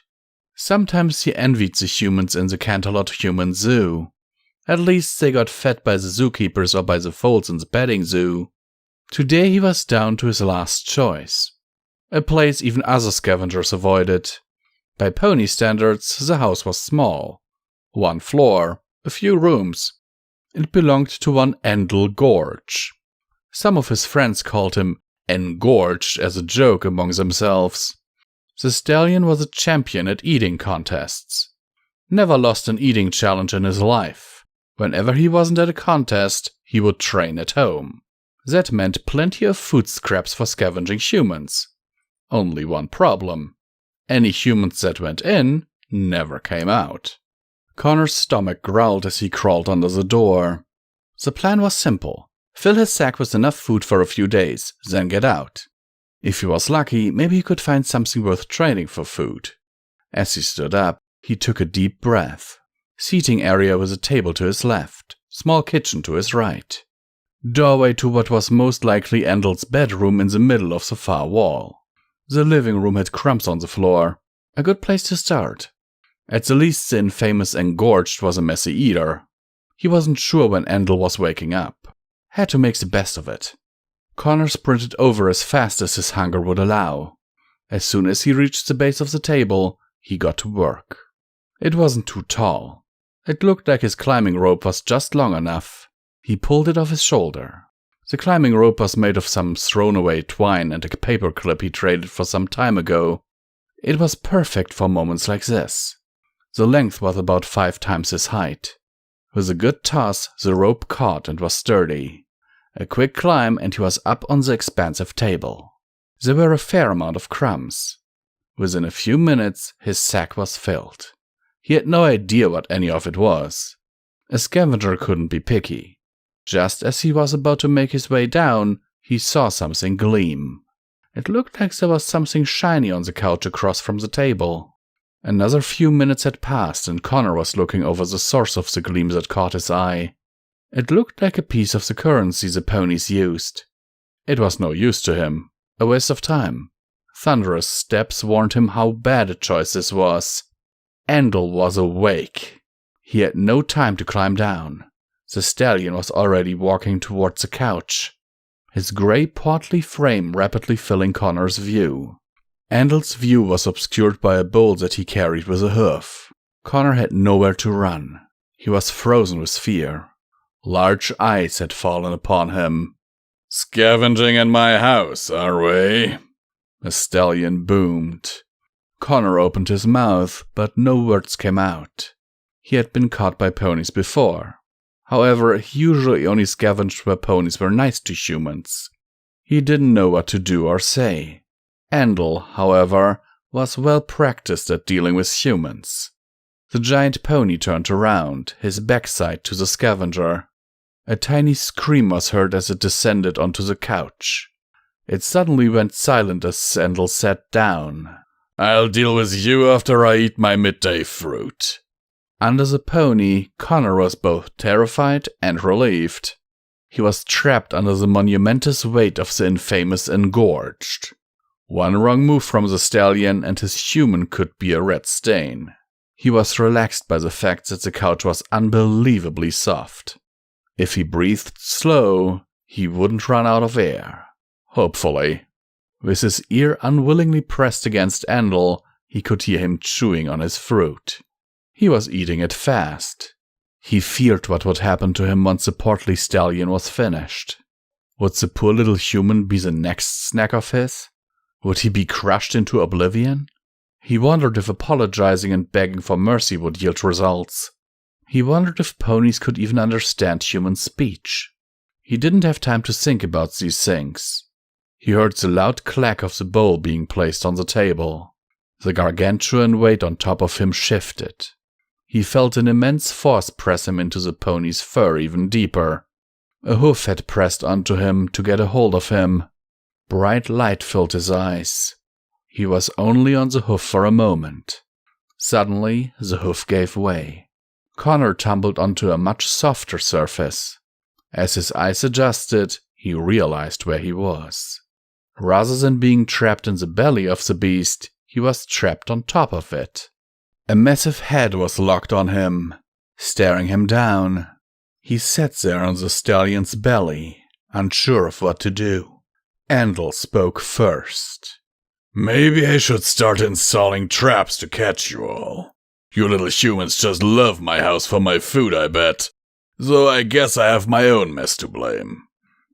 Sometimes he envied the humans in the Canterlot Human Zoo. At least they got fed by the zookeepers or by the foals in the petting zoo. Today he was down to his last choice. A place even other scavengers avoided. By pony standards, the house was small. 1 floor, a few rooms. It belonged to one Endel Gorge. Some of his friends called him Engorged as a joke among themselves. The stallion was a champion at eating contests. Never lost an eating challenge in his life. Whenever he wasn't at a contest, he would train at home. That meant plenty of food scraps for scavenging humans. Only one problem. Any humans that went in never came out. Connor's stomach growled as he crawled under the door. The plan was simple. Fill his sack with enough food for a few days, then get out. If he was lucky, maybe he could find something worth trading for food. As he stood up, he took a deep breath. Seating area with a table to his left, small kitchen to his right. Doorway to what was most likely Endel's bedroom in the middle of the far wall. The living room had crumbs on the floor. A good place to start. At the least the infamous Engorged was a messy eater. He wasn't sure when Endel was waking up. Had to make the best of it. Connor sprinted over as fast as his hunger would allow. As soon as he reached the base of the table, he got to work. It wasn't too tall. It looked like his climbing rope was just long enough. He pulled it off his shoulder. The climbing rope was made of some thrown-away twine and a paperclip he traded for some time ago. It was perfect for moments like this. The length was about 5 times his height. With a good toss, the rope caught and was sturdy. A quick climb and he was up on the expansive table. There were a fair amount of crumbs. Within a few minutes, his sack was filled. He had no idea what any of it was. A scavenger couldn't be picky. Just as he was about to make his way down, he saw something gleam. It looked like there was something shiny on the couch across from the table. Another few minutes had passed and Connor was looking over the source of the gleam that caught his eye. It looked like a piece of the currency the ponies used. It was no use to him, a waste of time. Thunderous steps warned him how bad a choice this was. Endel was awake. He had no time to climb down. The stallion was already walking towards the couch, his grey portly frame rapidly filling Connor's view. Endel's view was obscured by a bowl that he carried with a hoof. Connor had nowhere to run. He was frozen with fear. Large eyes had fallen upon him. "Scavenging in my house, are we?" The stallion boomed. Connor opened his mouth, but no words came out. He had been caught by ponies before. However, he usually only scavenged where ponies were nice to humans. He didn't know what to do or say. Endel, however, was well practiced at dealing with humans. The giant pony turned around, his backside to the scavenger. A tiny scream was heard as it descended onto the couch. It suddenly went silent as Endel sat down. "I'll deal with you after I eat my midday fruit." Under the pony, Connor was both terrified and relieved. He was trapped under the monumentous weight of the infamous Engorged. One wrong move from the stallion and his human could be a red stain. He was relaxed by the fact that the couch was unbelievably soft. If he breathed slow, he wouldn't run out of air. Hopefully. With his ear unwillingly pressed against Andal, he could hear him chewing on his fruit. He was eating it fast. He feared what would happen to him once the portly stallion was finished. Would the poor little human be the next snack of his? Would he be crushed into oblivion? He wondered if apologizing and begging for mercy would yield results. He wondered if ponies could even understand human speech. He didn't have time to think about these things. He heard the loud clack of the bowl being placed on the table. The gargantuan weight on top of him shifted. He felt an immense force press him into the pony's fur even deeper. A hoof had pressed onto him to get a hold of him. Bright light filled his eyes. He was only on the hoof for a moment. Suddenly, the hoof gave way. Connor tumbled onto a much softer surface. As his eyes adjusted, he realized where he was. Rather than being trapped in the belly of the beast, he was trapped on top of it. A massive head was locked on him, staring him down. He sat there on the stallion's belly, unsure of what to do. Andal spoke first. Maybe I should start installing traps to catch you all. You little humans just love my house for my food, I bet. So I guess I have my own mess to blame.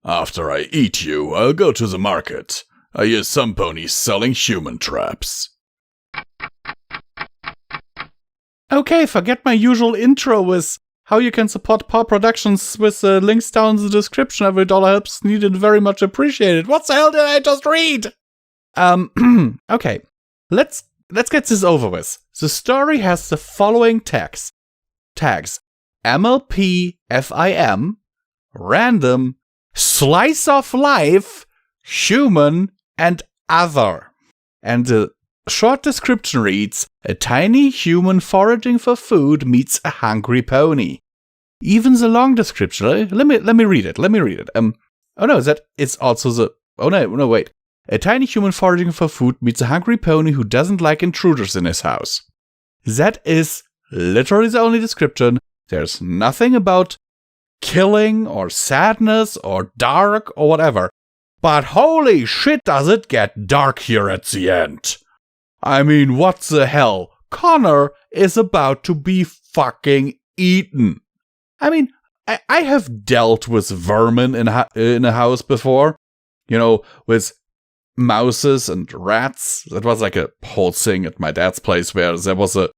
After I eat you, I'll go to the market. I hear some ponies selling human traps. Okay, forget my usual intro with how you can support Paw Productions with links down in the description. Every dollar helps needed, very much appreciated. What the hell did I just read? Okay, let's get this over with. The story has the following tags. MLPFIM, random, slice of life, human, and other. And the short description reads, a tiny human foraging for food meets a hungry pony. Even the long description, let me read it. Wait. A tiny human foraging for food meets a hungry pony who doesn't like intruders in his house. That is literally the only description. There's nothing about killing or sadness or dark or whatever. But holy shit does it get dark here at the end. I mean, what the hell? Connor is about to be fucking eaten. I mean, I have dealt with vermin in a house before. You know, with mouses and rats. That was like a whole thing at my dad's place where there was a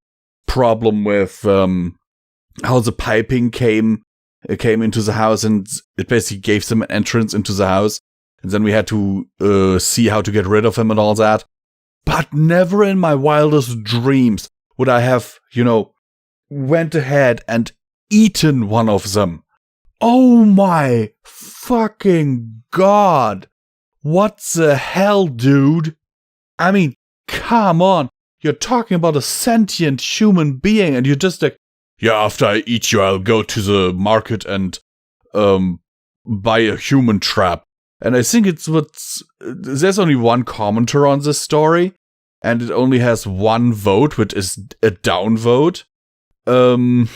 problem with how the piping came into the house, and it basically gave them an entrance into the house. And then we had to see how to get rid of him and all that. But never in my wildest dreams would I have, went ahead and eaten one of them. Oh my fucking god. What the hell, dude? I mean, come on. You're talking about a sentient human being and you're just like, yeah, after I eat you, I'll go to the market and buy a human trap. And I think there's only one commenter on this story, and it only has one vote, which is a downvote. And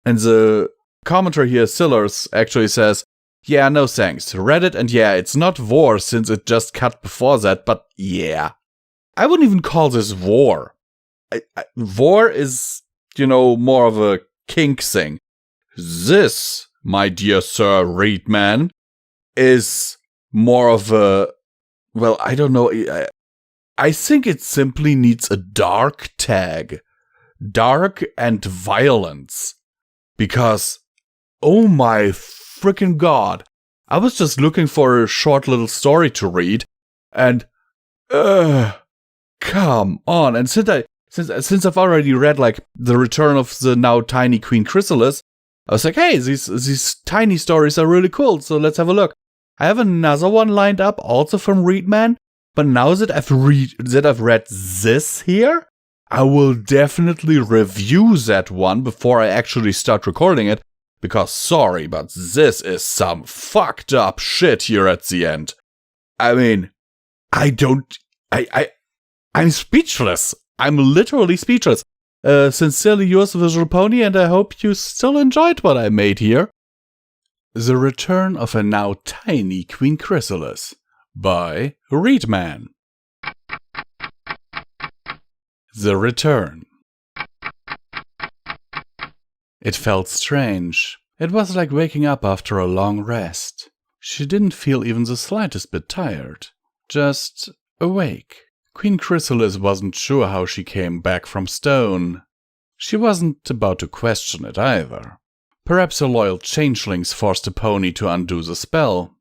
the commenter here, Sillers, actually says, yeah, no thanks. Reddit, and yeah, it's not war since it just cut before that, but yeah. I wouldn't even call this war. War is, more of a kink thing. This, my dear Sir Reedman, is more of a, well, I don't know. I think it simply needs a dark tag. Dark and violence. Because, oh my freaking god, I was just looking for a short little story to read, and, come on. And since I've already read, like, The Return of the now tiny Queen Chrysalis, I was like, hey, these tiny stories are really cool, so let's have a look. I have another one lined up, also from Reedman, but now that I've read this here, I will definitely review that one before I actually start recording it, because sorry, but this is some fucked up shit here at the end. I mean, I'm speechless. I'm literally speechless. Sincerely yours, Visual Pony, and I hope you still enjoyed what I made here. The Return of a Now Tiny Queen Chrysalis by Readman. The Return. It felt strange. It was like waking up after a long rest. She didn't feel even the slightest bit tired. Just awake. Queen Chrysalis wasn't sure how she came back from stone. She wasn't about to question it either. Perhaps her loyal changelings forced the pony to undo the spell.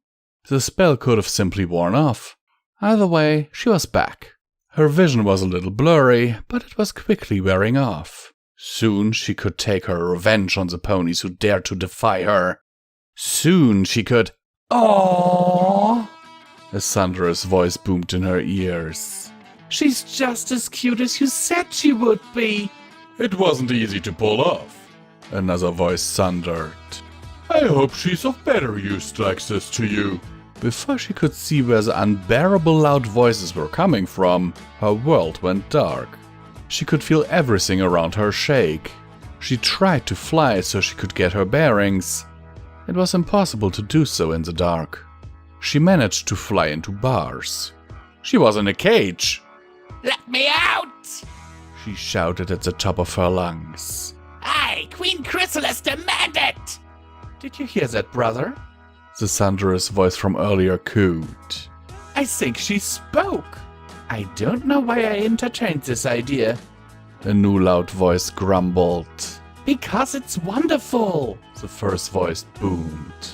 The spell could have simply worn off. Either way, she was back. Her vision was a little blurry, but it was quickly wearing off. Soon she could take her revenge on the ponies who dared to defy her. Soon she could... Aww! A thunderous voice boomed in her ears. She's just as cute as you said she would be. It wasn't easy to pull off. Another voice thundered. I hope she's of better use to access to you. Before she could see where the unbearable loud voices were coming from, her world went dark. She could feel everything around her shake. She tried to fly so she could get her bearings. It was impossible to do so in the dark. She managed to fly into bars. She was in a cage. Let me out! She shouted at the top of her lungs. I, Queen Chrysalis, demand it! Did you hear that, brother? The thunderous voice from earlier cooed. I think she spoke. I don't know why I entertained this idea. A new loud voice grumbled. Because it's wonderful, the first voice boomed.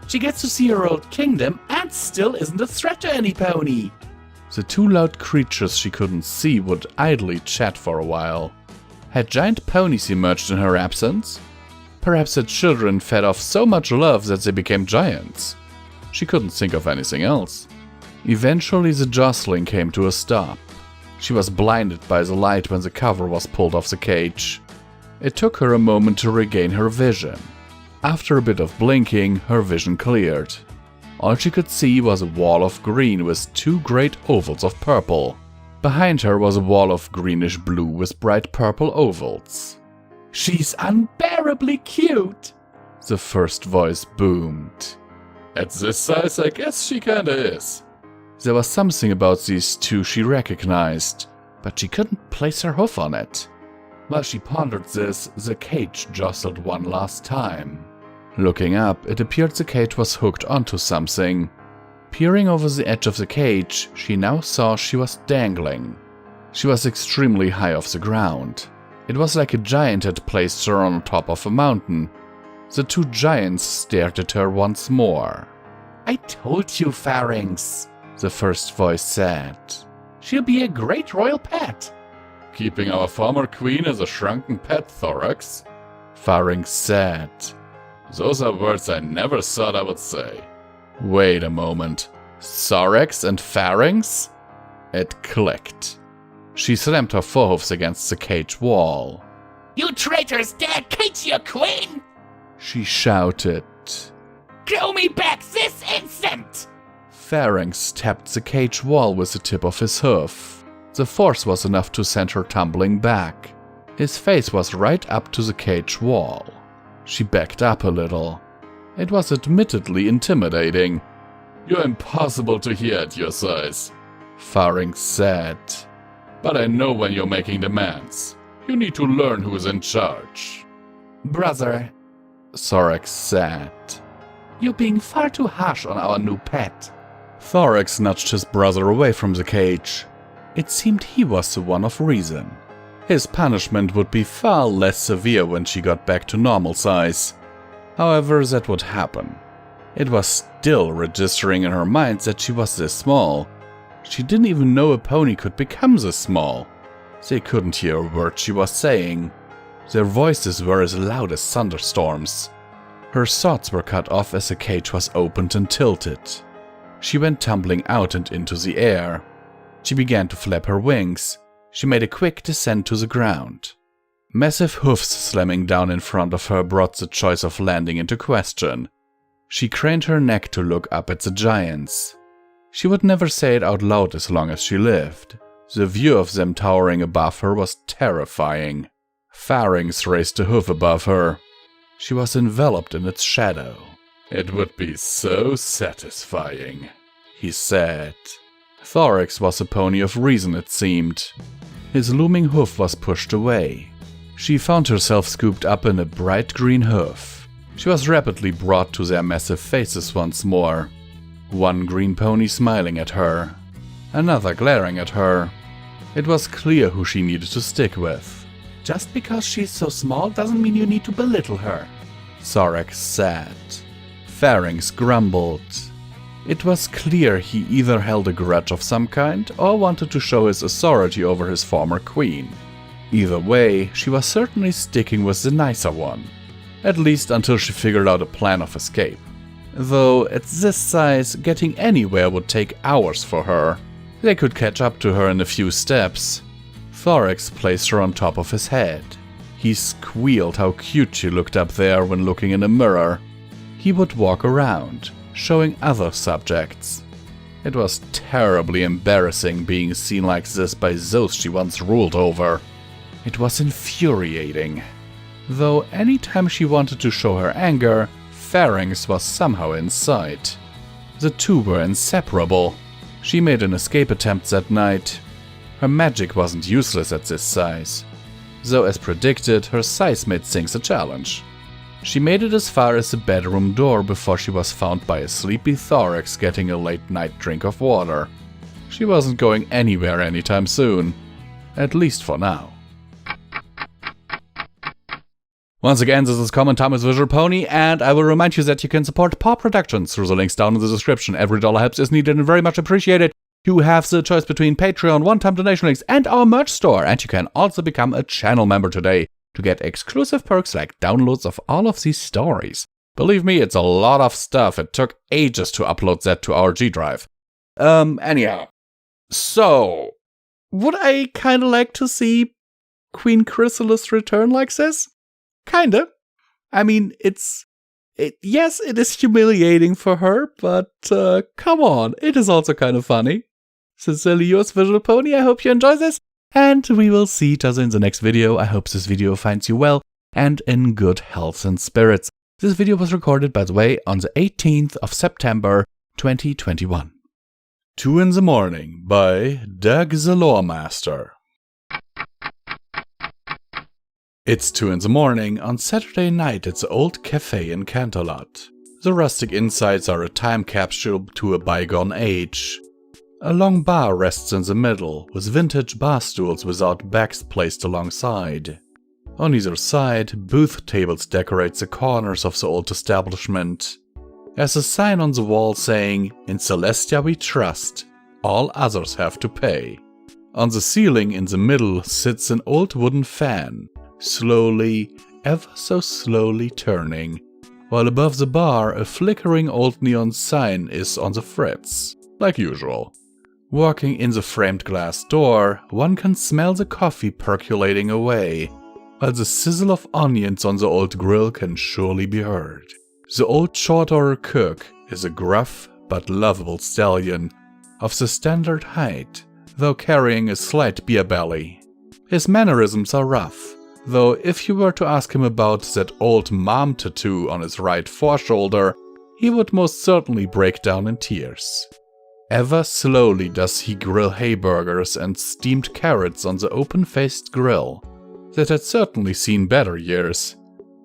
She gets to see her old kingdom and still isn't a threat to any pony. The two loud creatures she couldn't see would idly chat for a while. Had giant ponies emerged in her absence? Perhaps her children fed off so much love that they became giants. She couldn't think of anything else. Eventually the jostling came to a stop. She was blinded by the light when the cover was pulled off the cage. It took her a moment to regain her vision. After a bit of blinking, her vision cleared. All she could see was a wall of green with two great ovals of purple. Behind her was a wall of greenish-blue with bright purple ovals. She's unbearably cute, the first voice boomed. At this size, I guess she kinda is. There was something about these two she recognized, but she couldn't place her hoof on it. While she pondered this, the cage jostled one last time. Looking up, it appeared the cage was hooked onto something. Peering over the edge of the cage, she now saw she was dangling. She was extremely high off the ground. It was like a giant had placed her on top of a mountain. The two giants stared at her once more. I told you, Pharynx, the first voice said. She'll be a great royal pet. Keeping our former queen as a shrunken pet, Thorax? Pharynx said. Those are words I never thought I would say. Wait a moment. Thorax and Pharynx? It clicked. She slammed her forehoofs against the cage wall. You traitors dare cage your queen! She shouted. Throw me back this instant! Pharynx tapped the cage wall with the tip of his hoof. The force was enough to send her tumbling back. His face was right up to the cage wall. She backed up a little. It was admittedly intimidating. You're impossible to hear at your size, Pharynx said. But I know when you're making demands. You need to learn who is in charge. Brother, Thorax said. You're being far too harsh on our new pet. Thorax nudged his brother away from the cage. It seemed he was the one of reason. His punishment would be far less severe when she got back to normal size. However, that would happen. It was still registering in her mind that she was this small. She didn't even know a pony could become this small. They couldn't hear a word she was saying. Their voices were as loud as thunderstorms. Her thoughts were cut off as the cage was opened and tilted. She went tumbling out and into the air. She began to flap her wings. She made a quick descent to the ground. Massive hoofs slamming down in front of her brought the choice of landing into question. She craned her neck to look up at the giants. She would never say it out loud as long as she lived. The view of them towering above her was terrifying. Pharynx raised a hoof above her. She was enveloped in its shadow. "It would be so satisfying," he said. Thorax was a pony of reason, it seemed. His looming hoof was pushed away. She found herself scooped up in a bright green hoof. She was rapidly brought to their massive faces once more. One green pony smiling at her, another glaring at her. It was clear who she needed to stick with. "Just because she's so small doesn't mean you need to belittle her," Thorax said. Pharynx grumbled. It was clear he either held a grudge of some kind or wanted to show his authority over his former queen. Either way, she was certainly sticking with the nicer one. At least until she figured out a plan of escape. Though at this size, getting anywhere would take hours for her. They could catch up to her in a few steps. Thorax placed her on top of his head. He squealed how cute she looked up there when looking in a mirror. He would walk around, showing other subjects. It was terribly embarrassing being seen like this by those she once ruled over. It was infuriating. Though any time she wanted to show her anger, Pharynx was somehow in sight. The two were inseparable. She made an escape attempt that night. Her magic wasn't useless at this size. Though as predicted, her size made things a challenge. She made it as far as the bedroom door before she was found by a sleepy Thorax getting a late night drink of water. She wasn't going anywhere anytime soon. At least for now. Once again, this is Common Thomas Visual Pony, and I will remind you that you can support Paw Productions through the links down in the description. Every dollar helps is needed and very much appreciated. You have the choice between Patreon, one-time donation links, and our merch store, and you can also become a channel member today to get exclusive perks like downloads of all of these stories. Believe me, it's a lot of stuff. It took ages to upload that to our G Drive. Anyhow. So, would I kind of like to see Queen Chrysalis return like this? Kinda. I mean, yes, it is humiliating for her, but come on, it is also kind of funny. Sincerely yours, Visual Pony. I hope you enjoy this, and we will see each other in the next video. I hope this video finds you well and in good health and spirits. This video was recorded, by the way, on the 18th of September, 2021. 2 in the Morning by Doug the Lore Master. It's 2 in the morning on Saturday night at the old cafe in Canterlot. The rustic insides are a time capsule to a bygone age. A long bar rests in the middle, with vintage bar stools without backs placed alongside. On either side, booth tables decorate the corners of the old establishment. There's a sign on the wall saying, "In Celestia we trust, all others have to pay." On the ceiling in the middle sits an old wooden fan, slowly, ever so slowly turning, while above the bar a flickering old neon sign is on the fritz, like usual. Walking in the framed glass door, one can smell the coffee percolating away, while the sizzle of onions on the old grill can surely be heard. The old short-order cook is a gruff but lovable stallion of the standard height, though carrying a slight beer belly. His mannerisms are rough, though if you were to ask him about that old mom tattoo on his right foreshoulder, he would most certainly break down in tears. Ever slowly does he grill hayburgers and steamed carrots on the open-faced grill that had certainly seen better years.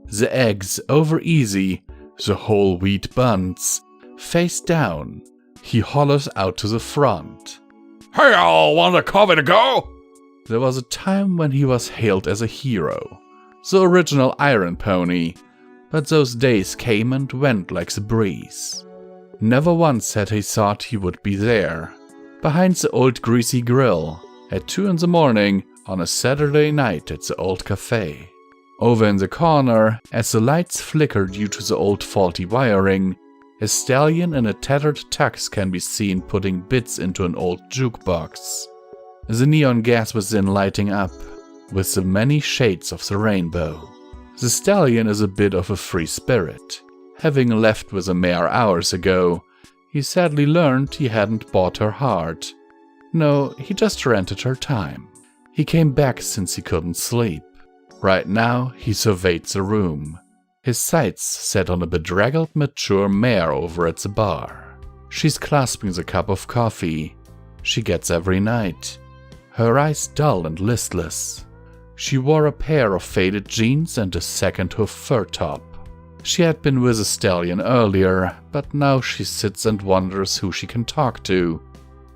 The eggs over easy, the whole wheat buns, face down. He hollers out to the front. "Hey y'all, want a coffee to go?" There was a time when he was hailed as a hero, the original Iron Pony, but those days came and went like the breeze. Never once had he thought he would be there, behind the old greasy grill, at 2 in the morning on a Saturday night at the old cafe. Over in the corner, as the lights flicker due to the old faulty wiring, a stallion in a tattered tux can be seen putting bits into an old jukebox. The neon gas within lighting up with the many shades of the rainbow. The stallion is a bit of a free spirit. Having left with the mare hours ago, he sadly learned he hadn't bought her heart. No, he just rented her time. He came back since he couldn't sleep. Right now, he surveyed the room, his sights set on a bedraggled mature mare over at the bar. She's clasping the cup of coffee she gets every night, her eyes dull and listless. She wore a pair of faded jeans and a second-hoof fur top. She had been with a stallion earlier, but now she sits and wonders who she can talk to.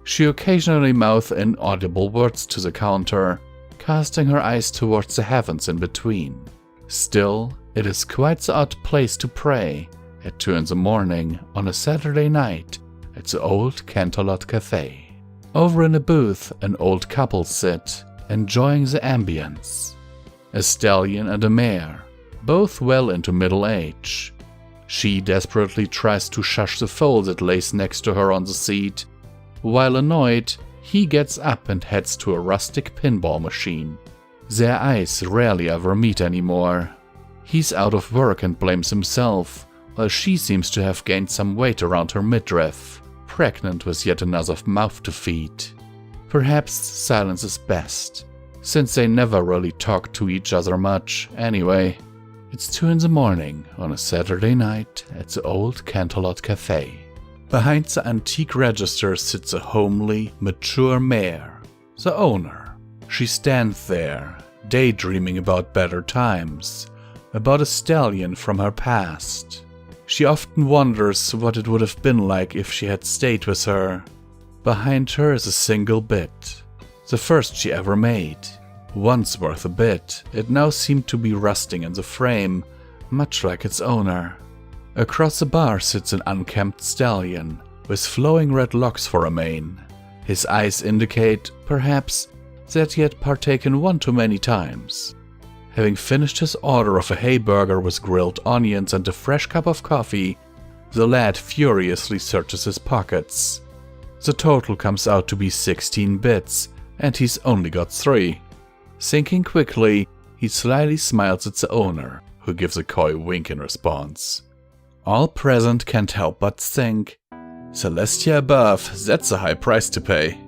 She occasionally mouths inaudible words to the counter, casting her eyes towards the heavens in between. Still, it is quite the odd place to pray at 2 a.m. on a Saturday night at the old Canterlot Cafe. Over in a booth, an old couple sit, enjoying the ambience. A stallion and a mare, both well into middle age. She desperately tries to shush the foal that lays next to her on the seat. While annoyed, he gets up and heads to a rustic pinball machine. Their eyes rarely ever meet anymore. He's out of work and blames himself, while she seems to have gained some weight around her midriff, pregnant with yet another mouth to feed. Perhaps silence is best, since they never really talk to each other much anyway. It's 2 a.m. on a Saturday night at the old Canterlot Cafe. Behind the antique register sits a homely, mature mare, the owner. She stands there, daydreaming about better times, about a stallion from her past. She often wonders what it would have been like if she had stayed with her. Behind her is a single bit, the first she ever made. Once worth a bit, it now seemed to be rusting in the frame, much like its owner. Across the bar sits an unkempt stallion, with flowing red locks for a mane. His eyes indicate, perhaps, that he had partaken one too many times. Having finished his order of a hay burger with grilled onions and a fresh cup of coffee, the lad furiously searches his pockets. The total comes out to be 16 bits, and he's only got 3. Thinking quickly, he slyly smiles at the owner, who gives a coy wink in response. All present can't help but think, Celestia above, that's a high price to pay.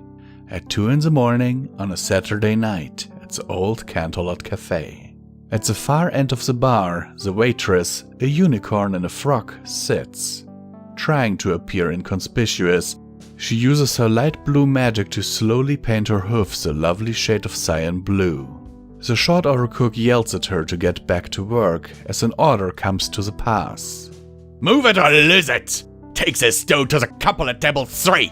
At 2 a.m. on a Saturday night at the old Canterlot Cafe. At the far end of the bar, the waitress, a unicorn in a frock, sits. Trying to appear inconspicuous, she uses her light blue magic to slowly paint her hoofs a lovely shade of cyan blue. The short order cook yells at her to get back to work as an order comes to the pass. Move it or lose it! Take this dough to the couple at table 3!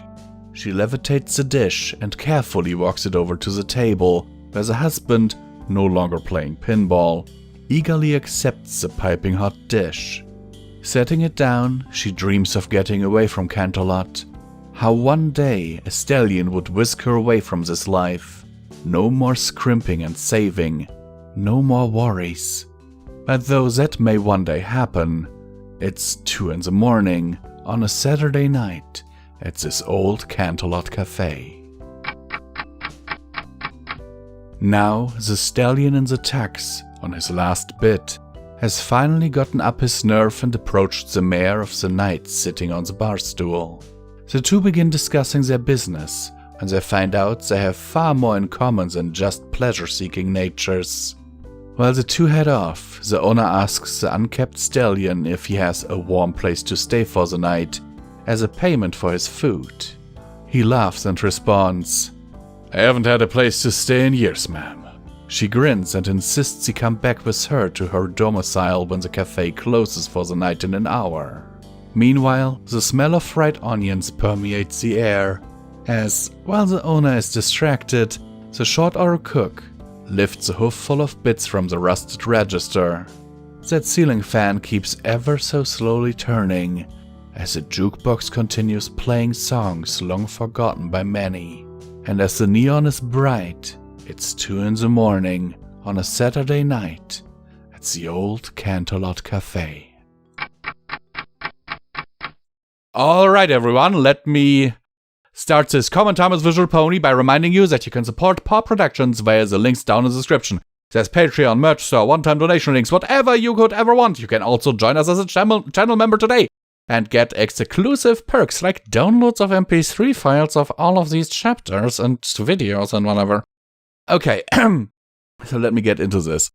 She levitates the dish and carefully walks it over to the table, where the husband, no longer playing pinball, eagerly accepts the piping hot dish. Setting it down, she dreams of getting away from Canterlot. How one day a stallion would whisk her away from this life. No more scrimping and saving, no more worries. But though that may one day happen, it's 2 a.m. on a Saturday night at this old Canterlot Cafe. Now the stallion in the tux, on his last bit, has finally gotten up his nerve and approached the mare of the night sitting on the bar stool. The two begin discussing their business, and they find out they have far more in common than just pleasure-seeking natures. While the two head off, the owner asks the unkept stallion if he has a warm place to stay for the night, as a payment for his food. He laughs and responds, "I haven't had a place to stay in years, ma'am." She grins and insists he come back with her to her domicile when the cafe closes for the night in an hour. Meanwhile, the smell of fried onions permeates the air, as, while the owner is distracted, the short order cook lifts a hoof full of bits from the rusted register. That ceiling fan keeps ever so slowly turning, as the jukebox continues playing songs long forgotten by many. And as the neon is bright, it's 2 a.m. on a Saturday night at the old Canterlot Cafe. Alright everyone, let me starts his Common Time as Visual Pony by reminding you that you can support Paw Productions via the links down in the description. There's Patreon, merch store, one-time donation links, whatever you could ever want. You can also join us as a channel member today and get exclusive perks like downloads of MP3 files of all of these chapters and videos and whatever. Okay, so let me get into this.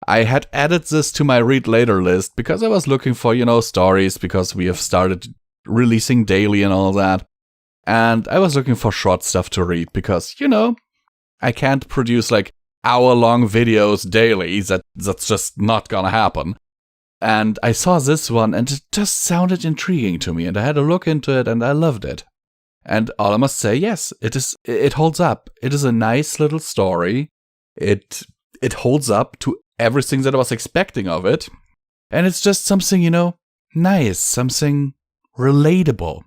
I had added this to my read later list because I was looking for, stories because we have started releasing daily and all that. And I was looking for short stuff to read because, I can't produce like hour-long videos daily. That's just not gonna happen. And I saw this one and it just sounded intriguing to me and I had a look into it and I loved it. And all I must say, yes, it holds up. It is a nice little story. It holds up to everything that I was expecting of it. And it's just something, nice, something relatable.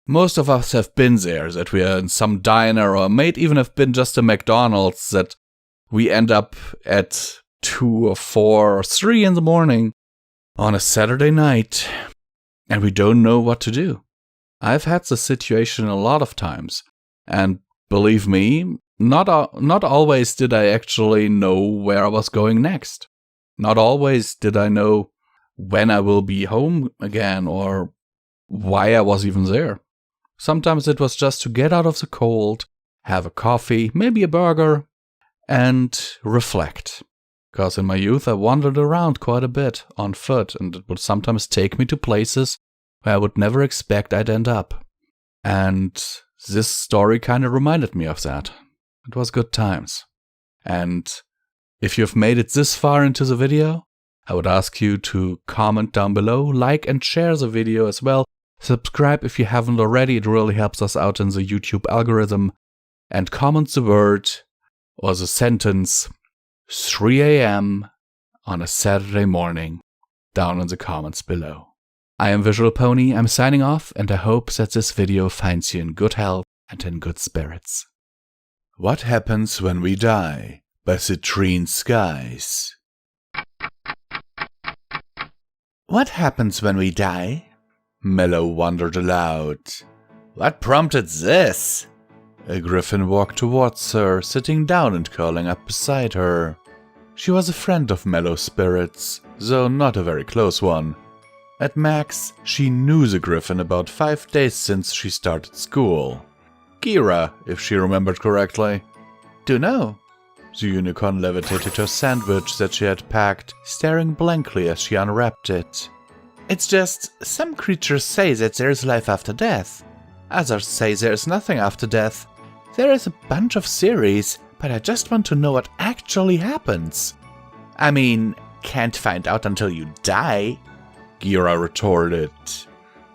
Most of us have been there, that we are in some diner or might even have been just a McDonald's that we end up at 2 or 4 or 3 in the morning on a Saturday night and we don't know what to do. I've had this situation a lot of times and believe me, not always did I actually know where I was going next. Not always did I know when I will be home again or why I was even there. Sometimes it was just to get out of the cold, have a coffee, maybe a burger, and reflect. Because in my youth I wandered around quite a bit on foot and it would sometimes take me to places where I would never expect I'd end up. And this story kind of reminded me of that. It was good times. And if you've made it this far into the video, I would ask you to comment down below, like and share the video as well. Subscribe if you haven't already, it really helps us out in the YouTube algorithm. And comment the word or the sentence 3 a.m. on a Saturday morning down in the comments below. I am Visual Pony, I'm signing off, and I hope that this video finds you in good health and in good spirits. What Happens When We Die by Citrine Skies. What happens when we die? Mellow wondered aloud. What prompted this? A griffin walked towards her, sitting down and curling up beside her. She was a friend of Mellow's spirits, though not a very close one. At max, she knew the griffin about 5 days since she started school. Kira, if she remembered correctly. Dunno. The unicorn levitated her sandwich that she had packed, staring blankly as she unwrapped it. It's just, some creatures say that there's life after death. Others say there's nothing after death. There is a bunch of theories, but I just want to know what actually happens. I mean, can't find out until you die, Kira retorted.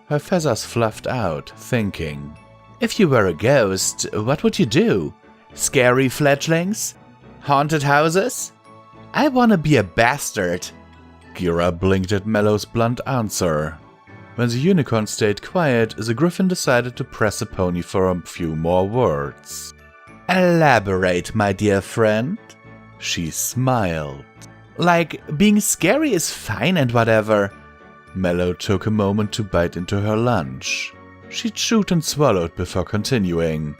Her feathers fluffed out, thinking. If you were a ghost, what would you do? Scary fledglings? Haunted houses? I wanna be a bastard. Kira blinked at Mellow's blunt answer. When the unicorn stayed quiet, the griffin decided to press the pony for a few more words. Elaborate, my dear friend. She smiled. Like, being scary is fine and whatever. Mellow took a moment to bite into her lunch. She chewed and swallowed before continuing.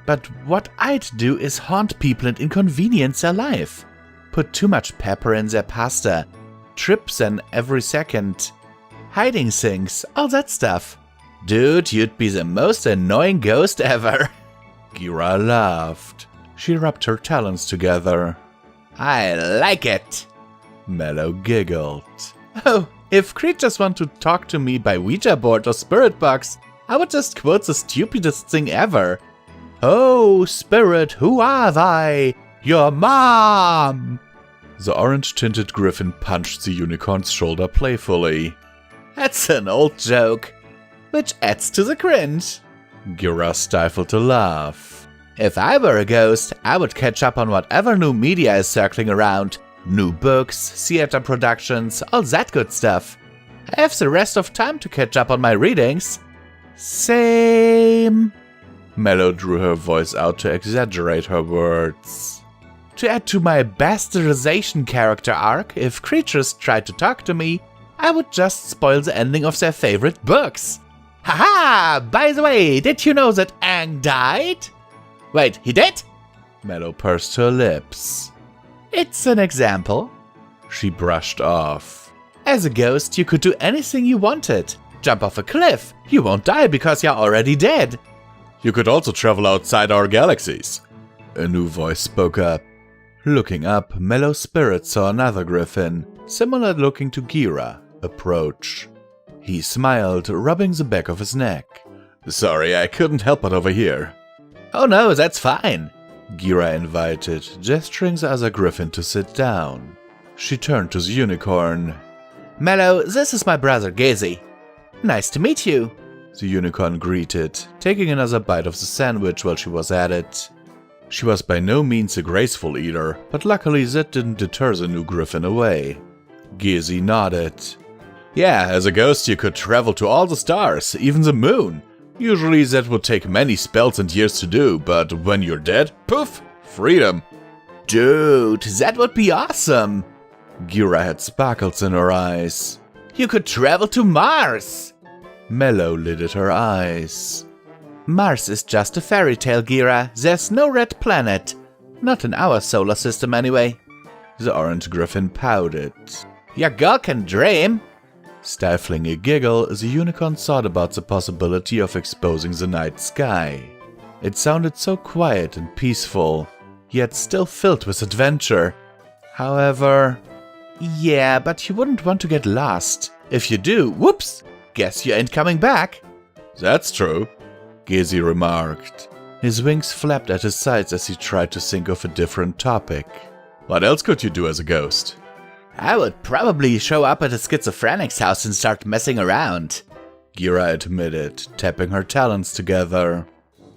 But what I'd do is haunt people and inconvenience their life. Put too much pepper in their pasta. Trips them every second. Hiding things, all that stuff. Dude, you'd be the most annoying ghost ever. Kira laughed. She rubbed her talons together. I like it. Mellow giggled. Oh, if creatures want to talk to me by Ouija board or spirit box, I would just quote the stupidest thing ever. Oh, spirit, who are thy? Your mom! The orange-tinted griffin punched the unicorn's shoulder playfully. That's an old joke, which adds to the cringe. Kira stifled a laugh. If I were a ghost, I would catch up on whatever new media is circling around. New books, theater productions, all that good stuff. I have the rest of time to catch up on my readings. Same. Mellow drew her voice out to exaggerate her words. To add to my bastardization character arc, if creatures tried to talk to me, I would just spoil the ending of their favorite books. Haha! By the way, did you know that Aang died? Wait, he did? Mellow pursed her lips. It's an example. She brushed off. As a ghost, you could do anything you wanted. Jump off a cliff. You won't die because you're already dead. You could also travel outside our galaxies. A new voice spoke up. Looking up, Mellow Spirit saw another griffin, similar looking to Gira, approach. He smiled, rubbing the back of his neck. Sorry, I couldn't help but overhear. Oh no, that's fine, Gira invited, gesturing the other griffin to sit down. She turned to the unicorn. Mellow, this is my brother Gazy. Nice to meet you, the unicorn greeted, taking another bite of the sandwich while she was at it. She was by no means a graceful eater, but luckily that didn't deter the new griffin away. Gazy nodded. Yeah, as a ghost you could travel to all the stars, even the moon. Usually that would take many spells and years to do, but when you're dead, poof, freedom. Dude, that would be awesome. Gira had sparkles in her eyes. You could travel to Mars. Mellow lidded her eyes. Mars is just a fairy tale, Gira. There's no red planet. Not in our solar system anyway. The orange griffin pouted. Your girl can dream. Stifling a giggle, the unicorn thought about the possibility of exposing the night sky. It sounded so quiet and peaceful, yet still filled with adventure. However, yeah, but you wouldn't want to get lost. If you do, whoops, guess you ain't coming back. That's true, Gazy remarked. His wings flapped at his sides as he tried to think of a different topic. What else could you do as a ghost? I would probably show up at a schizophrenic's house and start messing around, Gira admitted, tapping her talons together.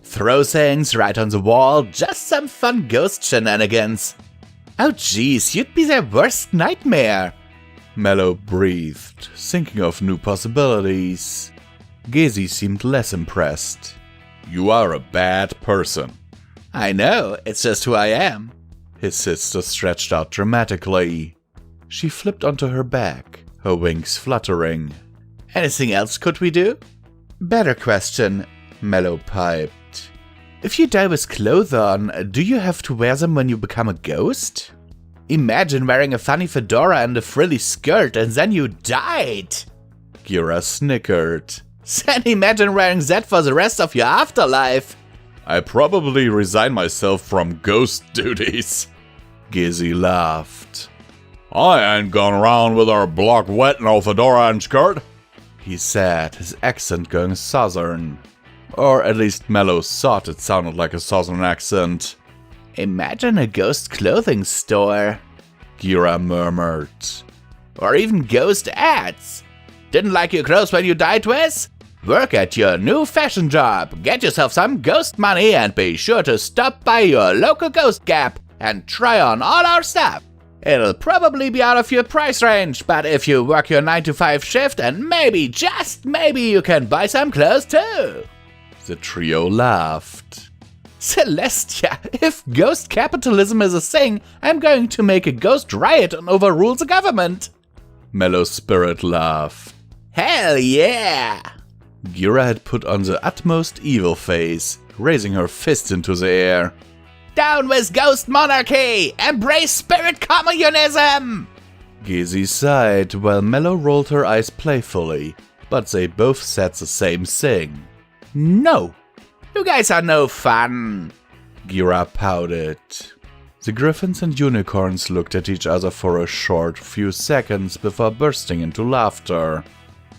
Throw things right on the wall, just some fun ghost shenanigans. Oh jeez, you'd be their worst nightmare. Mellow breathed, thinking of new possibilities. Gazy seemed less impressed. You are a bad person. I know, it's just who I am. His sister stretched out dramatically. She flipped onto her back, her wings fluttering. Anything else could we do? Better question, Mellow piped. If you die with clothes on, do you have to wear them when you become a ghost? Imagine wearing a funny fedora and a frilly skirt and then you died. Gira snickered. Then imagine wearing that for the rest of your afterlife. I probably resign myself from ghost duties. Gazy laughed. I ain't gone around with our block wet no fedora and skirt, he said, his accent going southern. Or at least Mellow thought it sounded like a southern accent. Imagine a ghost clothing store, Gira murmured. Or even ghost ads. Didn't like your clothes when you died, Wes? Work at your new fashion job, get yourself some ghost money, and be sure to stop by your local Ghost Gap and try on all our stuff. It'll probably be out of your price range, but if you work your 9-to-5 shift, and maybe, just maybe, you can buy some clothes too. The trio laughed. Celestia, if ghost capitalism is a thing, I'm going to make a ghost riot and overrule the government. Mellow Spirit laughed. Hell yeah! Gira had put on the utmost evil face, raising her fist into the air. Down with ghost monarchy! Embrace spirit communism! Gazy sighed while Mellow rolled her eyes playfully, but they both said the same thing. No! You guys are no fun! Gira pouted. The griffins and unicorns looked at each other for a short few seconds before bursting into laughter.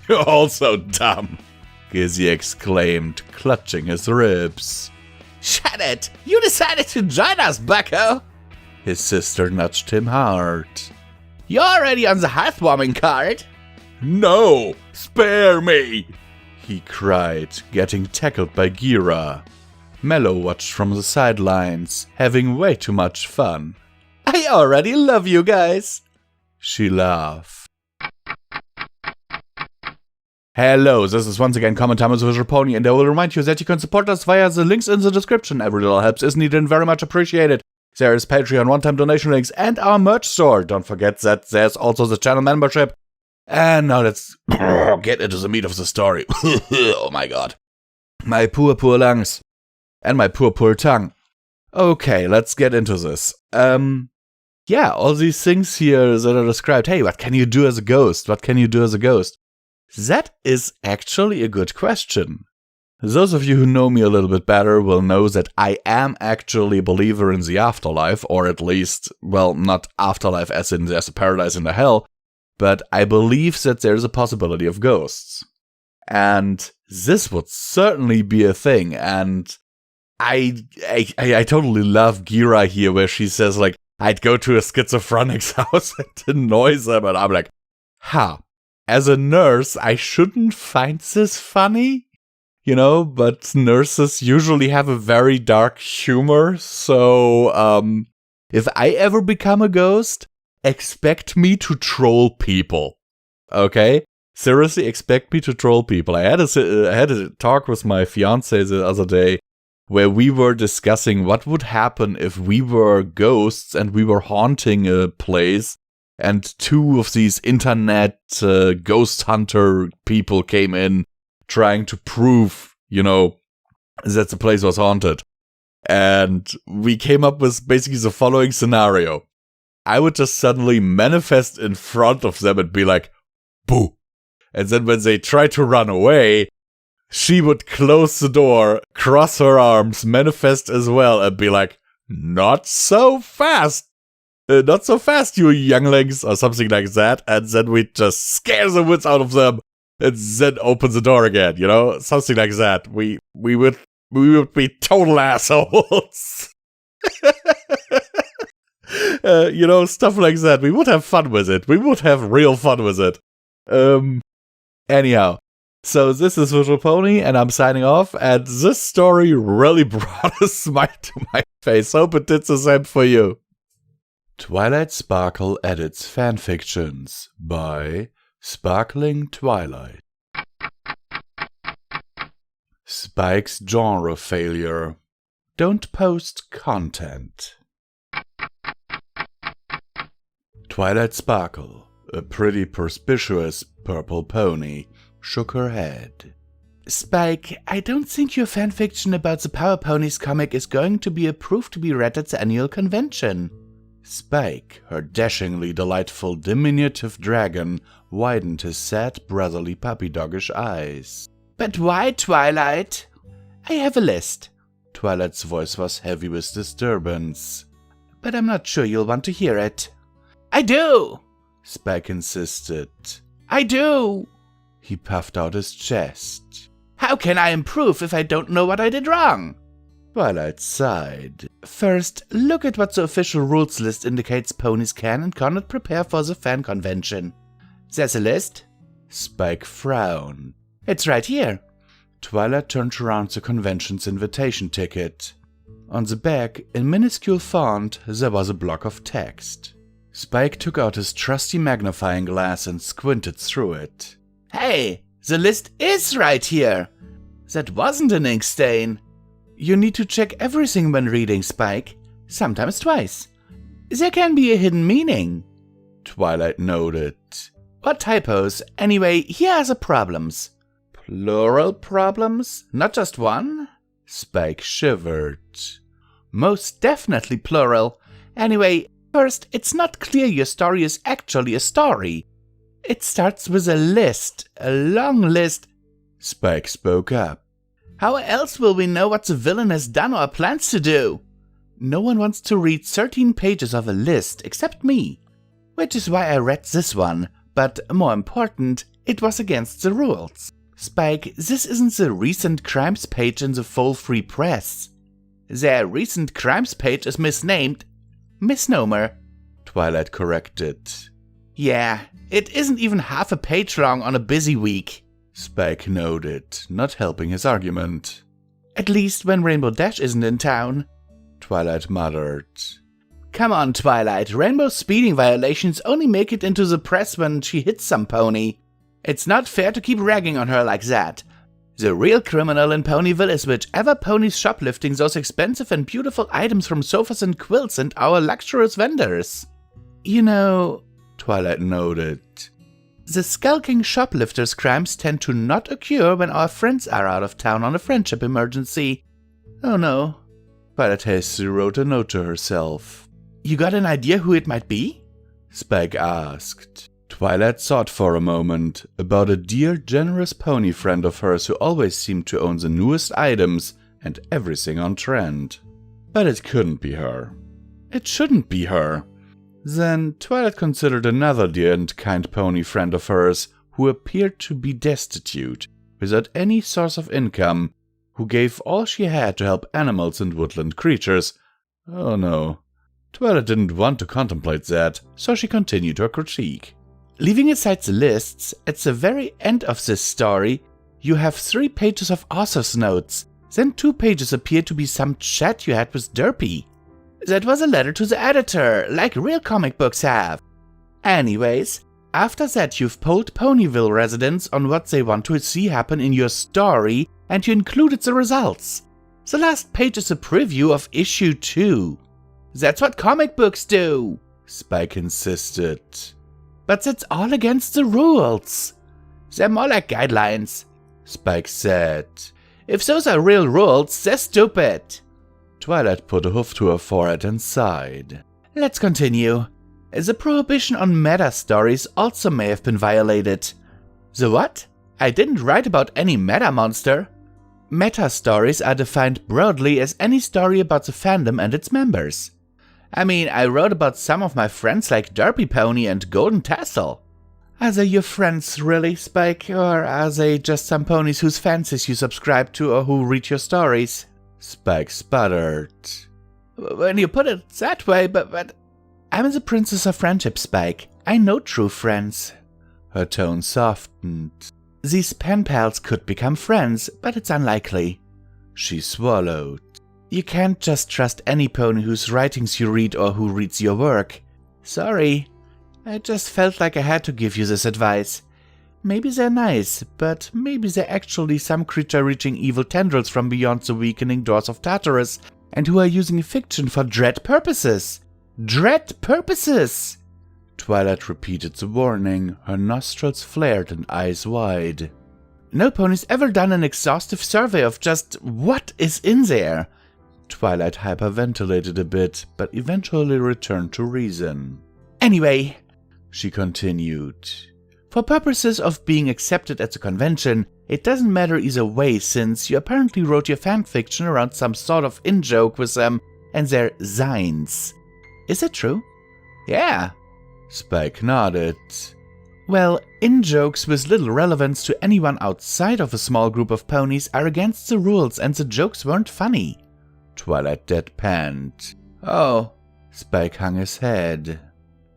You're all so dumb! Gazy exclaimed, clutching his ribs. Shut it! You decided to join us, bucko! His sister nudged him hard. You're already on the hearthwarming card! No! Spare me! He cried, getting tackled by Gira. Mellow watched from the sidelines, having way too much fun. I already love you guys! She laughed. Hello, this is once again Comment Time with Visual Pony, and I will remind you that you can support us via the links in the description. Every little helps is needed and very much appreciated. There is Patreon one-time donation links and our merch store. Don't forget that there's also the channel membership. And now let's get into the meat of the story. Oh my god. My poor lungs. And my poor tongue. Okay, let's get into this. Yeah, all these things here that are described. Hey, what can you do as a ghost? What can you do as a ghost? That is actually a good question. Those of you who know me a little bit better will know that I am actually a believer in the afterlife, or at least, well, not afterlife as in there's a paradise and a hell, but I believe that there's a possibility of ghosts. And this would certainly be a thing, and I totally love Gira here, where she says, like, I'd go to a schizophrenic's house and annoy them, and I'm like, as a nurse, I shouldn't find this funny, you know, but nurses usually have a very dark humor, so, if I ever become a ghost, expect me to troll people, okay? Seriously, expect me to troll people. I had a talk with my fiance the other day, where we were discussing what would happen if we were ghosts and we were haunting a place and two of these internet ghost hunter people came in trying to prove, you know, that the place was haunted. And we came up with basically the following scenario. I would just suddenly manifest in front of them and be like, boo. And then when they try to run away, she would close the door, cross her arms, manifest as well, and be like, not so fast. Not so fast, you younglings, or something like that. And then we'd just scare the wits out of them, and then open the door again, you know? Something like that. We would be total assholes. You know, stuff like that. We would have fun with it. We would have real fun with it. Anyhow. So this is Visual Pony, and I'm signing off, and this story really brought a smile to my face. Hope it did the same for you. Twilight Sparkle edits fanfictions by Sparkling Twilight. Spike's genre failure. Don't post content. Twilight Sparkle, a pretty perspicuous purple pony, shook her head. Spike, I don't think your fanfiction about the Power Ponies comic is going to be approved to be read at the annual convention. Spike, her dashingly delightful diminutive dragon, widened his sad, brotherly puppy-doggish eyes. But why, Twilight? I have a list. Twilight's voice was heavy with disturbance. But I'm not sure you'll want to hear it. I do! Spike insisted. I do! He puffed out his chest. How can I improve if I don't know what I did wrong? Twilight sighed. First, look at what the official rules list indicates ponies can and cannot prepare for the fan convention. There's a list? Spike frowned. It's right here. Twilight turned around the convention's invitation ticket. On the back, in minuscule font, there was a block of text. Spike took out his trusty magnifying glass and squinted through it. Hey, the list is right here! That wasn't an ink stain. You need to check everything when reading, Spike. Sometimes twice. There can be a hidden meaning. Twilight noted. What typos? Anyway, here are the problems. Plural problems? Not just one? Spike shivered. Most definitely plural. Anyway, first, it's not clear your story is actually a story. It starts with a list, a long list. Spike spoke up. How else will we know what the villain has done or plans to do? No one wants to read 13 pages of a list except me. Which is why I read this one, but more important, it was against the rules. Spike, this isn't the recent crimes page in the Full Free Press. Their recent crimes page is misnamed. Misnomer, Twilight corrected. Yeah, it isn't even half a page long on a busy week. Spike noted, not helping his argument. At least when Rainbow Dash isn't in town, Twilight muttered. Come on, Twilight, Rainbow's speeding violations only make it into the press when she hits some pony. It's not fair to keep ragging on her like that. The real criminal in Ponyville is whichever pony's shoplifting those expensive and beautiful items from sofas and quilts and our luxurious vendors. You know, Twilight noted, The skulking shoplifters' crimes tend to not occur when our friends are out of town on a friendship emergency. Oh no. Twilight hastily wrote a note to herself. You got an idea who it might be? Spike asked. Twilight thought for a moment about a dear, generous pony friend of hers who always seemed to own the newest items and everything on trend. But it couldn't be her. It shouldn't be her. Then Twilight considered another dear and kind pony friend of hers who appeared to be destitute, without any source of income, who gave all she had to help animals and woodland creatures. Oh no. Twilight didn't want to contemplate that, so she continued her critique. Leaving aside the lists, at the very end of this story, you have 3 pages of author's notes. Then 2 pages appear to be some chat you had with Derpy. That was a letter to the editor, like real comic books have. Anyways, after that you've polled Ponyville residents on what they want to see happen in your story, and you included the results. The last page is a preview of issue 2. That's what comic books do, Spike insisted. But that's all against the rules. They're more like guidelines, Spike said. If those are real rules, they're stupid. Twilight put a hoof to her forehead and sighed. Let's continue. The prohibition on meta stories also may have been violated. The what? I didn't write about any meta monster. Meta stories are defined broadly as any story about the fandom and its members. I mean, I wrote about some of my friends like Derpy Pony and Golden Tassel. Are they your friends really, Spike, or are they just some ponies whose fancies you subscribe to or who read your stories? Spike sputtered. When you put it that way, but I'm the princess of friendship, Spike. I know true friends. Her tone softened. These pen pals could become friends, but it's unlikely. She swallowed. You can't just trust any pony whose writings you read or who reads your work. Sorry. I just felt like I had to give you this advice. Maybe they're nice, but maybe they're actually some creature reaching evil tendrils from beyond the weakening doors of Tartarus, and who are using fiction for dread purposes. Dread purposes! Twilight repeated the warning, her nostrils flared and eyes wide. No pony's ever done an exhaustive survey of just what is in there. Twilight hyperventilated a bit, but eventually returned to reason. Anyway, she continued, for purposes of being accepted at the convention, it doesn't matter either way since you apparently wrote your fanfiction around some sort of in-joke with them and their zines. Is that true? Yeah. Spike nodded. Well, in-jokes with little relevance to anyone outside of a small group of ponies are against the rules and the jokes weren't funny. Twilight deadpanned. Oh. Spike hung his head.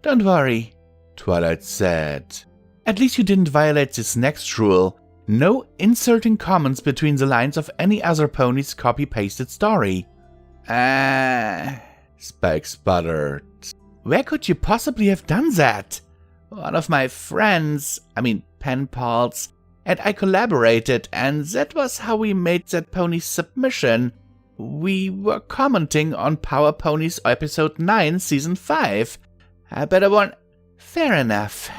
Don't worry, Twilight said. At least you didn't violate this next rule. No inserting comments between the lines of any other pony's copy-pasted story. Spike sputtered. Where could you possibly have done that? One of my friends, pen pals, and I collaborated, and that was how we made that pony's submission. We were commenting on Power Ponies Episode 9, Season 5. I better warn... Fair enough.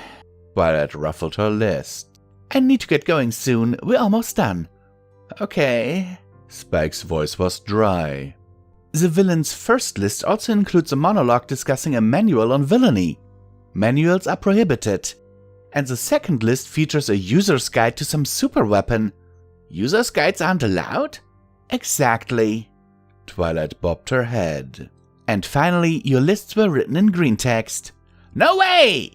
Twilight ruffled her list. I need to get going soon. We're almost done. Okay. Spike's voice was dry. The villain's first list also includes a monologue discussing a manual on villainy. Manuals are prohibited. And the second list features a user's guide to some super weapon. User's guides aren't allowed? Exactly. Twilight bobbed her head. And finally, your lists were written in green text. No way!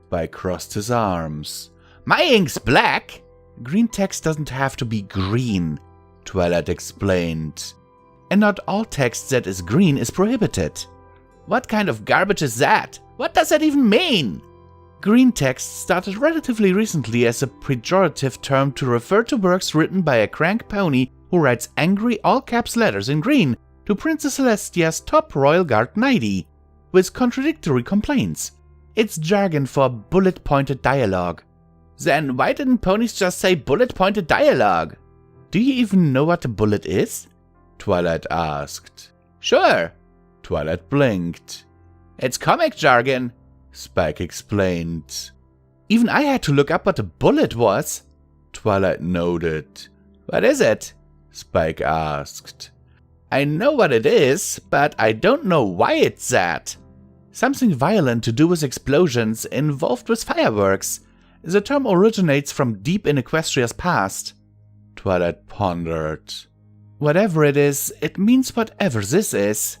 Spike crossed his arms. My ink's black! Green text doesn't have to be green, Twilight explained. And not all text that is green is prohibited. What kind of garbage is that? What does that even mean? Green text started relatively recently as a pejorative term to refer to works written by a crank pony who writes angry all-caps letters in green to Princess Celestia's top royal guard Nady, with contradictory complaints. It's jargon for bullet-pointed dialogue. Then why didn't ponies just say bullet-pointed dialogue? Do you even know what a bullet is? Twilight asked. Sure. Twilight blinked. It's comic jargon, Spike explained. Even I had to look up what a bullet was. Twilight nodded. What is it? Spike asked. I know what it is, but I don't know why it's that. Something violent to do with explosions involved with fireworks. The term originates from deep in Equestria's past. Twilight pondered. Whatever it is, it means whatever this is.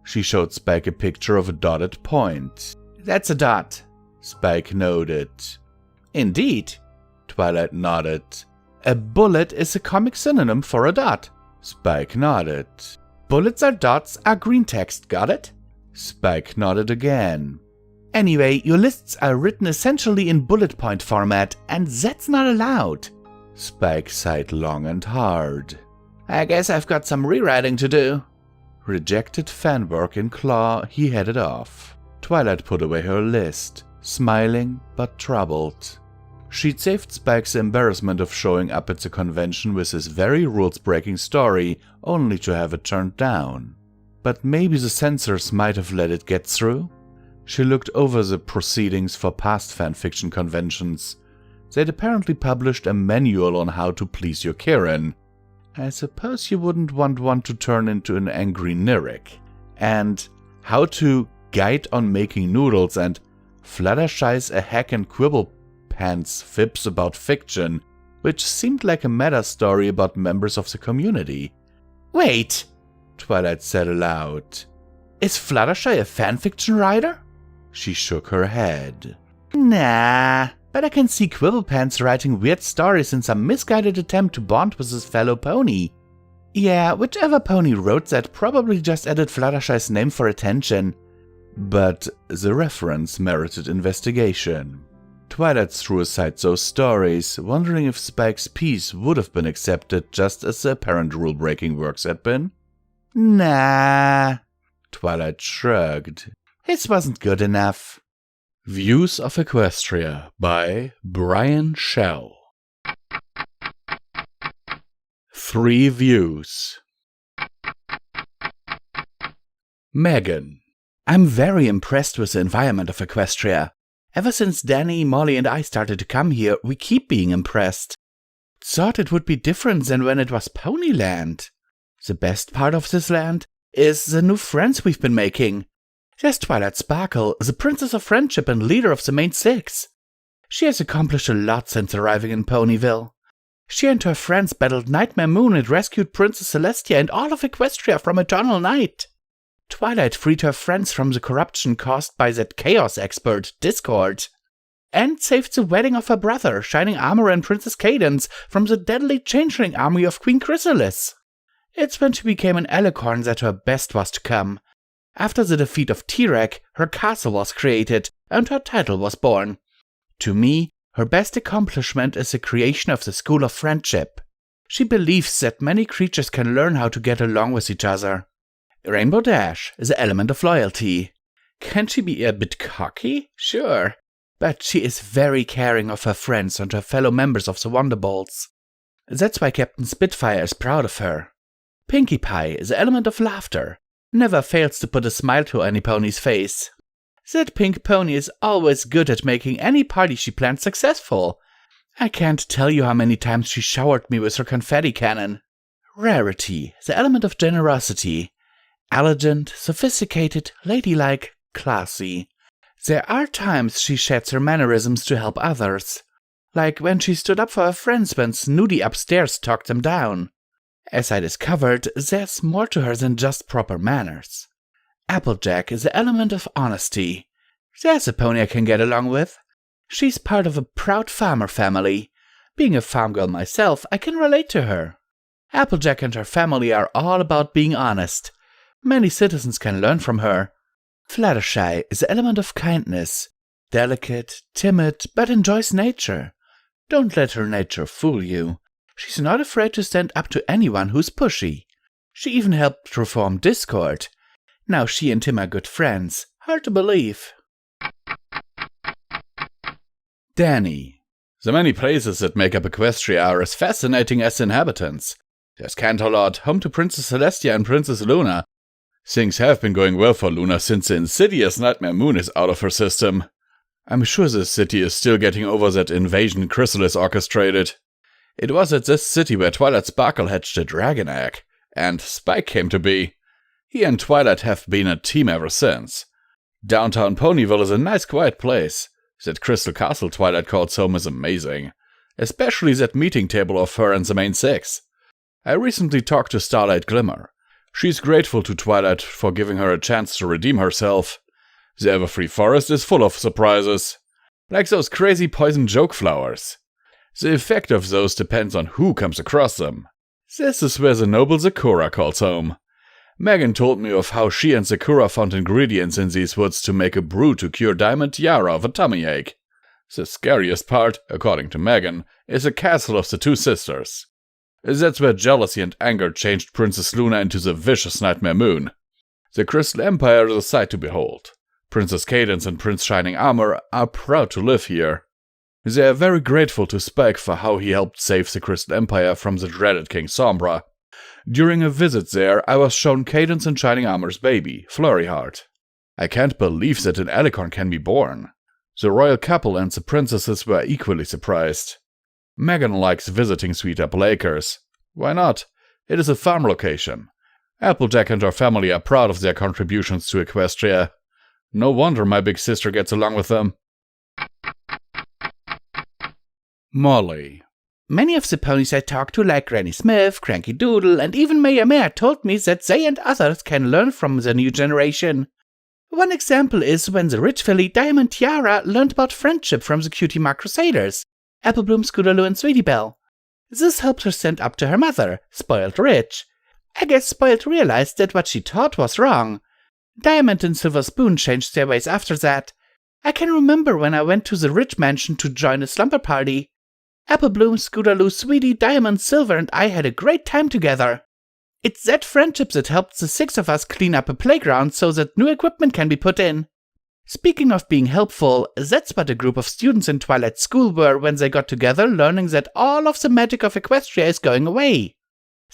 She showed Spike a picture of a dotted point. That's a dot. Spike nodded. Indeed. Twilight nodded. A bullet is a comic synonym for a dot. Spike nodded. Bullets or dots are green text, got it? Spike nodded again. Anyway, your lists are written essentially in bullet point format, and that's not allowed. Spike sighed long and hard. I guess I've got some rewriting to do. Rejected fanwork in claw, he headed off. Twilight put away her list, smiling but troubled. She'd saved Spike's embarrassment of showing up at the convention with his very rules-breaking story, only to have it turned down. But maybe the censors might have let it get through? She looked over the proceedings for past fanfiction conventions. They'd apparently published a manual on how to please your Kirin. I suppose you wouldn't want one to turn into an angry Nyric. And how to guide on making noodles and Fluttershy's a hack and quibble pants fibs about fiction, which seemed like a meta story about members of the community. Wait, Twilight said aloud. Is Fluttershy a fanfiction writer? She shook her head. Nah, but I can see Quibblepants writing weird stories in some misguided attempt to bond with his fellow pony. Yeah, whichever pony wrote that probably just added Fluttershy's name for attention. But the reference merited investigation. Twilight threw aside those stories, wondering if Spike's piece would have been accepted just as the apparent rule-breaking works had been. Nah, Twilight shrugged. His wasn't good enough. Views of Equestria by Brian Shell. 3 views. Megan. I'm very impressed with the environment of Equestria. Ever since Danny, Molly and I started to come here, we keep being impressed. Thought it would be different than when it was Ponyland. The best part of this land is the new friends we've been making. There's Twilight Sparkle, the Princess of Friendship and leader of the main 6. She has accomplished a lot since arriving in Ponyville. She and her friends battled Nightmare Moon and rescued Princess Celestia and all of Equestria from eternal night. Twilight freed her friends from the corruption caused by that chaos expert, Discord, and saved the wedding of her brother, Shining Armor and Princess Cadence, from the deadly changeling army of Queen Chrysalis. It's when she became an alicorn that her best was to come. After the defeat of T-Rex, her castle was created, and her title was born. To me, her best accomplishment is the creation of the School of Friendship. She believes that many creatures can learn how to get along with each other. Rainbow Dash is the element of loyalty. Can she be a bit cocky? Sure. But she is very caring of her friends and her fellow members of the Wonderbolts. That's why Captain Spitfire is proud of her. Pinkie Pie is the element of laughter. Never fails to put a smile to any pony's face. That pink pony is always good at making any party she plans successful. I can't tell you how many times she showered me with her confetti cannon. Rarity, the element of generosity. Elegant, sophisticated, ladylike, classy. There are times she sheds her mannerisms to help others. Like when she stood up for her friends when Snooty upstairs talked them down. As I discovered, there's more to her than just proper manners. Applejack is the element of honesty. There's a pony I can get along with. She's part of a proud farmer family. Being a farm girl myself, I can relate to her. Applejack and her family are all about being honest. Many citizens can learn from her. Fluttershy is the element of kindness. Delicate, timid, but enjoys nature. Don't let her nature fool you. She's not afraid to stand up to anyone who's pushy. She even helped reform Discord. Now she and Tim are good friends. Hard to believe. Danny. The many places that make up Equestria are as fascinating as the inhabitants. There's Canterlot, home to Princess Celestia and Princess Luna. Things have been going well for Luna since the insidious Nightmare Moon is out of her system. I'm sure this city is still getting over that invasion Chrysalis orchestrated. It was at this city where Twilight Sparkle hatched a dragon egg, and Spike came to be. He and Twilight have been a team ever since. Downtown Ponyville is a nice quiet place. That Crystal Castle Twilight calls home is amazing. Especially that meeting table of her and the main six. I recently talked to Starlight Glimmer. She's grateful to Twilight for giving her a chance to redeem herself. The Everfree Forest is full of surprises. Like those crazy poison joke flowers. The effect of those depends on who comes across them. This is where the noble Sakura calls home. Megan told me of how she and Sakura found ingredients in these woods to make a brew to cure Diamond Tiara of a tummy ache. The scariest part, according to Megan, is the castle of the two sisters. That's where jealousy and anger changed Princess Luna into the vicious Nightmare Moon. The Crystal Empire is a sight to behold. Princess Cadance and Prince Shining Armor are proud to live here. They are very grateful to Spike for how he helped save the Crystal Empire from the dreaded King Sombra. During a visit there, I was shown Cadance and Shining Armor's baby, Flurry Heart. I can't believe that an alicorn can be born. The royal couple and the princesses were equally surprised. Megan likes visiting Sweet Apple Acres. Why not? It is a farm location. Applejack and her family are proud of their contributions to Equestria. No wonder my big sister gets along with them. Molly. Many of the ponies I talked to, like Granny Smith, Cranky Doodle, and even Mayor Mare, told me that they and others can learn from the new generation. One example is when the rich filly Diamond Tiara learned about friendship from the Cutie Mark Crusaders, Applebloom, Scootaloo, and Sweetie Belle. This helped her stand up to her mother, Spoiled Rich. I guess Spoiled realized that what she taught was wrong. Diamond and Silver Spoon changed their ways after that. I can remember when I went to the Rich Mansion to join a slumber party. Applebloom, Scootaloo, Sweetie, Diamond, Silver, and I had a great time together. It's that friendship that helped the six of us clean up a playground so that new equipment can be put in. Speaking of being helpful, that's what a group of students in Twilight School were when they got together, learning that all of the magic of Equestria is going away.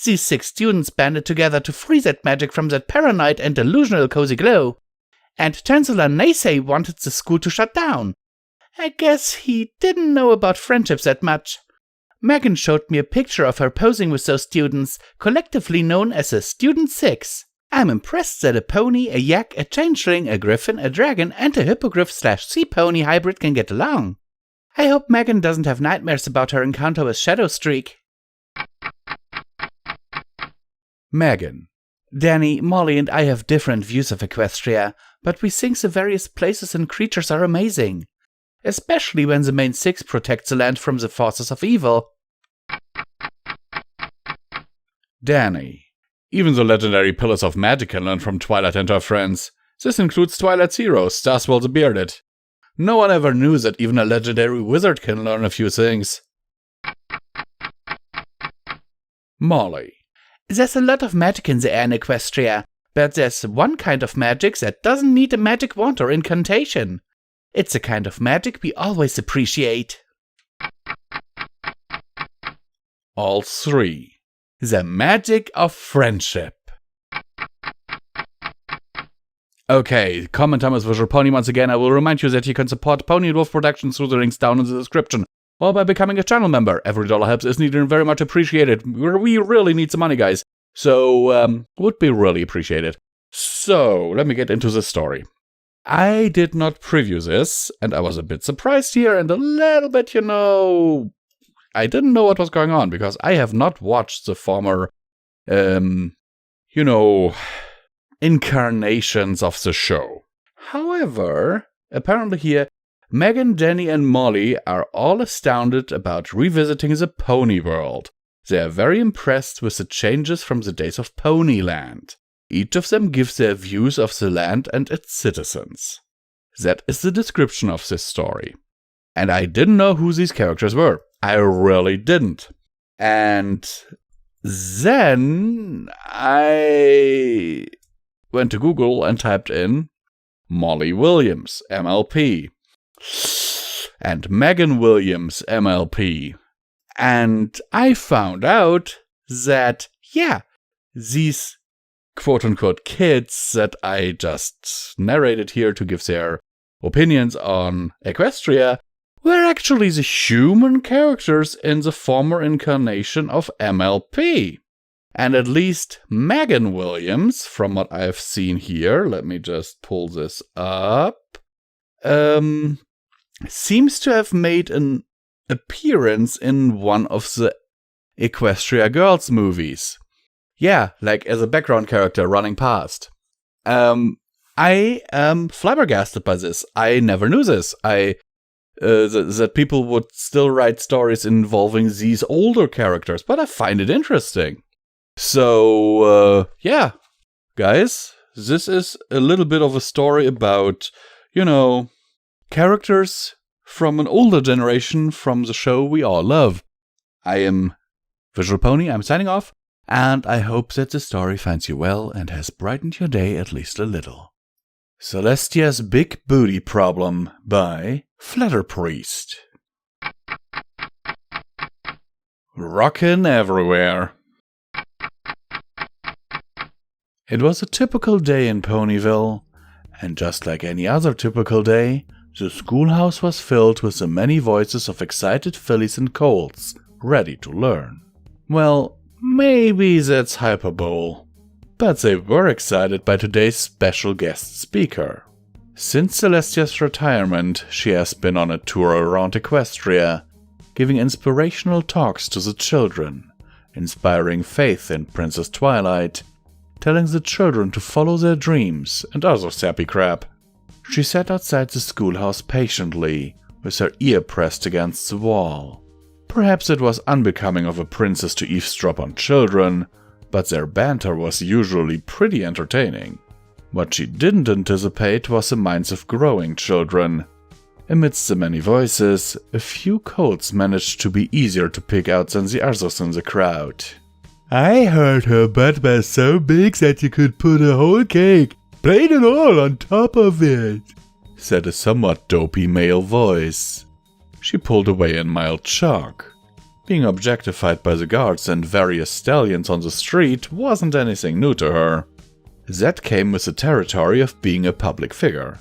These 6 students banded together to free that magic from that paranoid and delusional Cozy Glow. And Chancellor Naysay wanted the school to shut down. I guess he didn't know about friendships that much. Megan showed me a picture of her posing with those students, collectively known as a Student 6. I'm impressed that a pony, a yak, a changeling, a griffin, a dragon, and a hippogriff/sea pony hybrid can get along. I hope Megan doesn't have nightmares about her encounter with Shadowstreak. Megan. Danny, Molly, and I have different views of Equestria, but we think the various places and creatures are amazing. Especially when the main 6 protects the land from the forces of evil. Danny. Even the legendary Pillars of Magic can learn from Twilight and her friends. This includes Twilight's heroes, Starswell the Bearded. No one ever knew that even a legendary wizard can learn a few things. Molly. There's a lot of magic in the air in Equestria, but there's one kind of magic that doesn't need a magic wand or incantation. It's a kind of magic we always appreciate. All 3. The magic of friendship. Okay, comment time is Visual Pony once again. I will remind you that you can support Pony and Wolf Productions through the links down in the description, or by becoming a channel member. Every dollar helps is needed and very much appreciated. We really need some money, guys. So, would be really appreciated. So, let me get into the story. I did not preview this, and I was a bit surprised here, and a little bit, I didn't know what was going on, because I have not watched the former, incarnations of the show. However, apparently here, Megan, Danny, and Molly are all astounded about revisiting the Pony World. They are very impressed with the changes from the days of Ponyland. Each of them gives their views of the land and its citizens. That is the description of this story. And I didn't know who these characters were. I really didn't. And then I went to Google and typed in Molly Williams, MLP, and Megan Williams, MLP. And I found out that, these quote-unquote kids that I just narrated here to give their opinions on Equestria were actually the human characters in the former incarnation of MLP. And at least Megan Williams, from what I've seen here, let me just pull this up, seems to have made an appearance in one of the Equestria Girls movies. Yeah, like as a background character running past. I am flabbergasted by this. I never knew this. That people would still write stories involving these older characters, but I find it interesting. So, yeah, guys, this is a little bit of a story about, characters from an older generation from the show we all love. I am Visual Pony, I'm signing off, and I hope that the story finds you well and has brightened your day at least a little. Celestia's Big Booty Problem by Flatter Priest. Rockin' everywhere. It was a typical day in Ponyville, and just like any other typical day, the schoolhouse was filled with the many voices of excited fillies and colts, ready to learn. Well, maybe that's hyperbole, but they were excited by today's special guest speaker. Since Celestia's retirement, she has been on a tour around Equestria, giving inspirational talks to the children, inspiring faith in Princess Twilight, telling the children to follow their dreams, and other sappy crap. She sat outside the schoolhouse patiently, with her ear pressed against the wall. Perhaps it was unbecoming of a princess to eavesdrop on children, but their banter was usually pretty entertaining. What she didn't anticipate was the minds of growing children. Amidst the many voices, a few colts managed to be easier to pick out than the others in the crowd. I heard her butt was so big that you could put a whole cake, plain and all, on top of it, said a somewhat dopey male voice. She pulled away in mild shock. Being objectified by the guards and various stallions on the street wasn't anything new to her. That came with the territory of being a public figure.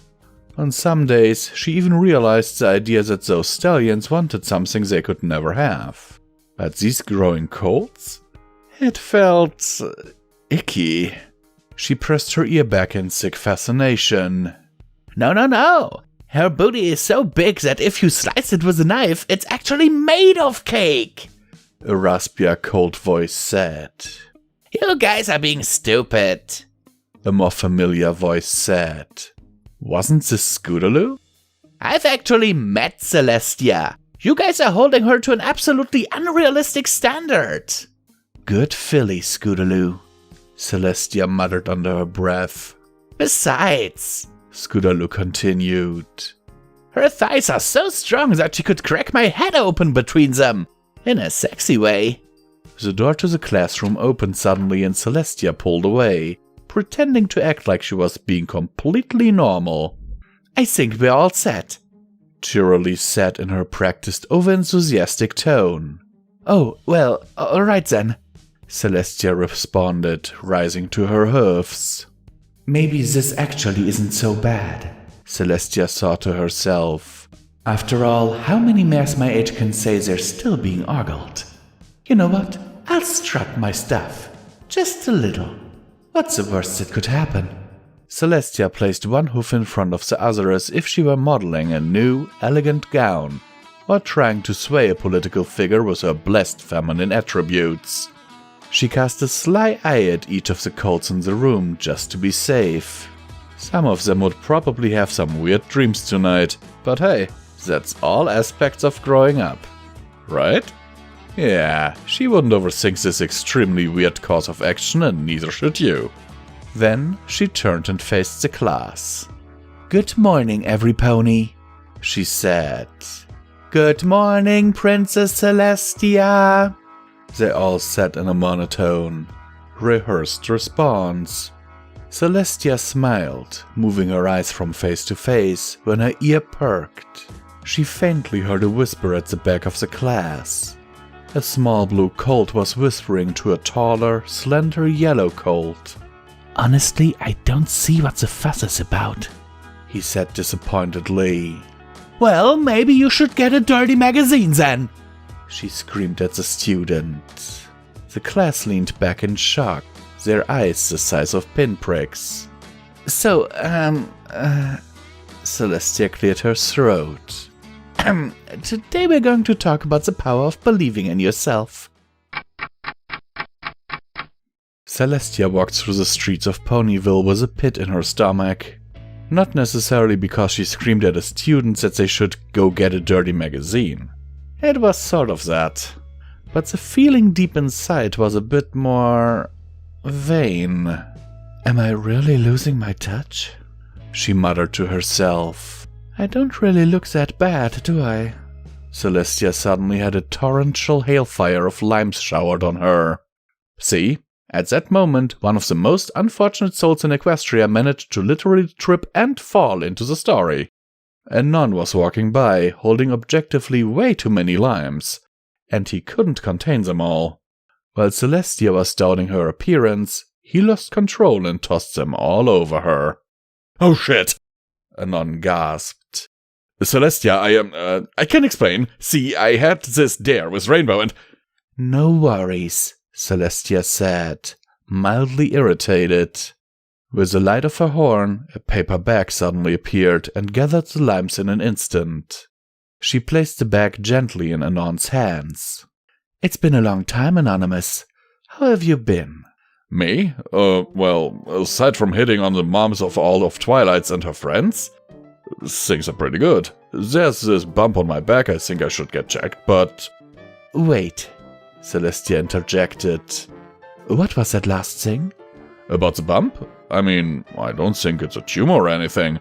On some days, she even realized the idea that those stallions wanted something they could never have. But these growing colts? It felt icky. She pressed her ear back in sick fascination. No. Her booty is so big that if you slice it with a knife, it's actually made of cake, a raspier cold voice said. You guys are being stupid, a more familiar voice said. Wasn't this Scootaloo? I've actually met Celestia. You guys are holding her to an absolutely unrealistic standard. Good filly, Scootaloo, Celestia muttered under her breath. Besides, Scootaloo continued, her thighs are so strong that she could crack my head open between them, in a sexy way. The door to the classroom opened suddenly and Celestia pulled away, pretending to act like she was being completely normal. I think we're all set, cheerily said in her practiced over-enthusiastic tone. Oh, well, alright then, Celestia responded, rising to her hoofs. Maybe this actually isn't so bad, Celestia thought to herself. After all, how many mares my age can say they're still being ogled? You know what? I'll strut my stuff. Just a little. What's the worst that could happen? Celestia placed one hoof in front of the other as if she were modeling a new, elegant gown, or trying to sway a political figure with her blessed feminine attributes. She cast a sly eye at each of the colts in the room just to be safe. Some of them would probably have some weird dreams tonight, but hey, that's all aspects of growing up, right? Yeah, she wouldn't overthink this extremely weird course of action, and neither should you. Then she turned and faced the class. Good morning, every pony, she said. Good morning, Princess Celestia, they all said in a monotone, rehearsed response. Celestia smiled, moving her eyes from face to face when her ear perked. She faintly heard a whisper at the back of the class. A small blue colt was whispering to a taller, slender yellow colt. Honestly, I don't see what the fuss is about, he said disappointedly. Well, maybe you should get a dirty magazine then, she screamed at the student. The class leaned back in shock, their eyes the size of pinpricks. So, Celestia cleared her throat. Today we're going to talk about the power of believing in yourself. Celestia walked through the streets of Ponyville with a pit in her stomach. Not necessarily because she screamed at the students that they should go get a dirty magazine. It was sort of that. But the feeling deep inside was a bit more vain. Am I really losing my touch? She muttered to herself. I don't really look that bad, do I? Celestia suddenly had a torrential hailfire of limes showered on her. See? At that moment, one of the most unfortunate souls in Equestria managed to literally trip and fall into the story. A nun was walking by, holding objectively way too many limes, and he couldn't contain them all. While Celestia was doubting her appearance, he lost control and tossed them all over her. Oh shit! A nun gasped. Celestia, I can explain. See, I had this dare with Rainbow and... No worries, Celestia said, mildly irritated. With the light of her horn, a paper bag suddenly appeared and gathered the limes in an instant. She placed the bag gently in Anon's hands. It's been a long time, Anonymous. How have you been? Me? Well, aside from hitting on the moms of all of Twilight's and her friends, things are pretty good. There's this bump on my back I think I should get checked, but... Wait, Celestia interjected. What was that last thing? About the bump? I mean, I don't think it's a tumor or anything.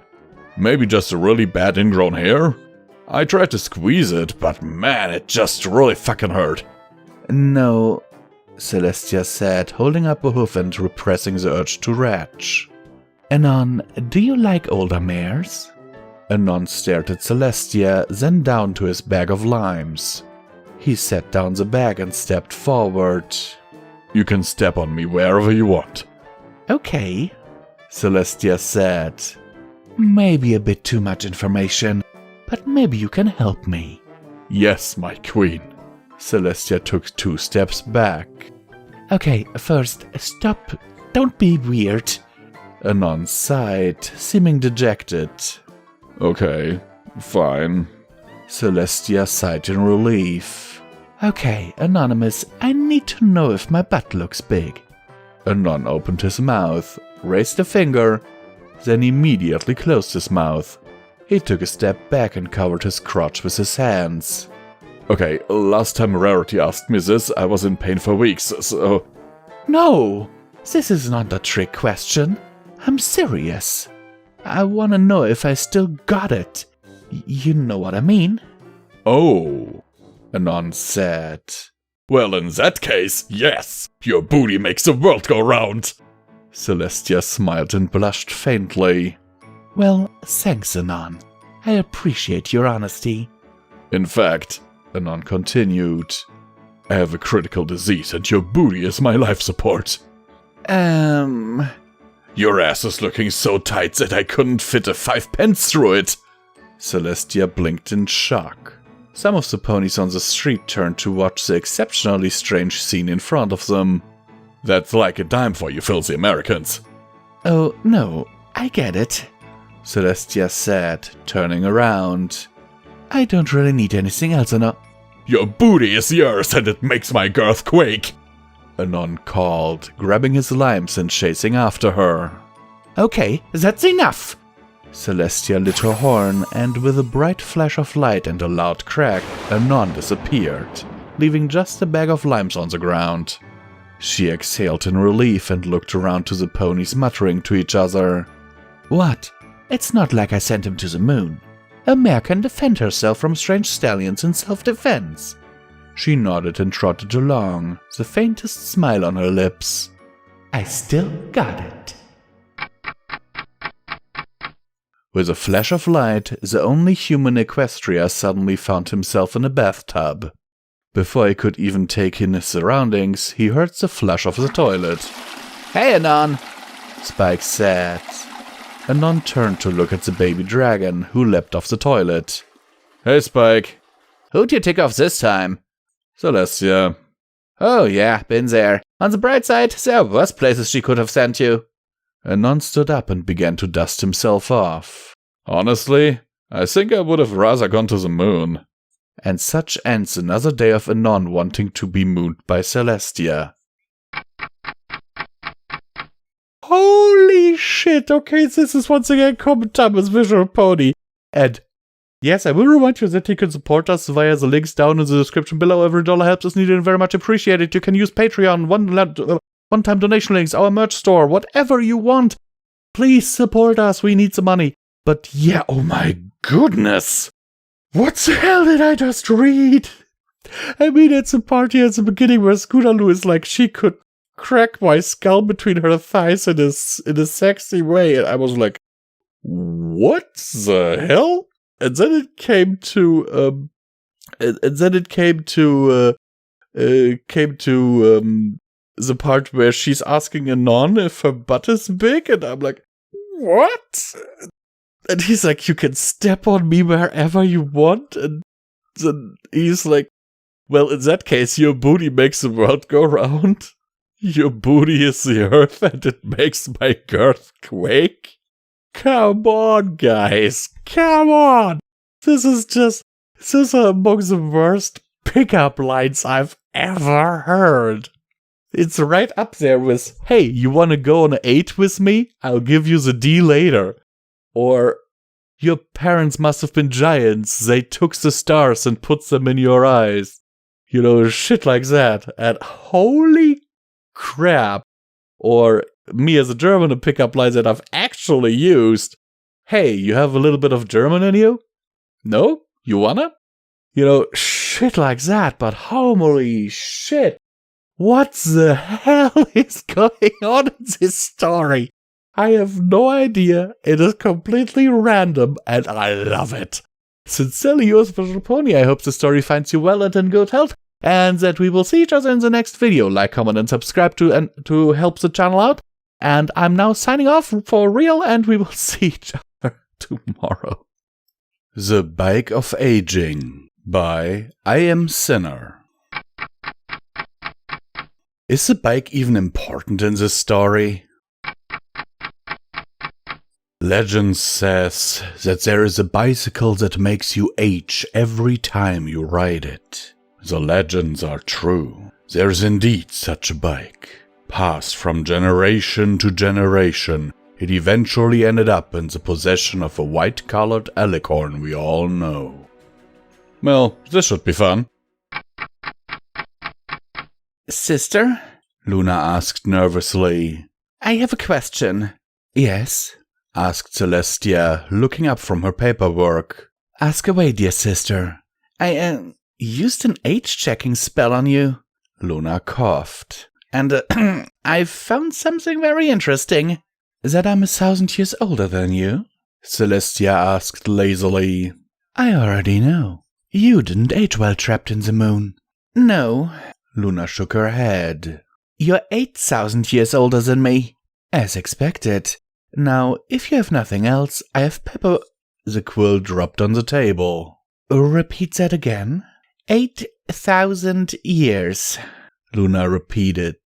Maybe just a really bad ingrown hair? I tried to squeeze it, but man, it just really fucking hurt. No, Celestia said, holding up a hoof and repressing the urge to retch. Anon, do you like older mares? Anon stared at Celestia, then down to his bag of limes. He set down the bag and stepped forward. You can step on me wherever you want. Okay, Celestia said. Maybe a bit too much information, but maybe you can help me. Yes, my queen. Celestia took 2 steps back. Okay, first, stop. Don't be weird. Anon sighed, seeming dejected. Okay, fine. Celestia sighed in relief. Okay, Anonymous, I need to know if my butt looks big. Anon opened his mouth, raised a finger, then immediately closed his mouth. He took a step back and covered his crotch with his hands. Okay, last time Rarity asked me this, I was in pain for weeks, so... No! This is not a trick question. I'm serious. I wanna know if I still got it. You know what I mean? Oh, Anon said. Well, in that case, yes! Your booty makes the world go round! Celestia smiled and blushed faintly. Well, thanks, Anon. I appreciate your honesty. In fact, Anon continued, I have a critical disease and your booty is my life support. Your ass is looking so tight that I couldn't fit a 5 pence through it. Celestia blinked in shock. Some of the ponies on the street turned to watch the exceptionally strange scene in front of them. That's like a dime for you filthy Americans. Oh, no, I get it, Celestia said, turning around. I don't really need anything else, Anon. Your booty is yours and it makes my girth quake, Anon called, grabbing his limes and chasing after her. Okay, that's enough! Celestia lit her horn, and with a bright flash of light and a loud crack, Anon disappeared, leaving just a bag of limes on the ground. She exhaled in relief and looked around to the ponies muttering to each other. What? It's not like I sent him to the moon. A mare can defend herself from strange stallions in self-defense. She nodded and trotted along, the faintest smile on her lips. I still got it. With a flash of light, the only human Equestria suddenly found himself in a bathtub. Before he could even take in his surroundings, he heard the flush of the toilet. Hey, Anon, Spike said. Anon turned to look at the baby dragon, who leapt off the toilet. Hey, Spike. Who'd you take off this time? Celestia. Oh yeah, been there. On the bright side, there are worse places she could have sent you. Anon stood up and began to dust himself off. Honestly, I think I would have rather gone to the moon. And such ends another day of Anon wanting to be mooned by Celestia. Holy shit, okay, this is once again Common Time with Visual Pony. And yes, I will remind you that you can support us via the links down in the description below. Every dollar helps us needed and very much appreciated. You can use Patreon, one-time donation links, our merch store, whatever you want. Please support us, we need the money. But yeah, oh my goodness. What the hell did I just read? I mean, it's a party at the beginning where Scootaloo is like, she could crack my skull between her thighs in a sexy way. And I was like, what the hell? And then it came to, the part where she's asking Anon if her butt is big, and I'm like, what? And he's like, you can step on me wherever you want, and then he's like, well, in that case, your booty makes the world go round. Your booty is the earth, and it makes my girth quake. Come on, guys. Come on. This is among the worst pickup lines I've ever heard. It's right up there with, hey, you want to go on a 8 with me? I'll give you the D later. Or, your parents must have been giants. They took the stars and put them in your eyes. You know, shit like that. And holy crap. Or, me as a German, a pickup line that I've actually used. Hey, you have a little bit of German in you? No? You wanna? You know, shit like that, but holy shit. What the hell is going on in this story? I have no idea. It is completely random, and I love it. Sincerely yours, Visual Pony. I hope the story finds you well and in good health, and that we will see each other in the next video. Like, comment, and subscribe to help the channel out. And I'm now signing off for real, and we will see each other tomorrow. The Bike of Aging by I Am Sinner. Is the bike even important in this story? Legend says that there is a bicycle that makes you age every time you ride it. The legends are true. There is indeed such a bike. Passed from generation to generation, it eventually ended up in the possession of a white-collared alicorn we all know. Well, this should be fun. Sister? Luna asked nervously. I have a question. Yes? Asked Celestia, looking up from her paperwork. Ask away, dear sister. I used an age-checking spell on you. Luna coughed. And I've found something very interesting. That I'm 1,000 years older than you? Celestia asked lazily. I already know. You didn't age well trapped in the moon. No. Luna shook her head. You're 8,000 years older than me. As expected. Now, if you have nothing else, I have pepper... The quill dropped on the table. Repeat that again. 8,000 years. Luna repeated.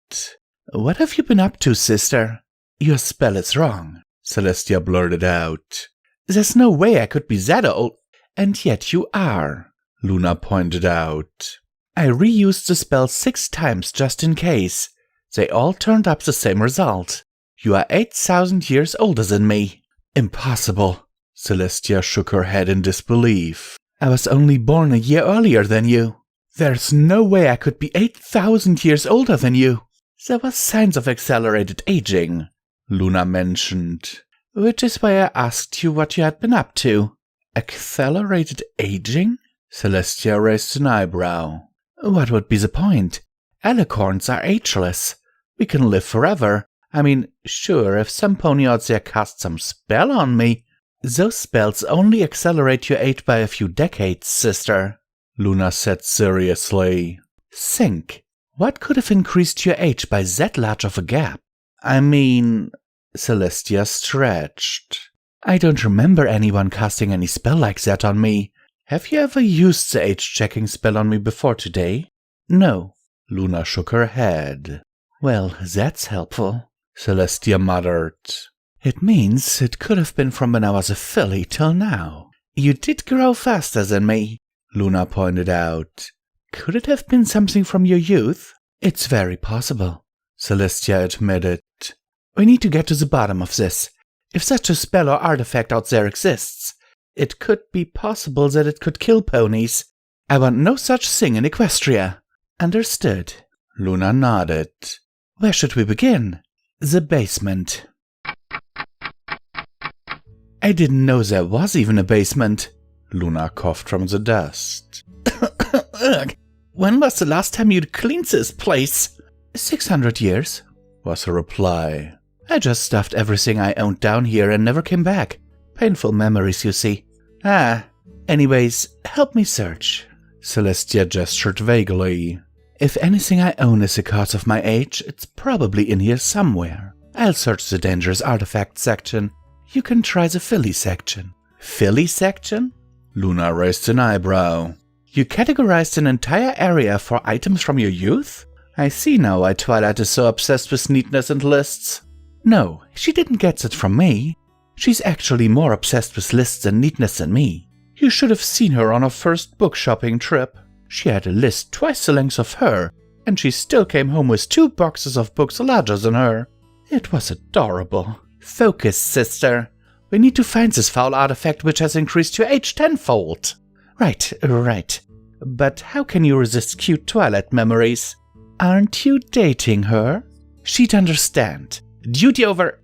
What have you been up to, sister? Your spell is wrong, Celestia blurted out. There's no way I could be that old. And yet you are, Luna pointed out. I reused the spell 6 times just in case. They all turned up the same result. You are 8,000 years older than me. Impossible. Celestia shook her head in disbelief. I was only born a year earlier than you. There's no way I could be 8,000 years older than you. There were signs of accelerated aging, Luna mentioned. Which is why I asked you what you had been up to. Accelerated aging? Celestia raised an eyebrow. What would be the point? Alicorns are ageless. We can live forever. I mean, sure, if some pony out there cast some spell on me, those spells only accelerate your age by a few decades, sister, Luna said seriously. Think, what could have increased your age by that large of a gap? I mean, Celestia stretched. I don't remember anyone casting any spell like that on me. Have you ever used the age-checking spell on me before today? No. Luna shook her head. Well, that's helpful, Celestia muttered. It means it could have been from when I was a filly till now. You did grow faster than me, Luna pointed out. Could it have been something from your youth? It's very possible, Celestia admitted. We need to get to the bottom of this. If such a spell or artifact out there exists, it could be possible that it could kill ponies. I want no such thing in Equestria. Understood. Luna nodded. Where should we begin? The basement. I didn't know there was even a basement. Luna coughed from the dust. Ugh. When was the last time you'd cleaned this place? 600 years, was her reply. I just stuffed everything I owned down here and never came back. Painful memories, you see. Anyways, help me search. Celestia gestured vaguely. If anything I own is a cause of my age, it's probably in here somewhere. I'll search the dangerous artifacts section. You can try the filly section. Filly section? Luna raised an eyebrow. You categorized an entire area for items from your youth? I see now why Twilight is so obsessed with neatness and lists. No, she didn't get that from me. She's actually more obsessed with lists and neatness than me. You should have seen her on her first book shopping trip. She had a list twice the length of her, and she still came home with 2 boxes of books larger than her. It was adorable. Focus, sister. We need to find this foul artifact which has increased your age tenfold. Right. But how can you resist cute Twilight memories? Aren't you dating her? She'd understand. Duty over...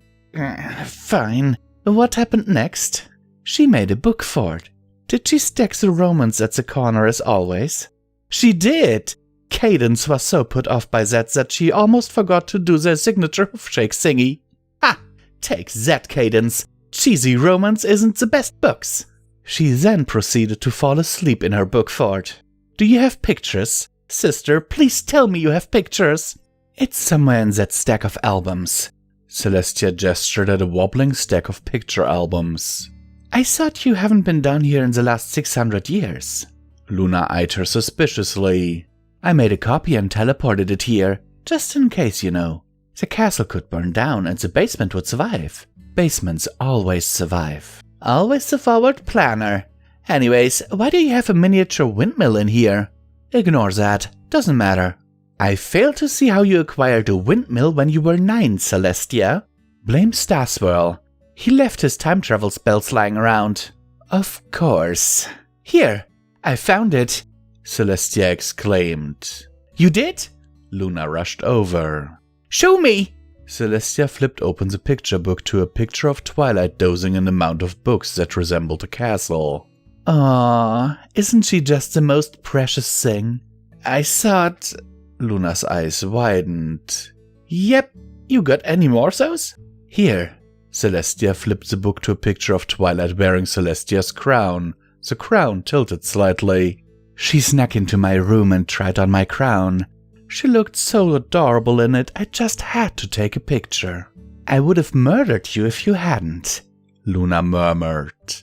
Fine. What happened next? She made a book for it. Did she stack the romance at the corner as always? She did! Cadence was so put off by that she almost forgot to do their signature hoofshake thingy. Ha! Take that, Cadence. Cheesy romance isn't the best books. She then proceeded to fall asleep in her book fort. Do you have pictures? Sister, please tell me you have pictures. It's somewhere in that stack of albums. Celestia gestured at a wobbling stack of picture albums. I thought you haven't been down here in the last 600 years. Luna eyed her suspiciously. I made a copy and teleported it here, just in case, you know. The castle could burn down and the basement would survive. Basements always survive. Always the forward planner. Anyways, why do you have a miniature windmill in here? Ignore that, doesn't matter. I fail to see how you acquired a windmill when you were 9, Celestia. Blame Starswirl. He left his time travel spells lying around. Of course. Here, I found it, Celestia exclaimed. You did? Luna rushed over. Show me! Celestia flipped open the picture book to a picture of Twilight dozing in a mound of books that resembled a castle. Aww, isn't she just the most precious thing? I thought... Luna's eyes widened. Yep, you got any more those? Here. Celestia flipped the book to a picture of Twilight wearing Celestia's crown. The crown tilted slightly. She snuck into my room and tried on my crown. She looked so adorable in it, I just had to take a picture. I would have murdered you if you hadn't, Luna murmured.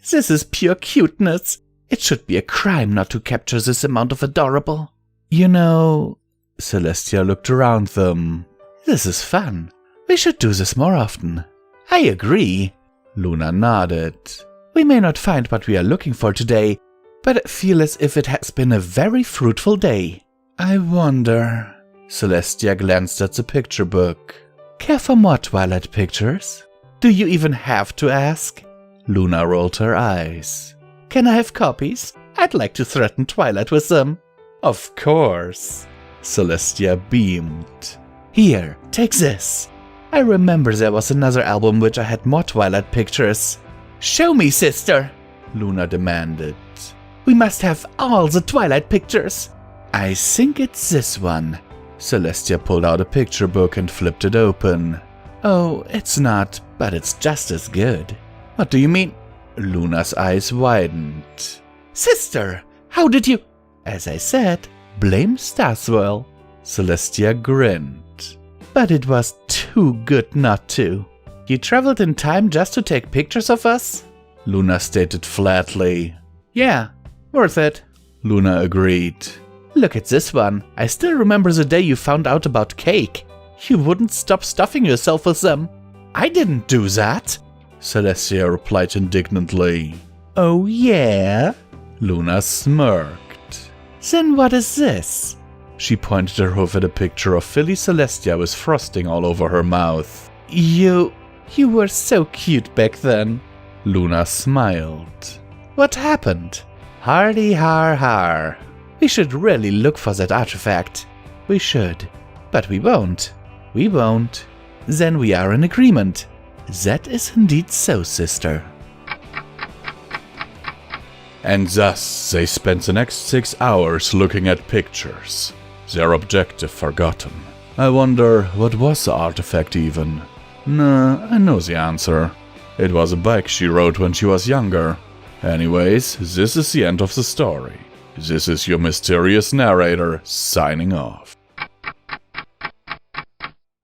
This is pure cuteness. It should be a crime not to capture this amount of adorable. You know, Celestia looked around them. This is fun. We should do this more often. I agree, Luna nodded. We may not find what we are looking for today, but I feel as if it has been a very fruitful day. I wonder... Celestia glanced at the picture book. Care for more Twilight pictures? Do you even have to ask? Luna rolled her eyes. Can I have copies? I'd like to threaten Twilight with them. Of course. Celestia beamed. Here, take this. I remember there was another album which I had more Twilight pictures. Show me, sister, Luna demanded. We must have all the Twilight pictures. I think it's this one. Celestia pulled out a picture book and flipped it open. Oh, it's not, but it's just as good. What do you mean? Luna's eyes widened. Sister, how did you... As I said, blame Starswirl. Celestia grinned. But it was too good not to. You traveled in time just to take pictures of us? Luna stated flatly. Yeah, worth it, Luna agreed. Look at this one. I still remember the day you found out about cake. You wouldn't stop stuffing yourself with them. I didn't do that, Celestia replied indignantly. Oh yeah? Luna smirked. Then what is this? She pointed her hoof at a picture of Philly Celestia with frosting all over her mouth. You were so cute back then. Luna smiled. What happened? Hardy har har. We should really look for that artifact. We should. But we won't. We won't. Then we are in agreement. That is indeed so, sister. And thus they spent the next 6 hours looking at pictures. Their objective forgotten. I wonder, what was the artifact even? Nah, I know the answer. It was a bike she rode when she was younger. Anyways, this is the end of the story. This is your mysterious narrator, signing off.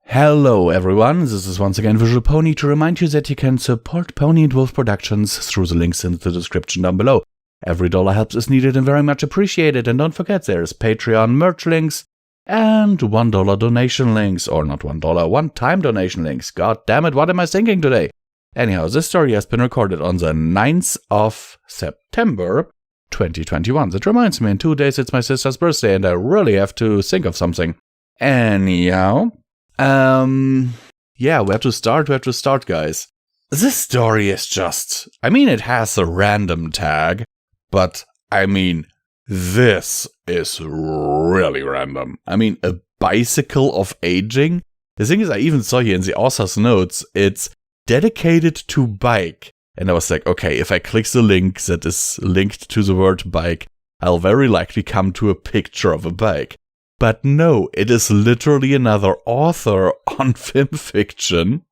Hello everyone, this is once again Visual Pony to remind you that you can support Pony and Wolf Productions through the links in the description down below. Every dollar helps is needed and very much appreciated, and don't forget there's Patreon merch links and $1 donation links, or not $1, one-time donation links. God damn it, what am I thinking today? Anyhow, this story has been recorded on the 9th of September 2021. That reminds me, in 2 days it's my sister's birthday and I really have to think of something. Anyhow, yeah, where to start, guys? This story is just, I mean, it has a random tag, but I mean, this is really random. I mean, a bicycle of aging? The thing is, I even saw here in the author's notes, it's dedicated to bike. And I was like, okay, if I click the link that is linked to the word bike, I'll very likely come to a picture of a bike. But no, it is literally another author on fanfiction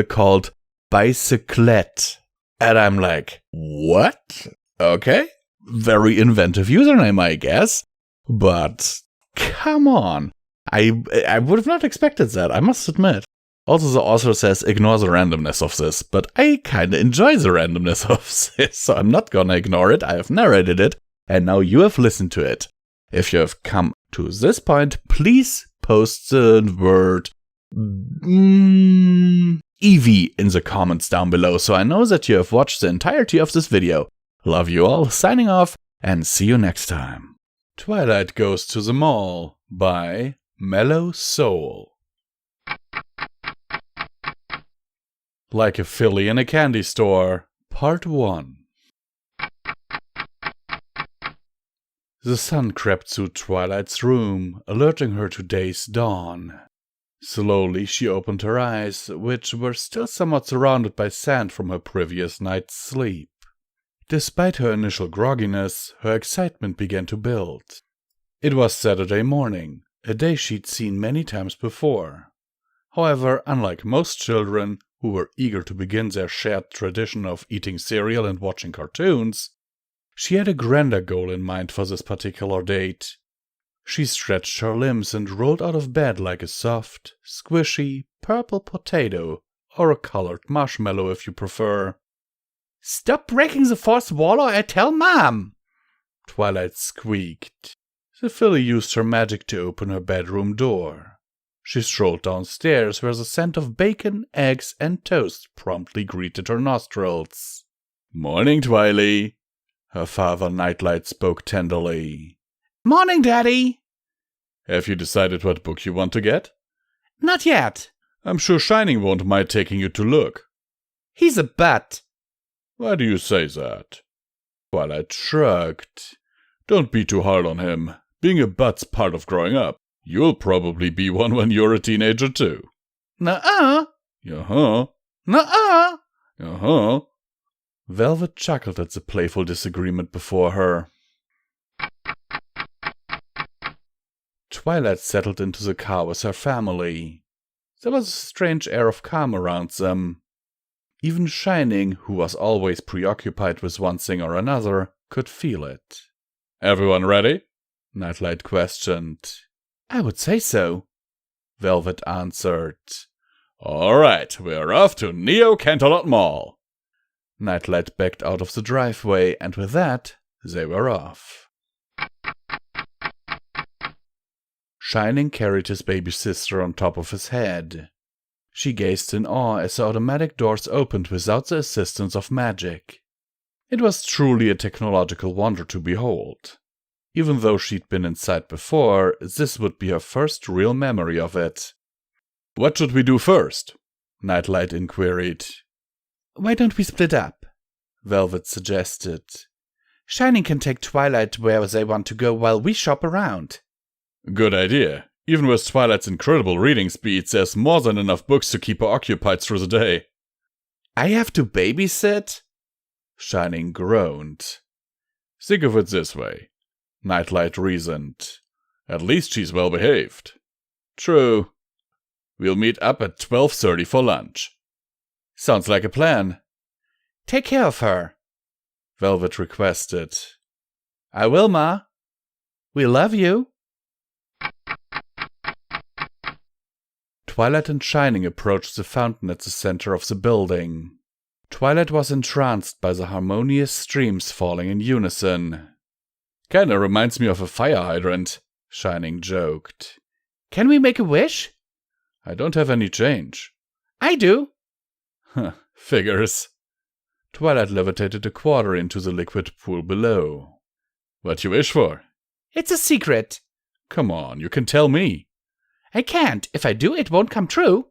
called Bicyclette. And I'm like, what? Okay, very inventive username, I guess. But come on. I would have not expected that, I must admit. Also, the author says, ignore the randomness of this, but I kinda enjoy the randomness of this, so I'm not gonna ignore it. I have narrated it, and now you have listened to it. If you have come to this point, please post the word Eevee in the comments down below, so I know that you have watched the entirety of this video. Love you all, signing off, and see you next time. Twilight Goes to the Mall by Mellow Soul. Like a filly in a candy store, Part 1. The sun crept through Twilight's room, alerting her to day's dawn. Slowly she opened her eyes, which were still somewhat surrounded by sand from her previous night's sleep. Despite her initial grogginess, her excitement began to build. It was Saturday morning, a day she'd seen many times before. However, unlike most children, who were eager to begin their shared tradition of eating cereal and watching cartoons, she had a grander goal in mind for this particular date. She stretched her limbs and rolled out of bed like a soft, squishy, purple potato, or a colored marshmallow if you prefer. "Stop breaking the fourth wall or I tell Mom!" Twilight squeaked. The filly used her magic to open her bedroom door. She strolled downstairs where the scent of bacon, eggs, and toast promptly greeted her nostrils. "Morning, Twily," her father Nightlight spoke tenderly. "Morning, Daddy." "Have you decided what book you want to get?" "Not yet." "I'm sure Shining won't mind taking you to look." "He's a butt." "Why do you say that?" Twilight shrugged. "Don't be too hard on him. Being a butt's part of growing up. You'll probably be one when you're a teenager too." "Nuh-uh." "Uh-huh." "Nuh-uh." "Uh-huh." Velvet chuckled at the playful disagreement before her. Twilight settled into the car with her family. There was a strange air of calm around them. Even Shining, who was always preoccupied with one thing or another, could feel it. "Everyone ready?" Nightlight questioned. "I would say so," Velvet answered. Alright, we're off to Neo Canterlot Mall. Nightlight backed out of the driveway, and with that, they were off. Shining carried his baby sister on top of his head. She gazed in awe as the automatic doors opened without the assistance of magic. It was truly a technological wonder to behold. Even though she'd been inside before, this would be her first real memory of it. What should we do first? Nightlight inquired. Why don't we split up? Velvet suggested. Shining can take Twilight where they want to go while we shop around. Good idea. Even with Twilight's incredible reading speeds, there's more than enough books to keep her occupied through the day. I have to babysit? Shining groaned. Think of it this way. Nightlight reasoned. At least she's well behaved. True. We'll meet up at 12:30 for lunch. Sounds like a plan. Take care of her, Velvet requested. I will, Ma. We love you. Twilight and Shining approached the fountain at the center of the building. Twilight was entranced by the harmonious streams falling in unison. Kinda reminds me of a fire hydrant, Shining joked. Can we make a wish? I don't have any change. I do. Figures. Twilight levitated a quarter into the liquid pool below. What you wish for? It's a secret. Come on, you can tell me. I can't. If I do, it won't come true.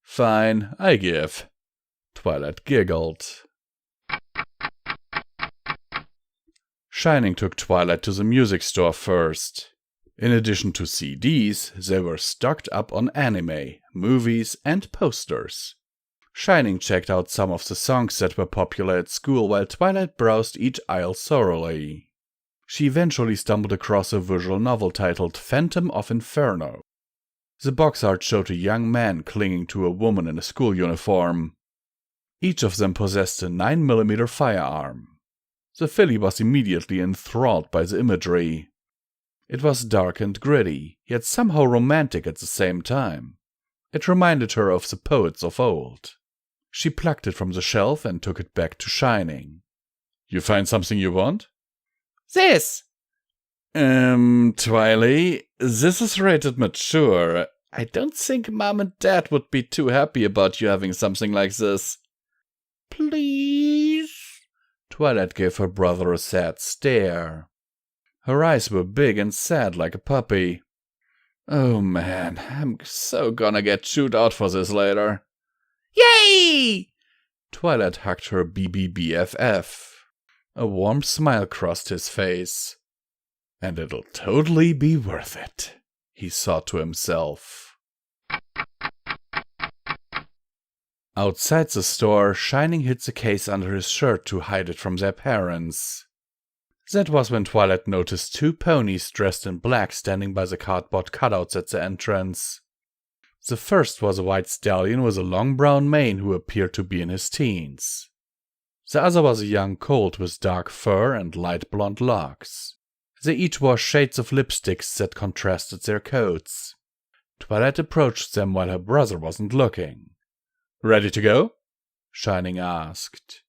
Fine, I give. Twilight giggled. Shining took Twilight to the music store first. In addition to CDs, they were stocked up on anime, movies, and posters. Shining checked out some of the songs that were popular at school while Twilight browsed each aisle thoroughly. She eventually stumbled across a visual novel titled Phantom of Inferno. The box art showed a young man clinging to a woman in a school uniform. Each of them possessed a 9mm firearm. The filly was immediately enthralled by the imagery. It was dark and gritty, yet somehow romantic at the same time. It reminded her of the poets of old. She plucked it from the shelf and took it back to Shining. You find something you want? This! Twily, this is rated mature. I don't think Mom and Dad would be too happy about you having something like this. Please? Twilight gave her brother a sad stare. Her eyes were big and sad like a puppy. Oh man, I'm so gonna get chewed out for this later. Yay! Twilight hugged her BBBFF. A warm smile crossed his face. And it'll totally be worth it, he thought to himself. Outside the store, Shining hid the case under his shirt to hide it from their parents. That was when Twilight noticed two ponies dressed in black standing by the cardboard cutouts at the entrance. The first was a white stallion with a long brown mane who appeared to be in his teens. The other was a young colt with dark fur and light blonde locks. They each wore shades of lipsticks that contrasted their coats. Twilight approached them while her brother wasn't looking. Ready to go? Shining asked.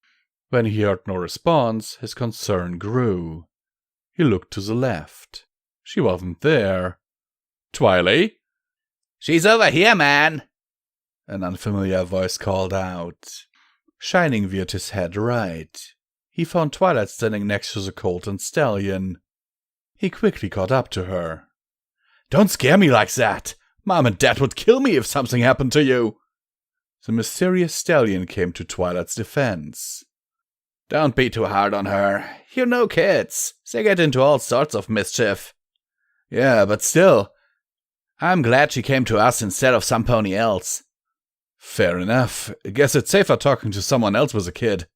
When he heard no response, his concern grew. He looked to the left. She wasn't there. Twily? She's over here, man! An unfamiliar voice called out. Shining veered his head right. He found Twilight standing next to the colt and stallion. He quickly caught up to her. Don't scare me like that! Mom and Dad would kill me if something happened to you! The mysterious stallion came to Twilight's defense. Don't be too hard on her. You know kids. They get into all sorts of mischief. Yeah, but still. I'm glad she came to us instead of some pony else. Fair enough. Guess it's safer talking to someone else with a kid.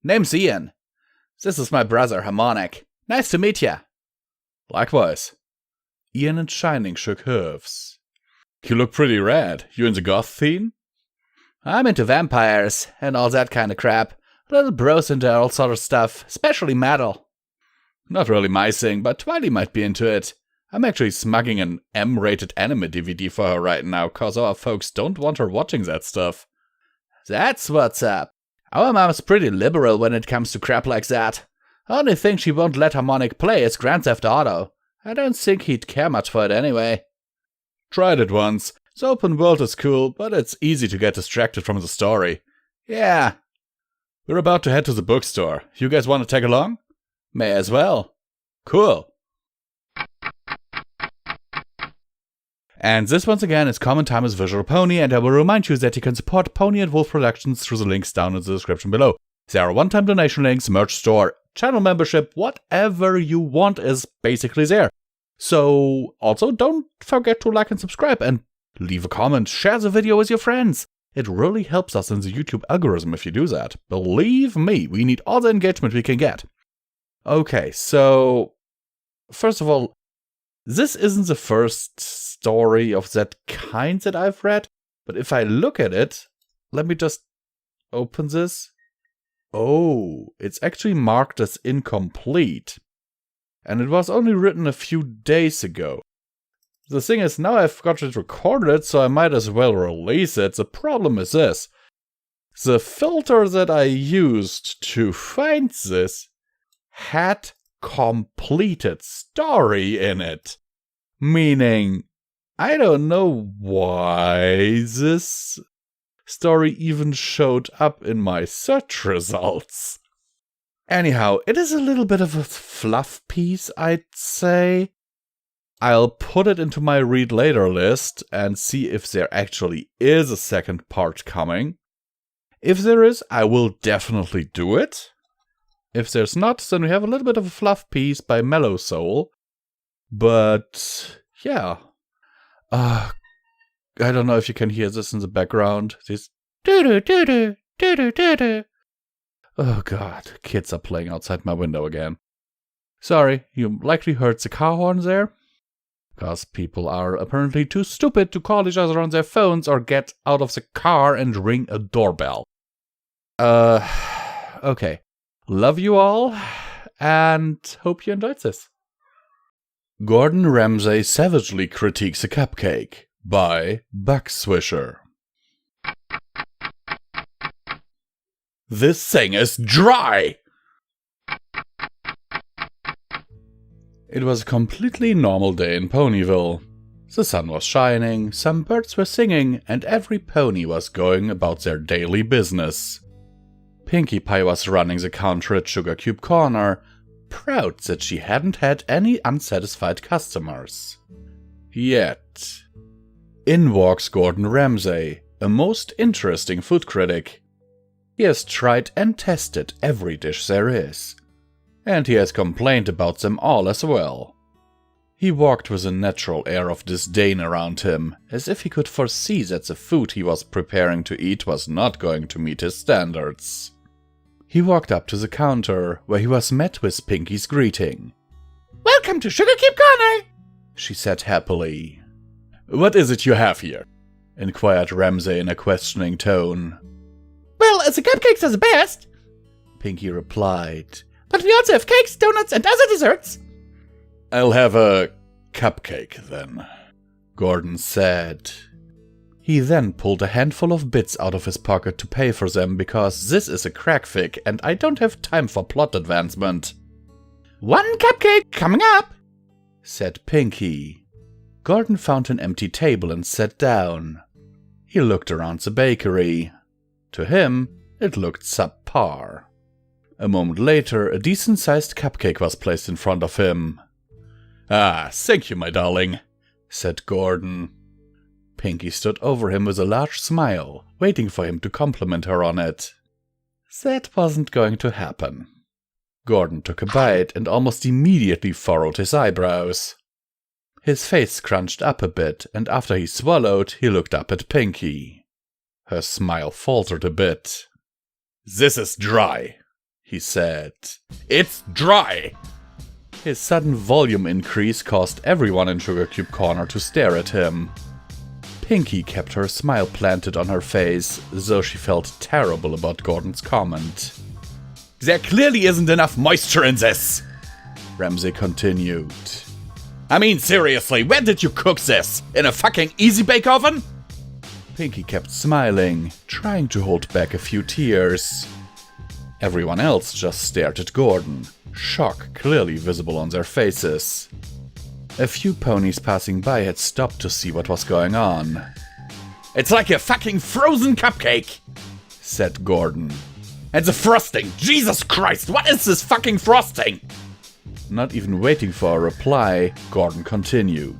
Name's Ian. This is my brother, Harmonic. Nice to meet ya. Likewise. Ian and Shining shook hooves. You look pretty rad. You in the goth theme? I'm into vampires and all that kind of crap. Little bros into all sort of stuff, especially metal. Not really my thing, but Twily might be into it. I'm actually smuggling an M-rated anime DVD for her right now, cause our folks don't want her watching that stuff. That's what's up. Our mom's pretty liberal when it comes to crap like that. Only thing she won't let Harmonic play is Grand Theft Auto. I don't think he'd care much for it anyway. Tried it once. The open world is cool, but it's easy to get distracted from the story. Yeah. We're about to head to the bookstore. You guys want to tag along? May as well. Cool. And this once again is Common Time as Visual Pony, and I will remind you that you can support Pony and Wolf Productions through the links down in the description below. There are one-time donation links, merch store, channel membership, whatever you want is basically there. So, also don't forget to like and subscribe, and leave a comment, share the video with your friends. It really helps us in the YouTube algorithm if you do that. Believe me, we need all the engagement we can get. Okay, so, first of all, this isn't the first story of that kind that I've read, but if I look at it, let me just open this. Oh, it's actually marked as incomplete. And it was only written a few days ago. The thing is, now I've got it recorded, so I might as well release it. The problem is this. The filter that I used to find this had completed story in it. Meaning, I don't know why this story even showed up in my search results. Anyhow, it is a little bit of a fluff piece, I'd say. I'll put it into my read later list and see if there actually is a second part coming. If there is, I will definitely do it. If there's not, then we have a little bit of a fluff piece by Mellow Soul. But, yeah. I don't know if you can hear this in the background. This doo-doo-doo-doo, doo-doo-doo-doo. Oh god, kids are playing outside my window again. Sorry, you likely heard the car horn there. Because people are apparently too stupid to call each other on their phones or get out of the car and ring a doorbell. Okay. Love you all, and hope you enjoyed this. Gordon Ramsay savagely critiques a cupcake by Buckswisher. This thing is dry! It was a completely normal day in Ponyville. The sun was shining, some birds were singing, and every pony was going about their daily business. Pinkie Pie was running the counter at Sugar Cube Corner, proud that she hadn't had any unsatisfied customers. Yet. In walks Gordon Ramsay, a most interesting food critic. He has tried and tested every dish there is. And he has complained about them all as well. He walked with a natural air of disdain around him, as if he could foresee that the food he was preparing to eat was not going to meet his standards. He walked up to the counter, where he was met with Pinkie's greeting. "Welcome to Sugar Cube Corner," she said happily. "What is it you have here?" inquired Ramsay in a questioning tone. "Well, the cupcakes are the best," Pinkie replied. "But we also have cakes, donuts, and other desserts." "I'll have a cupcake, then," Gordon said. He then pulled a handful of bits out of his pocket to pay for them, because this is a crack fic and I don't have time for plot advancement. "One cupcake coming up," said Pinkie. Gordon found an empty table and sat down. He looked around the bakery. To him, it looked subpar. A moment later, a decent-sized cupcake was placed in front of him. "Ah, thank you, my darling," said Gordon. Pinkie stood over him with a large smile, waiting for him to compliment her on it. That wasn't going to happen. Gordon took a bite and almost immediately furrowed his eyebrows. His face scrunched up a bit, and after he swallowed, he looked up at Pinkie. Her smile faltered a bit. "This is dry," he said. "It's dry!" His sudden volume increase caused everyone in Sugar Cube Corner to stare at him. Pinkie kept her smile planted on her face, though she felt terrible about Gordon's comment. "There clearly isn't enough moisture in this," Ramsay continued. I mean, seriously, where did you cook this? In a fucking easy bake oven? Pinky kept smiling, trying to hold back a few tears. Everyone else just stared at Gordon, shock clearly visible on their faces. A few ponies passing by had stopped to see what was going on. It's like a fucking frozen cupcake, said Gordon. And the frosting! Jesus Christ, what is this fucking frosting? Not even waiting for a reply, Gordon continued.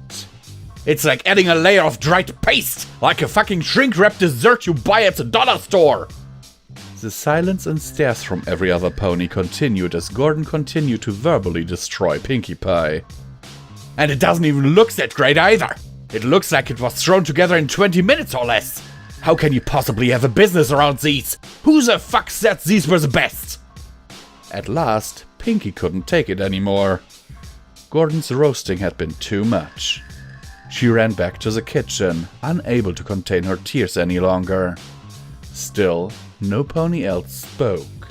It's like adding a layer of dried paste, like a fucking shrink-wrapped dessert you buy at the dollar store. The silence and stares from every other pony continued as Gordon continued to verbally destroy Pinkie Pie. And it doesn't even look that great either. It looks like it was thrown together in 20 minutes or less. How can you possibly have a business around these? Who the fuck said these were the best? At last, Pinkie couldn't take it anymore. Gordon's roasting had been too much. She ran back to the kitchen, unable to contain her tears any longer. Still, no pony else spoke.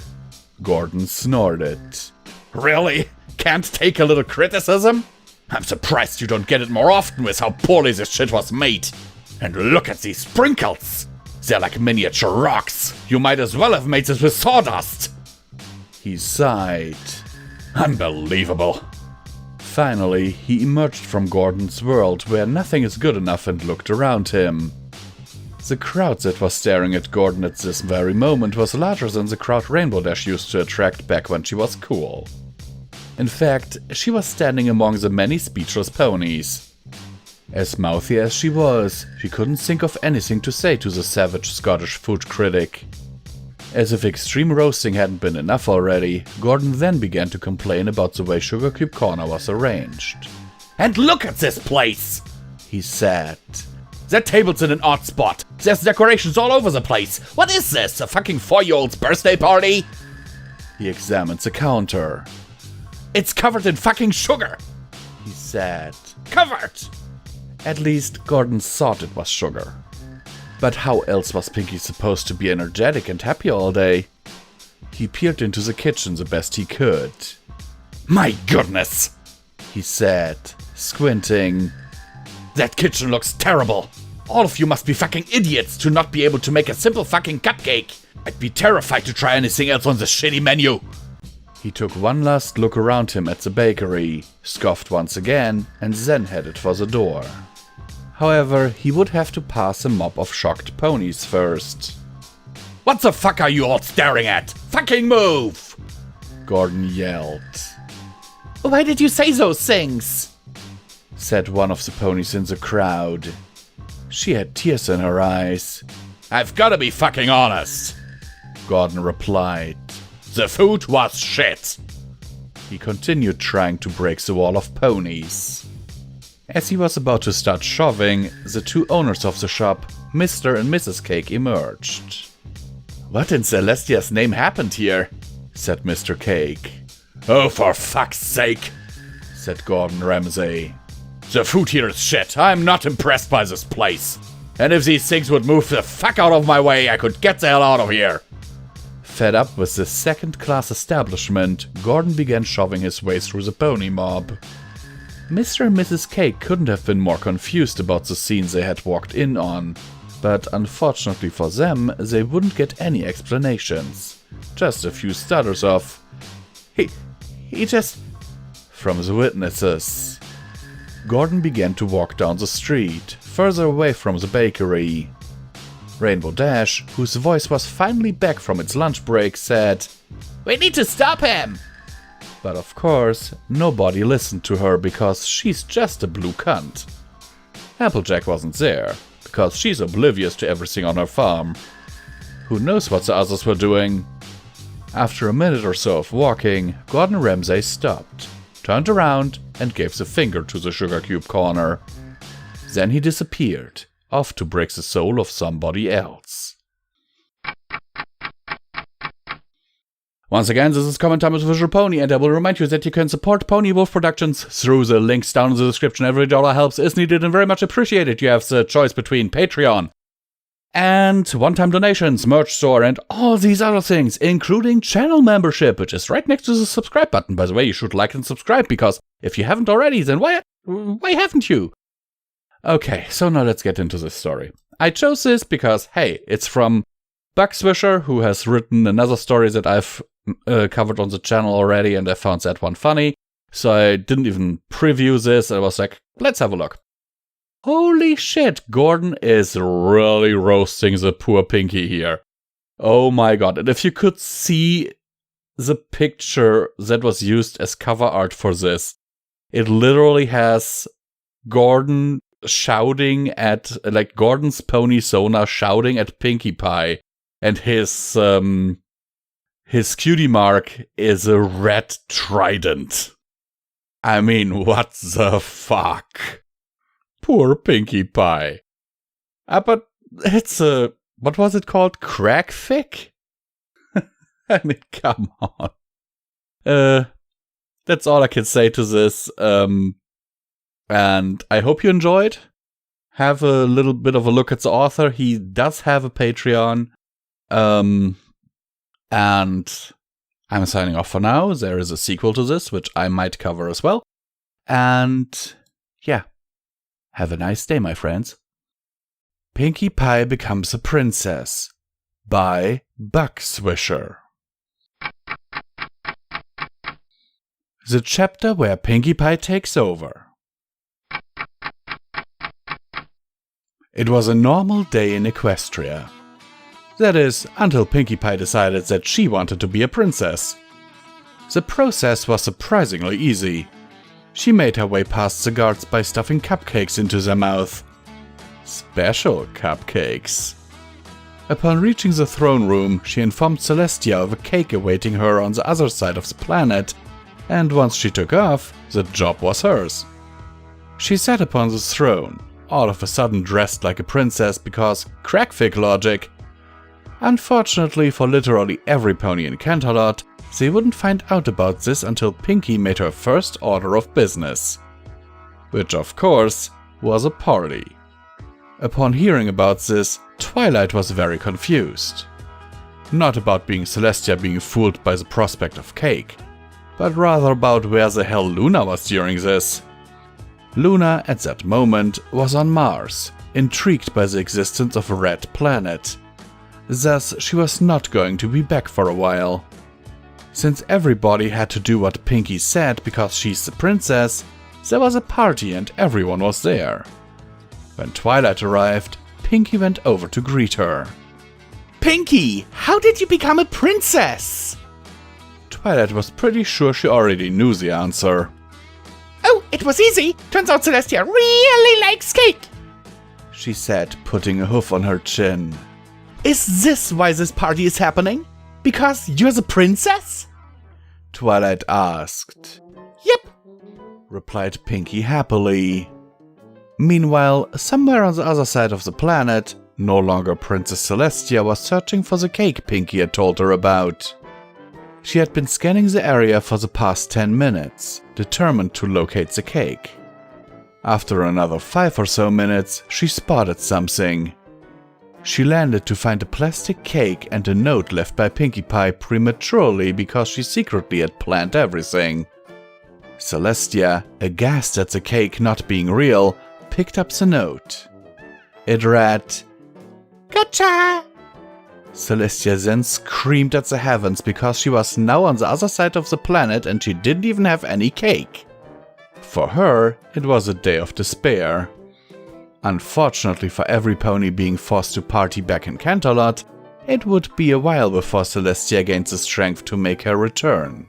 Gordon snorted. Really? Can't take a little criticism? I'm surprised you don't get it more often with how poorly this shit was made. And look at these sprinkles! They're like miniature rocks. You might as well have made this with sawdust. He sighed. Unbelievable. Finally, he emerged from Gordon's world where nothing is good enough and looked around him. The crowd that was staring at Gordon at this very moment was larger than the crowd Rainbow Dash used to attract back when she was cool. In fact, she was standing among the many speechless ponies. As mouthy as she was, she couldn't think of anything to say to the savage Scottish food critic. As if extreme roasting hadn't been enough already, Gordon then began to complain about the way Sugar Cube Corner was arranged. And look at this place! He said. That table's in an odd spot. There's decorations all over the place. What is this, a fucking 4-year-old's birthday party? He examined the counter. It's covered in fucking sugar, he said. Covered! At least Gordon thought it was sugar. But how else was Pinkie supposed to be energetic and happy all day? He peered into the kitchen the best he could. My goodness, he said, squinting. That kitchen looks terrible. All of you must be fucking idiots to not be able to make a simple fucking cupcake. I'd be terrified to try anything else on this shitty menu. He took one last look around him at the bakery, scoffed once again, and then headed for the door. However, he would have to pass a mob of shocked ponies first. What the fuck are you all staring at? Fucking move! Gordon yelled. Why did you say those things? Said one of the ponies in the crowd. She had tears in her eyes. I've gotta be fucking honest, Gordon replied. The food was shit. He continued trying to break the wall of ponies. As he was about to start shoving, the two owners of the shop, Mr. and Mrs. Cake, emerged. What in Celestia's name happened here? Said Mr. Cake. Oh, for fuck's sake, said Gordon Ramsay. The food here is shit. I'm not impressed by this place. And if these things would move the fuck out of my way, I could get the hell out of here. Fed up with this second-class establishment, Gordon began shoving his way through the pony mob. Mr. and Mrs. Cake couldn't have been more confused about the scenes they had walked in on, but unfortunately for them, they wouldn't get any explanations. Just a few stutters of, He just... from the witnesses. Gordon began to walk down the street, further away from the bakery. Rainbow Dash, whose voice was finally back from its lunch break, said, We need to stop him! But of course, nobody listened to her because she's just a blue cunt. Applejack wasn't there, because she's oblivious to everything on her farm. Who knows what the others were doing? After a minute or so of walking, Gordon Ramsay stopped, turned around, and gave the finger to the Sugar Cube Corner. Then he disappeared, off to break the soul of somebody else. Once again, this is Comment Time with Visual Pony, and I will remind you that you can support BluePawWolf Productions through the links down in the description. Every dollar helps, is needed, and very much appreciated. You have the choice between Patreon and one-time donations, merch store, and all these other things, including channel membership, which is right next to the subscribe button. By the way, you should like and subscribe, because if you haven't already, then why Why haven't you? Okay, so now let's get into this story. I chose this because, hey, it's from Bugswisher, who has written another story that I've covered on the channel already, and I found that one funny. So I didn't even preview this. I was like, let's have a look. Holy shit, Gordon is really roasting the poor Pinky here. Oh my god. And if you could see the picture that was used as cover art for this, it literally has Gordon shouting at, like, Gordon's pony Sona shouting at Pinkie Pie, and his cutie mark is a red trident. I mean, what the fuck? Poor Pinkie Pie. But it's a, what was it called? Crackfic? I mean, come on. That's all I can say to this. And I hope you enjoyed. Have a little bit of a look at the author. He does have a Patreon. And I'm signing off for now. There is a sequel to this, which I might cover as well. And yeah, have a nice day, my friends. Pinkie Pie Becomes a Princess by Bugswisher. The chapter where Pinkie Pie takes over. It was a normal day in Equestria. That is, until Pinkie Pie decided that she wanted to be a princess. The process was surprisingly easy. She made her way past the guards by stuffing cupcakes into their mouth. Special cupcakes. Upon reaching the throne room, she informed Celestia of a cake awaiting her on the other side of the planet, and once she took off, the job was hers. She sat upon the throne, all of a sudden dressed like a princess because crackfic logic. Unfortunately for literally every pony in Canterlot, they wouldn't find out about this until Pinkie made her first order of business. Which, of course, was a party. Upon hearing about this, Twilight was very confused. Not about Celestia being fooled by the prospect of cake, but rather about where the hell Luna was during this. Luna, at that moment, was on Mars, intrigued by the existence of a red planet. Thus, she was not going to be back for a while. Since everybody had to do what Pinkie said because she's the princess, there was a party and everyone was there. When Twilight arrived, Pinkie went over to greet her. Pinkie, how did you become a princess? Twilight was pretty sure she already knew the answer. Oh, it was easy. Turns out Celestia really likes cake, she said, putting a hoof on her chin. Is this why this party is happening? Because you're the princess? Twilight asked. Yep, replied Pinkie happily. Meanwhile, somewhere on the other side of the planet, no longer Princess Celestia was searching for the cake Pinkie had told her about. She had been scanning the area for the past 10 minutes, determined to locate the cake. After another 5 or so minutes, she spotted something. She landed to find a plastic cake and a note left by Pinkie Pie prematurely because she secretly had planned everything. Celestia, aghast at the cake not being real, picked up the note. It read, Gotcha! Celestia then screamed at the heavens because she was now on the other side of the planet and she didn't even have any cake. For her, it was a day of despair. Unfortunately for every pony being forced to party back in Canterlot, it would be a while before Celestia gained the strength to make her return.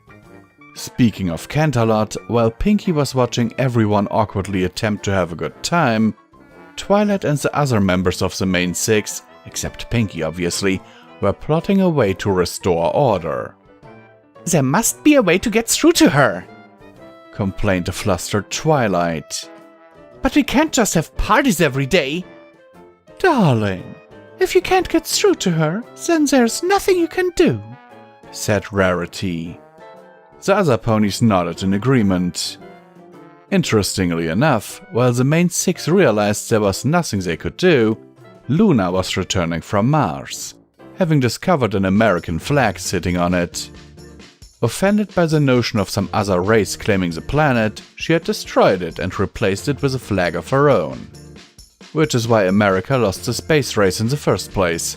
Speaking of Canterlot, while Pinkie was watching everyone awkwardly attempt to have a good time, Twilight and the other members of the main 6, except Pinkie obviously, were plotting a way to restore order. There must be a way to get through to her, complained a flustered Twilight. But we can't just have parties every day. Darling, if you can't get through to her, then there's nothing you can do, said Rarity. The other ponies nodded in agreement. Interestingly enough, while the main 6 realized there was nothing they could do, Luna was returning from Mars, having discovered an American flag sitting on it. Offended by the notion of some other race claiming the planet, she had destroyed it and replaced it with a flag of her own. Which is why America lost the space race in the first place.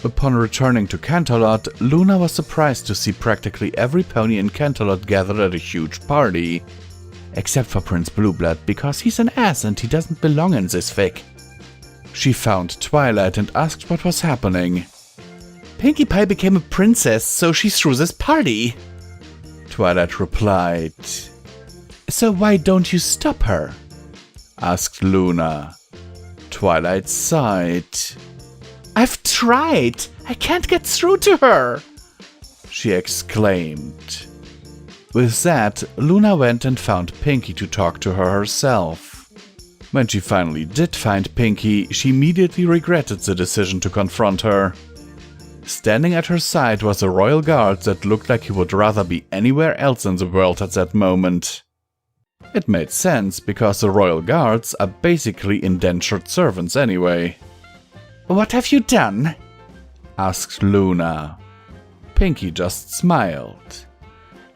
Upon returning to Canterlot, Luna was surprised to see practically every pony in Canterlot gathered at a huge party. Except for Prince Blueblood, because he's an ass and he doesn't belong in this fic. She found Twilight and asked what was happening. Pinkie Pie became a princess, so she threw this party. Twilight replied. So why don't you stop her? Asked Luna. Twilight sighed. I've tried. I can't get through to her, she exclaimed. With that, Luna went and found Pinkie to talk to her herself. When she finally did find Pinkie, she immediately regretted the decision to confront her. Standing at her side was a royal guard that looked like he would rather be anywhere else in the world at that moment. It made sense, because the royal guards are basically indentured servants anyway. What have you done? Asked Luna. Pinkie just smiled.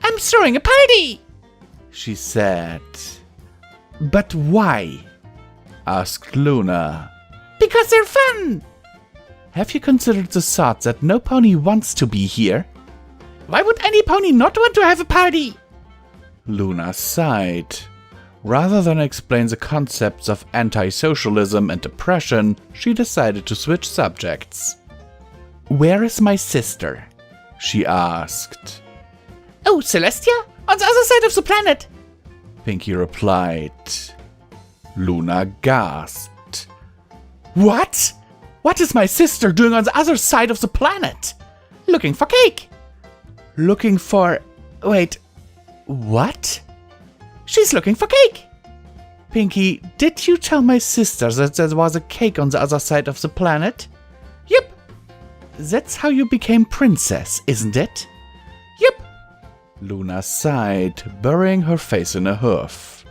I'm throwing a party, she said. But why? Asked Luna. Because they're fun. Have you considered the thought that no pony wants to be here? Why would any pony not want to have a party? Luna sighed. Rather than explain the concepts of anti-socialism and oppression, she decided to switch subjects. Where is my sister? She asked. Oh, Celestia? On the other side of the planet, Pinkie replied. Luna gasped. What? What is my sister doing on the other side of the planet? Looking for cake. Looking for... Wait. What? She's looking for cake. Pinkie, did you tell my sister that there was a cake on the other side of the planet? Yep. That's how you became princess, isn't it? Yep. Luna sighed, burying her face in a hoof.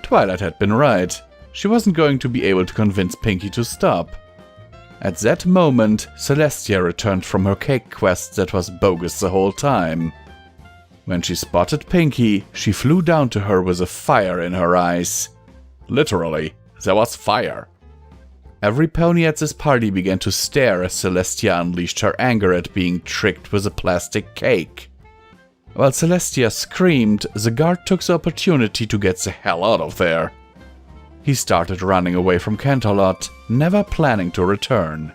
Twilight had been right. She wasn't going to be able to convince Pinkie to stop. At that moment, Celestia returned from her cake quest that was bogus the whole time. When she spotted Pinkie, she flew down to her with a fire in her eyes. Literally, there was fire. Every pony at this party began to stare as Celestia unleashed her anger at being tricked with a plastic cake. While Celestia screamed, the guard took the opportunity to get the hell out of there. He started running away from Canterlot, never planning to return.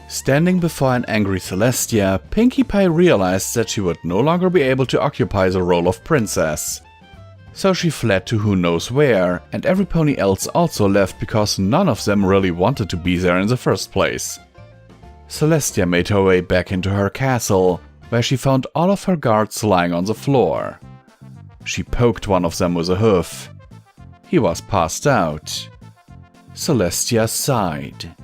Standing before an angry Celestia, Pinkie Pie realized that she would no longer be able to occupy the role of princess. So she fled to who knows where, and every pony else also left because none of them really wanted to be there in the first place. Celestia made her way back into her castle, where she found all of her guards lying on the floor. She poked one of them with a hoof. He was passed out. Celestia sighed.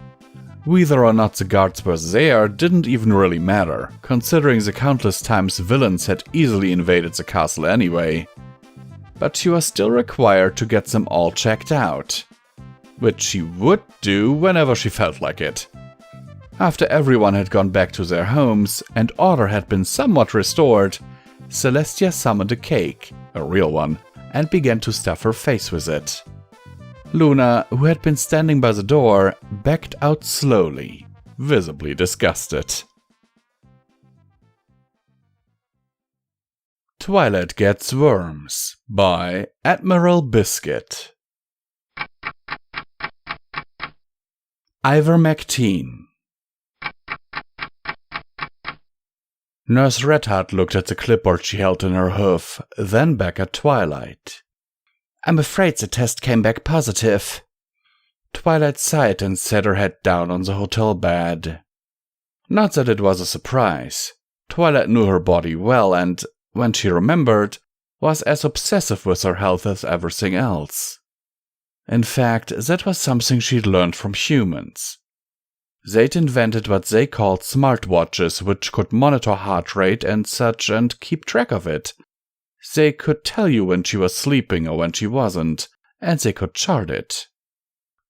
Whether or not the guards were there didn't even really matter, considering the countless times villains had easily invaded the castle anyway. But she was still required to get them all checked out, which she would do whenever she felt like it. After everyone had gone back to their homes and order had been somewhat restored, Celestia summoned a cake, a real one, and began to stuff her face with it. Luna, who had been standing by the door, backed out slowly, visibly disgusted. Twilight Gets Worms by Admiral Biscuit. Ivermectine. Nurse Redheart looked at the clipboard she held in her hoof, then back at Twilight. I'm afraid the test came back positive. Twilight sighed and set her head down on the hotel bed. Not that it was a surprise. Twilight knew her body well and, when she remembered, was as obsessive with her health as everything else. In fact, that was something she'd learned from humans. They'd invented what they called smartwatches, which could monitor heart rate and such and keep track of it. They could tell you when she was sleeping or when she wasn't, and they could chart it.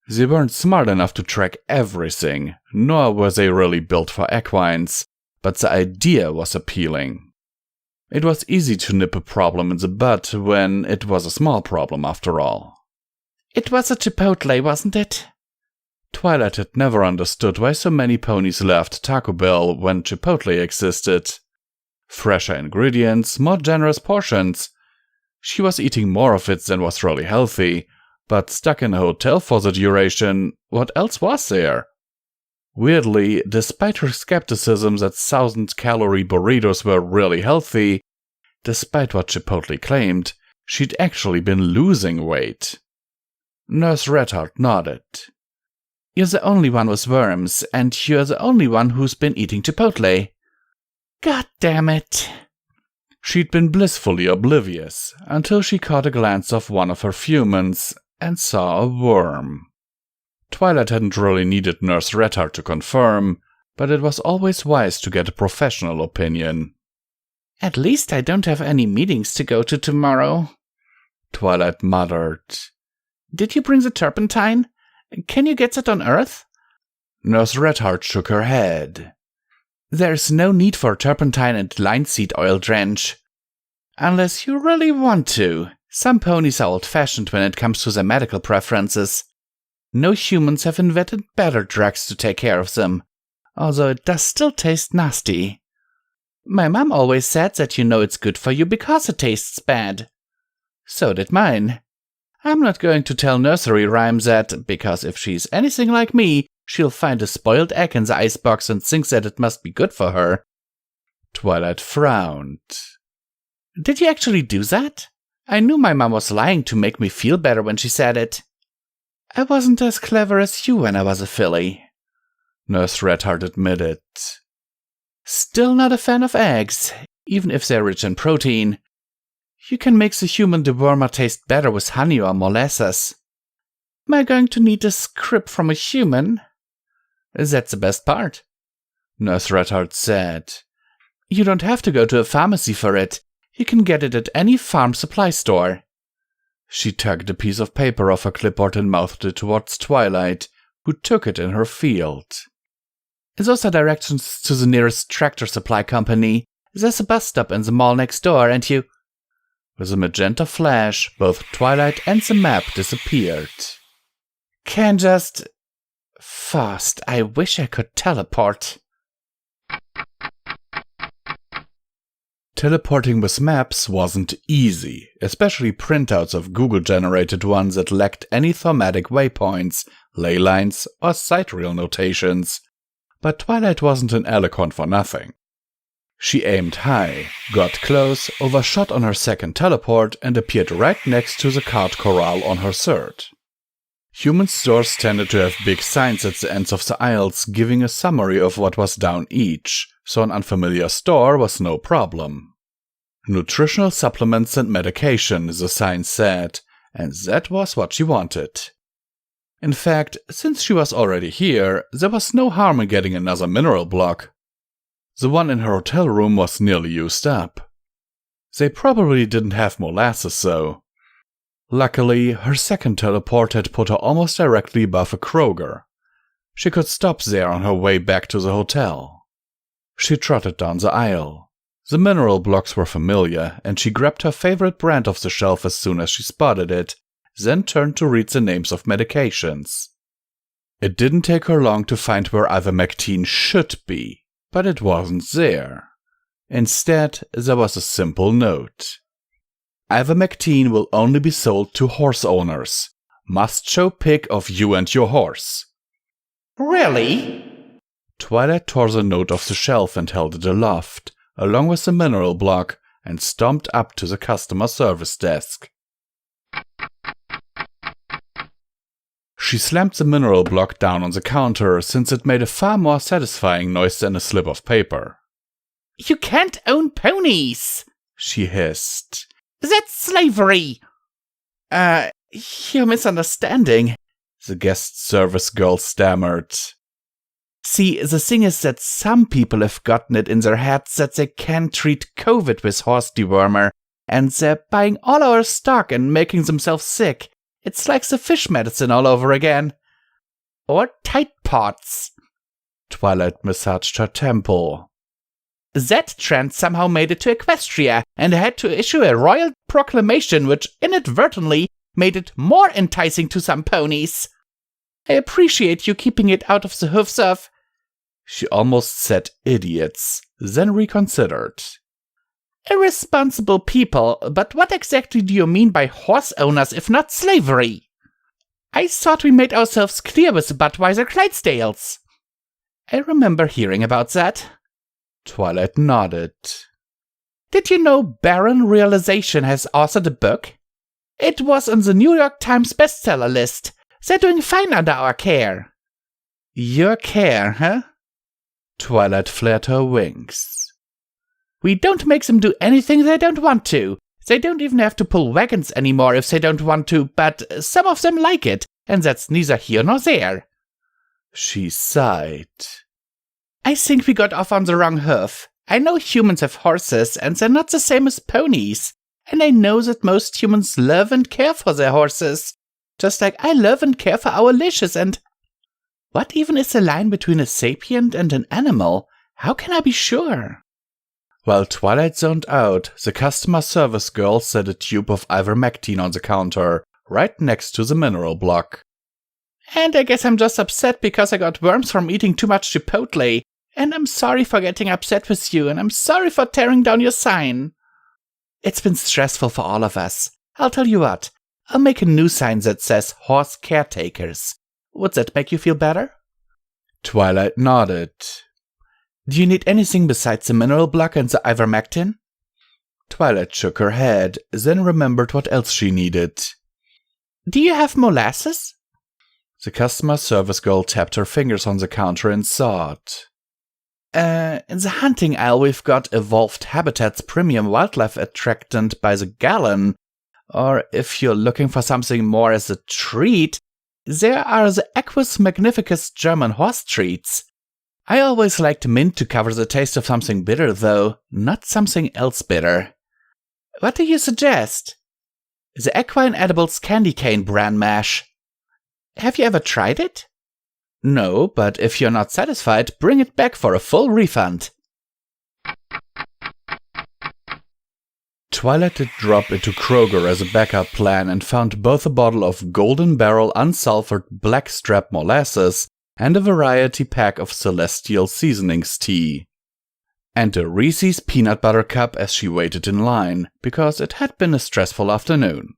They weren't smart enough to track everything, nor were they really built for equines, but the idea was appealing. It was easy to nip a problem in the bud when it was a small problem after all. It was a Chipotle, wasn't it? Twilight had never understood why so many ponies left Taco Bell when Chipotle existed. Fresher ingredients, more generous portions. She was eating more of it than was really healthy, but stuck in a hotel for the duration, what else was there? Weirdly, despite her skepticism that 1,000-calorie burritos were really healthy, despite what Chipotle claimed, she'd actually been losing weight. Nurse Redheart nodded. You're the only one with worms, and you're the only one who's been eating Chipotle. God damn it. She'd been blissfully oblivious, until she caught a glance of one of her humans and saw a worm. Twilight hadn't really needed Nurse Redheart to confirm, but it was always wise to get a professional opinion. At least I don't have any meetings to go to tomorrow, Twilight muttered. Did you bring the turpentine? Can you get that on Earth? Nurse Redheart shook her head. There's no need for turpentine and linseed oil drench. Unless you really want to. Some ponies are old-fashioned when it comes to their medical preferences. No humans have invented better drugs to take care of them, although it does still taste nasty. My mom always said that you know it's good for you because it tastes bad. So did mine. I'm not going to tell nursery rhyme that, because if she's anything like me, she'll find a spoiled egg in the icebox and think that it must be good for her. Twilight frowned. Did you actually do that? I knew my mom was lying to make me feel better when she said it. I wasn't as clever as you when I was a filly, Nurse Redheart admitted. Still not a fan of eggs, even if they're rich in protein. You can make the human dewormer taste better with honey or molasses. Am I going to need a script from a human? That's the best part, Nurse Redheart said. You don't have to go to a pharmacy for it. You can get it at any farm supply store. She tugged a piece of paper off her clipboard and mouthed it towards Twilight, who took it in her field. Those are directions to the nearest tractor supply company. There's a bus stop in the mall next door, and you... With a magenta flash, both Twilight and the map disappeared. Can just... Fast, I wish I could teleport. Teleporting with maps wasn't easy, especially printouts of Google-generated ones that lacked any thematic waypoints, ley lines, or sidereal notations. But Twilight wasn't an Alicorn for nothing. She aimed high, got close, overshot on her second teleport, and appeared right next to the cart corral on her third. Human stores tended to have big signs at the ends of the aisles giving a summary of what was down each, so an unfamiliar store was no problem. Nutritional supplements and medication, the sign said, and that was what she wanted. In fact, since she was already here, there was no harm in getting another mineral block. The one in her hotel room was nearly used up. They probably didn't have molasses, though. Luckily, her second teleport had put her almost directly above a Kroger. She could stop there on her way back to the hotel. She trotted down the aisle. The mineral blocks were familiar, and she grabbed her favorite brand off the shelf as soon as she spotted it, then turned to read the names of medications. It didn't take her long to find where ivermectin should be, but it wasn't there. Instead, there was a simple note. Ivermectin will only be sold to horse owners. Must show pic of you and your horse. Really? Twilight tore the note off the shelf and held it aloft, along with the mineral block, and stomped up to the customer service desk. She slammed the mineral block down on the counter since it made a far more satisfying noise than a slip of paper. You can't own ponies, she hissed. That's slavery. You're misunderstanding, the guest service girl stammered. See, the thing is that some people have gotten it in their heads that they can treat COVID with horse dewormer, and they're buying all our stock and making themselves sick. It's like the fish medicine all over again. Or tight pots. Twilight massaged her temple. that trend somehow made it to Equestria, and I had to issue a royal proclamation which inadvertently made it more enticing to some ponies. I appreciate you keeping it out of the hoofs of... She almost said idiots, then reconsidered. Irresponsible people, but what exactly do you mean by horse owners if not slavery? I thought we made ourselves clear with the Budweiser Clydesdales. I remember hearing about that. Twilight nodded. Did you know Baron Realization has authored a book? It was on the New York Times bestseller list. They're doing fine under our care. Your care, huh? Twilight flared her wings. We don't make them do anything they don't want to. They don't even have to pull wagons anymore if they don't want to, but some of them like it, and that's neither here nor there. She sighed. I think we got off on the wrong hoof. I know humans have horses, and they're not the same as ponies. And I know that most humans love and care for their horses. Just like I love and care for our leashes, and... What even is the line between a sapient and an animal? How can I be sure? While Twilight zoned out, the customer service girl set a tube of ivermectin on the counter, right next to the mineral block. And I guess I'm just upset because I got worms from eating too much Chipotle. And I'm sorry for getting upset with you, and I'm sorry for tearing down your sign. It's been stressful for all of us. I'll tell you what, I'll make a new sign that says Horse Caretakers. Would that make you feel better? Twilight nodded. Do you need anything besides the mineral block and the ivermectin? Twilight shook her head, then remembered what else she needed. Do you have molasses? The customer service girl tapped her fingers on the counter and thought. In the hunting aisle we've got Evolved Habitats Premium Wildlife Attractant by the gallon. Or if you're looking for something more as a treat, there are the Equus Magnificus German horse treats. I always liked mint to cover the taste of something bitter, though, not something else bitter. What do you suggest? The Equine Edibles Candy Cane Bran Mash. Have you ever tried it? No, but if you're not satisfied, bring it back for a full refund. Twilight did drop into Kroger as a backup plan and found both a bottle of Golden Barrel unsulfured blackstrap molasses and a variety pack of Celestial Seasonings tea. And a Reese's peanut butter cup as she waited in line, because it had been a stressful afternoon.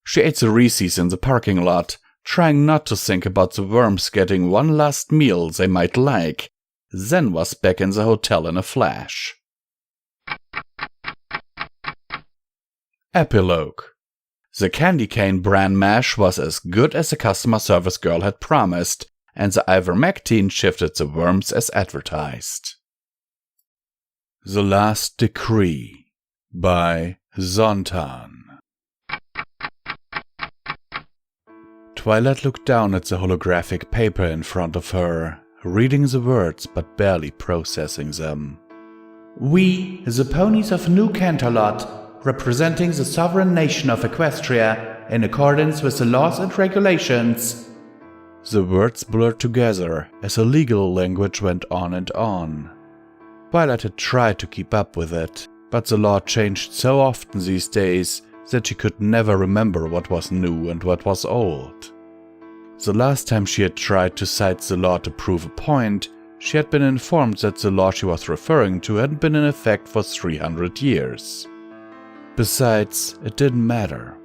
She ate the Reese's in the parking lot, trying not to think about the worms getting one last meal they might like, then was back in the hotel in a flash. Epilogue. The candy cane bran mash was as good as the customer service girl had promised, and the ivermectin shifted the worms as advertised. The Last Decree by Zontan. Twilight looked down at the holographic paper in front of her, reading the words but barely processing them. We, the ponies of New Canterlot, representing the sovereign nation of Equestria, in accordance with the laws and regulations. The words blurred together as the legal language went on and on. Twilight had tried to keep up with it, but the law changed so often these days that she could never remember what was new and what was old. The last time she had tried to cite the law to prove a point, she had been informed that the law she was referring to hadn't been in effect for 300 years. Besides, it didn't matter.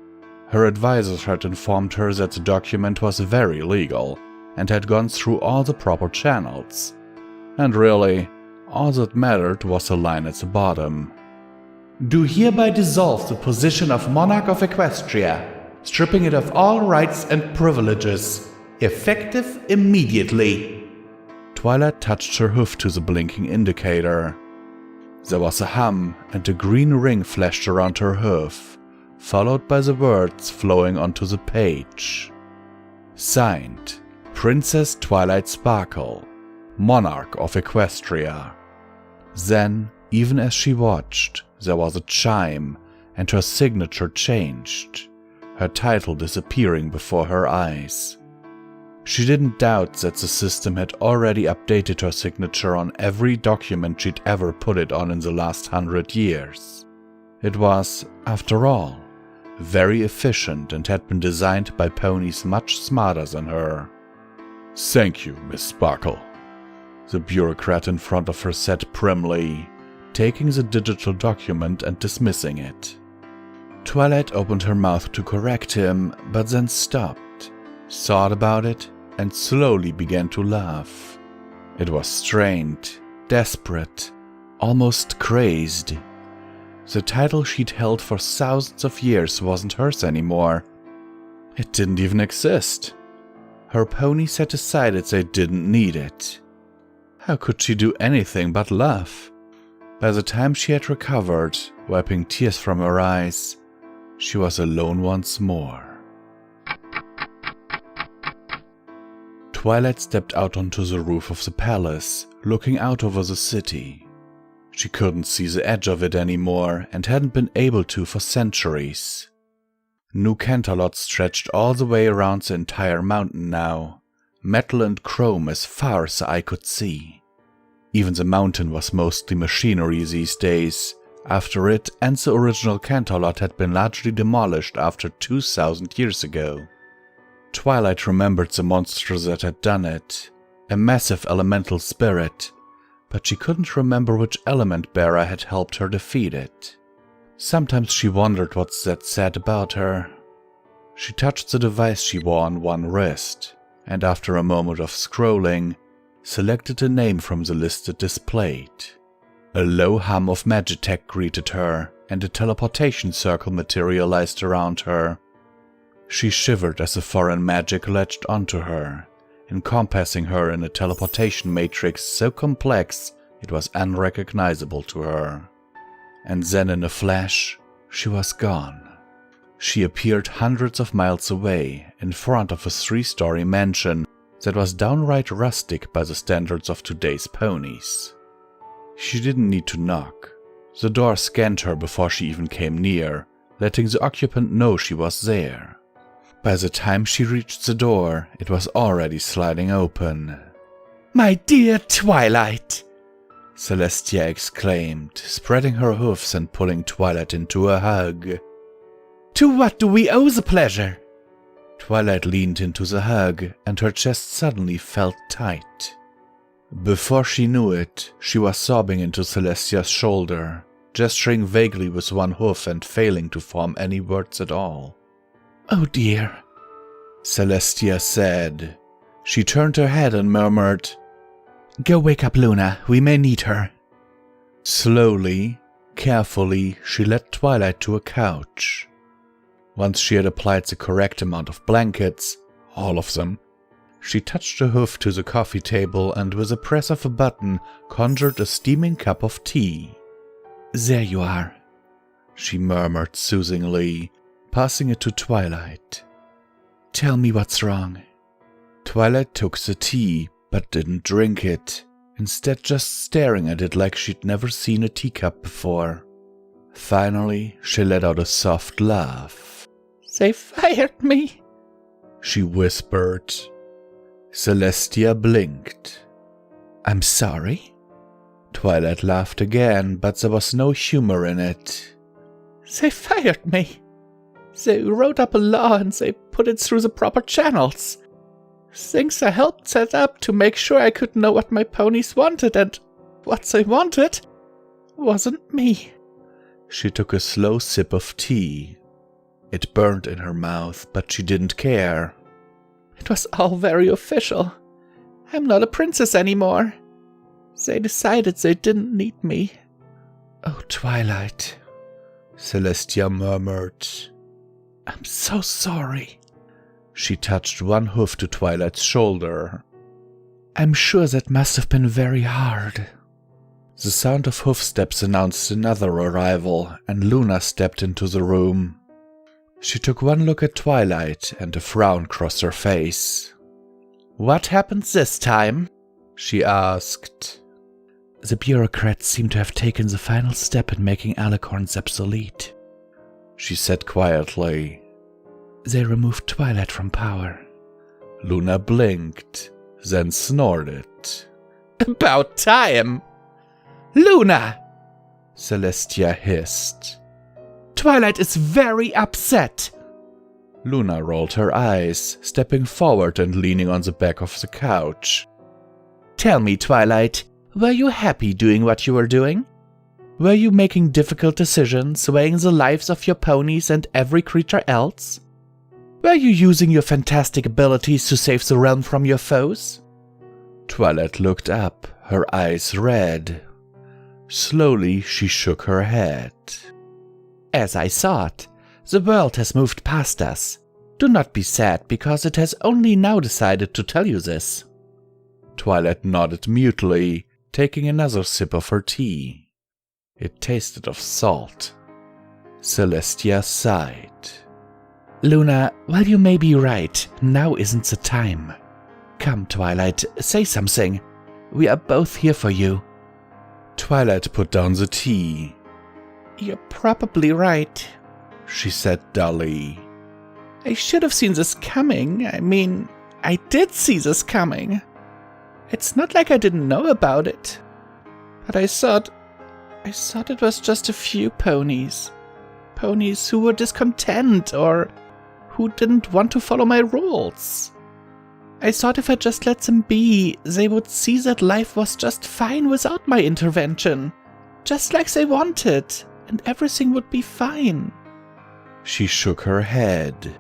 Her advisors had informed her that the document was very legal and had gone through all the proper channels. And really, all that mattered was a line at the bottom. Do hereby dissolve the position of Monarch of Equestria, stripping it of all rights and privileges, effective immediately. Twilight touched her hoof to the blinking indicator. There was a hum, and a green ring flashed around her hoof, followed by the words flowing onto the page. Signed, Princess Twilight Sparkle, Monarch of Equestria. Then, even as she watched, there was a chime, and her signature changed, her title disappearing before her eyes. She didn't doubt that the system had already updated her signature on every document she'd ever put it on in the last 100 years. It was, after all, very efficient and had been designed by ponies much smarter than her. Thank you, Miss Sparkle, the bureaucrat in front of her said primly, taking the digital document and dismissing it. Twilight opened her mouth to correct him, but then stopped, thought about it, and slowly began to laugh. It was strained, desperate, almost crazed. The title she'd held for thousands of years wasn't hers anymore. It didn't even exist. Her ponies had decided they didn't need it. How could she do anything but laugh? By the time she had recovered, wiping tears from her eyes, she was alone once more. Twilight stepped out onto the roof of the palace, looking out over the city. She couldn't see the edge of it anymore and hadn't been able to for centuries. New Canterlot stretched all the way around the entire mountain now, metal and chrome as far as the eye could see. Even the mountain was mostly machinery these days, after it and the original Canterlot had been largely demolished after 2,000 years ago. Twilight remembered the monster that had done it, a massive elemental spirit, but she couldn't remember which element bearer had helped her defeat it. Sometimes she wondered what that said about her. She touched the device she wore on one wrist, and after a moment of scrolling, selected a name from the list it displayed. A low hum of magitech greeted her, and a teleportation circle materialized around her. She shivered as the foreign magic latched onto her, encompassing her in a teleportation matrix so complex it was unrecognizable to her. And then in a flash, she was gone. She appeared hundreds of miles away, in front of a 3-story mansion that was downright rustic by the standards of today's ponies. She didn't need to knock. The door scanned her before she even came near, letting the occupant know she was there. By the time she reached the door, it was already sliding open. "My dear Twilight!" Celestia exclaimed, spreading her hoofs and pulling Twilight into a hug. "To what do we owe the pleasure?" Twilight leaned into the hug, and her chest suddenly felt tight. Before she knew it, she was sobbing into Celestia's shoulder, gesturing vaguely with one hoof and failing to form any words at all. "Oh dear," Celestia said. She turned her head and murmured, "Go wake up Luna, we may need her." Slowly, carefully, she led Twilight to a couch. Once she had applied the correct amount of blankets, all of them, she touched a hoof to the coffee table and with a press of a button conjured a steaming cup of tea. "There you are," she murmured soothingly, passing it to Twilight. "Tell me what's wrong." Twilight took the tea, but didn't drink it, instead just staring at it like she'd never seen a teacup before. Finally, she let out a soft laugh. "They fired me," she whispered. Celestia blinked. "I'm sorry?" Twilight laughed again, but there was no humor in it. "They fired me. They wrote up a law and they put it through the proper channels. Things I helped set up to make sure I could know what my ponies wanted, and what they wanted wasn't me." She took a slow sip of tea. It burned in her mouth, but she didn't care. "It was all very official. I'm not a princess anymore. They decided they didn't need me." "Oh, Twilight," Celestia murmured. "I'm so sorry." She touched one hoof to Twilight's shoulder. "I'm sure that must have been very hard." The sound of hoofsteps announced another arrival, and Luna stepped into the room. She took one look at Twilight, and a frown crossed her face. "What happened this time?" she asked. "The bureaucrats seem to have taken the final step in making alicorns obsolete," she said quietly. "They removed Twilight from power." Luna blinked, then snorted. About time! Luna! Celestia hissed. Twilight is very upset. Luna rolled her eyes, stepping forward and leaning on the back of the couch. Tell me, Twilight, were you happy doing what you were doing? Were you making difficult decisions, weighing the lives of your ponies and every creature else? Were you using your fantastic abilities to save the realm from your foes? Twilight looked up, her eyes red. Slowly she shook her head. As I thought, the world has moved past us. Do not be sad because it has only now decided to tell you this. Twilight nodded mutely, taking another sip of her tea. It tasted of salt. Celestia sighed. Luna, while you may be right, now isn't the time. Come, Twilight, say something. We are both here for you. Twilight put down the tea. You're probably right, she said dully. I should have seen this coming. I mean, I did see this coming. It's not like I didn't know about it. But I thought it was just a few ponies. Ponies who were discontent or who didn't want to follow my rules. I thought if I just let them be, they would see that life was just fine without my intervention. Just like they wanted, and everything would be fine. She shook her head.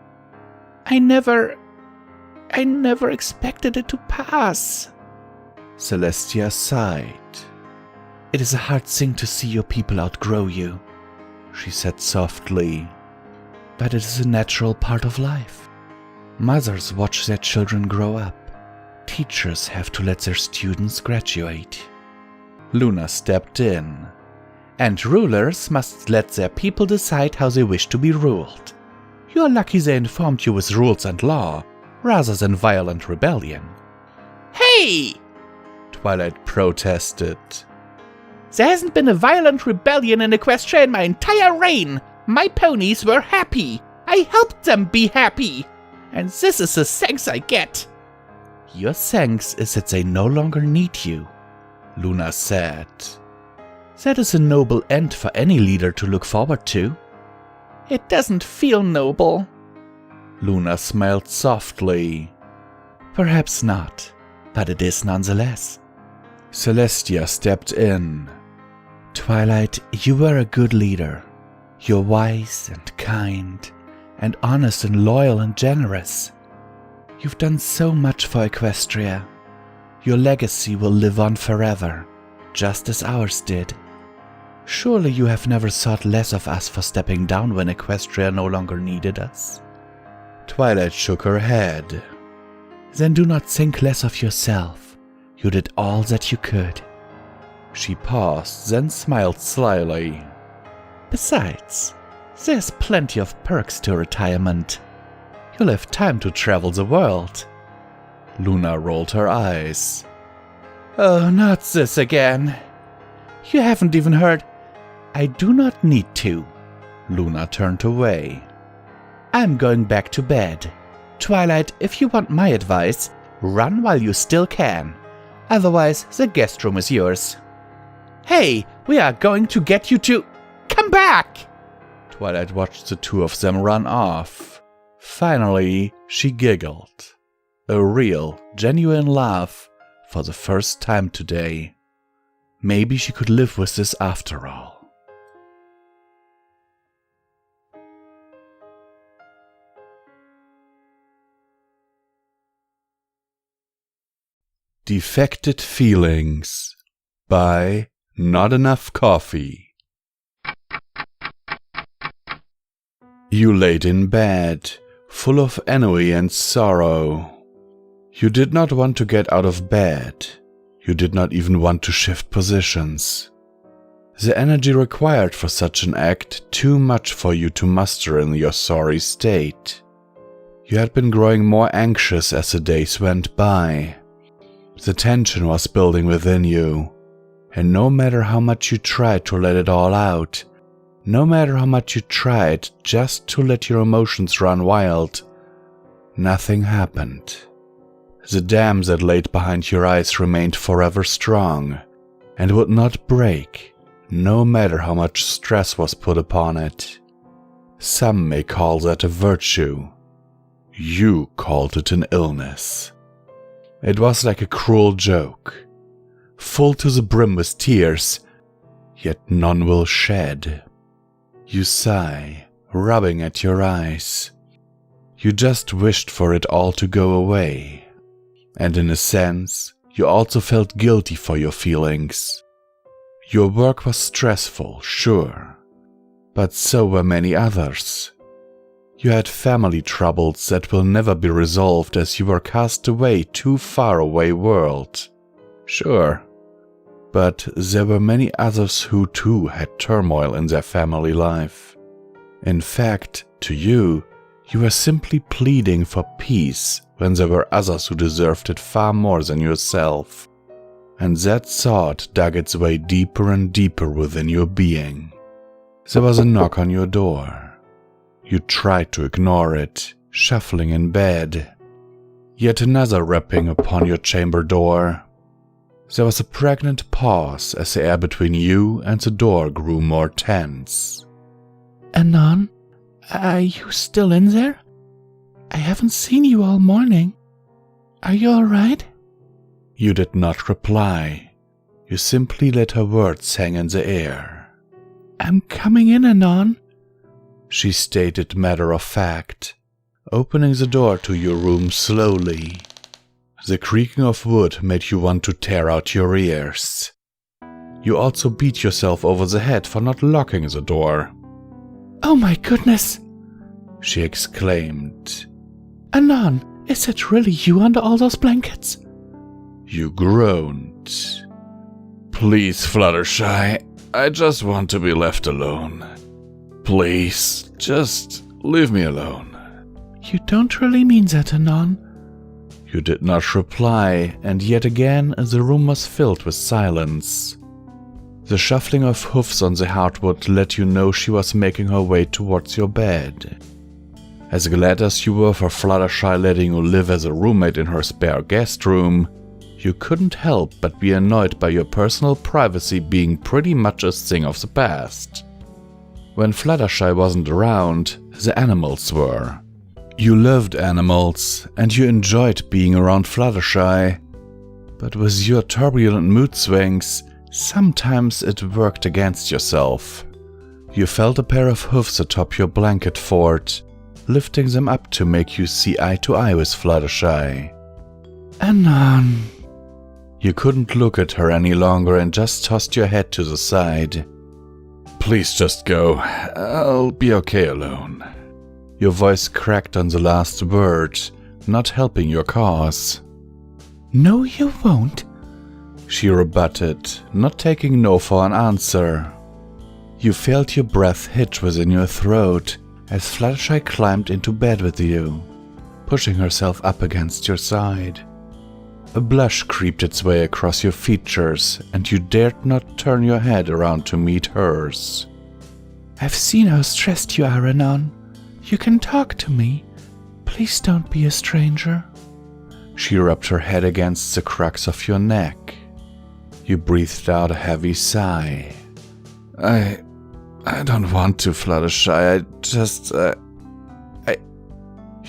I never expected it to pass. Celestia sighed. It is a hard thing to see your people outgrow you, she said softly. But it is a natural part of life. Mothers watch their children grow up. Teachers have to let their students graduate. Luna stepped in. And rulers must let their people decide how they wish to be ruled. You're lucky they informed you with rules and law, rather than violent rebellion. Hey! Twilight protested. There hasn't been a violent rebellion in Equestria in my entire reign. My ponies were happy. I helped them be happy. And this is the thanks I get. Your thanks is that they no longer need you, Luna said. That is a noble end for any leader to look forward to. It doesn't feel noble. Luna smiled softly. Perhaps not, but it is nonetheless. Celestia stepped in. Twilight, you were a good leader. You're wise and kind, and honest and loyal and generous. You've done so much for Equestria. Your legacy will live on forever, just as ours did. Surely you have never thought less of us for stepping down when Equestria no longer needed us? Twilight shook her head. Then do not think less of yourself. You did all that you could. She paused, then smiled slyly. Besides, there's plenty of perks to retirement. You'll have time to travel the world. Luna rolled her eyes. Oh, not this again. You haven't even heard. I do not need to. Luna turned away. I'm going back to bed. Twilight, if you want my advice, run while you still can. Otherwise, the guest room is yours. Hey, we are going to get you to... Come back! Twilight watched the two of them run off. Finally, she giggled. A real, genuine laugh for the first time today. Maybe she could live with this after all. Defected Feelings by Not Enough Coffee. You laid in bed, full of ennui and sorrow. You did not want to get out of bed. You did not even want to shift positions. The energy required for such an act too much for you to muster in your sorry state. You had been growing more anxious as the days went by. The tension was building within you, and no matter how much you tried to let it all out, no matter how much you tried just to let your emotions run wild, nothing happened. The dam that laid behind your eyes remained forever strong, and would not break, no matter how much stress was put upon it. Some may call that a virtue. You called it an illness. It was like a cruel joke, full to the brim with tears, yet none will shed. You sigh, rubbing at your eyes. You just wished for it all to go away, and in a sense, you also felt guilty for your feelings. Your work was stressful, sure, but so were many others. You had family troubles that will never be resolved as you were cast away to faraway world, sure, but there were many others who too had turmoil in their family life. In fact, to you, you were simply pleading for peace when there were others who deserved it far more than yourself. And that thought dug its way deeper and deeper within your being. There was a knock on your door. You tried to ignore it, shuffling in bed. Yet another rapping upon your chamber door. There was a pregnant pause as the air between you and the door grew more tense. Anon, are you still in there? I haven't seen you all morning. Are you alright? You did not reply. You simply let her words hang in the air. I'm coming in, Anon, she stated matter of fact, opening the door to your room slowly. The creaking of wood made you want to tear out your ears. You also beat yourself over the head for not locking the door. Oh my goodness, she exclaimed. Anon, is it really you under all those blankets? You groaned. Please, Fluttershy, I just want to be left alone. Please, just leave me alone. You don't really mean that, Anon. You did not reply, and yet again the room was filled with silence. The shuffling of hoofs on the hardwood let you know she was making her way towards your bed. As glad as you were for Fluttershy letting you live as a roommate in her spare guest room, you couldn't help but be annoyed by your personal privacy being pretty much a thing of the past. When Fluttershy wasn't around, the animals were. You loved animals, and you enjoyed being around Fluttershy, but with your turbulent mood swings, sometimes it worked against yourself. You felt a pair of hoofs atop your blanket fort, lifting them up to make you see eye to eye with Fluttershy. Anon. You couldn't look at her any longer and just tossed your head to the side. Please just go. I'll be okay alone. Your voice cracked on the last word, not helping your cause. No, you won't, she rebutted, not taking no for an answer. You felt your breath hitch within your throat as Fluttershy climbed into bed with you, pushing herself up against your side. A blush creeped its way across your features, and you dared not turn your head around to meet hers. I've seen how stressed you are, Anon. You can talk to me. Please don't be a stranger. She rubbed her head against the cracks of your neck. You breathed out a heavy sigh. I don't want to, Fluttershy.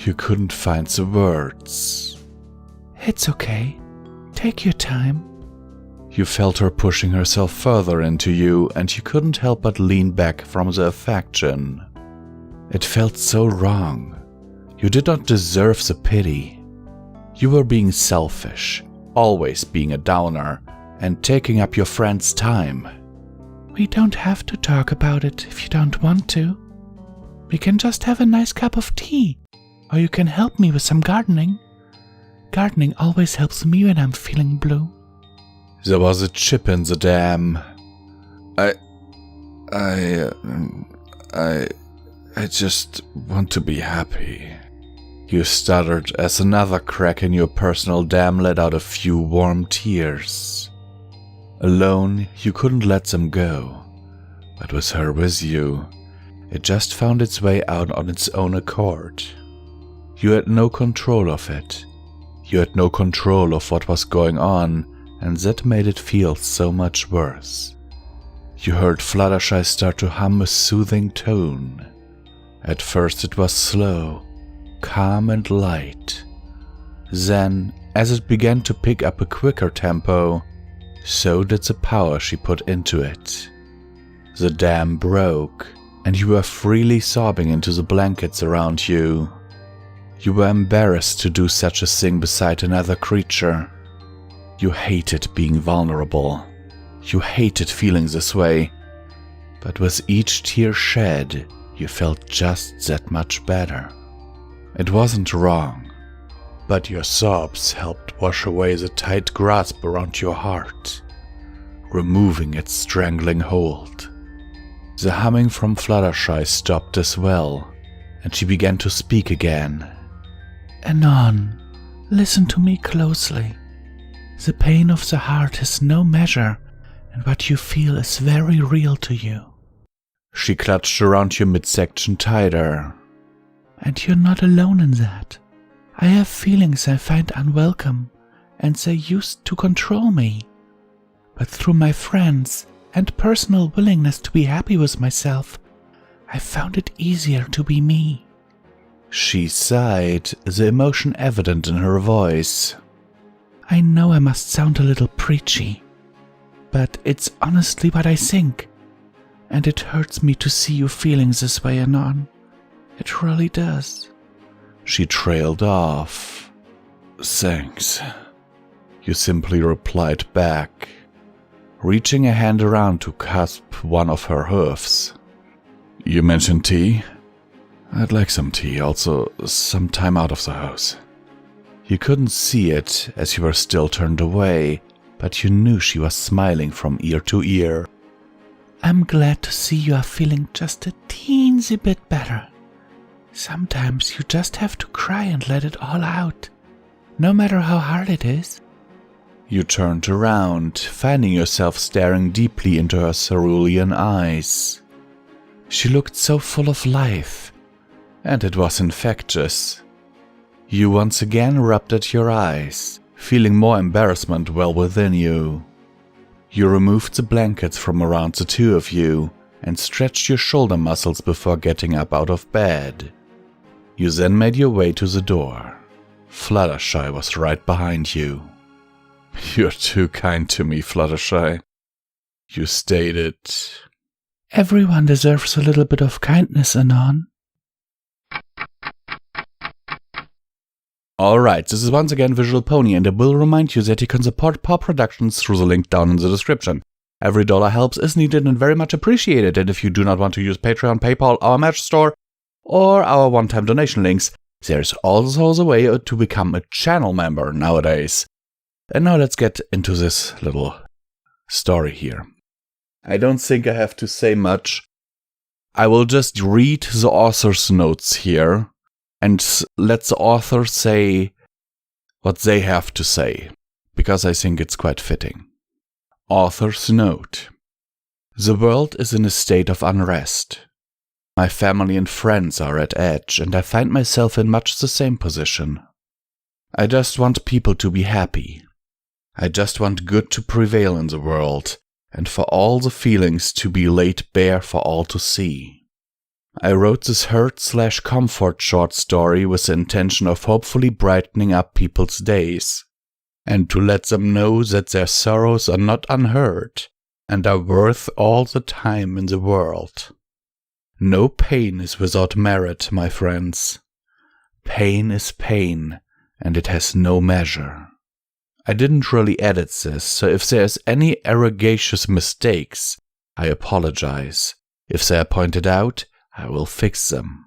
You couldn't find the words. It's okay. Take your time. You felt her pushing herself further into you, and you couldn't help but lean back from the affection. It felt so wrong. You did not deserve the pity. You were being selfish, always being a downer, and taking up your friend's time. We don't have to talk about it if you don't want to. We can just have a nice cup of tea, or you can help me with some gardening. Gardening always helps me when I'm feeling blue. There was a chip in the dam. I just want to be happy. You stuttered as another crack in your personal dam let out a few warm tears. Alone, you couldn't let them go, but with her with you, it just found its way out on its own accord. You had no control of it. You had no control of what was going on, and that made it feel so much worse. You heard Fluttershy start to hum a soothing tone. At first it was slow, calm and light. Then, as it began to pick up a quicker tempo, so did the power she put into it. The dam broke, and you were freely sobbing into the blankets around you. You were embarrassed to do such a thing beside another creature. You hated being vulnerable. You hated feeling this way. But with each tear shed, you felt just that much better. It wasn't wrong, but your sobs helped wash away the tight grasp around your heart, removing its strangling hold. The humming from Fluttershy stopped as well, and she began to speak again. Anon, listen to me closely. The pain of the heart has no measure, and what you feel is very real to you. She clutched around your midsection tighter. And you're not alone in that. I have feelings I find unwelcome, and they used to control me. But through my friends and personal willingness to be happy with myself, I found it easier to be me. She sighed, the emotion evident in her voice. I know I must sound a little preachy, but it's honestly what I think. And it hurts me to see you feeling this way, Anon. It really does. She trailed off. Thanks. You simply replied back, reaching a hand around to clasp one of her hoofs. You mentioned tea? I'd like some tea, also some time out of the house. You couldn't see it as you were still turned away, but you knew she was smiling from ear to ear. I'm glad to see you are feeling just a teensy bit better. Sometimes you just have to cry and let it all out, no matter how hard it is. You turned around, finding yourself staring deeply into her cerulean eyes. She looked so full of life, and it was infectious. You once again rubbed at your eyes, feeling more embarrassment well within you. You removed the blankets from around the two of you and stretched your shoulder muscles before getting up out of bed. You then made your way to the door. Fluttershy was right behind you. You're too kind to me, Fluttershy. You stated. Everyone deserves a little bit of kindness, Anon. Alright, this is once again Visual Pony, and I will remind you that you can support PAW Productions through the link down in the description. Every dollar helps, is needed, and very much appreciated, and if you do not want to use Patreon, PayPal, our merch store, or our one-time donation links, there's also the way to become a channel member nowadays. And now let's get into this little story here. I don't think I have to say much. I will just read the author's notes here, and let the author say what they have to say, because I think it's quite fitting. Author's note. The world is in a state of unrest. My family and friends are at edge, and I find myself in much the same position. I just want people to be happy. I just want good to prevail in the world, and for all the feelings to be laid bare for all to see. I wrote this hurt/comfort short story with the intention of hopefully brightening up people's days, and to let them know that their sorrows are not unheard, and are worth all the time in the world. No pain is without merit, my friends. Pain is pain, and it has no measure. I didn't really edit this, so if there's any egregious mistakes, I apologize. If they are pointed out, I will fix them.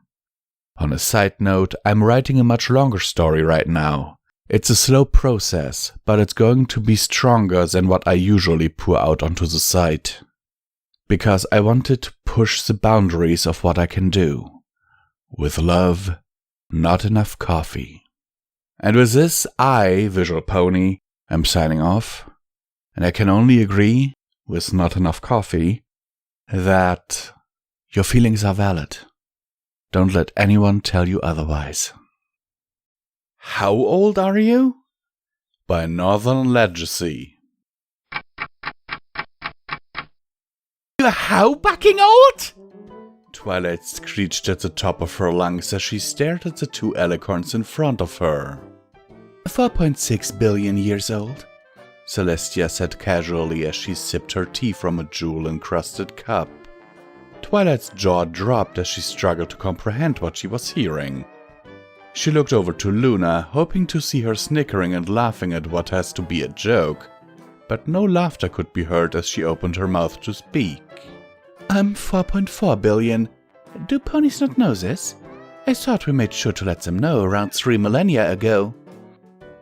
On a side note, I'm writing a much longer story right now. It's a slow process, but it's going to be stronger than what I usually pour out onto the site. Because I wanted to push the boundaries of what I can do. With love, not enough coffee. And with this, I, Visual Pony, am signing off, and I can only agree, with not enough coffee, that your feelings are valid. Don't let anyone tell you otherwise. How old are you? by Northern Legacy. You're how backing out? Twilight screeched at the top of her lungs as she stared at the two alicorns in front of her. 4.6 billion years old, Celestia said casually as she sipped her tea from a jewel-encrusted cup. Twilight's jaw dropped as she struggled to comprehend what she was hearing. She looked over to Luna, hoping to see her snickering and laughing at what has to be a joke, but no laughter could be heard as she opened her mouth to speak. I'm 4.4 billion. Do ponies not know this? I thought we made sure to let them know around 3 millennia ago.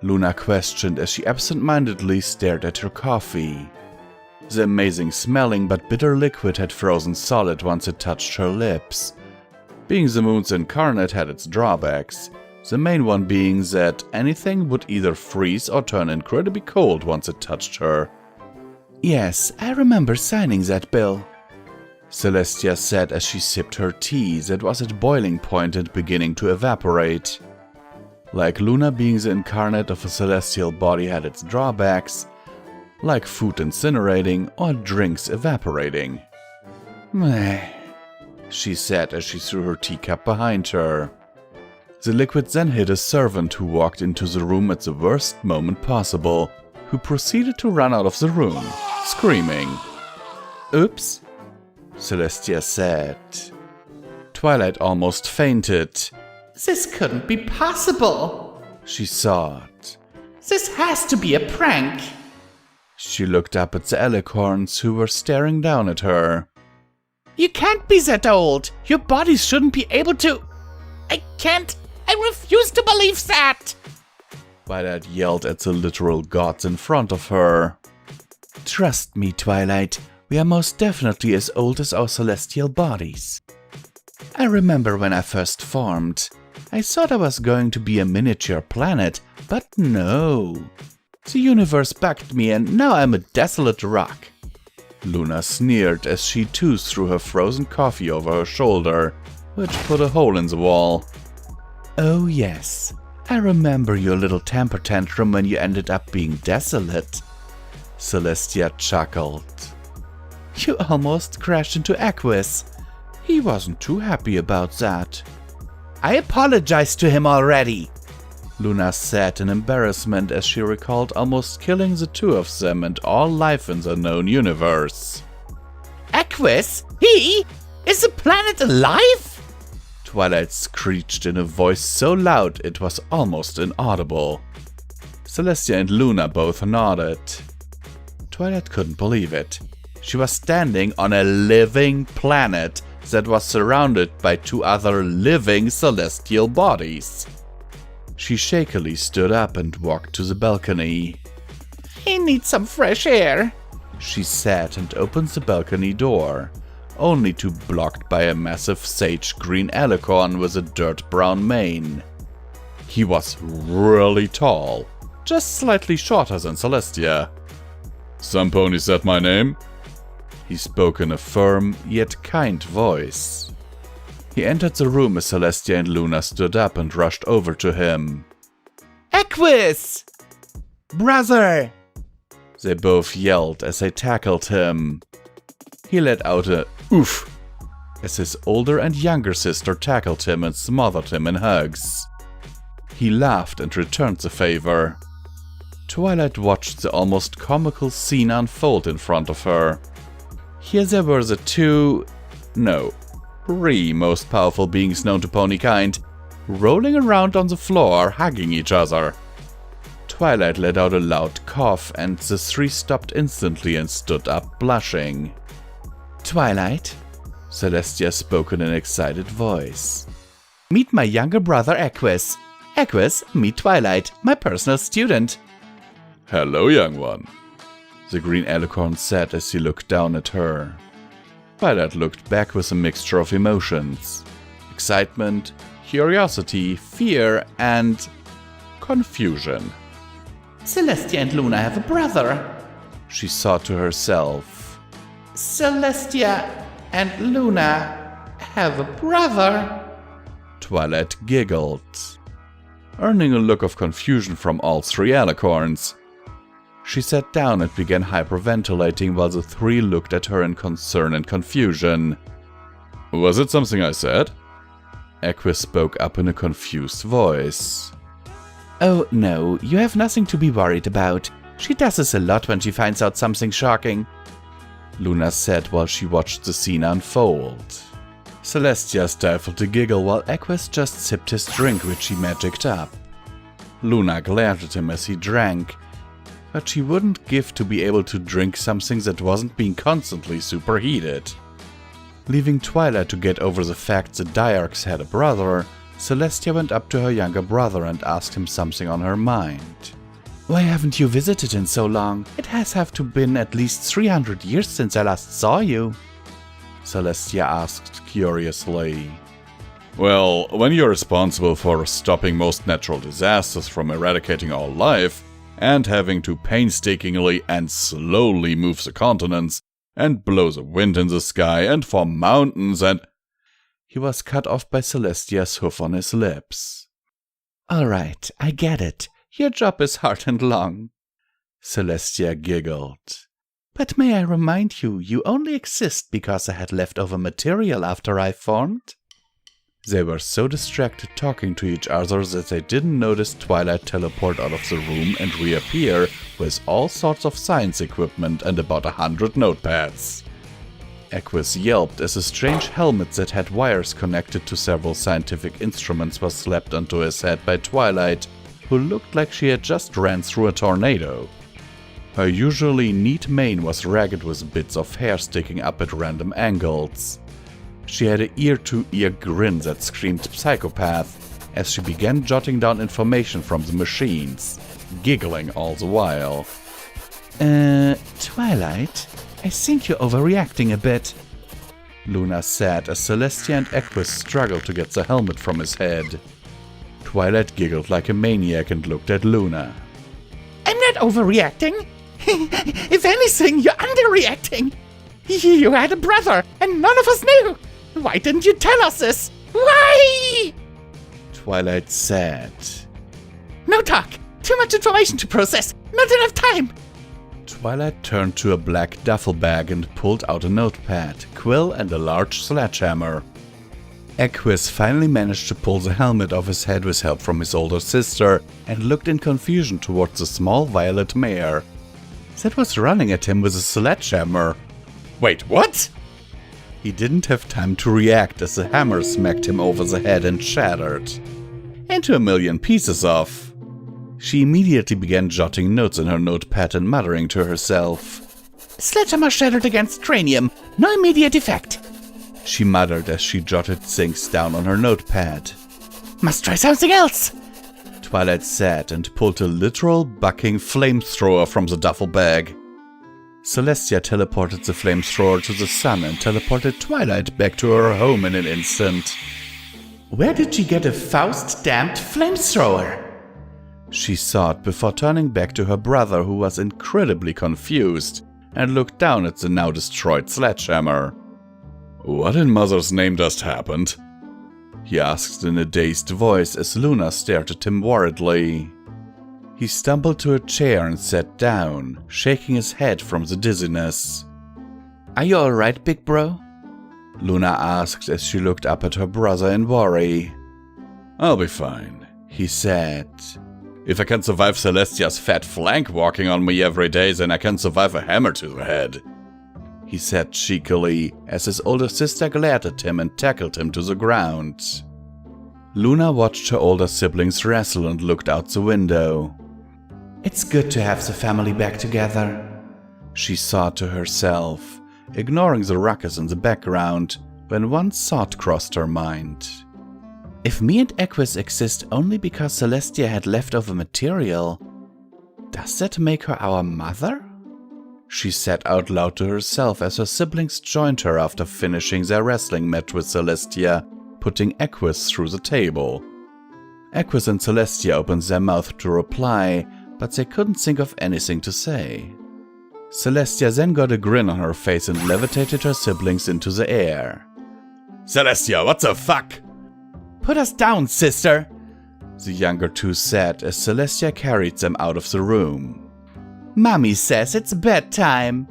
Luna questioned as she absent-mindedly stared at her coffee. The amazing smelling but bitter liquid had frozen solid once it touched her lips. Being the moon's incarnate had its drawbacks, the main one being that anything would either freeze or turn incredibly cold once it touched her. Yes, I remember signing that bill, Celestia said as she sipped her tea that was at boiling point and beginning to evaporate. Like Luna, being the incarnate of a celestial body had its drawbacks, like food incinerating or drinks evaporating. Meh, she said as she threw her teacup behind her. The liquid then hit a servant who walked into the room at the worst moment possible, who proceeded to run out of the room, screaming. Oops, Celestia said. Twilight almost fainted. This couldn't be possible, she thought. This has to be a prank. She looked up at the alicorns who were staring down at her. You can't be that old. Your bodies shouldn't be able to... I can't. I refuse to believe that. Twilight yelled at the literal gods in front of her. Trust me, Twilight. We are most definitely as old as our celestial bodies. I remember when I first formed. I thought I was going to be a miniature planet, but no. The universe backed me and now I'm a desolate rock. Luna sneered as she too threw her frozen coffee over her shoulder, which put a hole in the wall. Oh yes, I remember your little temper tantrum when you ended up being desolate. Celestia chuckled. You almost crashed into Aegis. He wasn't too happy about that. I apologized to him already, Luna said in embarrassment as she recalled almost killing the two of them and all life in the known universe. Aegis? He? Is the planet alive? Twilight screeched in a voice so loud it was almost inaudible. Celestia and Luna both nodded. Twilight couldn't believe it. She was standing on a living planet that was surrounded by two other living celestial bodies. She shakily stood up and walked to the balcony. He needs some fresh air, she said and opened the balcony door, only to be blocked by a massive sage green alicorn with a dirt brown mane. He was really tall, just slightly shorter than Celestia. Some pony said my name? He spoke in a firm, yet kind voice. He entered the room as Celestia and Luna stood up and rushed over to him. Aegis! Brother! They both yelled as they tackled him. He let out a oof as his older and younger sister tackled him and smothered him in hugs. He laughed and returned the favor. Twilight watched the almost comical scene unfold in front of her. Here there were the three most powerful beings known to ponykind, rolling around on the floor, hugging each other. Twilight let out a loud cough and the three stopped instantly and stood up, blushing. Twilight, Celestia spoke in an excited voice. Meet my younger brother Aegis. Aegis, meet Twilight, my personal student. Hello, young one, the green alicorn said as he looked down at her. Twilight looked back with a mixture of emotions. Excitement, curiosity, fear, and confusion. Celestia and Luna have a brother, she thought to herself. Celestia and Luna have a brother. Twilight giggled. Earning a look of confusion from all three alicorns, She sat down and began hyperventilating while the three looked at her in concern and confusion. Was it something I said? Equus spoke up in a confused voice. Oh, no, you have nothing to be worried about. She does this a lot when she finds out something shocking, Luna said while she watched the scene unfold. Celestia stifled a giggle while Equus just sipped his drink, which he magicked up. Luna glared at him as he drank, but she wouldn't give to be able to drink something that wasn't being constantly superheated. Leaving Twilight to get over the fact the Diarchs had a brother, Celestia went up to her younger brother and asked him something on her mind. Why haven't you visited in so long? It has have to been at least 300 years since I last saw you, Celestia asked curiously. Well, when you're responsible for stopping most natural disasters from eradicating all life, and having to painstakingly and slowly move the continents, and blow the wind in the sky, and form mountains, and... He was cut off by Celestia's hoof on his lips. Alright, I get it. Your job is hard and long, Celestia giggled. But may I remind you, you only exist because I had leftover material after I formed? They were so distracted talking to each other that they didn't notice Twilight teleport out of the room and reappear with all sorts of science equipment and about 100 notepads. Equus yelped as a strange helmet that had wires connected to several scientific instruments was slapped onto his head by Twilight, who looked like she had just ran through a tornado. Her usually neat mane was ragged with bits of hair sticking up at random angles. She had an ear-to-ear grin that screamed psychopath as she began jotting down information from the machines, giggling all the while. Twilight, I think you're overreacting a bit, Luna said as Celestia and Equus struggled to get the helmet from his head. Twilight giggled like a maniac and looked at Luna. I'm not overreacting. If anything, you're underreacting. You had a brother, and none of us knew. Why didn't you tell us this? Why? Twilight said. No talk. Too much information to process. Not enough time. Twilight turned to a black duffel bag and pulled out a notepad, quill, and a large sledgehammer. Equus finally managed to pull the helmet off his head with help from his older sister and looked in confusion towards the small violet mare that was running at him with a sledgehammer. Wait, what? He didn't have time to react as the hammer smacked him over the head and shattered into a million pieces of. She immediately began jotting notes in her notepad and muttering to herself. Sledgehammer shattered against cranium. No immediate effect, she muttered as she jotted things down on her notepad. Must try something else, Twilight said and pulled a literal bucking flamethrower from the duffel bag. Celestia teleported the flamethrower to the sun and teleported Twilight back to her home in an instant. Where did she get a Faust-damped flamethrower? She thought before turning back to her brother, who was incredibly confused and looked down at the now destroyed sledgehammer. What in Mother's name just happened? He asked in a dazed voice as Luna stared at him worriedly. He stumbled to a chair and sat down, shaking his head from the dizziness. Are you alright, big bro? Luna asked as she looked up at her brother in worry. I'll be fine, he said. If I can survive Celestia's fat flank walking on me every day, then I can survive a hammer to the head, he said cheekily as his older sister glared at him and tackled him to the ground. Luna watched her older siblings wrestle and looked out the window. It's good to have the family back together, she thought to herself, ignoring the ruckus in the background when one thought crossed her mind. If me and Equus exist only because Celestia had leftover material, does that make her our mother? She said out loud to herself as her siblings joined her after finishing their wrestling match with Celestia, putting Equus through the table. Equus and Celestia opened their mouth to reply, but they couldn't think of anything to say. Celestia then got a grin on her face and levitated her siblings into the air. Celestia, what the fuck? Put us down, sister, the younger two said as Celestia carried them out of the room. Mommy says it's bedtime.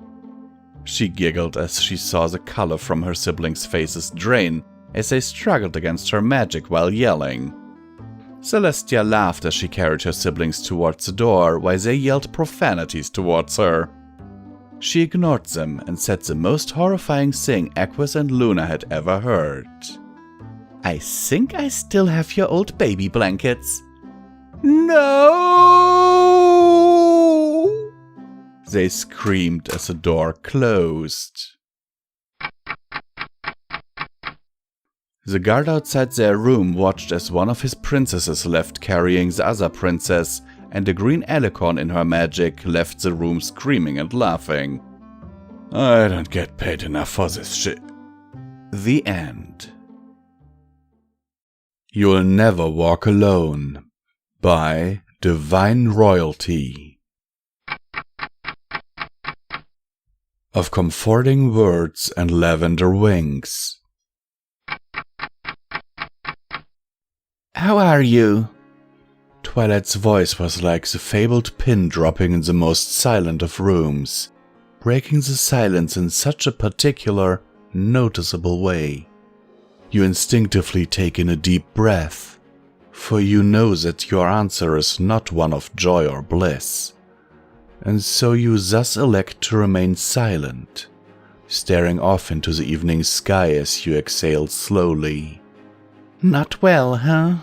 She giggled as she saw the color from her siblings' faces drain as they struggled against her magic while yelling. Celestia laughed as she carried her siblings towards the door while they yelled profanities towards her. She ignored them and said the most horrifying thing Aquas and Luna had ever heard. I think I still have your old baby blankets. No! They screamed as the door closed. The guard outside their room watched as one of his princesses left carrying the other princess, and the green alicorn in her magic left the room screaming and laughing. I don't get paid enough for this shit. The end. You'll Never Walk Alone by Divine Royalty. Of comforting words and lavender wings. How are you? Twilight's voice was like the fabled pin dropping in the most silent of rooms, breaking the silence in such a particular, noticeable way. You instinctively take in a deep breath, for you know that your answer is not one of joy or bliss, and so you thus elect to remain silent, staring off into the evening sky as you exhale slowly. Not well, huh?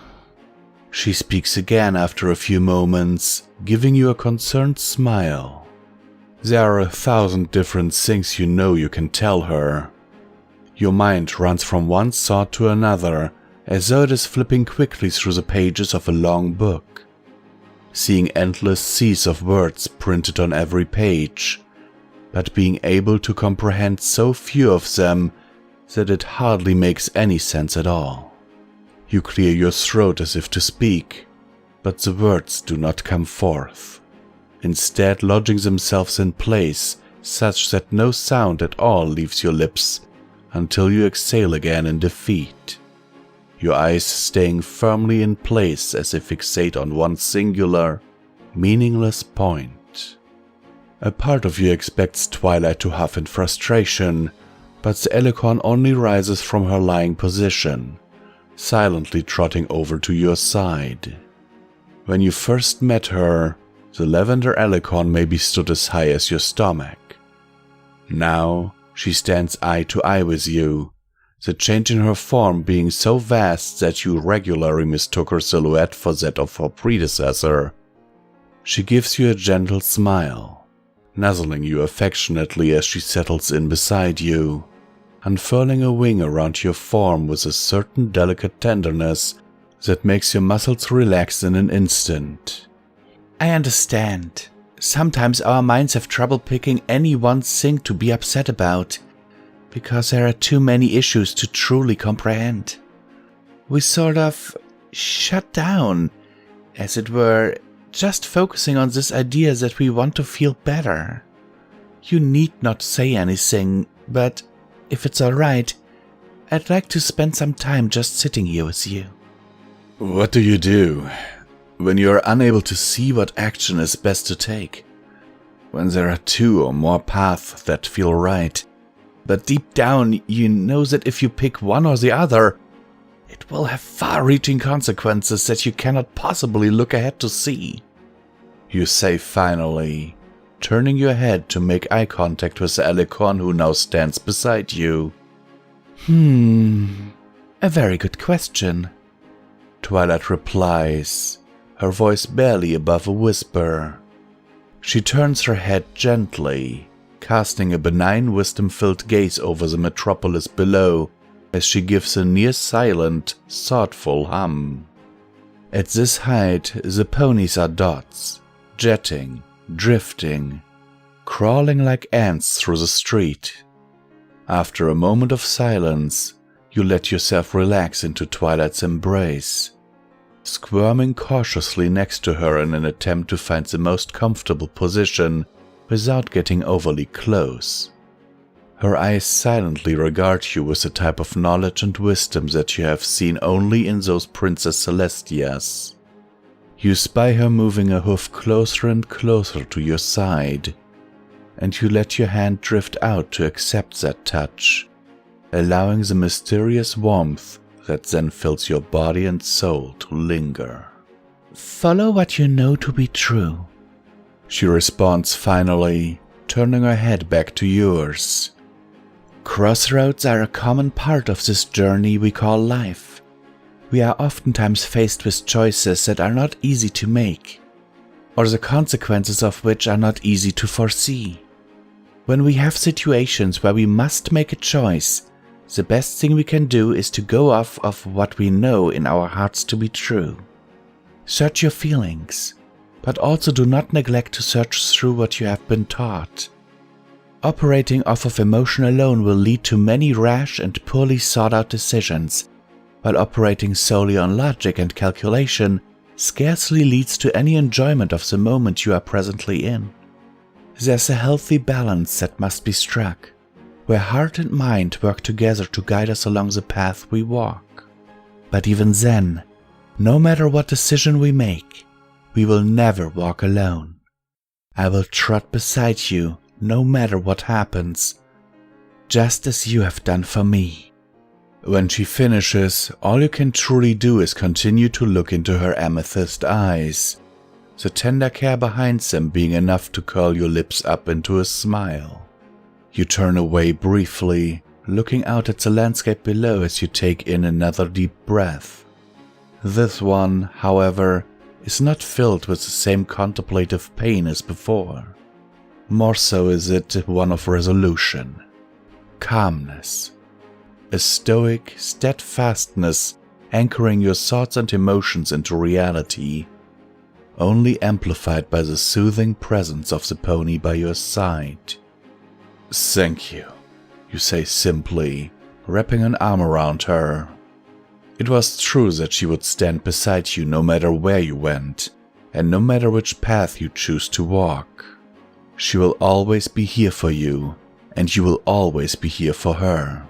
She speaks again after a few moments, giving you a concerned smile. There are 1,000 different things you know you can tell her. Your mind runs from one thought to another, as though it is flipping quickly through the pages of a long book, seeing endless seas of words printed on every page, but being able to comprehend so few of them that it hardly makes any sense at all. You clear your throat as if to speak, but the words do not come forth, instead lodging themselves in place such that no sound at all leaves your lips until you exhale again in defeat, your eyes staying firmly in place as if fixate on one singular, meaningless point. A part of you expects Twilight to huff in frustration, but the alicorn only rises from her lying position, silently trotting over to your side. When you first met her, the lavender alicorn maybe stood as high as your stomach. Now she stands eye to eye with you, the change in her form being so vast that you regularly mistook her silhouette for that of her predecessor. She gives you a gentle smile, nuzzling you affectionately as she settles in beside you, unfurling a wing around your form with a certain delicate tenderness that makes your muscles relax in an instant. I understand. Sometimes our minds have trouble picking any one thing to be upset about, because there are too many issues to truly comprehend. We sort of shut down, as it were, just focusing on this idea that we want to feel better. You need not say anything, but if it's alright, I'd like to spend some time just sitting here with you. What do you do when you are unable to see what action is best to take? When there are two or more paths that feel right, but deep down you know that if you pick one or the other, it will have far-reaching consequences that you cannot possibly look ahead to see. You say finally, turning your head to make eye contact with the alicorn who now stands beside you. A very good question. Twilight replies, her voice barely above a whisper. She turns her head gently, casting a benign wisdom-filled gaze over the metropolis below as she gives a near-silent, thoughtful hum. At this height, the ponies are dots, jetting, drifting, crawling like ants through the street. After a moment of silence, you let yourself relax into Twilight's embrace, squirming cautiously next to her in an attempt to find the most comfortable position without getting overly close. Her eyes silently regard you with a type of knowledge and wisdom that you have seen only in those Princess Celestias. You spy her moving a hoof closer and closer to your side, and you let your hand drift out to accept that touch, allowing the mysterious warmth that then fills your body and soul to linger. Follow what you know to be true, she responds finally, turning her head back to yours. Crossroads are a common part of this journey we call life. We are oftentimes faced with choices that are not easy to make, or the consequences of which are not easy to foresee. When we have situations where we must make a choice, the best thing we can do is to go off of what we know in our hearts to be true. Search your feelings, but also do not neglect to search through what you have been taught. Operating off of emotion alone will lead to many rash and poorly thought out decisions, while operating solely on logic and calculation scarcely leads to any enjoyment of the moment you are presently in. There's a healthy balance that must be struck, where heart and mind work together to guide us along the path we walk. But even then, no matter what decision we make, we will never walk alone. I will trot beside you no matter what happens, just as you have done for me. When she finishes, all you can truly do is continue to look into her amethyst eyes, the tender care behind them being enough to curl your lips up into a smile. You turn away briefly, looking out at the landscape below as you take in another deep breath. This one, however, is not filled with the same contemplative pain as before. More so is it one of resolution, calmness, a stoic steadfastness anchoring your thoughts and emotions into reality, only amplified by the soothing presence of the pony by your side. "Thank you," you say simply, wrapping an arm around her. It was true that she would stand beside you no matter where you went, and no matter which path you choose to walk. She will always be here for you, and you will always be here for her.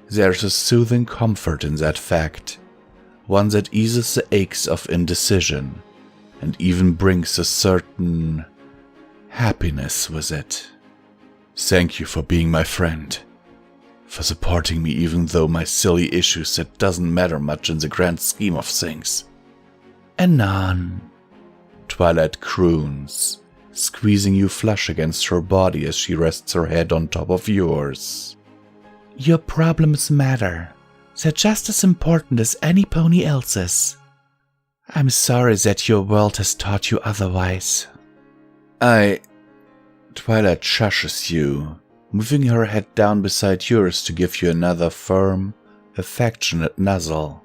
There's a soothing comfort in that fact, one that eases the aches of indecision, and even brings a certain happiness with it. Thank you for being my friend, for supporting me even though my silly issues that doesn't matter much in the grand scheme of things. Anon, Twilight croons, squeezing you flush against her body as she rests her head on top of yours. Your problems matter. They're just as important as any pony else's. I'm sorry that your world has taught you otherwise. Twilight shushes you, moving her head down beside yours to give you another firm, affectionate nuzzle.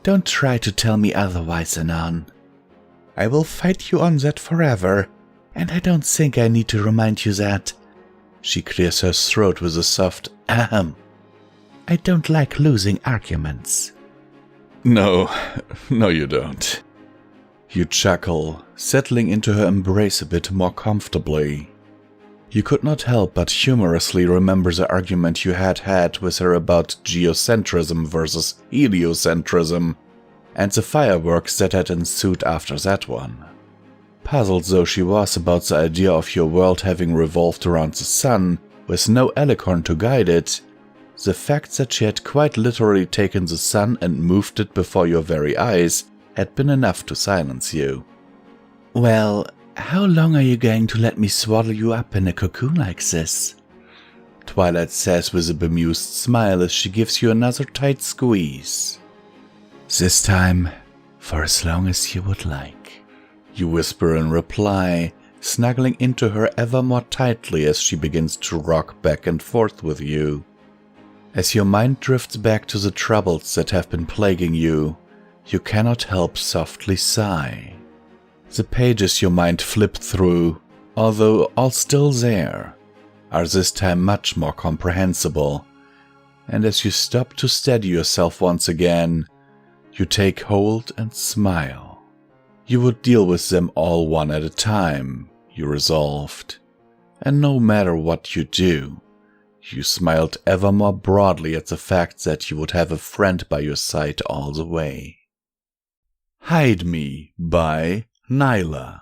Don't try to tell me otherwise, Anon. I will fight you on that forever, and I don't think I need to remind you that. She clears her throat with a soft ahem. I don't like losing arguments. No, you don't. You chuckle, settling into her embrace a bit more comfortably. You could not help but humorously remember the argument you had with her about geocentrism versus heliocentrism, and the fireworks that had ensued after that one. Puzzled though she was about the idea of your world having revolved around the sun, with no alicorn to guide it, the fact that she had quite literally taken the sun and moved it before your very eyes had been enough to silence you. Well, how long are you going to let me swaddle you up in a cocoon like this? Twilight says with a bemused smile as she gives you another tight squeeze. This time, for as long as you would like, you whisper in reply, snuggling into her ever more tightly as she begins to rock back and forth with you. As your mind drifts back to the troubles that have been plaguing you, you cannot help softly sigh. The pages your mind flipped through, although all still there, are this time much more comprehensible, and as you stop to steady yourself once again, you take hold and smile. You would deal with them all one at a time, you resolved, and no matter what you do, you smiled ever more broadly at the fact that you would have a friend by your side all the way. Hide Me by Nyla.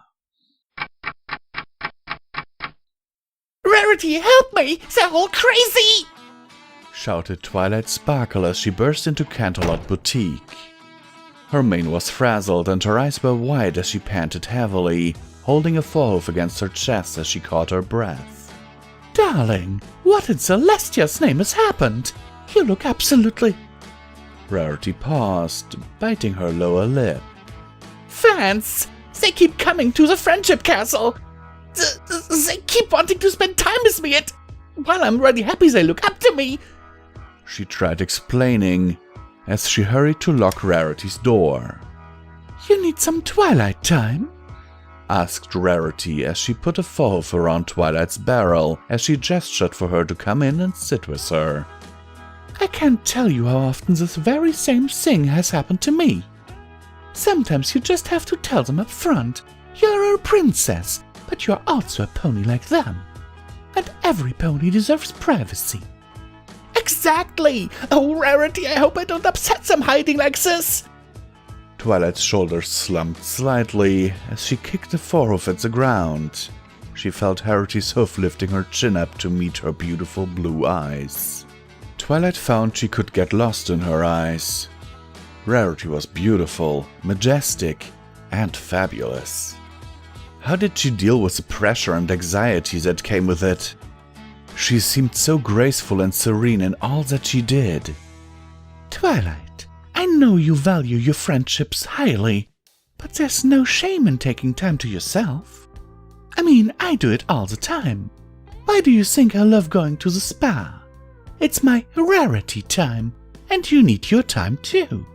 Rarity, help me! They're all crazy! Shouted Twilight Sparkle as she burst into Canterlot Boutique. Her mane was frazzled and her eyes were wide as she panted heavily, holding a forehook against her chest as she caught her breath. Darling, what in Celestia's name has happened? You look absolutely... Rarity paused, biting her lower lip. Fans! They keep coming to the Friendship Castle! They keep wanting to spend time with me, and while I'm really happy they look up to me! She tried explaining as she hurried to lock Rarity's door. You need some Twilight time? Asked Rarity as she put a forehook around Twilight's barrel as she gestured for her to come in and sit with her. I can't tell you how often this very same thing has happened to me. Sometimes you just have to tell them up front. You're a princess, but you're also a pony like them. And every pony deserves privacy. Exactly! Oh, Rarity, I hope I don't upset them hiding like this! Twilight's shoulders slumped slightly as she kicked the forehook at the ground. She felt Rarity's hoof lifting her chin up to meet her beautiful blue eyes. Twilight found she could get lost in her eyes. Rarity was beautiful, majestic, and fabulous. How did she deal with the pressure and anxiety that came with it? She seemed so graceful and serene in all that she did. Twilight, I know you value your friendships highly, but there's no shame in taking time to yourself. I mean, I do it all the time. Why do you think I love going to the spa? It's my Rarity time, and you need your time too.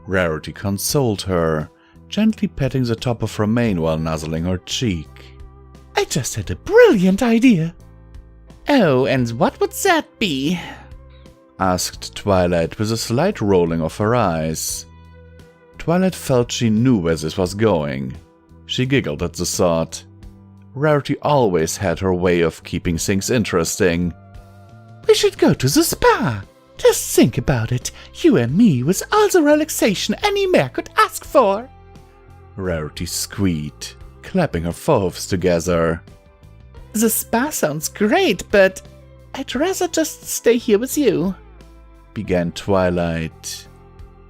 Rarity consoled her, gently petting the top of her mane while nuzzling her cheek. I just had a brilliant idea. Oh, and what would that be? Asked Twilight with a slight rolling of her eyes. Twilight felt she knew where this was going. She giggled at the thought. Rarity always had her way of keeping things interesting. We should go to the spa. Just think about it, you and me with all the relaxation any mare could ask for. Rarity squeaked, clapping her foreheads together. The spa sounds great, but I'd rather just stay here with you, began Twilight.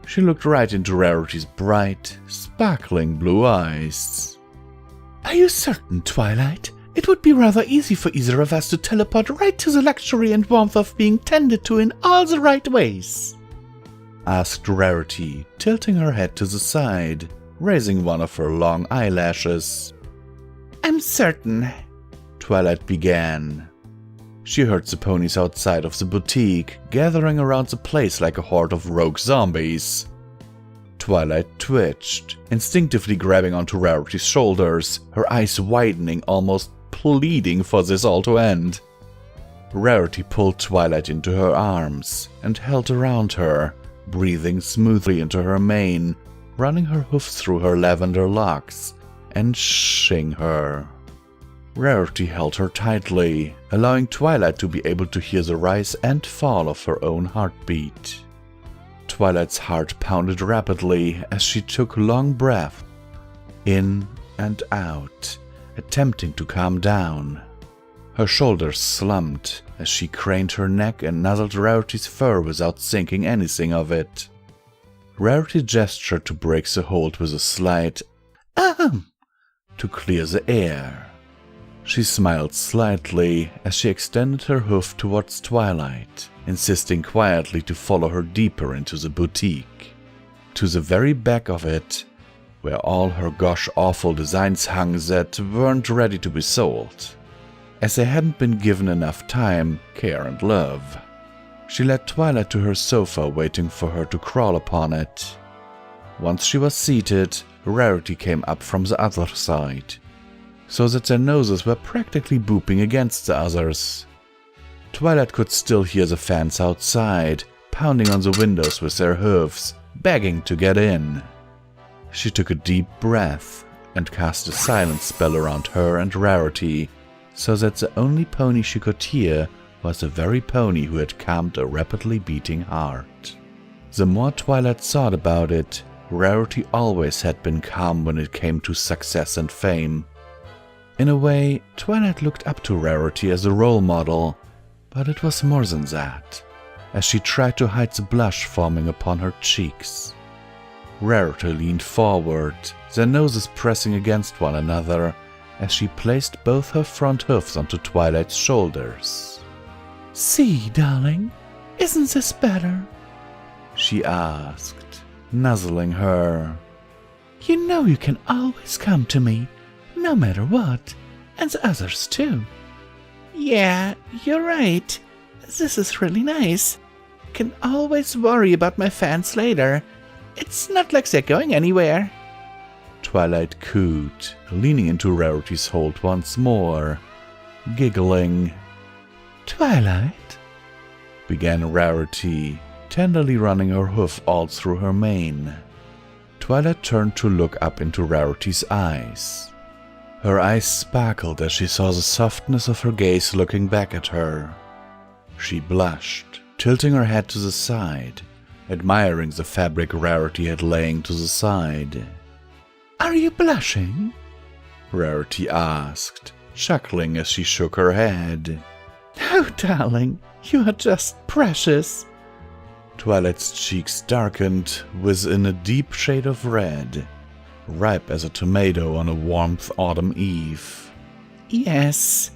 She looked right into Rarity's bright, sparkling blue eyes. Are you certain, Twilight? It would be rather easy for either of us to teleport right to the luxury and warmth of being tended to in all the right ways, asked Rarity, tilting her head to the side, raising one of her long eyelashes. I'm certain, Twilight began. She heard the ponies outside of the boutique, gathering around the place like a horde of rogue zombies. Twilight twitched, instinctively grabbing onto Rarity's shoulders, her eyes widening, almost pleading for this all to end. Rarity pulled Twilight into her arms and held around her, breathing smoothly into her mane, running her hoofs through her lavender locks, and shing her. Rarity held her tightly, allowing Twilight to be able to hear the rise and fall of her own heartbeat. Twilight's heart pounded rapidly as she took long breaths, in and out, attempting to calm down. Her shoulders slumped as she craned her neck and nuzzled Rarity's fur without thinking anything of it. Rarity gestured to break the hold with a slight to clear the air. She smiled slightly as she extended her hoof towards Twilight, insisting quietly to follow her deeper into the boutique, to the very back of it, where all her gosh-awful designs hung that weren't ready to be sold, as they hadn't been given enough time, care, and love. She led Twilight to her sofa, waiting for her to crawl upon it. Once she was seated, Rarity came up from the other side, so that their noses were practically booping against the others. Twilight could still hear the fans outside, pounding on the windows with their hooves, begging to get in. She took a deep breath and cast a silence spell around her and Rarity, so that the only pony she could hear was the very pony who had calmed a rapidly beating heart. The more Twilight thought about it, Rarity always had been calm when it came to success and fame. In a way, Twilight looked up to Rarity as a role model, but it was more than that, as she tried to hide the blush forming upon her cheeks. Rarity leaned forward, their noses pressing against one another, as she placed both her front hoofs onto Twilight's shoulders. "See, darling, isn't this better?" she asked, nuzzling her. "You know you can always come to me, no matter what, and the others too." "Yeah, you're right. This is really nice. Can always worry about my fans later. It's not like they're going anywhere." Twilight cooed, leaning into Rarity's hold once more, giggling. "Twilight?" began Rarity, tenderly running her hoof all through her mane. Twilight turned to look up into Rarity's eyes. Her eyes sparkled as she saw the softness of her gaze looking back at her. She blushed, tilting her head to the side, admiring the fabric Rarity had laying to the side. "Are you blushing?" Rarity asked, chuckling as she shook her head. "Oh, darling, you are just precious." Twilight's cheeks darkened within a deep shade of red, ripe as a tomato on a warm autumn eve. "Yes.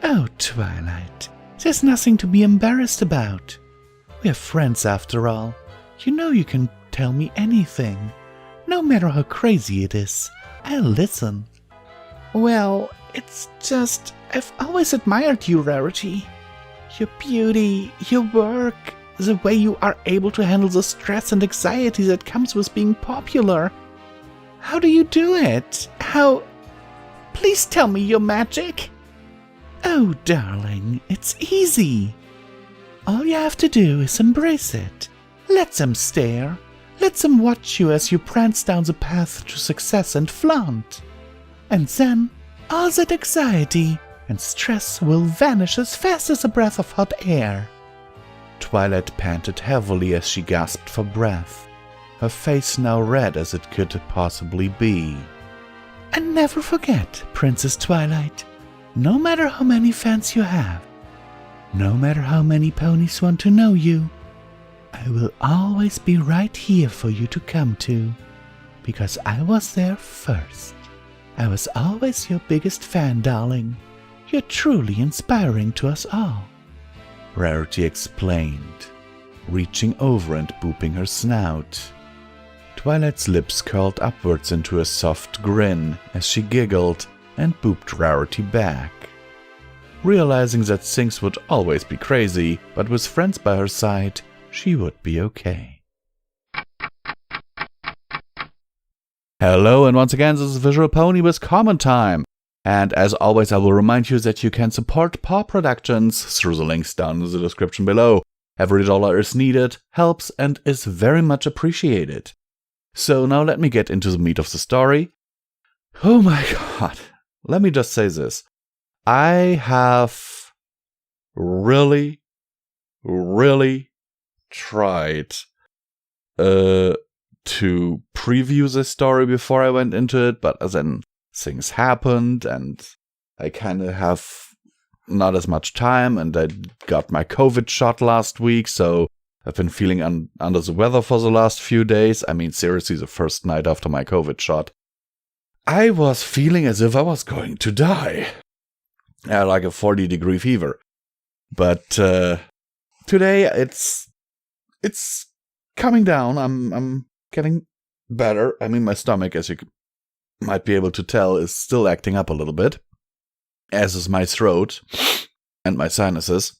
Oh, Twilight, there's nothing to be embarrassed about. We're friends after all. You know you can tell me anything. No matter how crazy it is, I'll listen." "Well, it's just, I've always admired you, Rarity. Your beauty, your work, the way you are able to handle the stress and anxiety that comes with being popular. How do you do it? How... Please tell me your magic." "Oh, darling, it's easy. All you have to do is embrace it. Let them stare. Let them watch you as you prance down the path to success and flaunt. And then, all that anxiety and stress will vanish as fast as a breath of hot air." Twilight panted heavily as she gasped for breath, her face now red as it could possibly be. "And never forget, Princess Twilight, no matter how many fans you have, no matter how many ponies want to know you, I will always be right here for you to come to, because I was there first. I was always your biggest fan, darling. You're truly inspiring to us all." Rarity explained, reaching over and booping her snout. Twilight's lips curled upwards into a soft grin as she giggled and booped Rarity back. Realizing that things would always be crazy, but with friends by her side, she would be okay. Hello, and once again, this is Visual Pony with comment time. And as always, I will remind you that you can support Paw Productions through the links down in the description below. Every dollar is needed, helps, and is very much appreciated. So now let me get into the meat of the story. Oh my god, let me just say this. I have really tried to preview this story before I went into it, but then things happened and I kind of have not as much time, and I got my COVID shot last week, so I've been feeling under the weather for the last few days. I mean, seriously, the first night after my COVID shot, I was feeling as if I was going to die. Like a 40-degree fever. But today it's coming down. I'm getting better. I mean, my stomach, as you might be able to tell, is still acting up a little bit, as is my throat and my sinuses.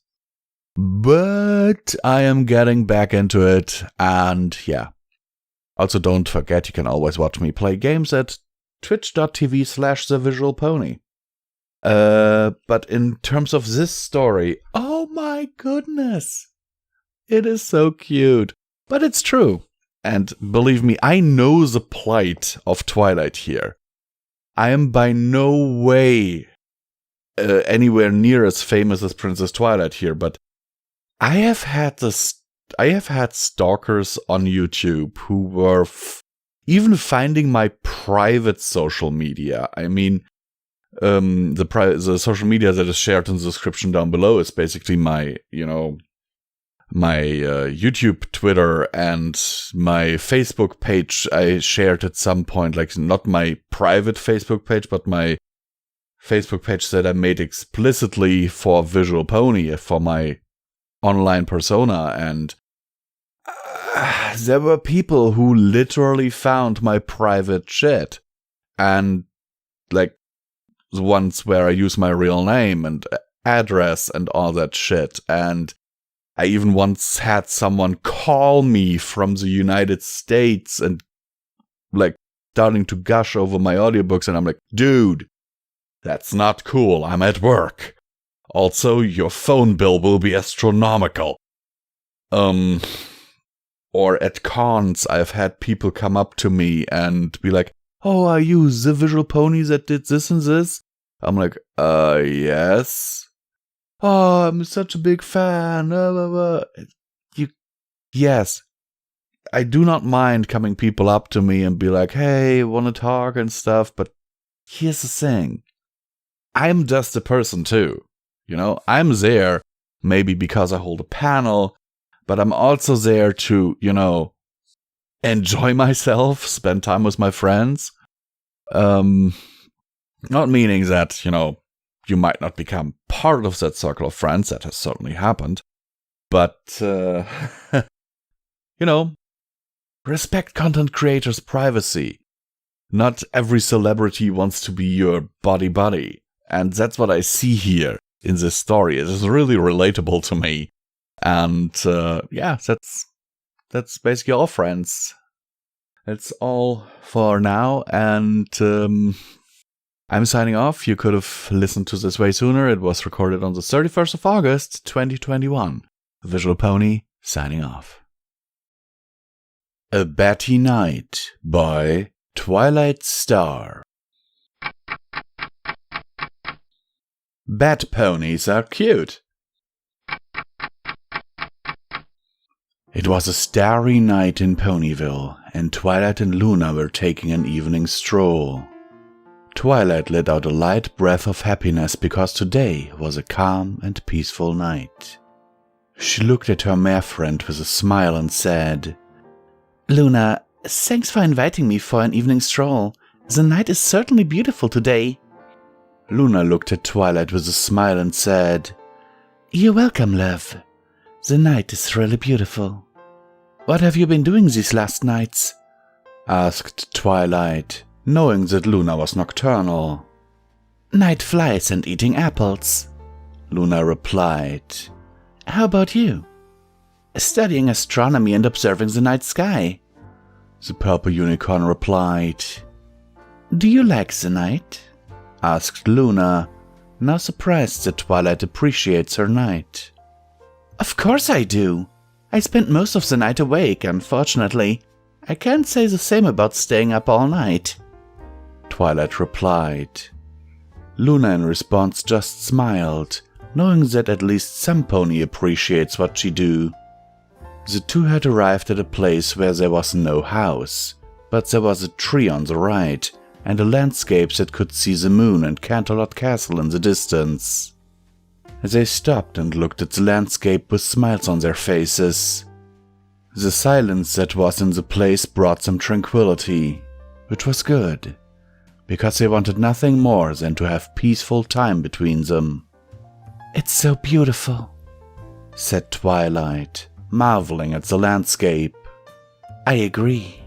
But I am getting back into it, and yeah. Also, don't forget, you can always watch me play games at twitch.tv/thevisualpony. But in terms of this story, oh my goodness, it is so cute. But it's true. And believe me, I know the plight of Twilight here. I am by no way anywhere near as famous as Princess Twilight here, but I have had this I have had stalkers on YouTube who were even finding my private social media. I mean, the social media that is shared in the description down below is basically my, my YouTube, Twitter, and my Facebook page I shared at some point, like not my private Facebook page, but my Facebook page that I made explicitly for Visual Pony, for my online persona, and there were people who literally found my private shit, and like the ones where I use my real name and address and all that shit, and I even once had someone call me from the United States and like starting to gush over my audiobooks, and I'm like, dude, that's not cool, I'm at work. Also, your phone bill will be astronomical. Or at cons, I've had people come up to me and be like, oh, are you the Visual Pony that did this and this? I'm like, yes. Oh, I'm such a big fan. Yes. I do not mind coming people up to me and be like, hey, wanna talk and stuff, but here's the thing. I'm just a person too. I'm there maybe because I hold a panel, but I'm also there to, enjoy myself, spend time with my friends. Not meaning that, you might not become part of that circle of friends. That has certainly happened. But, respect content creators' privacy. Not every celebrity wants to be your buddy. And that's what I see here in this story. It is really relatable to me. And, that's basically all, friends. That's all for now. And, I'm signing off. You could have listened to this way sooner. It was recorded on the 31st of August, 2021. Visual Pony, signing off. A Batty Night by Twilight Star. Bat ponies are cute. It was a starry night in Ponyville, and Twilight and Luna were taking an evening stroll. Twilight let out a light breath of happiness because today was a calm and peaceful night. She looked at her mare friend with a smile and said, Luna, thanks for inviting me for an evening stroll. The night is certainly beautiful today. Luna looked at Twilight with a smile and said, You're welcome, love. The night is really beautiful. What have you been doing these last nights? Asked Twilight, knowing that Luna was nocturnal. Night flies and eating apples, Luna replied. How about you? Studying astronomy and observing the night sky, the purple unicorn replied. Do you like the night? Asked Luna, now surprised that Twilight appreciates her night. Of course I do. I spent most of the night awake, unfortunately. I can't say the same about staying up all night, Twilight replied. Luna in response just smiled, knowing that at least some pony appreciates what she do. The two had arrived at a place where there was no house, but there was a tree on the right, and a landscape that could see the moon and Canterlot Castle in the distance. They stopped and looked at the landscape with smiles on their faces. The silence that was in the place brought some tranquility, which was good, because they wanted nothing more than to have peaceful time between them. It's so beautiful, said Twilight, marveling at the landscape. I agree.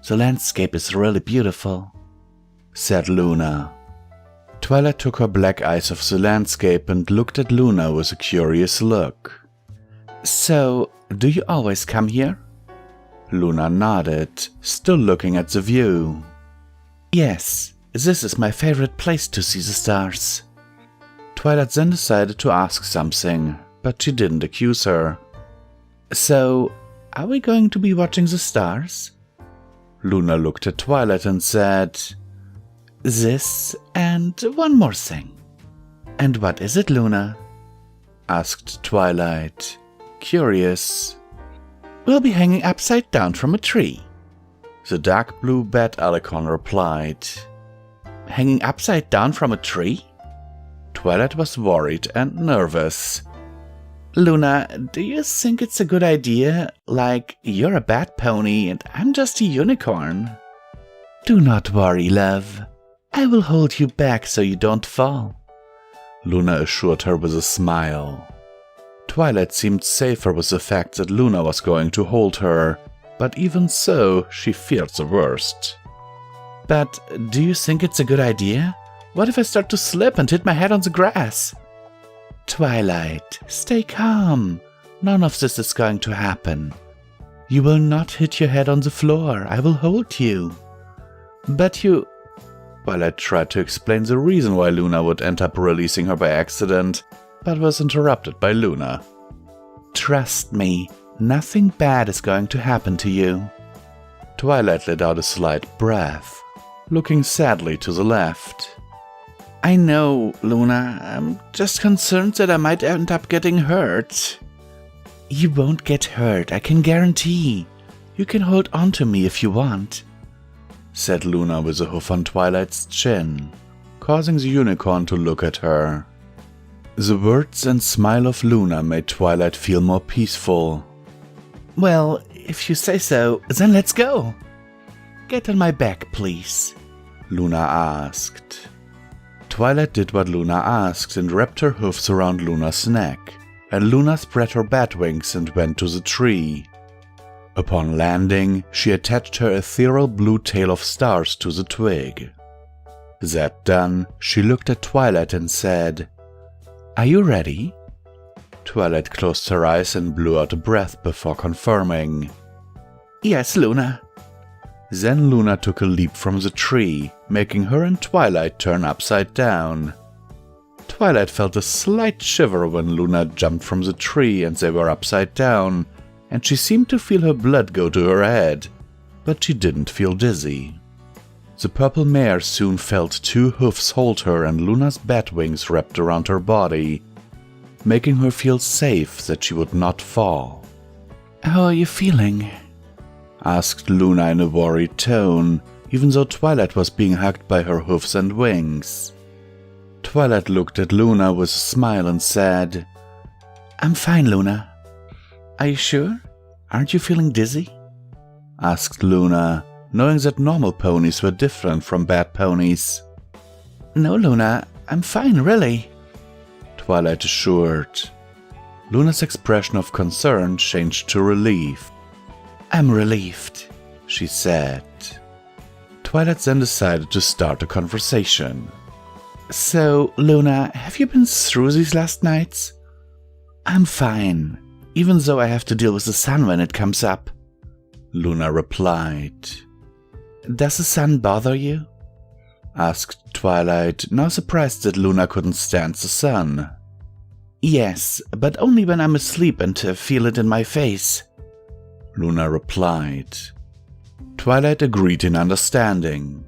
The landscape is really beautiful, said Luna. Twilight took her black eyes off the landscape and looked at Luna with a curious look. So, do you always come here? Luna nodded, still looking at the view. Yes, this is my favorite place to see the stars. Twilight then decided to ask something, but she didn't accuse her. So, are we going to be watching the stars? Luna looked at Twilight and said, This and one more thing. And what is it, Luna? Asked Twilight, curious. We'll be hanging upside down from a tree. The dark blue bat alicorn replied. Hanging upside down from a tree? Twilight was worried and nervous. Luna, do you think it's a good idea? Like, you're a bat pony and I'm just a unicorn. Do not worry, love. I will hold you back so you don't fall. Luna assured her with a smile. Twilight seemed safer with the fact that Luna was going to hold her, but even so, she feared the worst. But do you think it's a good idea? What if I start to slip and hit my head on the grass? Twilight, stay calm. None of this is going to happen. You will not hit your head on the floor. I will hold you. But you... Twilight tried to explain the reason why Luna would end up releasing her by accident, but was interrupted by Luna. Trust me, nothing bad is going to happen to you. Twilight let out a slight breath, looking sadly to the left. I know, Luna. I'm just concerned that I might end up getting hurt. You won't get hurt, I can guarantee. You can hold on to me if you want, said Luna with a hoof on Twilight's chin, causing the unicorn to look at her. The words and smile of Luna made Twilight feel more peaceful. Well, if you say so, then let's go. Get on my back, please, Luna asked. Twilight did what Luna asked and wrapped her hoofs around Luna's neck, and Luna spread her bat wings and went to the tree. Upon landing, she attached her ethereal blue tail of stars to the twig. That done, she looked at Twilight and said, Are you ready? Twilight closed her eyes and blew out a breath before confirming. Yes, Luna. Then Luna took a leap from the tree, making her and Twilight turn upside down. Twilight felt a slight shiver when Luna jumped from the tree and they were upside down, and she seemed to feel her blood go to her head, but she didn't feel dizzy. The purple mare soon felt two hoofs hold her and Luna's bat wings wrapped around her body, making her feel safe that she would not fall. How are you feeling? Asked Luna in a worried tone, even though Twilight was being hugged by her hoofs and wings. Twilight looked at Luna with a smile and said, I'm fine, Luna. Are you sure? Aren't you feeling dizzy? Asked Luna, knowing that normal ponies were different from bat ponies. No, Luna, I'm fine, really, Twilight assured. Luna's expression of concern changed to relief. I'm relieved, she said. Twilight then decided to start a conversation. So, Luna, have you been through these last nights? I'm fine, even though I have to deal with the sun when it comes up, Luna replied. Does the sun bother you? Asked Twilight, now surprised that Luna couldn't stand the sun. Yes, but only when I'm asleep and feel it in my face, Luna replied. Twilight agreed in understanding.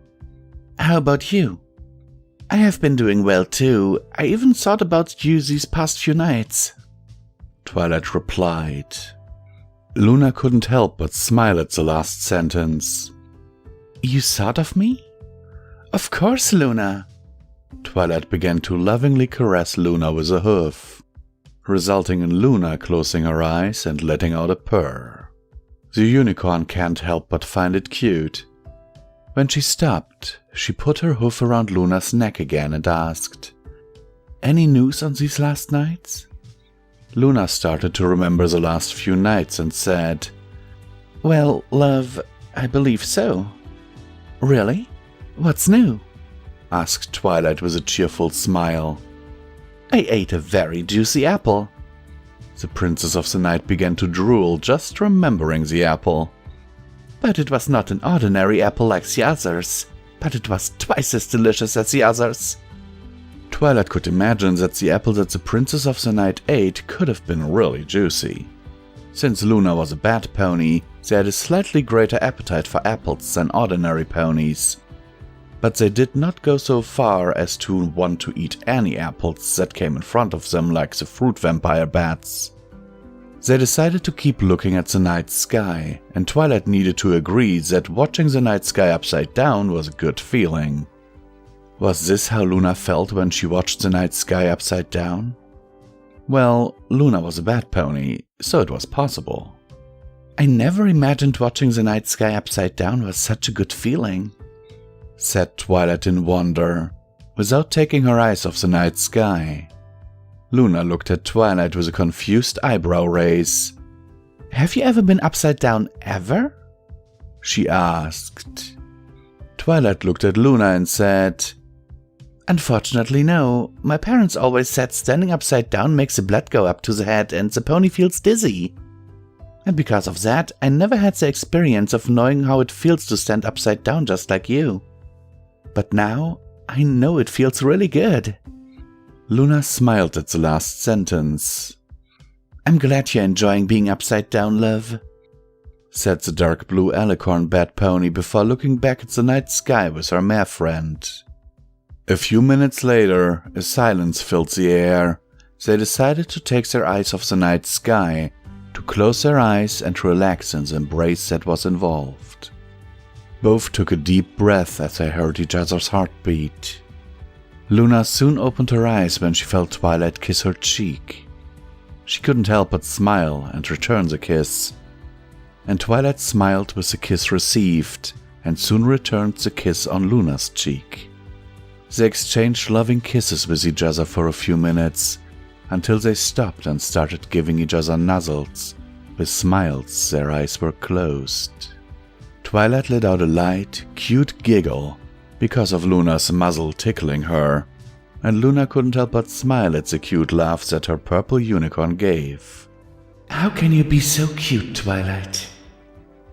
How about you? I have been doing well too. I even thought about you these past few nights, Twilight replied. Luna couldn't help but smile at the last sentence. You thought of me? Of course, Luna. Twilight began to lovingly caress Luna with a hoof, resulting in Luna closing her eyes and letting out a purr. The unicorn can't help but find it cute. When she stopped, she put her hoof around Luna's neck again and asked, Any news on these last nights? Luna started to remember the last few nights and said, Well, love, I believe so. Really? What's new? Asked Twilight with a cheerful smile. I ate a very juicy apple. The Princess of the Night began to drool just remembering the apple. But it was not an ordinary apple like the others, but it was twice as delicious as the others. Twilight could imagine that the apple that the Princess of the Night ate could have been really juicy. Since Luna was a bat pony, they had a slightly greater appetite for apples than ordinary ponies. But they did not go so far as to want to eat any apples that came in front of them like the fruit vampire bats. They decided to keep looking at the night sky, and Twilight needed to agree that watching the night sky upside down was a good feeling. Was this how Luna felt when she watched the night sky upside down? Well, Luna was a bat pony, so it was possible. I never imagined watching the night sky upside down was such a good feeling, said Twilight in wonder, without taking her eyes off the night sky. Luna looked at Twilight with a confused eyebrow raise. Have you ever been upside down ever? She asked. Twilight looked at Luna and said, Unfortunately, no. My parents always said standing upside down makes the blood go up to the head and the pony feels dizzy. And because of that, I never had the experience of knowing how it feels to stand upside down just like you. But now, I know it feels really good. Luna smiled at the last sentence. I'm glad you're enjoying being upside down, love, said the dark blue alicorn bat pony before looking back at the night sky with her mare friend. A few minutes later, a silence filled the air. They decided to take their eyes off the night sky, to close their eyes and relax in the embrace that was involved. Both took a deep breath as they heard each other's heartbeat. Luna soon opened her eyes when she felt Twilight kiss her cheek. She couldn't help but smile and return the kiss. And Twilight smiled with the kiss received, and soon returned the kiss on Luna's cheek. They exchanged loving kisses with each other for a few minutes, until they stopped and started giving each other nuzzles, with smiles their eyes were closed. Twilight let out a light, cute giggle, because of Luna's muzzle tickling her, and Luna couldn't help but smile at the cute laugh that her purple unicorn gave. How can you be so cute, Twilight?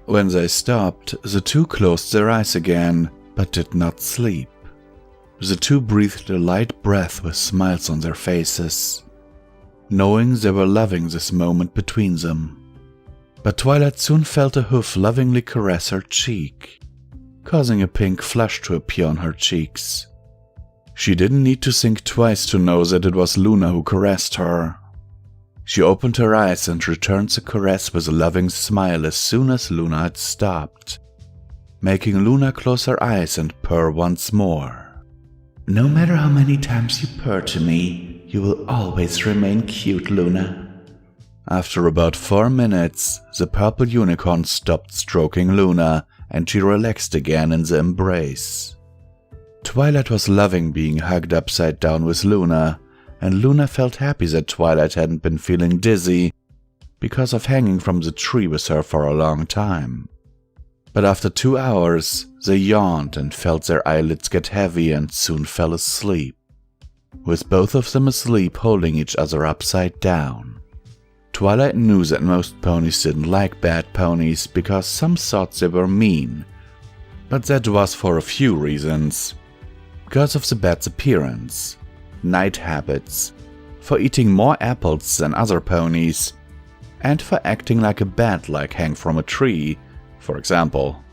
When they stopped, the two closed their eyes again, but did not sleep. The two breathed a light breath with smiles on their faces, knowing they were loving this moment between them. But Twilight soon felt a hoof lovingly caress her cheek, causing a pink flush to appear on her cheeks. She didn't need to think twice to know that it was Luna who caressed her. She opened her eyes and returned the caress with a loving smile as soon as Luna had stopped, making Luna close her eyes and purr once more. No matter how many times you purr to me, you will always remain cute, Luna. After about 4 minutes, the purple unicorn stopped stroking Luna, and she relaxed again in the embrace. Twilight was loving being hugged upside down with Luna, and Luna felt happy that Twilight hadn't been feeling dizzy because of hanging from the tree with her for a long time. But after 2 hours, they yawned and felt their eyelids get heavy and soon fell asleep, with both of them asleep holding each other upside down. Twilight knew that most ponies didn't like bad ponies because some thought they were mean, but that was for a few reasons. Because of the bat's appearance, night habits, for eating more apples than other ponies, and for acting like a bat like hang from a tree, for example.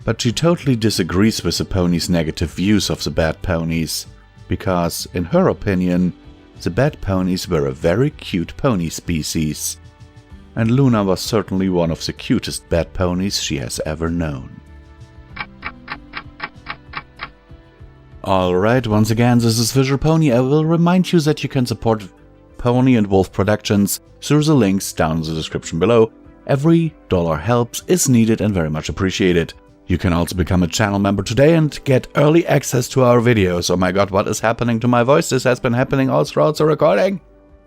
But she totally disagrees with the pony's negative views of the bat ponies, because, in her opinion, the bat ponies were a very cute pony species, and Luna was certainly one of the cutest bat ponies she has ever known. Alright, once again, this is Visual Pony. I will remind you that you can support Pony and Wolf Productions through the links down in the description below. Every dollar helps, is needed, and very much appreciated. You can also become a channel member today and get early access to our videos. Oh my god, what is happening to my voice? This has been happening all throughout the recording.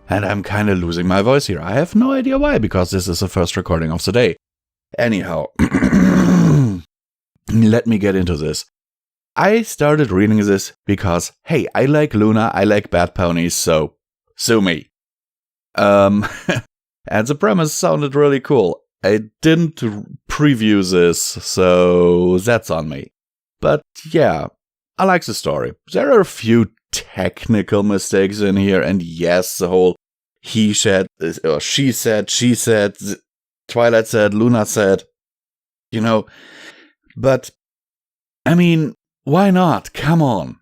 And I'm kinda losing my voice here. I have no idea why, because this is the first recording of the day. Anyhow, let me get into this. I started reading this because, hey, I like Luna, I like bat ponies, so sue me. And the premise sounded really cool. I didn't preview this, so that's on me. But yeah, I like the story. There are a few technical mistakes in here, and yes, the whole he said, or she said, Twilight said, Luna said, you know, but, I mean, why not? Come on.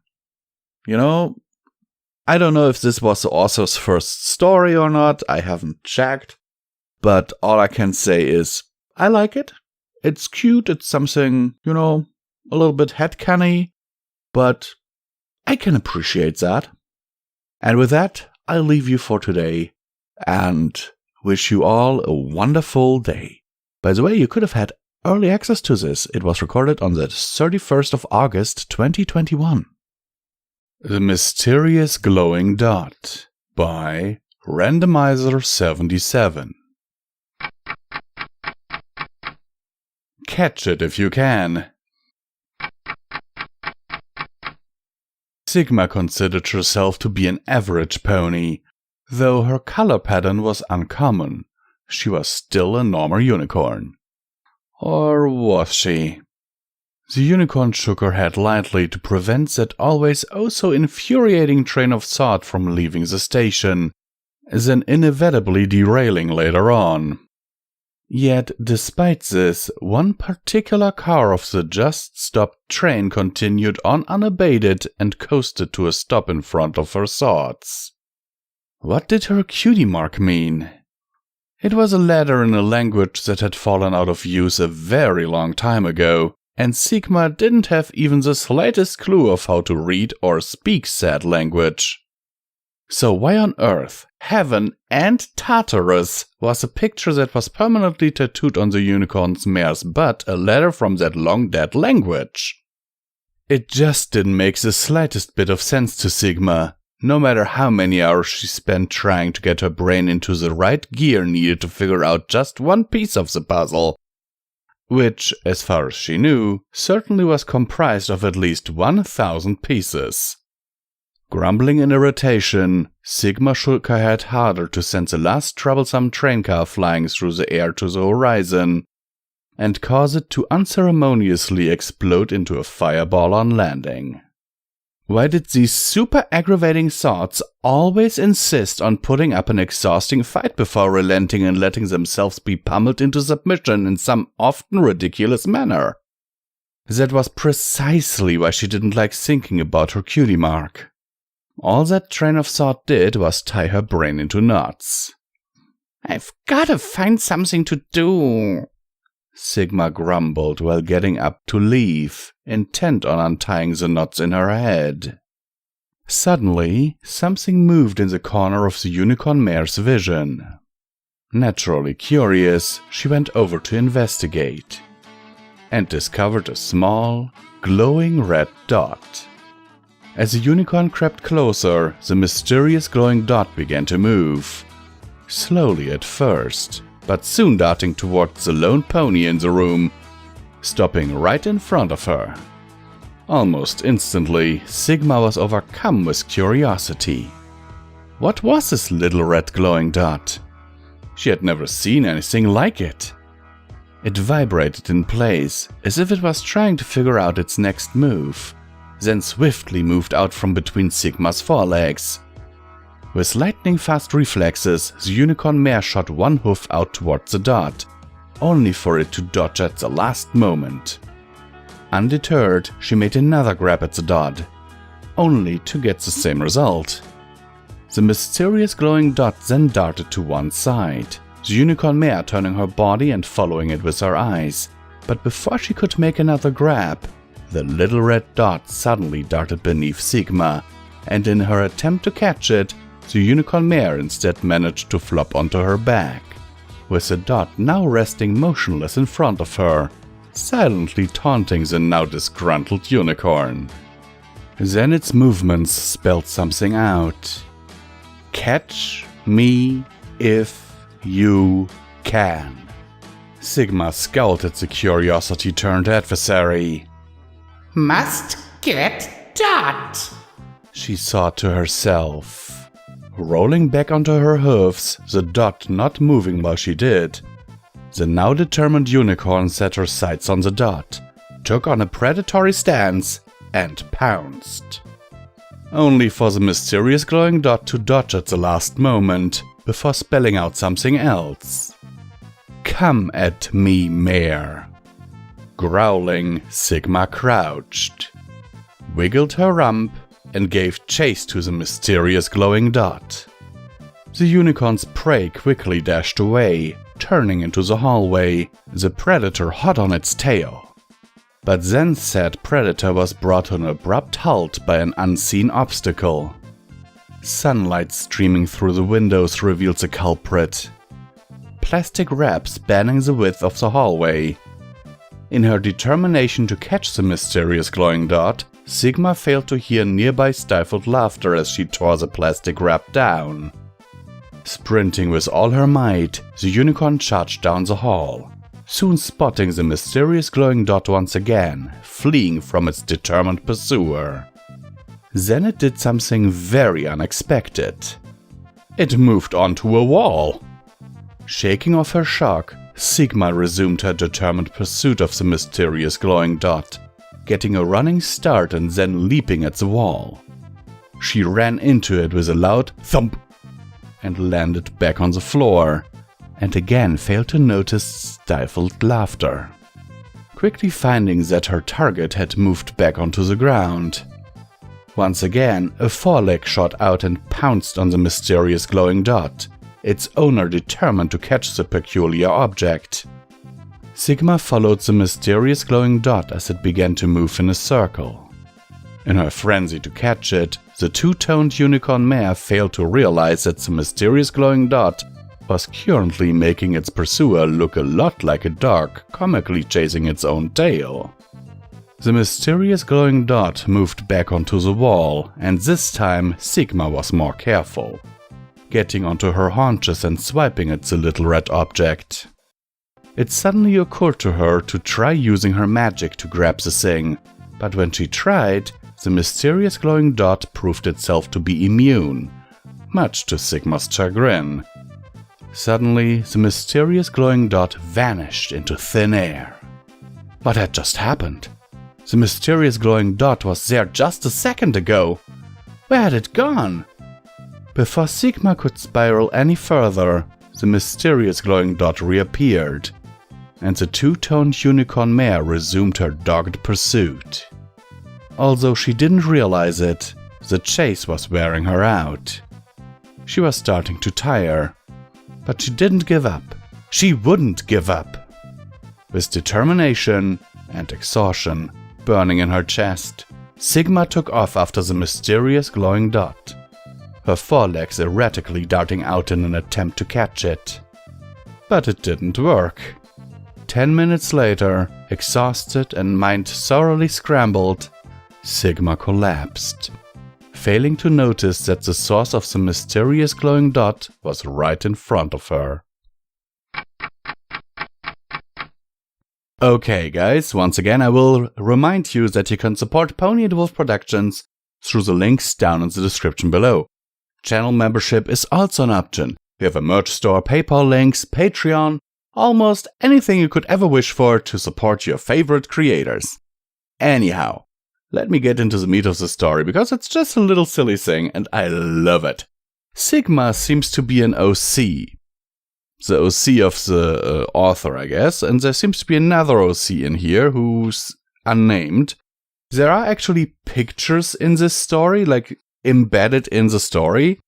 You know, I don't know if this was the author's first story or not, I haven't checked. but all I can say is I like it. It's cute, it's something, a little bit headcanny, but I can appreciate that. And with that, I'll leave you for today and wish you all a wonderful day. By the way, you could have had early access to this. It was recorded on the 31st of August 2021. The Mysterious Glowing Dot by Randomizer77. Catch it if you can. Sigma considered herself to be an average pony. Though her color pattern was uncommon, she was still a normal unicorn. Or was she? The unicorn shook her head lightly to prevent that always so infuriating train of thought from leaving the station, then inevitably derailing later on. Yet, despite this, one particular car of the just-stopped train continued on unabated and coasted to a stop in front of her thoughts. What did her cutie mark mean? It was a letter in a language that had fallen out of use a very long time ago, and Sigma didn't have even the slightest clue of how to read or speak said language. So why on earth, heaven and Tartarus was a picture that was permanently tattooed on the unicorn's mare's butt a letter from that long-dead language? It just didn't make the slightest bit of sense to Sigma, no matter how many hours she spent trying to get her brain into the right gear needed to figure out just one piece of the puzzle, which, as far as she knew, certainly was comprised of at least 1,000 pieces. Grumbling in irritation, Sigma shook her head harder to send the last troublesome train car flying through the air to the horizon, and cause it to unceremoniously explode into a fireball on landing. Why did these super aggravating thoughts always insist on putting up an exhausting fight before relenting and letting themselves be pummeled into submission in some often ridiculous manner? That was precisely why she didn't like thinking about her cutie mark. All that train of thought did was tie her brain into knots. "I've gotta find something to do," Sigma grumbled while getting up to leave, intent on untying the knots in her head. Suddenly, something moved in the corner of the unicorn mare's vision. Naturally curious, she went over to investigate, and discovered a small, glowing red dot. As the unicorn crept closer, the mysterious glowing dot began to move. Slowly at first, but soon darting towards the lone pony in the room, stopping right in front of her. Almost instantly, Sigma was overcome with curiosity. What was this little red glowing dot? She had never seen anything like it. It vibrated in place, as if it was trying to figure out its next move, then swiftly moved out from between Sigma's forelegs. With lightning-fast reflexes, the unicorn mare shot one hoof out towards the dot, only for it to dodge at the last moment. Undeterred, she made another grab at the dot, only to get the same result. The mysterious glowing dot then darted to one side, the unicorn mare turning her body and following it with her eyes, but before she could make another grab, the little red dot suddenly darted beneath Sigma, and in her attempt to catch it, the unicorn mare instead managed to flop onto her back, with the dot now resting motionless in front of her, silently taunting the now disgruntled unicorn. Then its movements spelled something out. "Catch me if you can." Sigma scowled at the curiosity-turned adversary. "Must get dot," she thought to herself. Rolling back onto her hooves, the dot not moving while she did, the now determined unicorn set her sights on the dot, took on a predatory stance, and pounced. Only for the mysterious glowing dot to dodge at the last moment, before spelling out something else. "Come at me, mare." Growling, Sigma crouched, wiggled her rump, and gave chase to the mysterious glowing dot. The unicorn's prey quickly dashed away, turning into the hallway, the predator hot on its tail. But then said predator was brought to an abrupt halt by an unseen obstacle. Sunlight streaming through the windows revealed the culprit. Plastic wrap spanning the width of the hallway. In her determination to catch the mysterious glowing dot, Sigma failed to hear nearby stifled laughter as she tore the plastic wrap down. Sprinting with all her might, the unicorn charged down the hall, soon spotting the mysterious glowing dot once again, fleeing from its determined pursuer. Then it did something very unexpected. It moved onto a wall. Shaking off her shock, Sigma resumed her determined pursuit of the mysterious glowing dot, getting a running start and then leaping at the wall. She ran into it with a loud thump and landed back on the floor, and again failed to notice stifled laughter. Quickly finding that her target had moved back onto the ground. Once again, a foreleg shot out and pounced on the mysterious glowing dot, its owner determined to catch the peculiar object. Sigma followed the mysterious glowing dot as it began to move in a circle. In her frenzy to catch it, the two-toned unicorn mare failed to realize that the mysterious glowing dot was currently making its pursuer look a lot like a dog comically chasing its own tail. The mysterious glowing dot moved back onto the wall, and this time Sigma was more careful, getting onto her haunches and swiping at the little red object. It suddenly occurred to her to try using her magic to grab the thing, but when she tried, the mysterious glowing dot proved itself to be immune, much to Sigma's chagrin. Suddenly, the mysterious glowing dot vanished into thin air. What had just happened? The mysterious glowing dot was there just a second ago. Where had it gone? Before Sigma could spiral any further, the mysterious glowing dot reappeared, and the two-toned unicorn mare resumed her dogged pursuit. Although she didn't realize it, the chase was wearing her out. She was starting to tire, but she didn't give up. She wouldn't give up. With determination and exhaustion burning in her chest, Sigma took off after the mysterious glowing dot, her forelegs erratically darting out in an attempt to catch it. But it didn't work. 10 minutes later, exhausted and mind thoroughly scrambled, Sigma collapsed, failing to notice that the source of the mysterious glowing dot was right in front of her. Okay guys, once again I will remind you that you can support Pony and Wolf Productions through the links down in the description below. Channel membership is also an option. We have a merch store, PayPal links, Patreon, almost anything you could ever wish for to support your favorite creators. Anyhow, let me get into the meat of the story, because it's just a little silly thing and I love it. Sigma seems to be an OC. The OC of the author, I guess, and there seems to be another OC in here who's unnamed. There are actually pictures in this story, like embedded in the story,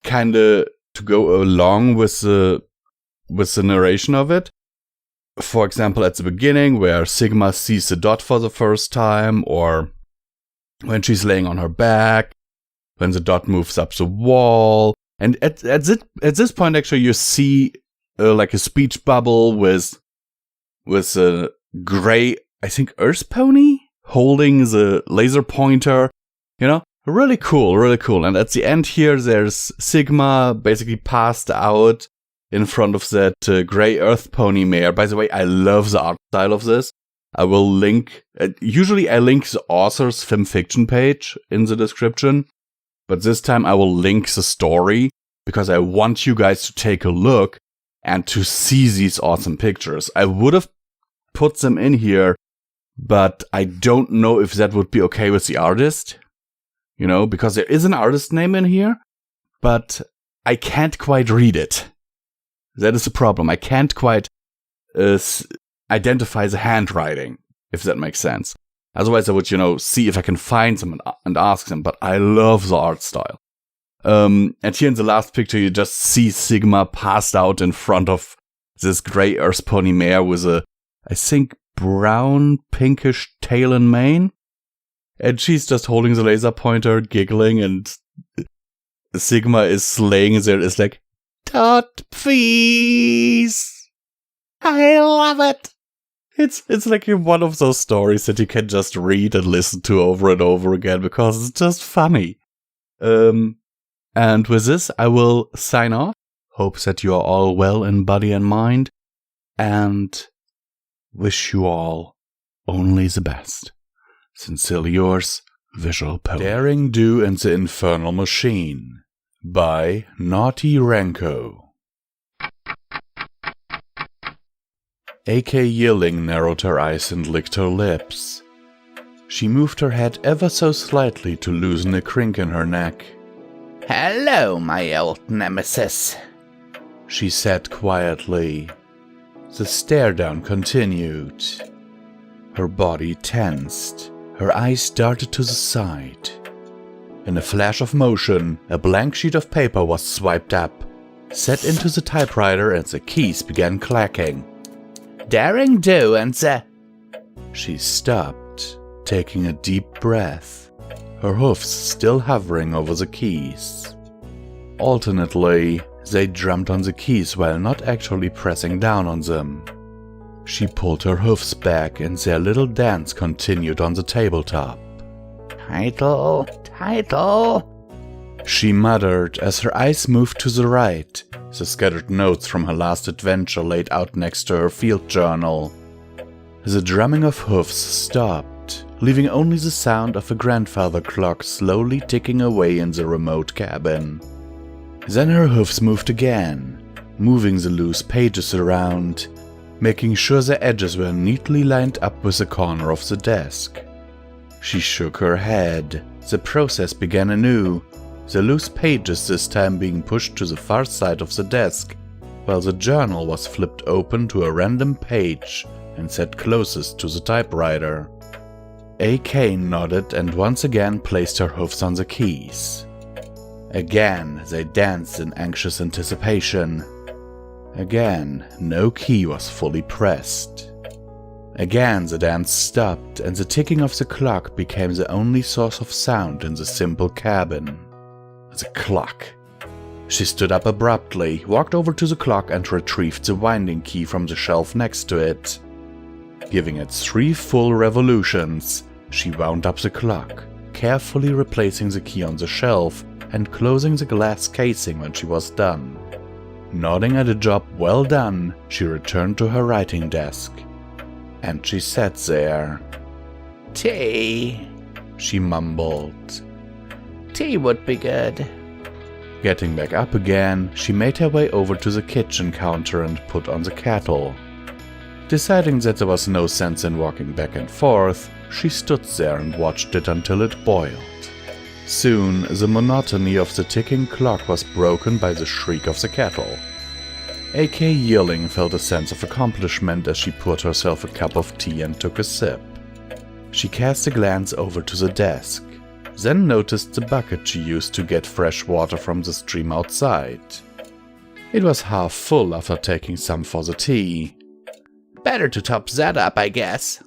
kinda to go along with the narration of it. For example, at the beginning, where Sigma sees the dot for the first time, or when she's laying on her back, when the dot moves up the wall. And at this point, actually, you see like a speech bubble with a gray, I think, earth pony holding the laser pointer. You know, really cool, really cool. And at the end here, there's Sigma basically passed out in front of that grey earth pony mare. By the way, I love the art style of this. I will link, usually I link the author's fanfiction page in the description, but this time I will link the story because I want you guys to take a look and to see these awesome pictures. I would have put them in here, but I don't know if that would be okay with the artist, you know, because there is an artist name in here, but I can't quite read it. That is the problem. I can't quite identify the handwriting, if that makes sense. Otherwise, I would, you know, see if I can find them and ask them, but I love the art style. And here in the last picture, you just see Sigma passed out in front of this grey earth pony mare with a, I think, brown, pinkish tail and mane. And she's just holding the laser pointer, giggling, and Sigma is slaying there. It's like, Tot, please! I love it! It's like one of those stories that you can just read and listen to over and over again because it's just funny. And with this, I will sign off. Hope that you are all well in body and mind, and wish you all only the best. Sincerely yours, Visual Poet. Daring Do and the Infernal Machine by Naughty Ranko. AK Yilling narrowed her eyes and licked her lips. She moved her head ever so slightly to loosen a crink in her neck. Hello, my old nemesis, she said quietly. The stare-down continued. Her body tensed. Her eyes darted to the side. In a flash of motion, a blank sheet of paper was swiped up, set into the typewriter, and the keys began clacking. Daring Do and the... She stopped, taking a deep breath, her hoofs still hovering over the keys. Alternately, they drummed on the keys while not actually pressing down on them. She pulled her hoofs back and their little dance continued on the tabletop. Title, she muttered as her eyes moved to the right, the scattered notes from her last adventure laid out next to her field journal. The drumming of hoofs stopped, leaving only the sound of a grandfather clock slowly ticking away in the remote cabin. Then her hoofs moved again, moving the loose pages around, making sure the edges were neatly lined up with the corner of the desk. She shook her head. The process began anew, the loose pages this time being pushed to the far side of the desk, while the journal was flipped open to a random page and set closest to the typewriter. AK nodded and once again placed her hoofs on the keys. Again, they danced in anxious anticipation. Again, no key was fully pressed. Again, the dance stopped, and the ticking of the clock became the only source of sound in the simple cabin. The clock. She stood up abruptly, walked over to the clock, and retrieved the winding key from the shelf next to it. Giving it 3 full revolutions, she wound up the clock, carefully replacing the key on the shelf and closing the glass casing when she was done. Nodding at a job well done, she returned to her writing desk. And she sat there. Tea, she mumbled. Tea would be good. Getting back up again, she made her way over to the kitchen counter and put on the kettle. Deciding that there was no sense in walking back and forth, she stood there and watched it until it boiled. Soon, the monotony of the ticking clock was broken by the shriek of the kettle. AK Yilling felt a sense of accomplishment as she poured herself a cup of tea and took a sip. She cast a glance over to the desk, then noticed the bucket she used to get fresh water from the stream outside. It was half full after taking some for the tea. Better to top that up, I guess.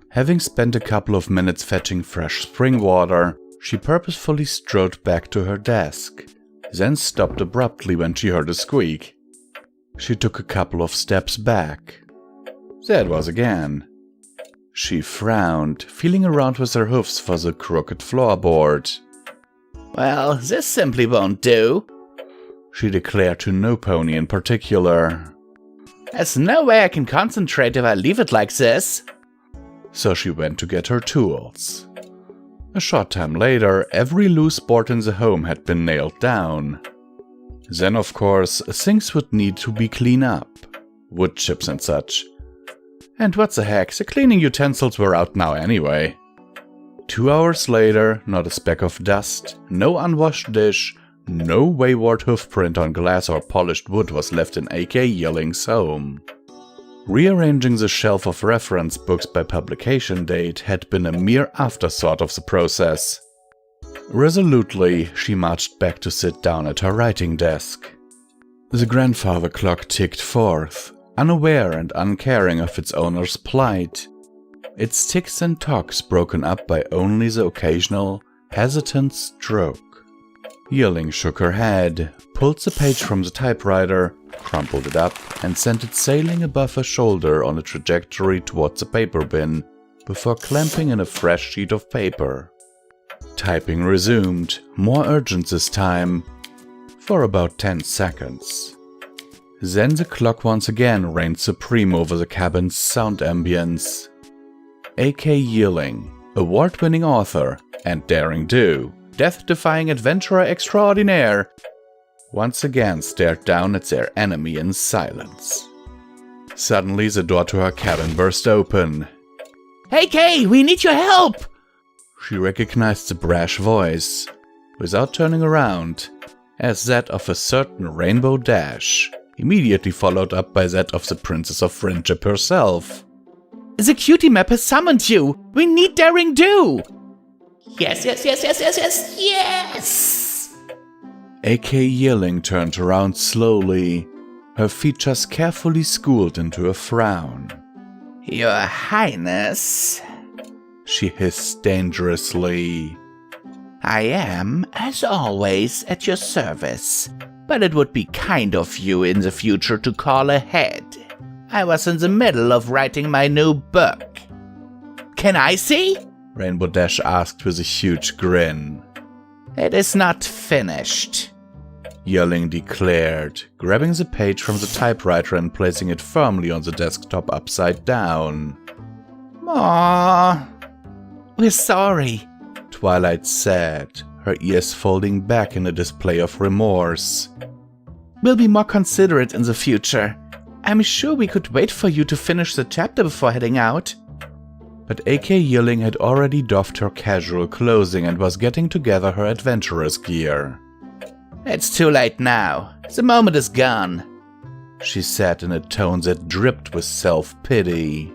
Having spent a couple of minutes fetching fresh spring water, she purposefully strode back to her desk, then stopped abruptly when she heard a squeak. She took a couple of steps back. There it was again. She frowned, feeling around with her hoofs for the crooked floorboard. Well, this simply won't do, she declared to no pony in particular. There's no way I can concentrate if I leave it like this. So she went to get her tools. A short time later, every loose board in the home had been nailed down. Then, of course, things would need to be cleaned up. Wood chips and such. And what the heck, the cleaning utensils were out now anyway. 2 hours later, not a speck of dust, no unwashed dish, no wayward hoofprint on glass or polished wood was left in AK Yilling's home. Rearranging the shelf of reference books by publication date had been a mere afterthought of the process. Resolutely, she marched back to sit down at her writing desk. The grandfather clock ticked forth, unaware and uncaring of its owner's plight. Its ticks and tocks broken up by only the occasional, hesitant stroke. Yearling shook her head, pulled the page from the typewriter, crumpled it up, and sent it sailing above her shoulder on a trajectory towards the paper bin, before clamping in a fresh sheet of paper. Typing resumed, more urgent this time, for about 10 seconds. Then the clock once again reigned supreme over the cabin's sound ambience. A.K. Yearling, award-winning author and daring-do, death-defying adventurer extraordinaire, once again stared down at their enemy in silence. Suddenly the door to her cabin burst open. Hey Kay, we need your help! She recognized the brash voice, without turning around, as that of a certain Rainbow Dash, immediately followed up by that of the Princess of Friendship herself. The cutie map has summoned you! We need daring do! Yes! A.K. Yearling turned around slowly, her features carefully schooled into a frown. Your Highness, she hissed dangerously. I am, as always, at your service, but it would be kind of you in the future to call ahead. I was in the middle of writing my new book. Can I see? Rainbow Dash asked with a huge grin. It is not finished, Yearling declared, grabbing the page from the typewriter and placing it firmly on the desktop upside down. Aww, we're sorry, Twilight said, her ears folding back in a display of remorse. We'll be more considerate in the future. I'm sure we could wait for you to finish the chapter before heading out. But A.K. Yearling had already doffed her casual clothing and was getting together her adventurer's gear. It's too late now. The moment is gone, she said in a tone that dripped with self-pity.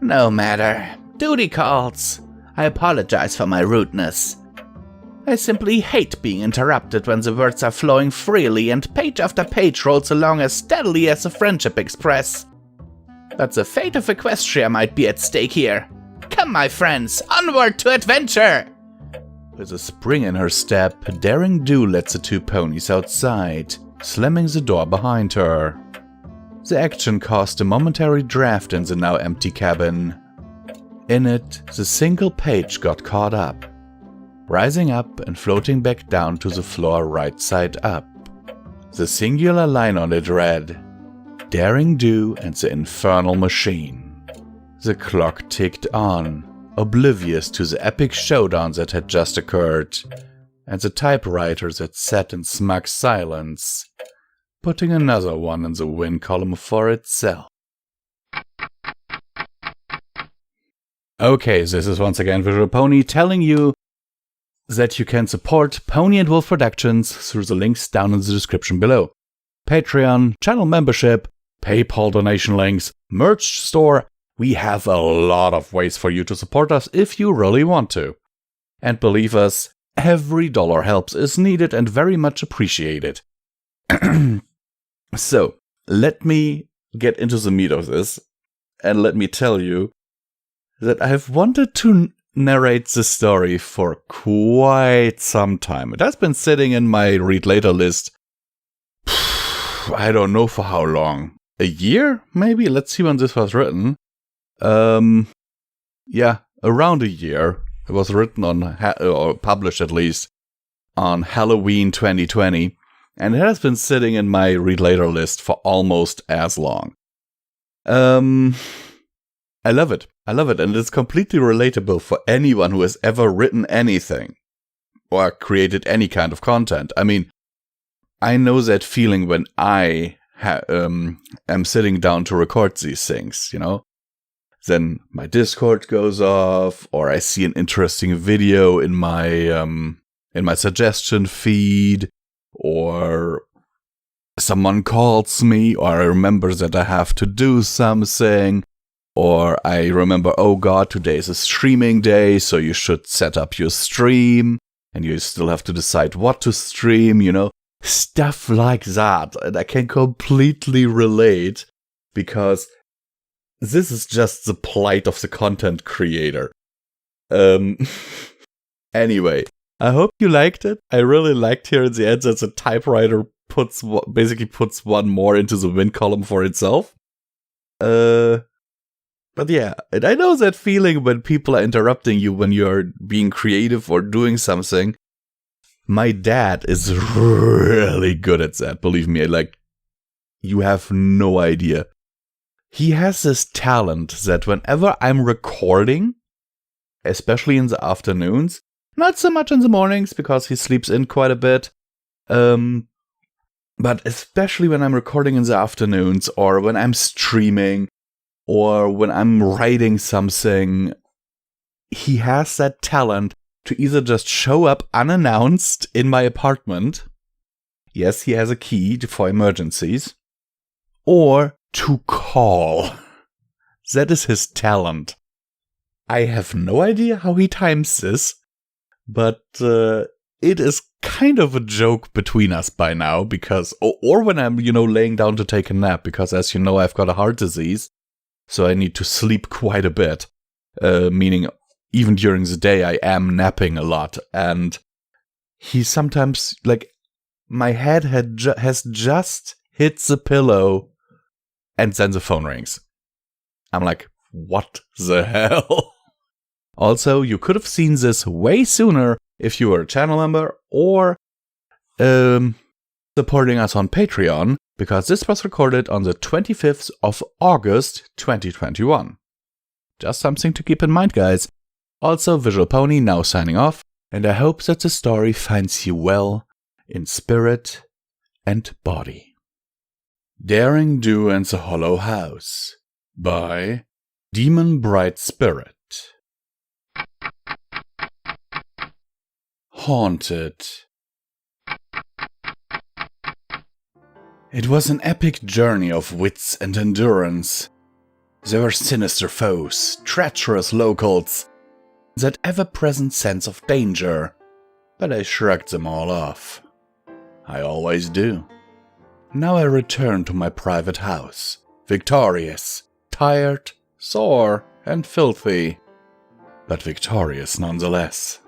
No matter. Duty calls. I apologize for my rudeness. I simply hate being interrupted when the words are flowing freely and page after page rolls along as steadily as a Friendship Express. But the fate of Equestria might be at stake here. Come, my friends, onward to adventure! With a spring in her step, Daring Do led the two ponies outside, slamming the door behind her. The action caused a momentary draft in the now empty cabin. In it, the single page got caught up, rising up and floating back down to the floor right side up. The singular line on it read, Daring Do and the Infernal Machine. The clock ticked on, oblivious to the epic showdown that had just occurred, and the typewriter that sat in smug silence, putting another one in the win column for itself. Okay, this is once again Visual Pony telling you that you can support Pony and Wolf Productions through the links down in the description below. Patreon, channel membership, PayPal donation links, merch store. We have a lot of ways for you to support us if you really want to. And believe us, every dollar helps, is needed and very much appreciated. So, let me get into the meat of this, and let me tell you that I have wanted to narrate the story for quite some time. It has been sitting in my read later list, I don't know for how long. A year, maybe? Let's see when this was written. Yeah, around a year. It was written on, or published at least, on Halloween 2020. And it has been sitting in my read later list for almost as long. I love it. I love it. And it's completely relatable for anyone who has ever written anything. Or created any kind of content. I mean, I know that feeling when I am sitting down to record these things, you know? Then my Discord goes off, or I see an interesting video in my suggestion feed, or someone calls me, or I remember that I have to do something, or I remember, oh god, today is a streaming day, so you should set up your stream, and you still have to decide what to stream, you know? Stuff like that. And I can completely relate because this is just the plight of the content creator. Anyway, I hope you liked it. I really liked here in the end that the typewriter basically puts one more into the win column for itself. But yeah, and I know that feeling when people are interrupting you when you're being creative or doing something. My dad is really good at that, believe me. Like, you have no idea. He has this talent that whenever I'm recording, especially in the afternoons, not so much in the mornings because he sleeps in quite a bit, but especially when I'm recording in the afternoons or when I'm streaming or when I'm writing something, he has that talent to either just show up unannounced in my apartment. Yes, he has a key for emergencies. Or to call. That is his talent. I have no idea how he times this, but it is kind of a joke between us by now because, or when I'm, laying down to take a nap, because as you know, I've got a heart disease, so I need to sleep quite a bit, meaning even during the day I am napping a lot, and he sometimes, my head has just hit the pillow, and then the phone rings. I'm like, what the hell? Also, you could have seen this way sooner if you were a channel member or supporting us on Patreon, because this was recorded on the 25th of August 2021. Just something to keep in mind, guys. Also, Visual Pony now signing off, and I hope that the story finds you well in spirit and body. Daring Do and the Hollow House by Demon Bright Spirit. Haunted. It was an epic journey of wits and endurance. There were sinister foes, treacherous locals, that ever-present sense of danger, but I shrugged them all off. I always do. Now I return to my private house, victorious, tired, sore, and filthy, but victorious nonetheless.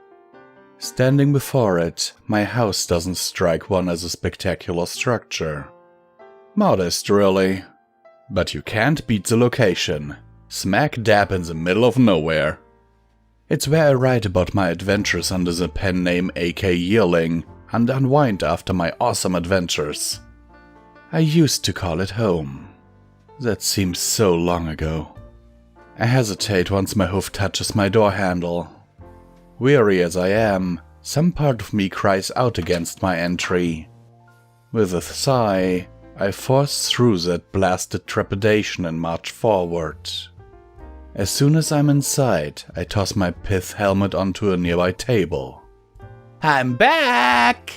Standing before it, my house doesn't strike one as a spectacular structure. Modest, really. But you can't beat the location, smack dab in the middle of nowhere. It's where I write about my adventures under the pen name AK Yearling and unwind after my awesome adventures. I used to call it home. That seems so long ago. I hesitate once my hoof touches my door handle. Weary as I am, some part of me cries out against my entry. With a sigh, I force through that blasted trepidation and march forward. As soon as I'm inside, I toss my pith helmet onto a nearby table. I'm back!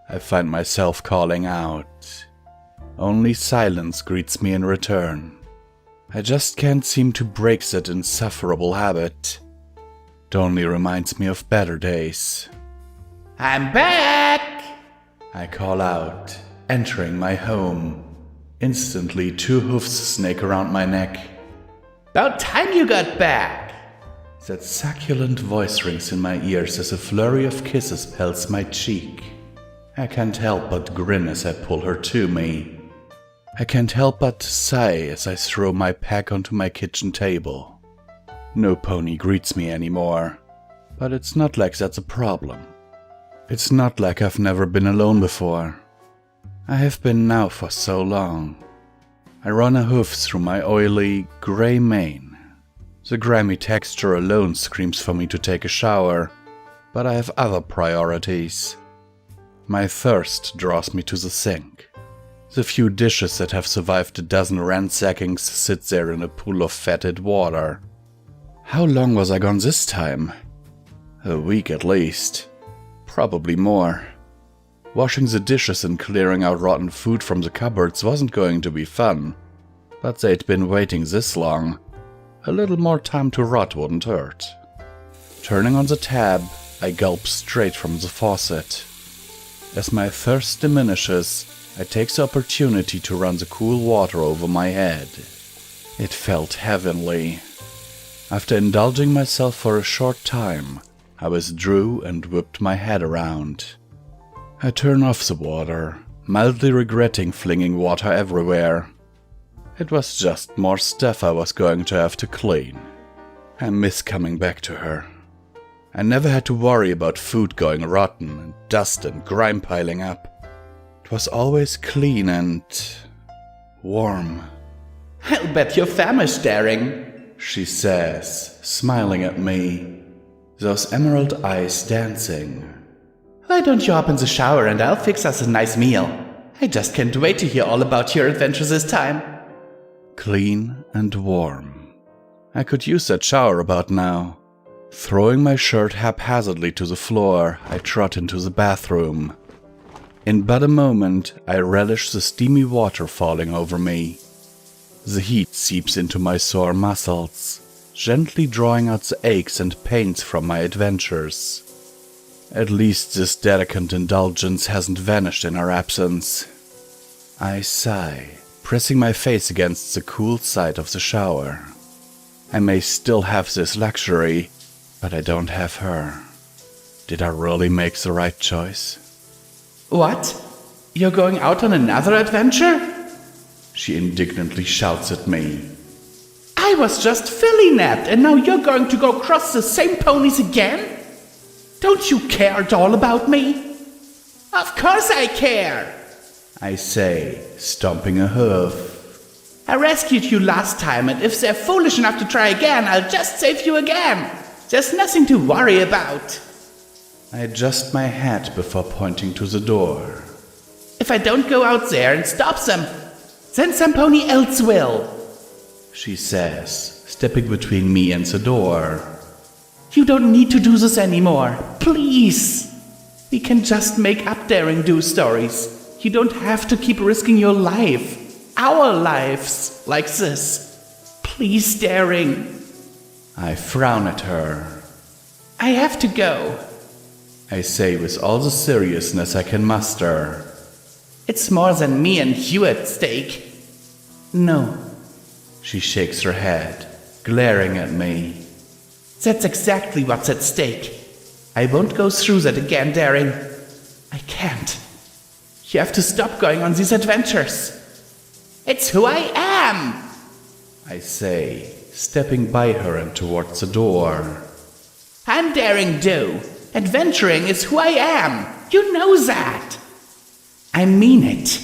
I find myself calling out. Only silence greets me in return. I just can't seem to break that insufferable habit. It only reminds me of better days. I'm back! I call out, entering my home. Instantly, two hoofs snake around my neck. About time you got back! That succulent voice rings in my ears as a flurry of kisses pelts my cheek. I can't help but grin as I pull her to me. I can't help but sigh as I throw my pack onto my kitchen table. No pony greets me anymore, but it's not like that's a problem. It's not like I've never been alone before. I have been now for so long. I run a hoof through my oily, grey mane. The grimy texture alone screams for me to take a shower, but I have other priorities. My thirst draws me to the sink. The few dishes that have survived a dozen ransackings sit there in a pool of fetid water. How long was I gone this time? A week at least. Probably more. Washing the dishes and clearing out rotten food from the cupboards wasn't going to be fun, but they'd been waiting this long. A little more time to rot wouldn't hurt. Turning on the tab, I gulp straight from the faucet. As my thirst diminishes, I take the opportunity to run the cool water over my head. It felt heavenly. After indulging myself for a short time, I withdrew and whipped my head around. I turn off the water, mildly regretting flinging water everywhere. It was just more stuff I was going to have to clean. I miss coming back to her. I never had to worry about food going rotten and dust and grime piling up. It was always clean and warm. I'll bet you're famished, Daring, she says, smiling at me, those emerald eyes dancing. Why don't you hop in the shower and I'll fix us a nice meal? I just can't wait to hear all about your adventures this time. Clean and warm. I could use that shower about now. Throwing my shirt haphazardly to the floor, I trot into the bathroom. In but a moment, I relish the steamy water falling over me. The heat seeps into my sore muscles, gently drawing out the aches and pains from my adventures. At least this delicate indulgence hasn't vanished in our absence. I sigh, pressing my face against the cool side of the shower. I may still have this luxury, but I don't have her. Did I really make the right choice? What? You're going out on another adventure? She indignantly shouts at me. I was just filly napped, and now you're going to go cross the same ponies again? Don't you care at all about me? Of course I care, I say, stomping a hoof. I rescued you last time, and if they're foolish enough to try again, I'll just save you again. There's nothing to worry about. I adjust my hat before pointing to the door. If I don't go out there and stop them, then some pony else will, she says, stepping between me and the door. You don't need to do this anymore, please. We can just make up daring do stories. You don't have to keep risking your life, our lives, like this. Please, Daring. I frown at her. I have to go, I say with all the seriousness I can muster. It's more than me and you at stake. No, she shakes her head, glaring at me. That's exactly what's at stake. I won't go through that again, Daring. I can't. You have to stop going on these adventures. It's who I am, I say, stepping by her and towards the door. I'm Daring Do. Adventuring is who I am. You know that. I mean it,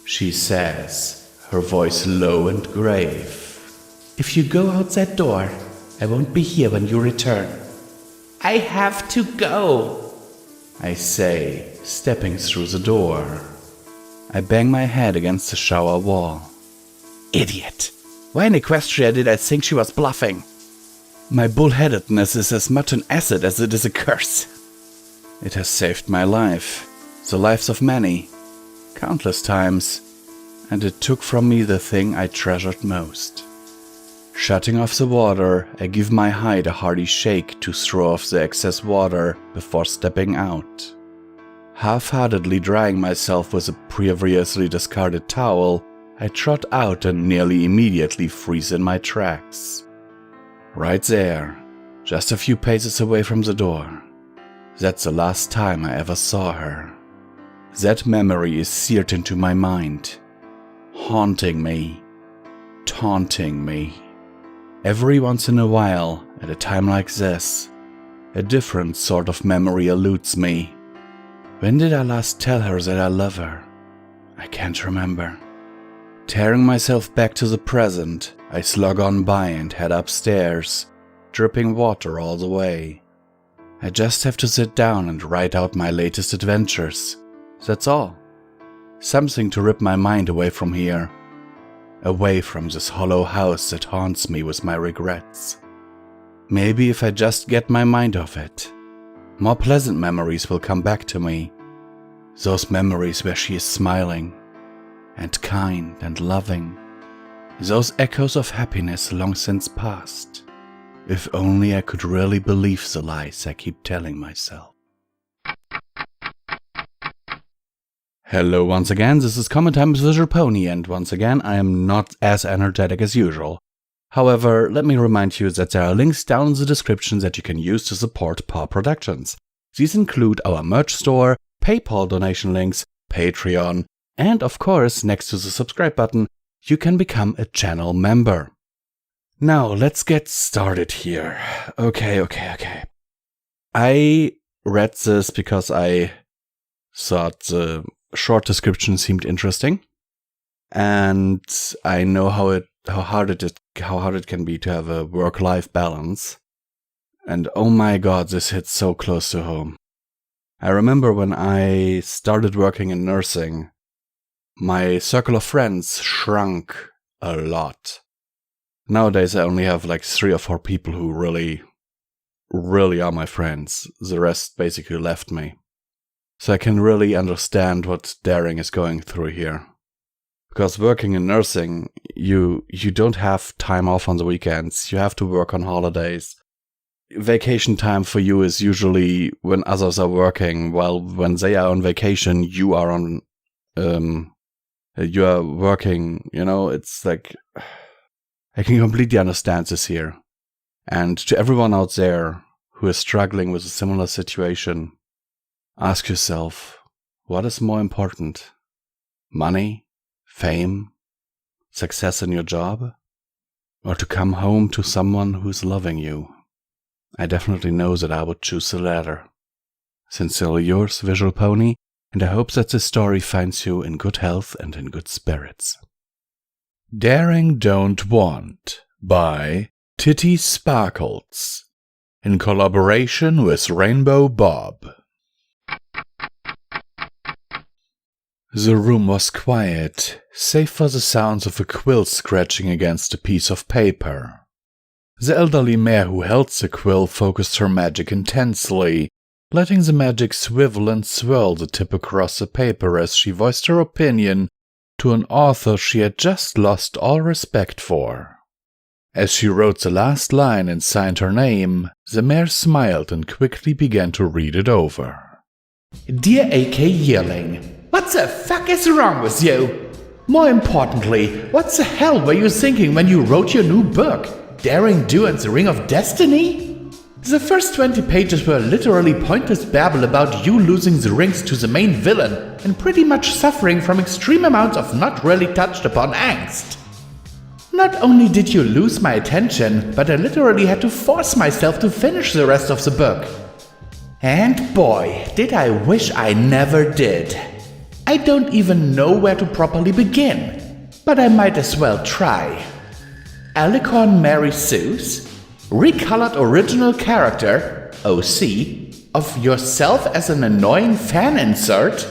she says, her voice low and grave. If you go out that door, I won't be here when you return. I have to go, I say, stepping through the door. I bang my head against the shower wall. Idiot. Why in Equestria did I think she was bluffing? My bullheadedness is as much an asset as it is a curse. It has saved my life, the lives of many, countless times, and it took from me the thing I treasured most. Shutting off the water, I give my hide a hearty shake to throw off the excess water before stepping out. Half-heartedly drying myself with a previously discarded towel, I trot out and nearly immediately freeze in my tracks. Right there, just a few paces away from the door. That's the last time I ever saw her. That memory is seared into my mind, haunting me, taunting me. Every once in a while, at a time like this, a different sort of memory eludes me. When did I last tell her that I love her? I can't remember. Tearing myself back to the present, I slog on by and head upstairs, dripping water all the way. I just have to sit down and write out my latest adventures. That's all. Something to rip my mind away from here. Away from this hollow house that haunts me with my regrets. Maybe if I just get my mind off it, more pleasant memories will come back to me. Those memories where she is smiling, and kind and loving. Those echoes of happiness long since past. If only I could really believe the lies I keep telling myself. Hello once again, this is Comment Time with Visual Pony, and once again I am not as energetic as usual. However, let me remind you that there are links down in the description that you can use to support Paw Productions. These include our merch store, PayPal donation links, Patreon, and of course, next to the subscribe button, you can become a channel member. Now, let's get started here. Okay. I read this because I thought the short description seemed interesting, and I know how hard it can be to have a work-life balance. And oh my god, this hits so close to home. I remember when I started working in nursing, my circle of friends shrunk a lot. Nowadays I only have like 3 or 4 people who really are my friends. The rest basically left me. So I can really understand what Daring is going through here. Because working in nursing, you don't have time off on the weekends. You have to work on holidays. Vacation time for you is usually when others are working, while when they are on vacation, you are working, it's like, I can completely understand this here. And to everyone out there who is struggling with a similar situation, ask yourself, what is more important? Money? Fame? Success in your job? Or to come home to someone who's loving you? I definitely know that I would choose the latter. Sincerely yours, Visual Pony, and I hope that this story finds you in good health and in good spirits. Daring Don't Want by Titty Sparkles, in collaboration with Rainbow Bob. The room was quiet, save for the sounds of a quill scratching against a piece of paper. The elderly mare who held the quill focused her magic intensely, letting the magic swivel and swirl the tip across the paper as she voiced her opinion to an author she had just lost all respect for. As she wrote the last line and signed her name, the mare smiled and quickly began to read it over. Dear AK Yearling, what the fuck is wrong with you? More importantly, what the hell were you thinking when you wrote your new book, Daring Do and the Ring of Destiny? The first 20 pages were literally pointless babble about you losing the rings to the main villain and pretty much suffering from extreme amounts of not really touched upon angst. Not only did you lose my attention, but I literally had to force myself to finish the rest of the book. And boy, did I wish I never did. I don't even know where to properly begin, but I might as well try. Alicorn Mary Sue's recolored original character, OC, of yourself as an annoying fan insert?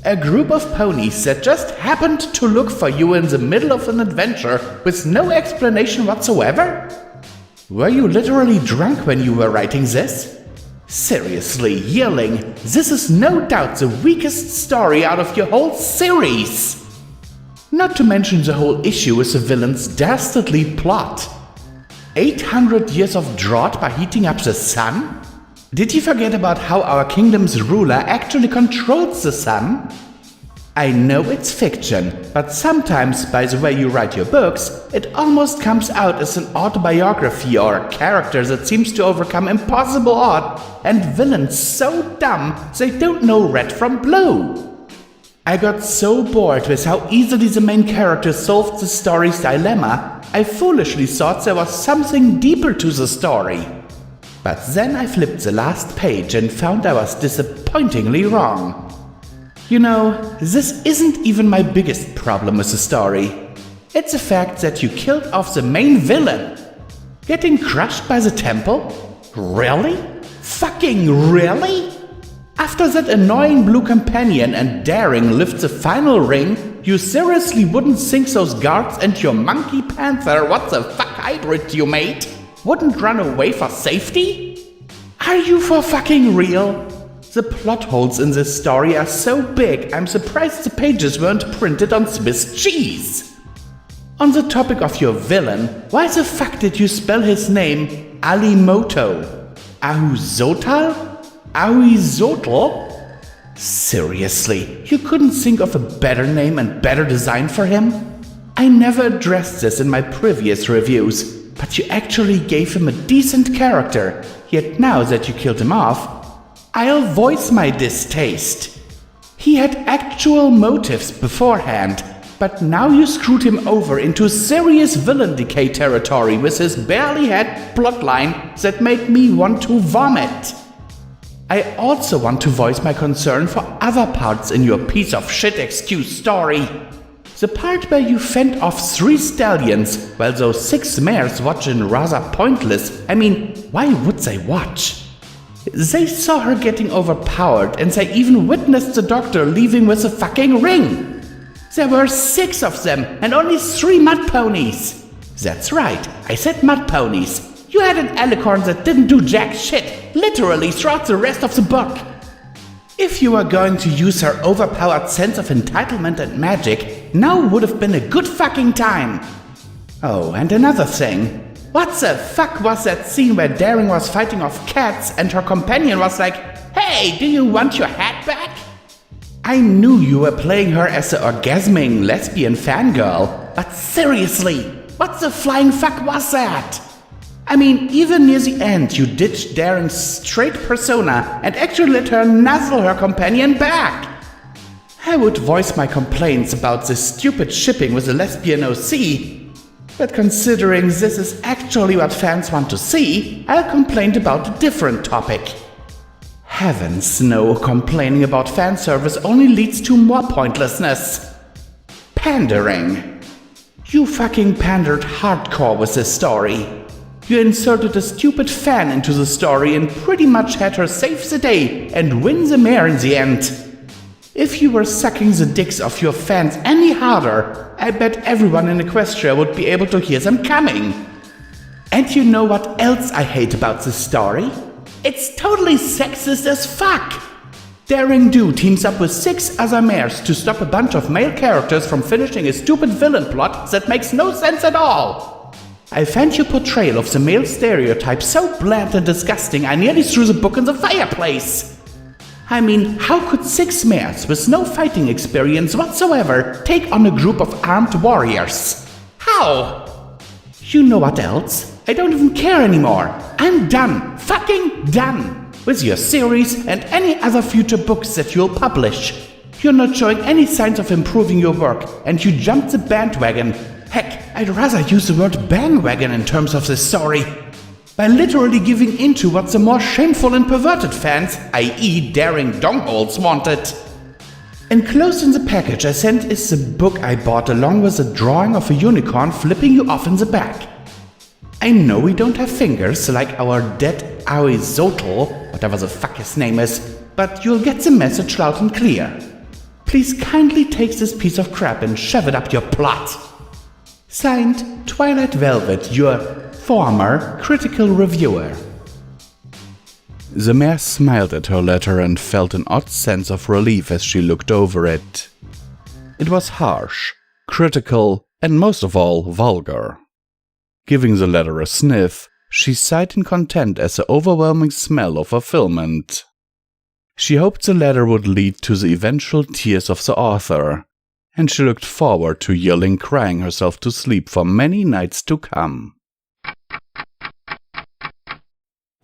A group of ponies that just happened to look for you in the middle of an adventure with no explanation whatsoever? Were you literally drunk when you were writing this? Seriously, Yearling, this is no doubt the weakest story out of your whole series! Not to mention the whole issue with the villain's dastardly plot. 800 years of drought by heating up the sun? Did you forget about how our kingdom's ruler actually controls the sun? I know it's fiction, but sometimes by the way you write your books, it almost comes out as an autobiography or a character that seems to overcome impossible odds and villains so dumb they don't know red from blue. I got so bored with how easily the main character solved the story's dilemma, I foolishly thought there was something deeper to the story. But then I flipped the last page and found I was disappointingly wrong. You know, this isn't even my biggest problem with the story. It's the fact that you killed off the main villain. Getting crushed by the temple? Really? Fucking really? After that annoying blue companion and Daring lift the final ring, you seriously wouldn't think those guards and your monkey panther what the fuck hybrid you made wouldn't run away for safety? Are you for fucking real? The plot holes in this story are so big, I'm surprised the pages weren't printed on Swiss cheese. On the topic of your villain, why the fuck did you spell his name Alimoto? Ahuzotal? Ahuizotl? Seriously, you couldn't think of a better name and better design for him? I never addressed this in my previous reviews, but you actually gave him a decent character, yet now that you killed him off, I'll voice my distaste. He had actual motives beforehand, but now you screwed him over into serious villain decay territory with his barely had plotline that made me want to vomit. I also want to voice my concern for other parts in your piece of shit excuse story. The part where you fend off 3 stallions while those 6 mares watching rather pointless. I mean, why would they watch? They saw her getting overpowered and they even witnessed the doctor leaving with a fucking ring. There were 6 of them and only 3 mud ponies. That's right, I said mud ponies. You had an alicorn that didn't do jack shit, literally throughout the rest of the book. If you were going to use her overpowered sense of entitlement and magic, now would have been a good fucking time. Oh, and another thing. What the fuck was that scene where Daring was fighting off cats and her companion was like, "Hey, do you want your hat back?" I knew you were playing her as an orgasming lesbian fangirl, but seriously, what the flying fuck was that? I mean, even near the end, you ditched Daring's straight persona and actually let her nuzzle her companion back. I would voice my complaints about this stupid shipping with a lesbian OC, but considering this is actually what fans want to see, I'll complain about a different topic. Heavens no, complaining about fan service only leads to more pointlessness. Pandering. You fucking pandered hardcore with this story. You inserted a stupid fan into the story and pretty much had her save the day and win the mare in the end. If you were sucking the dicks of your fans any harder, I bet everyone in Equestria would be able to hear them coming. And you know what else I hate about this story? It's totally sexist as fuck! Daring Do teams up with 6 other mares to stop a bunch of male characters from finishing a stupid villain plot that makes no sense at all. I find your portrayal of the male stereotype so bland and disgusting I nearly threw the book in the fireplace. I mean, how could 6 mares with no fighting experience whatsoever take on a group of armed warriors? How? You know what else? I don't even care anymore. I'm done, fucking done, with your series and any other future books that you'll publish. You're not showing any signs of improving your work, and you jumped the bandwagon. Heck, I'd rather use the word bandwagon in terms of this story. By literally giving into what the more shameful and perverted fans, i.e. daring dongholes, wanted. Enclosed in the package I sent is the book I bought along with a drawing of a unicorn flipping you off in the back. I know we don't have fingers like our dead Aoizotl, whatever the fuck his name is, but you'll get the message loud and clear. Please kindly take this piece of crap and shove it up your plot. Signed, Twilight Velvet, your former critical reviewer. The mare smiled at her letter and felt an odd sense of relief as she looked over it. It was harsh, critical, and most of all, vulgar. Giving the letter a sniff, she sighed in content as the overwhelming smell of fulfillment. She hoped the letter would lead to the eventual tears of the author, and she looked forward to yelling, crying herself to sleep for many nights to come.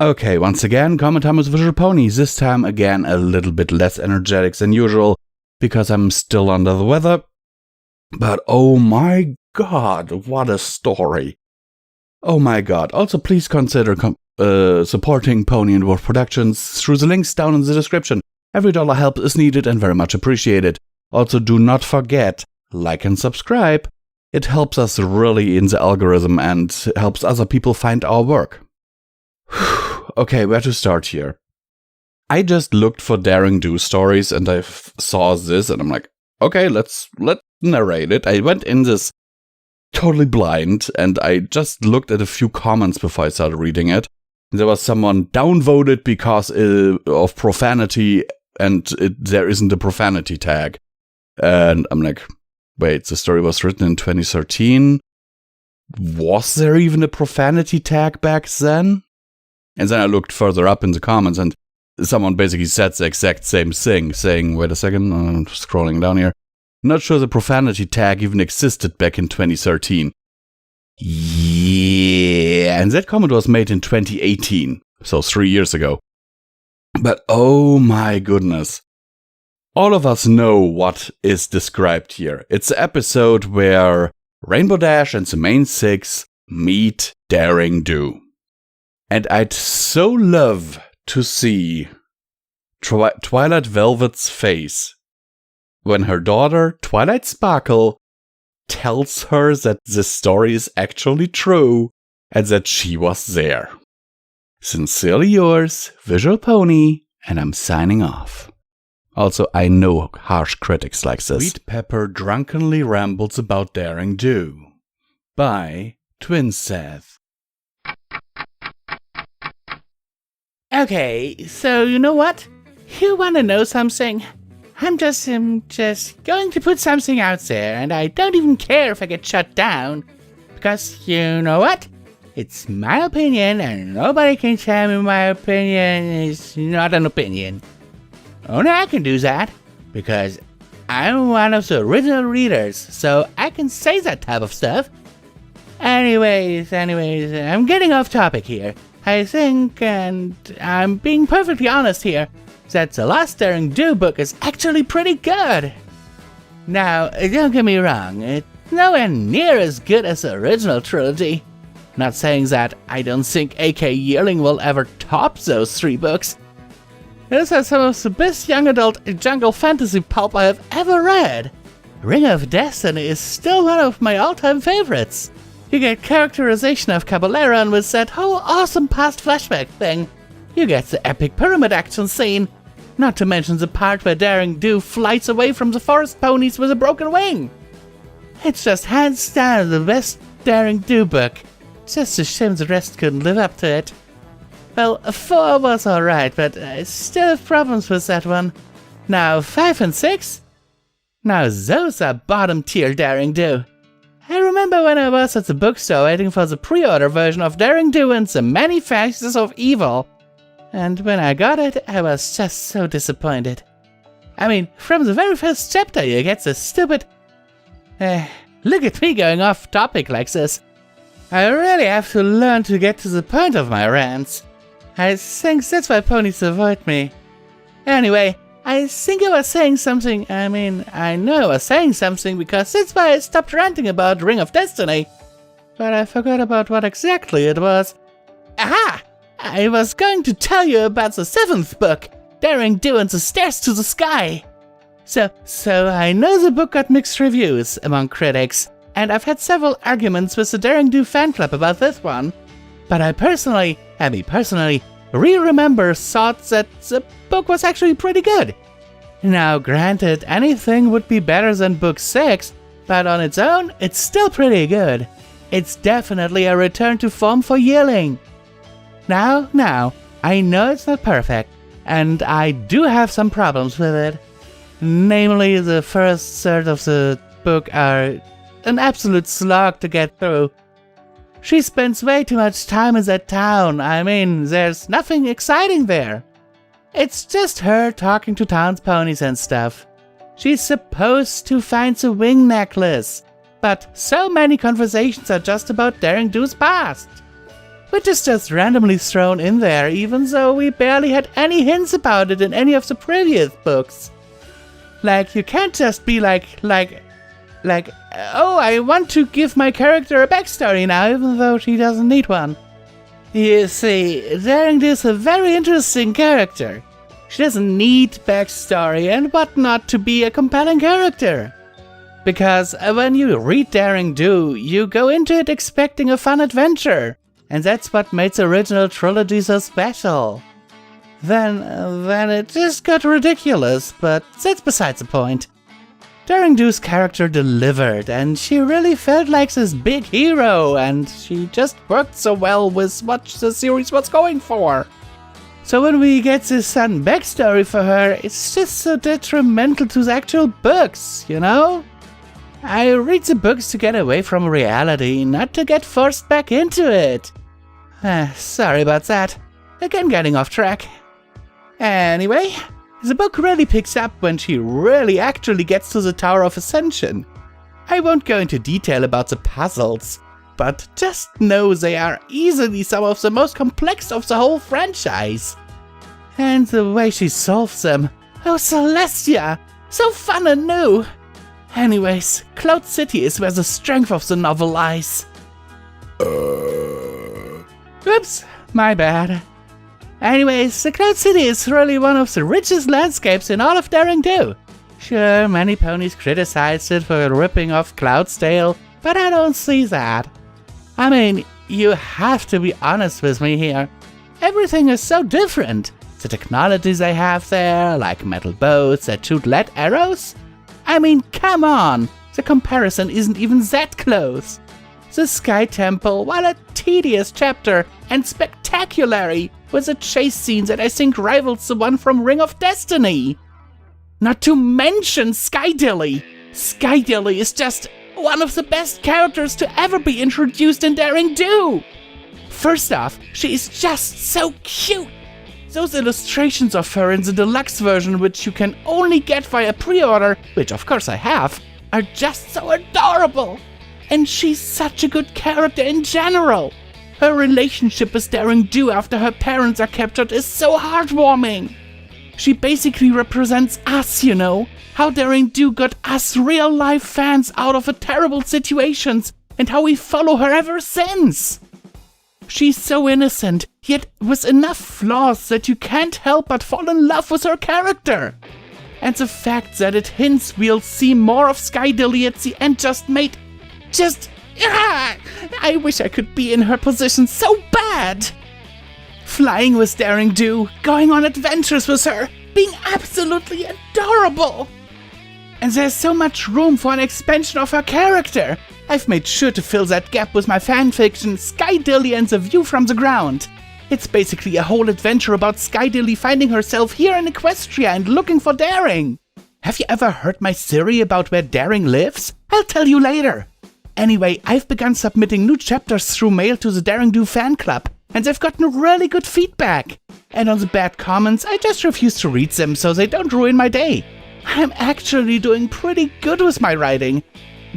Okay, once again, comment time with Visual Pony, this time again a little bit less energetic than usual, because I'm still under the weather. But oh my god, what a story. Oh my god. Also, please consider supporting Pony and Wolf Productions through the links down in the description. Every dollar help is needed and very much appreciated. Also, do not forget, like and subscribe. It helps us really in the algorithm and helps other people find our work. Okay, where to start here? I just looked for Daring Do stories and I saw this and I'm like, okay, let's narrate it. I went in this totally blind, and I just looked at a few comments before I started reading it. There was someone downvoted because of profanity, and there isn't a profanity tag. And I'm like, wait, the story was written in 2013? Was there even a profanity tag back then? And then I looked further up in the comments, and someone basically said the exact same thing, saying, wait a second, I'm scrolling down here. Not sure the profanity tag even existed back in 2013. Yeah, and that comment was made in 2018, so 3 years ago. But oh my goodness. All of us know what is described here. It's the episode where Rainbow Dash and the main six meet Daring Do. And I'd so love to see Twilight Velvet's face when her daughter, Twilight Sparkle, tells her that this story is actually true and that she was there. Sincerely yours, Visual Pony, and I'm signing off. Also, I know harsh critics like this. Sweet Pepper drunkenly rambles about Daring Do by Twinseth. Okay, so you know what? You wanna know something? I'm just going to put something out there, and I don't even care if I get shut down. Because, you know what? It's my opinion, and nobody can tell me my opinion is not an opinion. Only I can do that, because I'm one of the original readers, so I can say that type of stuff. Anyways, I'm getting off topic here. I think, and I'm being perfectly honest here, that the last Daring Do book is actually pretty good. Now, don't get me wrong, it's nowhere near as good as the original trilogy. Not saying that I don't think AK Yearling will ever top those 3 books. Those are some of the best young adult jungle fantasy pulp I have ever read. Ring of Destiny is still one of my all-time favorites. You get characterization of Caballero with that whole awesome past flashback thing. You get the epic pyramid action scene. Not to mention the part where Daring Do flies away from the forest ponies with a broken wing. It's just hands down the best Daring Do book. Just a shame the rest couldn't live up to it. Well, 4 was alright, but I still have problems with that one. Now 5 and 6? Now those are bottom tier Daring Do. I remember when I was at the bookstore waiting for the pre-order version of Daring Do and the Many Faces of Evil. And when I got it, I was just so disappointed. I mean, from the very first chapter you get the stupid... look at me going off topic like this. I really have to learn to get to the point of my rants. I think that's why ponies avoid me. Anyway, I think I was saying something. I mean, I know I was saying something because that's why I stopped ranting about Ring of Destiny. But I forgot about what exactly it was. Aha! I was going to tell you about the 7th book, Daring Do and the Stairs to the Sky. So I know the book got mixed reviews among critics, and I've had several arguments with the Daring Do fan club about this one. But I personally remember thought that the book was actually pretty good. Now granted, anything would be better than book 6, but on its own, it's still pretty good. It's definitely a return to form for Yearling. Now, I know it's not perfect, and I do have some problems with it. Namely, the first third of the book are an absolute slog to get through. She spends way too much time in that town. I mean, there's nothing exciting there. It's just her talking to townspeople and stuff. She's supposed to find the wing necklace, but so many conversations are just about Daring Do's past. Which is just randomly thrown in there, even though we barely had any hints about it in any of the previous books. Like, you can't just be like, oh, I want to give my character a backstory now, even though she doesn't need one. You see, Daring Do is a very interesting character. She doesn't need backstory and whatnot to be a compelling character. Because when you read Daring Do, you go into it expecting a fun adventure. And that's what made the original trilogy so special. Then it just got ridiculous, but that's besides the point. Daring Do's character delivered, and she really felt like this big hero, and she just worked so well with what the series was going for. So when we get this sudden backstory for her, it's just so detrimental to the actual books, you know? I read the books to get away from reality, not to get forced back into it. Sorry about that. Again, getting off track. Anyway, the book really picks up when she really actually gets to the Tower of Ascension. I won't go into detail about the puzzles, but just know they are easily some of the most complex of the whole franchise. And the way she solves them, oh Celestia, so fun and new. Anyways, Cloud City is where the strength of the novel lies. Oops, my bad. Anyways, the Cloud City is really one of the richest landscapes in all of Daring Do. Sure, many ponies criticized it for ripping off Cloudsdale, but I don't see that. I mean, you have to be honest with me here. Everything is so different. The technologies they have there, like metal boats that shoot lead arrows. I mean, come on, the comparison isn't even that close. The Sky Temple, while a tedious chapter and spectacularly, was a chase scene that I think rivals the one from Ring of Destiny. Not to mention Skydilly. Skydilly is just one of the best characters to ever be introduced in Daring Do. First off, she is just so cute. Those illustrations of her in the deluxe version, which you can only get via pre-order, which of course I have, are just so adorable. And she's such a good character in general. Her relationship with Daring Do after her parents are captured is so heartwarming. She basically represents us, you know, how Daring Do got us real-life fans out of terrible situations and how we follow her ever since. She's so innocent, yet with enough flaws that you can't help but fall in love with her character. And the fact that it hints we'll see more of Skydilly at the end I wish I could be in her position so bad. Flying with Daring Do, going on adventures with her, being absolutely adorable. And there's so much room for an expansion of her character. I've made sure to fill that gap with my fanfiction, Skydilly and the View from the Ground. It's basically a whole adventure about Skydilly finding herself here in Equestria and looking for Daring. Have you ever heard my theory about where Daring lives? I'll tell you later. Anyway, I've begun submitting new chapters through mail to the Daring Do fan club, and they've gotten really good feedback. And on the bad comments, I just refuse to read them so they don't ruin my day. I'm actually doing pretty good with my writing.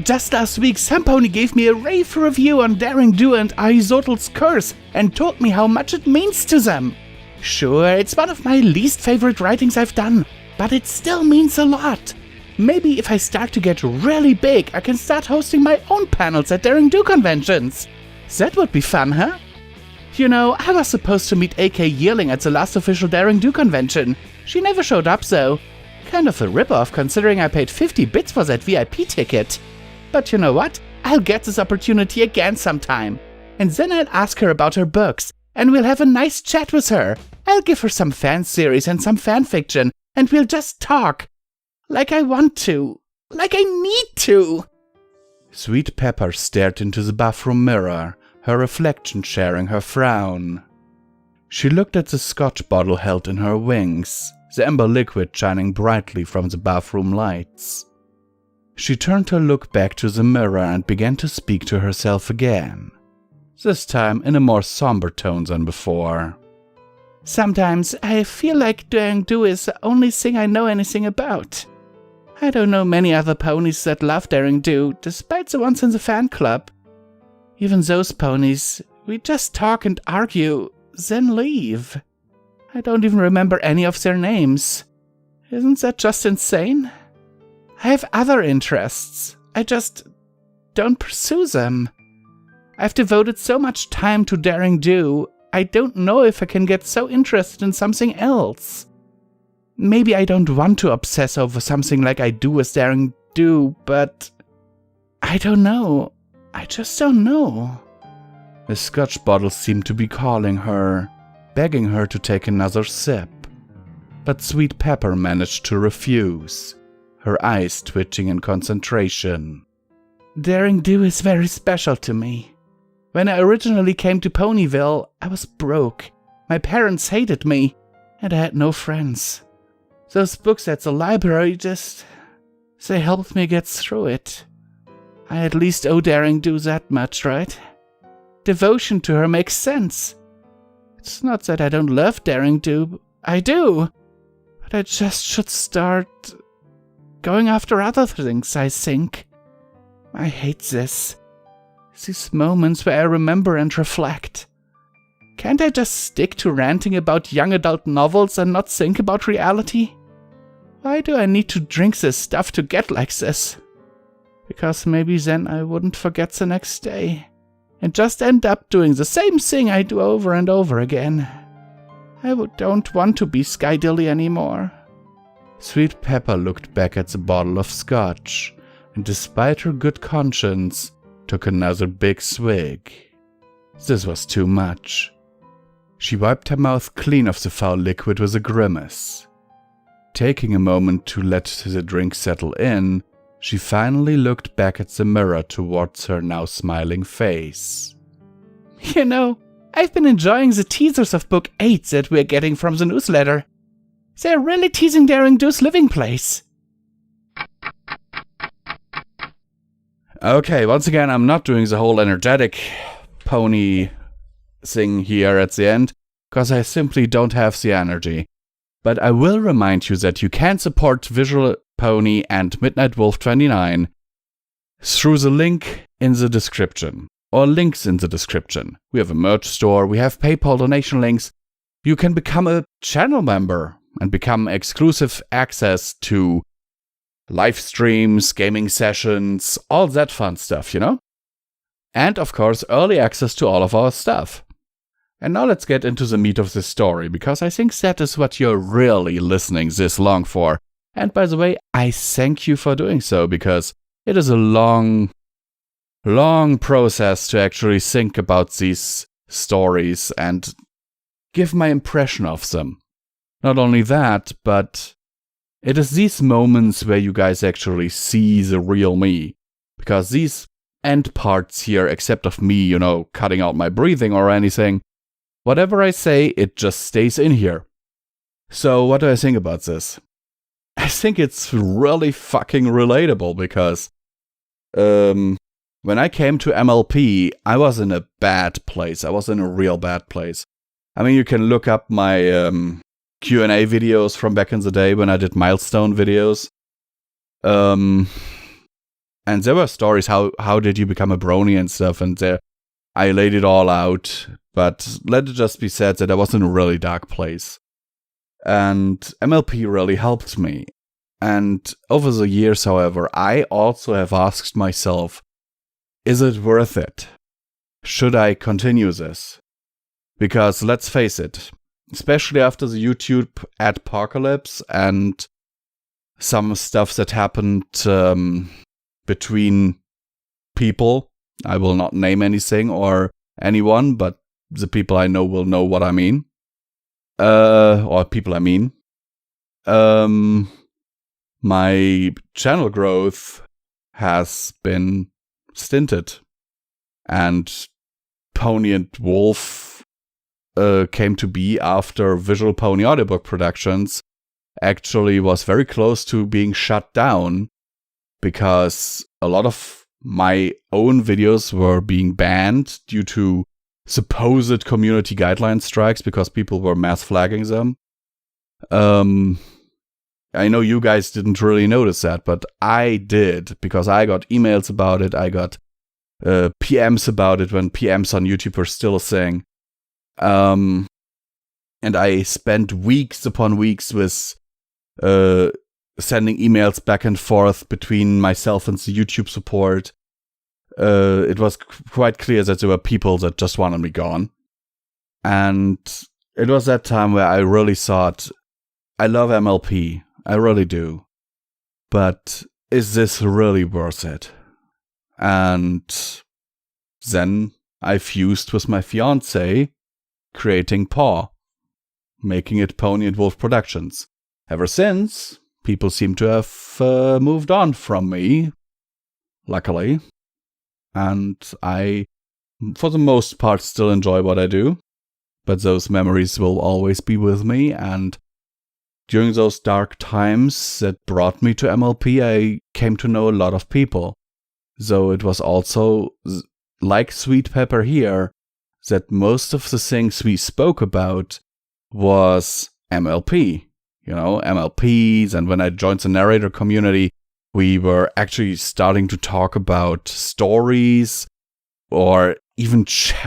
Just last week, some pony gave me a rave review on Daring Do and Aristotel's Curse and told me how much it means to them. Sure, it's one of my least favorite writings I've done, but it still means a lot. Maybe if I start to get really big, I can start hosting my own panels at Daring Do conventions. That would be fun, huh? You know, I was supposed to meet AK Yearling at the last official Daring Do convention. She never showed up though. Kind of a ripoff considering I paid 50 bits for that VIP ticket. But you know what? I'll get this opportunity again sometime. And then I'll ask her about her books, and we'll have a nice chat with her. I'll give her some fan series and some fanfiction, and we'll just talk. Like I want to. Like I need to. Sweet Pepper stared into the bathroom mirror, her reflection sharing her frown. She looked at the scotch bottle held in her wings, the amber liquid shining brightly from the bathroom lights. She turned her look back to the mirror and began to speak to herself again, this time in a more somber tone than before. Sometimes I feel like Daring Do is the only thing I know anything about. I don't know many other ponies that love Daring Do, despite the ones in the fan club. Even those ponies, we just talk and argue, then leave. I don't even remember any of their names. Isn't that just insane? I have other interests. I just don't pursue them. I've devoted so much time to Daring Do, I don't know if I can get so interested in something else. Maybe I don't want to obsess over something like I do with Daring Do, but I don't know. I just don't know. The scotch bottle seemed to be calling her, begging her to take another sip. But Sweet Pepper managed to refuse, her eyes twitching in concentration. Daring Do is very special to me. When I originally came to Ponyville, I was broke. My parents hated me, and I had no friends. Those books at the library they helped me get through it. I at least owe Daring Do that much, right? Devotion to her makes sense. It's not that I don't love Daring Do, I do. But I just should start going after other things, I think. I hate this. These moments where I remember and reflect. Can't I just stick to ranting about young adult novels and not think about reality? Why do I need to drink this stuff to get like this? Because maybe then I wouldn't forget the next day, and just end up doing the same thing I do over and over again. I don't want to be Skydilly anymore. Sweet Pepper looked back at the bottle of scotch, and despite her good conscience, took another big swig. This was too much. She wiped her mouth clean of the foul liquid with a grimace. Taking a moment to let the drink settle in, she finally looked back at the mirror towards her now smiling face. You know, I've been enjoying the teasers of Book 8 that we're getting from the newsletter. They're really teasing their induced living place. Okay, once again, I'm not doing the whole energetic pony thing here at the end, because I simply don't have the energy. But I will remind you that you can support Visual Pony and Midnight Wolf 29 through the link in the description, or links in the description. We have a merch store, we have PayPal donation links. You can become a channel member and become exclusive access to live streams, gaming sessions, all that fun stuff, you know? And of course, early access to all of our stuff. And now let's get into the meat of this story, because I think that is what you're really listening this long for. And by the way, I thank you for doing so, because it is a long process to actually think about these stories and give my impression of them. Not only that, but it is these moments where you guys actually see the real me. Because these end parts here, except of me, you know, cutting out my breathing or anything, whatever I say, it just stays in here. So what do I think about this? I think it's really fucking relatable, because when I came to MLP, I was in a bad place. I was in a real bad place. I mean, you can look up my Q&A videos from back in the day when I did milestone videos. And there were stories, how did you become a brony and stuff, and there I laid it all out. But let it just be said that I was in a really dark place. And MLP really helped me. And over the years, however, I also have asked myself, is it worth it? Should I continue this? Because let's face it, especially after the YouTube adpocalypse and some stuff that happened between people, I will not name anything or anyone, but the people I know will know what I mean. Or people I mean. My channel growth has been stinted. And Pony and Wolf came to be after Visual Pony Audiobook Productions actually was very close to being shut down, because a lot of my own videos were being banned due to supposed community guideline strikes because people were mass flagging them. I know you guys didn't really notice that, but I did, because I got emails about it, I got PMs about it when PMs on YouTube were still a thing. And I spent weeks upon weeks with sending emails back and forth between myself and the YouTube support. It was quite clear that there were people that just wanted me gone. And it was that time where I really thought, I love MLP, I really do. But is this really worth it? And then I fused with my fiancé, creating Paw, making it Pony and Wolf Productions. Ever since, people seem to have moved on from me, luckily. And I, for the most part, still enjoy what I do. But those memories will always be with me. And during those dark times that brought me to MLP, I came to know a lot of people. Though it was also, like Sweet Pepper here, that most of the things we spoke about was MLP. MLPs, and when I joined the narrator community, we were actually starting to talk about stories, or even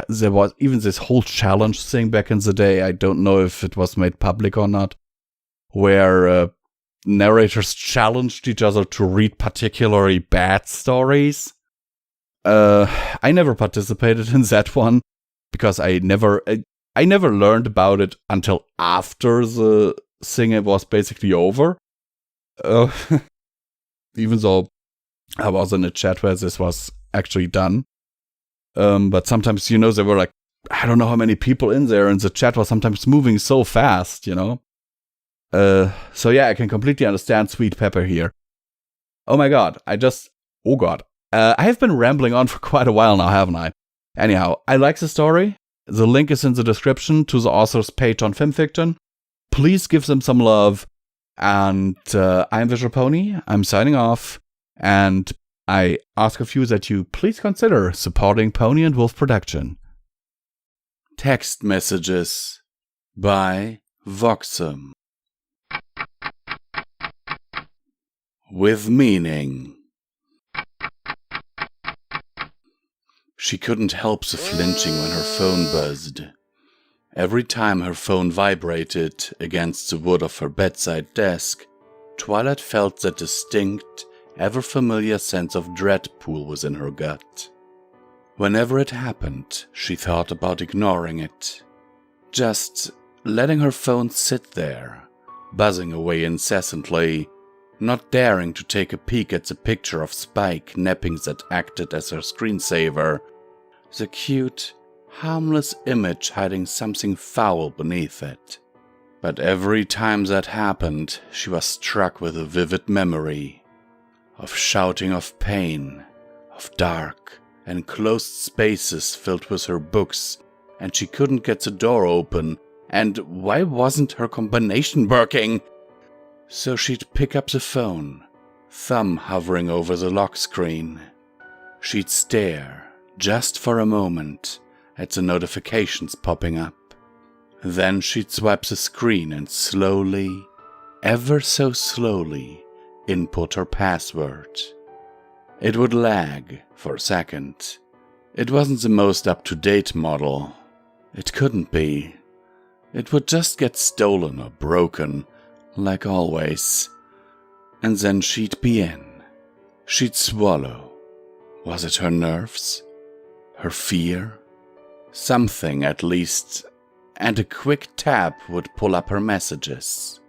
there was even this whole challenge thing back in the day. I don't know if it was made public or not, where narrators challenged each other to read particularly bad stories. I never participated in that one because I never learned about it until after the thing was basically over. Even though I was in a chat where this was actually done. But sometimes, there were I don't know how many people in there, and the chat was sometimes moving so fast, So yeah, I can completely understand Sweet Pepper here. Oh my god, I have been rambling on for quite a while now, haven't I? Anyhow, I like the story. The link is in the description to the author's page on FimFiction. Please give them some love. And I'm Visual Pony. I'm signing off. And I ask of you that you please consider supporting Pony and Wolf production. Text messages by Voxum. With meaning. She couldn't help the flinching when her phone buzzed. Every time her phone vibrated against the wood of her bedside desk, Twilight felt that distinct, ever-familiar sense of dread pool within her gut. Whenever it happened, she thought about ignoring it. Just letting her phone sit there, buzzing away incessantly, not daring to take a peek at the picture of Spike napping that acted as her screensaver, the cute, harmless image hiding something foul beneath it. But every time that happened, she was struck with a vivid memory of shouting of pain, of dark, enclosed spaces filled with her books, and she couldn't get the door open, and why wasn't her combination working? So she'd pick up the phone, thumb hovering over the lock screen. She'd stare, just for a moment, at the notifications popping up. Then she'd swipe the screen and slowly, ever so slowly, input her password. It would lag for a second. It wasn't the most up-to-date model. It couldn't be. It would just get stolen or broken, like always. And then she'd be in. She'd swallow. Was it her nerves? Her fear? Something, at least. And a quick tap would pull up her messages.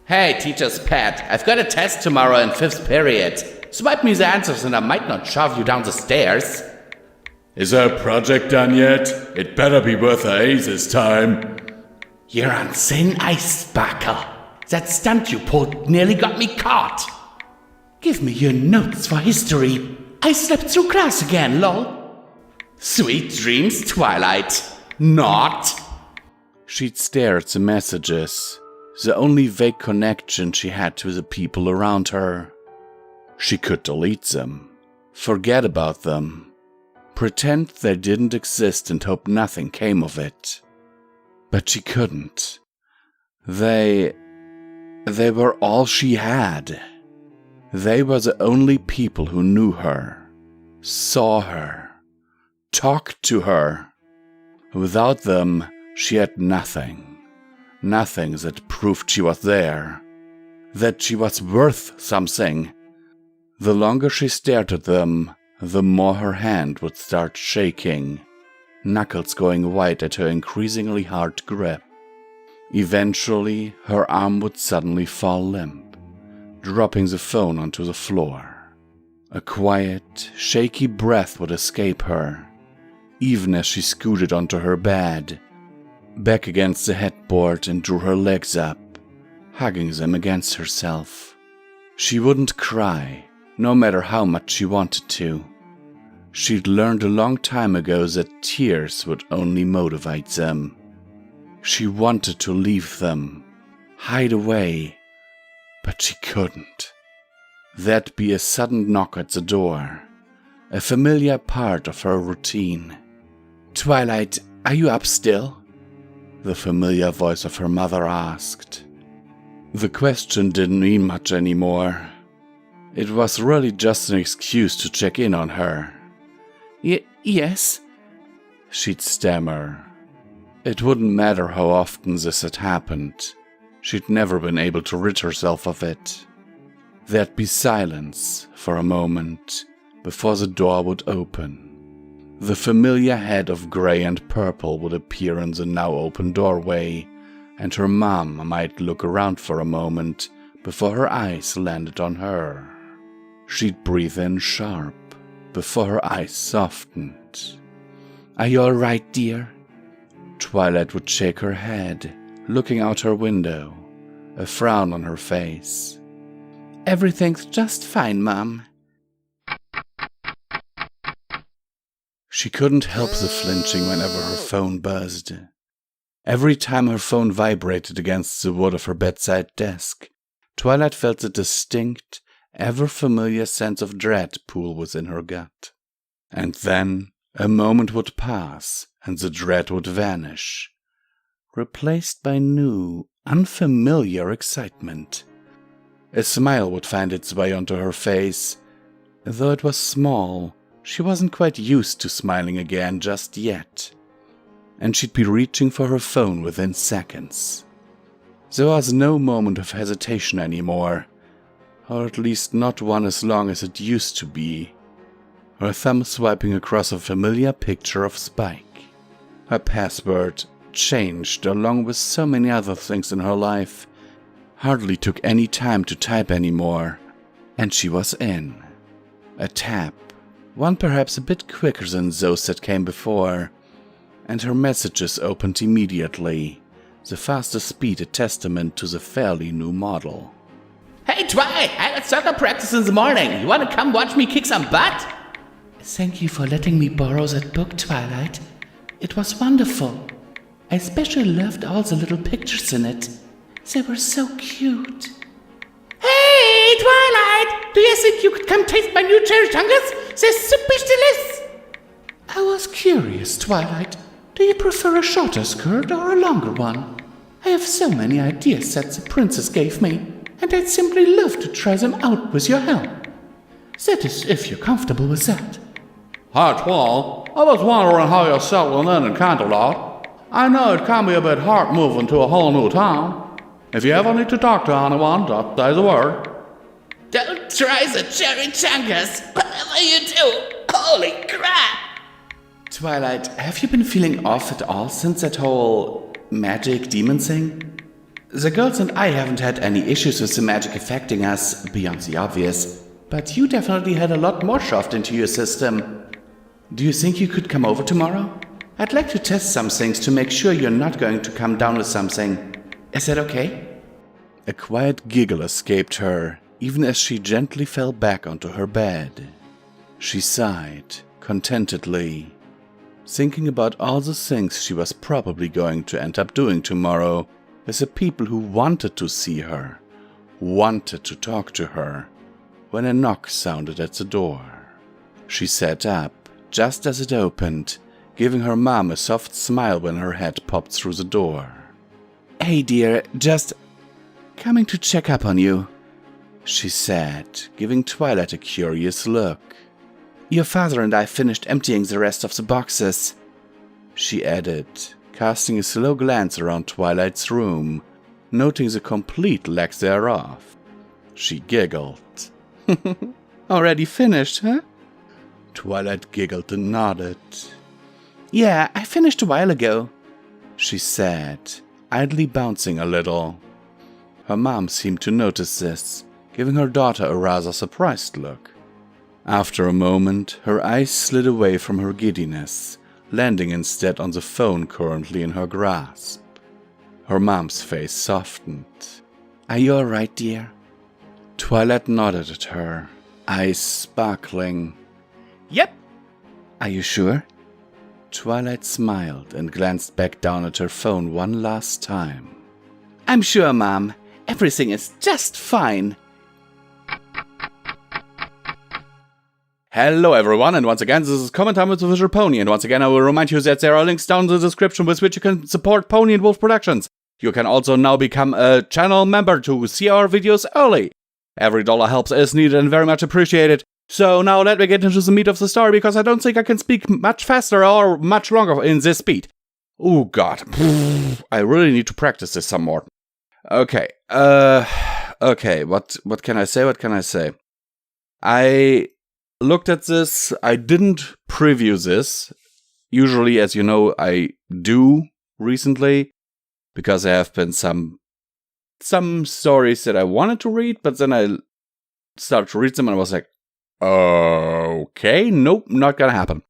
Hey, teacher's pet, I've got a test tomorrow in 5th period. Swipe me the answers and I might not shove you down the stairs. Is our project done yet? It better be worth a A this time. You're on thin ice, Sparkle. That stunt you pulled nearly got me caught. Give me your notes for history. I slept through class again, lol. Sweet dreams, Twilight. Not. She'd stare at the messages, the only vague connection she had to the people around her. She could delete them, forget about them, pretend they didn't exist and hope nothing came of it. But she couldn't. They were all she had. They were the only people who knew her, saw her, talked to her. Without them, she had nothing. Nothing that proved she was there, that she was worth something. The longer she stared at them, the more her hand would start shaking, knuckles going white at her increasingly hard grip. Eventually, her arm would suddenly fall limp, dropping the phone onto the floor. A quiet, shaky breath would escape her, even as she scooted onto her bed, back against the headboard and drew her legs up, hugging them against herself. She wouldn't cry, no matter how much she wanted to. She'd learned a long time ago that tears would only motivate them. She wanted to leave them, hide away, but she couldn't. There'd be a sudden knock at the door, a familiar part of her routine. Twilight, are you up still? the familiar voice of her mother asked. The question didn't mean much anymore. It was really just an excuse to check in on her. Yes? She'd stammer. It wouldn't matter how often this had happened. She'd never been able to rid herself of it. There'd be silence for a moment before the door would open. The familiar head of grey and purple would appear in the now open doorway, and her mom might look around for a moment before her eyes landed on her. She'd breathe in sharp before her eyes softened. Are you all right, dear? Twilight would shake her head, looking out her window, a frown on her face. Everything's just fine, Mom. She couldn't help the flinching whenever her phone buzzed. Every time her phone vibrated against the wood of her bedside desk, Twilight felt the distinct, ever-familiar sense of dread pool within her gut. And then a moment would pass, and the dread would vanish, replaced by new, unfamiliar excitement. A smile would find its way onto her face. Though it was small, she wasn't quite used to smiling again just yet, and she'd be reaching for her phone within seconds. There was no moment of hesitation anymore, or at least not one as long as it used to be. Her thumb swiping across a familiar picture of Spike. Her password, changed along with so many other things in her life, hardly took any time to type anymore, and she was in. A tap, one perhaps a bit quicker than those that came before, and her messages opened immediately, the fastest speed a testament to the fairly new model. Hey, Twilight, I got soccer practice in the morning. You want to come watch me kick some butt? Thank you for letting me borrow that book, Twilight. It was wonderful. I especially loved all the little pictures in it. They were so cute. Hey, Twilight! Do you think you could come taste my new cherry chungus? They're super delicious! I was curious, Twilight. Do you prefer a shorter skirt or a longer one? I have so many ideas that the princess gave me, and I'd simply love to try them out with your help. That is, if you're comfortable with that. Hi, Twal. I was wondering how you're settling in Canterlot. I know it can be a bit hard moving to a whole new town. If you ever need to talk to anyone, just say the word. Don't try the cherry chungus, whatever you do. Holy crap! Twilight, have you been feeling off at all since that whole magic demon thing? The girls and I haven't had any issues with the magic affecting us, beyond the obvious, but you definitely had a lot more shoved into your system. Do you think you could come over tomorrow? I'd like to test some things to make sure you're not going to come down with something. Is that okay? A quiet giggle escaped her, even as she gently fell back onto her bed. She sighed, contentedly, thinking about all the things she was probably going to end up doing tomorrow with the people who wanted to see her, wanted to talk to her, when a knock sounded at the door. She sat up just as it opened, giving her mom a soft smile when her head popped through the door. Hey dear, just coming to check up on you, she said, giving Twilight a curious look. Your father and I finished emptying the rest of the boxes, she added, casting a slow glance around Twilight's room, noting the complete lack thereof. She giggled. Already finished, huh? Twilight giggled and nodded. Yeah, I finished a while ago, she said, idly bouncing a little. Her mom seemed to notice this, giving her daughter a rather surprised look. After a moment, her eyes slid away from her giddiness, landing instead on the phone currently in her grasp. Her mom's face softened. Are you all right, dear? Twilight nodded at her, eyes sparkling. Yep. Are you sure? Twilight smiled and glanced back down at her phone one last time. I'm sure, Mom. Everything is just fine. Hello everyone, and once again, this is Comment Time with the Visual Pony, and once again I will remind you that there are links down in the description with which you can support Pony and Wolf Productions. You can also now become a channel member to see our videos early. Every dollar helps is needed and very much appreciated. So now let me get into the meat of the story, because I don't think I can speak much faster or much longer in this speed. Oh god, I really need to practice this some more. Okay, what can I say, I looked at this, I didn't preview this. Usually, as you know, I do recently, because there have been some stories that I wanted to read, but then I started to read them and I was like, okay, nope, not gonna happen.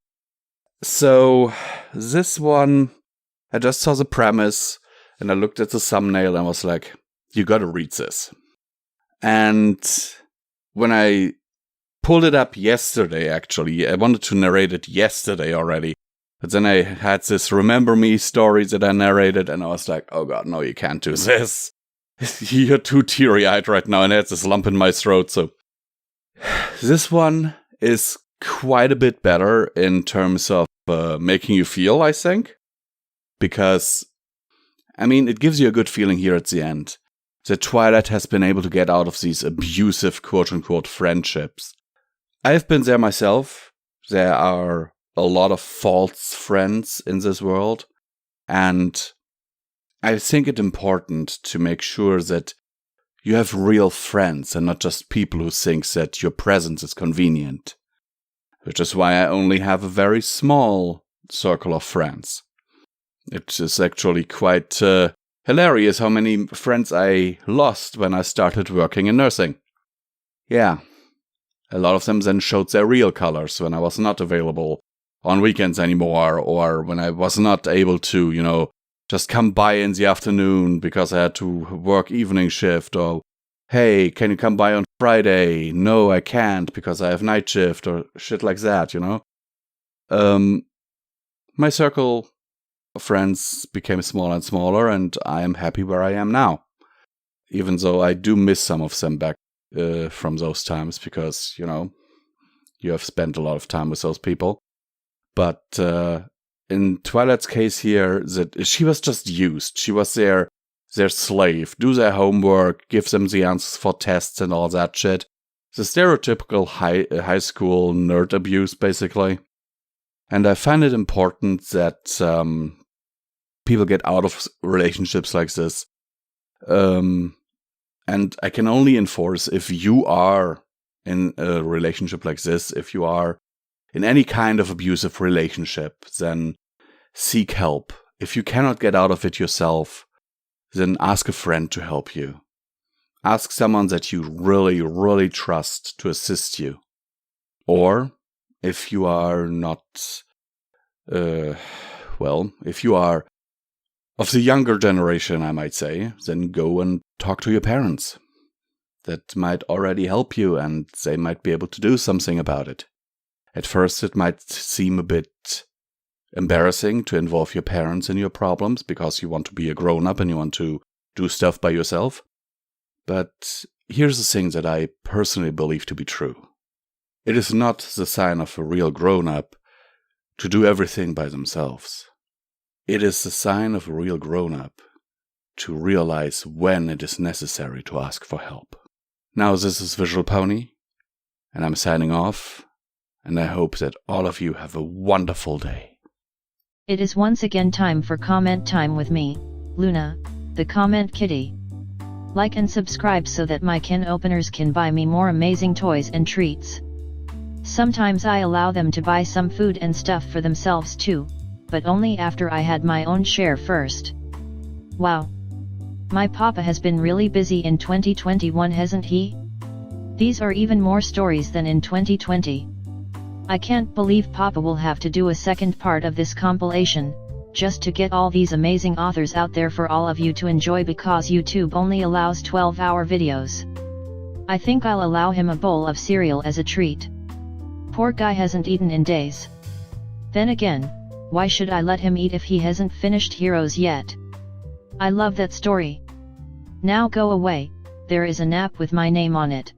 So, this one, I just saw the premise, and I looked at the thumbnail and was like, you gotta read this. And when I pulled it up yesterday, actually, I wanted to narrate it yesterday already, but then I had this Remember Me story that I narrated, and I was like, oh god, no, you can't do this. You're too teary-eyed right now, and I had this lump in my throat, so... This one is quite a bit better in terms of making you feel, I think. Because, I mean, it gives you a good feeling here at the end. That Twilight has been able to get out of these abusive, quote-unquote, friendships. I've been there myself. There are a lot of false friends in this world. And I think it important to make sure that you have real friends and not just people who think that your presence is convenient. Which is why I only have a very small circle of friends. It is actually quite hilarious how many friends I lost when I started working in nursing. Yeah. A lot of them then showed their real colors when I was not available on weekends anymore, or when I was not able to, just come by in the afternoon because I had to work evening shift, or, hey, can you come by on Friday? No, I can't because I have night shift, or shit like that, My circle of friends became smaller and smaller, and I am happy where I am now. Even though I do miss some of them back from those times, because, you have spent a lot of time with those people. But in Twilight's case here, that she was just used. She was their slave. Do their homework, give them the answers for tests and all that shit. The stereotypical high school nerd abuse, basically. And I find it important that people get out of relationships like this. And I can only enforce, if you are in a relationship like this, if you are in any kind of abusive relationship, then seek help. If you cannot get out of it yourself, then ask a friend to help you. Ask someone that you really, really trust to assist you. Or, if you are not, if you are of the younger generation, I might say, then go and talk to your parents. That might already help you, and they might be able to do something about it. At first, it might seem a bit embarrassing to involve your parents in your problems, because you want to be a grown-up and you want to do stuff by yourself. But here's the thing that I personally believe to be true. It is not the sign of a real grown-up to do everything by themselves. It is the sign of a real grown-up to realize when it is necessary to ask for help. Now this is Visual Pony, and I'm signing off, and I hope that all of you have a wonderful day. It is once again time for comment time with me, Luna, the comment kitty. Like and subscribe so that my can openers can buy me more amazing toys and treats. Sometimes I allow them to buy some food and stuff for themselves too, but only after I had my own share first. Wow. My papa has been really busy in 2021, hasn't he? These are even more stories than in 2020. I can't believe papa will have to do a second part of this compilation, just to get all these amazing authors out there for all of you to enjoy, because YouTube only allows 12-hour videos. I think I'll allow him a bowl of cereal as a treat. Poor guy hasn't eaten in days. Then again, why should I let him eat if he hasn't finished Heroes yet? I love that story. Now go away, there is an app with my name on it.